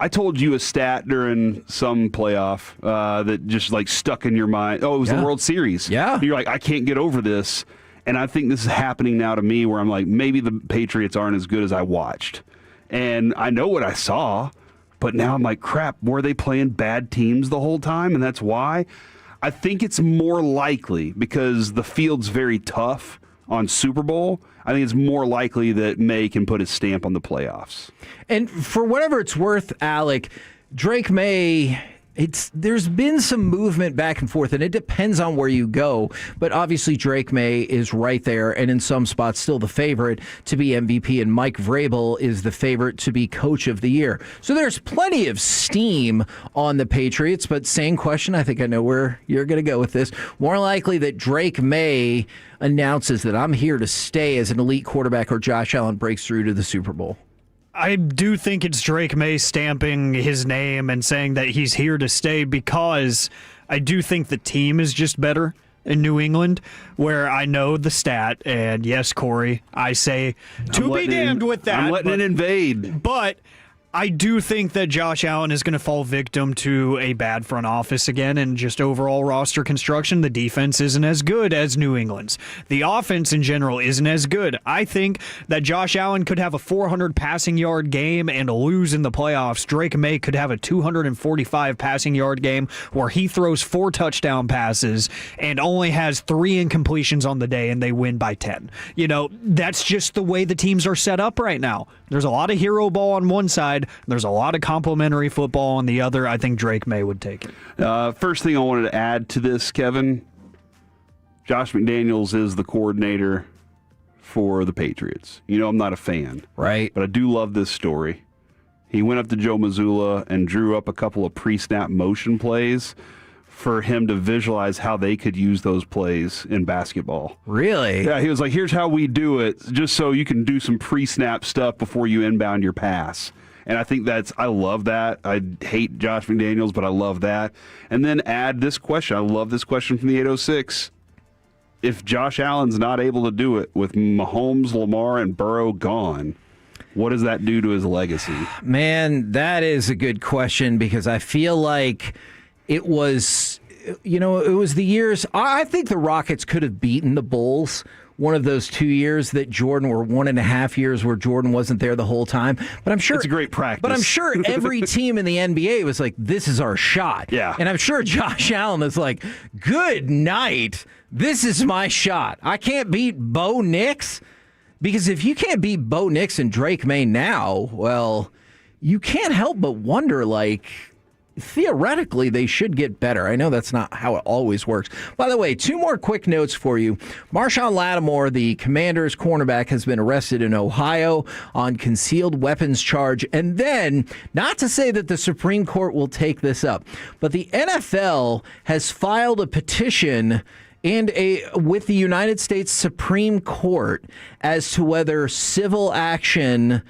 Speaker 12: I told you a stat during some playoff that just like stuck in your mind. Oh, it was the World Series.
Speaker 4: Yeah.
Speaker 12: You're like, I can't get over this. And I think this is happening now to me where I'm like, maybe the Patriots aren't as good as I watched. And I know what I saw, but now I'm like, crap, were they playing bad teams the whole time? And that's why. I think it's more likely because the field's very tough on Super Bowl. I think it's more likely that May can put his stamp on the playoffs.
Speaker 4: And for whatever it's worth, Alec, Drake May, there's been some movement back and forth, and it depends on where you go. But obviously, Drake May is right there, and in some spots, still the favorite to be MVP, and Mike Vrabel is the favorite to be Coach of the Year. So there's plenty of steam on the Patriots, but same question. I think I know where you're going to go with this. More likely that Drake May announces that I'm here to stay as an elite quarterback, or Josh Allen breaks through to the Super Bowl.
Speaker 13: I do think it's Drake May stamping his name and saying that he's here to stay, because I do think the team is just better in New England, where I know the stat, and yes, Corey, I say to be damned with that.
Speaker 12: I'm letting it invade.
Speaker 13: But I do think that Josh Allen is going to fall victim to a bad front office again, and just overall roster construction. The defense isn't as good as New England's. The offense in general isn't as good. I think that Josh Allen could have a 400 passing yard game and lose in the playoffs. Drake May could have a 245 passing yard game where he throws 4 touchdown passes and only has 3 incompletions on the day, and they win by 10. You know, that's just the way the teams are set up right now. There's a lot of hero ball on one side. There's a lot of complimentary football on the other. I think Drake May would take it.
Speaker 12: First thing I wanted to add to this, Kevin, Josh McDaniels is the coordinator for the Patriots. You know I'm not a fan.
Speaker 4: Right.
Speaker 12: But I do love this story. He went up to Joe Mazzulla and drew up a couple of pre-snap motion plays for him to visualize how they could use those plays in basketball.
Speaker 4: Really?
Speaker 12: Yeah, he was like, here's how we do it, just so you can do some pre-snap stuff before you inbound your pass. And I think I love that. I hate Josh McDaniels, but I love that. And then add this question. I love this question from the 806. If Josh Allen's not able to do it with Mahomes, Lamar, and Burrow gone, what does that do to his legacy?
Speaker 4: Man, that is a good question, because I feel like it was the years. I think the Rockets could have beaten the Bulls one of those 2 years that Jordan, or 1.5 years where Jordan wasn't there the whole time. But I'm sure
Speaker 12: it's a great practice.
Speaker 4: But I'm sure every team in the NBA was like, this is our shot.
Speaker 12: Yeah.
Speaker 4: And I'm sure Josh Allen is like, good night. This is my shot. I can't beat Bo Nix. Because if you can't beat Bo Nix and Drake May now, well, you can't help but wonder, like, theoretically, they should get better. I know that's not how it always works. By the way, 2 more quick notes for you. Marshawn Lattimore, the Commanders cornerback, has been arrested in Ohio on concealed weapons charge. And then, not to say that the Supreme Court will take this up, but the NFL has filed a petition with the United States Supreme Court as to whether civil action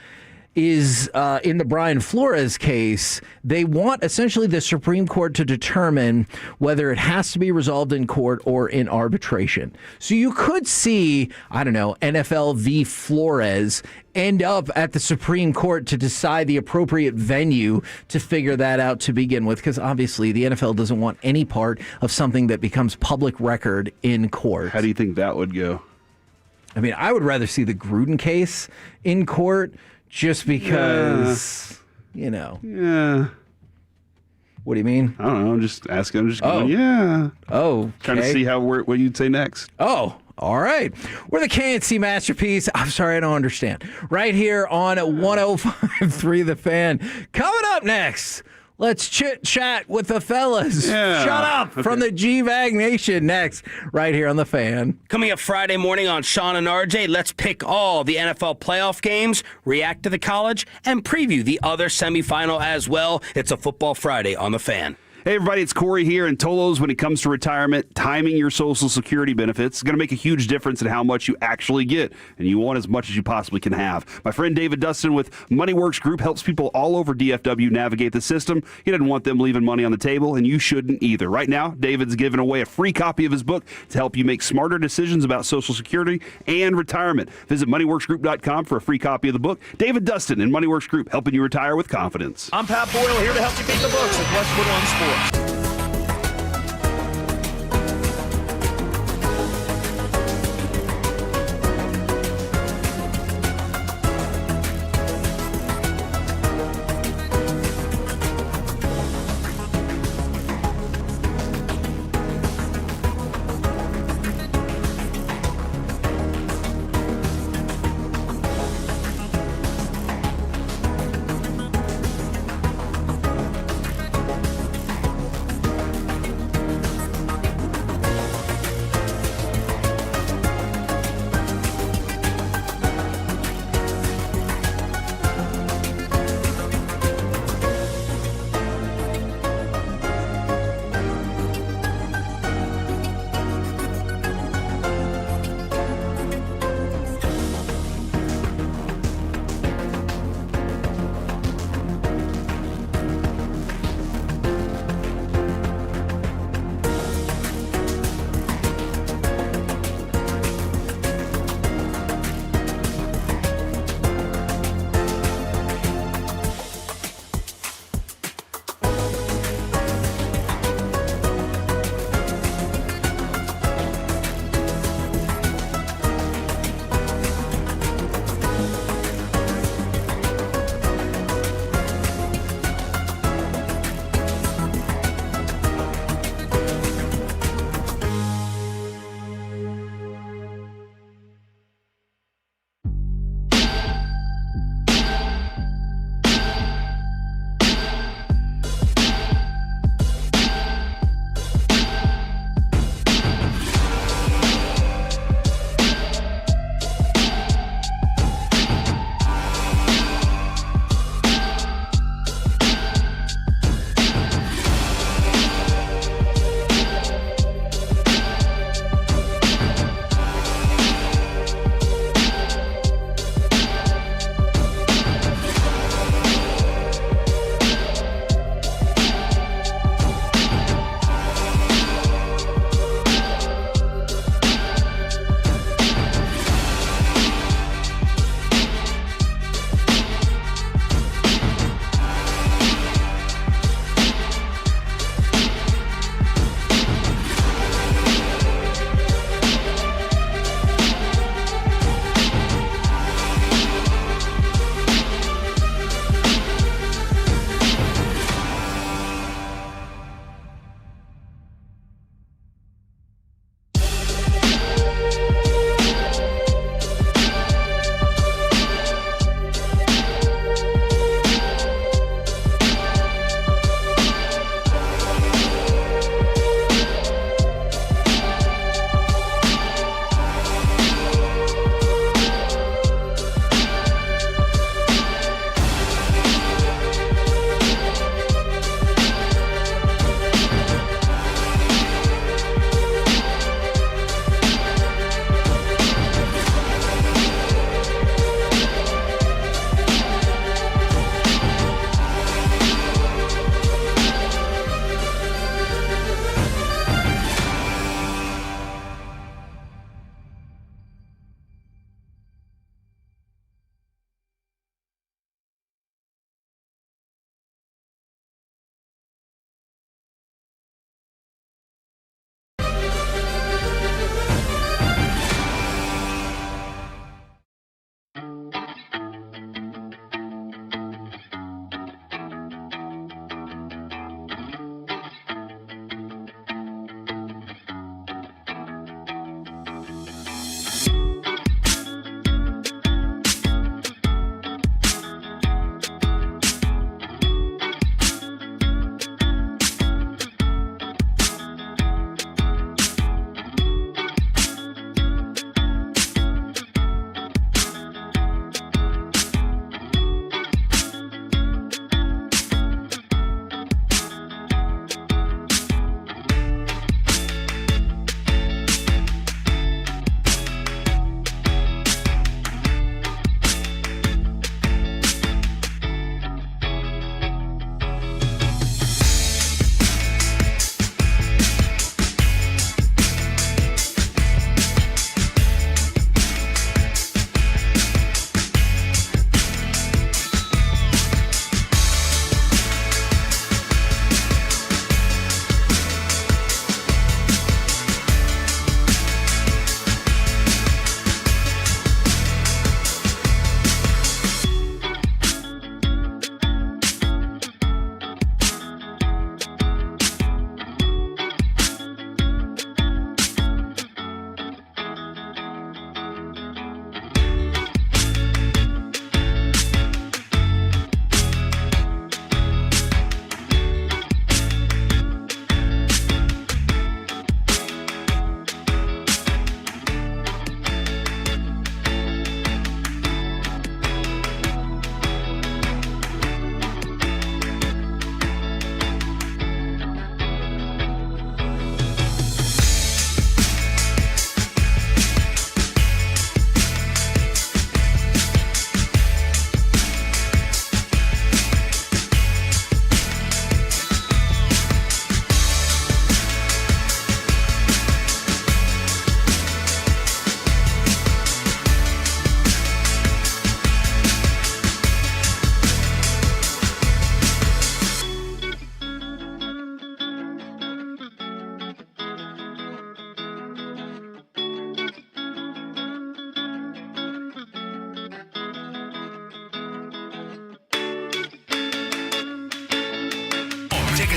Speaker 4: is in the Brian Flores case, they want essentially the Supreme Court to determine whether it has to be resolved in court or in arbitration. So you could see, I don't know, NFL v. Flores end up at the Supreme Court to decide the appropriate venue to figure that out to begin with, because obviously the NFL doesn't want any part of something that becomes public record in court.
Speaker 12: How do you think that would go?
Speaker 4: I mean, I would rather see the Gruden case in court just because, you know.
Speaker 12: Yeah.
Speaker 4: What do you mean?
Speaker 12: I don't know. I'm just asking. I'm just going, yeah.
Speaker 4: Oh,
Speaker 12: trying to see what you'd say next.
Speaker 4: Oh, all right. We're the KNC Masterpiece. I'm sorry, I don't understand. Right here on 105.3 The Fan. Coming up next, let's chit-chat with the fellas.
Speaker 12: Yeah.
Speaker 4: Shut up from the G-Vag Nation next, right here on The Fan.
Speaker 3: Coming up Friday morning on Sean and RJ, let's pick all the NFL playoff games, react to the college, and preview the other semifinal as well. It's a Football Friday on The Fan.
Speaker 12: Hey, everybody, it's Corey here. And Tolos, when it comes to retirement, timing your Social Security benefits is going to make a huge difference in how much you actually get, and you want as much as you possibly can have. My friend David Dustin with MoneyWorks Group helps people all over DFW navigate the system. He doesn't want them leaving money on the table, and you shouldn't either. Right now, David's giving away a free copy of his book to help you make smarter decisions about Social Security and retirement. Visit MoneyWorksGroup.com for a free copy of the book. David Dustin and MoneyWorks Group, helping you retire with confidence.
Speaker 18: I'm Pat Boyle, here to help you beat the books with Westwood One Sports.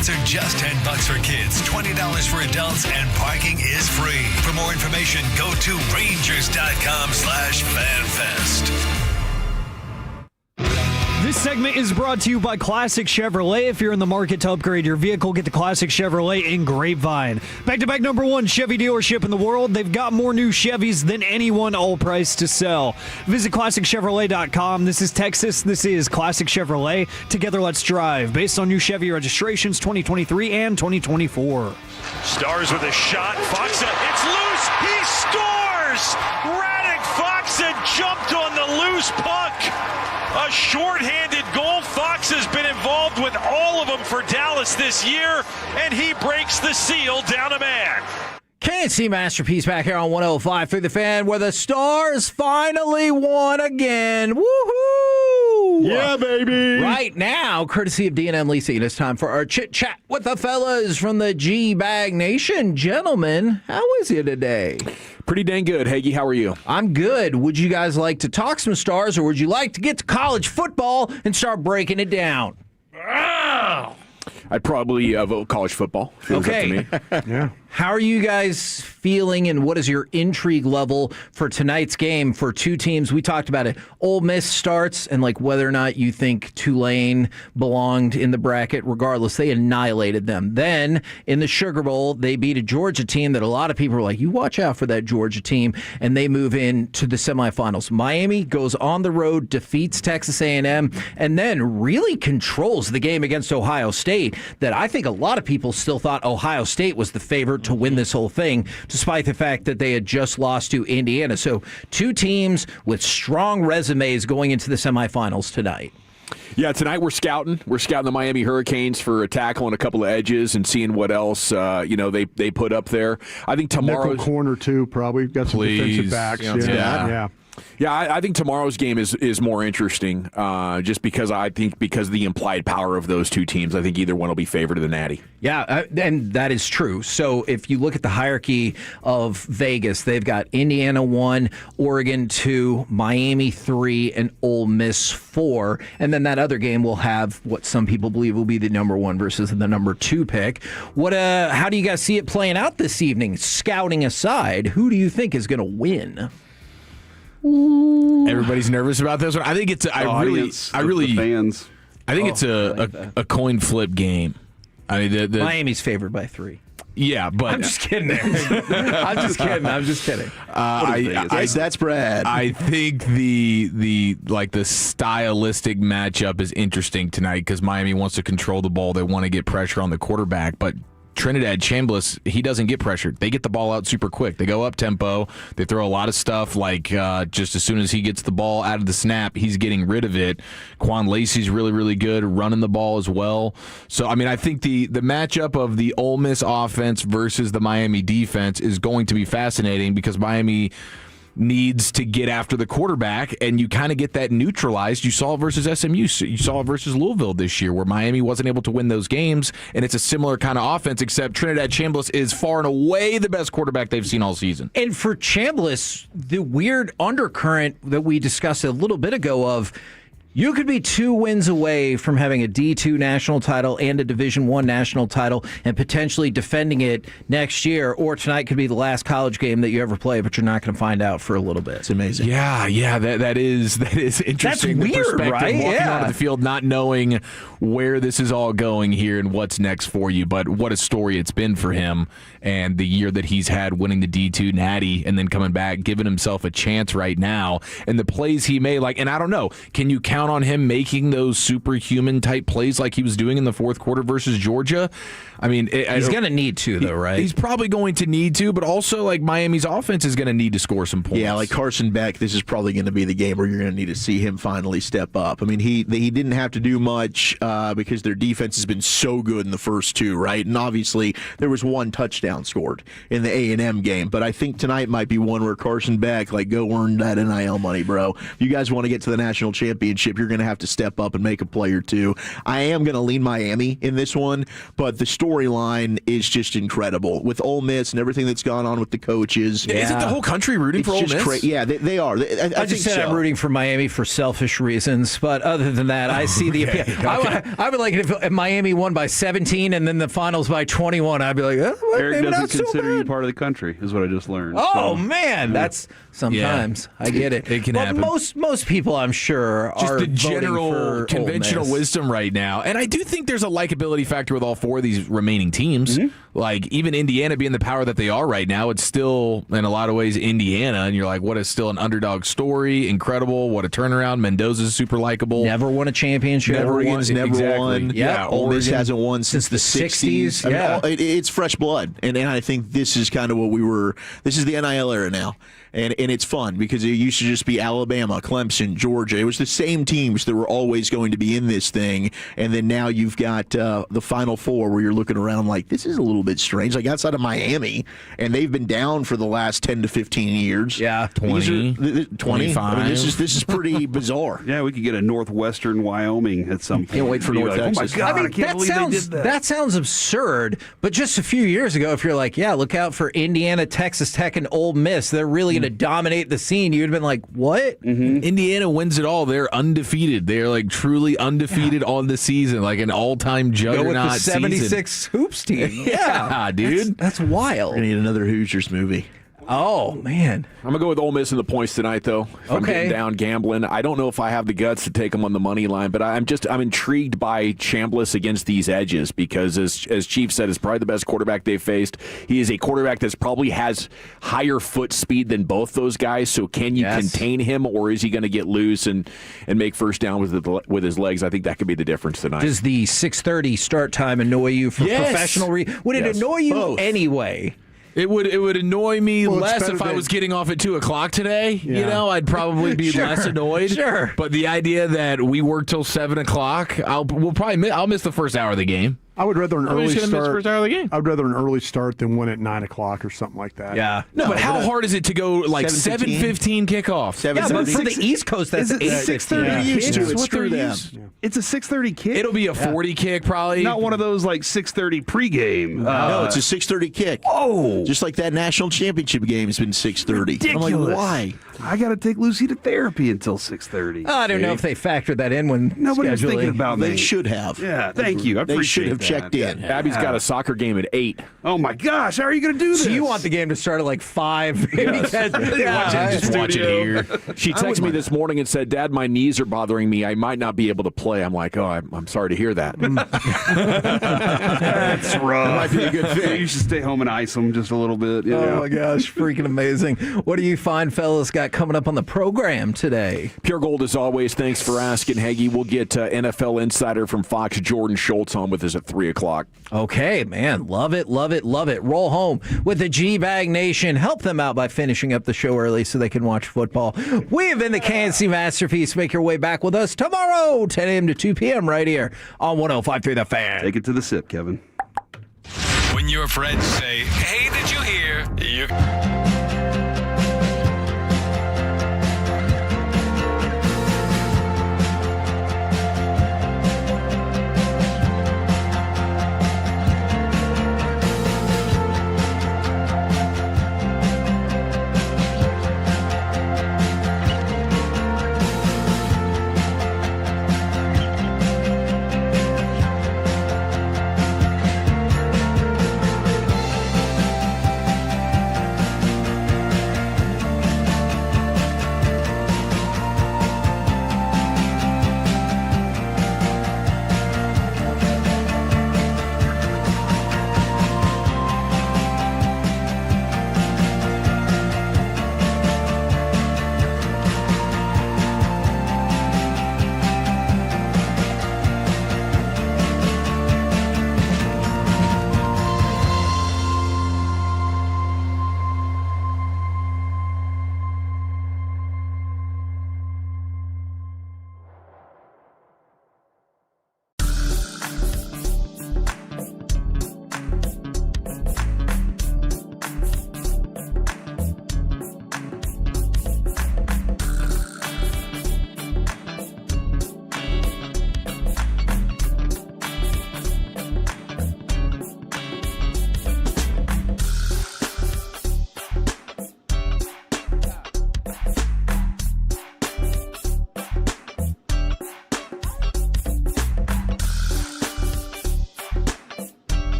Speaker 1: Tickets are just $10 for kids, $20 for adults, and parking is free. For more information, go to rangers.com/fanfest.
Speaker 13: This segment is brought to you by Classic Chevrolet. If you're in the market to upgrade your vehicle, get the Classic Chevrolet in Grapevine. Back-to-back number one Chevy dealership in the world. They've got more new Chevys than anyone, all price to sell. Visit ClassicChevrolet.com. This is Texas. This is Classic Chevrolet. Together, let's drive. Based on new Chevy registrations 2023 and 2024.
Speaker 18: Stars with a shot. Foxa, it's loose. He scores! Radek Foxa jumped on the loose puck. A shorthanded goal. Fox has been involved with all of them for Dallas this year, and he breaks the seal down a man.
Speaker 4: K&C Masterpiece back here on 105 through the Fan, where the Stars finally won again. Woohoo!
Speaker 10: Yeah, baby.
Speaker 4: Right now, courtesy of D&M Leasing, it's time for our chit-chat with the fellas from the G-Bag Nation. Gentlemen, how is you today?
Speaker 6: Pretty dang good. Hagee, how are you?
Speaker 4: I'm good. Would you guys like to talk some Stars, or would you like to get to college football and start breaking it down?
Speaker 6: I'd probably vote college football. If it was up to me.
Speaker 4: Yeah. How are you guys feeling, and what is your intrigue level for tonight's game for two teams? We talked about it. Ole Miss starts, and like whether or not you think Tulane belonged in the bracket. Regardless, they annihilated them. Then in the Sugar Bowl, they beat a Georgia team that a lot of people were like, you watch out for that Georgia team, and they move into the semifinals. Miami goes on the road, defeats Texas A&M, and then really controls the game against Ohio State that I think a lot of people still thought Ohio State was the favorite to win this whole thing, despite the fact that they had just lost to Indiana. So two teams with strong resumes going into the semifinals tonight.
Speaker 6: Yeah, tonight we're scouting. We're scouting the Miami Hurricanes for a tackle and a couple of edges and seeing what else they put up there. I think tomorrow
Speaker 19: corner too, probably got some defensive backs. Yeah.
Speaker 6: Yeah, I think tomorrow's game is more interesting, just because I think because of the implied power of those two teams, I think either one will be favored of the Natty.
Speaker 4: Yeah, and that is true. So if you look at the hierarchy of Vegas, they've got Indiana 1, Oregon 2, Miami 3, and Ole Miss 4. And then that other game will have what some people believe will be the number 1 versus the number 2 pick. How do you guys see it playing out this evening? Scouting aside, who do you think is going to win?
Speaker 5: Everybody's nervous about this one. I think it's
Speaker 12: fans.
Speaker 5: I think it's a coin flip game. I mean,
Speaker 4: Miami's favored by 3.
Speaker 5: Yeah, but
Speaker 4: I'm just kidding. I'm just kidding.
Speaker 10: That's Brad.
Speaker 5: I think the stylistic matchup is interesting tonight because Miami wants to control the ball. They want to get pressure on the quarterback, but Trinidad Chambliss, he doesn't get pressured. They get the ball out super quick. They go up tempo. They throw a lot of stuff like just as soon as he gets the ball out of the snap, he's getting rid of it. Quan Lacey's really, really good running the ball as well. So, I mean, I think the matchup of the Ole Miss offense versus the Miami defense is going to be fascinating because Miami needs to get after the quarterback, and you kind of get that neutralized. You saw it versus SMU. You saw it versus Louisville this year where Miami wasn't able to win those games, and it's a similar kind of offense, except Trinidad Chambliss is far and away the best quarterback they've seen all season.
Speaker 4: And for Chambliss, the weird undercurrent that we discussed a little bit ago of you could be 2 wins away from having a D2 national title and a Division I national title and potentially defending it next year, or tonight could be the last college game that you ever play, but you're not going to find out for a little bit. It's
Speaker 10: amazing.
Speaker 5: Yeah, that is interesting.
Speaker 4: That's weird, right?
Speaker 5: Walking
Speaker 4: Yeah.
Speaker 5: out of the field not knowing where this is all going here and what's next for you, but what a story it's been for him and the year that he's had winning the D2 Natty and then coming back, giving himself a chance right now, and the plays he made, and I don't know, can you count on him making those superhuman type plays like he was doing in the fourth quarter versus Georgia? I mean,
Speaker 4: he's going to need to, though, right?
Speaker 5: He's probably going to need to, but also Miami's offense is going to need to score some points.
Speaker 10: Yeah, like Carson Beck, this is probably going to be the game where you're going to need to see him finally step up. I mean, he didn't have to do much because their defense has been so good in the first 2, right? And obviously there was 1 touchdown scored in the A&M game, but I think tonight might be one where Carson Beck, go earn that NIL money, bro. If you guys want to get to the national championship,
Speaker 7: championship, you're going to have to step up and make a play or two. I am going to lean Miami in this one, but the storyline is just incredible with Ole Miss and everything that's gone on with the coaches.
Speaker 6: Yeah. Isn't the whole country rooting for Ole Miss?
Speaker 7: Yeah, they are.
Speaker 4: I just said I'm rooting for Miami for selfish reasons, but other than that, I see the appeal. Okay. I would like it if Miami won by 17 and then the finals by 21. I'd be like,
Speaker 12: Eric
Speaker 4: maybe
Speaker 12: doesn't
Speaker 4: not so
Speaker 12: consider you
Speaker 4: bad.
Speaker 12: part of the country, is what I just learned.
Speaker 4: Oh, man, that's sometimes. I get it.
Speaker 6: It can happen.
Speaker 4: Most people, I'm sure,
Speaker 6: Just
Speaker 4: are
Speaker 6: the
Speaker 4: voting
Speaker 6: general
Speaker 4: for
Speaker 6: conventional
Speaker 4: Ole Miss.
Speaker 6: wisdom right now. And I do think there's a likability factor with all four of these remaining teams. Like, even Indiana being the power that they are right now, it's still, in a lot of ways, Indiana. And you're like, what is still an underdog story? Incredible. What a turnaround. Mendoza's super likable.
Speaker 4: Never won a championship.
Speaker 7: Oregon's never won.
Speaker 4: Yeah,
Speaker 7: Ole Miss
Speaker 4: Oregon
Speaker 7: hasn't won since the 60s. I mean, it's fresh blood. And I think this is kind of what this is the NIL era now. And it's fun because it used to just be Alabama, Clemson, Georgia. It was the same teams that were always going to be in this thing. And then now you've got the Final Four where you're looking around like, this is a little bit strange. Like outside of Miami, and they've been down for the last 10 to 15 years.
Speaker 4: Yeah,
Speaker 7: 20. 25. I mean, this is pretty bizarre.
Speaker 12: Yeah, we could get a Northwestern Wyoming at some point.
Speaker 7: Can't wait for North Texas.
Speaker 12: Oh my God, I can't believe they did that.
Speaker 4: That sounds absurd, but just a few years ago, if you're like, yeah, look out for Indiana, Texas Tech, and Ole Miss, they're really going to dominate the scene, you'd have been like, what?
Speaker 6: Indiana wins it all. They're undefeated. They're like truly undefeated on the season, like an all-time juggernaut.
Speaker 4: Go with the 76 hoops team.
Speaker 6: Yeah, dude.
Speaker 4: That's wild.
Speaker 7: We're going to need another Hoosiers movie.
Speaker 4: Oh, man.
Speaker 6: I'm going to go with Ole Miss in the points tonight, though. If I'm getting down gambling. I don't know if I have the guts to take them on the money line, but I'm intrigued by Chambliss against these edges because, as Chief said, is probably the best quarterback they've faced. He is a quarterback that probably has higher foot speed than both those guys, so can you contain him, or is he going to get loose and make first down with his legs? I think that could be the difference tonight.
Speaker 4: Does the 6:30 start time annoy you for professional Would it annoy you anyway?
Speaker 6: It would annoy me less if I was getting off at 2 o'clock today.
Speaker 4: Yeah.
Speaker 6: You know, I'd probably be less annoyed.
Speaker 4: Sure.
Speaker 6: But the idea that we work till 7 o'clock, I'll miss the first hour of the game.
Speaker 19: I would rather an early start.
Speaker 6: First hour of the game.
Speaker 19: I would rather an early start than win at 9 o'clock or something like that.
Speaker 4: Yeah.
Speaker 6: No, but how hard is it to go like 7:15 kickoff?
Speaker 4: Yeah, but for the East Coast, that's
Speaker 12: 6:30
Speaker 7: used to it.
Speaker 12: What
Speaker 7: Screw
Speaker 12: they're
Speaker 7: them.
Speaker 12: used. It's a 6:30 kick.
Speaker 6: It'll be a 40 kick probably.
Speaker 12: Not one of those like 6:30 pregame.
Speaker 7: No, it's a 6:30 kick.
Speaker 12: Oh,
Speaker 7: just like that national championship game has been 6:30.
Speaker 12: ridiculous.
Speaker 7: I'm like, why?
Speaker 12: I got to take Lucy to therapy until 6:30.
Speaker 4: I don't know if they factored that in when
Speaker 12: Nobody's
Speaker 4: scheduling.
Speaker 12: thinking about me.
Speaker 7: They should have.
Speaker 12: Yeah, thank you. I
Speaker 7: They should
Speaker 12: appreciate
Speaker 7: have
Speaker 12: that.
Speaker 7: checked in.
Speaker 6: Abby's got a soccer game at 8.
Speaker 12: Oh my gosh, how are you going to do this?
Speaker 4: So you want the game to start at like 5?
Speaker 6: Just watch it here. She texted me this morning and said, "Dad, my knees are bothering me. I might not be able to play." I'm like, "Oh, I'm sorry to hear that."
Speaker 12: That's rough.
Speaker 7: That might be a good thing.
Speaker 12: You should stay home and ice them just a little bit. You know?
Speaker 4: Oh my gosh, freaking amazing. What do you fine fellas got coming up on the program today?
Speaker 6: Pure Gold, as always. Thanks for asking, Heggie. We'll get NFL insider from Fox, Jordan Schultz, on with us at 3 o'clock.
Speaker 4: Okay, man. Love it, love it, love it. Roll home with the G-Bag Nation. Help them out by finishing up the show early so they can watch football. We have been the KNC Masterpiece. Make your way back with us tomorrow, 10 a.m. to 2 p.m. right here on 105.3 The Fan.
Speaker 12: Take it to the sip, Kevin.
Speaker 1: When your friends say, "Hey, did you hear?" You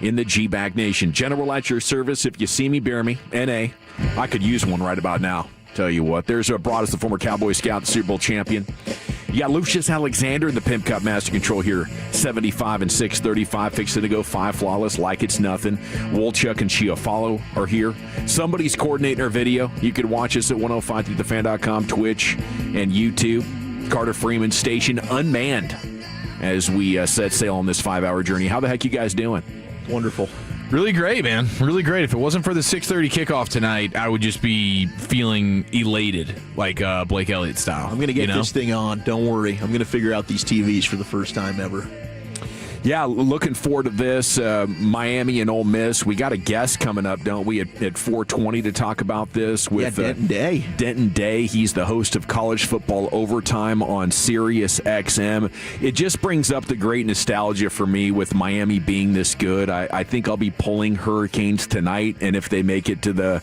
Speaker 6: in the G-Bag Nation. General at your service. If you see me, bear me. N.A. I could use one right about now. Tell you what. There's Broadus, the former Cowboy scout, the Super Bowl champion. You got Lucius Alexander in the Pimp Cup Master Control here. 75 and 635. Fixing to go 5 flawless like it's nothing. Wolchuk and Chiafalo are here. Somebody's coordinating our video. You can watch us at 1053thefan.com, Twitch, and YouTube. Carter Freeman Station unmanned as we set sail on this 5-hour journey. How the heck you guys doing?
Speaker 7: Wonderful.
Speaker 8: Really great, man. Really great. If it wasn't for the 6:30 kickoff tonight, I would just be feeling elated, like Blake Elliott style.
Speaker 7: I'm going to get this thing on. Don't worry. I'm going to figure out these TVs for the first time ever.
Speaker 6: Yeah, looking forward to this. Miami and Ole Miss. We got a guest coming up, don't we, at 4:20 to talk about this with
Speaker 7: Denton Day.
Speaker 6: Denton Day. He's the host of College Football Overtime on Sirius XM. It just brings up the great nostalgia for me with Miami being this good. I think I'll be pulling Hurricanes tonight, and if they make it to the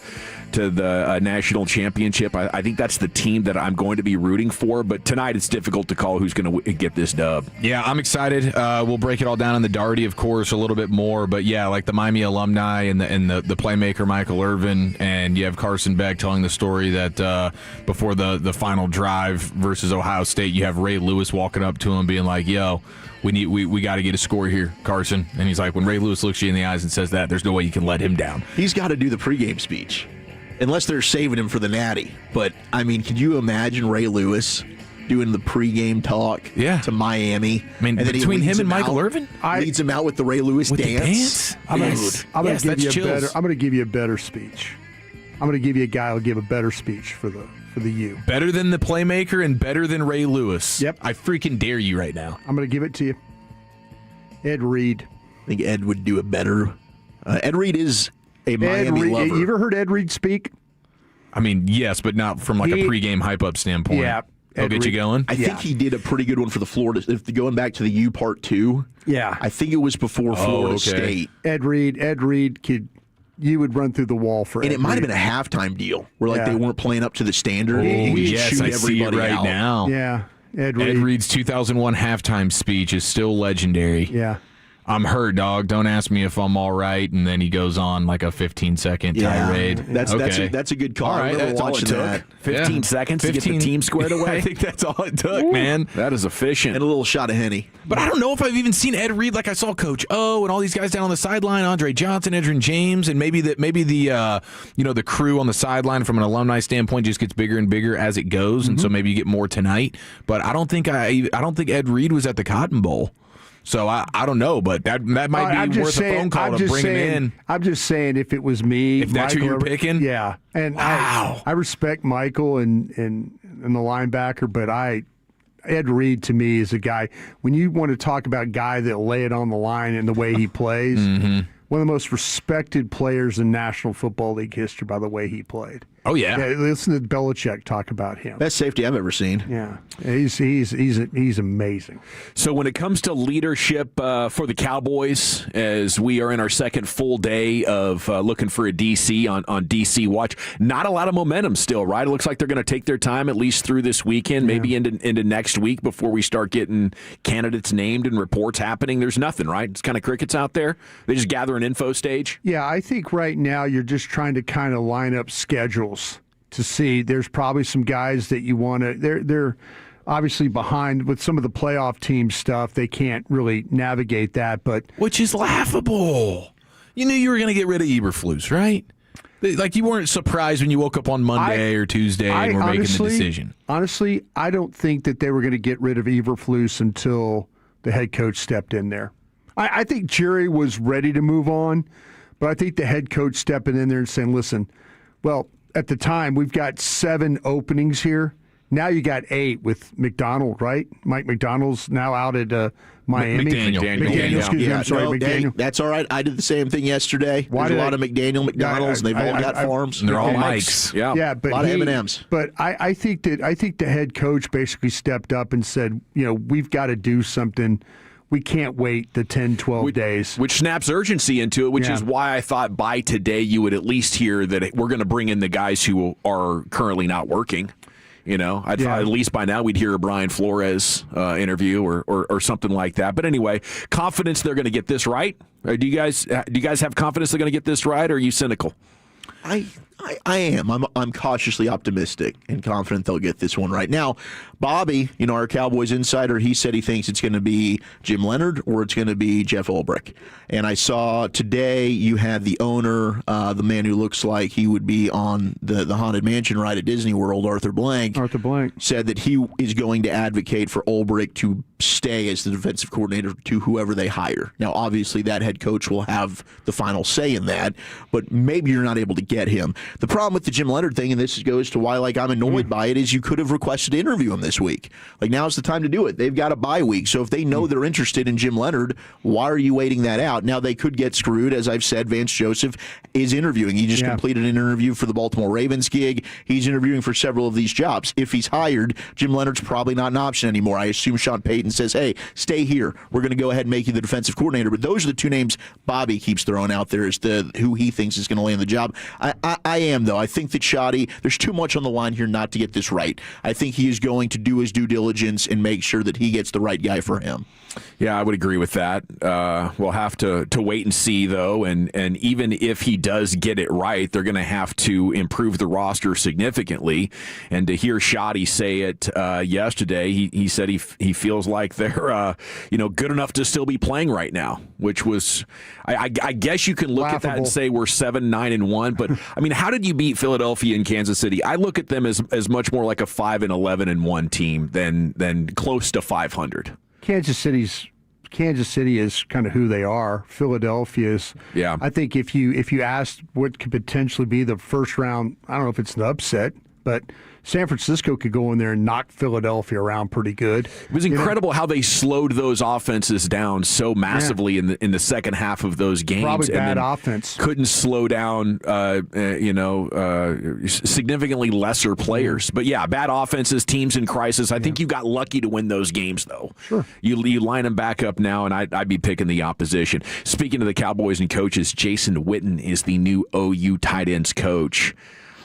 Speaker 6: national championship, I think that's the team that I'm going to be rooting for. But tonight it's difficult to call who's going to get this dub.
Speaker 8: Yeah, I'm excited. We'll break it all down in the Darty, of course, a little bit more. But yeah, like the Miami alumni and the playmaker Michael Irvin, and you have Carson Beck telling the story that before the final drive versus Ohio State, you have Ray Lewis walking up to him being like, "Yo, we got to get a score here, Carson." And he's like, when Ray Lewis looks you in the eyes and says that, there's no way you can let him down.
Speaker 7: He's got to do the pregame speech. Unless they're saving him for the Natty. But, I mean, could you imagine Ray Lewis doing the pregame talk to Miami?
Speaker 8: I mean, and between him and Michael Irvin?
Speaker 7: Leads him out with the Ray Lewis dance.
Speaker 19: I'm going to give you a better speech. I'm going to give you a guy who'll give a better speech for the U.
Speaker 8: Better than the playmaker and better than Ray Lewis.
Speaker 19: Yep.
Speaker 8: I freaking dare you right now.
Speaker 19: I'm going to give it to you. Ed Reed.
Speaker 7: I think Ed would do it better. Ed Reed is a Miami lover.
Speaker 19: You ever heard Ed Reed speak?
Speaker 8: I mean, yes, but not from like a pregame hype-up standpoint.
Speaker 19: Yeah.
Speaker 8: He'll get you going?
Speaker 7: I think he did a pretty good one for the Florida. If going back to the U Part 2, I think it was before Florida State.
Speaker 19: Ed Reed you would run through the wall for
Speaker 7: and
Speaker 19: Ed
Speaker 7: it might have
Speaker 19: Reed.
Speaker 7: been a halftime deal where they weren't playing up to the standard.
Speaker 8: Oh, yes, I see it right
Speaker 7: out.
Speaker 8: now.
Speaker 19: Yeah,
Speaker 8: Ed Reed's 2001 halftime speech is still legendary.
Speaker 19: Yeah.
Speaker 8: I'm hurt, dog. Don't ask me if I'm all right. And then he goes on like a 15-second tirade.
Speaker 7: That's a good call.
Speaker 8: All right, that's all it took.
Speaker 6: 15 seconds to get the team squared away.
Speaker 8: I think that's all it took, man.
Speaker 6: That is efficient.
Speaker 7: And a little shot of Henny.
Speaker 8: But I don't know if I've even seen Ed Reed like I saw Coach O and all these guys down on the sideline, Andre Johnson, Edgerrin James, and maybe the crew on the sideline from an alumni standpoint just gets bigger and bigger as it goes, and so maybe you get more tonight. But I don't think Ed Reed was at the Cotton Bowl. So I don't know, but that might be worth a phone call to bring him in.
Speaker 19: I'm just saying, if it was me,
Speaker 8: if that's
Speaker 19: Michael,
Speaker 8: who you're picking,
Speaker 19: yeah. And
Speaker 8: wow,
Speaker 19: I respect Michael and the linebacker, but Ed Reed to me is a guy. When you want to talk about a guy that'll lay it on the line and the way he plays, one of the most respected players in National Football League history by the way he played.
Speaker 8: Oh yeah.
Speaker 19: Listen to Belichick talk about him.
Speaker 7: Best safety I've ever seen.
Speaker 19: Yeah, he's amazing.
Speaker 6: So when it comes to leadership for the Cowboys, as we are in our second full day of looking for a DC on DC Watch, not a lot of momentum still, right? It looks like they're going to take their time at least through this weekend, maybe into next week before we start getting candidates named and reports happening. There's nothing, right? It's kind of crickets out there. They just gather an info stage.
Speaker 19: Yeah, I think right now you're just trying to kind of line up schedules to see. There's probably some guys that you want to. They're obviously behind with some of the playoff team stuff. They can't really navigate that, but
Speaker 8: which is laughable. You knew you were going to get rid of Eberflus, right? Like you weren't surprised when you woke up on Monday or Tuesday and were making the decision.
Speaker 19: Honestly, I don't think that they were going to get rid of Eberflus until the head coach stepped in there. I think Jerry was ready to move on, but I think the head coach stepping in there and saying, listen, well, at the time, we've got 7 openings here. Now you got 8 with McDonald, right? Mike McDonald's now out at Miami.
Speaker 8: McDaniel.
Speaker 19: Excuse me, I'm sorry, McDaniel.
Speaker 7: That's all right. I did the same thing yesterday. There's a lot of McDonald's, and they've all got farms.
Speaker 8: And they're all Mikes.
Speaker 19: Yeah, but
Speaker 7: a lot of M&Ms.
Speaker 19: But I think the head coach basically stepped up and said, we've got to do something. We can't wait the 10, 12 days.
Speaker 6: Which snaps urgency into it, which is why I thought by today you would at least hear that we're going to bring in the guys who are currently not working. You know, I thought at least by now we'd hear a Brian Flores interview or something like that. But anyway, confidence they're going to get this right. Or do you guys have confidence they're going to get this right, or are you cynical?
Speaker 7: I am. I'm cautiously optimistic and confident they'll get this one right. Now, Bobby, our Cowboys insider, he said he thinks it's going to be Jim Leonard or it's going to be Jeff Ulbrich. And I saw today you had the owner, the man who looks like he would be on the Haunted Mansion ride at Disney World, Arthur Blank, said that he is going to advocate for Ulbrich to stay as the defensive coordinator to whoever they hire. Now, obviously, that head coach will have the final say in that, but maybe you're not able to get him. The problem with the Jim Leonard thing, and this goes to why I'm annoyed by it, is you could have requested to interview him this week. Now's the time to do it. They've got a bye week, so if they know they're interested in Jim Leonard, why are you waiting that out? Now, they could get screwed. As I've said, Vance Joseph is interviewing. He just completed an interview for the Baltimore Ravens gig. He's interviewing for several of these jobs. If he's hired, Jim Leonard's probably not an option anymore. I assume Sean Payton says, hey, stay here. We're going to go ahead and make you the defensive coordinator. But those are the two names Bobby keeps throwing out there as who he thinks is going to land the job. I am, though. I think that Schotty, there's too much on the line here not to get this right. I think he is going to do his due diligence and make sure that he gets the right guy for him.
Speaker 6: Yeah, I would agree with that. We'll have to wait and see, though, and even if he does get it right, they're going to have to improve the roster significantly. And to hear Schotty say it yesterday, he said he feels like they're good enough to still be playing right now, which was I guess you can look at that and say we're 7-9-1, but I mean, how did you beat Philadelphia and Kansas City? I look at them as much more like a 5-11-1 team than close to 500.
Speaker 19: Kansas City is kind of who they are. Philadelphia is.
Speaker 6: Yeah.
Speaker 19: I think if you asked what could potentially be the first round, I don't know if it's an upset, but San Francisco could go in there and knock Philadelphia around pretty good.
Speaker 6: It was incredible how they slowed those offenses down so massively in the second half of those games.
Speaker 19: Probably bad offense.
Speaker 6: Couldn't slow down, significantly lesser players. But yeah, bad offenses, teams in crisis. I think you got lucky to win those games, though.
Speaker 19: Sure.
Speaker 6: You line them back up now, and I'd be picking the opposition. Speaking of the Cowboys and coaches, Jason Witten is the new OU tight ends coach.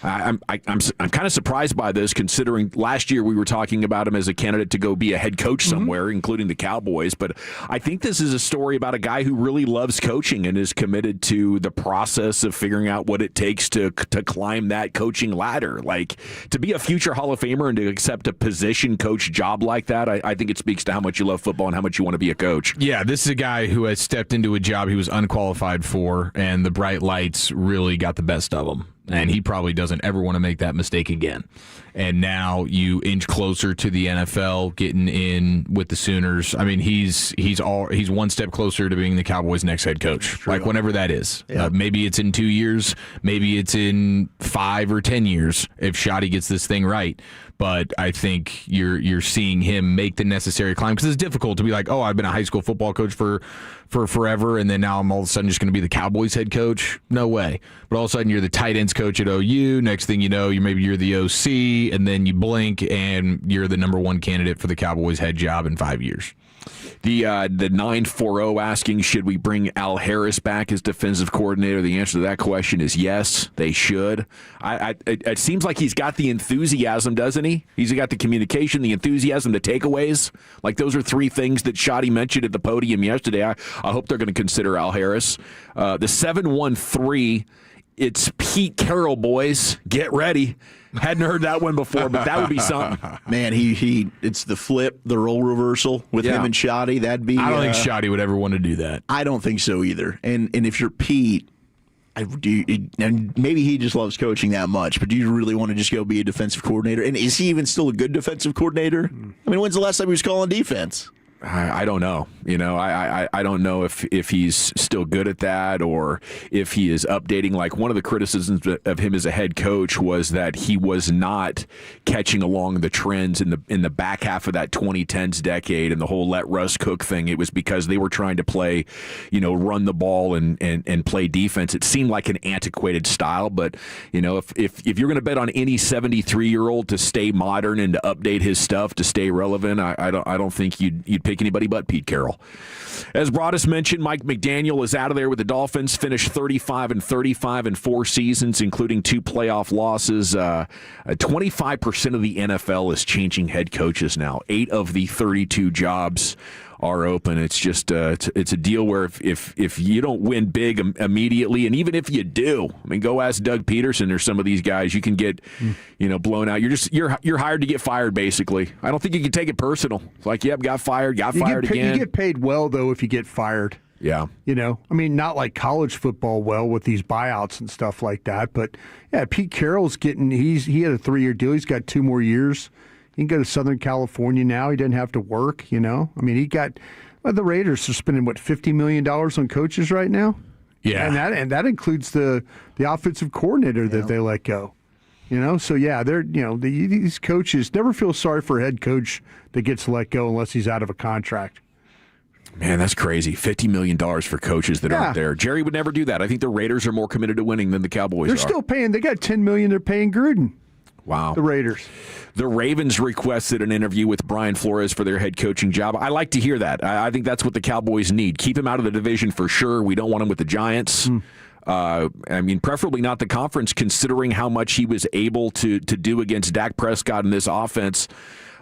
Speaker 6: I'm kind of surprised by this, considering last year we were talking about him as a candidate to go be a head coach somewhere, including the Cowboys. But I think this is a story about a guy who really loves coaching and is committed to the process of figuring out what it takes to climb that coaching ladder. Like, to be a future Hall of Famer and to accept a position coach job like that, I think it speaks to how much you love football and how much you want to be a coach.
Speaker 8: Yeah, this is a guy who has stepped into a job he was unqualified for, and the bright lights really got the best of him. And he probably doesn't ever want to make that mistake again. And now you inch closer to the NFL, getting in with the Sooners. I mean, he's one step closer to being the Cowboys' next head coach, like whenever that is. Yeah. Maybe it's in 2 years, maybe it's in 5 or 10 years if Schotty gets this thing right. But I think you're seeing him make the necessary climb, because it's difficult to be like, oh, I've been a high school football coach for forever, and then now I'm all of a sudden just going to be the Cowboys head coach. No way. But all of a sudden you're the tight ends coach at OU. Next thing you know, you're the OC, and then you blink and you're the number one candidate for the Cowboys head job in 5 years.
Speaker 6: The 940 asking, should we bring Al Harris back as defensive coordinator? The answer to that question is yes, they should. It seems like he's got the enthusiasm, doesn't he? He's got the communication, the enthusiasm, the takeaways. Like, those are three things that Schotty mentioned at the podium yesterday. I hope they're going to consider Al Harris. The 713, it's Pete Carroll, boys. Get ready. Hadn't heard that one before, but that would be something.
Speaker 7: Man, it's the flip, the role reversal with him and Schotty. That'd be.
Speaker 8: I don't think Schotty would ever want to do that.
Speaker 7: I don't think so either. And if you're Pete, and maybe he just loves coaching that much, but do you really want to just go be a defensive coordinator? And is he even still a good defensive coordinator? I mean, when's the last time he was calling defense?
Speaker 6: I don't know. I don't know if he's still good at that or if he is updating. Like, one of the criticisms of him as a head coach was that he was not catching along the trends in the back half of that 2010s decade and the whole let Russ cook thing. It was because they were trying to play, run the ball and play defense. It seemed like an antiquated style, but if you're going to bet on any 73-year-old to stay modern and to update his stuff to stay relevant, I don't think you'd pick take anybody but Pete Carroll. As Broadus mentioned, Mike McDaniel is out of there with the Dolphins, finished 35-35 in 4 seasons, including 2 playoff losses. 25% of the NFL is changing head coaches now. 8 of the 32 jobs are open. It's just it's a deal where if you don't win big immediately, and even if you do, I mean, go ask Doug Peterson or some of these guys, you can get blown out. You're hired to get fired, basically. I don't think you can take it personal. It's like, yep, got fired again.
Speaker 19: You get paid well though if you get fired.
Speaker 6: Yeah.
Speaker 19: I mean, not like college football well with these buyouts and stuff like that, but yeah, Pete Carroll's he had a 3-year deal. He's got 2 more years. He can go to Southern California now. He doesn't have to work, I mean, the Raiders are spending, $50 million on coaches right now?
Speaker 8: Yeah.
Speaker 19: And that includes the offensive coordinator that they let go. So yeah, these coaches never feel sorry for a head coach that gets let go unless he's out of a contract.
Speaker 6: Man, that's crazy. $50 million for coaches that aren't there. Jerry would never do that. I think the Raiders are more committed to winning than the Cowboys
Speaker 19: They're
Speaker 6: are.
Speaker 19: still paying. They got $10 million they're paying Gruden.
Speaker 6: Wow.
Speaker 19: The Raiders.
Speaker 6: The Ravens requested an interview with Brian Flores for their head coaching job. I like to hear that. I think that's what the Cowboys need. Keep him out of the division for sure. We don't want him with the Giants. Preferably not the conference, considering how much he was able to do against Dak Prescott in this offense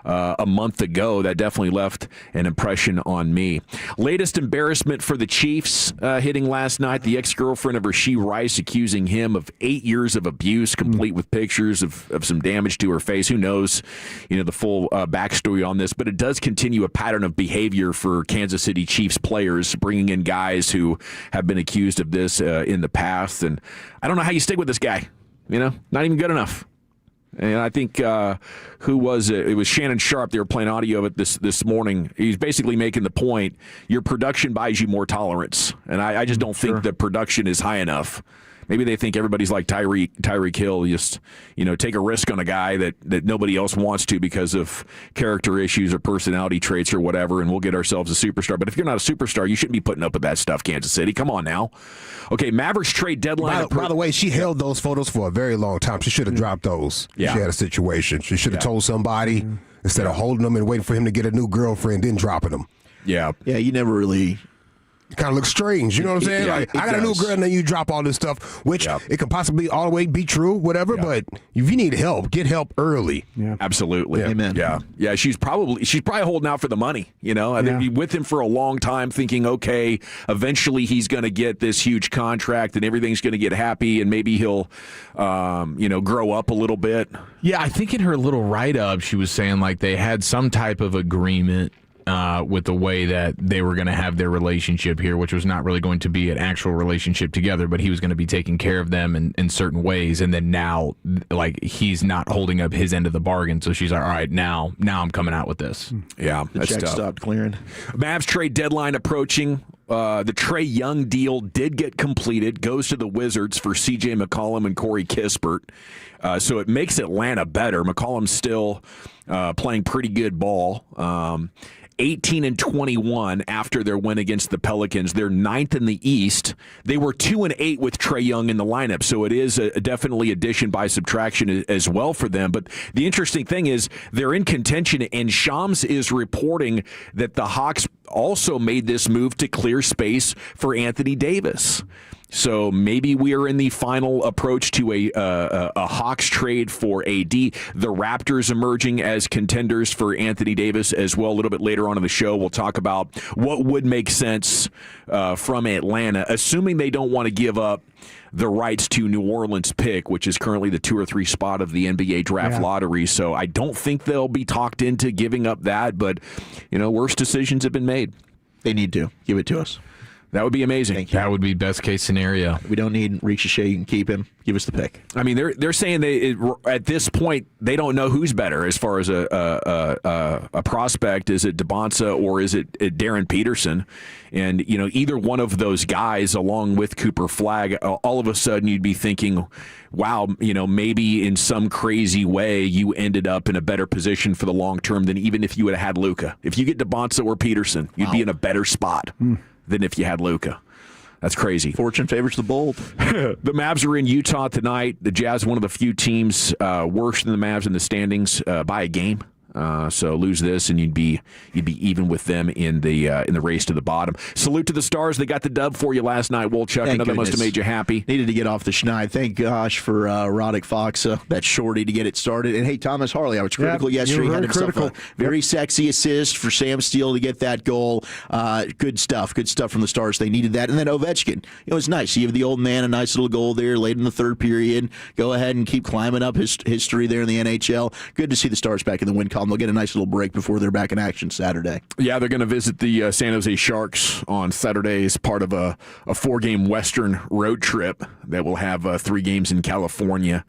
Speaker 6: a month ago. That definitely left an impression on me. Latest embarrassment for the Chiefs hitting last night. The ex-girlfriend of Rashee Rice accusing him of 8 years of abuse, complete with pictures of some damage to her face. Who knows, the full backstory on this, but it does continue a pattern of behavior for Kansas City Chiefs players, bringing in guys who have been accused of this in the past. And I don't know how you stick with this guy. Not even good enough. And I think, who was it? It was Shannon Sharp. They were playing audio of it this morning. He's basically making the point, your production buys you more tolerance. And I just don't think the production is high enough. Maybe they think everybody's like Tyreek Hill, just take a risk on a guy that nobody else wants to because of character issues or personality traits or whatever, and we'll get ourselves a superstar. But if you're not a superstar, you shouldn't be putting up with that stuff, Kansas City. Come on now. Okay, Mavericks trade deadline.
Speaker 11: By the way, she held those photos for a very long time. She should have dropped those.
Speaker 6: Yeah.
Speaker 11: She had a situation. She should have told somebody instead of holding them and waiting for him to get a new girlfriend, then dropping them.
Speaker 6: Yeah.
Speaker 7: Yeah, you never really...
Speaker 11: Kind of looks strange, you know what I'm saying?
Speaker 7: Yeah,
Speaker 11: like, I got a new girl, and then you drop all this stuff, which it could possibly all the way be true, whatever. But if you need help, get help early.
Speaker 19: Yeah,
Speaker 6: absolutely.
Speaker 7: Yeah. Amen.
Speaker 6: Yeah. She's probably holding out for the money. I think be with him for a long time, thinking, okay, eventually he's going to get this huge contract, and everything's going to get happy, and maybe he'll, grow up a little bit.
Speaker 8: Yeah, I think in her little write-up, she was saying like they had some type of agreement with the way that they were going to have their relationship here, which was not really going to be an actual relationship together, but he was going to be taking care of them in certain ways. And then now, like, he's not holding up his end of the bargain. So she's like, all right, now I'm coming out with this.
Speaker 6: Yeah,
Speaker 7: the check stopped clearing.
Speaker 6: Mavs trade deadline approaching. The Trey Young deal did get completed, goes to the Wizards for C.J. McCollum and Corey Kispert. So it makes Atlanta better. McCollum's still playing pretty good ball. 18-21 after their win against the Pelicans. They're 9th in the East. They were 2-8 with Trey Young in the lineup, so it is definitely addition by subtraction as well for them. But the interesting thing is they're in contention, and Shams is reporting that the Hawks also made this move to clear space for Anthony Davis. So maybe we are in the final approach to a Hawks trade for AD. The Raptors emerging as contenders for Anthony Davis as well. A little bit later on in the show, we'll talk about what would make sense from Atlanta, assuming they don't want to give up the rights to New Orleans pick, which is currently the 2 or 3 spot of the NBA draft lottery. So I don't think they'll be talked into giving up that, but worse decisions have been made.
Speaker 7: They need to. Give it to us.
Speaker 6: That would be amazing.
Speaker 8: That would be best case scenario.
Speaker 7: We don't need Ricochet. You can keep him. Give us the pick.
Speaker 6: I mean, they're saying at this point they don't know who's better as far as a prospect. Is it DeBonsa or is it Darren Peterson? And either one of those guys, along with Cooper Flagg, all of a sudden you'd be thinking, wow, maybe in some crazy way you ended up in a better position for the long term than even if you would have had Luka. If you get DeBonsa or Peterson, you'd be in a better spot than if you had Luka. That's crazy.
Speaker 7: Fortune favors the bold.
Speaker 6: The Mavs are in Utah tonight. The Jazz, one of the few teams worse than the Mavs in the standings by a game. So lose this, and you'd be even with them in the race to the bottom. Salute to the Stars. They got the dub for you last night, Wolchuk. I know that must have made you happy.
Speaker 7: Needed to get off the schneid. Thank gosh for Roddick Fox, that shorty, to get it started. And hey, Thomas Harley, I was critical yesterday. He had himself a very sexy assist for Sam Steele to get that goal. Good stuff from the Stars. They needed that. And then Ovechkin. It was nice. You have the old man, a nice little goal there late in the third period. Go ahead and keep climbing up his history there in the NHL. Good to see the Stars back in the win column. They'll get a nice little break before they're back in action Saturday.
Speaker 6: Yeah, they're going to visit the San Jose Sharks on Saturday as part of a 4-game Western road trip that will have 3 games in California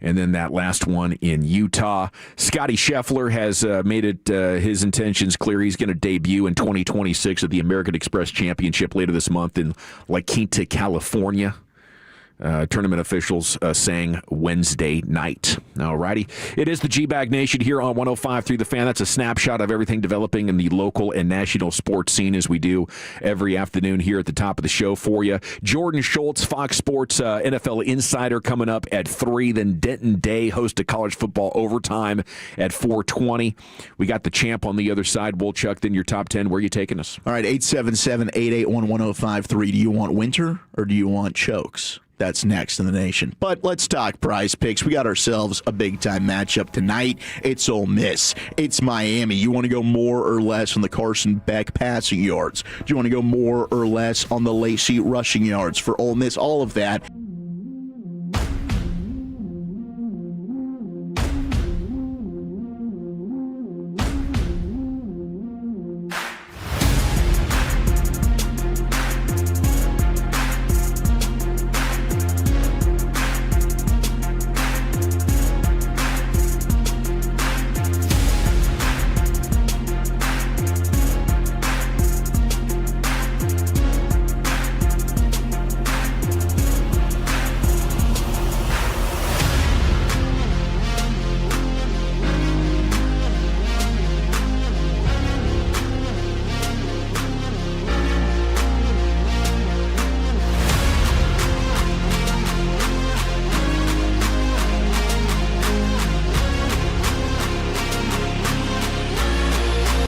Speaker 6: and then that last one in Utah. Scotty Scheffler has made it his intentions clear. He's going to debut in 2026 at the American Express Championship later this month in La Quinta, California. Tournament officials saying Wednesday night. All righty. It is the G-Bag Nation here on 105.3 The Fan. That's a snapshot of everything developing in the local and national sports scene as we do every afternoon here at the top of the show for you. Jordan Schultz, Fox Sports NFL Insider, coming up at 3. Then Denton Day, host of college football overtime at 4:20. We got the champ on the other side. Wolchuk, then your top 10. Where are you taking us?
Speaker 7: All right, 877-881-1053. Do you want winter or do you want chokes? That's next in the nation. But let's talk prize picks. We got ourselves a big-time matchup tonight. It's Ole Miss. It's Miami. You want to go more or less on the Carson Beck passing yards? Do you want to go more or less on the Lacey rushing yards for Ole Miss? All of that.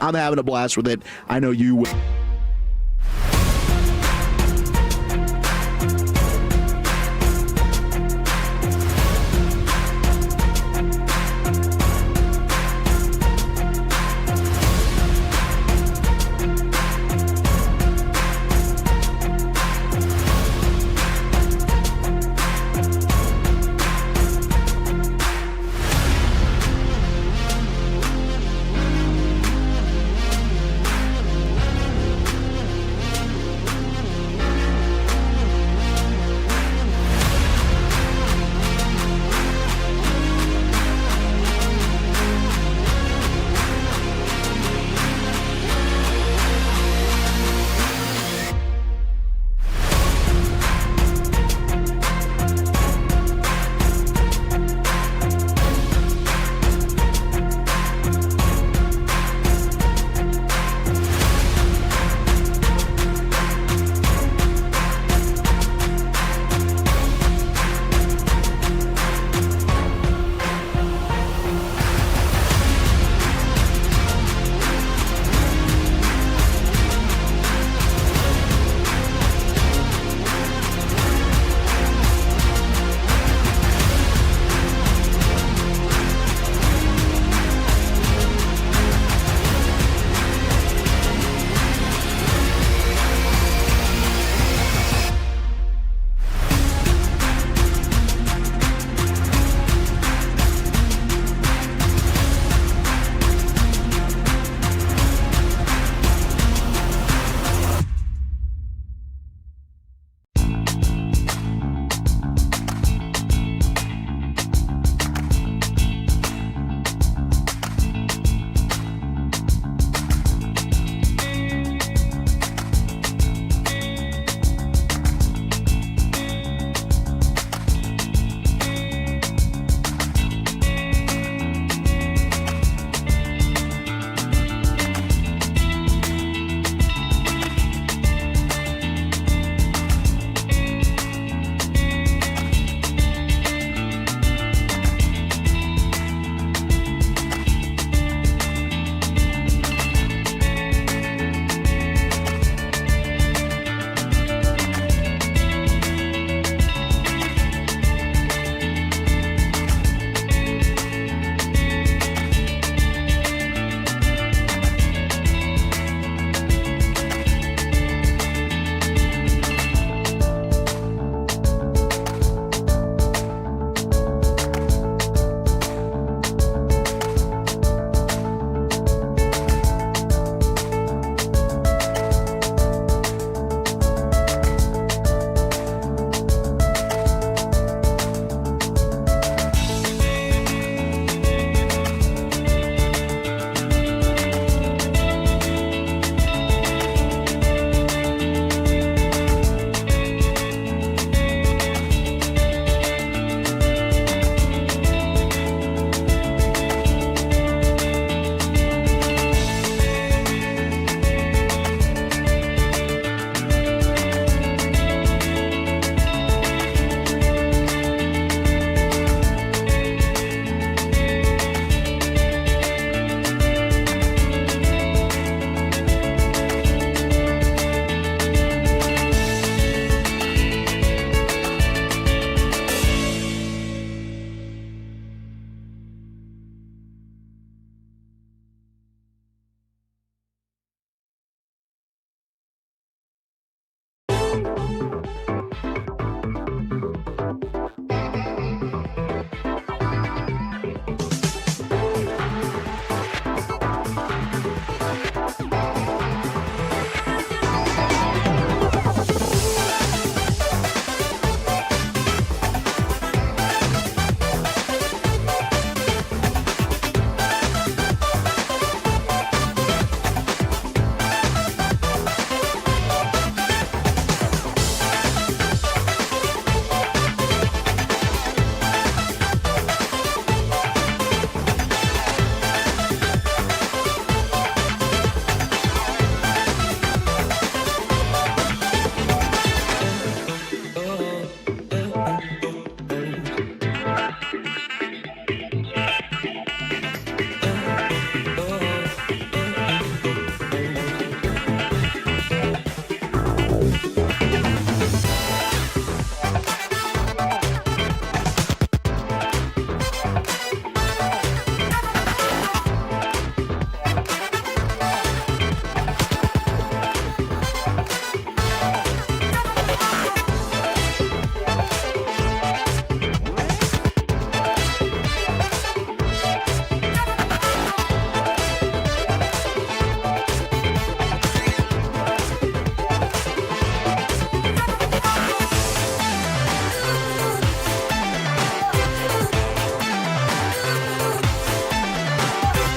Speaker 7: I'm having a blast with it. I know you will.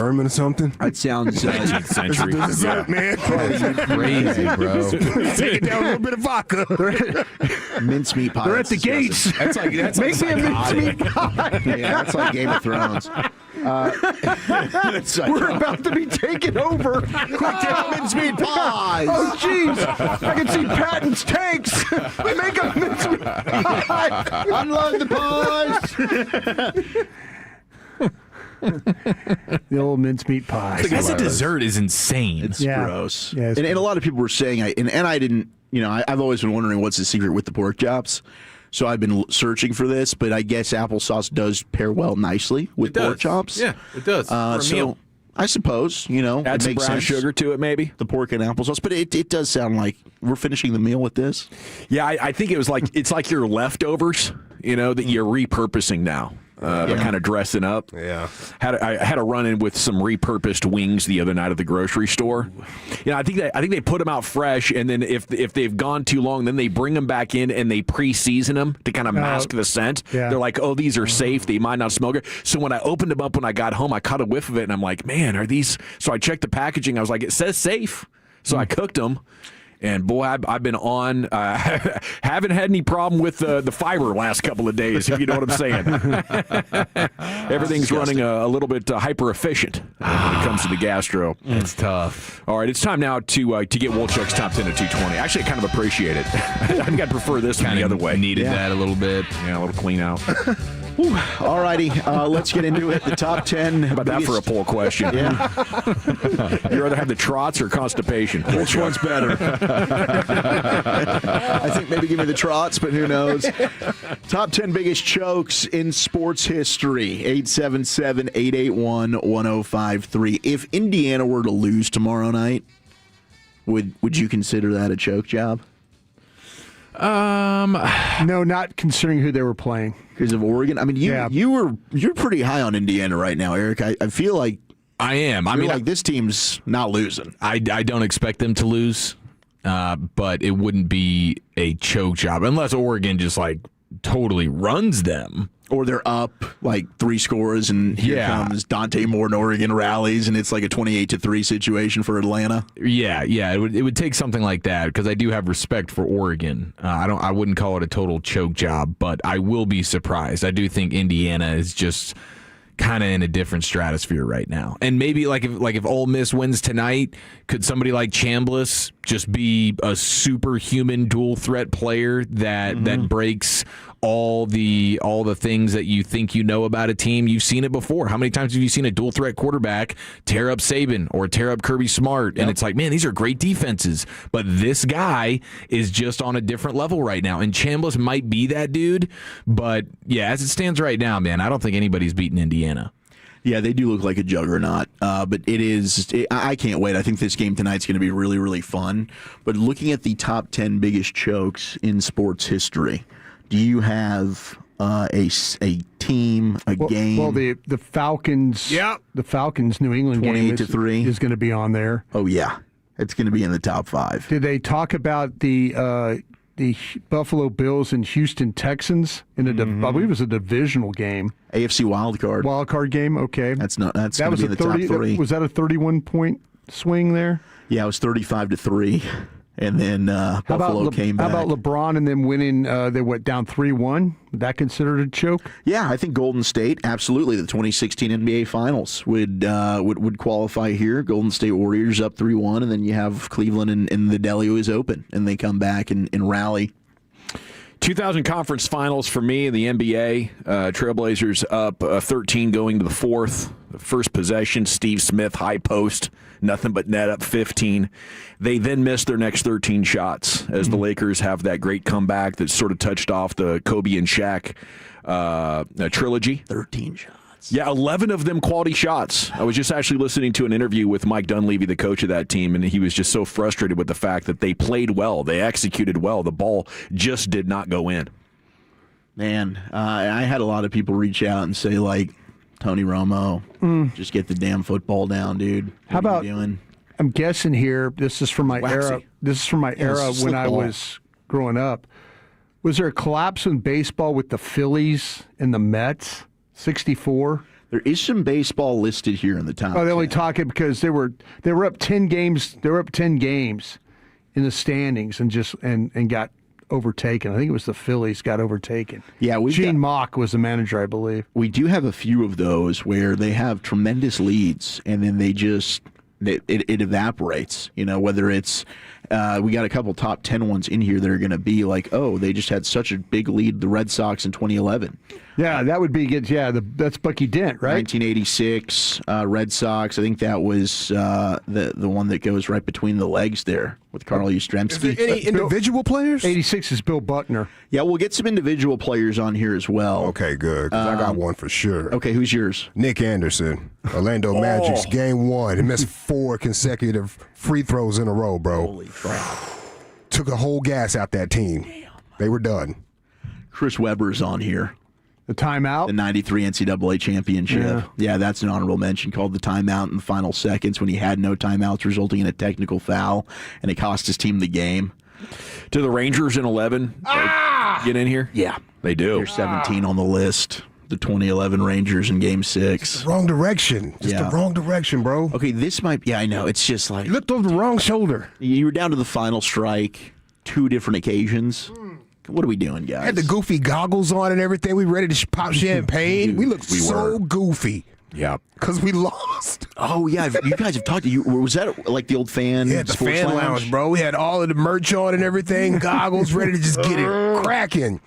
Speaker 11: German or something?
Speaker 7: That sounds
Speaker 6: 19th century.
Speaker 11: This is it, man.
Speaker 8: Crazy, bro.
Speaker 11: Take it down a little bit of vodka.
Speaker 7: mincemeat pie.
Speaker 11: They're at the gates.
Speaker 6: That's like
Speaker 11: Make me a mincemeat pie.
Speaker 7: Yeah, that's like Game of Thrones.
Speaker 11: We're about to be taken over.
Speaker 7: Quick, take mincemeat pies.
Speaker 11: Oh, jeez. I can see Patton's tanks. We make a mincemeat pie.
Speaker 7: Unload the pies.
Speaker 11: The old mincemeat pie.
Speaker 8: As a dessert is insane.
Speaker 7: It's gross.
Speaker 11: Yeah,
Speaker 7: and a lot of people were saying, and I didn't, I've always been wondering what's the secret with the pork chops. So I've been searching for this, but I guess applesauce does pair well nicely with pork chops.
Speaker 8: Yeah, it does. For a meal.
Speaker 7: I suppose,
Speaker 6: add some brown sugar to it, maybe
Speaker 7: the pork and applesauce. But it does sound like we're finishing the meal with this.
Speaker 6: Yeah, I think it was like it's like your leftovers, that you're repurposing now. Kind of dressing up.
Speaker 12: Yeah.
Speaker 6: I had a run in with some repurposed wings the other night at the grocery store. I think they put them out fresh, and then if they've gone too long, then they bring them back in and they pre-season them to kind of mask the scent.
Speaker 11: Yeah.
Speaker 6: They're like, oh, these are safe. They might not smell good. So when I opened them up when I got home, I caught a whiff of it, and I'm like, man, are these? So I checked the packaging. I was like, it says safe. So I cooked them. And boy, I've been on. Haven't had any problem with the fiber last couple of days, if you know what I'm saying. Everything's running a little bit hyper efficient when it comes to the gastro.
Speaker 8: It's tough.
Speaker 6: All right, it's time now to get Wolchuk's top 10 at 220. Actually, I kind of appreciate it. I think I'd prefer this one the other way.
Speaker 8: Needed that a little bit.
Speaker 6: Yeah, a little clean out.
Speaker 7: All righty, let's get into it. The top 10.
Speaker 6: How about that for a poll question?
Speaker 7: Yeah.
Speaker 6: You rather have the trots or constipation?
Speaker 7: Which one's better? I think maybe give me the trots, but who knows? Top 10 biggest chokes in sports history. 877-881-1053. If Indiana were to lose tomorrow night, would you consider that a choke job?
Speaker 19: No, not considering who they were playing.
Speaker 7: Because of Oregon? I mean, you're pretty high on Indiana right now, Eric. I feel like
Speaker 8: I am. I mean,
Speaker 7: like this team's not losing.
Speaker 8: I don't expect them to lose, but it wouldn't be a choke job unless Oregon just like totally runs them.
Speaker 7: Or they're up like 3 scores, and here comes Dante Moore, and Oregon rallies, and it's like a 28-3 situation for Atlanta.
Speaker 8: Yeah, it would take something like that because I do have respect for Oregon. I wouldn't call it a total choke job, but I will be surprised. I do think Indiana is just kind of in a different stratosphere right now, and maybe if Ole Miss wins tonight, could somebody like Chambliss just be a superhuman dual threat player that breaks all the things that you think you know about a team? You've seen it before. How many times have you seen a dual threat quarterback tear up Saban or tear up Kirby Smart? Yep. And it's like, man, these are great defenses, but this guy is just on a different level right now. And Chambliss might be that dude, but yeah, as it stands right now, man, I don't think anybody's beaten Indiana.
Speaker 7: Yeah, they do look like a juggernaut, but I can't wait. I think this game tonight's going to be really, really fun. But looking at the top 10 biggest chokes in sports history, do you have a team, game?
Speaker 19: Well, the Falcons.
Speaker 11: Yeah.
Speaker 19: The Falcons New England game
Speaker 7: 28-3
Speaker 19: is going to be on there.
Speaker 7: Oh yeah, it's going to be in the top 5.
Speaker 19: Did they talk about the Buffalo Bills and Houston Texans in I believe it was a divisional game?
Speaker 7: AFC wild card
Speaker 19: game. Okay,
Speaker 7: that was going to be in the top 3.
Speaker 19: Was that a 31-point swing there?
Speaker 7: Yeah, it was 35-3. And then Buffalo came back.
Speaker 19: How about LeBron and them winning? They went down 3-1. Would that considered a choke?
Speaker 7: Yeah, I think Golden State, absolutely. The 2016 NBA Finals would qualify here. Golden State Warriors up 3-1, and then you have Cleveland and the Delio is open, and they come back and rally.
Speaker 6: 2000 Conference Finals for me in the NBA. Trailblazers up 13 going to the 4th. The first possession, Steve Smith, high post. Nothing but net up 15. They then missed their next 13 shots as the Lakers have that great comeback that sort of touched off the Kobe and Shaq trilogy.
Speaker 7: 13 shots.
Speaker 6: Yeah, 11 of them quality shots. I was just actually listening to an interview with Mike Dunleavy, the coach of that team, and he was just so frustrated with the fact that they played well. They executed well. The ball just did not go in.
Speaker 7: Man, I had a lot of people reach out and say, like, Tony Romo, just get the damn football down, dude.
Speaker 19: How about doing? I'm guessing here. This is from my era. This is from my era when I was growing up. Was there a collapse in baseball with the Phillies and the Mets? 64.
Speaker 7: There is some baseball listed here in the top.
Speaker 19: Oh, they're only talking because they were up 10 games. They were up 10 games in the standings and got overtaken. I think it was the Phillies got overtaken.
Speaker 7: Yeah,
Speaker 19: Gene Mauch was the manager, I believe.
Speaker 7: We do have a few of those where they have tremendous leads and then they just it evaporates. Whether it's we got a couple top 10 ones in here that are going to be like, oh, they just had such a big lead, the Red Sox in 2011.
Speaker 19: Yeah, that would be good. Yeah, that's Bucky Dent, right?
Speaker 7: 1986 Red Sox. I think that was the one that goes right between the legs there with Carl Yastrzemski.
Speaker 11: Is there any individual players?
Speaker 19: 86 is Bill Buckner.
Speaker 7: Yeah, we'll get some individual players on here as well.
Speaker 11: Okay, good. 'Cause I got one for sure.
Speaker 7: Okay, who's yours?
Speaker 11: Nick Anderson, Orlando Magic's Game 1. He missed 4 consecutive free throws in a row, bro.
Speaker 7: Holy crap.
Speaker 11: Took a whole gas out that team. They were done.
Speaker 7: Chris Webber's on here.
Speaker 19: The timeout?
Speaker 7: The 93 NCAA championship. Yeah, that's an honorable mention, called the timeout in the final seconds when he had no timeouts, resulting in a technical foul, and it cost his team the game.
Speaker 6: Do the Rangers in 11 get in here?
Speaker 7: Yeah.
Speaker 6: They do.
Speaker 7: They're 17 on the list. The 2011 Rangers in Game 6.
Speaker 11: Wrong direction. Just the wrong direction, bro.
Speaker 7: Okay, this might... Yeah, I know. It's just like...
Speaker 11: You looked over the wrong shoulder.
Speaker 7: You were down to the final strike 2 different occasions. What are we doing, guys?
Speaker 11: Had the goofy goggles on and everything. We ready to pop champagne. We looked so goofy.
Speaker 6: Yeah.
Speaker 11: Because we lost.
Speaker 7: Oh, yeah. You guys have talked to you. Was that like the old fan?
Speaker 11: Yeah, the fan lounge, bro. We had all of the merch on and everything. Goggles, ready to just get it cracking.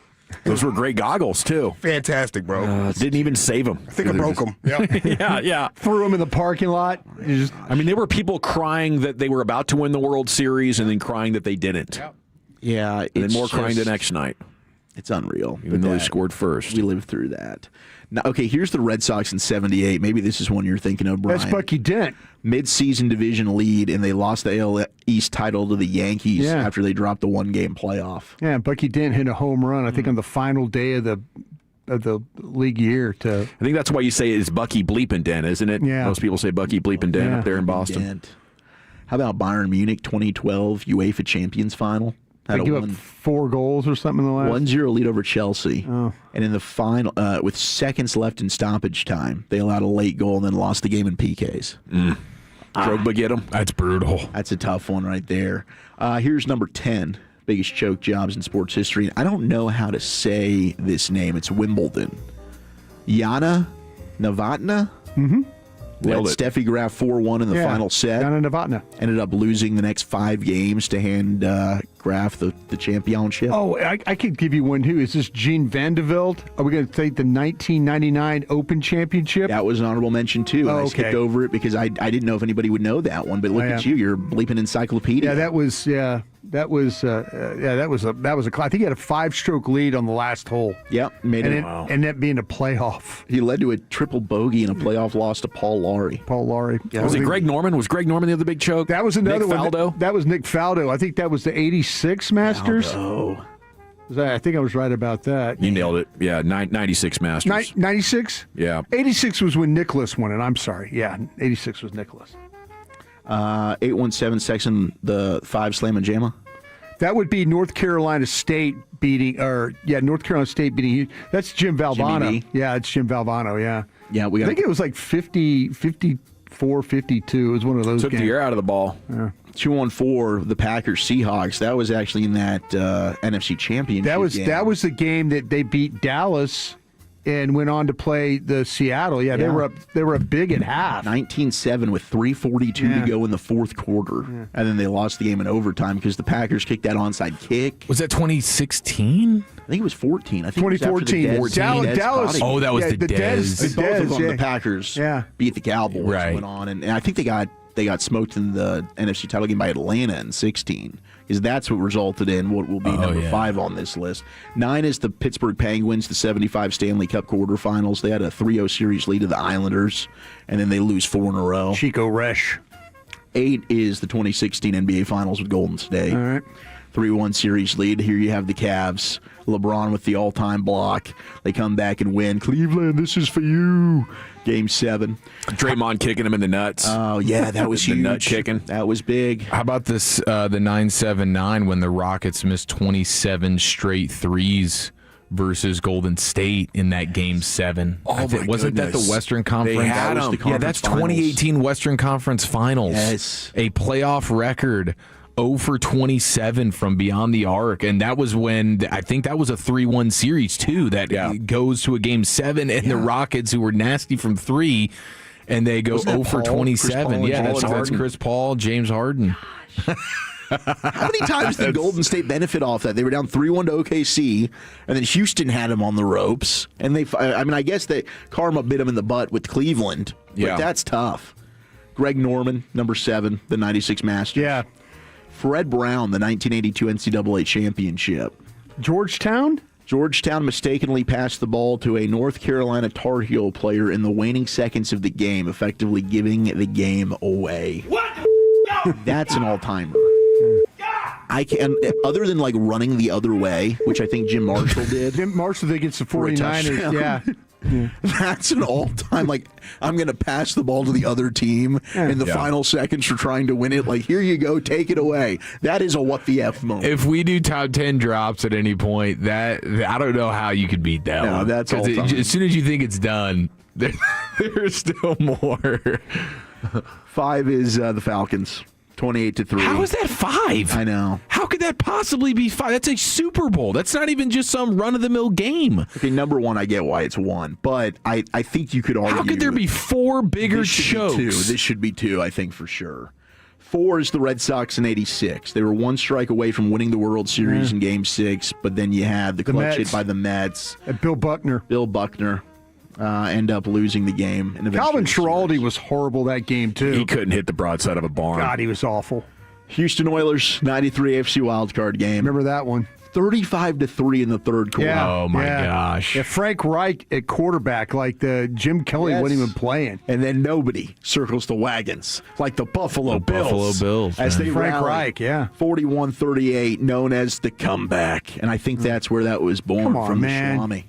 Speaker 6: Those were great goggles, too.
Speaker 11: Fantastic, bro.
Speaker 6: Didn't even save them.
Speaker 11: I think I broke them. Yep.
Speaker 6: Yeah.
Speaker 19: Threw them in the parking lot.
Speaker 6: I mean, there were people crying that they were about to win the World Series and then crying that they didn't.
Speaker 11: Yep.
Speaker 7: Yeah.
Speaker 6: And then more crying the next night.
Speaker 7: It's unreal.
Speaker 6: Even though they scored first.
Speaker 7: We lived through that. Now, okay, here's the Red Sox in 78. Maybe this is one you're thinking of, Brian.
Speaker 19: That's Bucky Dent.
Speaker 7: Mid-season division lead, and they lost the AL East title to the Yankees after they dropped the one-game playoff.
Speaker 19: Yeah, Bucky Dent hit a home run, I think, on the final day of the league year. I
Speaker 6: think that's why you say it's Bucky Bleepin' Dent, isn't it?
Speaker 19: Yeah.
Speaker 6: Most people say Bucky Bleepin' Dent up there in Boston.
Speaker 7: Dent. How about Bayern Munich 2012 UEFA Champions Final?
Speaker 19: They give up 4 goals or something in the last.
Speaker 7: 1-0 lead over Chelsea.
Speaker 19: Oh.
Speaker 7: And in the final, with seconds left in stoppage time, they allowed a late goal and then lost the game in PKs.
Speaker 6: Drogba get him?
Speaker 8: That's brutal.
Speaker 7: That's a tough one right there. Here's number 10, biggest choke jobs in sports history. I don't know how to say this name. It's Wimbledon. Yana Novotná?
Speaker 19: Mm-hmm.
Speaker 7: Led Steffi Graf 4-1 in the final set.
Speaker 19: Yana Novotná.
Speaker 7: Ended up losing the next 5 games to hand Graf the championship.
Speaker 19: Oh, I could give you one, too. Is this Gene Van de Velde? Are we going to take the 1999 Open Championship?
Speaker 7: That was an honorable mention, too.
Speaker 19: Oh,
Speaker 7: I skipped over it because I didn't know if anybody would know that one. But look at you. You're a bleeping encyclopedia.
Speaker 19: Yeah, that was a. I think he had a 5-stroke lead on the last hole.
Speaker 7: Yep,
Speaker 19: and that being a playoff.
Speaker 7: He led to a triple bogey and a playoff loss to Paul Laurie.
Speaker 19: Yeah,
Speaker 6: was it Greg Norman? Was Greg Norman the other big choke?
Speaker 19: That was another
Speaker 6: Nick
Speaker 19: one.
Speaker 6: Faldo?
Speaker 19: That was Nick Faldo. I think that was the 86 Masters.
Speaker 7: Oh,
Speaker 19: I think I was right about that.
Speaker 6: You nailed it. Yeah, 96 Masters.
Speaker 19: 96?
Speaker 6: Yeah.
Speaker 19: 86 was when Nicholas won it. I'm sorry. Yeah, 86 was Nicholas.
Speaker 7: 817 section, the 5 Slam and Jamma.
Speaker 19: That would be North Carolina State beating, North Carolina State beating. That's Jim Valvano. Yeah, it's Jim Valvano, yeah.
Speaker 7: Yeah,
Speaker 19: I think it was like 50, 54, 52. It was one of those
Speaker 6: Took
Speaker 19: games.
Speaker 6: the air out of the ball.
Speaker 19: Yeah.
Speaker 7: 2-1-4, the Packers Seahawks. That was actually in that NFC Championship game.
Speaker 19: That was the game that they beat Dallas and went on to play the Seattle. Yeah, they were up big at half.
Speaker 7: 19-7 with 3:42 to go in the fourth quarter. Yeah. And then they lost the game in overtime because the Packers kicked that onside kick.
Speaker 8: Was that 2016?
Speaker 7: I think it was 14. I think
Speaker 19: 2014.
Speaker 7: It was after the
Speaker 19: Dallas.
Speaker 8: Oh, that was the
Speaker 7: Dez. Both of them, the Packers beat the Cowboys.
Speaker 8: Right.
Speaker 7: Went on, and I think they got smoked in the NFC title game by Atlanta in 16. Because that's what resulted in what will be number 5 on this list. 9 is the Pittsburgh Penguins, the 75 Stanley Cup quarterfinals. They had a 3-0 series lead to the Islanders, and then they lose 4 in a row.
Speaker 19: Chico Resch.
Speaker 7: 8 is the 2016 NBA Finals with Golden State.
Speaker 19: All right.
Speaker 7: 3-1 series lead. Here you have the Cavs. LeBron with the all-time block. They come back and win. Cleveland, this is for you. Game 7.
Speaker 6: Draymond kicking him in the nuts.
Speaker 7: Oh, yeah, that was huge.
Speaker 6: The nut kicking.
Speaker 7: That was big.
Speaker 8: How about this, the 9-7-9 when the Rockets missed 27 straight threes versus Golden State in that Game 7.
Speaker 6: Oh,
Speaker 8: Wasn't that the Western Conference?
Speaker 6: They had them.
Speaker 8: Yeah, that's 2018 Western Conference Finals.
Speaker 7: Yes.
Speaker 8: A playoff record. 0 for 27 from beyond the arc, and that was when I think that was a 3-1 series too. That goes to a Game 7, and the Rockets, who were nasty from 3, and they go 0 for 27. Yeah, that's Chris Paul, James Harden.
Speaker 7: How many times did Golden State benefit off that? They were down 3-1 to OKC, and then Houston had them on the ropes, and I guess that karma bit them in the butt with Cleveland. But that's tough. Greg Norman, number 7, the 96 Masters.
Speaker 19: Yeah.
Speaker 7: Fred Brown, the 1982 NCAA championship.
Speaker 19: Georgetown
Speaker 7: mistakenly passed the ball to a North Carolina Tar Heel player in the waning seconds of the game, effectively giving the game away. What? That's an all-timer. I can, other than like running the other way, which I think Jim Marshall did.
Speaker 19: Jim Marshall against the 49ers. Yeah.
Speaker 7: That's an all-time, like, I'm going to pass the ball to the other team in the final seconds for trying to win it. Like, here you go, take it away. That is a what the F moment.
Speaker 8: If we do top 10 drops at any point, that I don't know how you could beat that one.
Speaker 7: That's all time.
Speaker 8: As soon as you think it's done, there's still more.
Speaker 7: 5 is the Falcons. 28-3.
Speaker 8: How is that 5?
Speaker 7: I know.
Speaker 8: How could that possibly be 5? That's a Super Bowl. That's not even just some run-of-the-mill game.
Speaker 7: Okay, number 1, I get why it's 1, but I think you could argue.
Speaker 8: How could there be 4 bigger chokes?
Speaker 7: This should be 2, I think, for sure. 4 is the Red Sox in '86. They were 1 strike away from winning the World Series in Game 6, but then you had the clutch hit by the Mets.
Speaker 19: And Bill Buckner.
Speaker 7: End up losing the game. And
Speaker 19: Calvin Schiraldi was horrible that game, too.
Speaker 6: He couldn't hit the broadside of a barn.
Speaker 19: God, he was awful.
Speaker 7: Houston Oilers, 93 AFC wildcard game.
Speaker 19: Remember that one?
Speaker 7: 35-3 in the third quarter.
Speaker 19: Yeah,
Speaker 8: oh, my gosh.
Speaker 19: Yeah, Frank Reich at quarterback, like the Jim Kelly wasn't even playing.
Speaker 7: And then nobody circles the wagons, like the Buffalo Bills. As they
Speaker 19: Frank Reich,
Speaker 7: 41-38, known as the comeback. And I think that's where that was born from, the Shalami.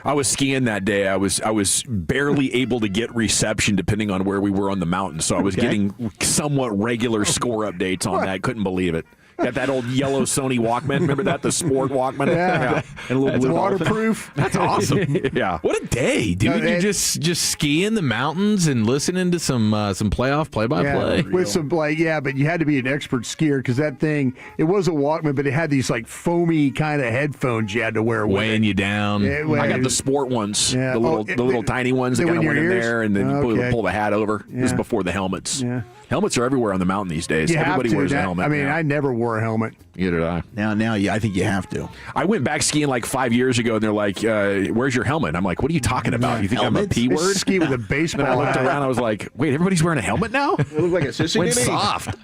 Speaker 6: I was skiing that day. I was barely able to get reception depending on where we were on the mountain, so I was getting somewhat regular score updates on that. Couldn't believe it. Got that old yellow Sony Walkman. Remember that? The Sport Walkman?
Speaker 19: Yeah.
Speaker 6: And a little blue
Speaker 19: waterproof.
Speaker 6: That's awesome. Yeah.
Speaker 8: What a day, dude. You're just skiing the mountains and listening to some playoff play-by-play.
Speaker 19: With some, but you had to be an expert skier because that thing, it was a Walkman, but it had these like foamy kind of headphones you had to wear.
Speaker 8: Weighing you down.
Speaker 6: I got the Sport ones, the little tiny ones that kind of went in there and then you pull the hat over. This is before the helmets.
Speaker 19: Yeah.
Speaker 6: Helmets are everywhere on the mountain these days. Everybody wears a helmet.
Speaker 19: I mean, I never wore a helmet.
Speaker 6: Neither did I.
Speaker 7: Now, I think you have to.
Speaker 6: I went back skiing like 5 years ago, and they're like, where's your helmet? I'm like, what are you talking about? You think I'm a P word?
Speaker 19: Ski with a baseball
Speaker 6: hat. I looked
Speaker 19: hat.
Speaker 6: around, I was like, wait, everybody's wearing a helmet now?
Speaker 7: It looked like a sissy.
Speaker 6: Went soft.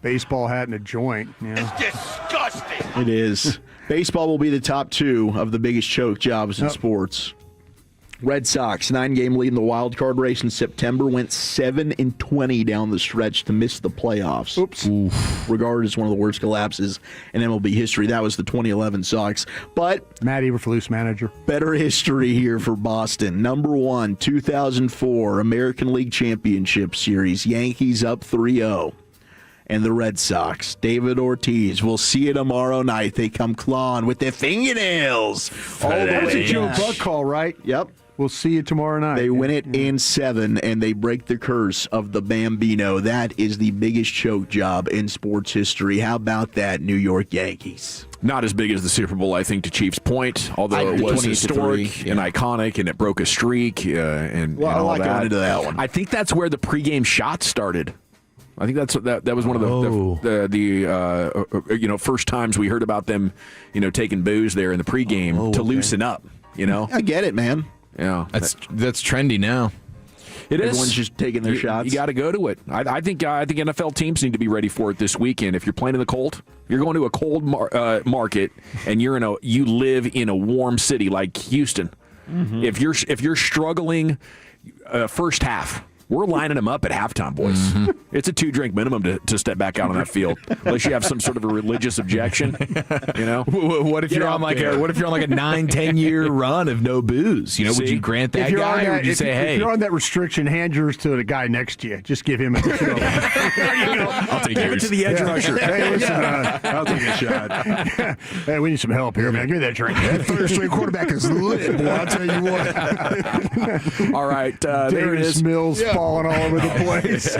Speaker 19: Baseball hat and a joint. Yeah.
Speaker 18: It's disgusting.
Speaker 7: It is. Baseball will be the top 2 of the biggest choke jobs in sports. Red Sox, 9-game lead in the wild card race in September, went 7-20 down the stretch to miss the playoffs.
Speaker 19: Oops.
Speaker 7: Regarded as one of the worst collapses in MLB history. That was the 2011 Sox. But
Speaker 19: Matt Eberflus, manager.
Speaker 7: Better history here for Boston. Number 1, 2004 American League Championship Series. Yankees up 3-0. And the Red Sox, David Ortiz, we'll see you tomorrow night. They come clawing with their fingernails.
Speaker 19: That's a Joe Buck call, right?
Speaker 7: Yep.
Speaker 19: We'll see you tomorrow night.
Speaker 7: They win it in 7, and they break the curse of the Bambino. That is the biggest choke job in sports history. How about that, New York Yankees?
Speaker 6: Not as big as the Super Bowl, I think, to Chiefs' point, although it was historic and iconic, and it broke a streak. And
Speaker 7: I
Speaker 6: all
Speaker 7: like
Speaker 6: that.
Speaker 7: going into that one.
Speaker 6: I think that's where the pregame shots started. I think that was one of the first times we heard about them, taking booze there in the pregame to loosen up.
Speaker 7: I get it, man.
Speaker 6: Yeah,
Speaker 8: that's trendy now.
Speaker 7: Everyone's just taking their shots.
Speaker 6: You got to go to it. I think NFL teams need to be ready for it this weekend. If you're playing in the cold, you're going to a cold market, and you live in a warm city like Houston. Mm-hmm. If you're struggling first half, We're lining them up at halftime, boys.
Speaker 8: Mm-hmm.
Speaker 6: It's a 2-drink minimum to step back out on that field, unless you have some sort of a religious objection. You know,
Speaker 8: what if you're on like a 9-10 year run of no booze? You know, would you grant that guy, or would you say, hey,
Speaker 19: if you're on that restriction, hand yours to the guy next to you. Just give him a show.
Speaker 6: There you go. I'll take yours. Give it to the edge rusher.
Speaker 19: Hey, listen, I'll take a shot. Hey, we need some help here, man. Give me that drink. That third-string quarterback is lit, boy. I'll tell you what.
Speaker 6: All right, there it is.
Speaker 19: Mills falling all over the place.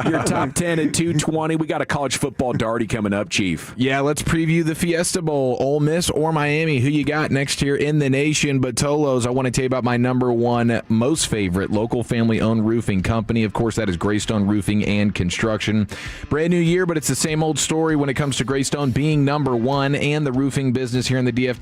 Speaker 6: Your top 10 at 220. We got a college football darty coming up, Chief.
Speaker 8: Yeah, let's preview the Fiesta Bowl. Ole Miss or Miami? Who you got next year in the nation? But Tolos, I want to tell you about my number one most favorite local family-owned roofing company. Of course, that is Greystone Roofing and Construction. Brand new year, but it's the same old story when it comes to Greystone being number one and the roofing business here in the DF.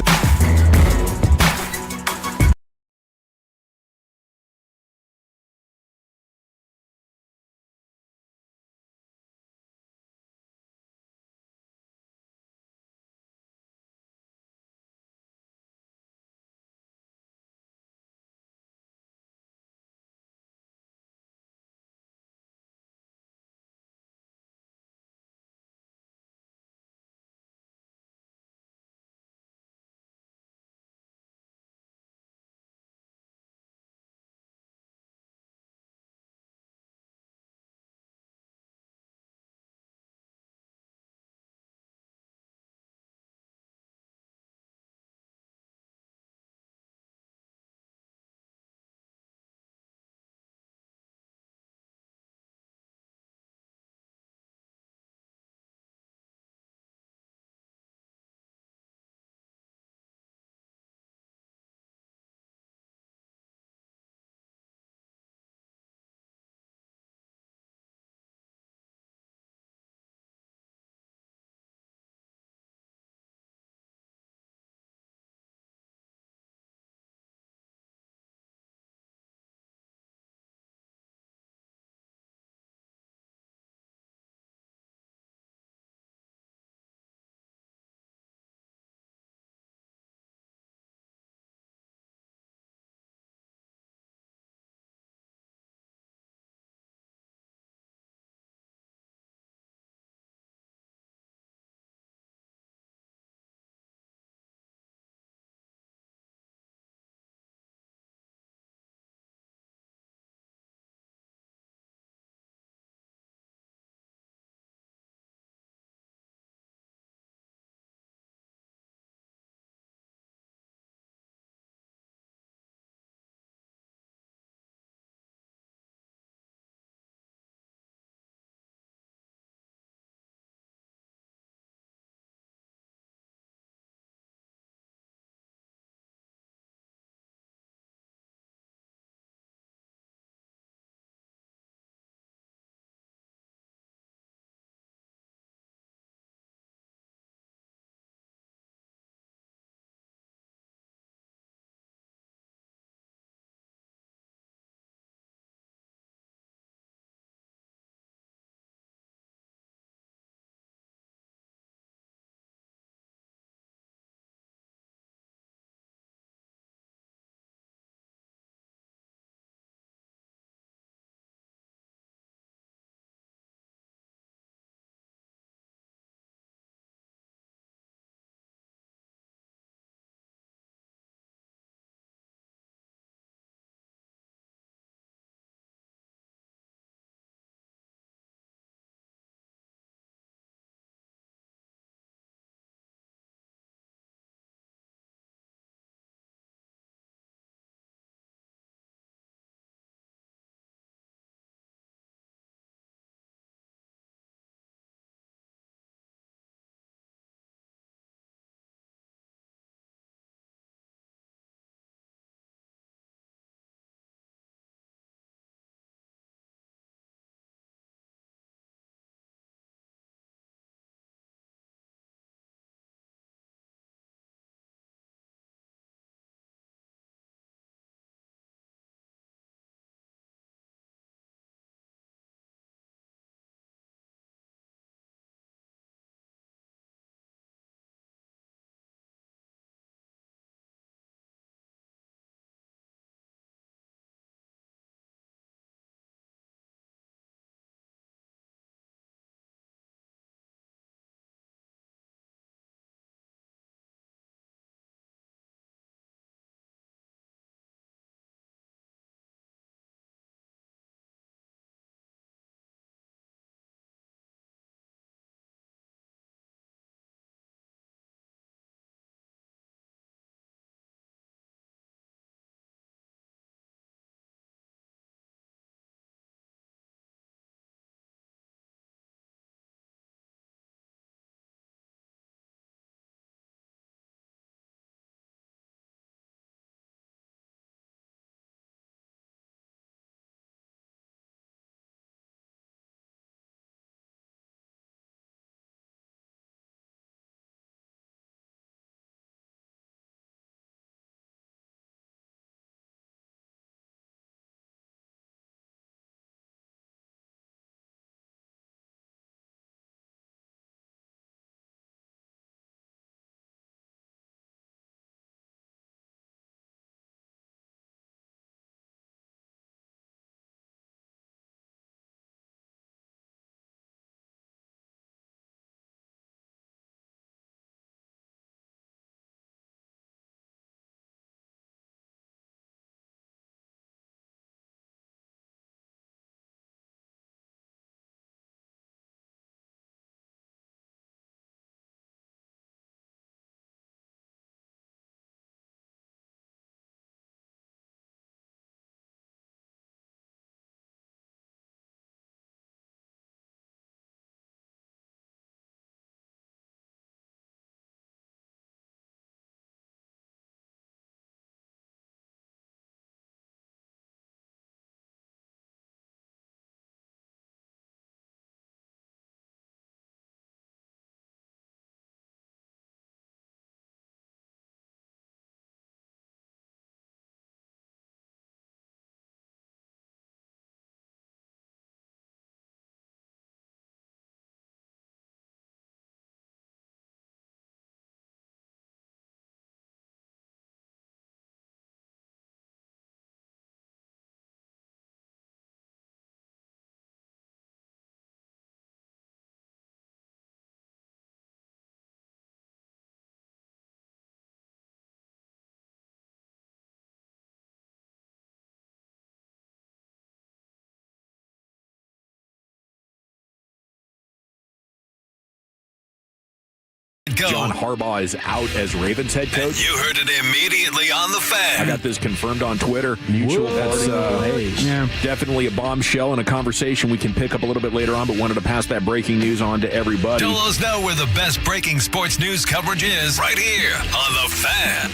Speaker 1: go.
Speaker 6: John Harbaugh is out as Ravens head coach.
Speaker 1: And you heard it immediately on the Fan.
Speaker 6: I got this confirmed on Twitter. That's definitely a bombshell and a conversation we can pick up a little bit later on, but wanted to pass that breaking news on to everybody.
Speaker 1: Tell us now where the best breaking sports news coverage is right here on the Fan.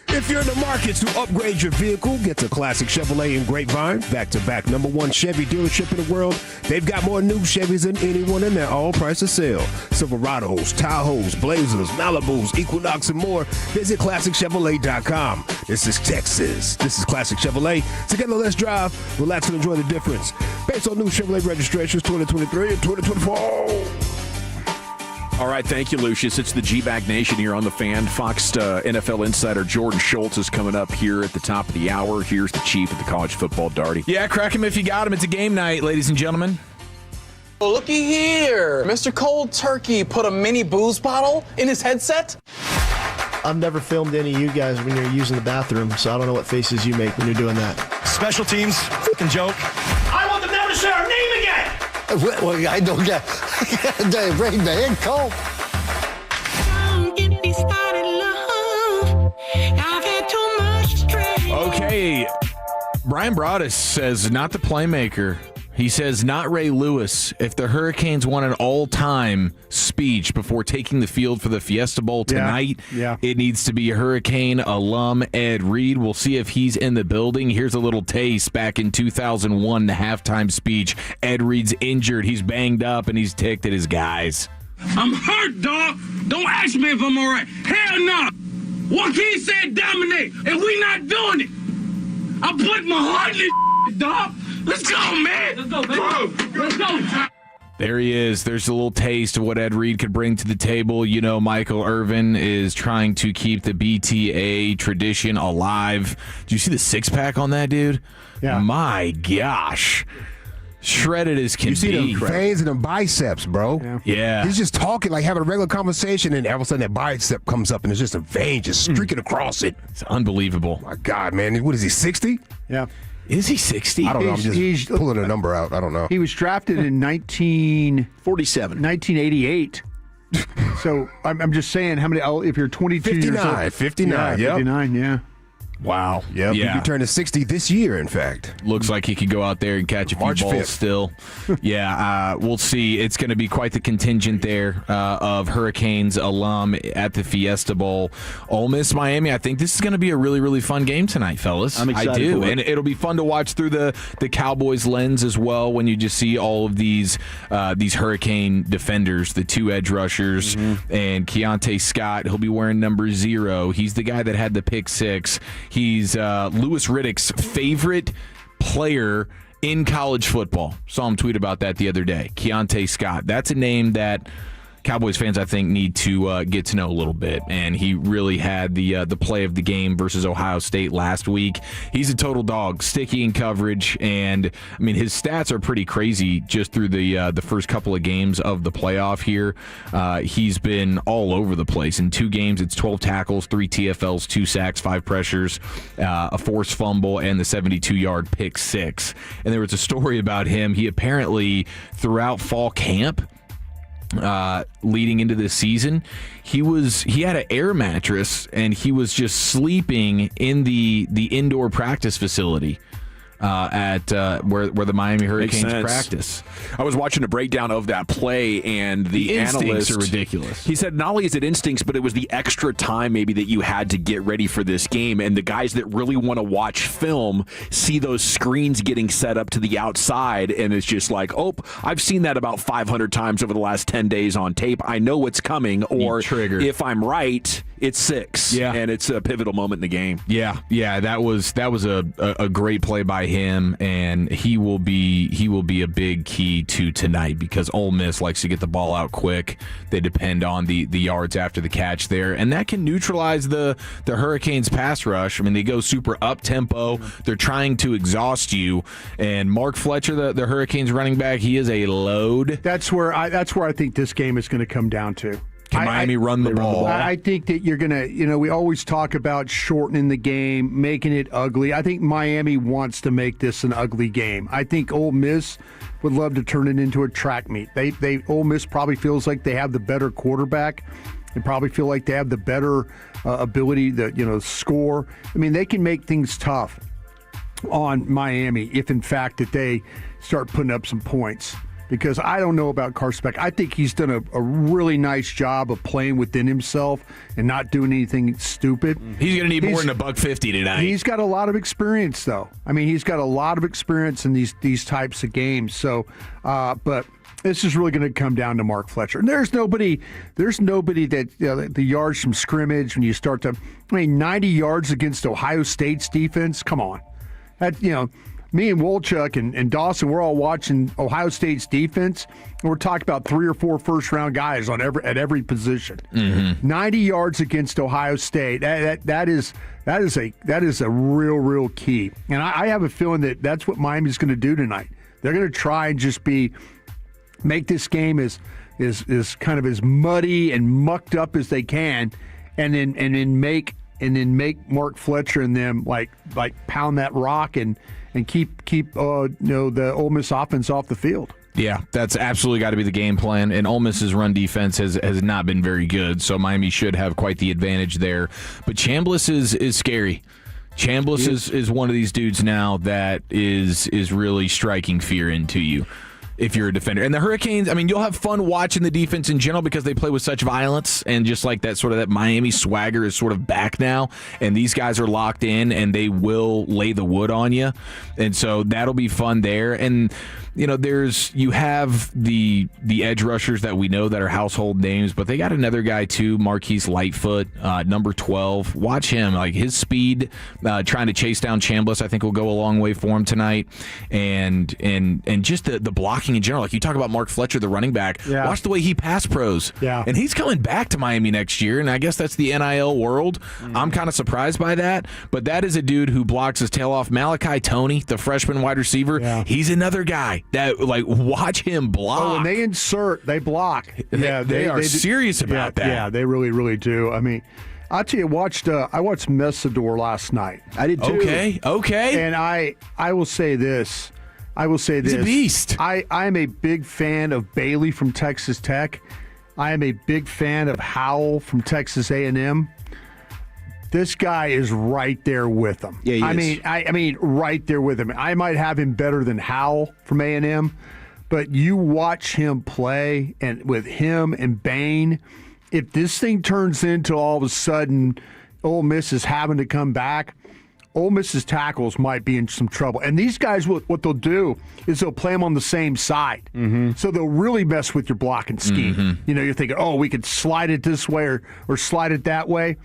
Speaker 11: If you're in the market to upgrade your vehicle, get to Classic Chevrolet in Grapevine, back-to-back #1 Chevy dealership in the world. They've got more new Chevys than anyone, and they're all priced to sell. Silverados, Tahoes, Blazers, Malibus, Equinox, and more. Visit ClassicChevrolet.com. This is Texas. This is Classic Chevrolet. Together, let's drive, relax, and enjoy the difference. Based on new Chevrolet registrations 2023 and 2024.
Speaker 6: All right, thank you, Lucius. It's the G-Bag Nation here on the Fan. Fox NFL insider Jordan Schultz is coming up here at the top of the hour. Here's the chief of the college football, Darty.
Speaker 8: Yeah, crack him if you got him. It's a game night, ladies and gentlemen.
Speaker 15: Well, looky here. Mr. Cold Turkey put a mini booze bottle in his headset.
Speaker 16: I've never filmed any of you guys when you're using the bathroom, so I don't know what faces you make when you're doing that.
Speaker 23: Special teams, fucking joke.
Speaker 24: I want them never to say our name again.
Speaker 25: Well, I don't get they bring the head cold.
Speaker 8: Okay, Brian Broaddus says not the playmaker. He says not Ray Lewis. If the Hurricanes want an all-time speech before taking the field for the Fiesta Bowl tonight, it needs to be Hurricane alum Ed Reed. We'll see if he's in the building. Here's a little taste back in 2001, the halftime speech. Ed Reed's injured. He's banged up, and he's ticked at his guys.
Speaker 24: I'm hurt, dog. Don't ask me if I'm all right. Hell no. Joaquin said dominate, and we not doing it. I put my heart in this, dog. Let's go, man. Let's go, man. Let's go.
Speaker 8: There he is. There's a little taste of what Ed Reed could bring to the table. You know, Michael Irvin is trying to keep the BTA tradition alive. Did you see the six-pack on that, dude?
Speaker 11: Yeah.
Speaker 8: My gosh. Shredded as can
Speaker 11: be. You see
Speaker 8: be.
Speaker 11: them veins and them biceps, bro.
Speaker 8: Yeah.
Speaker 11: He's just talking, like having a regular conversation, and all of a sudden that bicep comes up, and there's just a vein just streaking across it.
Speaker 8: It's unbelievable.
Speaker 11: My God, man. What is he, 60?
Speaker 19: Yeah.
Speaker 8: Is he 60?
Speaker 11: I don't know. I'm just pulling a number out. I don't know.
Speaker 19: He was drafted in 1988. So I'm just saying, how many? If you're 22 years old,
Speaker 11: 59.
Speaker 19: Yeah, 59. Yeah.
Speaker 8: Wow.
Speaker 11: Yep. He could turn to 60 this year, in fact.
Speaker 8: Looks like he could go out there and catch a few
Speaker 11: March
Speaker 8: balls
Speaker 11: 5th.
Speaker 8: still. We'll see. It's going to be quite the contingent there of Hurricanes alum at the Fiesta Bowl. Ole Miss, Miami, I think this is going to be a really, really fun game tonight, fellas.
Speaker 7: I'm excited
Speaker 8: I do.
Speaker 7: for it.
Speaker 8: And it'll be fun to watch through the Cowboys lens as well when you just see all of these Hurricane defenders, the two edge rushers, and Keontae Scott. He'll be wearing number 0. He's the guy that had the pick 6. He's Louis Riddick's favorite player in college football. Saw him tweet about that the other day. Keontae Scott. That's a name that Cowboys fans, I think, need to get to know a little bit. And he really had the play of the game versus Ohio State last week. He's a total dog, sticky in coverage, and I mean his stats are pretty crazy just through the first couple of games of the playoff here. He's been all over the place. In 2 games, it's 12 tackles, 3 TFLs, 2 sacks, 5 pressures, a forced fumble, and the 72-yard pick 6. And there was a story about him. He apparently, throughout fall camp, leading into this season, he had an air mattress and he was just sleeping in the indoor practice facility at where the Miami Hurricanes practice.
Speaker 6: I was watching a breakdown of that play, and the
Speaker 8: instincts
Speaker 6: analyst
Speaker 8: are ridiculous.
Speaker 6: He said not only is it instincts, but it was the extra time maybe that you had to get ready for this game. And the guys that really want to watch film see those screens getting set up to the outside, and it's just like, oh, I've seen that about 500 times over the last 10 days on tape. I know what's coming, or if I'm right, it's 6.
Speaker 8: Yeah,
Speaker 6: and it's a pivotal moment in the game.
Speaker 8: Yeah, that was a great play by him, and he will be a big key to tonight because Ole Miss likes to get the ball out quick. They depend on the yards after the catch there, and that can neutralize the Hurricanes pass rush. I mean, they go super up tempo. They're trying to exhaust you, and Mark Fletcher, the Hurricanes running back, he is a load.
Speaker 19: That's where I think this game is going to come down to.
Speaker 8: Can Miami run the ball?
Speaker 19: I think that you're going to, we always talk about shortening the game, making it ugly. I think Miami wants to make this an ugly game. I think Ole Miss would love to turn it into a track meet. Ole Miss probably feels like they have the better quarterback. They probably feel like they have the better ability to score. I mean, they can make things tough on Miami if, in fact, that they start putting up some points. Because I don't know about Carson Beck. I think he's done a really nice job of playing within himself and not doing anything stupid.
Speaker 8: He's going to need more than $150 tonight.
Speaker 19: He's got a lot of experience, though. I mean, he's got a lot of experience in these types of games. So, but this is really going to come down to Mark Fletcher. And there's nobody that the yards from scrimmage when you start to. 90 yards against Ohio State's defense. Come on, me and Wolchuk and Dawson, we're all watching Ohio State's defense, and we're talking about 3 or 4 first-round guys at every position. 90 yards against Ohio State. That is a real key. And I have a feeling that that's what Miami's going to do tonight. They're going to try and just make this game as kind of as muddy and mucked up as they can, and then make Mark Fletcher and them like pound that rock and keep the Ole Miss offense off the field.
Speaker 8: Yeah, that's absolutely got to be the game plan. And Ole Miss's run defense has not been very good, so Miami should have quite the advantage there. But Chambliss is scary. Chambliss is one of these dudes now that is really striking fear into you if you're a defender. And the Hurricanes, I mean, you'll have fun watching the defense in general because they play with such violence, and just like that Miami swagger is sort of back now, and these guys are locked in and they will lay the wood on you. And so that'll be fun there. And you have the edge rushers that we know that are household names, but they got another guy too, Marquise Lightfoot, number 12. Watch him, like his speed, trying to chase down Chambliss, I think will go a long way for him tonight. And just the blocking in general. Like you talk about Mark Fletcher, the running back.
Speaker 19: Yeah.
Speaker 8: Watch the way he pass pros.
Speaker 19: Yeah.
Speaker 8: And he's coming back to Miami next year, and I guess that's the NIL world. I'm kind of surprised by that, but that is a dude who blocks his tail off. Malachi Toney, the freshman wide receiver, he's another guy that, watch him block.
Speaker 19: Oh, when they insert, they block.
Speaker 8: They are serious about that.
Speaker 19: Yeah, they really, really do. I mean, I'll tell you, I watched Messidor last night.
Speaker 7: I did too.
Speaker 8: Okay.
Speaker 19: And I will say this.
Speaker 8: He's a beast.
Speaker 19: I am a big fan of Bailey from Texas Tech. I am a big fan of Howell from Texas A&M. This guy is right there with him.
Speaker 7: Yeah, he is.
Speaker 19: I mean, right there with him. I might have him better than Howell from A&M, but you watch him play, and with him and Bain, if this thing turns into all of a sudden Ole Miss is having to come back, Ole Miss's tackles might be in some trouble. And these guys, what they'll do is they'll play them on the same side. So they'll really mess with your blocking scheme. You're thinking, we could slide it this way or slide it that way.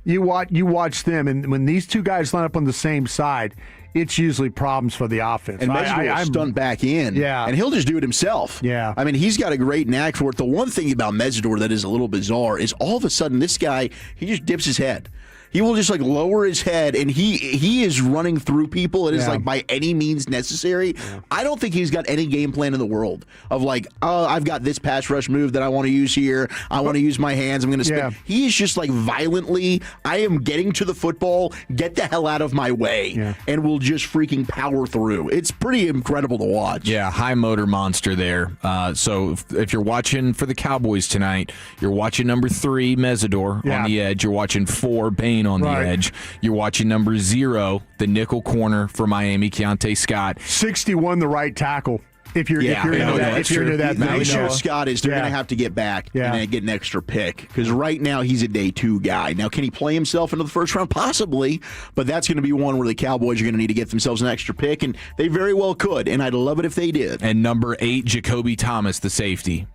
Speaker 19: You watch them, and when these two guys line up on the same side, it's usually problems for the offense.
Speaker 7: And Messidor will stunt back in, and he'll just do it himself.
Speaker 19: Yeah.
Speaker 7: I mean, he's got a great knack for it. The one thing about Messidor that is a little bizarre is all of a sudden this guy, he just dips his head. He will just lower his head, and he is running through people. It is by any means necessary. Yeah. I don't think he's got any game plan in the world of I've got this pass rush move that I want to use here. I want to use my hands. I'm going to spin.
Speaker 19: Yeah.
Speaker 7: He is just violently, I am getting to the football, get the hell out of my way, and will just freaking power through. It's pretty incredible to watch.
Speaker 8: Yeah, high motor monster there. So if you're watching for the Cowboys tonight, you're watching number 3, Messidor, on the edge. You're watching 4, Bain on the edge. You're watching number 0, the nickel corner for Miami, Keontae Scott.
Speaker 19: 61, the right tackle. If you're into that,
Speaker 7: the issue with Scott is they're going to have to get back and get an extra pick, because right now he's a day 2 guy. Now, can he play himself into the first round? Possibly, but that's going to be one where the Cowboys are going to need to get themselves an extra pick, and they very well could, and I'd love it if they did.
Speaker 8: And number 8, Jacoby Thomas, the safety.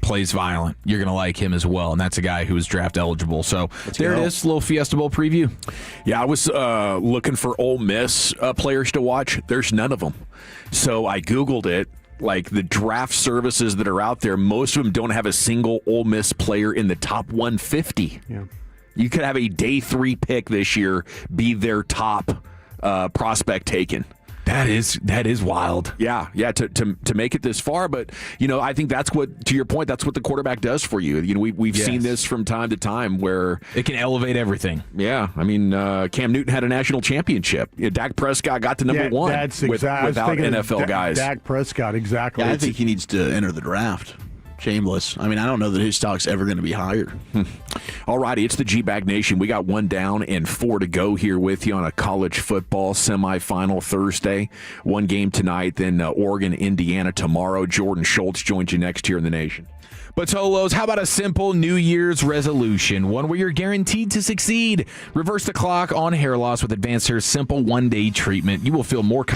Speaker 8: Plays violent. You're going to like him as well, and that's a guy who is draft eligible. So there it is, little Fiesta Bowl preview.
Speaker 6: Yeah, I was looking for Ole Miss players to watch. There's none of them. So I Googled it. The draft services that are out there, most of them don't have a single Ole Miss player in the top 150.
Speaker 19: Yeah.
Speaker 6: You could have a day 3 pick this year be their top prospect taken.
Speaker 8: That is wild.
Speaker 6: Yeah, to make it this far, but I think that's what, to your point, that's what the quarterback does for you. We've seen this from time to time where
Speaker 8: it can elevate everything.
Speaker 6: Yeah, I mean, Cam Newton had a national championship. Dak Prescott got to number 1
Speaker 19: that's
Speaker 6: without NFL guys.
Speaker 19: Dak Prescott, exactly.
Speaker 7: Yeah, I think he needs to enter the draft. Shameless. I mean, I don't know that his stock's ever going to be higher.
Speaker 6: All righty, it's the G-Bag Nation. We got 1 down and 4 to go here with you on a college football semifinal Thursday. 1 game tonight, then Oregon, Indiana tomorrow. Jordan Schultz joins you next here in the Nation.
Speaker 8: But Tolos, how about a simple New Year's resolution? One where you're guaranteed to succeed. Reverse the clock on hair loss with Advanced Hair's simple 1-day treatment. You will feel more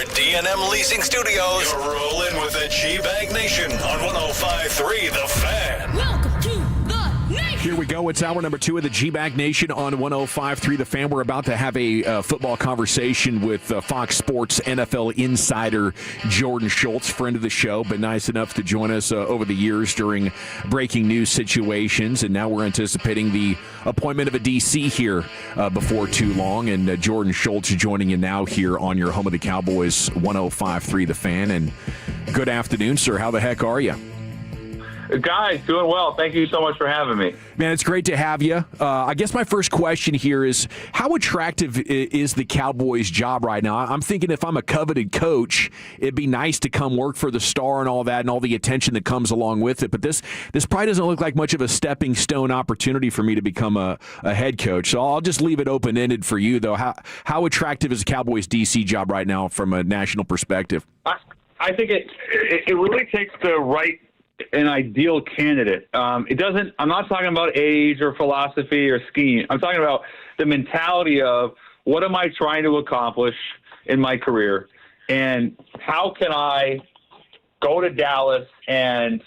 Speaker 1: D&M Leasing Studios. You're rolling with the G-Bag Nation on 105.3 The Fan.
Speaker 9: Welcome to the Nation.
Speaker 6: Here we go. It's hour number 2 of the G-Bag Nation on 105.3 The Fan. We're about to have a football conversation with Fox Sports NFL insider Jordan Schultz, friend of the show, but nice enough to join us over the years during breaking news situations. And now we're anticipating the appointment of a DC here before too long. And Jordan Schultz joining you now here on your home of the Cowboys, 105.3 The Fan. And good afternoon, sir. How the heck are you?
Speaker 14: Guys, doing well. Thank you so much for having me.
Speaker 6: Man, it's great to have you. I guess my first question here is, how attractive is the Cowboys' job right now? I'm thinking if I'm a coveted coach, it'd be nice to come work for the star and all that and all the attention that comes along with it. But this probably doesn't look like much of a stepping stone opportunity for me to become a head coach. So I'll just leave it open-ended for you, though. How attractive is the Cowboys' DC job right now from a national perspective?
Speaker 14: I think it really takes the right an ideal candidate. It doesn't. I'm not talking about age or philosophy or scheme. I'm talking about the mentality of what am I trying to accomplish in my career, and how can I go to Dallas and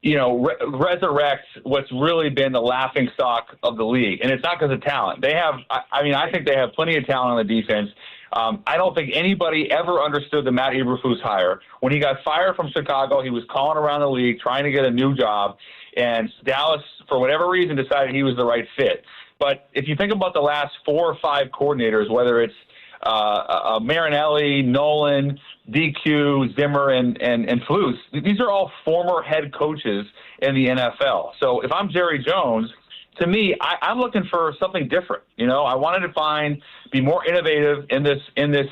Speaker 14: resurrect what's really been the laughing stock of the league. And it's not because of talent. They have. I think they have plenty of talent on the defense. I don't think anybody ever understood the Matt Eberflus hire. When he got fired from Chicago, he was calling around the league trying to get a new job, and Dallas, for whatever reason, decided he was the right fit. But if you think about the last 4 or 5 coordinators, whether it's Marinelli, Nolan, DQ, Zimmer, and Flus, these are all former head coaches in the NFL. So if I'm Jerry Jones, to me, I'm looking for something different. I wanted to be more innovative in this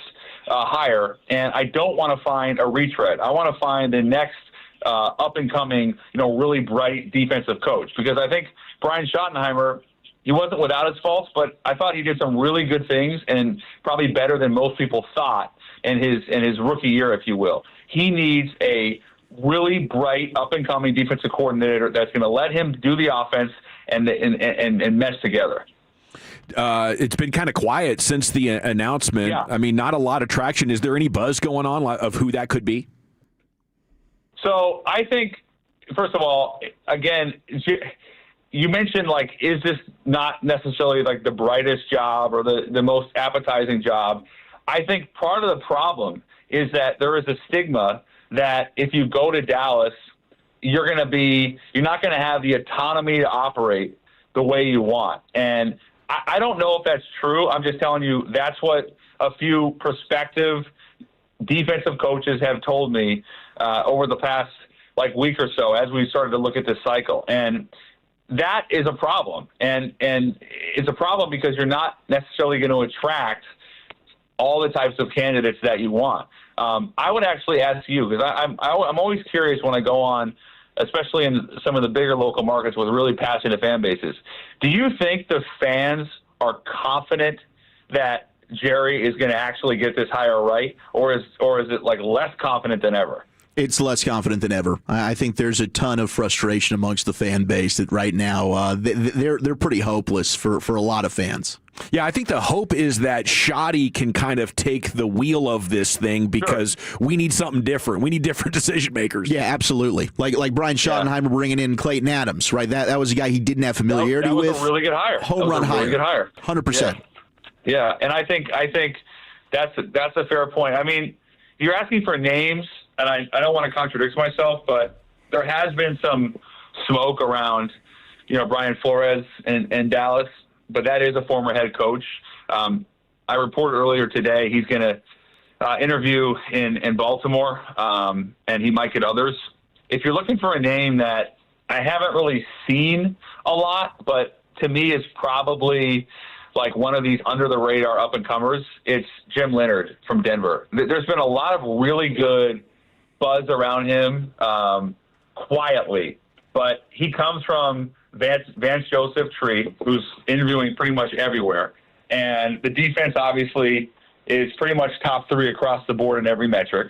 Speaker 14: hire, and I don't want to find a retread. I want to find the next up and coming, really bright defensive coach, because I think Brian Schottenheimer, he wasn't without his faults, but I thought he did some really good things, and probably better than most people thought in his rookie year, if you will. He needs a really bright up and coming defensive coordinator that's going to let him do the offense and mesh together.
Speaker 6: It's been kind of quiet since the announcement. Yeah. I mean, not a lot of traction. Is there any buzz going on of who that could be?
Speaker 14: So I think, first of all, again, you mentioned, is this not necessarily the brightest job or the most appetizing job? I think part of the problem is that there is a stigma that if you go to Dallas, you're not going to have the autonomy to operate the way you want. And I don't know if that's true. I'm just telling you that's what a few prospective defensive coaches have told me over the past week or so as we started to look at this cycle. And that is a problem. And it's a problem because you're not necessarily going to attract all the types of candidates that you want. I would actually ask you, because I'm always curious when I go on, especially in some of the bigger local markets with really passionate fan bases. Do you think the fans are confident that Jerry is going to actually get this hire right, or is it less confident than ever?
Speaker 7: It's less confident than ever. I think there's a ton of frustration amongst the fan base that right now they're pretty hopeless for a lot of fans.
Speaker 6: Yeah, I think the hope is that Schotty can kind of take the wheel of this thing because we need something different. We need different decision makers.
Speaker 7: Yeah, absolutely. Like Brian Schottenheimer bringing in Clayton Adams, right? That was a guy he didn't have familiarity with.
Speaker 14: That was a really good hire.
Speaker 7: Home run hire.
Speaker 14: Really good hire.
Speaker 7: 100%.
Speaker 14: Yeah, and I think that's a fair point. I mean, you're asking for names, and I don't want to contradict myself, but there has been some smoke around, Brian Flores in Dallas. But that is a former head coach. I reported earlier today he's going to interview in Baltimore, and he might get others. If you're looking for a name that I haven't really seen a lot, but to me is probably one of these under-the-radar up-and-comers, it's Jim Leonhard from Denver. There's been a lot of really good buzz around him quietly, but he comes from Vance Joseph Tree, who's interviewing pretty much everywhere. And the defense, obviously, is pretty much top 3 across the board in every metric.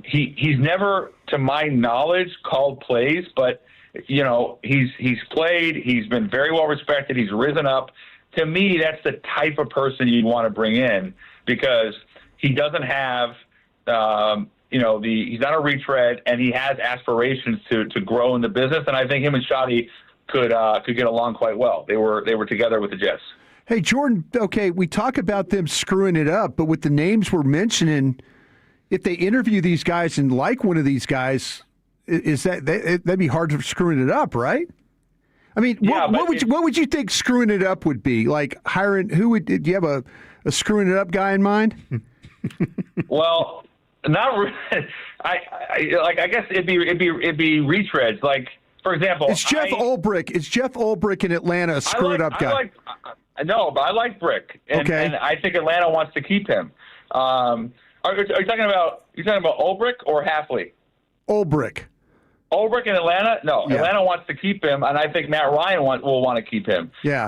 Speaker 14: He's never, to my knowledge, called plays, but, he's played. He's been very well respected. He's risen up. To me, that's the type of person you'd want to bring in because he doesn't have, he's not a retread, and he has aspirations to grow in the business. And I think him and Schotty could get along quite well. They were together with the Jets.
Speaker 19: Hey, Jordan, okay, we talk about them screwing it up, but with the names we're mentioning, if they interview these guys and like one of these guys, that'd be hard for screwing it up, right? I mean, what would you think screwing it up would be? Like hiring, do you have a screwing it up guy in mind?
Speaker 14: Well, not really. I guess it'd be retreads. Like, for example,
Speaker 19: It's Jeff Ulbrich in Atlanta, a screw it up guy.
Speaker 14: No, but I like Brick, and I think Atlanta wants to keep him. Are you talking about Ulbrich or Halfley?
Speaker 19: Ulbrich
Speaker 14: in Atlanta? No,
Speaker 19: yeah.
Speaker 14: Atlanta wants to keep him, and I think Matt Ryan will want to keep him.
Speaker 19: Yeah.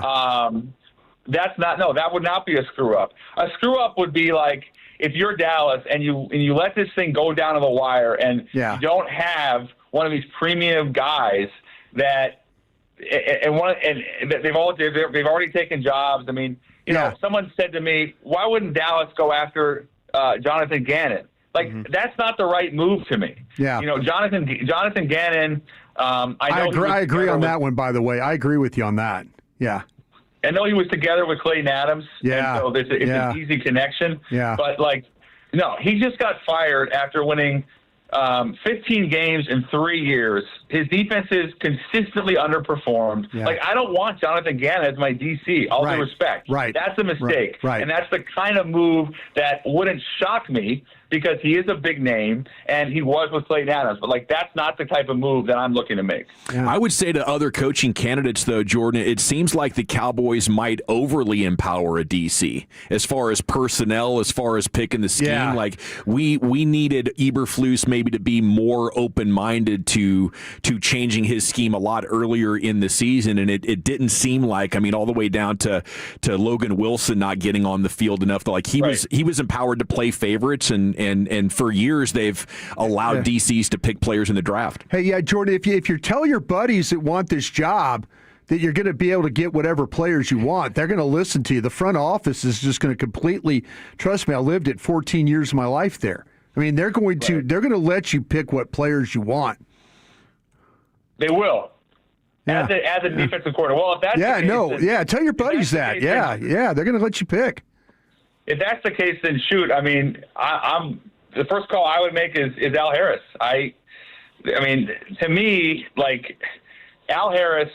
Speaker 14: That would not be a screw up. A screw up would be like if you're Dallas and you let this thing go down to the wire, and you don't have one of these premium guys that. And they've already taken jobs. I mean, you know, someone said to me, "Why wouldn't Dallas go after Jonathan Gannon?" Like that's not the right move to me.
Speaker 19: Yeah,
Speaker 14: you know, Jonathan Gannon.
Speaker 19: I agree on that one. By the way, I agree with you on that. Yeah.
Speaker 14: I know he was together with Clayton Adams.
Speaker 19: Yeah.
Speaker 14: And so it's an easy connection.
Speaker 19: Yeah.
Speaker 14: But no, he just got fired after winning 15 games in 3 years. His defenses consistently underperformed.
Speaker 19: Yeah.
Speaker 14: Like, I don't want Jonathan Gannon as my DC, all due respect.
Speaker 19: Right.
Speaker 14: That's a mistake.
Speaker 19: Right.
Speaker 14: And that's the kind of move that wouldn't shock me because he is a big name and he was with Clayton Adams. But, that's not the type of move that I'm looking to make.
Speaker 6: Yeah. I would say to other coaching candidates, though, Jordan, it seems like the Cowboys might overly empower a DC as far as personnel, as far as picking the scheme.
Speaker 19: Yeah.
Speaker 6: Like, we needed Eberflus maybe to be more open-minded to changing his scheme a lot earlier in the season, and it didn't seem like, all the way down to Logan Wilson not getting on the field enough to, he was empowered to play favorites, and for years they've allowed DCs to pick players in the draft.
Speaker 19: Hey, yeah, Jordan, if you tell your buddies that want this job that you're going to be able to get whatever players you want, they're going to listen to you. The front office is just going to completely, trust me, I lived it 14 years of my life there. They're going to let you pick what players you want.
Speaker 14: They will.
Speaker 19: Yeah.
Speaker 14: As a defensive coordinator. Well, if that's the case,
Speaker 19: tell your buddies that. Yeah, they're going to let you pick.
Speaker 14: If that's the case, then shoot. I'm the first call I would make is Al Harris. To me, Al Harris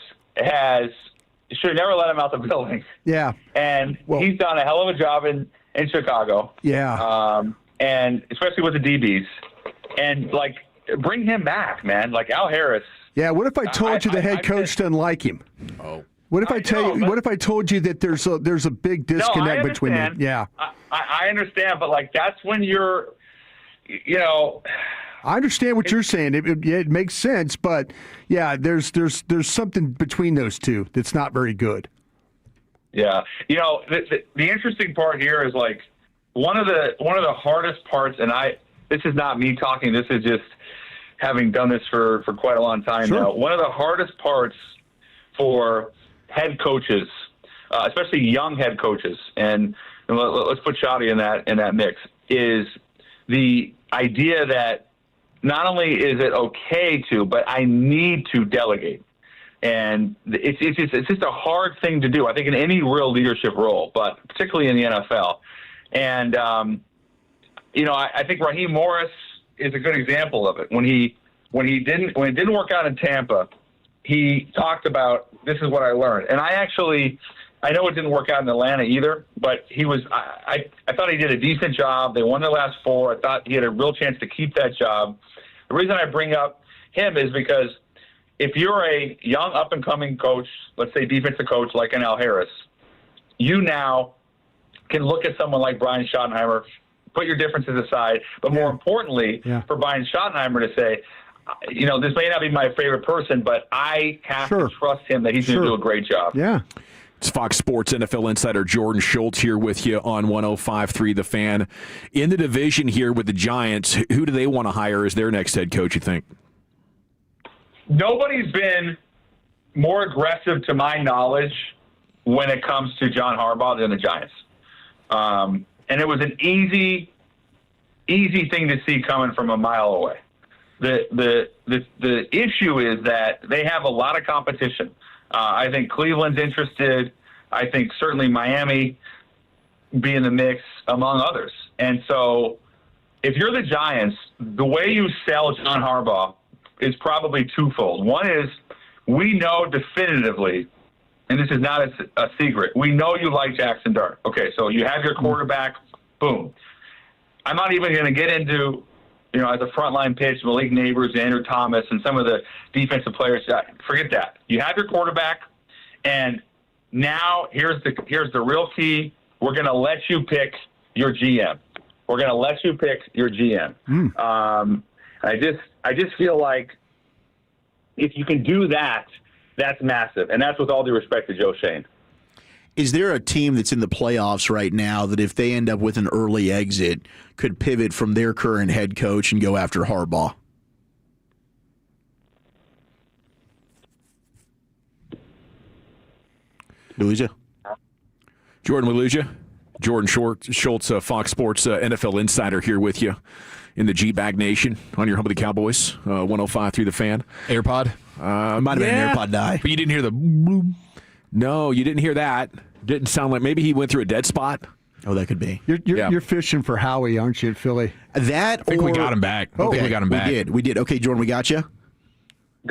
Speaker 14: should never let him out the building.
Speaker 19: Yeah.
Speaker 14: And he's done a hell of a job in Chicago.
Speaker 19: Yeah.
Speaker 14: And especially with the DBs. And bring him back, man. Al Harris.
Speaker 19: Yeah, what if I told you the head coach doesn't like him?
Speaker 6: Oh.
Speaker 19: What if what if I told you that there's a big disconnect between them? Yeah.
Speaker 14: I understand, but that's when you're
Speaker 19: I understand what you're saying. It makes sense, but yeah, there's something between those two that's not very good.
Speaker 14: Yeah. The interesting part here is one of the hardest parts, and this is not me talking, this is just having done this for quite a long time now. One of the hardest parts for head coaches, especially young head coaches, and let's put Schotty in that mix, is the idea that not only is it okay to, but I need to delegate. And it's just a hard thing to do, I think, in any real leadership role, but particularly in the NFL. And, I think Raheem Morris is a good example of it. When it didn't work out in Tampa, he talked about, this is what I learned. And I know it didn't work out in Atlanta either, but I thought he did a decent job. They won their last 4. I thought he had a real chance to keep that job. The reason I bring up him is because if you're a young up-and-coming coach, let's say defensive coach like an Al Harris, you now can look at someone like Brian Schottenheimer, put your differences aside, but more importantly, for Brian Schottenheimer to say, this may not be my favorite person, but I have to trust him that he's going to do a great job.
Speaker 19: Yeah.
Speaker 6: It's Fox Sports NFL insider Jordan Schultz here with you on 105.3 The Fan. In the division here with the Giants, who do they want to hire as their next head coach, you think?
Speaker 14: Nobody's been more aggressive, to my knowledge, when it comes to John Harbaugh than the Giants. And it was an easy easy thing to see coming from a mile away. The issue is that they have a lot of competition. I think Cleveland's interested. I think certainly Miami be in the mix, among others. And so if you're the Giants, the way you sell John Harbaugh is probably twofold. One is we know definitively, and this is not a secret, we know you like Jackson Dart. Okay, so you have your quarterback, boom. I'm not even going to get into, as a frontline pitch, Malik Neighbors, Andrew Thomas, and some of the defensive players. Forget that. You have your quarterback, and now here's the real key. We're going to let you pick your GM. We're going to let you pick your GM. I just feel like if you can do that, that's massive, and that's with all due respect to Joe Schoen.
Speaker 7: Is there a team that's in the playoffs right now that if they end up with an early exit could pivot from their current head coach and go after Harbaugh? Maluja?
Speaker 6: Jordan Maluja? Jordan Schultz, Fox Sports NFL Insider here with you in the G-Bag Nation on your home of the Cowboys, 105.3 The Fan.
Speaker 8: AirPod?
Speaker 7: Might have been an AirPod die.
Speaker 8: But you didn't hear the boom.
Speaker 6: No, you didn't hear that. Didn't sound like maybe he went through a dead spot.
Speaker 7: Oh, that could be.
Speaker 19: You're fishing for Howie, aren't you, Philly?
Speaker 8: I think we got him back. I think we got him back.
Speaker 7: We did. Okay, Jordan, we got you?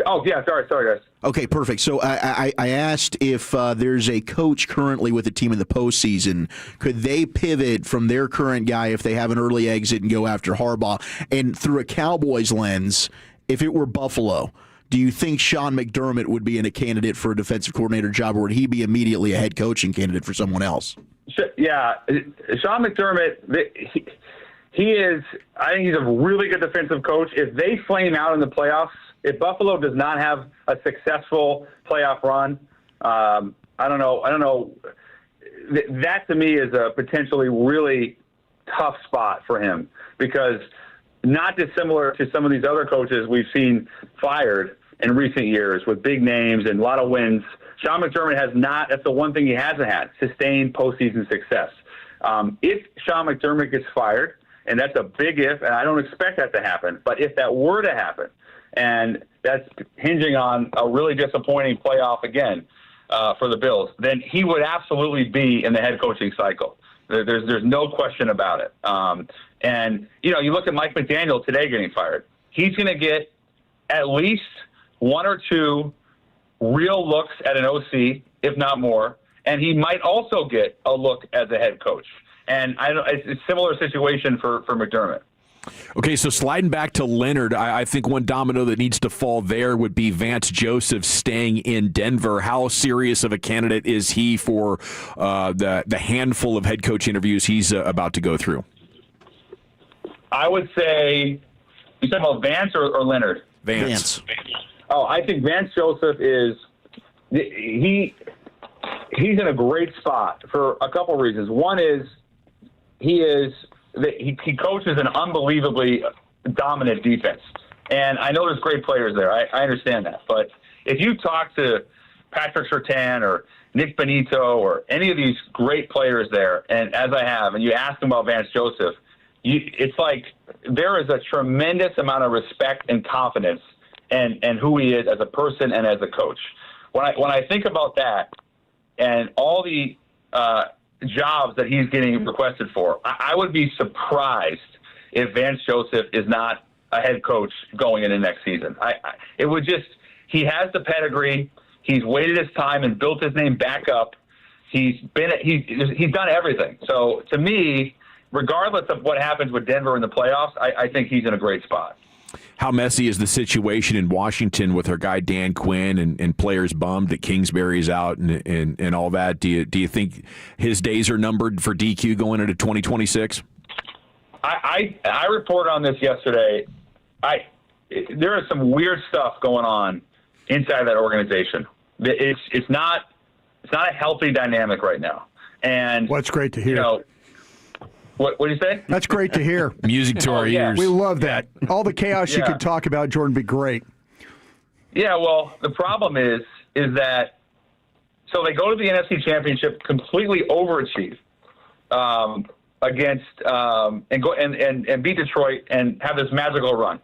Speaker 14: Oh, yeah, sorry, guys.
Speaker 7: Okay, perfect. So I asked if there's a coach currently with a team in the postseason. Could they pivot from their current guy if they have an early exit and go after Harbaugh? And through a Cowboys lens, if it were Buffalo, do you think Sean McDermott would be a candidate for a defensive coordinator job, or would he be immediately a head coaching candidate for someone else?
Speaker 14: Yeah, Sean McDermott, he is, I think he's a really good defensive coach. If they flame out in the playoffs, if Buffalo does not have a successful playoff run, I don't know. That to me is a potentially really tough spot for him, because not dissimilar to some of these other coaches we've seen fired in recent years with big names and a lot of wins. Sean McDermott has not, that's the one thing he hasn't had, sustained postseason success. If Sean McDermott gets fired, and that's a big if, and I don't expect that to happen, but if that were to happen, and that's hinging on a really disappointing playoff again for the Bills, then he would absolutely be in the head coaching cycle. There's no question about it. And, you look at Mike McDaniel today getting fired. He's going to get at least one or two real looks at an OC, if not more, and he might also get a look as a head coach. And it's a similar situation for McDermott.
Speaker 6: Okay, so sliding back to Leonard, I think one domino that needs to fall there would be Vance Joseph staying in Denver. How serious of a candidate is he for the handful of head coach interviews he's about to go through?
Speaker 14: I would say, you talking about Vance or Leonard?
Speaker 6: Vance.
Speaker 14: Oh, I think Vance Joseph is he's in a great spot for a couple of reasons. One is he coaches an unbelievably dominant defense, and I know there's great players there. I understand that, but if you talk to Patrick Surtain or Nick Benito or any of these great players there, and as I have, and you ask them about Vance Joseph, it's like there is a tremendous amount of respect and confidence and who he is as a person and as a coach. When I think about that and all the jobs that he's getting requested for, I would be surprised if Vance Joseph is not a head coach going into next season. He has the pedigree. He's waited his time and built his name back up. He's done everything. So to me, regardless of what happens with Denver in the playoffs, I think he's in a great spot.
Speaker 6: How messy is the situation in Washington with our guy Dan Quinn and players bummed that Kingsbury's out and all that? Do you think his days are numbered for DQ going into 2026?
Speaker 14: I reported on this yesterday. There is some weird stuff going on inside that organization. It's not a healthy dynamic right now. And
Speaker 19: well, it's great to hear.
Speaker 14: What do you say?
Speaker 19: That's great to hear.
Speaker 8: Music to our ears.
Speaker 19: We love that. All the chaos you could talk about, Jordan, would be great.
Speaker 14: Yeah, well, the problem is that so they go to the NFC Championship, completely overachieve. against and beat Detroit and have this magical run.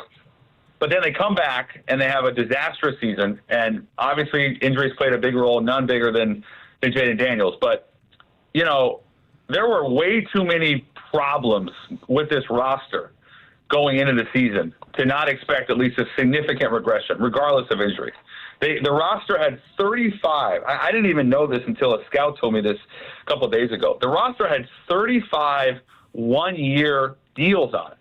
Speaker 14: But then they come back and they have a disastrous season, and obviously injuries played a big role, none bigger than Jaden Daniels. But, you know, there were way too many problems with this roster going into the season to not expect at least a significant regression, regardless of injuries. The roster had 35. I didn't even know this until a scout told me this a couple of days ago. The roster had 35 one-year deals on it.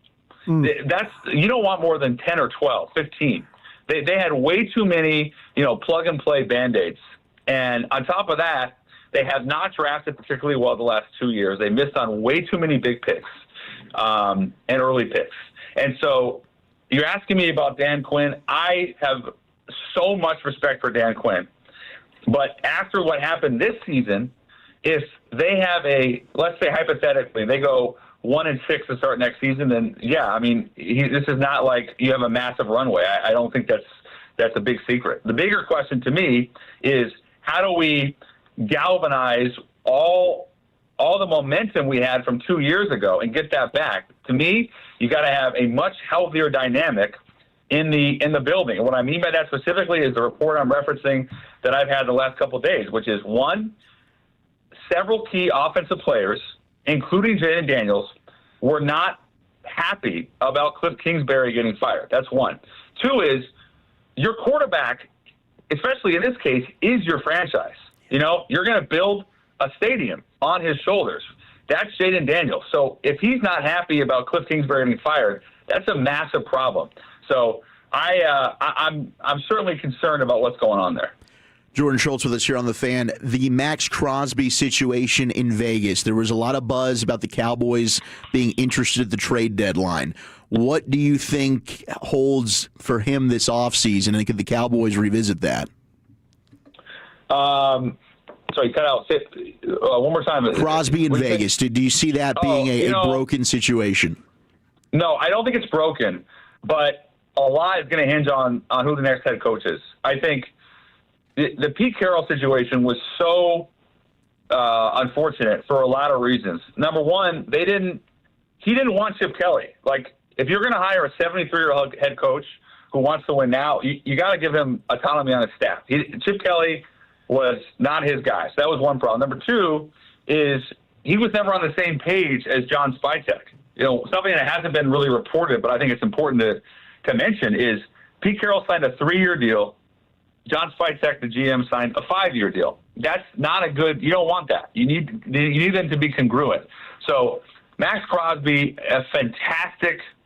Speaker 14: That's, you don't want more than 10 or 12, 15. They had way too many, plug-and-play Band-Aids. And on top of that, they have not drafted particularly well the last 2 years. They missed on way too many big picks and early picks. And so you're asking me about Dan Quinn. I have so much respect for Dan Quinn. But after what happened this season, if they have let's say hypothetically, they go 1-6 to start next season, then yeah, I mean, this is not like you have a massive runway. I don't think that's a big secret. The bigger question to me is, how do we galvanize all the momentum we had from 2 years ago and get that back? To me, you got to have a much healthier dynamic in the building. And what I mean by that specifically is the report I'm referencing that I've had the last couple of days, which is, one, several key offensive players, including Jaden Daniels, were not happy about Cliff Kingsbury getting fired. That's one. Two is, your quarterback, especially in this case, is your franchise. You're going to build a stadium on his shoulders. That's Jaden Daniels. So if he's not happy about Cliff Kingsbury getting fired, that's a massive problem. So I'm certainly concerned about what's going on there.
Speaker 7: Jordan Schultz with us here on The Fan. The Max Crosby situation in Vegas. There was a lot of buzz about the Cowboys being interested at the trade deadline. What do you think holds for him this offseason, and could the Cowboys revisit that?
Speaker 14: Sorry, cut out. One more time.
Speaker 7: Crosby in Vegas. Do you see that being a broken situation?
Speaker 14: No, I don't think it's broken, but a lot is going to hinge on who the next head coach is. I think the Pete Carroll situation was so unfortunate for a lot of reasons. Number one, he didn't want Chip Kelly. Like, if you're going to hire a 73-year-old head coach who wants to win now, you got to give him autonomy on his staff. Chip Kelly was not his guy. So that was one problem. Number two is he was never on the same page as John Spytek. Something that hasn't been really reported, but I think it's important to mention is Pete Carroll signed a 3-year deal. John Spytek, the GM, signed a 5-year deal. That's not a good. You don't want that. You need them to be congruent. So Max Crosby, a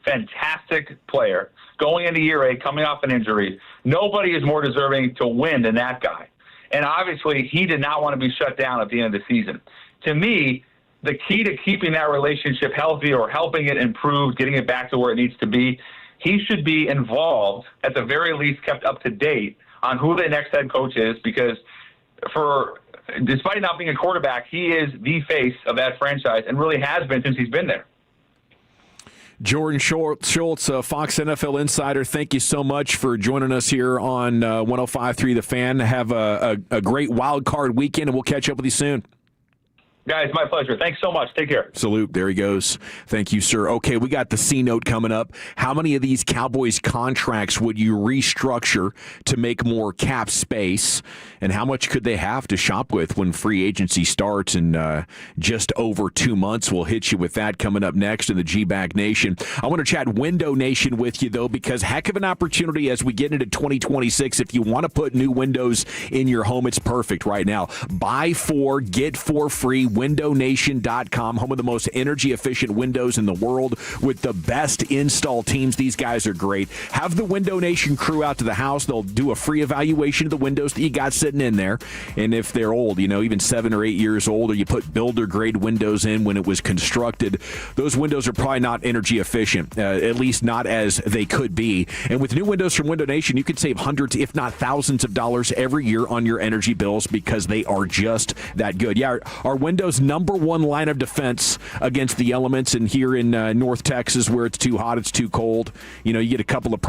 Speaker 14: fantastic player, going into year 8, coming off an injury. Nobody is more deserving to win than that guy. And obviously, he did not want to be shut down at the end of the season. To me, the key to keeping that relationship healthy or helping it improve, getting it back to where it needs to be, he should be involved, at the very least kept up to date, on who the next head coach is, because despite not being a quarterback, he is the face of that franchise and really has been since he's been there.
Speaker 6: Jordan Schultz, Fox NFL Insider, thank you so much for joining us here on 105.3 The Fan. Have a great wild card weekend, and we'll catch up with you soon.
Speaker 14: Guys, my pleasure. Thanks so much. Take care.
Speaker 6: Salute. There he goes. Thank you, sir. Okay, we got the C note coming up. How many of these Cowboys contracts would you restructure to make more cap space? And how much could they have to shop with when free agency starts in just over 2 months? We'll hit you with that coming up next in the G-Bag Nation. I want to chat Window Nation with you, though, because heck of an opportunity as we get into 2026. If you want to put new windows in your home, it's perfect right now. Buy 4, get 4 free. WindowNation.com, home of the most energy-efficient windows in the world with the best install teams. These guys are great. Have the Window Nation crew out to the house. They'll do a free evaluation of the windows that you got sitting in there. And if they're old, even 7 or 8 years old, or you put builder-grade windows in when it was constructed, those windows are probably not energy efficient, at least not as they could be. And with new windows from Window Nation, you can save hundreds, if not thousands of dollars every year on your energy bills because they are just that good. Yeah, our windows number one line of defense against the elements, and here in North Texas where it's too hot, it's too cold, you get a couple of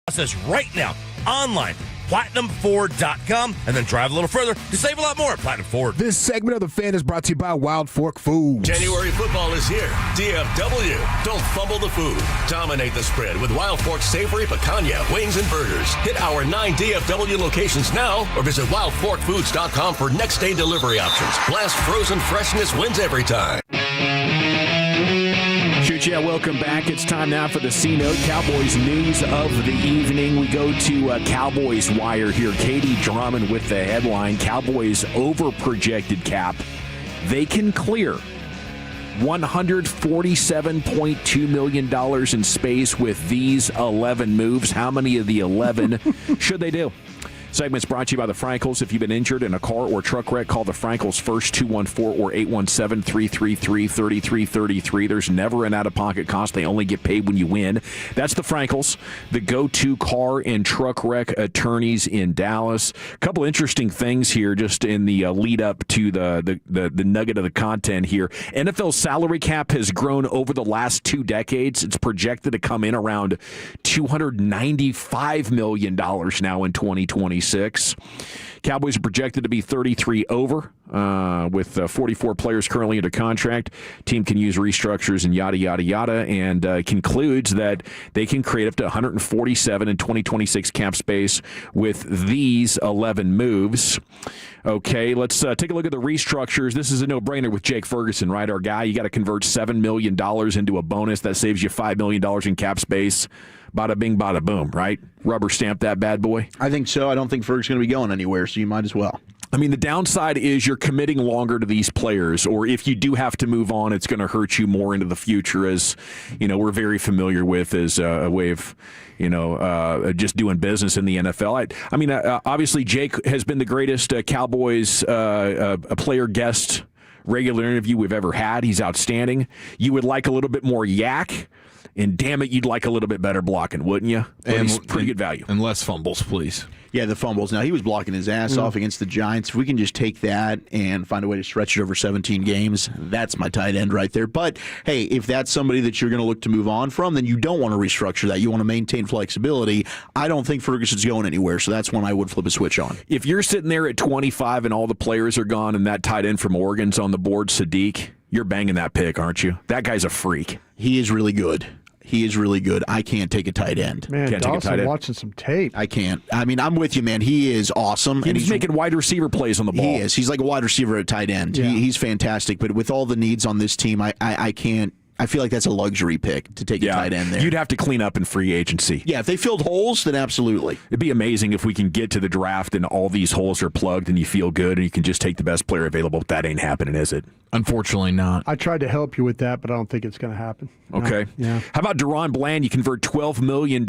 Speaker 2: process right now online. PlatinumFord.com, and then drive a little further to save a lot more at Platinum Ford.
Speaker 11: This segment of The Fan is brought to you by Wild Fork Foods.
Speaker 17: January football is here. DFW. Don't fumble the food. Dominate the spread with Wild Fork Savory Picanha, Wings, and Burgers. Hit our 9 DFW locations now or visit wildforkfoods.com for next day delivery options. Blast frozen freshness wins every time.
Speaker 6: Yeah, welcome back. It's time now for the C-Note, Cowboys news of the evening. We go to Cowboys Wire here. Katie Drummond with the headline, Cowboys over-projected cap. They can clear $147.2 million in space with these 11 moves. How many of the 11 should they do? Segment's brought to you by the Frankels. If you've been injured in a car or truck wreck, call the Frankels first, 214 or 817-333-3333. There's never an out-of-pocket cost. They only get paid when you win. That's the Frankels, the go-to car and truck wreck attorneys in Dallas. A couple interesting things here just in the lead-up to the nugget of the content here. NFL salary cap has grown over the last 2 decades. It's projected to come in around $295 million now in 2026. Cowboys are projected to be 33 over with 44 players currently under contract. Team can use restructures and yada, yada, yada, and concludes that they can create up to 147 in 2026 cap space with these 11 moves. Okay, let's take a look at the restructures. This is a no-brainer with Jake Ferguson, right? Our guy, you got to convert $7 million into a bonus. That saves you $5 million in cap space. Bada bing, bada boom, right? Rubber stamp that bad boy.
Speaker 7: I think so. I don't think Ferg's going to be going anywhere, so you might as well.
Speaker 6: I mean, the downside is you're committing longer to these players, or if you do have to move on, it's going to hurt you more into the future, as we're very familiar with as a way of just doing business in the NFL. I mean, obviously Jake has been the greatest Cowboys player guest regular interview we've ever had. He's outstanding. You would like a little bit more yak. And damn it, you'd like a little bit better blocking, wouldn't you? But and he's pretty good value.
Speaker 8: And less fumbles, please.
Speaker 7: Yeah, the fumbles. Now, he was blocking his ass off against the Giants. If we can just take that and find a way to stretch it over 17 games, that's my tight end right there. But, hey, if that's somebody that you're going to look to move on from, then you don't want to restructure that. You want to maintain flexibility. I don't think Ferguson's going anywhere, so that's when I would flip a switch on.
Speaker 6: If you're sitting there at 25 and all the players are gone and that tight end from Oregon's on the board, Sadiq, you're banging that pick, aren't you? That guy's a freak.
Speaker 7: He is really good. He is really good. I can't take a tight end.
Speaker 19: Man,
Speaker 6: can't
Speaker 19: Dawson
Speaker 6: take a tight end.
Speaker 19: Watching some tape.
Speaker 7: I can't. I mean, I'm with you, man. He is awesome.
Speaker 6: He's making wide receiver plays on the ball.
Speaker 7: He is. He's like a wide receiver at tight end.
Speaker 19: Yeah.
Speaker 7: He's fantastic. But with all the needs on this team, I can't. I feel like that's a luxury pick to take a tight end there.
Speaker 6: You'd have to clean up in free agency.
Speaker 7: Yeah, if they filled holes, then absolutely.
Speaker 6: It'd be amazing if we can get to the draft and all these holes are plugged and you feel good and you can just take the best player available. That ain't happening, is it?
Speaker 8: Unfortunately not.
Speaker 19: I tried to help you with that, but I don't think it's going to happen.
Speaker 6: Okay.
Speaker 19: Yeah.
Speaker 6: How about Deron Bland? You convert $12 million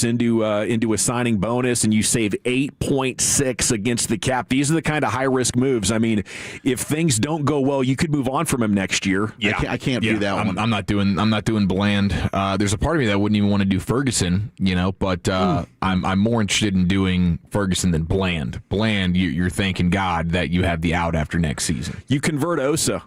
Speaker 6: into a signing bonus, and you save 8.6 against the cap. These are the kind of high-risk moves. I mean, if things don't go well, you could move on from him next year.
Speaker 7: Yeah. I can't do that one.
Speaker 8: I'm not doing Bland. There's a part of me that wouldn't even want to do Ferguson, but I'm more interested in doing Ferguson than Bland. Bland, you're thanking God that you have the out after next season.
Speaker 6: You convert Osa.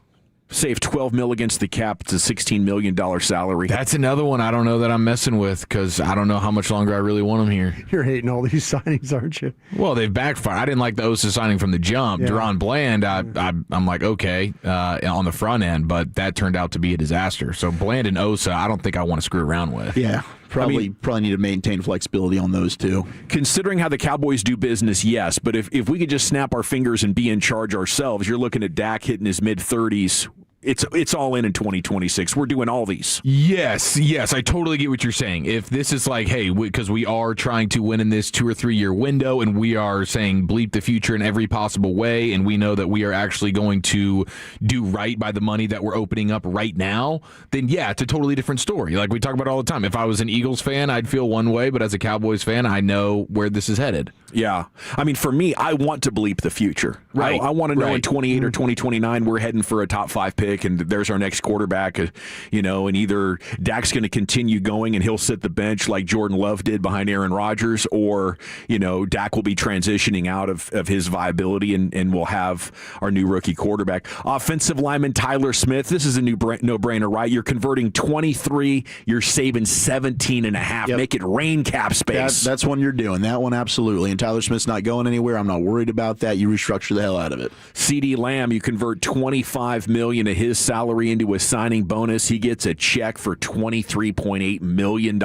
Speaker 6: Save $12 million against the cap. It's a $16 million salary.
Speaker 8: That's another one I don't know that I'm messing with because I don't know how much longer I really want him here.
Speaker 19: You're hating all these signings, aren't you?
Speaker 8: Well, they've backfired. I didn't like the Osa signing from the jump. Yeah. Deron Bland, I'm like, okay, on the front end, but that turned out to be a disaster. So Bland and Osa, I don't think I want to screw around with.
Speaker 7: Yeah. Probably need to maintain flexibility on those two.
Speaker 6: Considering how the Cowboys do business, yes. But if we could just snap our fingers and be in charge ourselves, you're looking at Dak hitting his mid-30s. It's all in 2026. We're doing all these.
Speaker 8: Yes, I totally get what you're saying. If this is like, hey, because we are trying to win in this 2 or 3 year window, and we are saying bleep the future in every possible way, and we know that we are actually going to do right by the money that we're opening up right now, then yeah, it's a totally different story. Like we talk about all the time. If I was an Eagles fan, I'd feel one way, but as a Cowboys fan, I know where this is headed.
Speaker 6: Yeah. I mean, for me, I want to bleep the future.
Speaker 8: Right.
Speaker 6: I want to know in 28 or 2029 we're heading for a top 5 pick pick, and there's our next quarterback, and either Dak's going to continue going and he'll sit the bench like Jordan Love did behind Aaron Rodgers, or, Dak will be transitioning out of his viability and we'll have our new rookie quarterback. Offensive lineman Tyler Smith, this is a no-brainer, right? You're converting 23, you're saving 17.5.
Speaker 7: Yep.
Speaker 6: Make it rain cap space.
Speaker 7: That's one you're doing. That one, absolutely. And Tyler Smith's not going anywhere. I'm not worried about that. You restructure the hell out of it.
Speaker 6: CeeDee Lamb, you convert $25 million of his salary into a signing bonus. He gets a check for $23.8 million.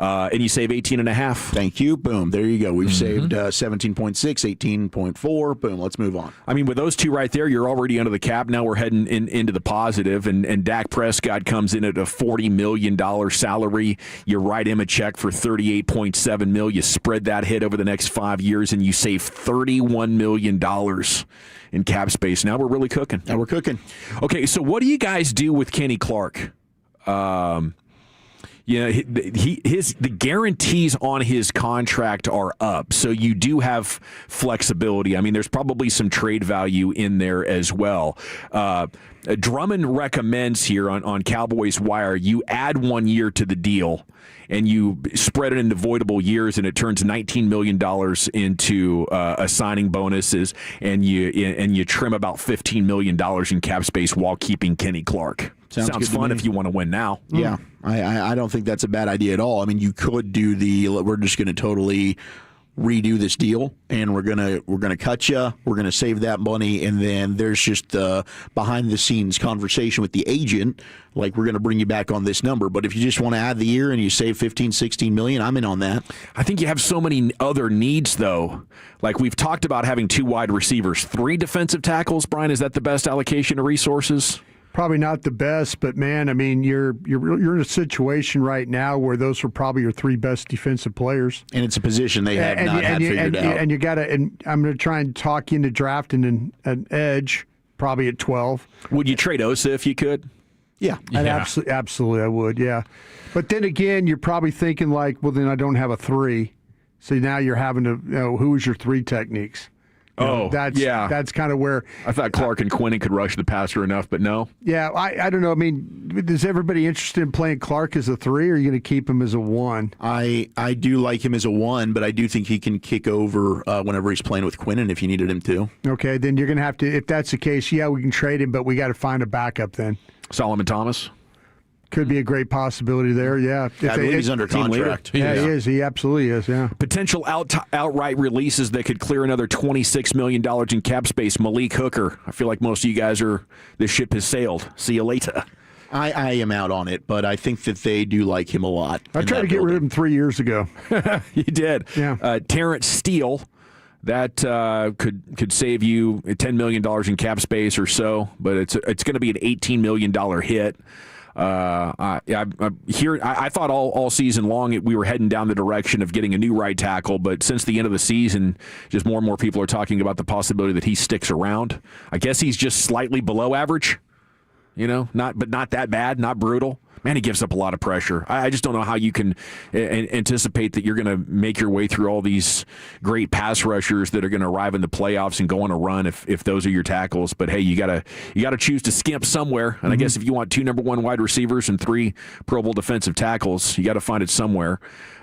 Speaker 6: And you save 18.5.
Speaker 7: Thank you. Boom. There you go. We've saved 17.6, 18.4. Boom. Let's move on.
Speaker 6: I mean, with those two right there, you're already under the cap. Now we're heading into the positive, and Dak Prescott comes in at a $40 million salary. You write him a check for $38.7 million. You spread that hit over the next 5 years, and you save $31 million in cap space. Now we're really cooking.
Speaker 7: Now we're cooking.
Speaker 6: Okay, so what do you guys do with Kenny Clark? The guarantees on his contract are up, so you do have flexibility. I mean, there's probably some trade value in there as well. Drummond recommends here on Cowboys Wire, you add 1 year to the deal, and you spread it into voidable years, and it turns $19 million into signing bonuses, and you trim about $15 million in cap space while keeping Kenny Clark. Sounds fun if you want to win now.
Speaker 7: Yeah, I don't think that's a bad idea at all. I mean, you could do we're just going to totally redo this deal, and we're gonna cut you. We're gonna save that money, and then there's just the behind the scenes conversation with the agent, like we're gonna bring you back on this number. But if you just want to add the year and you save 15, 16 million, I'm in on that.
Speaker 6: I think you have so many other needs though. Like we've talked about having 2 wide receivers, 3 defensive tackles. Brian, is that the best allocation of resources?
Speaker 19: Probably not the best, but man, I mean, you're in a situation right now where those are probably your 3 best defensive players,
Speaker 7: and it's a position they have not had figured out.
Speaker 19: And you got to. And I'm going to try and talk you into drafting an edge, probably at 12.
Speaker 6: Would you trade Osa if you could?
Speaker 19: Yeah, absolutely, I would. Yeah, but then again, you're probably thinking like, well, then I don't have a 3, so now you're having to. Who is your 3 techniques? That's kind of where
Speaker 6: I thought Clark and Quinnen could rush the passer enough, but no.
Speaker 19: Yeah, I don't know. I mean, is everybody interested in playing Clark as a 3, or are you going to keep him as a 1?
Speaker 7: I do like him as a 1, but I do think he can kick over whenever he's playing with Quinnen if you needed him to.
Speaker 19: Okay, then you're going to have to. If that's the case, yeah, we can trade him, but we got to find a backup then.
Speaker 6: Solomon Thomas.
Speaker 19: Could be a great possibility there, yeah.
Speaker 7: I believe he's under contract.
Speaker 19: Yeah, he is. He absolutely is, yeah.
Speaker 6: Potential outright releases that could clear another $26 million in cap space. Malik Hooker. I feel like most of you guys this ship has sailed. See you later.
Speaker 7: I am out on it, but I think that they do like him a lot.
Speaker 19: I tried to get rid of him 3 years ago.
Speaker 6: You did.
Speaker 19: Yeah.
Speaker 6: Terrence Steele. That could save you $10 million in cap space or so, but it's going to be an $18 million hit. I thought all season long we were heading down the direction of getting a new right tackle, but since the end of the season, just more and more people are talking about the possibility that he sticks around. I guess he's just slightly below average, not that bad, not brutal. Man, he gives up a lot of pressure. I just don't know how you can anticipate that you're going to make your way through all these great pass rushers that are going to arrive in the playoffs and go on a run if those are your tackles. But hey, you gotta choose to skimp somewhere. And I guess if you want 2 number 1 wide receivers and 3 Pro Bowl defensive tackles, you got to find it somewhere.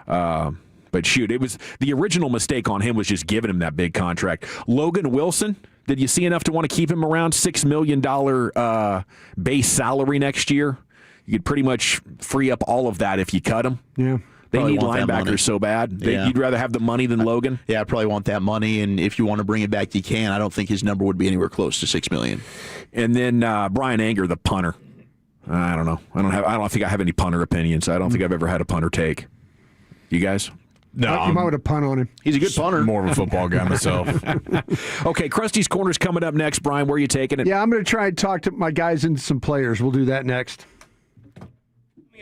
Speaker 6: But shoot, it was the original mistake on him was just giving him that big contract. Logan Wilson. Did you see enough to want to keep him around? $6 million base salary next year. You could pretty much free up all of that if you cut him.
Speaker 19: Yeah.
Speaker 6: They need linebackers so bad. You'd rather have the money than Logan?
Speaker 7: Yeah, I probably want that money, and if you want to bring it back, you can. I don't think his number would be anywhere close to $6 million.
Speaker 6: And then Brian Anger, the punter. I don't know. I don't think I have any punter opinions. I don't think I've ever had a punter take. You guys?
Speaker 19: No, you might want to punt on him.
Speaker 7: He's a good punter.
Speaker 8: More of a football guy myself.
Speaker 6: Okay, Krusty's Corner's coming up next. Brian, where are you taking it?
Speaker 19: Yeah, I'm going to try and talk to my guys into some players. We'll do that next.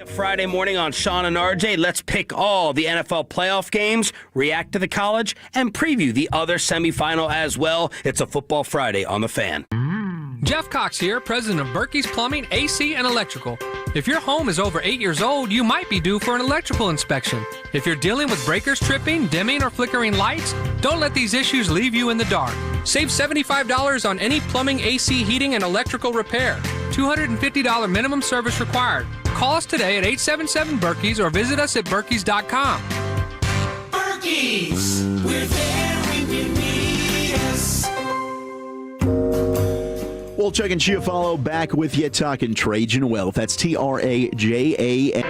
Speaker 3: Friday morning on Sean and RJ, let's pick all the NFL playoff games, react to the college, and preview the other semifinal as well. It's a Football Friday on The Fan.
Speaker 5: Jeff Cox here, president of Berkey's Plumbing, AC, and Electrical. If your home is over 8 years old, you might be due for an electrical inspection. If you're dealing with breakers tripping, dimming, or flickering lights, don't let these issues leave you in the dark. Save $75 on any plumbing, AC, heating, and electrical repair. $250 minimum service required. Call us today at 877-BERKEYS or visit us at berkeys.com.
Speaker 9: Berkey's, we're there when you need us.
Speaker 7: Wolchuk and Chiafalo back with you talking Trajan Wealth. That's TRAJAN.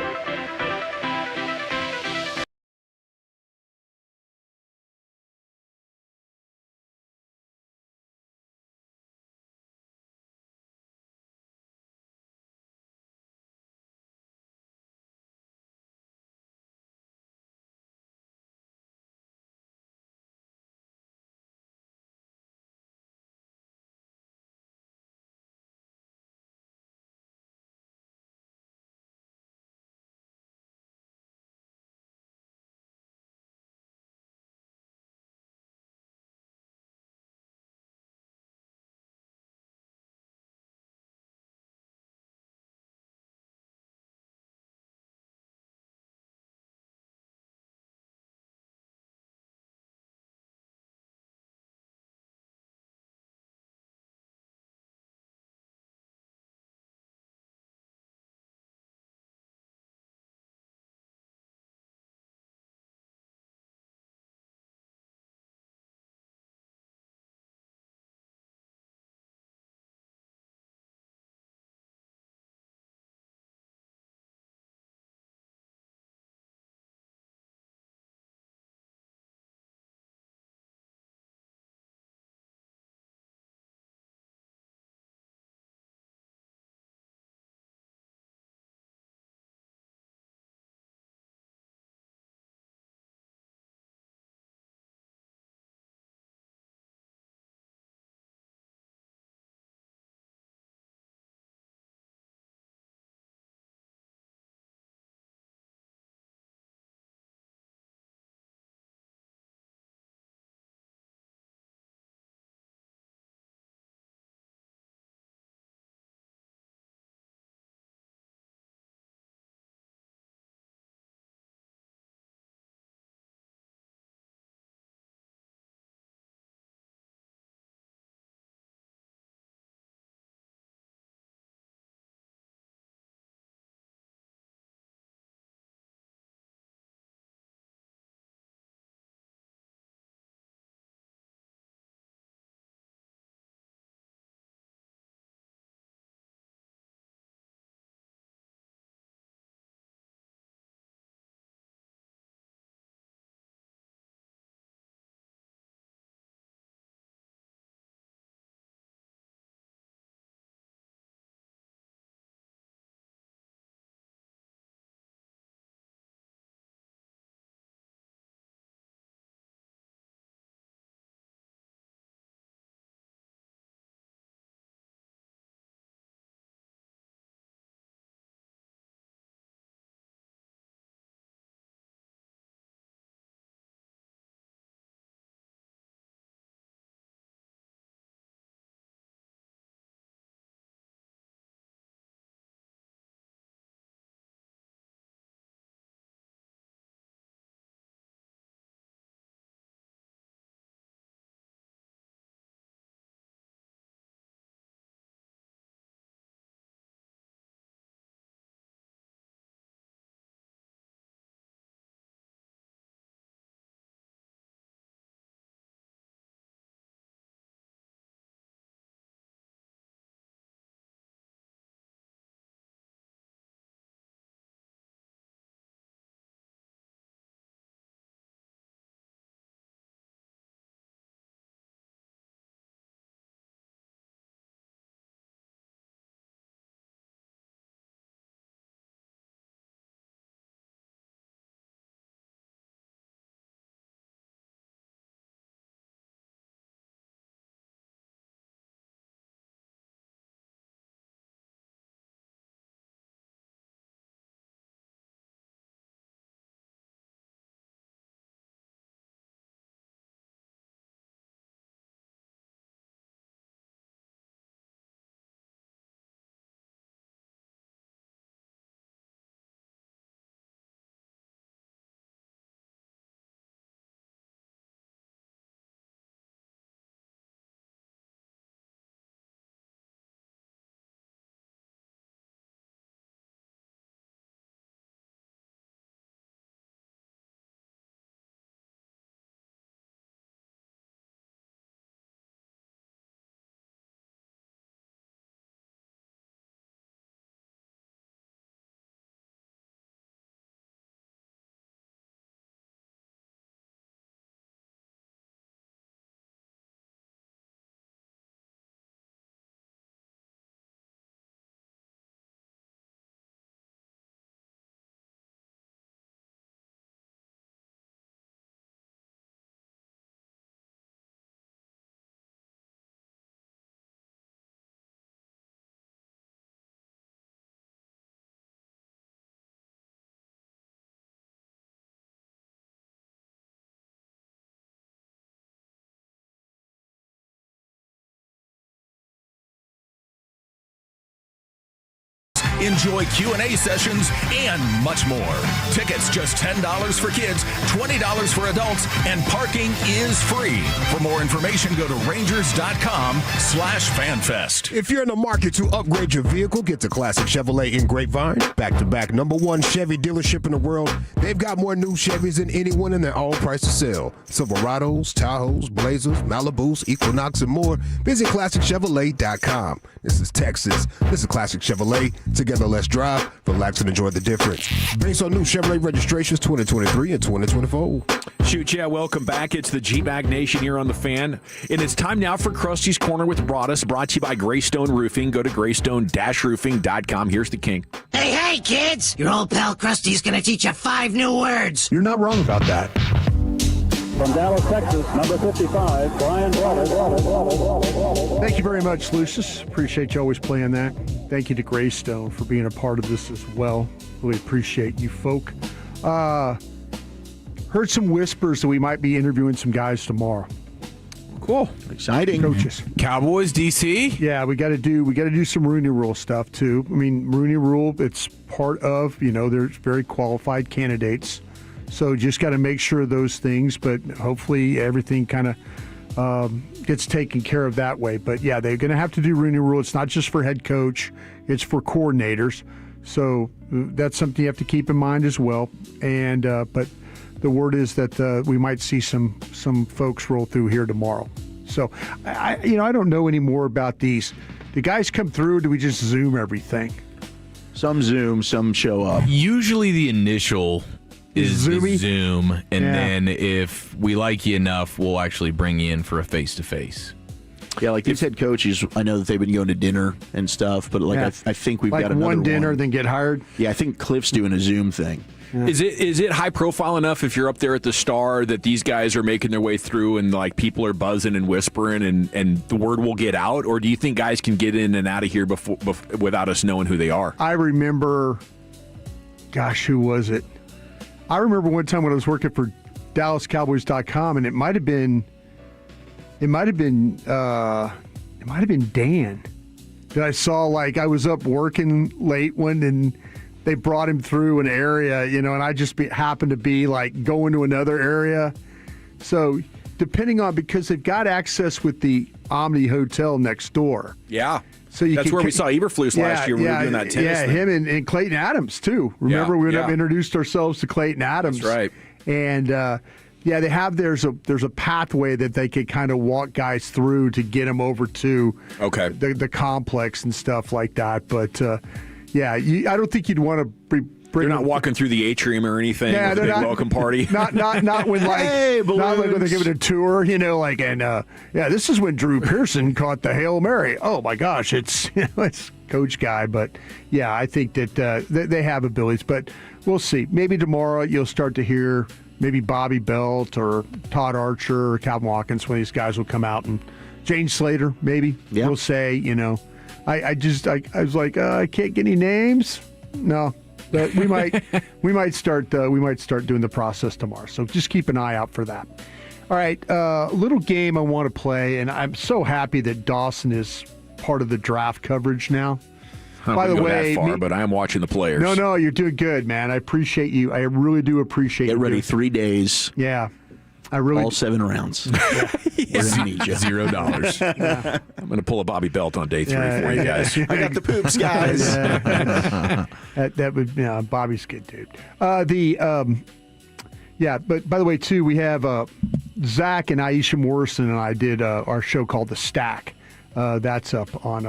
Speaker 10: Enjoy Q&A sessions and much more. Tickets just $10 for kids, $20 for adults, and parking is free. For more information, go to rangers.com/fanfest.
Speaker 11: If you're in the market to upgrade your vehicle, get to Classic Chevrolet in Grapevine. Back-to-back #1 Chevy dealership in the world. They've got more new Chevys than anyone, and they're all priced to sell. Silverados, Tahoes, Blazers, Malibus, Equinox, and more. Visit ClassicChevrolet.com. This is Texas. This is Classic Chevrolet. Together, let's drive, relax, and enjoy the difference. Based on new Chevrolet registrations 2023 and 2024.
Speaker 6: Shoot, yeah, welcome back. It's the G-Bag Nation here on The Fan. And it's time now for Krusty's Corner with Broadus, brought to you by Greystone Roofing. Go to greystone-roofing.com. Here's the king.
Speaker 13: Hey, kids! Your old pal Krusty's gonna teach you 5 new words.
Speaker 19: You're not wrong about that.
Speaker 20: From Dallas, Texas, number 55, Brian Broadus.
Speaker 19: Thank you very much, Lucius. Appreciate you always playing that. Thank you to Greystone for being a part of this as well. Really appreciate you folk. Heard some whispers that we might be interviewing some guys tomorrow.
Speaker 6: Cool.
Speaker 7: Exciting.
Speaker 19: Coaches.
Speaker 8: Cowboys, DC?
Speaker 19: Yeah, we got to do some Rooney Rule stuff too. I mean, Rooney Rule, it's part of, there's very qualified candidates. So just got to make sure of those things, but hopefully everything kind of gets taken care of that way. But yeah, they're going to have to do Rooney Rule. It's not just for head coach, it's for coordinators. So that's something you have to keep in mind as well. And but the word is that we might see some folks roll through here tomorrow. So I don't know any more about these. Do guys come through? Or do we just Zoom everything?
Speaker 7: Some Zoom, some show up.
Speaker 8: Usually the initial is
Speaker 19: Zoomy?
Speaker 8: Zoom, and
Speaker 19: Yeah.
Speaker 8: then if we like you enough, we'll actually bring you in for a face-to-face.
Speaker 7: Yeah, like these head coaches, I know that they've been going to dinner and stuff, but
Speaker 19: Yeah.
Speaker 7: I think we've
Speaker 19: Like
Speaker 7: got another
Speaker 19: one dinner,
Speaker 7: one.
Speaker 19: then get hired.
Speaker 7: Yeah, I think Cliff's doing a Zoom thing.
Speaker 19: Yeah.
Speaker 6: Is it high profile enough if you're up there at the Star that these guys are making their way through and like people are buzzing and whispering and the word will get out? Or do you think guys can get in and out of here before without us knowing who they are?
Speaker 19: I remember, gosh, who was it? I remember one time when I was working for DallasCowboys.com, and it might have been Dan that I saw. Like I was up working late one, and they brought him through an area, and I just happened to be like going to another area. So depending on, because they've got access with the Omni Hotel next door.
Speaker 6: Yeah.
Speaker 19: So
Speaker 6: that's where we saw Eberflus last year when we were doing that tennis thing.
Speaker 19: Him and Clayton Adams, too. Remember, we introduced ourselves to Clayton Adams.
Speaker 6: That's right.
Speaker 19: And, they have, there's a pathway that they could kind of walk guys through to get them over to the complex and stuff like that. But, I don't think you'd want to bring
Speaker 6: You're not walking through the atrium or anything with a big welcome party.
Speaker 19: Not when like
Speaker 7: hey,
Speaker 19: not like when they give it a tour, this is when Drew Pearson caught the Hail Mary. Oh my gosh, it's it's Coach Guy, but yeah, I think that they have abilities, but we'll see. Maybe tomorrow you'll start to hear maybe Bobby Belt or Todd Archer or Calvin Watkins. One of these guys will come out, and Jane Slater maybe will say, I was like, I can't get any names. No. But we might start doing the process tomorrow. So just keep an eye out for that. All right, little game I want to play, and I'm so happy that Dawson is part of the draft coverage now. By the way,
Speaker 6: that far, but I am watching the players.
Speaker 19: No, you're doing good, man. I appreciate you. I really do appreciate.
Speaker 7: Get ready, 3 days.
Speaker 19: Yeah. I really
Speaker 7: all 7 rounds.
Speaker 6: $0.
Speaker 19: Yeah.
Speaker 6: I'm going to pull a Bobby Belt on day 3 for you guys.
Speaker 7: I got the poops, guys.
Speaker 19: That would, Bobby's good, dude. But by the way, too, we have Zach and Aisha Morrison and I did our show called The Stack. That's up on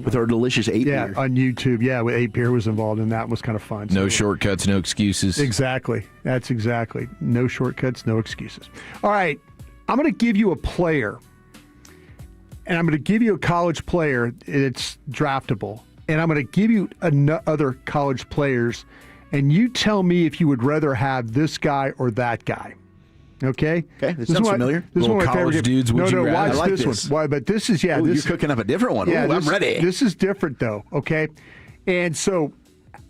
Speaker 7: with our delicious 8 beer.
Speaker 19: On YouTube. Yeah, with 8 beer was involved in that. It was kind of fun.
Speaker 8: No shortcuts, no excuses.
Speaker 19: Exactly. That's exactly. No shortcuts, no excuses. All right, I'm going to give you a player, and I'm going to give you a college player. It's draftable, and I'm going to give you other college players, and you tell me if you would rather have this guy or that guy. Okay.
Speaker 7: This sounds familiar.
Speaker 19: This is one of my
Speaker 8: college
Speaker 19: favorite
Speaker 8: dudes. Would you rather?
Speaker 19: Watch
Speaker 7: I like
Speaker 19: this
Speaker 7: this.
Speaker 19: one. Why? But this is
Speaker 7: Ooh,
Speaker 19: this,
Speaker 7: you're cooking up a different one.
Speaker 19: Yeah,
Speaker 7: Ooh, I'm ready.
Speaker 19: This is different though. Okay, and so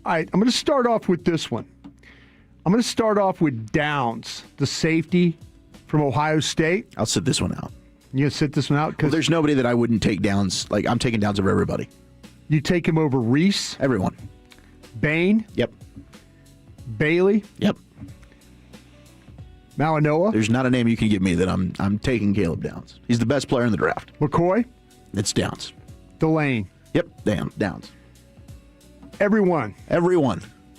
Speaker 19: I'm going to start off with this one. I'm going to start off with Downs, the safety from Ohio State.
Speaker 7: I'll sit this one out.
Speaker 19: You gonna sit this one out?
Speaker 7: Well, there's nobody that I wouldn't take Downs. Like I'm taking Downs over everybody.
Speaker 19: You take him over Reese.
Speaker 7: Everyone.
Speaker 19: Bain.
Speaker 7: Yep.
Speaker 19: Bailey.
Speaker 7: Yep.
Speaker 19: Malinois.
Speaker 7: There's not a name you can give me that I'm taking Caleb Downs. He's the best player in the draft.
Speaker 19: McCoy.
Speaker 7: It's Downs.
Speaker 19: Delane.
Speaker 7: Yep, Downs.
Speaker 19: Everyone.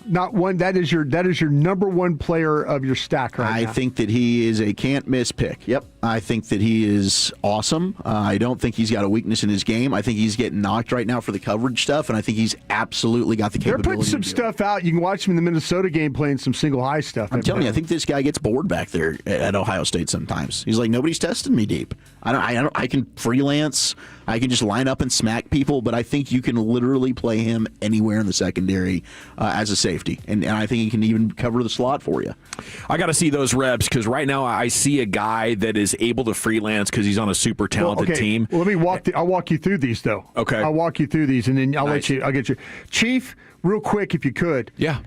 Speaker 19: Not one. That is your number one player of your stack right now.
Speaker 7: I think that he is a can't miss pick. Yep. I think that he is awesome. I don't think he's got a weakness in his game. I think he's getting knocked right now for the coverage stuff, and I think he's absolutely got the capability.
Speaker 19: They're putting some stuff out. You can watch him in the Minnesota game playing some single high stuff.
Speaker 7: I'm telling you, I think this guy gets bored back there at Ohio State sometimes. He's like, nobody's testing me deep. I can freelance. I can just line up and smack people, but I think you can literally play him anywhere in the secondary as a safety, and I think he can even cover the slot for you.
Speaker 6: I got to see those reps because right now I see a guy that is able to freelance because he's on a super talented team.
Speaker 19: Well, let me I'll walk you through these though.
Speaker 6: Okay.
Speaker 19: I'll walk you through these, and then I'll get you. Chief, real quick, if you could.
Speaker 8: Yeah.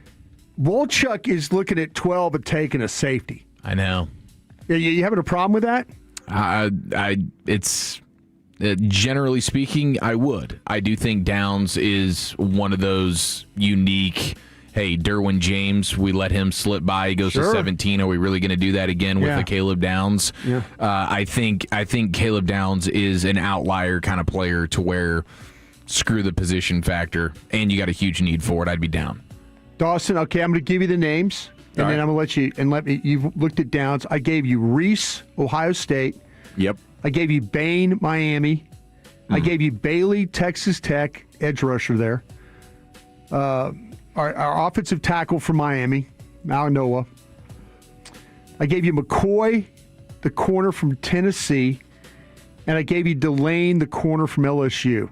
Speaker 19: Wolchuk is looking at 12 and taking a safety.
Speaker 8: I know.
Speaker 19: You having a problem with that?
Speaker 8: It's generally speaking, I would. I do think Downs is one of those unique. Hey, Derwin James, we let him slip by. He goes to 17. Are we really going to do that again with the Caleb Downs?
Speaker 19: Yeah.
Speaker 8: I think Caleb Downs is an outlier kind of player to where screw the position factor, and you got a huge need for it. I'd be down.
Speaker 19: Dawson, okay, I'm going to give you the names, and then I'm going to let you, you've looked at Downs. I gave you Reese, Ohio State.
Speaker 6: Yep.
Speaker 19: I gave you Bain, Miami. I gave you Bailey, Texas Tech, edge rusher there. Our offensive tackle from Miami, Malinois. I gave you McCoy, the corner from Tennessee, and I gave you Delane, the corner from LSU.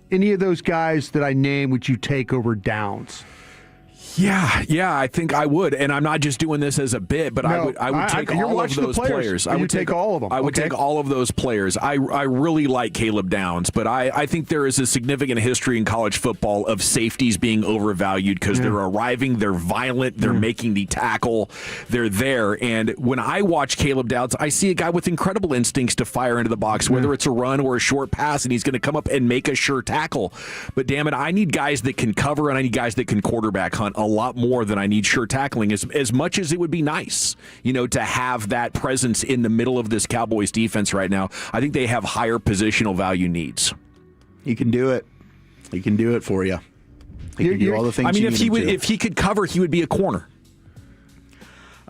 Speaker 19: Any of those guys that I named would you take over Downs?
Speaker 6: Yeah, I think I would, and I'm not just doing this as a bit, but I would take all of those players. I would
Speaker 19: take all of them.
Speaker 6: I would take all of those players. I really like Caleb Downs, but I think there is a significant history in college football of safeties being overvalued because they're arriving, they're violent, they're making the tackle, they're there. And when I watch Caleb Downs, I see a guy with incredible instincts to fire into the box, whether it's a run or a short pass, and he's going to come up and make a sure tackle. But damn it, I need guys that can cover, and I need guys that can quarterback hunt a lot more than I need sure tackling, as much as it would be nice, to have that presence in the middle of this Cowboys defense right now. I think they have higher positional value needs.
Speaker 7: He can do it. He can do it for you. He can do all the things.
Speaker 6: I mean, if he could cover, he would be a corner.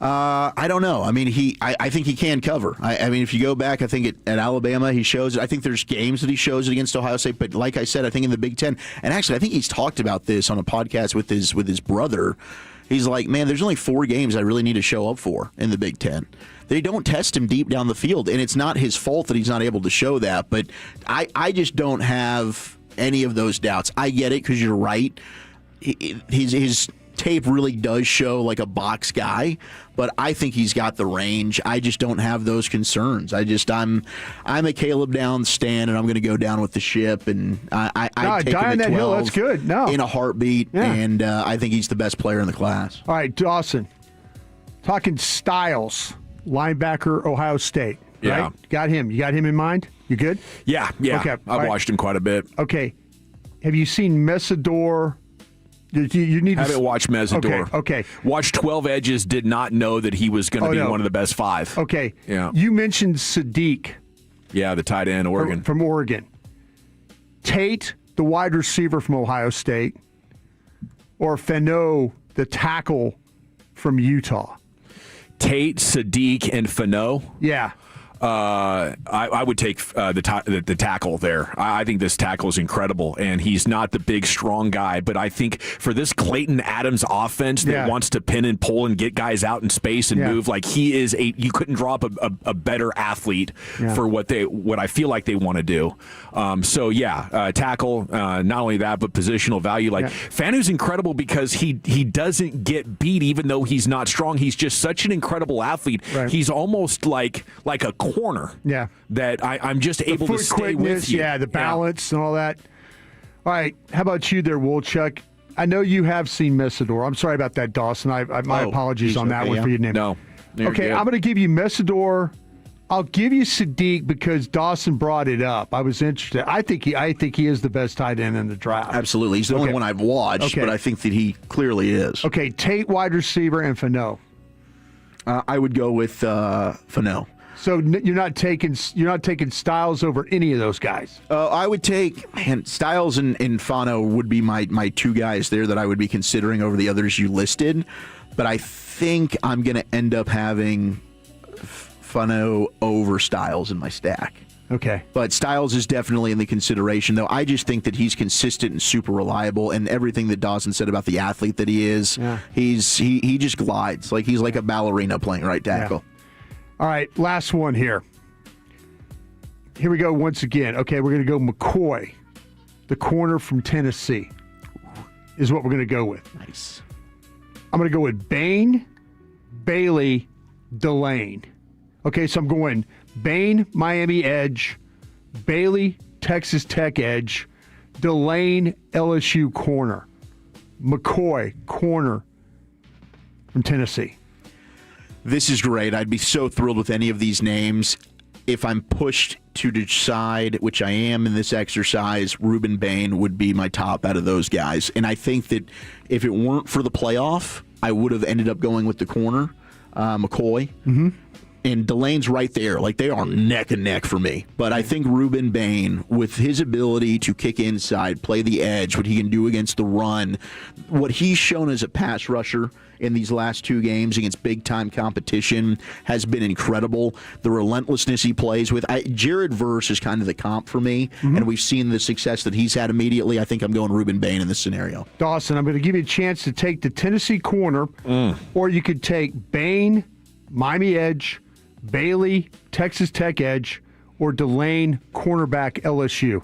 Speaker 7: I don't know. I mean, I think he can cover. I mean, if you go back, I think at Alabama, he shows it. I think there's games that he shows it against Ohio State. But like I said, I think in the Big Ten, and actually, I think he's talked about this on a podcast with his brother. He's like, man, there's only 4 games I really need to show up for in the Big Ten. They don't test him deep down the field, and it's not his fault that he's not able to show that. But I just don't have any of those doubts. I get it because you're right. His tape really does show like a box guy, but I think he's got the range. I just don't have those concerns. I'm a Caleb Downs stan, and I'm going to go down with the ship. And I take him at 12
Speaker 19: hill. That's good.
Speaker 7: In a heartbeat, and I think he's the best player in the class.
Speaker 19: All right, Dawson. Talking Styles, linebacker, Ohio State.
Speaker 6: Yeah,
Speaker 19: right? Got him. You got him in mind? You good?
Speaker 6: Yeah. Okay. I've watched him quite a bit.
Speaker 19: Okay. Have you seen Messidor? You need
Speaker 6: haven't watched Messidor.
Speaker 19: Okay.
Speaker 6: Watched 12 Edges, did not know that he was going to be one of the best 5.
Speaker 19: Okay.
Speaker 6: Yeah.
Speaker 19: You mentioned Sadiq.
Speaker 6: Yeah, the tight end, Oregon.
Speaker 19: From Oregon. Tate, the wide receiver from Ohio State. Or Fano, the tackle from Utah.
Speaker 6: Tate, Sadiq, and Fano?
Speaker 19: Yeah.
Speaker 6: I would take the tackle there. I think this tackle is incredible, and he's not the big, strong guy, but I think for this Clayton Adams offense that wants to pin and pull and get guys out in space and move, like he is you couldn't draw up a better athlete for what I feel like they want to do. Tackle, not only that, but positional value. Like Fanu's incredible because he doesn't get beat even though he's not strong. He's just such an incredible athlete. Right. He's almost like a corner that I'm just able to stay with you.
Speaker 19: Yeah, the balance and all that. All right, how about you there, Wolchuk? I know you have seen Messidor. I'm sorry about that, Dawson. My apologies on that one for your name.
Speaker 6: No.
Speaker 19: Okay, I'm going to give you Messidor I'll give you Sadiq because Dawson brought it up. I was interested. I think he is the best tight end in the draft.
Speaker 7: Absolutely. He's the only one I've watched, but I think that he clearly is.
Speaker 19: Okay, Tate wide receiver and Fano.
Speaker 7: I would go with Fano.
Speaker 19: So you're not taking Styles over any of those guys.
Speaker 7: I would take Styles and Fano would be my two guys there that I would be considering over the others you listed. But I think I'm going to end up having Fano over Styles in my stack.
Speaker 19: Okay.
Speaker 7: But Styles is definitely in the consideration, though. I just think that he's consistent and super reliable, and everything that Dawson said about the athlete that he is, he just glides. Like he's like a ballerina playing right tackle.
Speaker 19: Yeah. All right, last one here. Here we go once again. Okay, we're going to go McCoy, the corner from Tennessee, is what we're going to go with.
Speaker 7: Nice.
Speaker 19: I'm going to go with Bain, Bailey, Delane. Okay, so I'm going Bain, Miami edge, Bailey, Texas Tech edge, Delane, LSU corner, McCoy, corner from Tennessee.
Speaker 7: This is great. I'd be so thrilled with any of these names. If I'm pushed to decide, which I am in this exercise, Ruben Bain would be my top out of those guys. And I think that if it weren't for the playoff, I would have ended up going with the corner, McCoy.
Speaker 19: Mm-hmm.
Speaker 7: And Delane's right there. Like, they are neck and neck for me. But I think Ruben Bain, with his ability to kick inside, play the edge, what he can do against the run, what he's shown as a pass rusher in these last two games against big-time competition has been incredible. The relentlessness he plays with. Jared Verse is kind of the comp for me, and we've seen the success that he's had immediately. I think I'm going Ruben Bain in this scenario.
Speaker 19: Dawson, I'm going to give you a chance to take the Tennessee corner, or you could take Bain, Miami edge, Bailey, Texas Tech edge, or Delane, cornerback, LSU.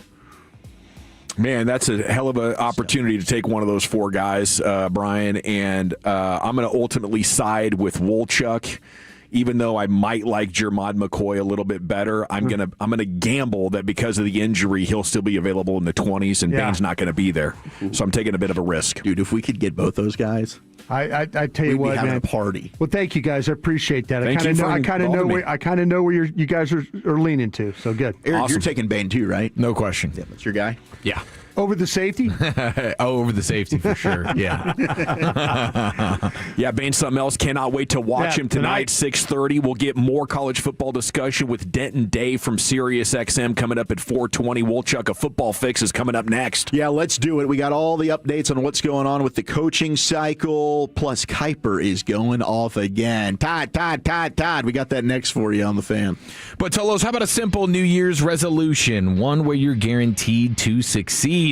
Speaker 6: Man, that's a hell of an opportunity to take one of those four guys, Brian. And I'm going to ultimately side with Wolchuk, even though I might like Jermod McCoy a little bit better. I'm gonna gamble that because of the injury, he'll still be available in the 20s, and Bain's not going to be there. So I'm taking a bit of a risk,
Speaker 7: dude. If we could get both those guys,
Speaker 19: I tell you
Speaker 7: we'd
Speaker 19: what,
Speaker 7: be having
Speaker 19: man.
Speaker 7: A party.
Speaker 19: Well, thank you guys. I appreciate that.
Speaker 6: Thank you for
Speaker 19: I kind of know
Speaker 6: involving me.
Speaker 19: where you guys are leaning to. So good.
Speaker 7: Eric,
Speaker 6: Awesome.
Speaker 7: You're taking Bain too, right?
Speaker 8: No question.
Speaker 7: Yeah, that's your guy.
Speaker 8: Yeah.
Speaker 19: Over the safety?
Speaker 8: Over the safety for sure. Yeah.
Speaker 6: Yeah, Bain's something else. Cannot wait to watch him tonight. 6:30. We'll get more college football discussion with Denton Day from SiriusXM coming up at 4:20. Wolchuk, a football fix, is coming up next.
Speaker 7: Yeah, let's do it. We got all the updates on what's going on with the coaching cycle. Plus, Kuiper is going off again. Todd. We got that next for you on the Fan.
Speaker 8: But Tolos, how about a simple New Year's resolution? One where you're guaranteed to succeed.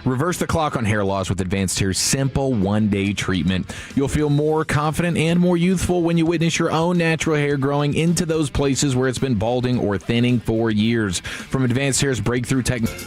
Speaker 8: Reverse the clock on hair loss with Advanced Hair's simple one-day treatment. You'll feel more confident and more youthful when you witness your own natural hair growing into those places where it's been balding or thinning for years. From Advanced Hair's breakthrough technology.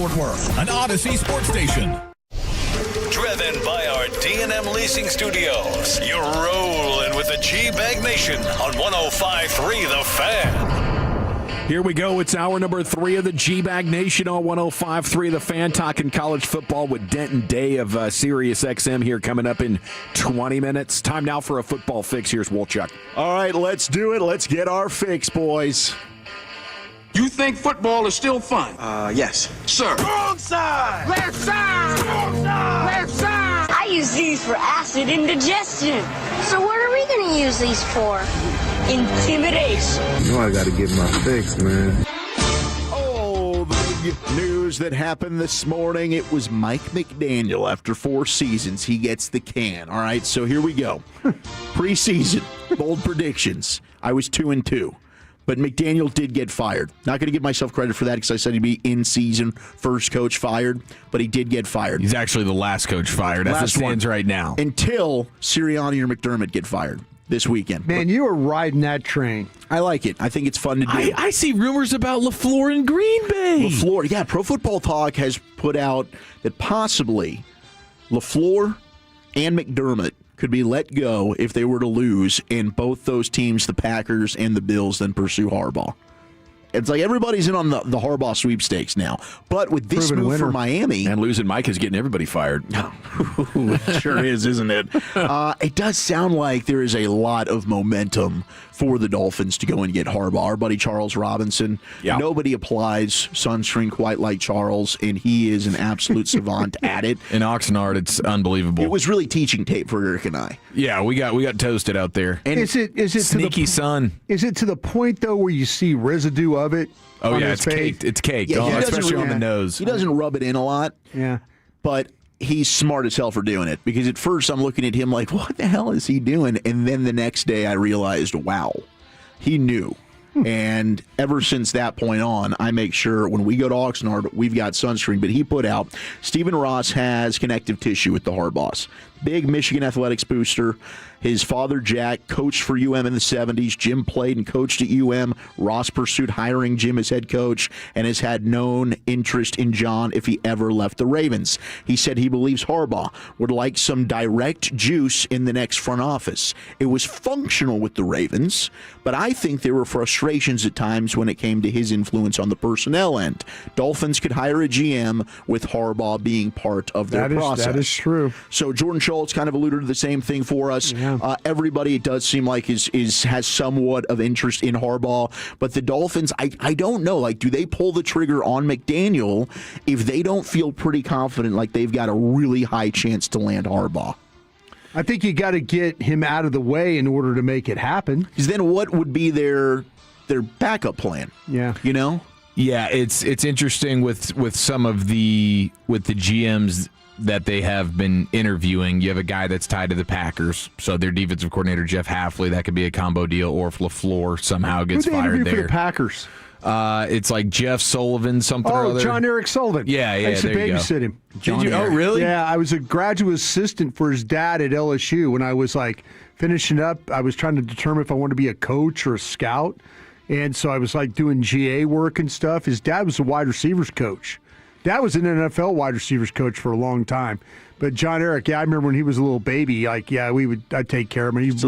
Speaker 10: Fort Worth, an Odyssey sports station.
Speaker 1: Driven by our D&M Leasing Studios. You're rolling with the G-Bag Nation on 105.3 The Fan.
Speaker 6: Here we go. It's hour number 3 of the G-Bag Nation on 105.3 The Fan, talking college football with Denton Day of Sirius XM here coming up in 20 minutes. Time now for a football fix. Here's Wolchuk.
Speaker 7: All right, let's do it. Let's get our fix, boys.
Speaker 24: You think football is still fun?
Speaker 15: Yes.
Speaker 24: Sir.
Speaker 9: Wrong side!
Speaker 24: Left side! Wrong side! Left side!
Speaker 4: I use these for acid indigestion. So what are we going to use these for? Intimidation.
Speaker 12: You know I got to get my fix, man.
Speaker 7: Oh, the news that happened this morning. It was Mike McDaniel. After 4 seasons, he gets the can. All right, so here we go. Preseason, bold predictions. I was 2-2. But McDaniel did get fired. Not going to give myself credit for that because I said he'd be in season, first coach fired, but he did get fired.
Speaker 8: He's actually the last coach fired as it stands right now.
Speaker 7: Until Sirianni or McDermott get fired this weekend.
Speaker 19: Man, you were riding that train.
Speaker 7: I like it. I think it's fun to do.
Speaker 8: I see rumors about LaFleur in Green Bay.
Speaker 7: LaFleur, yeah. Pro Football Talk has put out that possibly LaFleur and McDermott could be let go if they were to lose, and both those teams, the Packers and the Bills, then pursue Harbaugh. It's like everybody's in on the Harbaugh sweepstakes now. But with this move for Miami...
Speaker 6: And losing Mike is getting everybody fired.
Speaker 7: It sure is, isn't it? It does sound like there is a lot of momentum for the Dolphins to go and get Harbaugh. Our buddy Charles Robinson, nobody applies sunscreen quite like Charles, and he is an absolute savant at it.
Speaker 8: In Oxnard, it's unbelievable.
Speaker 7: It was really teaching tape for Eric and I.
Speaker 8: Yeah, we got toasted out there.
Speaker 19: And is it
Speaker 8: sneaky sun?
Speaker 19: Is it to the point though where you see residue of it?
Speaker 8: Oh yeah, it's caked. It's caked, especially on the nose.
Speaker 7: He doesn't rub it in a lot.
Speaker 19: Yeah,
Speaker 7: but he's smart as hell for doing it, because at first I'm looking at him like, what the hell is he doing? And then the next day I realized, wow, he knew. And ever since that point on, I make sure when we go to Oxnard, we've got sunscreen. But he put out, Stephen Ross has connective tissue with the Harbaughs. Big Michigan athletics booster. His father, Jack, coached for UM in the 70s. Jim played and coached at UM. Ross pursued hiring Jim as head coach and has had known interest in John if he ever left the Ravens. He said he believes Harbaugh would like some direct juice in the next front office. It was functional with the Ravens, but I think there were frustrations at times when it came to his influence on the personnel end. Dolphins could hire a GM with Harbaugh being part of their process.
Speaker 19: That is true.
Speaker 7: So Jordan Schultz kind of alluded to the same thing for us.
Speaker 19: Yeah.
Speaker 7: Everybody, it does seem like, has somewhat of interest in Harbaugh. But the Dolphins, I don't know. Like, do they pull the trigger on McDaniel if they don't feel pretty confident like they've got a really high chance to land Harbaugh?
Speaker 19: I think you got to get him out of the way in order to make it happen.
Speaker 7: Because then what would be their backup plan?
Speaker 19: Yeah.
Speaker 7: You know?
Speaker 8: Yeah, it's interesting with some of the GMs that they have been interviewing. You have a guy that's tied to the Packers, so their defensive coordinator Jeff Hafley, that could be a combo deal, or if LaFleur somehow gets fired there.
Speaker 19: For the Packers?
Speaker 8: It's like Jeff Sullivan, something or other.
Speaker 19: John Eric Sullivan.
Speaker 8: Yeah,
Speaker 19: I used to babysit him.
Speaker 8: Did you? Oh, really?
Speaker 19: Yeah, I was a graduate assistant for his dad at LSU when I was like finishing up. I was trying to determine if I wanted to be a coach or a scout, and so I was like doing GA work and stuff. His dad was a wide receivers coach. Dad was an NFL wide receivers coach for a long time. But John Eric, I remember when he was a little baby, I'd take care of him. He'd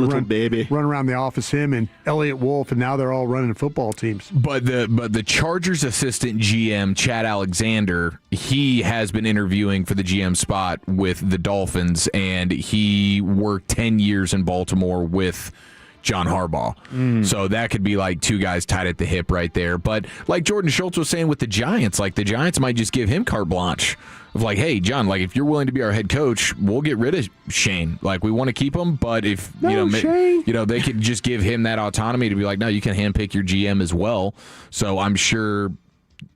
Speaker 19: run around the office, him and Elliott Wolf, and now they're all running football teams.
Speaker 8: But the Chargers assistant GM, Chad Alexander, he has been interviewing for the GM spot with the Dolphins, and he worked 10 years in Baltimore with John Harbaugh. So that could be like two guys tied at the hip right there. But like Jordan Schultz was saying with the Giants, like the Giants might just give him carte blanche of like, hey, John, like if you're willing to be our head coach, we'll get rid of Shane. Like we want to keep him, but if they could just give him that autonomy to be like, no, you can handpick your GM as well. So I'm sure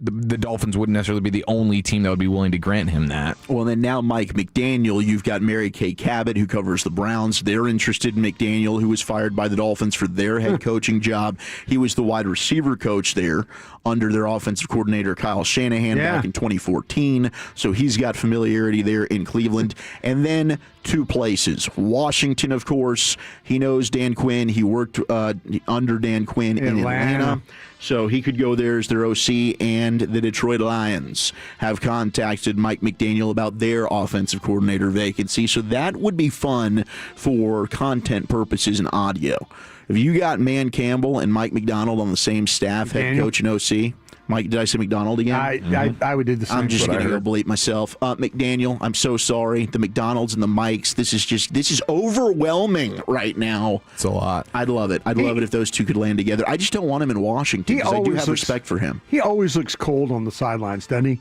Speaker 8: the Dolphins wouldn't necessarily be the only team that would be willing to grant him that.
Speaker 7: Well, then now Mike McDaniel, you've got Mary Kay Cabot, who covers the Browns. They're interested in McDaniel, who was fired by the Dolphins for their head coaching job. He was the wide receiver coach there under their offensive coordinator, Kyle Shanahan, back in 2014. So he's got familiarity there in Cleveland. And then two places. Washington, of course. He knows Dan Quinn. He worked under Dan Quinn in Atlanta. So he could go there as their OC. and the Detroit Lions have contacted Mike McDaniel about their offensive coordinator vacancy. So that would be fun for content purposes and audio. If you got Man Campbell and Mike McDonald on the same staff, head coach and OC. Mike, did I say McDonald again?
Speaker 19: I would do the same.
Speaker 7: I'm just going to go bleep myself. McDaniel, I'm so sorry. The McDonalds and the Mikes, this is overwhelming right now.
Speaker 8: It's a lot.
Speaker 7: I'd love it. I'd love it if those two could land together. I just don't want him in Washington because I do have respect for him.
Speaker 19: He always looks cold on the sidelines, doesn't he?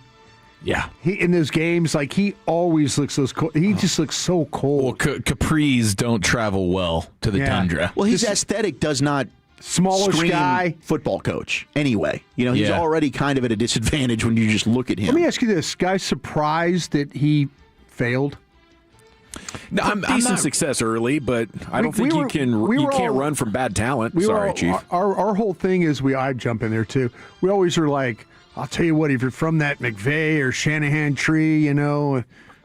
Speaker 8: Yeah.
Speaker 19: He in those games, like he always looks cold. He just looks so cold.
Speaker 8: Well, capris don't travel well to the tundra.
Speaker 7: Well, his aesthetic does not
Speaker 19: smallish guy
Speaker 7: football coach anyway. He's already kind of at a disadvantage when you just look at him.
Speaker 19: Let me ask you this: guys surprised that he failed?
Speaker 6: No, I'm decent success early, but I don't think you can't run from bad talent. Sorry, Chief.
Speaker 19: Our whole thing is I jump in there too. We always are like, I'll tell you what, if you're from that McVay or Shanahan tree, are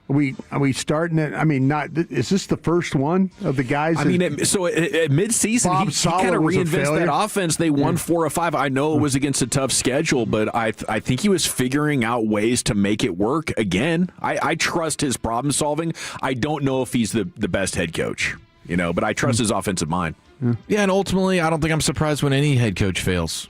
Speaker 19: we starting it? I mean, is this the first one of the guys?
Speaker 6: I mean, at midseason, he kind of reinvented that offense. They won 4 of 5. I know it was against a tough schedule, but I think he was figuring out ways to make it work again. I trust his problem solving. I don't know if he's the best head coach, but I trust his offensive mind.
Speaker 8: Yeah, and ultimately, I don't think I'm surprised when any head coach fails.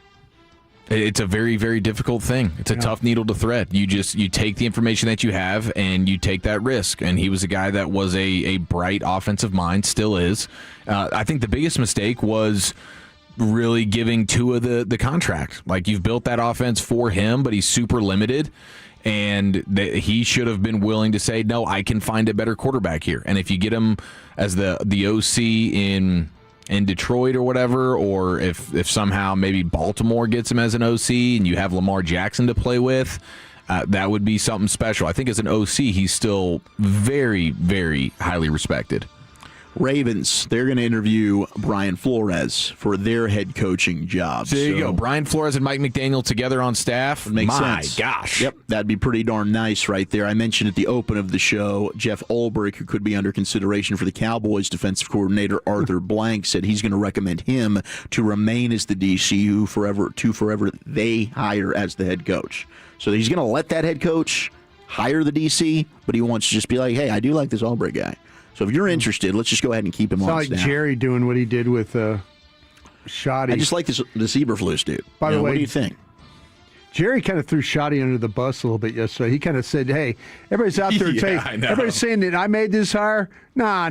Speaker 8: It's a very, very difficult thing. It's a tough needle to thread. You take the information that you have and you take that risk. And he was a guy that was a bright offensive mind, still is. I think the biggest mistake was really giving Tua the contract. Like, you've built that offense for him, but he's super limited. And he should have been willing to say, no, I can find a better quarterback here. And if you get him as the OC in Detroit or whatever, or if somehow maybe Baltimore gets him as an OC and you have Lamar Jackson to play with, that would be something special. I think as an OC, he's still very, very highly respected.
Speaker 7: Ravens, they're going to interview Brian Flores for their head coaching job.
Speaker 8: There you go. Brian Flores and Mike McDaniel together on staff.
Speaker 7: Makes
Speaker 8: sense. My gosh.
Speaker 7: Yep, that'd be pretty darn nice right there. I mentioned at the open of the show, Jeff Ulbrich, who could be under consideration for the Cowboys defensive coordinator, Arthur Blank, said he's going to recommend him to remain as the DC who forever they hire as the head coach. So he's going to let that head coach hire the DC, but he wants to just be like, hey, I do like this Ulbrich guy. So if you're interested, let's just go ahead and keep him on
Speaker 19: staff. It's like Jerry doing what he did with Schotty.
Speaker 7: I just like this Eberflus dude.
Speaker 19: By the way,
Speaker 7: what do you think?
Speaker 19: Jerry kind of threw Schotty under the bus a little bit yesterday. He kind of said, hey, everybody's out there everybody's saying that I made this hire. Nah.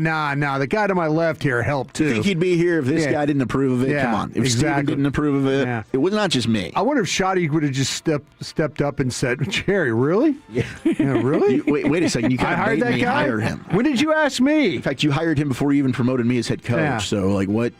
Speaker 19: The guy to my left here helped, too.
Speaker 7: You think he'd be here if this guy didn't approve of it?
Speaker 19: Yeah,
Speaker 7: come on. If Steven didn't approve of it, it was not just me.
Speaker 19: I wonder if Schotty would have just stepped up and said, Jerry, really?
Speaker 7: Yeah,
Speaker 19: really?
Speaker 7: Wait a second. You kind of
Speaker 19: hired
Speaker 7: made
Speaker 19: that
Speaker 7: me
Speaker 19: guy?
Speaker 7: hire him.
Speaker 19: When did you ask me?
Speaker 7: In fact, you hired him before you even promoted me as head coach.
Speaker 19: Yeah.
Speaker 7: So, like, what?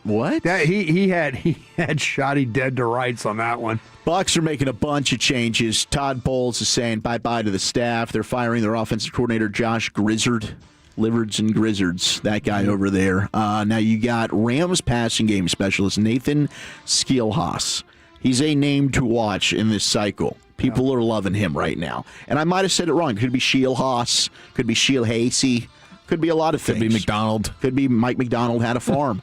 Speaker 19: He had Schotty dead to rights on that one.
Speaker 7: Bucs are making a bunch of changes. Todd Bowles is saying bye-bye to the staff. They're firing their offensive coordinator, Josh Grizzard. Liverds and Grizzards, that guy over there. Now you got Rams passing game specialist Nathan Skielhaas. He's a name to watch in this cycle. People are loving him right now. And I might have said it wrong. Could be Skielhaas. Could be Skielhasey. Could be a lot of things.
Speaker 8: Could be McDonald.
Speaker 7: Could be Mike McDonald had a farm.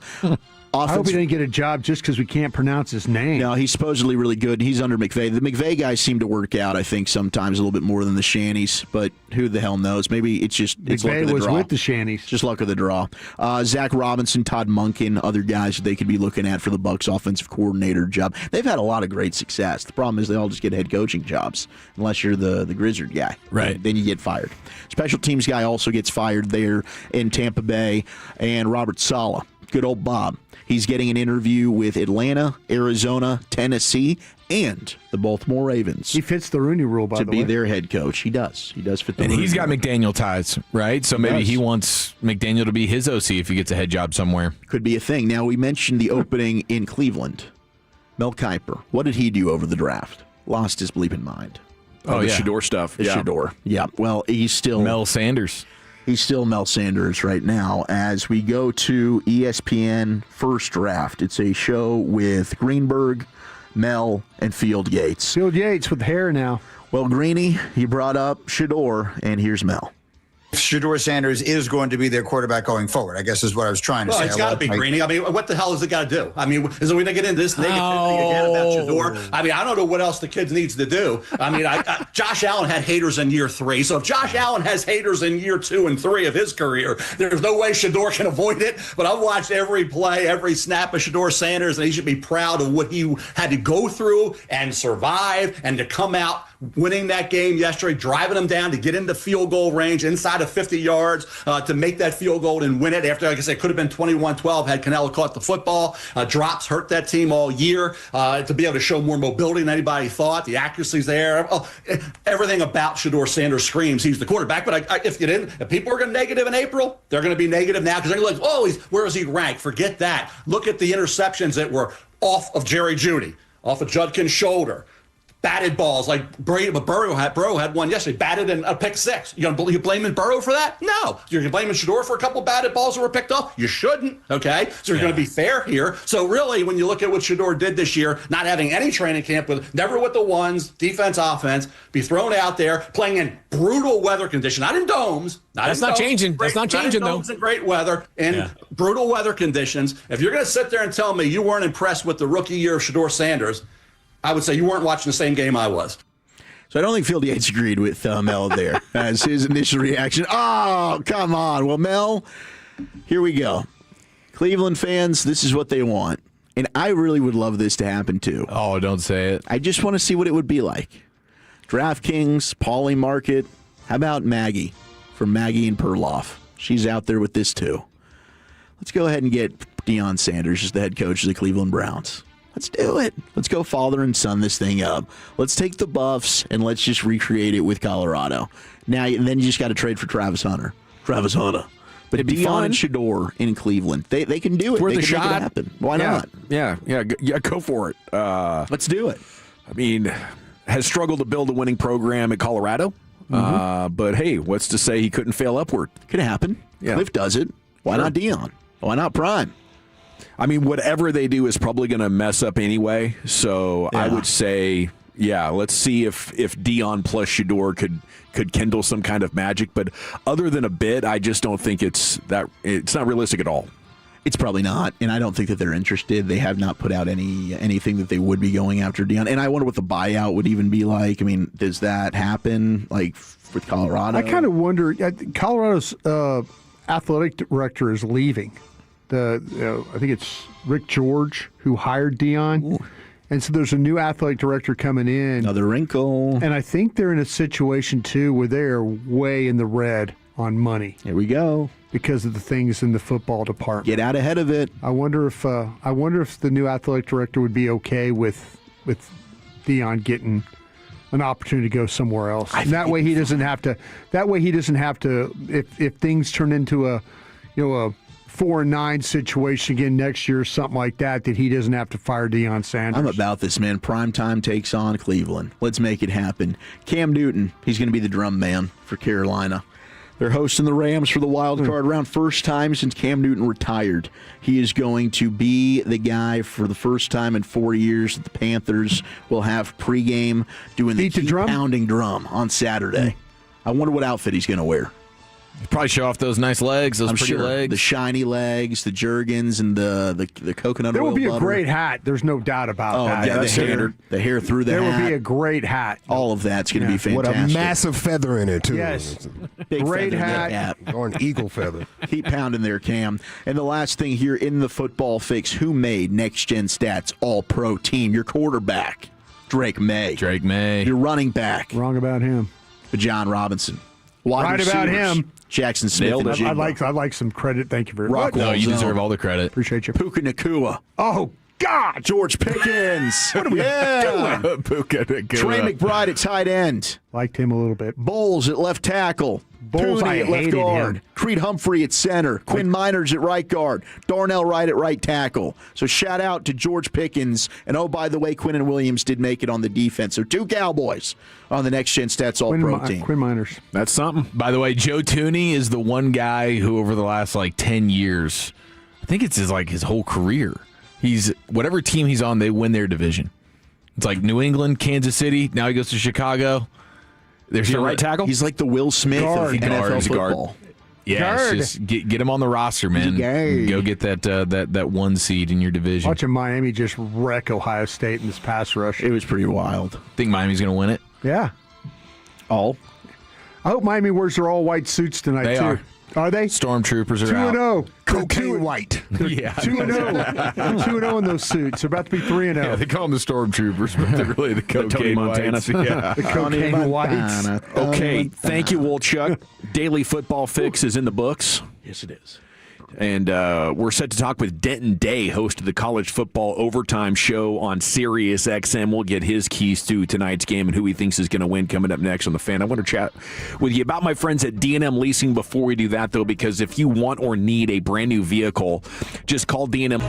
Speaker 19: I hope he didn't get a job just because we can't pronounce his name.
Speaker 7: No, he's supposedly really good. He's under McVay. The McVay guys seem to work out, I think, sometimes a little bit more than the Shannies, but who the hell knows? Maybe it's luck of the draw.
Speaker 19: McVay was with the Shannies.
Speaker 7: Just luck of the draw. Zach Robinson, Todd Monken, other guys that they could be looking at for the Bucs offensive coordinator job. They've had a lot of great success. The problem is they all just get head coaching jobs, unless you're the Grizzard guy.
Speaker 8: Right.
Speaker 7: Then you get fired. Special teams guy also gets fired there in Tampa Bay, and Robert Saleh, good old Bob. He's getting an interview with Atlanta, Arizona, Tennessee, and the Baltimore Ravens.
Speaker 19: He fits the Rooney Rule, by the way.
Speaker 7: To be their head coach. He does. He does fit the
Speaker 8: Rooney
Speaker 7: Rule.
Speaker 8: And he's got McDaniel ties, right? So maybe he wants McDaniel to be his OC if he gets a head job somewhere.
Speaker 7: Could be a thing. Now, we mentioned the opening in Cleveland. Mel Kiper. What did he do over the draft? Lost his bleeping mind.
Speaker 6: The Shador stuff.
Speaker 7: Shador. Yeah. Well, he's still
Speaker 8: Mel Sanders.
Speaker 7: He's still Mel Sanders right now as we go to ESPN First Draft. It's a show with Greenberg, Mel, and Field Yates.
Speaker 19: Field Yates with hair now.
Speaker 7: Well, Greeny, he brought up Shador, and here's Mel.
Speaker 16: Shedeur Sanders is going to be their quarterback going forward, I guess is what I was trying to say.
Speaker 18: Well, it's got to be, Greeny. I mean, what the hell is it got to do? I mean, is it going to get into this negativity again about Shedeur? I mean, I don't know what else the kid needs to do. I mean, Josh Allen had haters in year 3. So if Josh Allen has haters in year 2 and 3 of his career, there's no way Shedeur can avoid it. But I've watched every play, every snap of Shedeur Sanders, and he should be proud of what he had to go through and survive and to come out winning that game yesterday, driving them down to get into field goal range inside of 50 yards to make that field goal and win it. After, like I said, it could have been 21-12 had Canelo caught the football. Drops hurt that team all year. To be able to show more mobility than anybody thought. The accuracy's there. Everything about Shedeur Sanders screams he's the quarterback. But if people are going to negative in April, they're going to be negative now because they're going to be like, where is he ranked? Forget that. Look at the interceptions that were off of Jerry Jeudy, off of Judkin's shoulder. Batted balls like Burrow had one yesterday, batted in a pick 6. You blaming Burrow for that? No. You're blaming Shedeur for a couple batted balls that were picked off? You shouldn't, okay? So you're going to be fair here. So really, when you look at what Shedeur did this year, not having any training camp, never with the ones, defense, offense, be thrown out there, playing in brutal weather conditions, not in domes.
Speaker 21: That's not changing. That's not changing, though.
Speaker 18: In great weather, in brutal weather conditions. If you're going to sit there and tell me you weren't impressed with the rookie year of Shedeur Sanders, I would say you weren't watching the same game I was.
Speaker 7: So I don't think Field Yates agreed with Mel there as his initial reaction. Oh, come on. Well, Mel, here we go. Cleveland fans, this is what they want. And I really would love this to happen too.
Speaker 8: Oh, don't say it.
Speaker 7: I just want to see what it would be like. DraftKings, Pauly Market. How about Maggie from Maggie and Perloff? She's out there with this too. Let's go ahead and get Deion Sanders as the head coach of the Cleveland Browns. Let's do it. Let's go father and son this thing up. Let's take the Buffs and let's just recreate it with Colorado. Now, and then you just got to trade for Travis Hunter. But it'd be Deion and Shedeur in Cleveland. They can do it.
Speaker 6: Worth
Speaker 7: they
Speaker 6: a
Speaker 7: can
Speaker 6: shot.
Speaker 7: Make it happen. Why not?
Speaker 6: Yeah, go for it.
Speaker 7: Let's do it.
Speaker 6: I mean, has struggled to build a winning program at Colorado. But hey, what's to say he couldn't fail upward?
Speaker 7: Could happen. Yeah. Cliff does it. Why not Deion? Why not Prime?
Speaker 6: I mean, whatever they do is probably going to mess up anyway. So I would say, let's see if Deion plus Shedeur could kindle some kind of magic. But other than a bit, I just don't think it's not realistic at all.
Speaker 7: It's probably not, and I don't think that they're interested. They have not put out anything that they would be going after Deion. And I wonder what the buyout would even be like. I mean, does that happen like with Colorado?
Speaker 19: I kind of wonder. Colorado's athletic director is leaving. I think it's Rick George who hired Deion. Ooh. And so there's a new athletic director coming in.
Speaker 7: Another wrinkle.
Speaker 19: And I think they're in a situation, too, where they're way in the red on money.
Speaker 7: Here we go.
Speaker 19: Because of the things in the football department.
Speaker 7: Get out ahead of it.
Speaker 19: I wonder if the new athletic director would be okay with Deion getting an opportunity to go somewhere else. And that way he doesn't have to. If things turn into a 4-9 situation again next year or something like that he doesn't have to fire Deion Sanders.
Speaker 7: I'm about this, man. Primetime takes on Cleveland. Let's make it happen. Cam Newton, he's going to be the drum man for Carolina. They're hosting the Rams for the wild card round. First time since Cam Newton retired. He is going to be the guy for the first time in 4 years that the Panthers will have pregame doing the pounding drum on Saturday. I wonder what outfit he's going to wear.
Speaker 8: Probably show off those nice legs, those pretty legs.
Speaker 7: The shiny legs, the Jergens, and the coconut
Speaker 19: oil
Speaker 7: butter.
Speaker 19: There will be a great hat. There's no doubt about that.
Speaker 7: Yeah, the hair through the hat.
Speaker 19: There will be a great hat.
Speaker 7: All of that's going to be fantastic.
Speaker 11: With a massive feather in it, too.
Speaker 19: Yes.
Speaker 7: Big
Speaker 19: great hat.
Speaker 11: Or an eagle feather.
Speaker 7: Keep pounding there, Cam. And the last thing here in the football fix, who made Next Gen Stats All-Pro team? Your quarterback, Drake May. Your running back.
Speaker 19: Wrong about him.
Speaker 7: John Robinson.
Speaker 19: Right about him.
Speaker 7: Jackson Smith.
Speaker 19: I'd like some credit. Thank you very much.
Speaker 8: No, you deserve all the credit.
Speaker 19: Appreciate you.
Speaker 7: Puka Nacua.
Speaker 19: Oh, God.
Speaker 7: George Pickens.
Speaker 19: What are we doing?
Speaker 8: Puka Nacua.
Speaker 7: Trey McBride at tight end.
Speaker 19: Liked him a little bit.
Speaker 7: Bowles at left tackle.
Speaker 19: Bowles,
Speaker 7: Tooney at left guard. Creed Humphrey at center. Quinn Miners at right guard. Darnell Wright at right tackle. So shout out to George Pickens. And oh, by the way, Quinnen Williams did make it on the defense. So 2 Cowboys on the Next Gen Stats All-Pro team.
Speaker 19: Quinn Miners.
Speaker 6: That's something.
Speaker 8: By the way, Joe Tooney is the one guy who over the last 10 years, I think it's his whole career. He's whatever team he's on, they win their division. It's like New England, Kansas City. Now he goes to Chicago. There's your right tackle.
Speaker 7: He's like the Will Smith of NFL football.
Speaker 8: Yeah, just get him on the roster, man. Go get that 1 seed in your division.
Speaker 19: Watching Miami just wreck Ohio State in this pass rush.
Speaker 7: It was pretty wild.
Speaker 8: Think Miami's going to win it?
Speaker 19: Yeah.
Speaker 7: All?
Speaker 19: I hope Miami wears their all-white suits tonight, too. Are they?
Speaker 8: Stormtroopers are out.
Speaker 19: 2-0.
Speaker 7: Cocaine white.
Speaker 19: Yeah. 2-0. 2-0 in those suits. They're about to be 3-0.
Speaker 8: Yeah, they call them the Stormtroopers, but they're really the cocaine whites. Yeah.
Speaker 19: The cocaine whites.
Speaker 6: Okay, thank you, Wolchuk. Daily Football Fix is in the books.
Speaker 7: Yes, it is.
Speaker 6: And we're set to talk with Denton Day, host of the College Football Overtime Show on Sirius XM. We'll get his keys to tonight's game and who he thinks is going to win coming up next on The Fan. I want to chat with you about my friends at D&M Leasing before we do that, though, because if you want or need a brand new vehicle, just call D&M.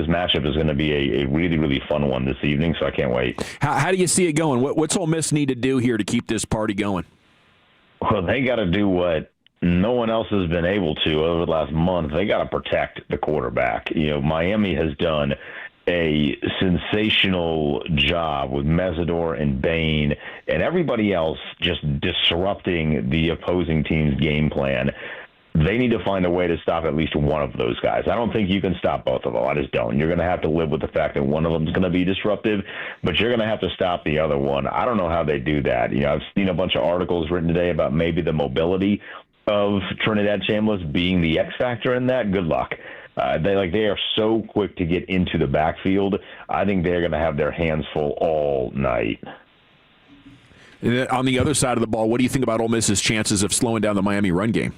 Speaker 2: This matchup is going to be a really, really fun one this evening, so I can't wait.
Speaker 6: How do you see it going? What's Ole Miss need to do here to keep this party going?
Speaker 2: Well, they got to do what no one else has been able to over the last month. They got to protect the quarterback. Miami has done a sensational job with Mesidor and Bain and everybody else just disrupting the opposing team's game plan. They need to find a way to stop at least one of those guys. I don't think you can stop both of them. I just don't. You're going to have to live with the fact that one of them is going to be disruptive, but you're going to have to stop the other one. I don't know how they do that. I've seen a bunch of articles written today about maybe the mobility of Trinidad Chambliss being the X factor in that. Good luck. They are so quick to get into the backfield. I think they're going to have their hands full all night.
Speaker 6: On the other side of the ball, what do you think about Ole Miss's chances of slowing down the Miami run game?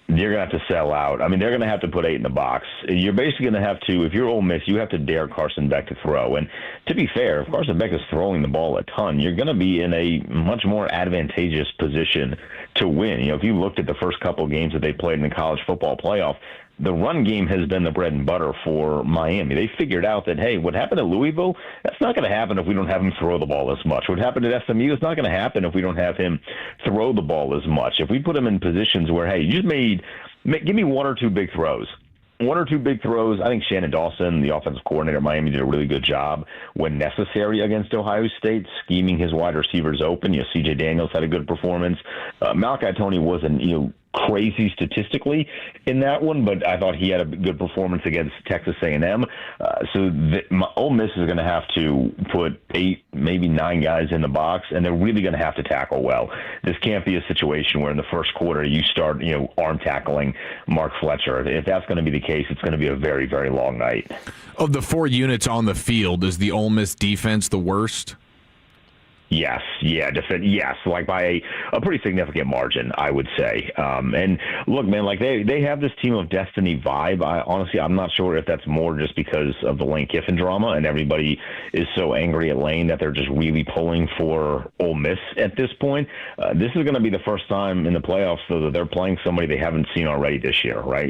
Speaker 2: You're going to have to sell out. I mean, they're going to have to put 8 in the box. You're basically going to have to, if you're Ole Miss, you have to dare Carson Beck to throw. And to be fair, if Carson Beck is throwing the ball a ton, you're going to be in a much more advantageous position to win. If you looked at the first couple of games that they played in the college football playoff, the run game has been the bread and butter for Miami. They figured out that, hey, what happened at Louisville, that's not going to happen if we don't have him throw the ball as much. What happened at SMU, it's not going to happen if we don't have him throw the ball as much. If we put him in positions where, hey, you just give me 1 or 2 big throws. 1 or 2 big throws. I think Shannon Dawson, the offensive coordinator at Miami, did a really good job when necessary against Ohio State, scheming his wide receivers open. C.J. Daniels had a good performance. Malachi Toney wasn't, crazy statistically in that one, but I thought he had a good performance against Texas A&M. Ole Miss is going to have to put 8, maybe 9 guys in the box, and they're really going to have to tackle well. This can't be a situation where in the first quarter you start, arm tackling Mark Fletcher. If that's going to be the case, it's going to be a very, very long night.
Speaker 8: Of the 4 units on the field, is the Ole Miss defense the worst?
Speaker 2: Yes, yes, by a pretty significant margin, I would say. And look, man, they have this team of destiny vibe. I'm not sure if that's more just because of the Lane Kiffin drama and everybody is so angry at Lane that they're just really pulling for Ole Miss at this point. This is going to be the first time in the playoffs, though, that they're playing somebody they haven't seen already this year, right?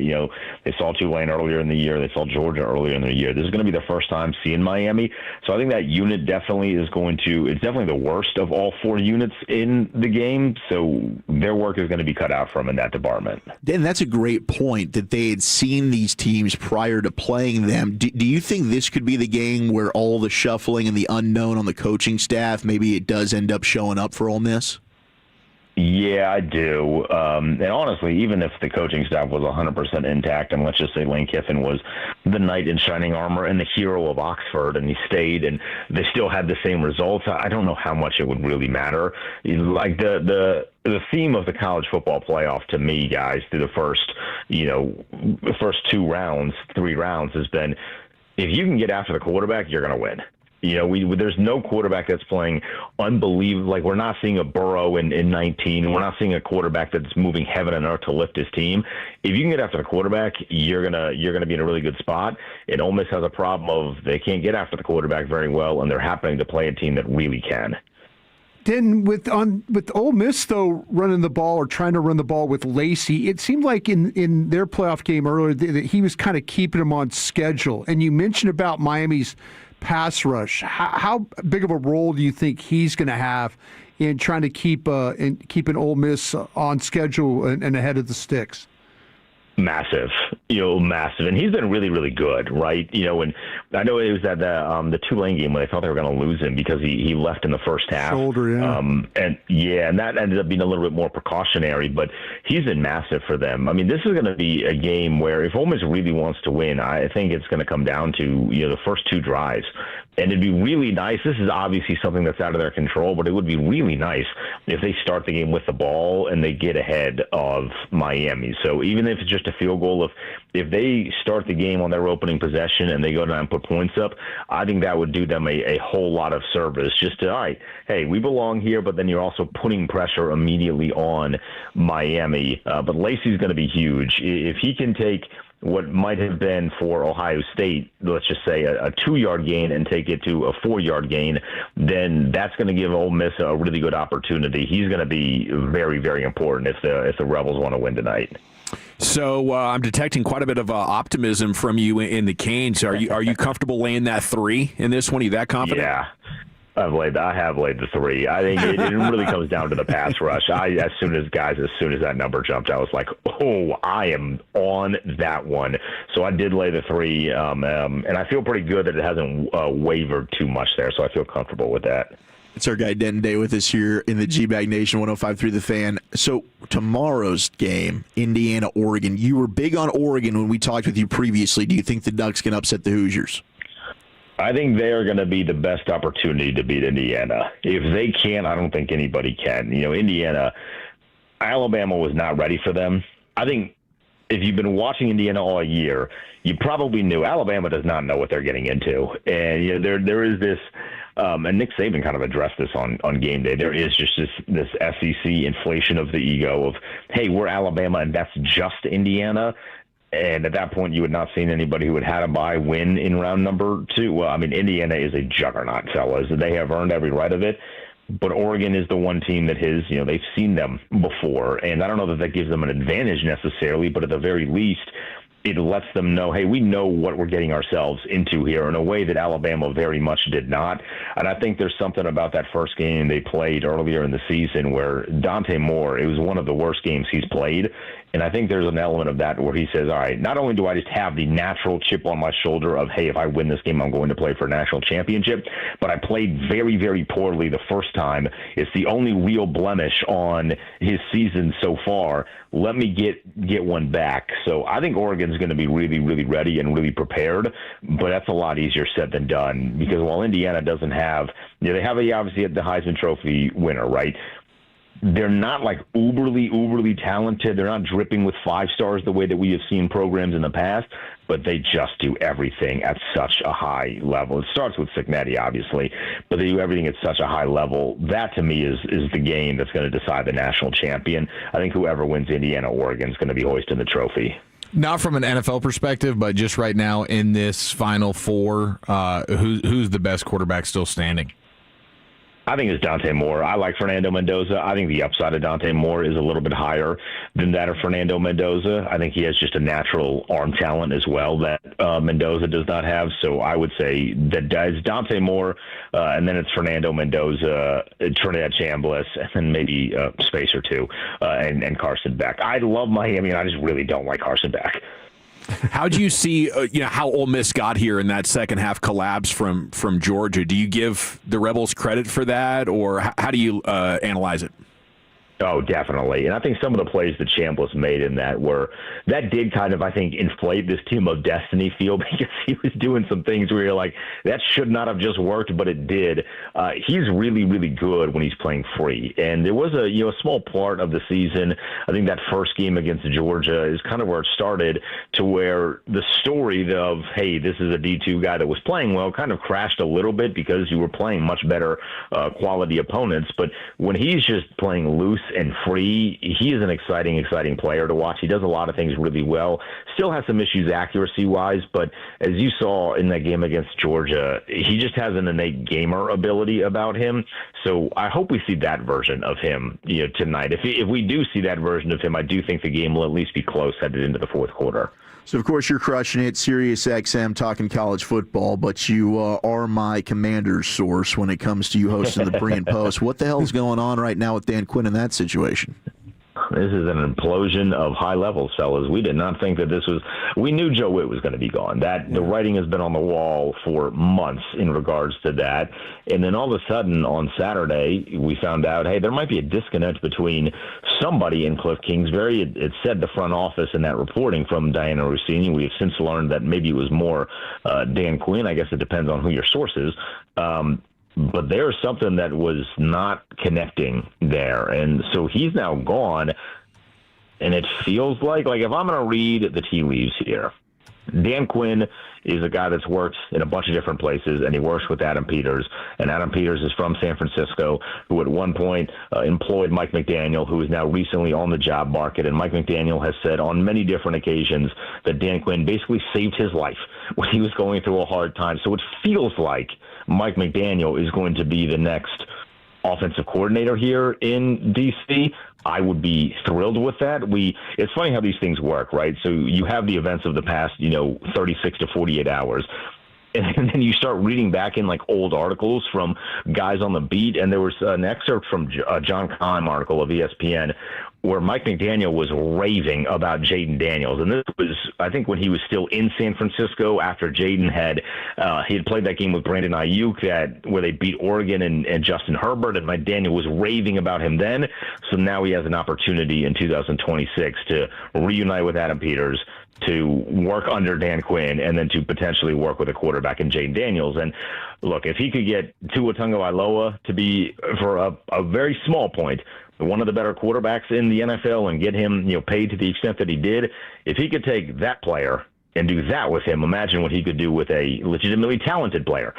Speaker 2: They saw Tulane earlier in the year. They saw Georgia earlier in the year. This is going to be the first time seeing Miami. So I think that unit definitely it's definitely the worst of all 4 units in the game, so their work is going to be cut out from in that department.
Speaker 7: Dan, that's a great point that they had seen these teams prior to playing them. Do you think this could be the game where all the shuffling and the unknown on the coaching staff, maybe it does end up showing up for Ole Miss?
Speaker 2: Yeah, I do. And honestly, even if the coaching staff was 100% intact, and let's just say Lane Kiffin was the knight in shining armor and the hero of Oxford, and he stayed, and they still had the same results, I don't know how much it would really matter. Like the theme of the college football playoff to me, guys, through the first 3 rounds has been, if you can get after the quarterback, you're going to win. There's no quarterback that's playing unbelievable. Like, we're not seeing a Burrow in 19. We're not seeing a quarterback that's moving heaven and earth to lift his team. If you can get after the quarterback, you're gonna be in a really good spot. And Ole Miss has a problem of they can't get after the quarterback very well, and they're happening to play a team that really can.
Speaker 19: Then with Ole Miss, though, running the ball or trying to run the ball with Lacey, it seemed like in their playoff game earlier that he was kind of keeping them on schedule. And you mentioned about Miami's pass rush. How big of a role do you think he's going to have in trying to keep an Ole Miss on schedule and ahead of the sticks?
Speaker 2: Massive, massive. And he's been really, really good, right? And I know it was at the Tulane game when they thought they were going to lose him because he left in the first half.
Speaker 19: Shoulder, yeah.
Speaker 2: And that ended up being a little bit more precautionary, but he's been massive for them. I mean, this is going to be a game where if Ole Miss really wants to win, I think it's going to come down to, the first 2 drives. And it'd be really nice. This is obviously something that's out of their control, but it would be really nice if they start the game with the ball and they get ahead of Miami. So even if it's just a field goal, if they start the game on their opening possession and they go down and put points up, I think that would do them a whole lot of service. Just to, all right, hey, we belong here, but then you're also putting pressure immediately on Miami. But Lacey's going to be huge. If he can take what might have been for Ohio State, let's just say a 2-yard gain and take it to a 4-yard gain, then that's going to give Ole Miss a really good opportunity. He's going to be very, very important if the Rebels want to win tonight.
Speaker 6: So I'm detecting quite a bit of optimism from you in the Canes. Are you comfortable laying that 3 in this one? Are you that confident?
Speaker 2: Yeah. I have laid the 3. I think it really comes down to the pass rush. As soon as that number jumped, I was like, oh, I am on that one. So I did lay the 3, and I feel pretty good that it hasn't wavered too much there, so I feel comfortable with that.
Speaker 7: It's our guy Denton Day with us here in the G-Bag Nation 105.3 The Fan. So tomorrow's game, Indiana-Oregon. You were big on Oregon when we talked with you previously. Do you think the Ducks can upset the Hoosiers?
Speaker 2: I think they are going to be the best opportunity to beat Indiana. If they can, I don't think anybody can. Indiana, Alabama was not ready for them. I think if you've been watching Indiana all year, you probably knew Alabama does not know what they're getting into. And there is this, and Nick Saban kind of addressed this on game day. There is just this SEC inflation of the ego of, hey, we're Alabama and that's just Indiana. And at that point, you had not seen anybody who had had a bye win in round number 2. Well, I mean, Indiana is a juggernaut, fellas. They have earned every right of it. But Oregon is the one team that they've seen them before. And I don't know that gives them an advantage necessarily, but at the very least, it lets them know, hey, we know what we're getting ourselves into here in a way that Alabama very much did not. And I think there's something about that first game they played earlier in the season where Dante Moore, it was one of the worst games he's played. And I think there's an element of that where he says, all right, not only do I just have the natural chip on my shoulder of, hey, if I win this game, I'm going to play for a national championship, but I played very, very poorly the first time. It's the only real blemish on his season so far. Let me get one back. So I think Oregon's going to be really, really ready and really prepared, but that's a lot easier said than done because while Indiana doesn't have, they have obviously the Heisman Trophy winner, right? They're not like uberly talented. They're not dripping with 5 stars the way that we have seen programs in the past, but they just do everything at such a high level. It starts with Cignetti, obviously, but they do everything at such a high level. That, to me, is the game that's going to decide the national champion. I think whoever wins Indiana-Oregon is going to be hoisting the trophy.
Speaker 8: Not from an NFL perspective, but just right now in this Final Four, who's the best quarterback still standing?
Speaker 2: I think it's Dante Moore. I like Fernando Mendoza. I think the upside of Dante Moore is a little bit higher than that of Fernando Mendoza. I think he has just a natural arm talent as well that Mendoza does not have. So I would say that it's Dante Moore, and then it's Fernando Mendoza, Trinidad Chambliss, and then maybe space or two, and Carson Beck. I love Miami, and I just really don't like Carson Beck.
Speaker 6: How do you see, how Ole Miss got here in that second half collapse from Georgia? Do you give the Rebels credit for that, or how do you analyze it?
Speaker 2: Oh, definitely. And I think some of the plays that Chambliss made in that did kind of, I think, inflate this Team of Destiny feel because he was doing some things where you're like, that should not have just worked, but it did. He's really, really good when he's playing free. And there was a small part of the season, I think that first game against Georgia is kind of where it started to where the story of, hey, this is a D2 guy that was playing well kind of crashed a little bit because you were playing much better quality opponents. But when he's just playing loose and free, he is an exciting player to watch. He does a lot of things really well. Still has some issues accuracy-wise, but as you saw in that game against Georgia, he just has an innate gamer ability about him. So I hope we see that version of him tonight. If we do see that version of him, I do think the game will at least be close headed into the fourth quarter.
Speaker 7: So, of course, you're crushing it, Sirius XM, talking college football, but you are my commander's source when it comes to you hosting the pre and post. What the hell is going on right now with Dan Quinn in that situation?
Speaker 2: This is an implosion of high levels, fellas. We did not think that we knew Joe Witt was going to be gone. The writing has been on the wall for months in regards to that. And then all of a sudden on Saturday, we found out, hey, there might be a disconnect between somebody in Cliff Kingsbury. It said the front office in that reporting from Diana Rossini. We have since learned that maybe it was more Dan Quinn. I guess it depends on who your source is. But there's something that was not connecting there. And so he's now gone, and it feels like if I'm going to read the tea leaves here, Dan Quinn is a guy that's worked in a bunch of different places, and he works with Adam Peters. And Adam Peters is from San Francisco, who at one point employed Mike McDaniel, who is now recently on the job market. And Mike McDaniel has said on many different occasions that Dan Quinn basically saved his life when he was going through a hard time. So it feels like Mike McDaniel is going to be the next offensive coordinator here in D.C., I would be thrilled with that. It's funny how these things work, right? So you have the events of the past, 36 to 48 hours. And then you start reading back in like old articles from guys on the beat. And there was an excerpt from a John Kahn article of ESPN where Mike McDaniel was raving about Jaden Daniels. And this was, I think, when he was still in San Francisco after Jaden had played that game with Brandon Ayuk where they beat Oregon and Justin Herbert. And McDaniel was raving about him then. So now he has an opportunity in 2026 to reunite with Adam Peters, to work under Dan Quinn, and then to potentially work with a quarterback in Jaden Daniels. And look, if he could get Tua Tagovailoa to be, for a very small point, one of the better quarterbacks in the NFL and get him, paid to the extent that he did, if he could take that player and do that with him, imagine what he could do with a legitimately talented player.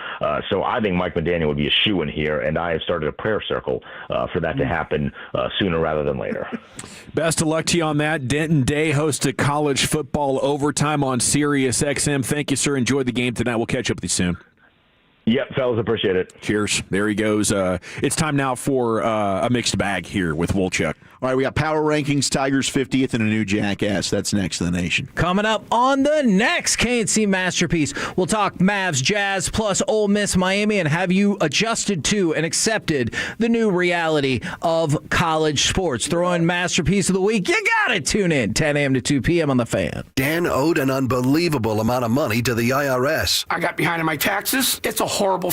Speaker 2: So I think Mike McDaniel would be a shoo-in here, and I have started a prayer circle for that to happen sooner rather than later.
Speaker 6: Best of luck to you on that. Denton Day hosts a college football overtime on Sirius XM. Thank you, sir. Enjoy the game tonight. We'll catch up with you soon.
Speaker 2: Yep, fellas, appreciate it.
Speaker 6: Cheers. There he goes. It's time now for a mixed bag here with Wolchuk.
Speaker 7: All right, we got power rankings, Tigers 50th, and a new jackass. That's next to the nation.
Speaker 14: Coming up on the next KNC Masterpiece, we'll talk Mavs, Jazz, plus Ole Miss, Miami, and have you adjusted to and accepted the new reality of college sports. Throw in Masterpiece of the Week. You got to tune in 10 a.m. to 2 p.m. on The Fan.
Speaker 17: Dan owed an unbelievable amount of money to the IRS.
Speaker 24: I got behind on my taxes. It's a horrible.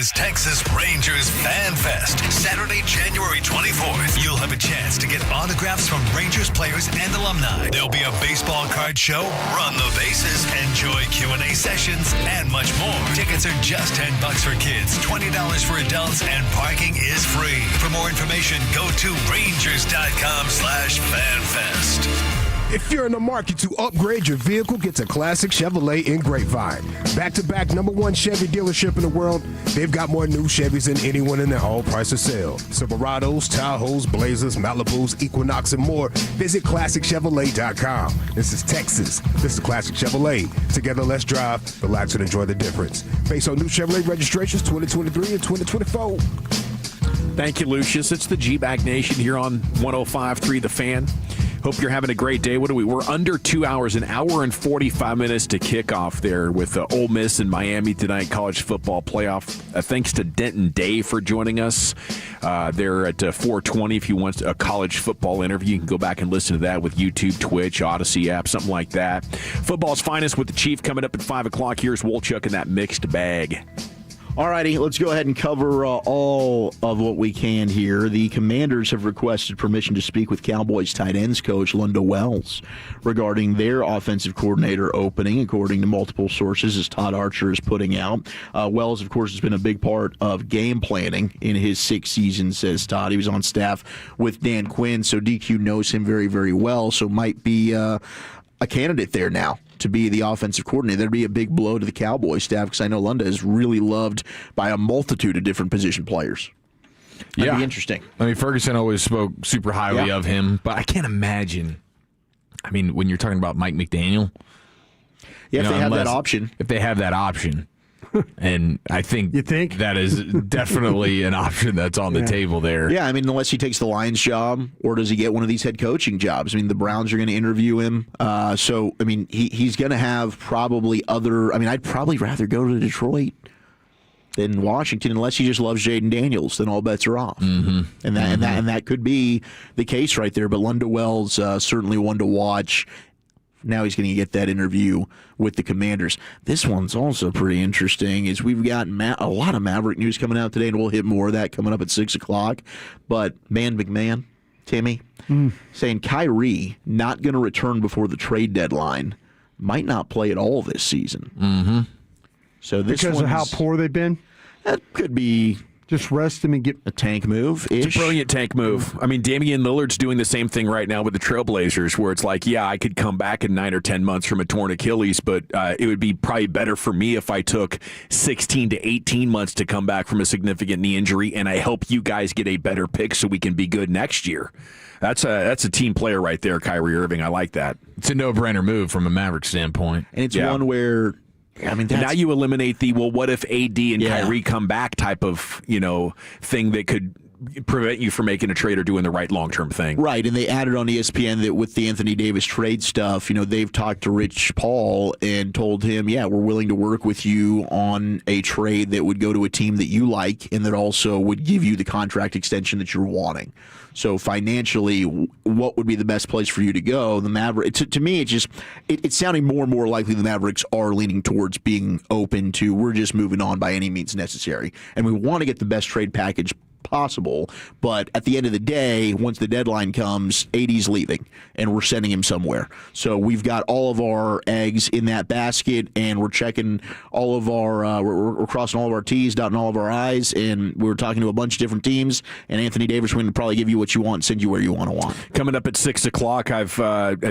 Speaker 1: is Texas Rangers Fan Fest, Saturday, January 24th. You'll have a chance to get autographs from Rangers players and alumni. There'll be a baseball card show, run the bases, enjoy Q&A sessions, and much more. Tickets are just $10 for kids, $20 for adults, and parking is free. For more information, go to rangers.com/fanfest.
Speaker 11: If you're in the market to upgrade your vehicle, get to Classic Chevrolet in Grapevine. Back-to-back #1 Chevy dealership in the world. They've got more new Chevys than anyone in their all-price of sale. Silverados, Tahoes, Blazers, Malibus, Equinox, and more. Visit ClassicChevrolet.com. This is Texas. This is Classic Chevrolet. Together, let's drive, relax, and enjoy the difference. Based on new Chevrolet registrations 2023 and 2024.
Speaker 6: Thank you, Lucius. It's the G-Bag Nation here on 105.3 The Fan. Hope you're having a great day. We're under 2 hours, an hour and 45 minutes to kick off there with Ole Miss and Miami tonight, college football playoff. Thanks to Denton Day for joining us. They're at 4:20. If you want a college football interview, you can go back and listen to that with YouTube, Twitch, Odyssey app, something like that. Football's finest with the Chief coming up at 5 o'clock. Here's Wolchuk in that mixed bag.
Speaker 7: All righty, let's go ahead and cover all of what we can here. The Commanders have requested permission to speak with Cowboys tight ends coach Rolando Wells regarding their offensive coordinator opening, according to multiple sources, as Todd Archer is putting out. Wells, of course, has been a big part of game planning in his 6 seasons, says Todd. He was on staff with Dan Quinn, so DQ knows him very, very well, so might be a candidate there now to be the offensive coordinator. That'd be a big blow to the Cowboys staff because I know Lunda is really loved by a multitude of different position players. That'd be interesting.
Speaker 8: I mean, Ferguson always spoke super highly of him, but I can't imagine. I mean, when you're talking about Mike McDaniel.
Speaker 7: Yeah, if they have that option.
Speaker 8: If they have that option. And I think that is definitely an option that's on the table there.
Speaker 7: Yeah, I mean, unless he takes the Lions job, or does he get one of these head coaching jobs? I mean, the Browns are going to interview him. So, I mean, he's going to have probably other. I mean, I'd probably rather go to Detroit than Washington, unless he just loves Jaden Daniels. Then all bets are off.
Speaker 8: Mm-hmm.
Speaker 7: And that could be the case right there. But Lunda Wells certainly one to watch. Now he's going to get that interview with the Commanders. This one's also pretty interesting. Is we've got a lot of Maverick news coming out today, and we'll hit more of that coming up at 6 o'clock. But McMahon, Timmy, saying Kyrie not going to return before the trade deadline, might not play at all this season.
Speaker 8: Mm-hmm.
Speaker 7: So this
Speaker 19: because of how poor they've been?
Speaker 7: That could be.
Speaker 19: Just rest him and get
Speaker 7: a tank move.
Speaker 6: It's a brilliant tank move. I mean, Damian Lillard's doing the same thing right now with the Trailblazers, where it's like, yeah, I could come back in 9 or 10 months from a torn Achilles, but it would be probably better for me if I took 16 to 18 months to come back from a significant knee injury, and I help you guys get a better pick so we can be good next year. That's a team player right there, Kyrie Irving. I like that.
Speaker 8: It's a no-brainer move from a Maverick standpoint.
Speaker 7: And it's one where. I mean,
Speaker 6: now you eliminate the, well, what if AD and Kyrie come back type of, thing that could prevent you from making a trade or doing the right long-term thing.
Speaker 7: Right, and they added on ESPN that with the Anthony Davis trade stuff, they've talked to Rich Paul and told him, yeah, we're willing to work with you on a trade that would go to a team that you like and that also would give you the contract extension that you're wanting. So financially, what would be the best place for you to go? The Mavericks, to me, it's sounding more and more likely the Mavericks are leaning towards being open to, we're just moving on by any means necessary. And we want to get the best trade package possible, but at the end of the day, once the deadline comes, AD's leaving, and we're sending him somewhere. So we've got all of our eggs in that basket, and we're checking all of our, we're crossing all of our T's, dotting all of our I's, and we're talking to a bunch of different teams, and Anthony Davis will probably give you what you want and send you where you want.
Speaker 6: Coming up at 6 o'clock, I've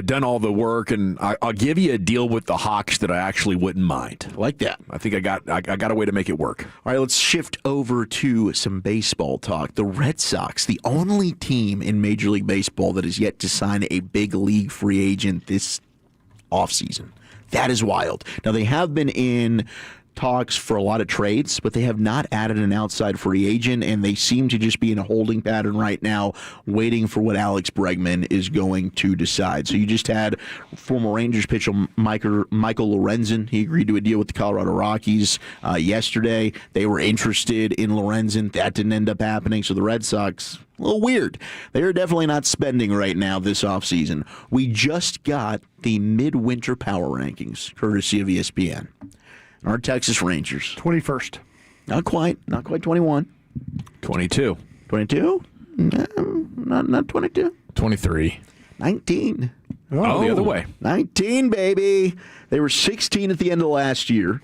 Speaker 6: done all the work, and I'll give you a deal with the Hawks that I actually wouldn't mind.
Speaker 7: I like that.
Speaker 6: I think I got a way to make it work.
Speaker 7: All right, let's shift over to some baseball talk. The Red Sox, the only team in Major League Baseball that has yet to sign a big league free agent this offseason. That is wild. Now, they have been in talks for a lot of trades, but they have not added an outside free agent, and they seem to just be in a holding pattern right now, waiting for what Alex Bregman is going to decide. So you just had former Rangers pitcher Michael Lorenzen. He agreed to a deal with the Colorado Rockies yesterday. They were interested in Lorenzen. That didn't end up happening, so the Red Sox, a little weird. They're definitely not spending right now this offseason. We just got the midwinter power rankings, courtesy of ESPN. Our Texas Rangers.
Speaker 19: 21st.
Speaker 7: Not quite 21.
Speaker 6: 22.
Speaker 7: 22? No, not 22.
Speaker 8: 23.
Speaker 7: 19.
Speaker 6: Oh, the other way.
Speaker 7: 19, baby. They were 16 at the end of last year.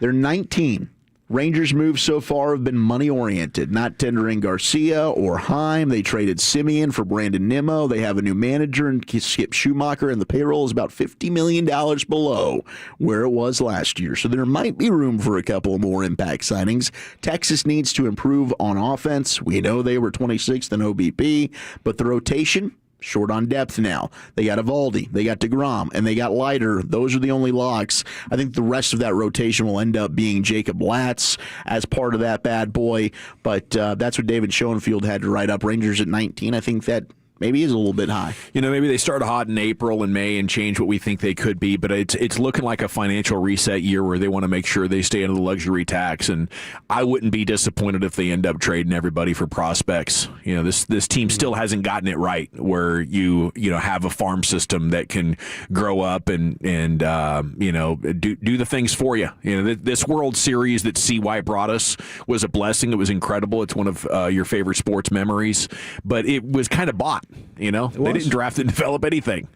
Speaker 7: They're 19. Rangers' moves so far have been money-oriented, not tendering Garcia or Heim. They traded Simeon for Brandon Nimmo. They have a new manager and Skip Schumacher, and the payroll is about $50 million below where it was last year. So there might be room for a couple more impact signings. Texas needs to improve on offense. We know they were 26th in OBP, but the rotation, short on depth now. They got Evaldi, they got DeGrom, and they got Leiter. Those are the only locks. I think the rest of that rotation will end up being Jacob Latz as part of that bad boy, but that's what David Schoenfield had to write up. Rangers at 19, I think that maybe is a little bit high.
Speaker 6: Maybe they start hot in April and May and change what we think they could be, but it's looking like a financial reset year where they want to make sure they stay under the luxury tax, and I wouldn't be disappointed if they end up trading everybody for prospects. This team still hasn't gotten it right where you have a farm system that can grow up and do the things for you. This World Series that CY brought us was a blessing. It was incredible. It's one of your favorite sports memories, but it was kind of bought. They didn't draft and develop anything.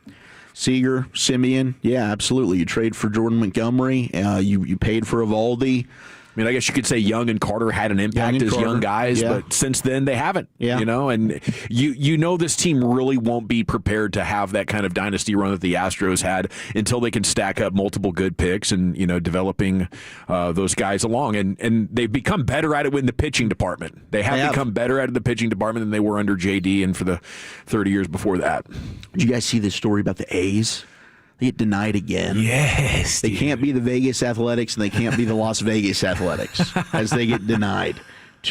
Speaker 7: Seager, Simeon, yeah, absolutely. You trade for Jordan Montgomery. You paid for Evaldi.
Speaker 6: I mean, I guess you could say Young and Carter had an impact as young guys, but since then they haven't. Yeah. And this team really won't be prepared to have that kind of dynasty run that the Astros had until they can stack up multiple good picks and developing those guys along. And they've become better at it in the pitching department. They have become better at the pitching department than they were under JD and for the 30 years before that.
Speaker 7: Did you guys see this story about the A's? They get denied again.
Speaker 6: Yes.
Speaker 7: They can't be the Vegas Athletics and they can't be the Las Vegas Athletics as they get denied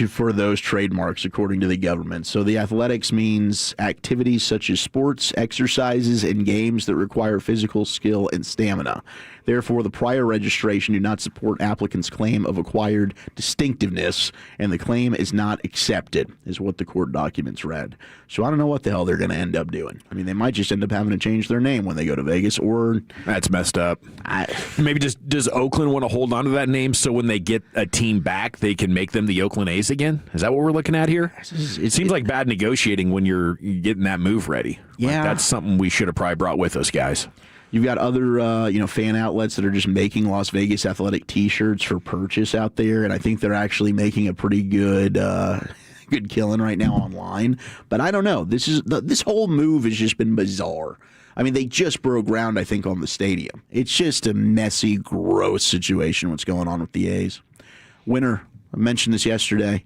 Speaker 7: for those trademarks, according to the government. So the Athletics means activities such as sports, exercises, and games that require physical skill and stamina. Therefore, the prior registration do not support applicants' claim of acquired distinctiveness, and the claim is not accepted, is what the court documents read. So I don't know what the hell they're going to end up doing. I mean, they might just end up having to change their name when they go to Vegas, or...
Speaker 6: That's messed up. Maybe does Oakland want to hold on to that name so when they get a team back, they can make them the Oakland A's again? Is that what we're looking at here? It seems like bad negotiating when you're getting that move ready.
Speaker 7: Yeah.
Speaker 6: That's something we should have probably brought with us, guys.
Speaker 7: You've got other, fan outlets that are just making Las Vegas Athletic T-shirts for purchase out there, and I think they're actually making a pretty good killing right now online. But I don't know. This whole move has just been bizarre. I mean, they just broke ground, I think, on the stadium. It's just a messy, gross situation. What's going on with the A's? Winter. I mentioned this yesterday.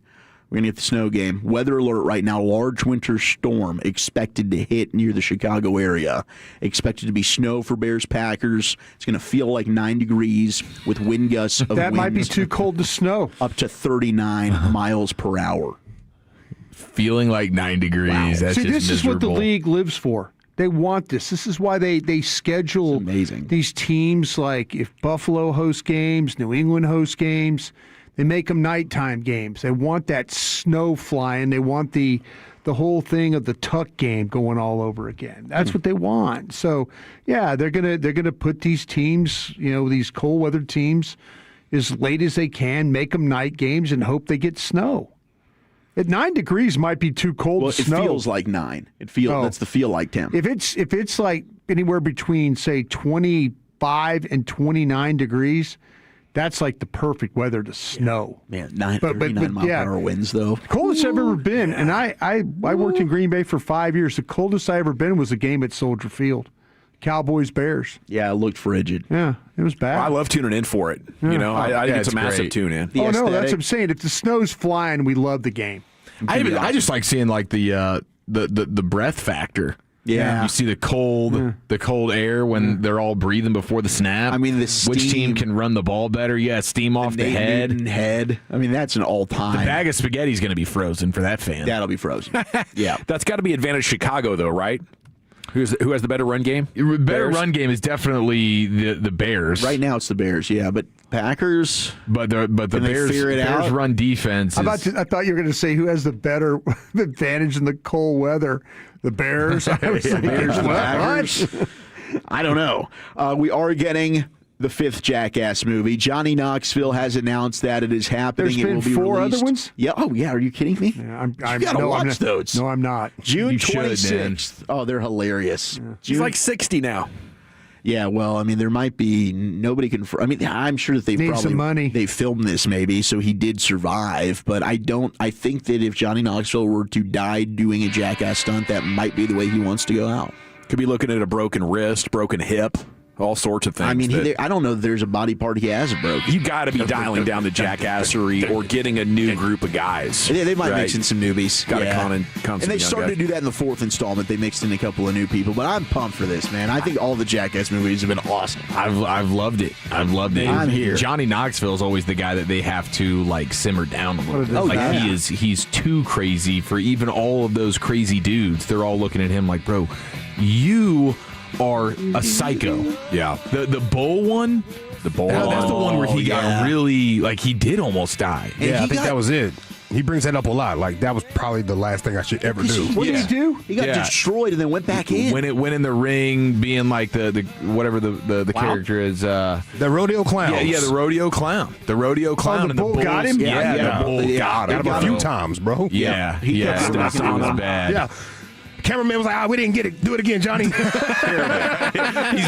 Speaker 7: We're going to get the snow game. Weather alert right now. Large winter storm expected to hit near the Chicago area. Expected to be snow for Bears-Packers. It's going to feel like 9 degrees with wind gusts of
Speaker 19: That might be
Speaker 7: winds
Speaker 19: too cold to snow.
Speaker 7: up to 39 miles per hour.
Speaker 8: Feeling like 9 degrees.
Speaker 7: Wow.
Speaker 8: That's
Speaker 19: See,
Speaker 8: just
Speaker 19: this is what the
Speaker 8: miserable.
Speaker 19: league lives for. They want this. This is why they schedule these teams like if Buffalo hosts games, New England hosts games, they make them nighttime games. They want that snow flying. They want the whole thing of the Tuck game going all over again. That's what they want. So, yeah, they're gonna put these teams, these cold weather teams, as late as they can, make them night games, and hope they get snow. At 9 degrees might be too cold to snow.
Speaker 7: It feels like 9. That's the feel like temp.
Speaker 19: If it's like anywhere between say 25 and 29 degrees, that's like the perfect weather to snow.
Speaker 7: Man, 39 mile per hour winds though.
Speaker 19: Coldest I've ever been, and I worked in Green Bay for 5 years. The coldest I ever been was a game at Soldier Field. Cowboys Bears.
Speaker 7: Yeah, it looked frigid.
Speaker 19: Yeah, it was bad.
Speaker 6: I love tuning in for it.
Speaker 19: Yeah.
Speaker 6: I think it's a massive tune in.
Speaker 19: No, that's what I'm saying. If the snow's flying, we love the game.
Speaker 8: I just like seeing like the breath factor.
Speaker 7: Yeah,
Speaker 8: you see the cold air when they're all breathing before the snap.
Speaker 7: I mean, the steam,
Speaker 8: which team can run the ball better? Yeah, steam off the
Speaker 7: head. I mean, that's an all-time.
Speaker 8: The bag of spaghetti is going to be frozen for that fan.
Speaker 7: That'll be frozen. Yeah,
Speaker 6: that's got to be advantage Chicago though, right? Who has the better run game?
Speaker 8: Better run game is definitely the Bears.
Speaker 7: Right now it's the Bears, yeah. But Packers,
Speaker 8: but the Bears run defense.
Speaker 19: I thought you were going to say who has the better advantage in the cold weather. The Bears.
Speaker 7: Bears, Packers. I don't know. We are getting the 5th Jackass movie. Johnny Knoxville has announced that it is happening.
Speaker 19: There's been
Speaker 7: it will be
Speaker 19: 4
Speaker 7: released.
Speaker 19: other ones?
Speaker 7: Yeah. Oh, yeah. Are you kidding me?
Speaker 19: Yeah,
Speaker 7: you got to watch those.
Speaker 19: No, I'm not.
Speaker 7: June
Speaker 8: You should,
Speaker 7: 26th. Oh, they're hilarious. Yeah.
Speaker 6: He's like 60 now.
Speaker 7: Yeah, well, I mean, there might be nobody can. I mean, I'm sure that
Speaker 19: Need some money.
Speaker 7: They filmed this maybe, so he did survive. But I think that if Johnny Knoxville were to die doing a Jackass stunt, that might be the way he wants to go out.
Speaker 6: Could be looking at a broken wrist, broken hip. All sorts of things.
Speaker 7: I mean, I don't know that there's a body part he hasn't broken.
Speaker 6: You got to be dialing down the jackassery or getting a new group of guys.
Speaker 7: Yeah, they might mix in some newbies.
Speaker 6: Got to
Speaker 7: and they started to do that in the 4th installment. They mixed in a couple of new people, but I'm pumped for this, man. I think all the Jackass movies have been awesome.
Speaker 8: I've loved it. I've loved it.
Speaker 7: I'm here.
Speaker 8: Johnny Knoxville is always the guy that they have to like simmer down a little bit. Like he's too crazy for even all of those crazy dudes. They're all looking at him like, bro, you are a psycho.
Speaker 6: Yeah.
Speaker 8: The bull one.
Speaker 6: The bull.
Speaker 8: That's the one where he got really he did almost die.
Speaker 11: Yeah, I think that was it. He brings that up a lot. Like that was probably the last thing I should ever do.
Speaker 19: What did he do?
Speaker 7: He got destroyed and then went back in.
Speaker 8: When it went in the ring, being like the whatever the character is.
Speaker 11: The rodeo clown.
Speaker 8: Yeah, the rodeo clown. The rodeo clown.
Speaker 19: The bull got him?
Speaker 8: Yeah, the bull got him.
Speaker 11: Got him a few times, bro.
Speaker 8: Yeah. That was bad.
Speaker 11: Yeah. Cameraman was like, we didn't get it. Do it again, Johnny.
Speaker 8: He's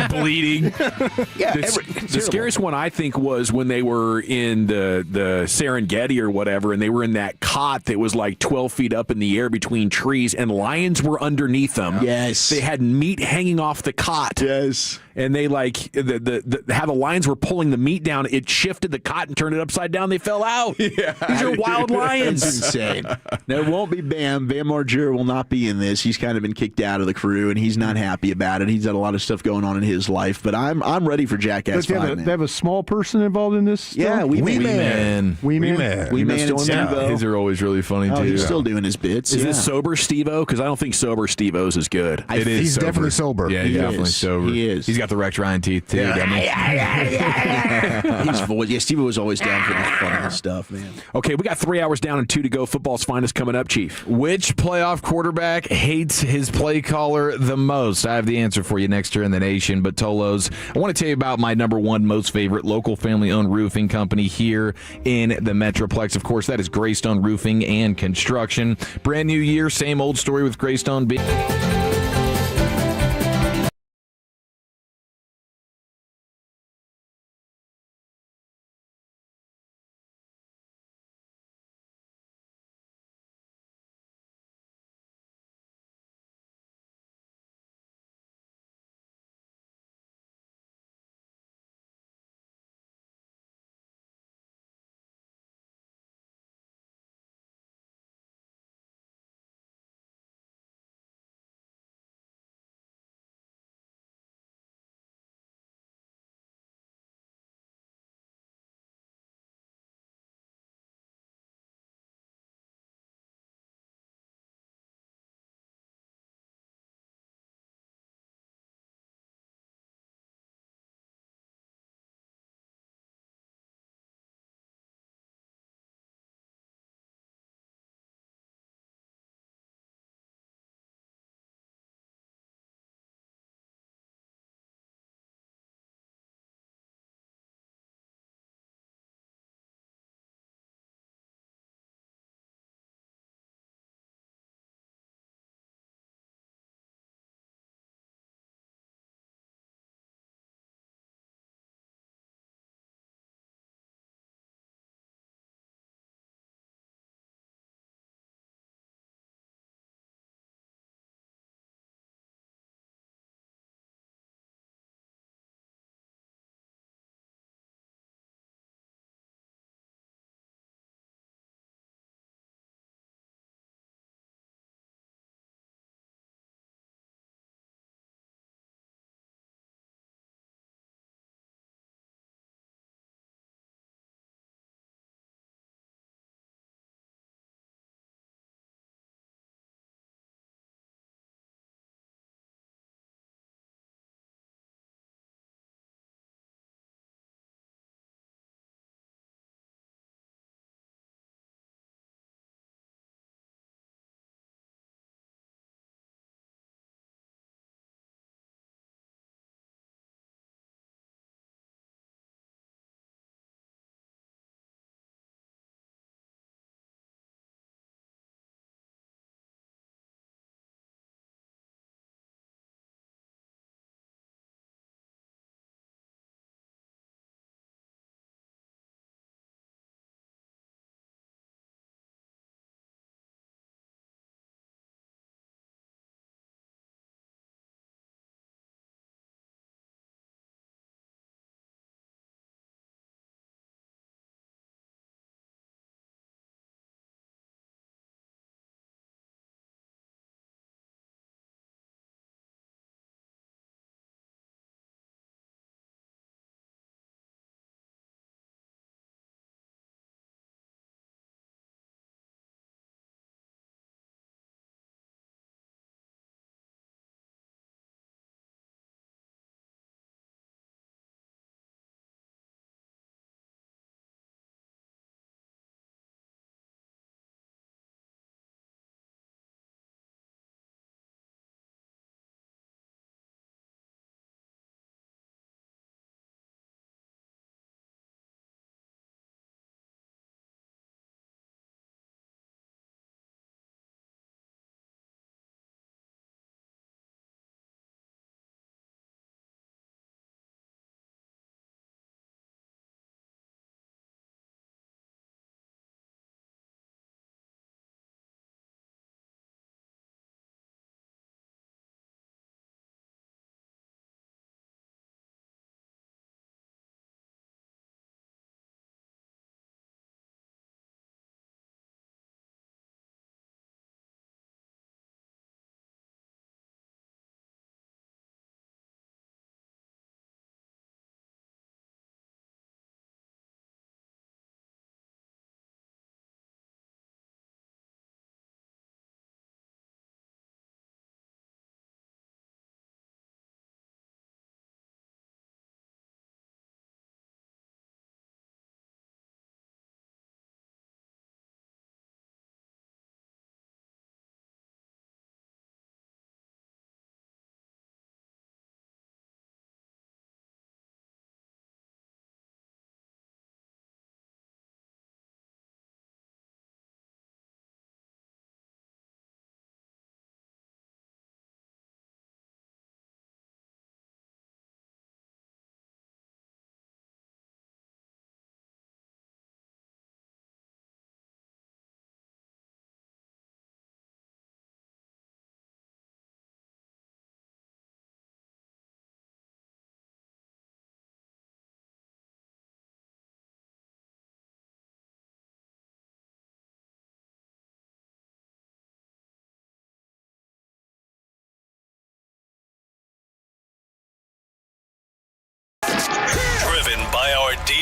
Speaker 8: bleeding.
Speaker 6: The scariest one, I think, was when they were in the Serengeti or whatever, and they were in that cot that was like 12 feet up in the air between trees, and lions were underneath them.
Speaker 7: Yes.
Speaker 6: They had meat hanging off the cot.
Speaker 7: Yes.
Speaker 6: And they how the lions were pulling the meat down, it shifted the cot and turned it upside down. They fell out. Yeah. These are wild lions.
Speaker 7: It's insane. Now, it won't be Bam. Bam Margera will not be in this. He's kind of been kicked out of the crew, and he's not happy about it. He's had a lot of stuff going on in his life, but I'm ready for Jackass 5.
Speaker 19: They have a small person involved in this still?
Speaker 7: Yeah, Wee
Speaker 11: Man.
Speaker 7: and Steve-O.
Speaker 8: His are always really funny, too.
Speaker 7: He's still doing his bits.
Speaker 6: Is this sober Steve-O? Because I don't think sober Steve-O's is good.
Speaker 11: He's
Speaker 8: sober.
Speaker 11: definitely sober.
Speaker 8: Yeah, he's definitely sober.
Speaker 7: He is.
Speaker 8: He's got the Rex Ryan teeth, too.
Speaker 7: His voice. Yeah, Steve was always down for the fun and stuff, man.
Speaker 6: Okay, we got 3 hours down and 2 to go. Football's finest coming up, Chief.
Speaker 8: Which playoff quarterback hates his play caller the most? I have the answer for you next year in the nation. But Tolos, I want to tell you about my number one most favorite local family-owned roofing company here in the Metroplex. Of course, that is Greystone Roofing and Construction. Brand new year, same old story with Greystone being...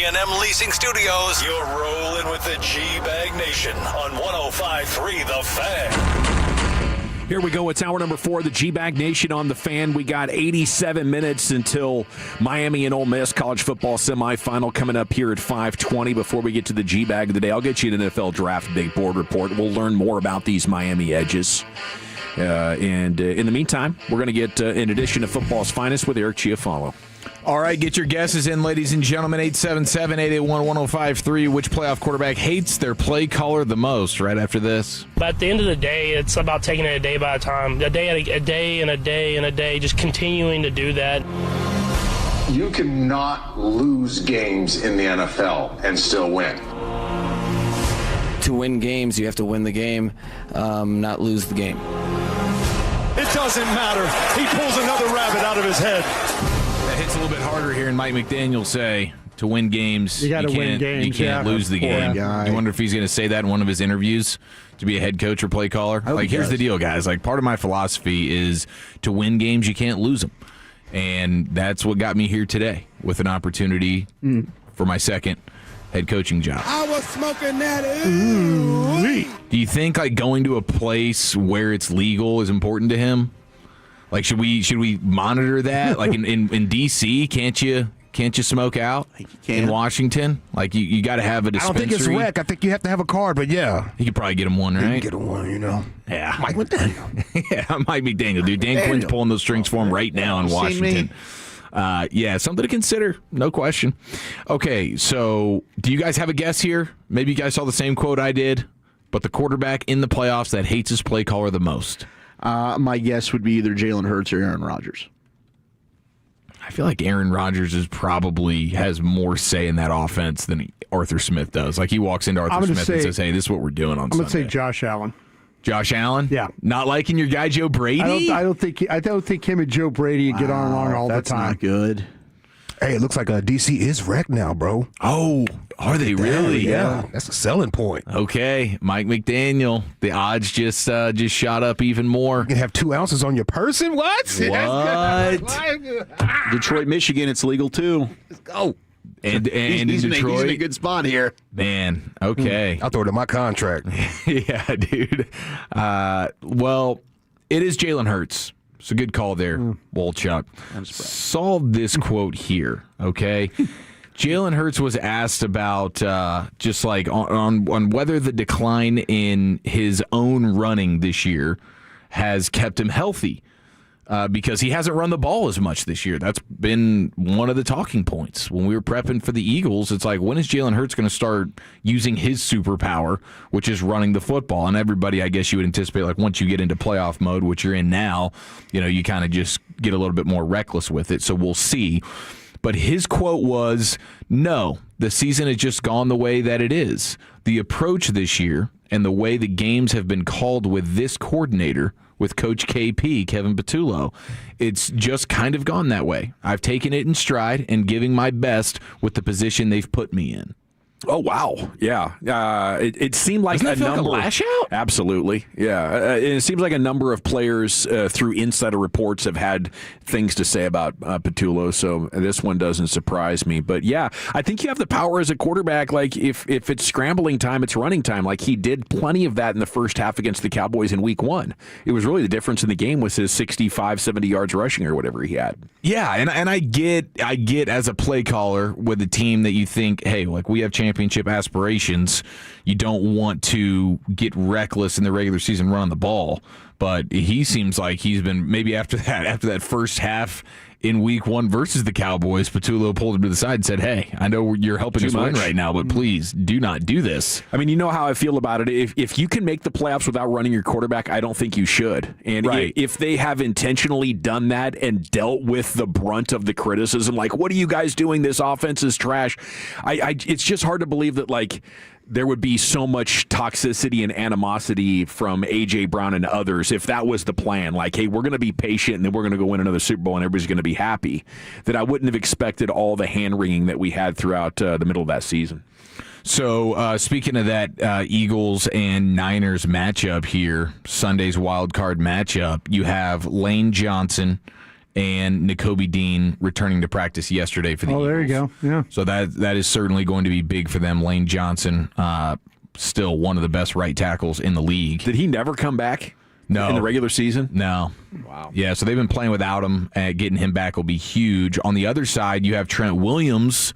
Speaker 1: G&M Leasing Studios, you're rolling with the G-Bag Nation on 105.3 The Fan.
Speaker 6: Here we go. It's hour number 4 of the G-Bag Nation on The Fan. We got 87 minutes until Miami and Ole Miss college football semifinal coming up here at 5:20. Before we get to the G-Bag of the day, I'll get you an NFL Draft Big Board report. We'll learn more about these Miami edges. And in the meantime, we're going to get an edition of Football's Finest with Eric Chiafalo.
Speaker 8: All right, get your guesses in, ladies and gentlemen. 877-881-1053. Which playoff quarterback hates their play caller the most? Right after this.
Speaker 3: But at the end of the day, it's about taking it a day by a time. A day and a day, just continuing to do that.
Speaker 5: You cannot lose games in the NFL and still win.
Speaker 22: To win games, you have to win the game, not lose the game.
Speaker 23: It doesn't matter. He pulls another rabbit out of his head.
Speaker 8: That hits a little bit harder here, and Mike McDaniel say to win games,
Speaker 19: you got to win games.
Speaker 8: You can't lose the game.
Speaker 19: Guy.
Speaker 8: You wonder if he's going to say that in one of his interviews to be a head coach or play caller. Like, here's the deal, guys. Like, part of my philosophy is to win games, you can't lose them. And that's what got me here today with an opportunity for my second head coaching job.
Speaker 23: I was smoking that.
Speaker 8: Do you think like going to a place where it's legal is important to him? Like, should we monitor that? Like in D.C., can't you smoke out in Washington? Like you got to have a dispensary.
Speaker 11: I don't think it's rec. I think you have to have a card, but yeah.
Speaker 8: You could probably get him one, right?
Speaker 11: You can get him one, you know.
Speaker 8: Yeah.
Speaker 11: Mike McDaniel.
Speaker 8: Yeah, Mike McDaniel, dude. Dan Quinn's pulling those strings for him right now in Washington. Yeah, something to consider, no question. Okay, so do you guys have a guess here? Maybe you guys saw the same quote I did, but the quarterback in the playoffs that hates his play caller the most.
Speaker 7: My guess would be either Jalen Hurts or Aaron Rodgers.
Speaker 8: I feel like Aaron Rodgers has more say in that offense than Arthur Smith does. Like, he walks into Arthur Smith and says, hey, this is what we're doing on Sunday.
Speaker 19: I'm going to say Josh Allen.
Speaker 8: Josh Allen?
Speaker 19: Yeah.
Speaker 8: Not liking your guy Joe Brady?
Speaker 19: I don't think him and Joe Brady get on along all the time.
Speaker 7: That's not good.
Speaker 11: Hey, it looks like DC is wrecked now, bro.
Speaker 8: Oh, are they really?
Speaker 11: Yeah, that's a selling point.
Speaker 8: Okay, Mike McDaniel. The odds just shot up even more.
Speaker 11: You can have 2 ounces on your person? What?
Speaker 7: Detroit, Michigan, it's legal too.
Speaker 11: Let's go.
Speaker 8: And
Speaker 7: he's
Speaker 8: in Detroit,
Speaker 7: he's in a good spot here.
Speaker 8: Man, okay.
Speaker 11: I'll throw it in my contract.
Speaker 8: Yeah, dude. Well, it is Jalen Hurts. It's a good call there, Wolchuk. Saw this quote here, okay? Jalen Hurts was asked about just like on whether the decline in his own running this year has kept him healthy. Because he hasn't run the ball as much this year. That's been one of the talking points. When we were prepping for the Eagles, it's like, when is Jalen Hurts going to start using his superpower, which is running the football? And everybody, I guess you would anticipate, like, once you get into playoff mode, which you're in now, you kind of just get a little bit more reckless with it. So we'll see. But his quote was, no, the season has just gone the way that it is. The approach this year and the way the games have been called with this coordinator, with Coach KP, Kevin Patullo, it's just kind of gone that way. I've taken it in stride and giving my best with the position they've put me in.
Speaker 6: Oh, wow. Yeah. It seemed like
Speaker 8: a number. Like a lash out?
Speaker 6: Absolutely. Yeah. It seems like a number of players through insider reports have had things to say about Patullo, so this one doesn't surprise me. But, yeah, I think you have the power as a quarterback. Like, if it's scrambling time, it's running time. Like, he did plenty of that in the first half against the Cowboys in Week 1. It was really the difference in the game was his 65, 70 yards rushing or whatever he had.
Speaker 8: Yeah, and I get as a play caller with a team that you think, hey, like, we have championship aspirations, you don't want to get reckless in the regular season running the ball. But he seems like he's been, maybe after that first half in Week 1 versus the Cowboys, Patullo pulled him to the side and said, hey, I know you're helping us win right now, but please do not do this.
Speaker 6: I mean, you know how I feel about it. If you can make the playoffs without running your quarterback, I don't think you should. And if they have intentionally done that and dealt with the brunt of the criticism, like, what are you guys doing? This offense is trash. It's just hard to believe that, like, there would be so much toxicity and animosity from A.J. Brown and others if that was the plan. Like, hey, we're going to be patient and then we're going to go win another Super Bowl and everybody's going to be happy. That I wouldn't have expected all the hand-wringing that we had throughout the middle of that season.
Speaker 8: So, speaking of that Eagles and Niners matchup here, Sunday's wild card matchup, you have Lane Johnson and Nakobe Dean returning to practice yesterday for the Eagles.
Speaker 19: There you go. Yeah.
Speaker 8: So that is certainly going to be big for them. Lane Johnson, still one of the best right tackles in the league.
Speaker 6: Did he never come back?
Speaker 8: No.
Speaker 6: In the regular season?
Speaker 8: No.
Speaker 6: Wow.
Speaker 8: Yeah, so they've been playing without him. Getting him back will be huge. On the other side, you have Trent Williams,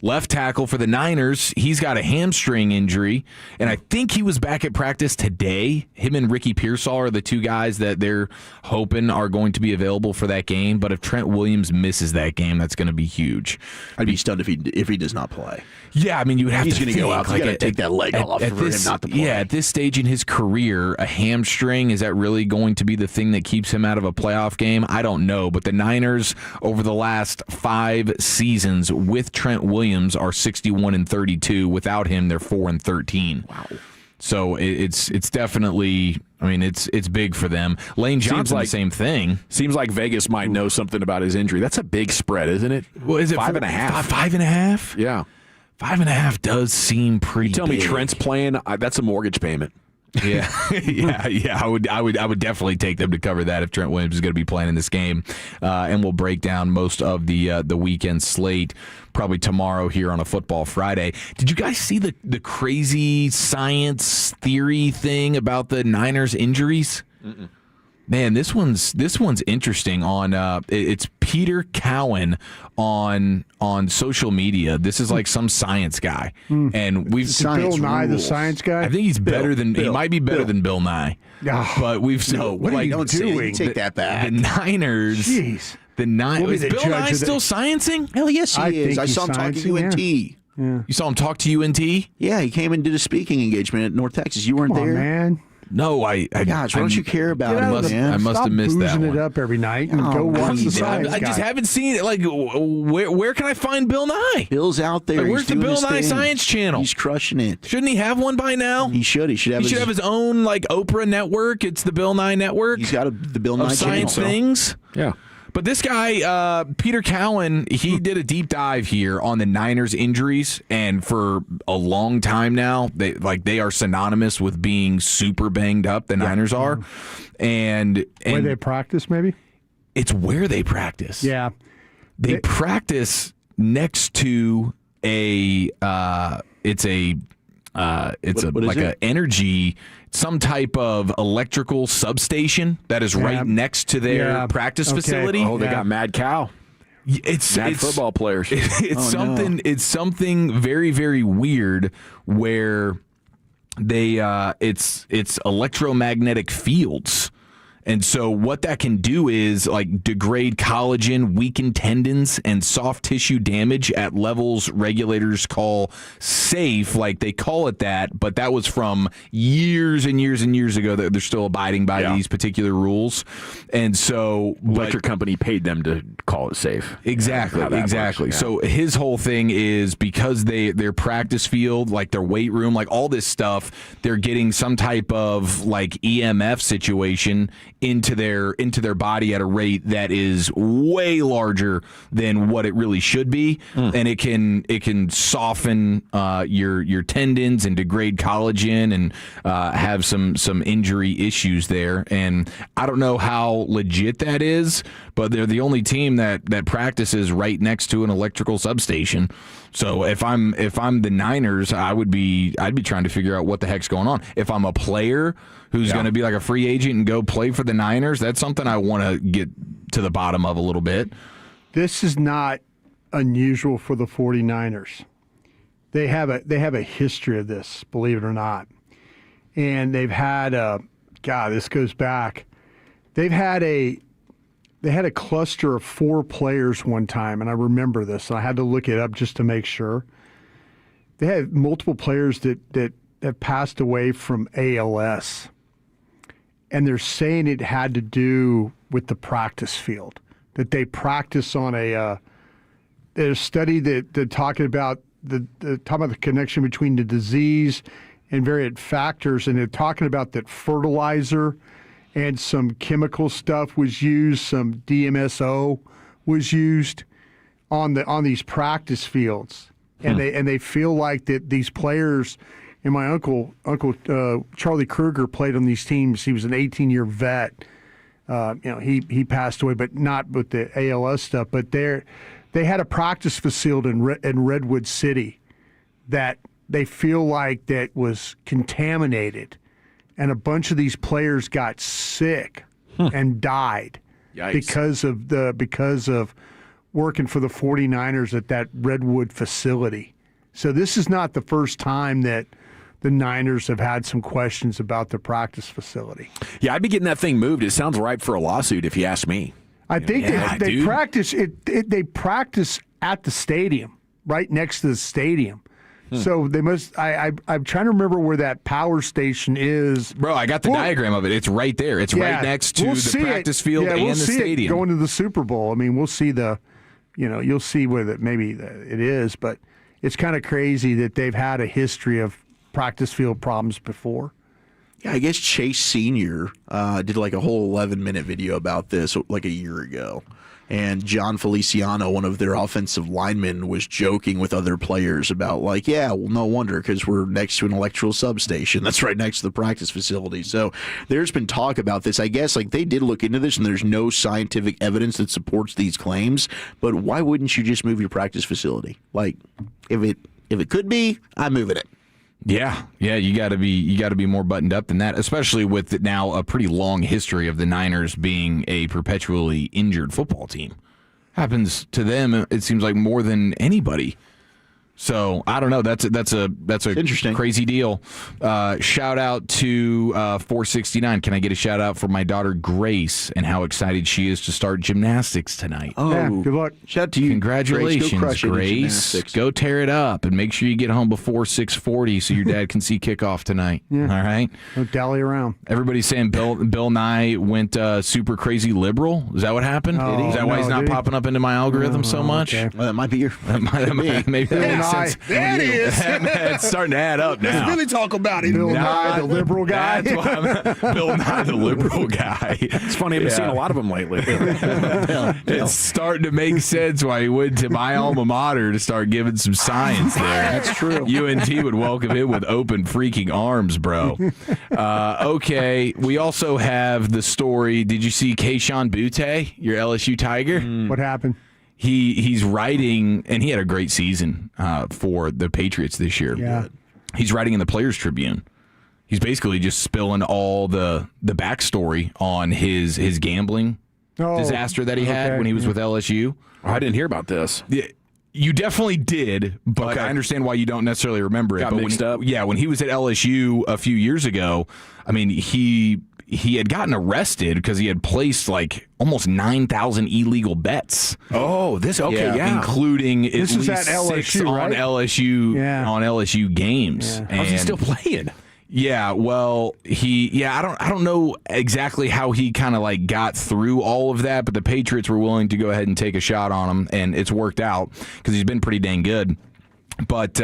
Speaker 8: left tackle for the Niners. He's got a hamstring injury, and I think he was back at practice today. Him and Ricky Pearsall are the two guys that they're hoping are going to be available for that game. But if Trent Williams misses that game, that's going to be huge.
Speaker 7: I'd be stunned if he does not play.
Speaker 8: Yeah, I mean, you would have
Speaker 7: He's
Speaker 8: to
Speaker 7: going to go out. He's got to take that leg off for him not to play.
Speaker 8: Yeah, at this stage in his career, a hamstring, is that really going to be the thing that keeps him out of a playoff game? I don't know. But the Niners, over the last 5 seasons with Trent Williams, are 61-32. Without him, they're 4-13.
Speaker 7: Wow.
Speaker 8: So it's definitely, I mean, it's big for them. Lane Johnson, the same thing.
Speaker 6: Seems like Vegas might know something about his injury. That's a big spread, isn't it?
Speaker 8: Well, is it
Speaker 6: 5.5?
Speaker 8: 5.5?
Speaker 6: Yeah.
Speaker 8: 5.5 does seem pretty
Speaker 6: You tell
Speaker 8: big.
Speaker 6: me Trent's playing, that's a mortgage payment.
Speaker 8: Yeah, yeah. I would definitely take them to cover that if Trent Williams is going to be playing in this game. And we'll break down most of the weekend slate probably tomorrow here on a Football Friday. Did you guys see the crazy science theory thing about the Niners injuries? Mm-mm. Man, this one's interesting. On it's Peter Cowan on social media. This is like some science guy, and we've
Speaker 19: Bill Nye, the science guy.
Speaker 8: I think he's better than he might be better than Bill Nye. But we've
Speaker 19: what are you doing?
Speaker 7: Take that back.
Speaker 8: The Niners.
Speaker 19: Jeez.
Speaker 8: The Niners. Is Bill Nye still sciencing?
Speaker 7: Hell yes, he is. I
Speaker 19: he's
Speaker 7: saw him talking to
Speaker 19: sciencing,
Speaker 7: UNT.
Speaker 19: Yeah.
Speaker 8: You saw him talk to UNT?
Speaker 7: Yeah, he came and did a speaking engagement at North Texas. You weren't
Speaker 19: Come on,
Speaker 7: there,
Speaker 19: man.
Speaker 8: No,
Speaker 7: Gosh, why don't you care about it, man?
Speaker 8: I must have missed that
Speaker 19: boozing
Speaker 8: one.
Speaker 19: it up every night and go watch the science
Speaker 8: I just
Speaker 19: guy.
Speaker 8: haven't seen it. Like, where can I find Bill Nye?
Speaker 7: Bill's out there.
Speaker 8: Like, where's
Speaker 7: He's
Speaker 8: the
Speaker 7: doing
Speaker 8: Bill
Speaker 7: his
Speaker 8: Nye
Speaker 7: thing.
Speaker 8: Science Channel?
Speaker 7: He's crushing it.
Speaker 8: Shouldn't he have one by now?
Speaker 7: He should. He should have.
Speaker 8: He should have his own like Oprah network. It's the Bill Nye Network.
Speaker 7: He's got the Bill Nye
Speaker 8: of science
Speaker 7: channel.
Speaker 8: things.
Speaker 6: Yeah.
Speaker 8: But this guy, Peter Cowan, he did a deep dive here on the Niners injuries, and for a long time now, they are synonymous with being super banged up. The Niners are, and
Speaker 19: Where they practice, maybe?
Speaker 8: It's where they practice.
Speaker 19: Yeah,
Speaker 8: they practice next to a. It's like an energy. Some type of electrical substation that is right next to their practice facility.
Speaker 6: Oh, they got Mad Cow.
Speaker 8: It's
Speaker 6: Mad football players.
Speaker 8: It's something. No. It's something very, very weird where they. It's electromagnetic fields. And so what that can do is like degrade collagen, weaken tendons, and soft tissue damage at levels regulators call safe. Like they call it that, but that was from years and years and years ago that they're still abiding by these particular rules. And so
Speaker 6: electric company paid them to call it safe.
Speaker 8: Exactly. Yeah. So his whole thing is because their practice field, like their weight room, like all this stuff, they're getting some type of like EMF situation into their body at a rate that is way larger than what it really should be, and it can soften your tendons and degrade collagen and have some injury issues there. And I don't know how legit that is, but they're the only team that practices right next to an electrical substation. So if I'm the Niners, I'd be trying to figure out what the heck's going on. If I'm a player who's going to be like a free agent and go play for the Niners, that's something I want to get to the bottom of a little bit.
Speaker 19: This is not unusual for the 49ers. They have a history of this, believe it or not. And they've had this goes back. They had a cluster of 4 players one time, and I remember this. I had to look it up just to make sure. They had multiple players that have passed away from ALS. And they're saying it had to do with the practice field, that they practice on a study that they're talking about the connection between the disease and various factors, and they're talking about that fertilizer and some chemical stuff was used, some DMSO was used on these practice fields, and they feel like that these players. And my uncle Charlie Kruger played on these teams. He was an 18-year vet He passed away, but not with the ALS stuff. But they had a practice facility in Redwood City that they feel like that was contaminated, and a bunch of these players got sick and died because of working for the 49ers at that Redwood facility. So this is not the first time that the Niners have had some questions about the practice facility.
Speaker 6: Yeah, I'd be getting that thing moved. It sounds ripe for a lawsuit, if you ask me.
Speaker 19: I think they practice it. They practice at the stadium, right next to the stadium. So they must. I'm trying to remember where that power station is.
Speaker 8: Bro, I got the diagram of it. It's right there. It's right next to the practice field and the stadium.
Speaker 19: Going to the Super Bowl. I mean, we'll see you'll see where it is, but it's kind of crazy that they've had a history of practice field problems before.
Speaker 7: Yeah, I guess Chase Sr. Did like a whole 11-minute video about this like a year ago. And John Feliciano, one of their offensive linemen, was joking with other players about no wonder, because we're next to an electrical substation that's right next to the practice facility. So there's been talk about this. I guess they did look into this, and there's no scientific evidence that supports these claims. But why wouldn't you just move your practice facility? If it could be, I'm moving it.
Speaker 8: Yeah, you got to be more buttoned up than that, especially with now a pretty long history of the Niners being a perpetually injured football team. Happens to them, it seems like, more than anybody. So I don't know. That's a interesting, crazy deal. Shout out to 469. Can I get a shout out for my daughter Grace and how excited she is to start gymnastics tonight?
Speaker 19: Oh, yeah, good luck!
Speaker 7: Shout out to you,
Speaker 8: congratulations, Grace. Go tear it up and make sure you get home before 6:40 so your dad can see kickoff tonight.
Speaker 19: Yeah.
Speaker 8: All right.
Speaker 19: Don't dally around.
Speaker 8: Everybody's saying Bill Nye went super crazy liberal. Is that what happened?
Speaker 19: Oh,
Speaker 8: is that why he's not popping up into my algorithm so much?
Speaker 19: Okay.
Speaker 7: Well, that might be your.
Speaker 8: Maybe.
Speaker 19: There it is.
Speaker 8: It's starting to add up now.
Speaker 21: Let's really talk about it.
Speaker 19: Bill Nye, the liberal guy.
Speaker 8: That's why I'm Bill Nye, the liberal guy.
Speaker 6: It's funny. I've seen a lot of them lately.
Speaker 8: It's starting to make sense why he went to my alma mater to start giving some science there.
Speaker 19: That's true.
Speaker 8: UNT would welcome him with open freaking arms, bro. Okay. We also have the story. Did you see Kayshon Boutte, your LSU Tiger?
Speaker 19: What happened?
Speaker 8: He's writing, and he had a great season for the Patriots this year.
Speaker 19: Yeah.
Speaker 8: He's writing in the Players Tribune. He's basically just spilling all the backstory on his gambling disaster that he had when he was with LSU.
Speaker 6: Oh, I didn't hear about this.
Speaker 8: Yeah, you definitely did, but I understand why you don't necessarily remember it.
Speaker 6: Got mixed up.
Speaker 8: Yeah, when he was at LSU a few years ago, I mean, he had gotten arrested because he had placed almost 9,000 illegal bets.
Speaker 6: Oh,
Speaker 8: including
Speaker 19: this is at
Speaker 8: 6
Speaker 19: LSU,
Speaker 8: on
Speaker 19: right?
Speaker 8: LSU games.
Speaker 6: Yeah. How's he still playing?
Speaker 8: Yeah, well, I don't know exactly how he kind of got through all of that, but the Patriots were willing to go ahead and take a shot on him, and it's worked out because he's been pretty dang good. But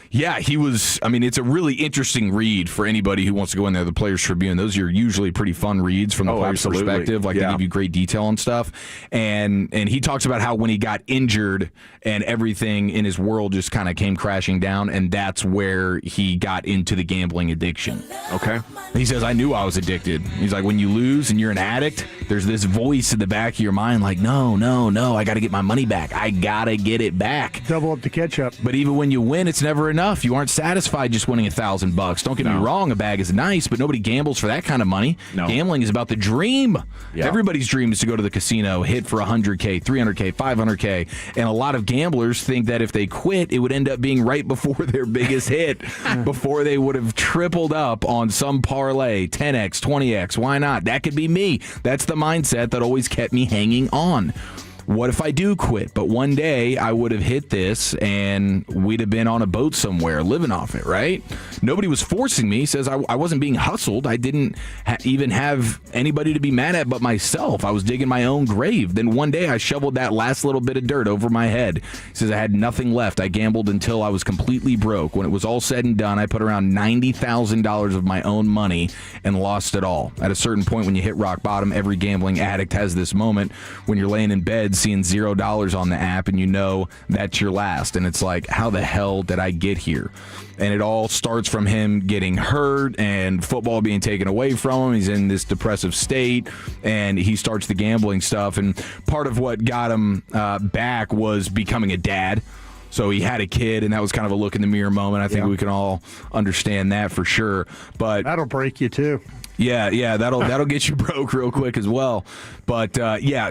Speaker 8: yeah, he was. I mean, it's a really interesting read for anybody who wants to go in there. The Players Tribune; those are usually pretty fun reads from the player's perspective. They give you great detail on stuff. And he talks about how when he got injured and everything in his world just kind of came crashing down, and that's where he got into the gambling addiction.
Speaker 6: Okay.
Speaker 8: He says, "I knew I was addicted." He's like, "When you lose and you're an addict, there's this voice in the back of your mind, no, I got to get my money back. I gotta get it back.
Speaker 19: Double up the ketchup." But
Speaker 8: even when you win, it's never enough. You aren't satisfied just winning $1,000. Don't get me wrong, a bag is nice, but nobody gambles for that kind of money.
Speaker 6: No.
Speaker 8: Gambling is about the dream.
Speaker 6: Yeah.
Speaker 8: Everybody's dream is to go to the casino, hit for $100K, $300K, $500K, and a lot of gamblers think that if they quit, it would end up being right before their biggest hit, before they would have tripled up on some parlay, 10x, 20x. Why not? That could be me. That's the mindset that always kept me hanging on. What if I do quit? But one day I would have hit this and we'd have been on a boat somewhere living off it, right? Nobody was forcing me. He says I wasn't being hustled. I didn't even have anybody to be mad at but myself. I was digging my own grave. Then one day I shoveled that last little bit of dirt over my head. He says I had nothing left. I gambled until I was completely broke. When it was all said and done, I put around $90,000 of my own money and lost it all. At a certain point when you hit rock bottom, every gambling addict has this moment when you're laying in bed seeing $0 on the app, and you know that's your last. And it's like, how the hell did I get here? And it all starts from him getting hurt and football being taken away from him. He's in this depressive state, and he starts the gambling stuff. And part of what got him back was becoming a dad. So he had a kid, and that was kind of a look in the mirror moment. I think we can all understand that for sure. But
Speaker 19: that'll break you too.
Speaker 8: Yeah, that'll get you broke real quick as well. But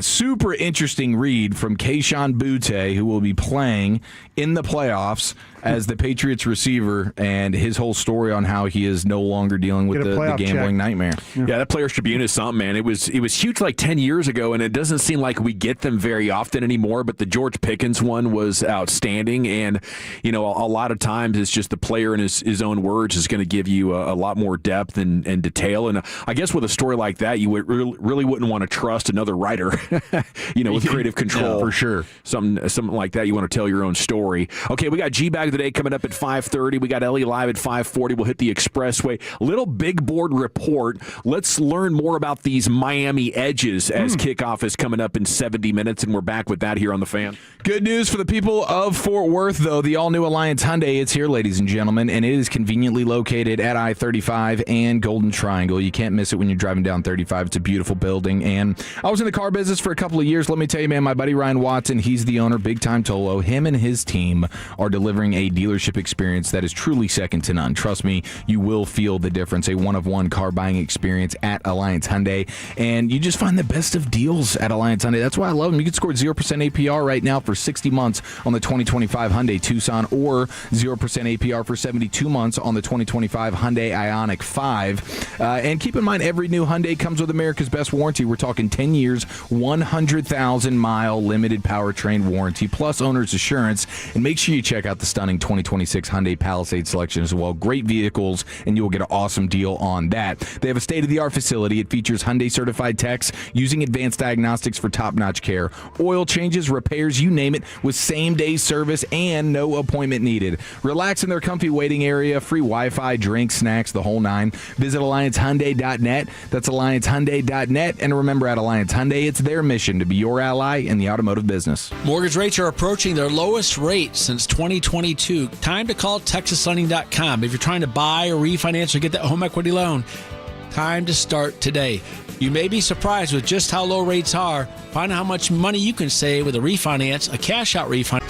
Speaker 8: super interesting read from Kayshon Boutte, who will be playing in the playoffs as the Patriots receiver, and his whole story on how he is no longer dealing with the gambling nightmare.
Speaker 6: Yeah, that Players Tribune is something, man. It was huge like 10 years ago, and it doesn't seem like we get them very often anymore, but the George Pickens one was outstanding, and a lot of times it's just the player in his own words is going to give you a lot more depth and detail, and I guess with a story like that, you would really wouldn't want to trust another writer, with creative control.
Speaker 8: For sure.
Speaker 6: Something like that, you want to tell your own story. Okay, we got G-Bag today coming up at 5:30. We got Ellie live at 5:40. We'll hit the expressway. Little big board report. Let's learn more about these Miami edges as kickoff is coming up in 70 minutes, and we're back with that here on The Fan.
Speaker 8: Good news for the people of Fort Worth, though. The all-new Alliance Hyundai is here, ladies and gentlemen, and it is conveniently located at I-35 and Golden Triangle. You can't miss it when you're driving down 35. It's a beautiful building, and I was in the car business for a couple of years. Let me tell you, man, my buddy Ryan Watson, he's the owner, Big Time Tolo. Him and his team are delivering a dealership experience that is truly second to none. Trust me, you will feel the difference. A one-of-one car buying experience at Alliance Hyundai, and you just find the best of deals at Alliance Hyundai. That's why I love them. You can score 0% APR right now for 60 months on the 2025 Hyundai Tucson, or 0% APR for 72 months on the 2025 Hyundai Ioniq 5. And keep in mind, every new Hyundai comes with America's best warranty. We're talking 10 years, 100,000-mile limited powertrain warranty, plus owner's assurance. And make sure you check out the stunning 2026 Hyundai Palisade selection as well. Great vehicles, and you'll get an awesome deal on that. They have a state-of-the-art facility. It features Hyundai-certified techs using advanced diagnostics for top-notch care. Oil changes, repairs, you name it, with same-day service and no appointment needed. Relax in their comfy waiting area, free Wi-Fi, drinks, snacks, the whole nine. Visit AllianceHyundai.net. That's AllianceHyundai.net. And remember, at Alliance Hyundai, it's their mission to be your ally in the automotive business.
Speaker 10: Mortgage rates are approaching their lowest rate since 2022. Time to call TexasLending.com. If you're trying to buy or refinance or get that home equity loan, time to start today. You may be surprised with just how low rates are. Find out how much money you can save with a refinance, a cash-out refinance.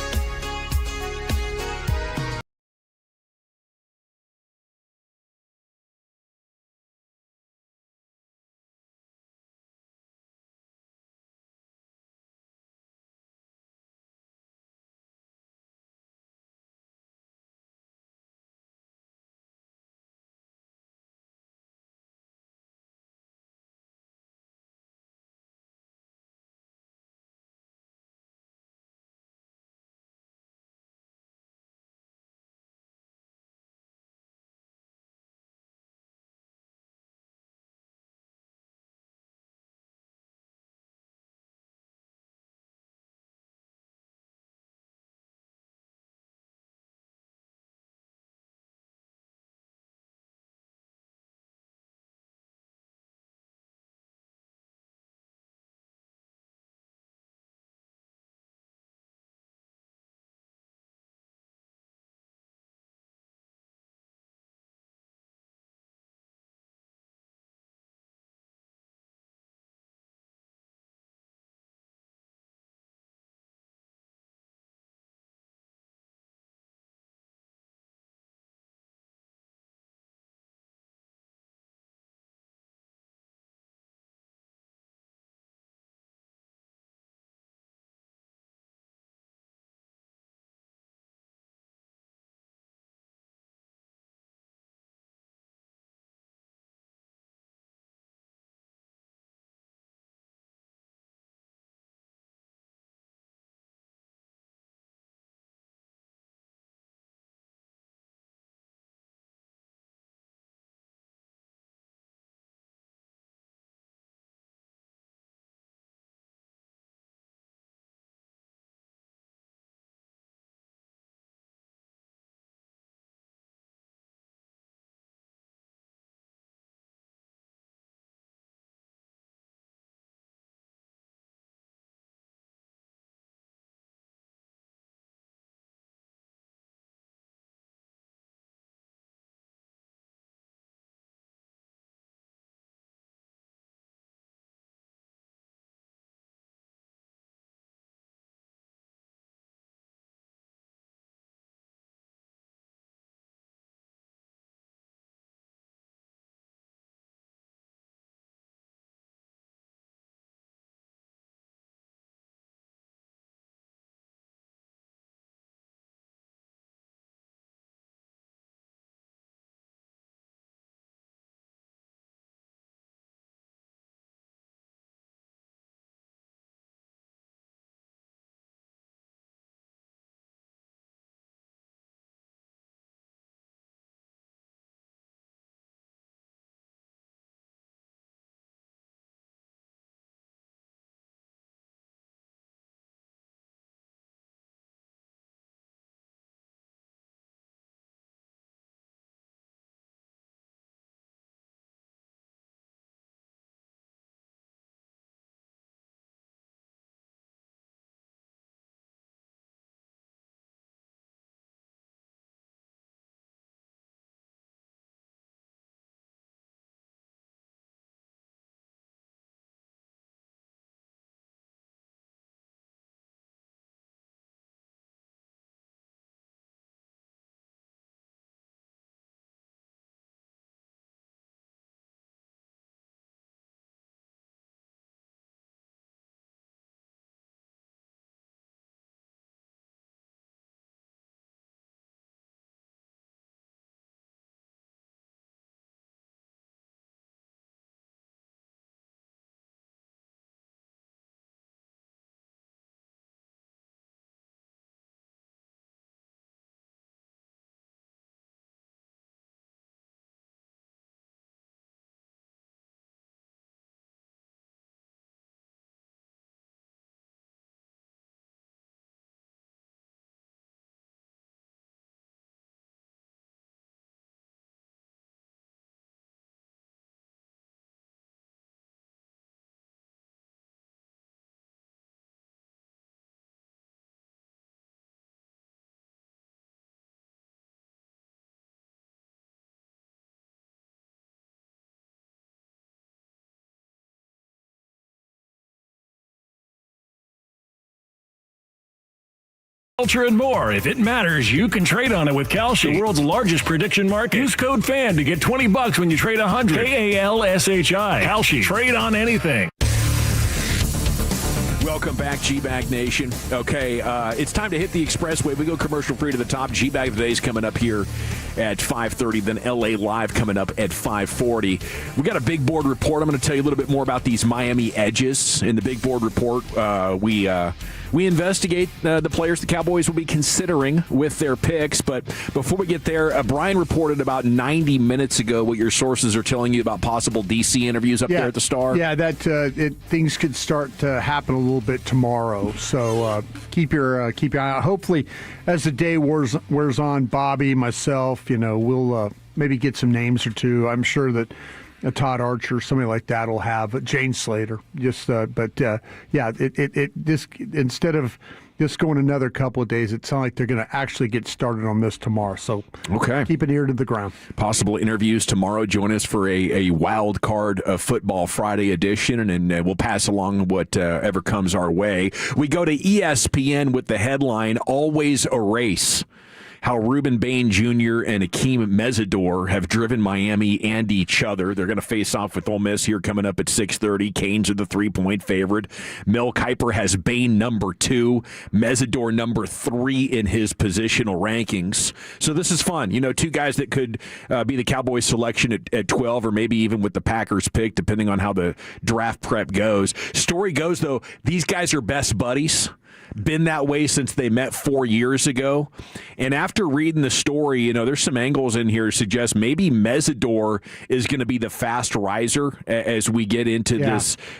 Speaker 9: Culture and more. If it matters, you can trade on it with Kalshi, the world's largest prediction market. Use code FAN to get $20 when you trade 100. KALSHI. Kalshi. Trade on anything.
Speaker 6: Welcome back, G-Bag Nation. Okay, it's time to hit the expressway. We go commercial free to the top. G-Bag of the Day is coming up here at 5:30, then LA Live coming up at 5:40. We got a big board report. I'm going to tell you a little bit more about these Miami Edges. In the big board report, we investigate the players the Cowboys will be considering with their picks. But before we get there, Brian reported about 90 minutes ago what your sources are telling you about possible DC interviews up there at the Star.
Speaker 19: Yeah, that things could start to happen a little bit tomorrow. So keep your eye out. Hopefully, as the day wears on, Bobby, myself, we'll maybe get some names or two. I'm sure that Todd Archer, somebody like that, will have Jane Slater. Instead of just going another couple of days, it sounds like they're going to actually get started on this tomorrow. So keep an ear to the ground.
Speaker 6: Possible interviews tomorrow. Join us for a wild card Football Friday edition, and we'll pass along whatever comes our way. We go to ESPN with the headline, Always a Race. How Ruben Bain Jr. and Akeem Mesidor have driven Miami and each other. They're going to face off with Ole Miss here coming up at 6:30. Canes are the 3-point favorite. Mel Kiper has Bain number 2, Mesidor number 3 in his positional rankings. So this is fun. Two guys that could be the Cowboys selection at 12 or maybe even with the Packers pick, depending on how the draft prep goes. Story goes, though, these guys are best buddies. Been that way since they met 4 years ago. And after reading the story, there's some angles in here to suggest maybe Mesidor is going to be the fast riser as we get into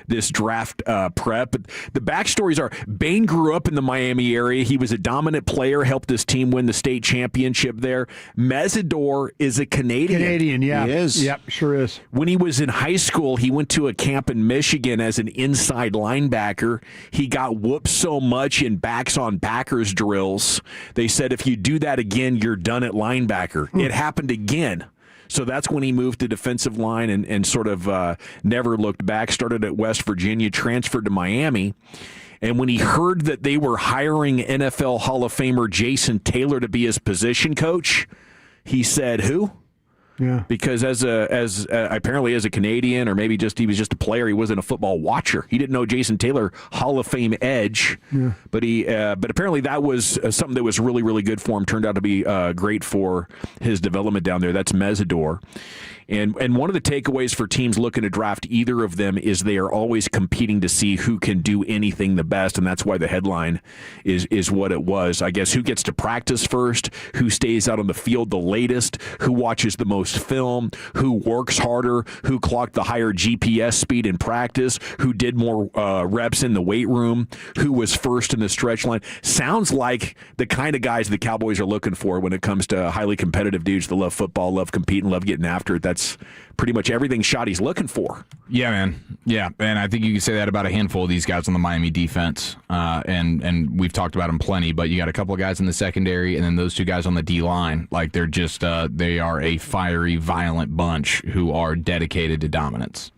Speaker 6: this draft prep. But the backstories are Bain grew up in the Miami area. He was a dominant player, helped his team win the state championship there. Mesidor is a Canadian.
Speaker 19: Yeah.
Speaker 6: He is.
Speaker 19: Yep, sure is.
Speaker 6: When he was in high school, he went to a camp in Michigan as an inside linebacker. He got whooped so much in backs-on-backers drills. They said, if you do that again, you're done at linebacker. It happened again. So that's when he moved to defensive line and sort of never looked back, started at West Virginia, transferred to Miami. And when he heard that they were hiring NFL Hall of Famer Jason Taylor to be his position coach, he said, who?
Speaker 19: Yeah.
Speaker 6: Because apparently as a Canadian, or maybe he was just a player, he wasn't a football watcher. He didn't know Jason Taylor, Hall of Fame edge.
Speaker 19: Yeah.
Speaker 6: But apparently that was something that was really, really good for him. Turned out to be great for his development down there. That's Mesidor. And one of the takeaways for teams looking to draft either of them is they are always competing to see who can do anything the best, and that's why the headline is what it was. I guess who gets to practice first, who stays out on the field the latest, who watches the most film, who works harder, who clocked the higher GPS speed in practice, who did more reps in the weight room, who was first in the stretch line. Sounds like the kind of guys the Cowboys are looking for when it comes to highly competitive dudes that love football, love competing, love getting after it. That's pretty much everything Schotty's looking for.
Speaker 8: Yeah, man. Yeah, and I think you can say that about a handful of these guys on the Miami defense. And we've talked about them plenty, but you got a couple of guys in the secondary and then those two guys on the D-line. Like, they're just they are a fiery, violent bunch who are dedicated to dominance.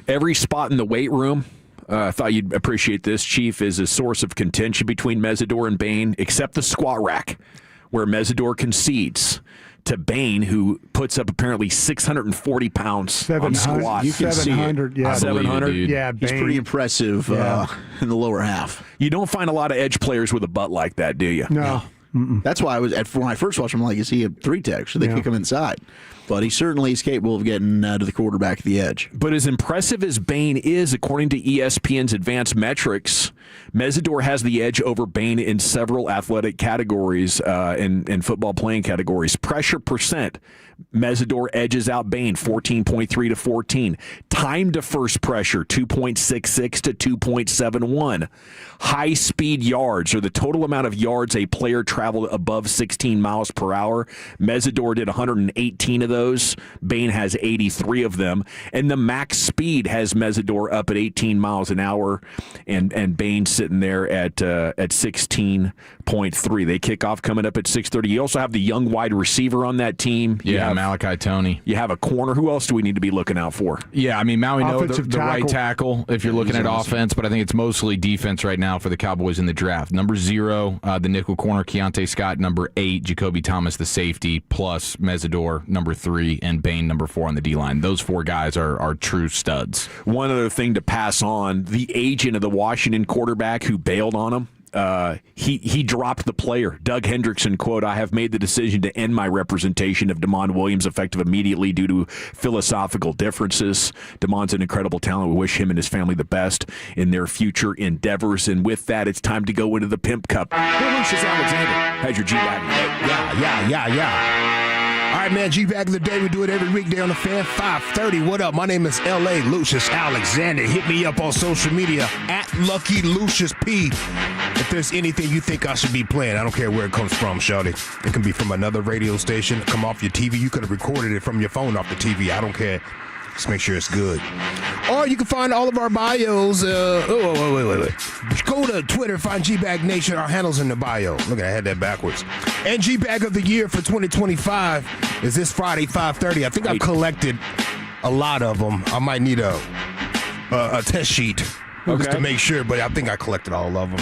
Speaker 6: Every spot in the weight room, I thought you'd appreciate this, Chief, is a source of contention between Mesidor and Bain, except the squat rack, where Mesidor concedes to Bain, who puts up apparently 640 pounds on squats.
Speaker 19: You can 700, yeah.
Speaker 6: 700?
Speaker 19: Yeah,
Speaker 7: He's
Speaker 19: Bain.
Speaker 7: pretty impressive in the lower half.
Speaker 6: You don't find a lot of edge players with a butt like that, do you?
Speaker 19: No.
Speaker 7: That's why when I first watched him, I'm like, is he a 3-tech? Should they kick him inside? But he certainly is capable of getting to the quarterback at the edge.
Speaker 6: But as impressive as Bain is, according to ESPN's advanced metrics, Mesidor has the edge over Bain in several athletic categories and football playing categories. Pressure percent, Mesidor edges out Bain 14.3 to 14. Time to first pressure 2.66 to 2.71. High speed yards, or the total amount of yards a player traveled above 16 miles per hour. Mesidor did 118 of those. Bain has 83 of them. And the max speed has Mesidor up at 18 miles an hour, and Bain sitting there at 16.3. They kick off coming up at 6:30. You also have the young wide receiver on that team.
Speaker 8: Malachi Toney.
Speaker 6: You have a corner. Who else do we need to be looking out for?
Speaker 8: Yeah, I mean, Maui know the right tackle if you're looking at offense, but I think it's mostly defense right now for the Cowboys in the draft. Number 0, the nickel corner, Keontae Scott. Number 8, Jacoby Thomas, the safety, plus Mesidor, number 3, and Bain, number 4 on the D-line. Those 4 guys are true studs.
Speaker 6: One other thing to pass on, the agent of the Washington quarterback who bailed on him, he dropped the player. Doug Hendrickson, quote, "I have made the decision to end my representation of Damon Williams effective immediately due to philosophical differences. Damon's an incredible talent. We wish him and his family the best in their future endeavors." And with that, it's time to go into the Pimp Cup. Lucius Alexander has your G-Bag.
Speaker 11: Yeah. All right, man, G-Bag of the day. We do it every weekday on the Fan, 5:30. What up? My name is L.A. Lucius Alexander. Hit me up on social media, at Lucky Lucius P. If there's anything you think I should be playing, I don't care where it comes from, Schotty. It can be from another radio station, come off your TV. You could have recorded it from your phone off the TV. I don't care. Just make sure it's good. Or you can find all of our bios. Wait. Go to Twitter, find G-Bag Nation. Our handle's in the bio. Look at I had that backwards. And G-Bag of the year for 2025 is this Friday, 5:30. I think I've collected a lot of them. I might need a test sheet just to make sure, but I think I collected all of them.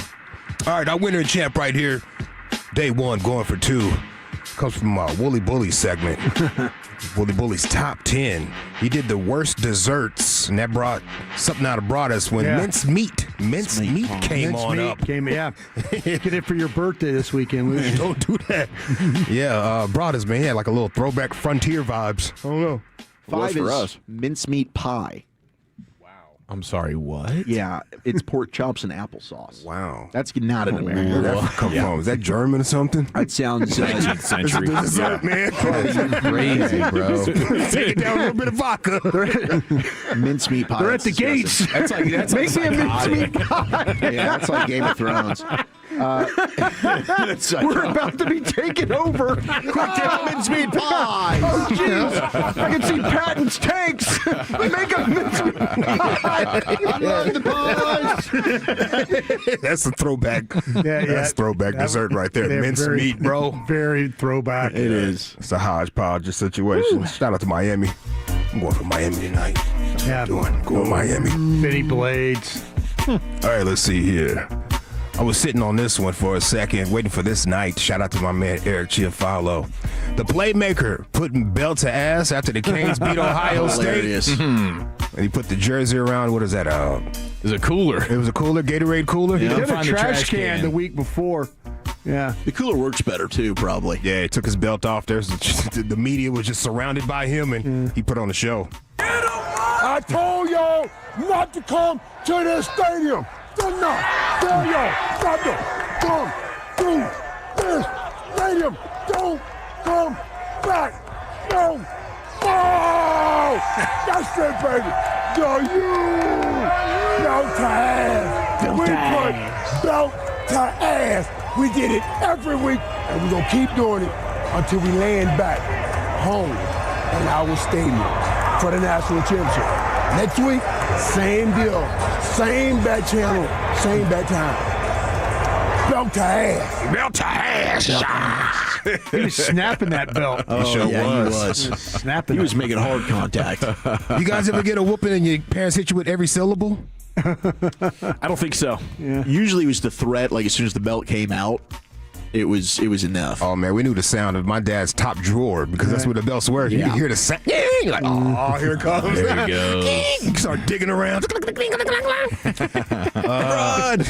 Speaker 11: All right, our winner and champ right here. Day 1, going for 2. Comes from our Wooly Bully segment. Wooly Bully's top 10. He did the worst desserts, and that brought something out of Broadus when mince meat came on up.
Speaker 19: Get it for your birthday this weekend, Lucius.
Speaker 11: Don't do that. Broadus, man, he had like a little throwback frontier vibes. I don't know.
Speaker 7: 5 is for us. Mincemeat pie.
Speaker 8: I'm sorry, what?
Speaker 7: Yeah, it's pork chops and applesauce.
Speaker 11: Wow.
Speaker 7: That's not an American.
Speaker 11: Where did that come from? Is that German or something?
Speaker 7: That sounds
Speaker 6: 19th century.
Speaker 11: Man.
Speaker 8: Crazy, bro.
Speaker 11: Take it down a little bit of vodka.
Speaker 7: Mincemeat pie.
Speaker 19: They're at the gates.
Speaker 7: That's like
Speaker 19: Make me a mincemeat pie.
Speaker 7: Yeah, that's like Game of Thrones.
Speaker 19: We're about to be taken over.
Speaker 7: Quick, take mincemeat pie.
Speaker 19: Oh, jeez. I can see Patton's tanks. Make a mincemeat pie.
Speaker 7: I love the pies.
Speaker 11: That's a throwback. That's throwback dessert right there. Mincemeat, bro.
Speaker 19: Very throwback.
Speaker 11: It is. It's a hodgepodge of situation. Shout out to Miami. I'm going for Miami tonight. Going Miami.
Speaker 19: Bitty Blades.
Speaker 11: All right, let's see here. I was sitting on this one for a second, waiting for this night. Shout out to my man Eric Chiafalo. The playmaker putting belt to ass after the Canes beat Ohio State. And he put the jersey around. What is that?
Speaker 8: It was a cooler.
Speaker 11: It was a cooler, Gatorade cooler?
Speaker 19: He did a trash can the week before. Yeah.
Speaker 7: The cooler works better, too, probably.
Speaker 11: Yeah, he took his belt off. The media was just surrounded by him, and he put on the show.
Speaker 23: I told y'all not to come to this stadium. Did not tell y'all not to come to this stadium. Don't come back no more. That's it, baby. Belt to ass. We put belt to ass. We did it every week, and we're going to keep doing it until we land back home in our stadium for the national championship. Next week, same deal. Same bat channel, same bat time. Belt to ass.
Speaker 11: Belt to ass.
Speaker 19: He was snapping that belt.
Speaker 7: Oh,
Speaker 11: he
Speaker 7: was.
Speaker 19: Snapping.
Speaker 7: He was making hard contact.
Speaker 11: You guys ever get a whooping and your parents hit you with every syllable?
Speaker 6: I don't think so.
Speaker 19: Yeah.
Speaker 7: Usually it was the threat, like as soon as the belt came out. It was enough.
Speaker 11: Oh, man, we knew the sound of my dad's top drawer because that's where the belts were. You could hear the sound. Like, oh, here it comes.
Speaker 8: There it goes.
Speaker 11: You start digging around. Run!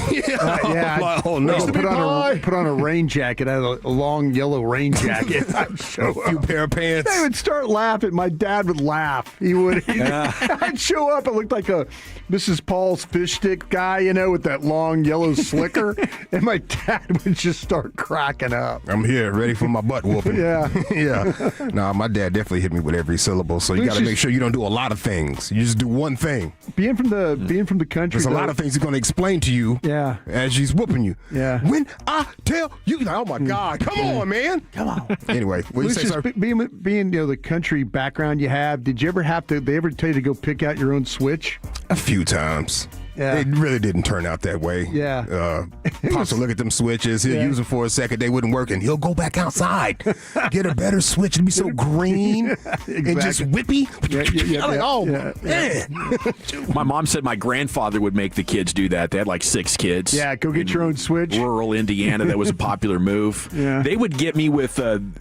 Speaker 19: Oh, no. Put on a rain jacket. I had a long yellow rain jacket. I'd show
Speaker 11: a few pair of pants.
Speaker 19: They would start laughing. My dad would laugh. He would. I'd show up. It looked like a Mrs. Paul's fish stick guy, with that long yellow slicker. And my dad would just start crying. cracking up.
Speaker 4: I'm here, ready for my butt whooping.
Speaker 19: Yeah.
Speaker 4: Yeah. No, my dad definitely hit me with every syllable, so you got to make sure you don't do a lot of things. You just do one thing.
Speaker 19: Being from the country.
Speaker 4: There's a lot of things he's going to explain to you as he's whooping you.
Speaker 19: Yeah.
Speaker 4: When I tell you, oh, my God, come on, man.
Speaker 14: Come on.
Speaker 4: Anyway, what you say, sir?
Speaker 19: Being the country background you have, did you ever they ever tell you to go pick out your own switch?
Speaker 4: A few times.
Speaker 19: Yeah.
Speaker 4: It really didn't turn out that way.
Speaker 19: Yeah.
Speaker 4: Pops will look at them switches. He'll use them for a second. They wouldn't work, and he'll go back outside, get a better switch. It'll be so green and just whippy.
Speaker 6: Man. My mom said my grandfather would make the kids do that. They had like 6 kids.
Speaker 19: Yeah, go get your own switch.
Speaker 6: Rural Indiana, that was a popular move.
Speaker 19: Yeah.
Speaker 6: They would get me with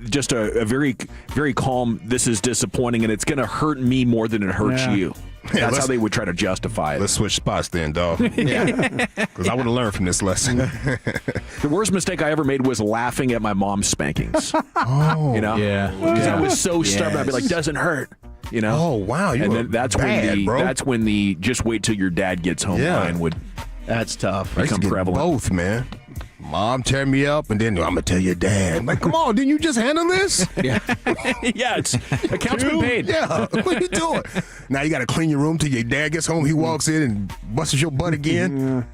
Speaker 6: just a very, very calm, this is disappointing, and it's going to hurt me more than it hurts you. That's how they would try to justify it.
Speaker 4: Let's switch spots then, dog. Yeah. Because I would have learned from this lesson.
Speaker 6: The worst mistake I ever made was laughing at my mom's spankings.
Speaker 4: Oh.
Speaker 6: You know?
Speaker 8: Yeah.
Speaker 6: Because I was so stubborn. I'd be like, doesn't hurt. You know?
Speaker 4: Oh, wow.
Speaker 6: And then that's when the just wait till your dad gets home line would
Speaker 14: That's tough.
Speaker 4: I used to get
Speaker 6: prevalent.
Speaker 4: both, man. Mom tear me up, and then I'm going to tell your dad. I'm like, come on, didn't you just handle this?
Speaker 6: Yeah, it's account's been paid.
Speaker 4: Yeah, what are you doing? Now you got to clean your room till your dad gets home. He walks in and busts your butt again.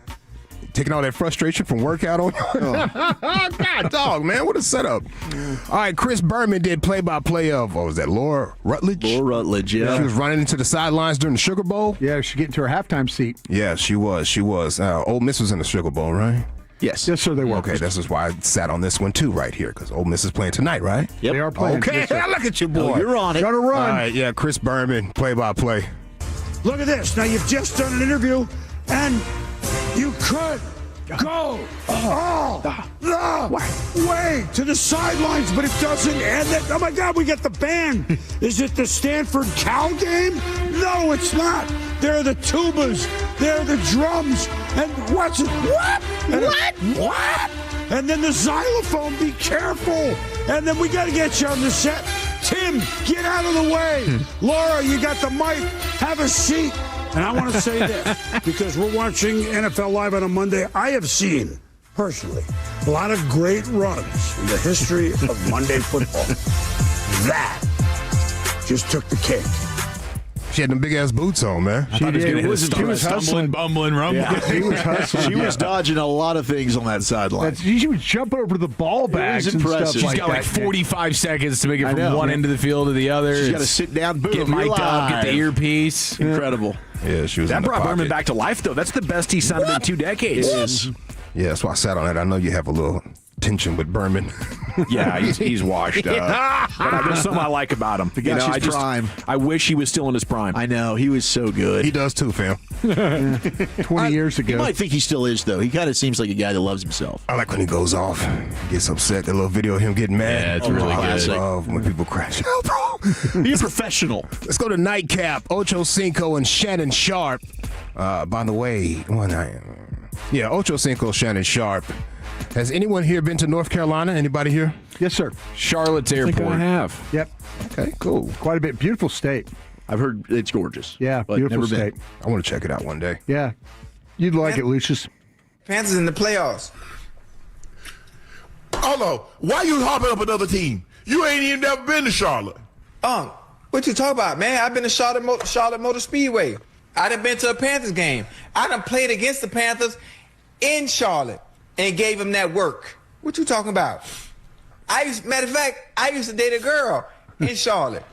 Speaker 4: Taking all that frustration from workout on you. God, dog, man, what a setup. All right, Chris Berman did play-by-play of, what was that, Laura Rutledge?
Speaker 14: Laura Rutledge, yeah.
Speaker 4: She was running into the sidelines during the Sugar Bowl.
Speaker 19: Yeah, she get into her halftime seat.
Speaker 4: Yeah, she was. Ole Miss was in the Sugar Bowl, right?
Speaker 19: Yes. Yes, sir, they were.
Speaker 4: Okay, this is why I sat on this one, too, right here, because Ole Miss is playing tonight, right?
Speaker 14: Yep.
Speaker 19: They are playing.
Speaker 4: Okay,
Speaker 19: Yes,
Speaker 4: look at you, boy.
Speaker 14: Oh, you're on it.
Speaker 19: Gotta run.
Speaker 4: All right, yeah, Chris Berman, play-by-play.
Speaker 23: Look at this. Now, you've just done an interview, and you could go all the way to the sidelines, but it doesn't. And then, oh, my God, we got the band. Is it the Stanford Cow game? No, it's not. They're the tubas. They're the drums. And what's it? What? And what? And then the xylophone. Be careful. And then we got to get you on the set. Tim, get out of the way. Laura, you got the mic. Have a seat. And I want to say this, because we're watching NFL Live on a Monday. I have seen, personally, a lot of great runs in the history of Monday football. That just took the cake.
Speaker 4: She had them big-ass boots on, man.
Speaker 19: She was
Speaker 8: stumbling, bumbling, rumbling.
Speaker 19: Yeah, he was hustling.
Speaker 14: She was dodging a lot of things on that sideline.
Speaker 19: She was jumping over the ball bags and stuff.
Speaker 8: She's got like 45 seconds to make it from one end of the field to the other.
Speaker 14: She's got to sit down, boom,
Speaker 8: get mic'd up, get the earpiece.
Speaker 14: Incredible.
Speaker 4: Yeah, she was.
Speaker 6: That
Speaker 4: in the
Speaker 6: brought Berman
Speaker 4: pocket.
Speaker 6: back to life, though. That's the best he sounded in 2 decades.
Speaker 4: Yeah, that's why I sat on it. I know you have a little tension with Berman.
Speaker 6: Yeah, he's washed up. But there's something I like about him.
Speaker 14: The guy's prime.
Speaker 6: I wish he was still in his prime.
Speaker 14: I know. He was so good.
Speaker 4: He does too, fam.
Speaker 19: 20 years ago.
Speaker 14: You might think he still is, though. He kind of seems like a guy that loves himself.
Speaker 4: I like when he goes off, gets upset. That little video of him getting mad.
Speaker 8: Yeah, it's really good.
Speaker 4: I love when people crash. Hell, bro.
Speaker 14: He's a professional.
Speaker 4: Let's go to Nightcap. Ocho Cinco and Shannon Sharp. By the way, Ocho Cinco, Shannon Sharp. Has anyone here been to North Carolina? Anybody here?
Speaker 19: Yes, sir.
Speaker 8: Charlotte's airport.
Speaker 6: I have.
Speaker 19: Yep.
Speaker 4: Okay, cool.
Speaker 19: Quite a bit. Beautiful state.
Speaker 14: I've heard it's gorgeous.
Speaker 19: Yeah,
Speaker 14: but
Speaker 19: beautiful
Speaker 14: never
Speaker 19: state.
Speaker 14: been.
Speaker 4: I want to check it out one day.
Speaker 19: Yeah. You'd like it, Lucius.
Speaker 13: Panthers in the playoffs.
Speaker 23: Hold on. Why you hopping up another team? You ain't even never been to Charlotte.
Speaker 13: What you talk about, man? I've been to Charlotte Motor Speedway. I done been to a Panthers game. I done played against the Panthers in Charlotte and gave them that work. What you talking about? Matter of fact, I used to date a girl in Charlotte.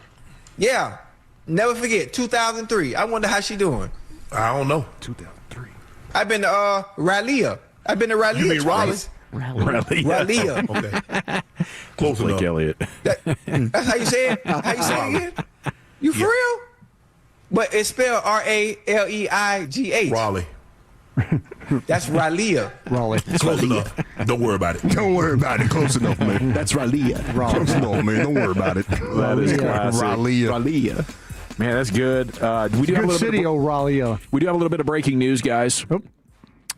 Speaker 13: Yeah. Never forget, 2003. I wonder how she doing.
Speaker 23: I don't know.
Speaker 4: 2003.
Speaker 13: I've been to Raleigh. I've been to Raleigh.
Speaker 23: You mean
Speaker 13: twice. Raleigh.
Speaker 23: Okay. Close enough.
Speaker 6: Elliott.
Speaker 13: That's how you say it? How you say it again? You for real? But it's spelled R-A-L-E-I-G-H.
Speaker 23: Raleigh.
Speaker 13: That's Raleigh.
Speaker 19: Raleigh.
Speaker 23: Close enough. Don't worry about it.
Speaker 4: Don't worry about it. Close enough, man.
Speaker 14: That's Raleigh.
Speaker 4: Close enough, man. Don't worry about it.
Speaker 6: That is classic.
Speaker 4: Raleigh.
Speaker 6: Man, that's good. We do have a
Speaker 19: Good
Speaker 6: little
Speaker 19: city, Raleigh.
Speaker 6: We do have a little bit of breaking news, guys.
Speaker 19: Oh.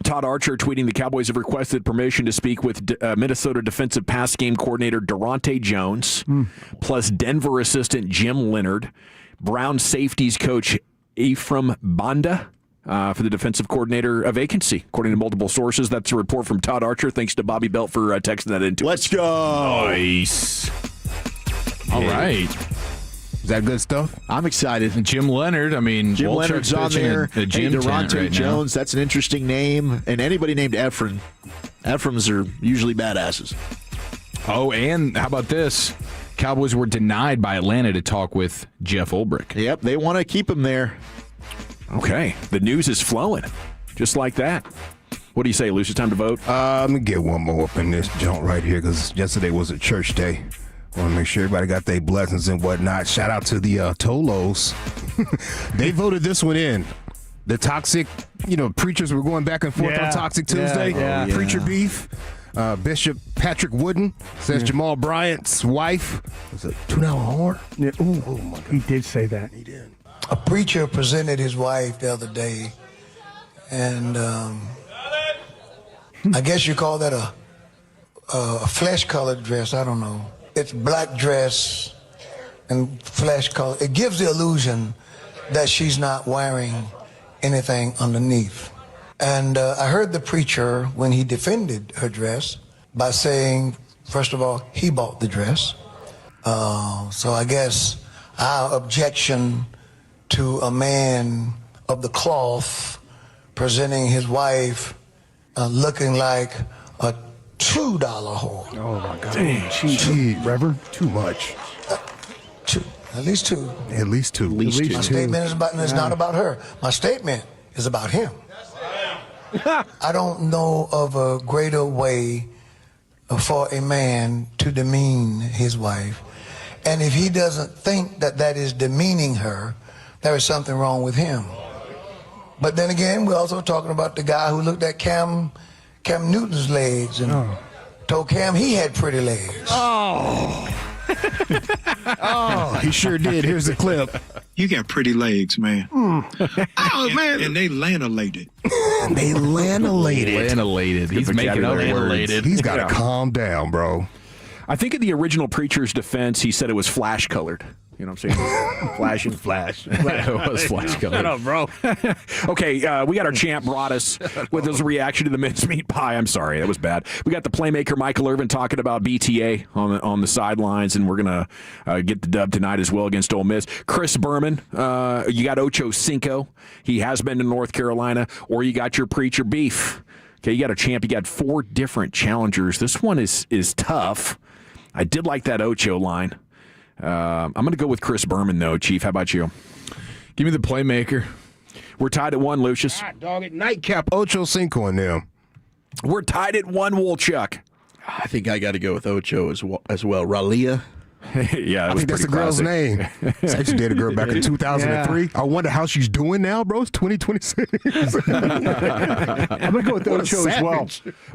Speaker 6: Todd Archer tweeting the Cowboys have requested permission to speak with Minnesota defensive pass game coordinator Durante Jones, plus Denver assistant Jim Leonard, Brown safeties coach Ephraim Banda. for the defensive coordinator vacancy, according to multiple sources. That's a report from Todd Archer. Thanks to Bobby Belt for texting that into us.
Speaker 7: Let's go.
Speaker 8: Nice. All right.
Speaker 4: Is that good stuff?
Speaker 7: I'm excited.
Speaker 8: And Jim Leonard, I mean,
Speaker 7: Jim Leonard's on there.
Speaker 8: Hey,
Speaker 7: Durante Jones, that's an interesting name. And anybody named Efren. Efrons are usually badasses.
Speaker 8: Oh, and how about this? Cowboys were denied by Atlanta to talk with Jeff Ulbrich.
Speaker 7: Yep, they want to keep him there.
Speaker 6: Okay, the news is flowing, just like that. What do you say, Luce? It's time to vote?
Speaker 4: Let me get one more up in this joint right here, because yesterday was a church day. Want to make sure everybody got their blessings and whatnot. Shout out to the Tolos. They voted this one in. The toxic, preachers were going back and forth on Toxic Tuesday. Preacher beef. Bishop Patrick Wooden says Jamal Bryant's wife was a $2 whore.
Speaker 19: Yeah. Oh my God. He did say that.
Speaker 4: He did.
Speaker 12: A preacher presented his wife the other day, and I guess you call that a flesh-colored dress. I don't know. It's black dress and flesh color. It gives the illusion that she's not wearing anything underneath. And I heard the preacher, when he defended her dress, by saying, first of all, he bought the dress. So I guess our objection to a man of the cloth presenting his wife looking like a $2 whore.
Speaker 19: Oh, my God.
Speaker 4: Dang,
Speaker 19: Jeez, Reverend.
Speaker 4: Too much.
Speaker 12: At least two.
Speaker 4: At least two.
Speaker 12: My statement is it's not about her. My statement is about him. I don't know of a greater way for a man to demean his wife. And if he doesn't think that that is demeaning her, there is something wrong with him. But then again, we're also talking about the guy who looked at Cam Newton's legs and told Cam he had pretty legs.
Speaker 4: Oh, he sure did. Here's the clip.
Speaker 15: You got pretty legs, man. Oh, man. And they lanolated.
Speaker 4: They lanolated.
Speaker 8: Lanolated. He's making up words.
Speaker 4: He's got to calm down, bro.
Speaker 6: I think in the original preacher's defense, he said it was flash-colored. You know what I'm saying? Flashing flash.
Speaker 8: It was flash-colored.
Speaker 6: Shut up, bro. Okay, we got our champ Broadus with his reaction to the mincemeat pie. I'm sorry, that was bad. We got the playmaker Michael Irvin talking about BTA on the sidelines, and we're going to get the dub tonight as well against Ole Miss. Chris Berman, you got Ocho Cinco. He has been to North Carolina. Or you got your preacher beef. Okay, you got a champ. You got 4 different challengers. This one is tough. I did like that Ocho line. I'm going to go with Chris Berman, though, Chief. How about you?
Speaker 8: Give me the playmaker.
Speaker 6: We're tied at 1, Lucius.
Speaker 4: God, dog it. Nightcap, Ocho Cinco in them.
Speaker 6: We're tied at 1, Woolchuck.
Speaker 7: I think I got to go with Ocho as well. Ralia.
Speaker 6: Yeah,
Speaker 4: I think that's the girl's name. I used to date a girl back in 2003. Yeah. I wonder how she's doing now, bro. It's 2026.
Speaker 19: I'm going to go with Ocho as well.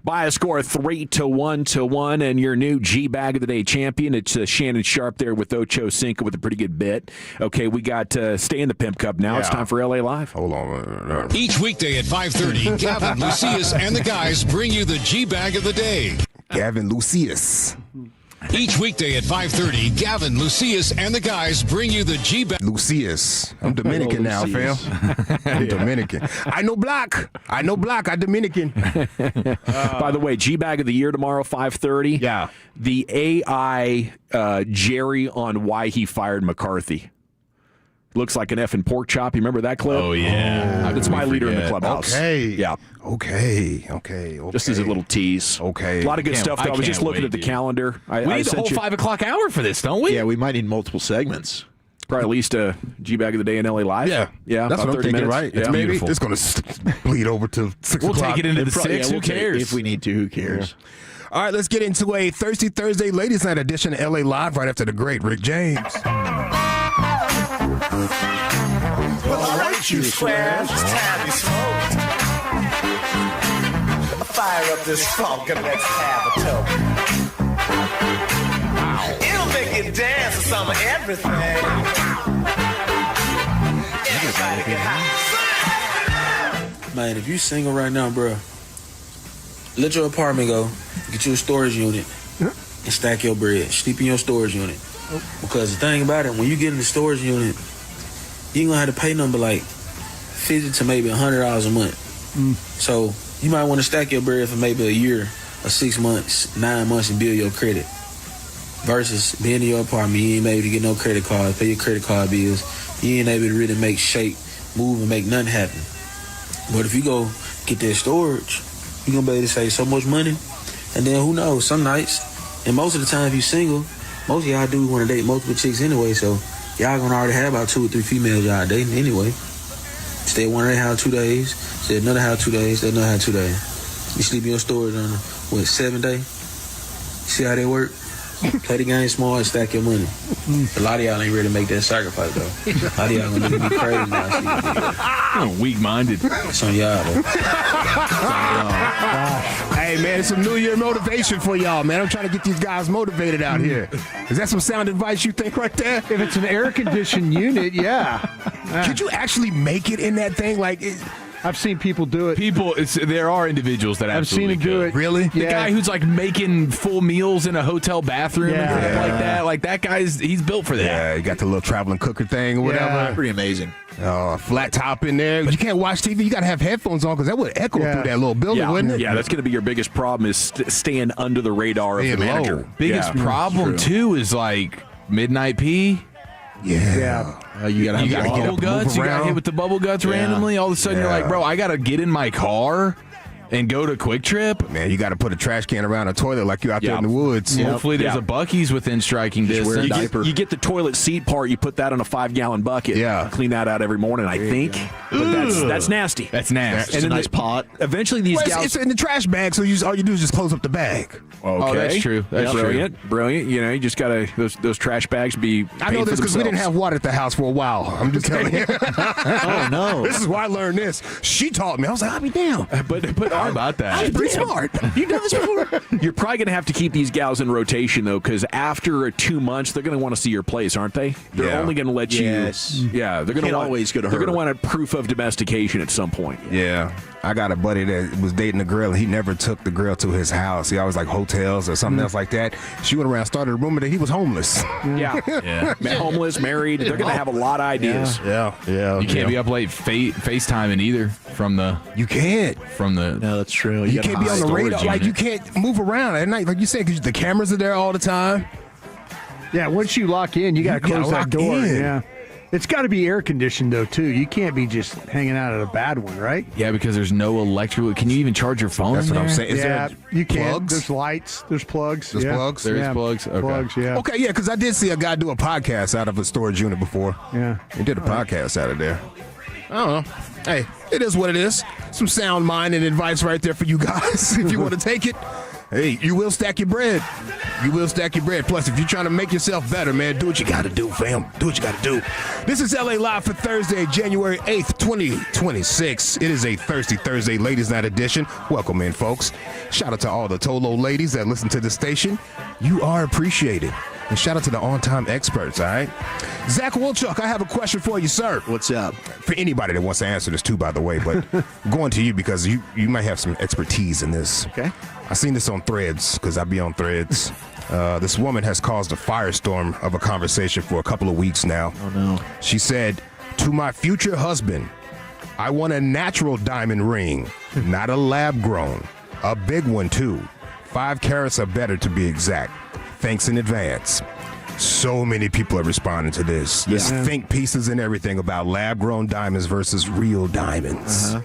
Speaker 6: By a score of 3-1, and your new G Bag of the Day champion. It's Shannon Sharp there with Ocho Cinco with a pretty good bit. Okay, we got Stay in the Pimp Cup now. Yeah. It's time for LA Live.
Speaker 4: Hold on.
Speaker 16: Each weekday at 5:30, Gavin, Lucius, and the guys bring you the G Bag of the Day.
Speaker 4: Gavin Lucius.
Speaker 16: Each weekday at 5:30, Gavin, Lucius, and the guys bring you the G-Bag.
Speaker 4: Lucius. I'm Dominican now, fam. I'm Dominican. I know black. I'm Dominican.
Speaker 6: By the way, G-Bag of the Year tomorrow, 5:30.
Speaker 4: Yeah.
Speaker 6: The AI Jerry on why he fired McCarthy. Looks like an effing pork chop. You remember that clip?
Speaker 8: Oh, yeah.
Speaker 6: That's my leader in the clubhouse.
Speaker 4: Okay.
Speaker 6: Yeah.
Speaker 4: Okay.
Speaker 6: Just as a little tease.
Speaker 4: Okay.
Speaker 6: A lot of good stuff, though. I was just looking at the calendar.
Speaker 8: We need the whole 5 o'clock hour for this, don't we?
Speaker 7: Yeah, we might need multiple segments.
Speaker 6: Probably at least a G-Bag of the Day in LA Live.
Speaker 4: Yeah.
Speaker 6: about
Speaker 4: That's what I'm
Speaker 6: 30
Speaker 4: thinking,
Speaker 6: minutes.
Speaker 4: right?
Speaker 6: Yeah.
Speaker 4: It's maybe it's going to bleed over to 6
Speaker 8: We'll
Speaker 4: o'clock.
Speaker 8: take it into the 6. Who cares?
Speaker 7: If we need to, who cares?
Speaker 4: Yeah. All right, let's get into a Thirsty Thursday Ladies Night edition of LA Live right after the great Rick James.
Speaker 20: Well, all right, you squares, it's time you smoke. Fire up this funk and let's have a toke. It'll make you dance to some of everything. Everybody get high.
Speaker 25: Man, if you single right now, bro, let your apartment go, get you a storage unit, and stack your bread. Sleep in your storage unit. Because the thing about it, when you get in the storage unit, you ain't gonna have to pay number like $50 to maybe $100 a month. So you might want to stack your bread for maybe a year or 6 months, 9 months, and build your credit. Versus being in your apartment, you ain't able to get no credit cards, pay your credit card bills. You ain't able to really make shape, move, and make nothing happen. But if you go get that storage, you're going to be able to save so much money. And then who knows, some nights, and most of the time if you're single, most of y'all do want to date multiple chicks anyway, so y'all going to already have about 2 or 3 females y'all dating anyway. Stay at one of their house 2 days, stay at another house 2 days, stay at another house 2 days. You sleep in your storage on, 7 day? See how they work? Play the game small and stack your money. A lot of y'all ain't ready to make that sacrifice, though. A lot of y'all gonna look at me crazy now.
Speaker 8: Weak-minded.
Speaker 25: It's on y'all, though.
Speaker 4: Hey, man, it's some New Year motivation for y'all, man. I'm trying to get these guys motivated out here. Is that some sound advice you think right there?
Speaker 19: If it's an air-conditioned unit, yeah.
Speaker 4: Could you actually make it in that thing?
Speaker 19: I've seen people do it.
Speaker 8: There are individuals that absolutely
Speaker 19: I've seen them do it.
Speaker 4: Really?
Speaker 8: The guy who's like making full meals in a hotel bathroom and stuff like that. Like that he's built for that.
Speaker 4: Yeah, you got the little traveling cooker thing or whatever.
Speaker 7: Yeah, pretty amazing.
Speaker 4: Flat top in there. But you can't watch TV. You got to have headphones on because that would echo through that little building, wouldn't it?
Speaker 6: Yeah, that's going to be your biggest problem is staying under the radar of the manager.
Speaker 8: Biggest problem, too, is like midnight pee.
Speaker 4: Yeah.
Speaker 8: You gotta get bubble guts. You got hit with the bubble guts randomly. All of a sudden, you're like, bro, I got to get in my car and go to Quick Trip.
Speaker 4: Man, you got to put a trash can around a toilet like you out there in the woods.
Speaker 8: Hopefully, there's a Buc-ee's within striking distance.
Speaker 6: You get the toilet seat part. You put that in a 5-gallon bucket.
Speaker 4: Yeah,
Speaker 6: clean that out every morning. I think, but that's nasty.
Speaker 8: That's nasty.
Speaker 7: It's a nice pot.
Speaker 6: Eventually, these gals.
Speaker 4: It's in the trash bag, so all you do is just close up the bag.
Speaker 6: Okay.
Speaker 8: Oh, that's true. That's
Speaker 6: brilliant. You know, you just gotta those trash bags be.
Speaker 4: I know this because we didn't have water at the house for a while. I'm just telling you.
Speaker 7: Oh no!
Speaker 4: This is why I learned this. She taught me. I was like, I'll be down.
Speaker 6: But
Speaker 8: how about that?
Speaker 4: I'm pretty smart. You done this before?
Speaker 6: You're probably gonna have to keep these gals in rotation though, because after 2 months, they're gonna want to see your place, aren't they? They're only gonna let you. Yeah, they're gonna
Speaker 7: always go to her.
Speaker 6: They're gonna want a proof of domestication at some point.
Speaker 4: Yeah. I got a buddy that was dating a girl, and he never took the girl to his house. He always like hotels or something else like that. She went around, started a rumor that he was homeless.
Speaker 6: Yeah. Homeless, married. They're going to have a lot of ideas.
Speaker 4: Yeah.
Speaker 8: You can't be up late FaceTiming either from the.
Speaker 4: You can't.
Speaker 8: From the.
Speaker 7: No, that's true.
Speaker 4: You can't be on the radar. Like, you can't move around at night. Like you said, because the cameras are there all the time.
Speaker 19: Yeah, once you lock in, you got to close that door. Yeah. It's got to be air conditioned though too. You can't be just hanging out at a bad one, right?
Speaker 8: Yeah, because there's no electrical. Can you even charge your phone?
Speaker 4: That's what I'm saying.
Speaker 19: Is there you can. Plugs? There's lights. There's plugs.
Speaker 4: There's plugs.
Speaker 8: There is plugs. Okay.
Speaker 19: Plugs. Yeah.
Speaker 4: Okay. Yeah, because I did see a guy do a podcast out of a storage unit before.
Speaker 19: Yeah.
Speaker 4: He did a podcast out of there. I don't know. Hey, it is what it is. Some sound mind and advice right there for you guys if you want to take it. Hey, you will stack your bread. You will stack your bread. Plus, if you're trying to make yourself better, man, do what you got to do, fam. Do what you got to do. This is LA Live for Thursday, January 8th, 2026. It is a Thirsty Thursday Ladies Night edition. Welcome in, folks. Shout out to all the Tolo ladies that listen to the station. You are appreciated. And shout out to the on-time experts, all right? Zach Wilchuk, I have a question for you, sir.
Speaker 7: What's up?
Speaker 4: For anybody that wants to answer this too, by the way, but going to you because you might have some expertise in this.
Speaker 7: Okay.
Speaker 4: I seen this on Threads because I be on Threads. This woman has caused a firestorm of a conversation for a couple of weeks now.
Speaker 7: Oh, no.
Speaker 4: She said, to my future husband, I want a natural diamond ring, not a lab-grown. A big one, too. 5 carats or better to be exact. Thanks in advance. So many people are responding to this. There's think pieces and everything about lab-grown diamonds versus real diamonds.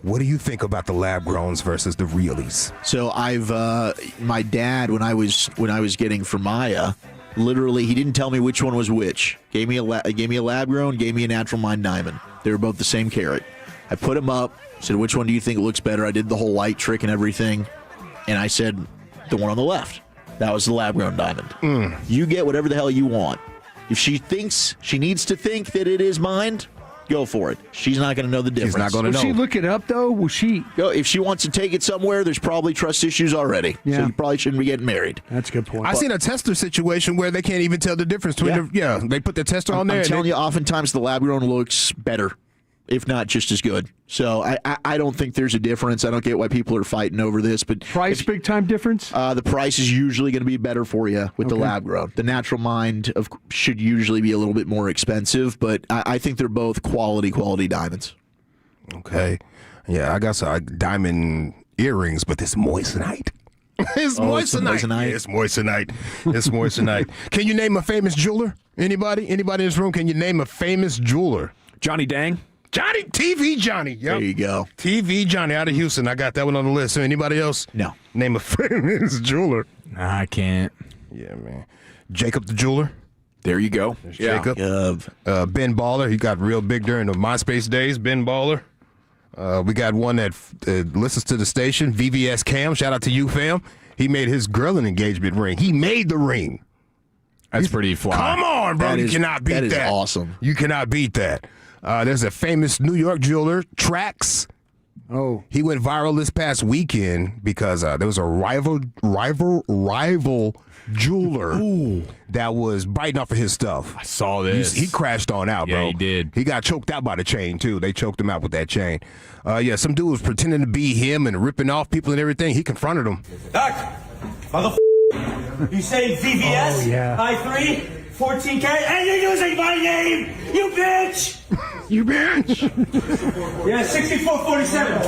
Speaker 4: What do you think about the lab-growns versus the realies?
Speaker 7: So my dad, when I was getting for Maya, literally he didn't tell me which one was which. Gave me a lab-grown, gave me a natural mine diamond. They were both the same carat. I put them up. Said, which one do you think looks better? I did the whole light trick and everything, and I said, the one on the left. That was the lab-grown diamond. You get whatever the hell you want. If she thinks she needs to think that it is mine, go for it. She's not going to know the difference.
Speaker 4: She's not going to know.
Speaker 19: Will she look it up, though? Will she?
Speaker 7: If she wants to take it somewhere, there's probably trust issues already.
Speaker 19: Yeah.
Speaker 7: So you probably shouldn't be getting married.
Speaker 19: That's a good point.
Speaker 4: I seen a tester situation where they can't even tell the difference between they put the tester on there.
Speaker 7: I'm telling you, oftentimes the lab-grown looks better, if not just as good. So I don't think there's a difference. I don't get why people are fighting over this. But
Speaker 19: price, big time difference?
Speaker 7: The price is usually going to be better for you with the lab grown. The natural mind should usually be a little bit more expensive, but I think they're both quality diamonds.
Speaker 4: Okay. Yeah, I got some diamond earrings, but it's moissanite. It's moissanite. It's moissanite. It's moissanite. Can you name a famous jeweler? Anybody? Anybody in this room? Can you name a famous jeweler?
Speaker 6: Johnny Dang.
Speaker 4: Johnny, TV Johnny. Yep.
Speaker 7: There you go.
Speaker 4: TV Johnny out of Houston. I got that one on the list. So anybody else?
Speaker 7: No.
Speaker 4: Name a famous jeweler.
Speaker 8: I can't.
Speaker 4: Yeah, man. Jacob the jeweler.
Speaker 6: There you go.
Speaker 4: There's Jacob. Ben Baller. He got real big during the MySpace days. Ben Baller. We got one that listens to the station, VVS Cam. Shout out to you, fam. He made his girl an engagement ring. He made the ring.
Speaker 8: That's pretty fly.
Speaker 4: Come on, bro. You cannot beat that.
Speaker 7: That is awesome.
Speaker 4: You cannot beat that. There's a famous New York jeweler, Trax.
Speaker 19: Oh.
Speaker 4: He went viral this past weekend because there was a rival jeweler that was biting off of his stuff.
Speaker 8: I saw this.
Speaker 4: He crashed on out, bro.
Speaker 8: Yeah, he did.
Speaker 4: He got choked out by the chain, too. They choked him out with that chain. Some dude was pretending to be him and ripping off people and everything. He confronted him.
Speaker 20: Doc, you say VVS?
Speaker 19: Oh, yeah.
Speaker 20: I3, 14K, and you're using my name, you bitch!
Speaker 4: You bitch!
Speaker 20: Yeah, 6447.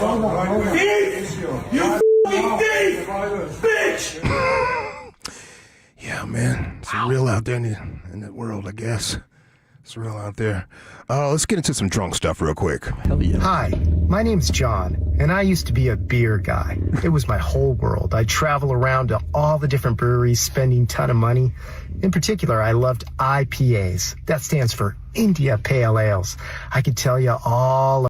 Speaker 20: Thief! You fucking thief! Bitch!
Speaker 4: Yeah, man. It's real out there in the world, I guess. It's real out there. Let's get into some drunk stuff real quick.
Speaker 7: Hell yeah.
Speaker 1: Hi, my name's John, and I used to be a beer guy. It was my whole world. I'd travel around to all the different breweries, spending a ton of money. In particular, I loved IPAs. That stands for India Pale Ales. I could tell you all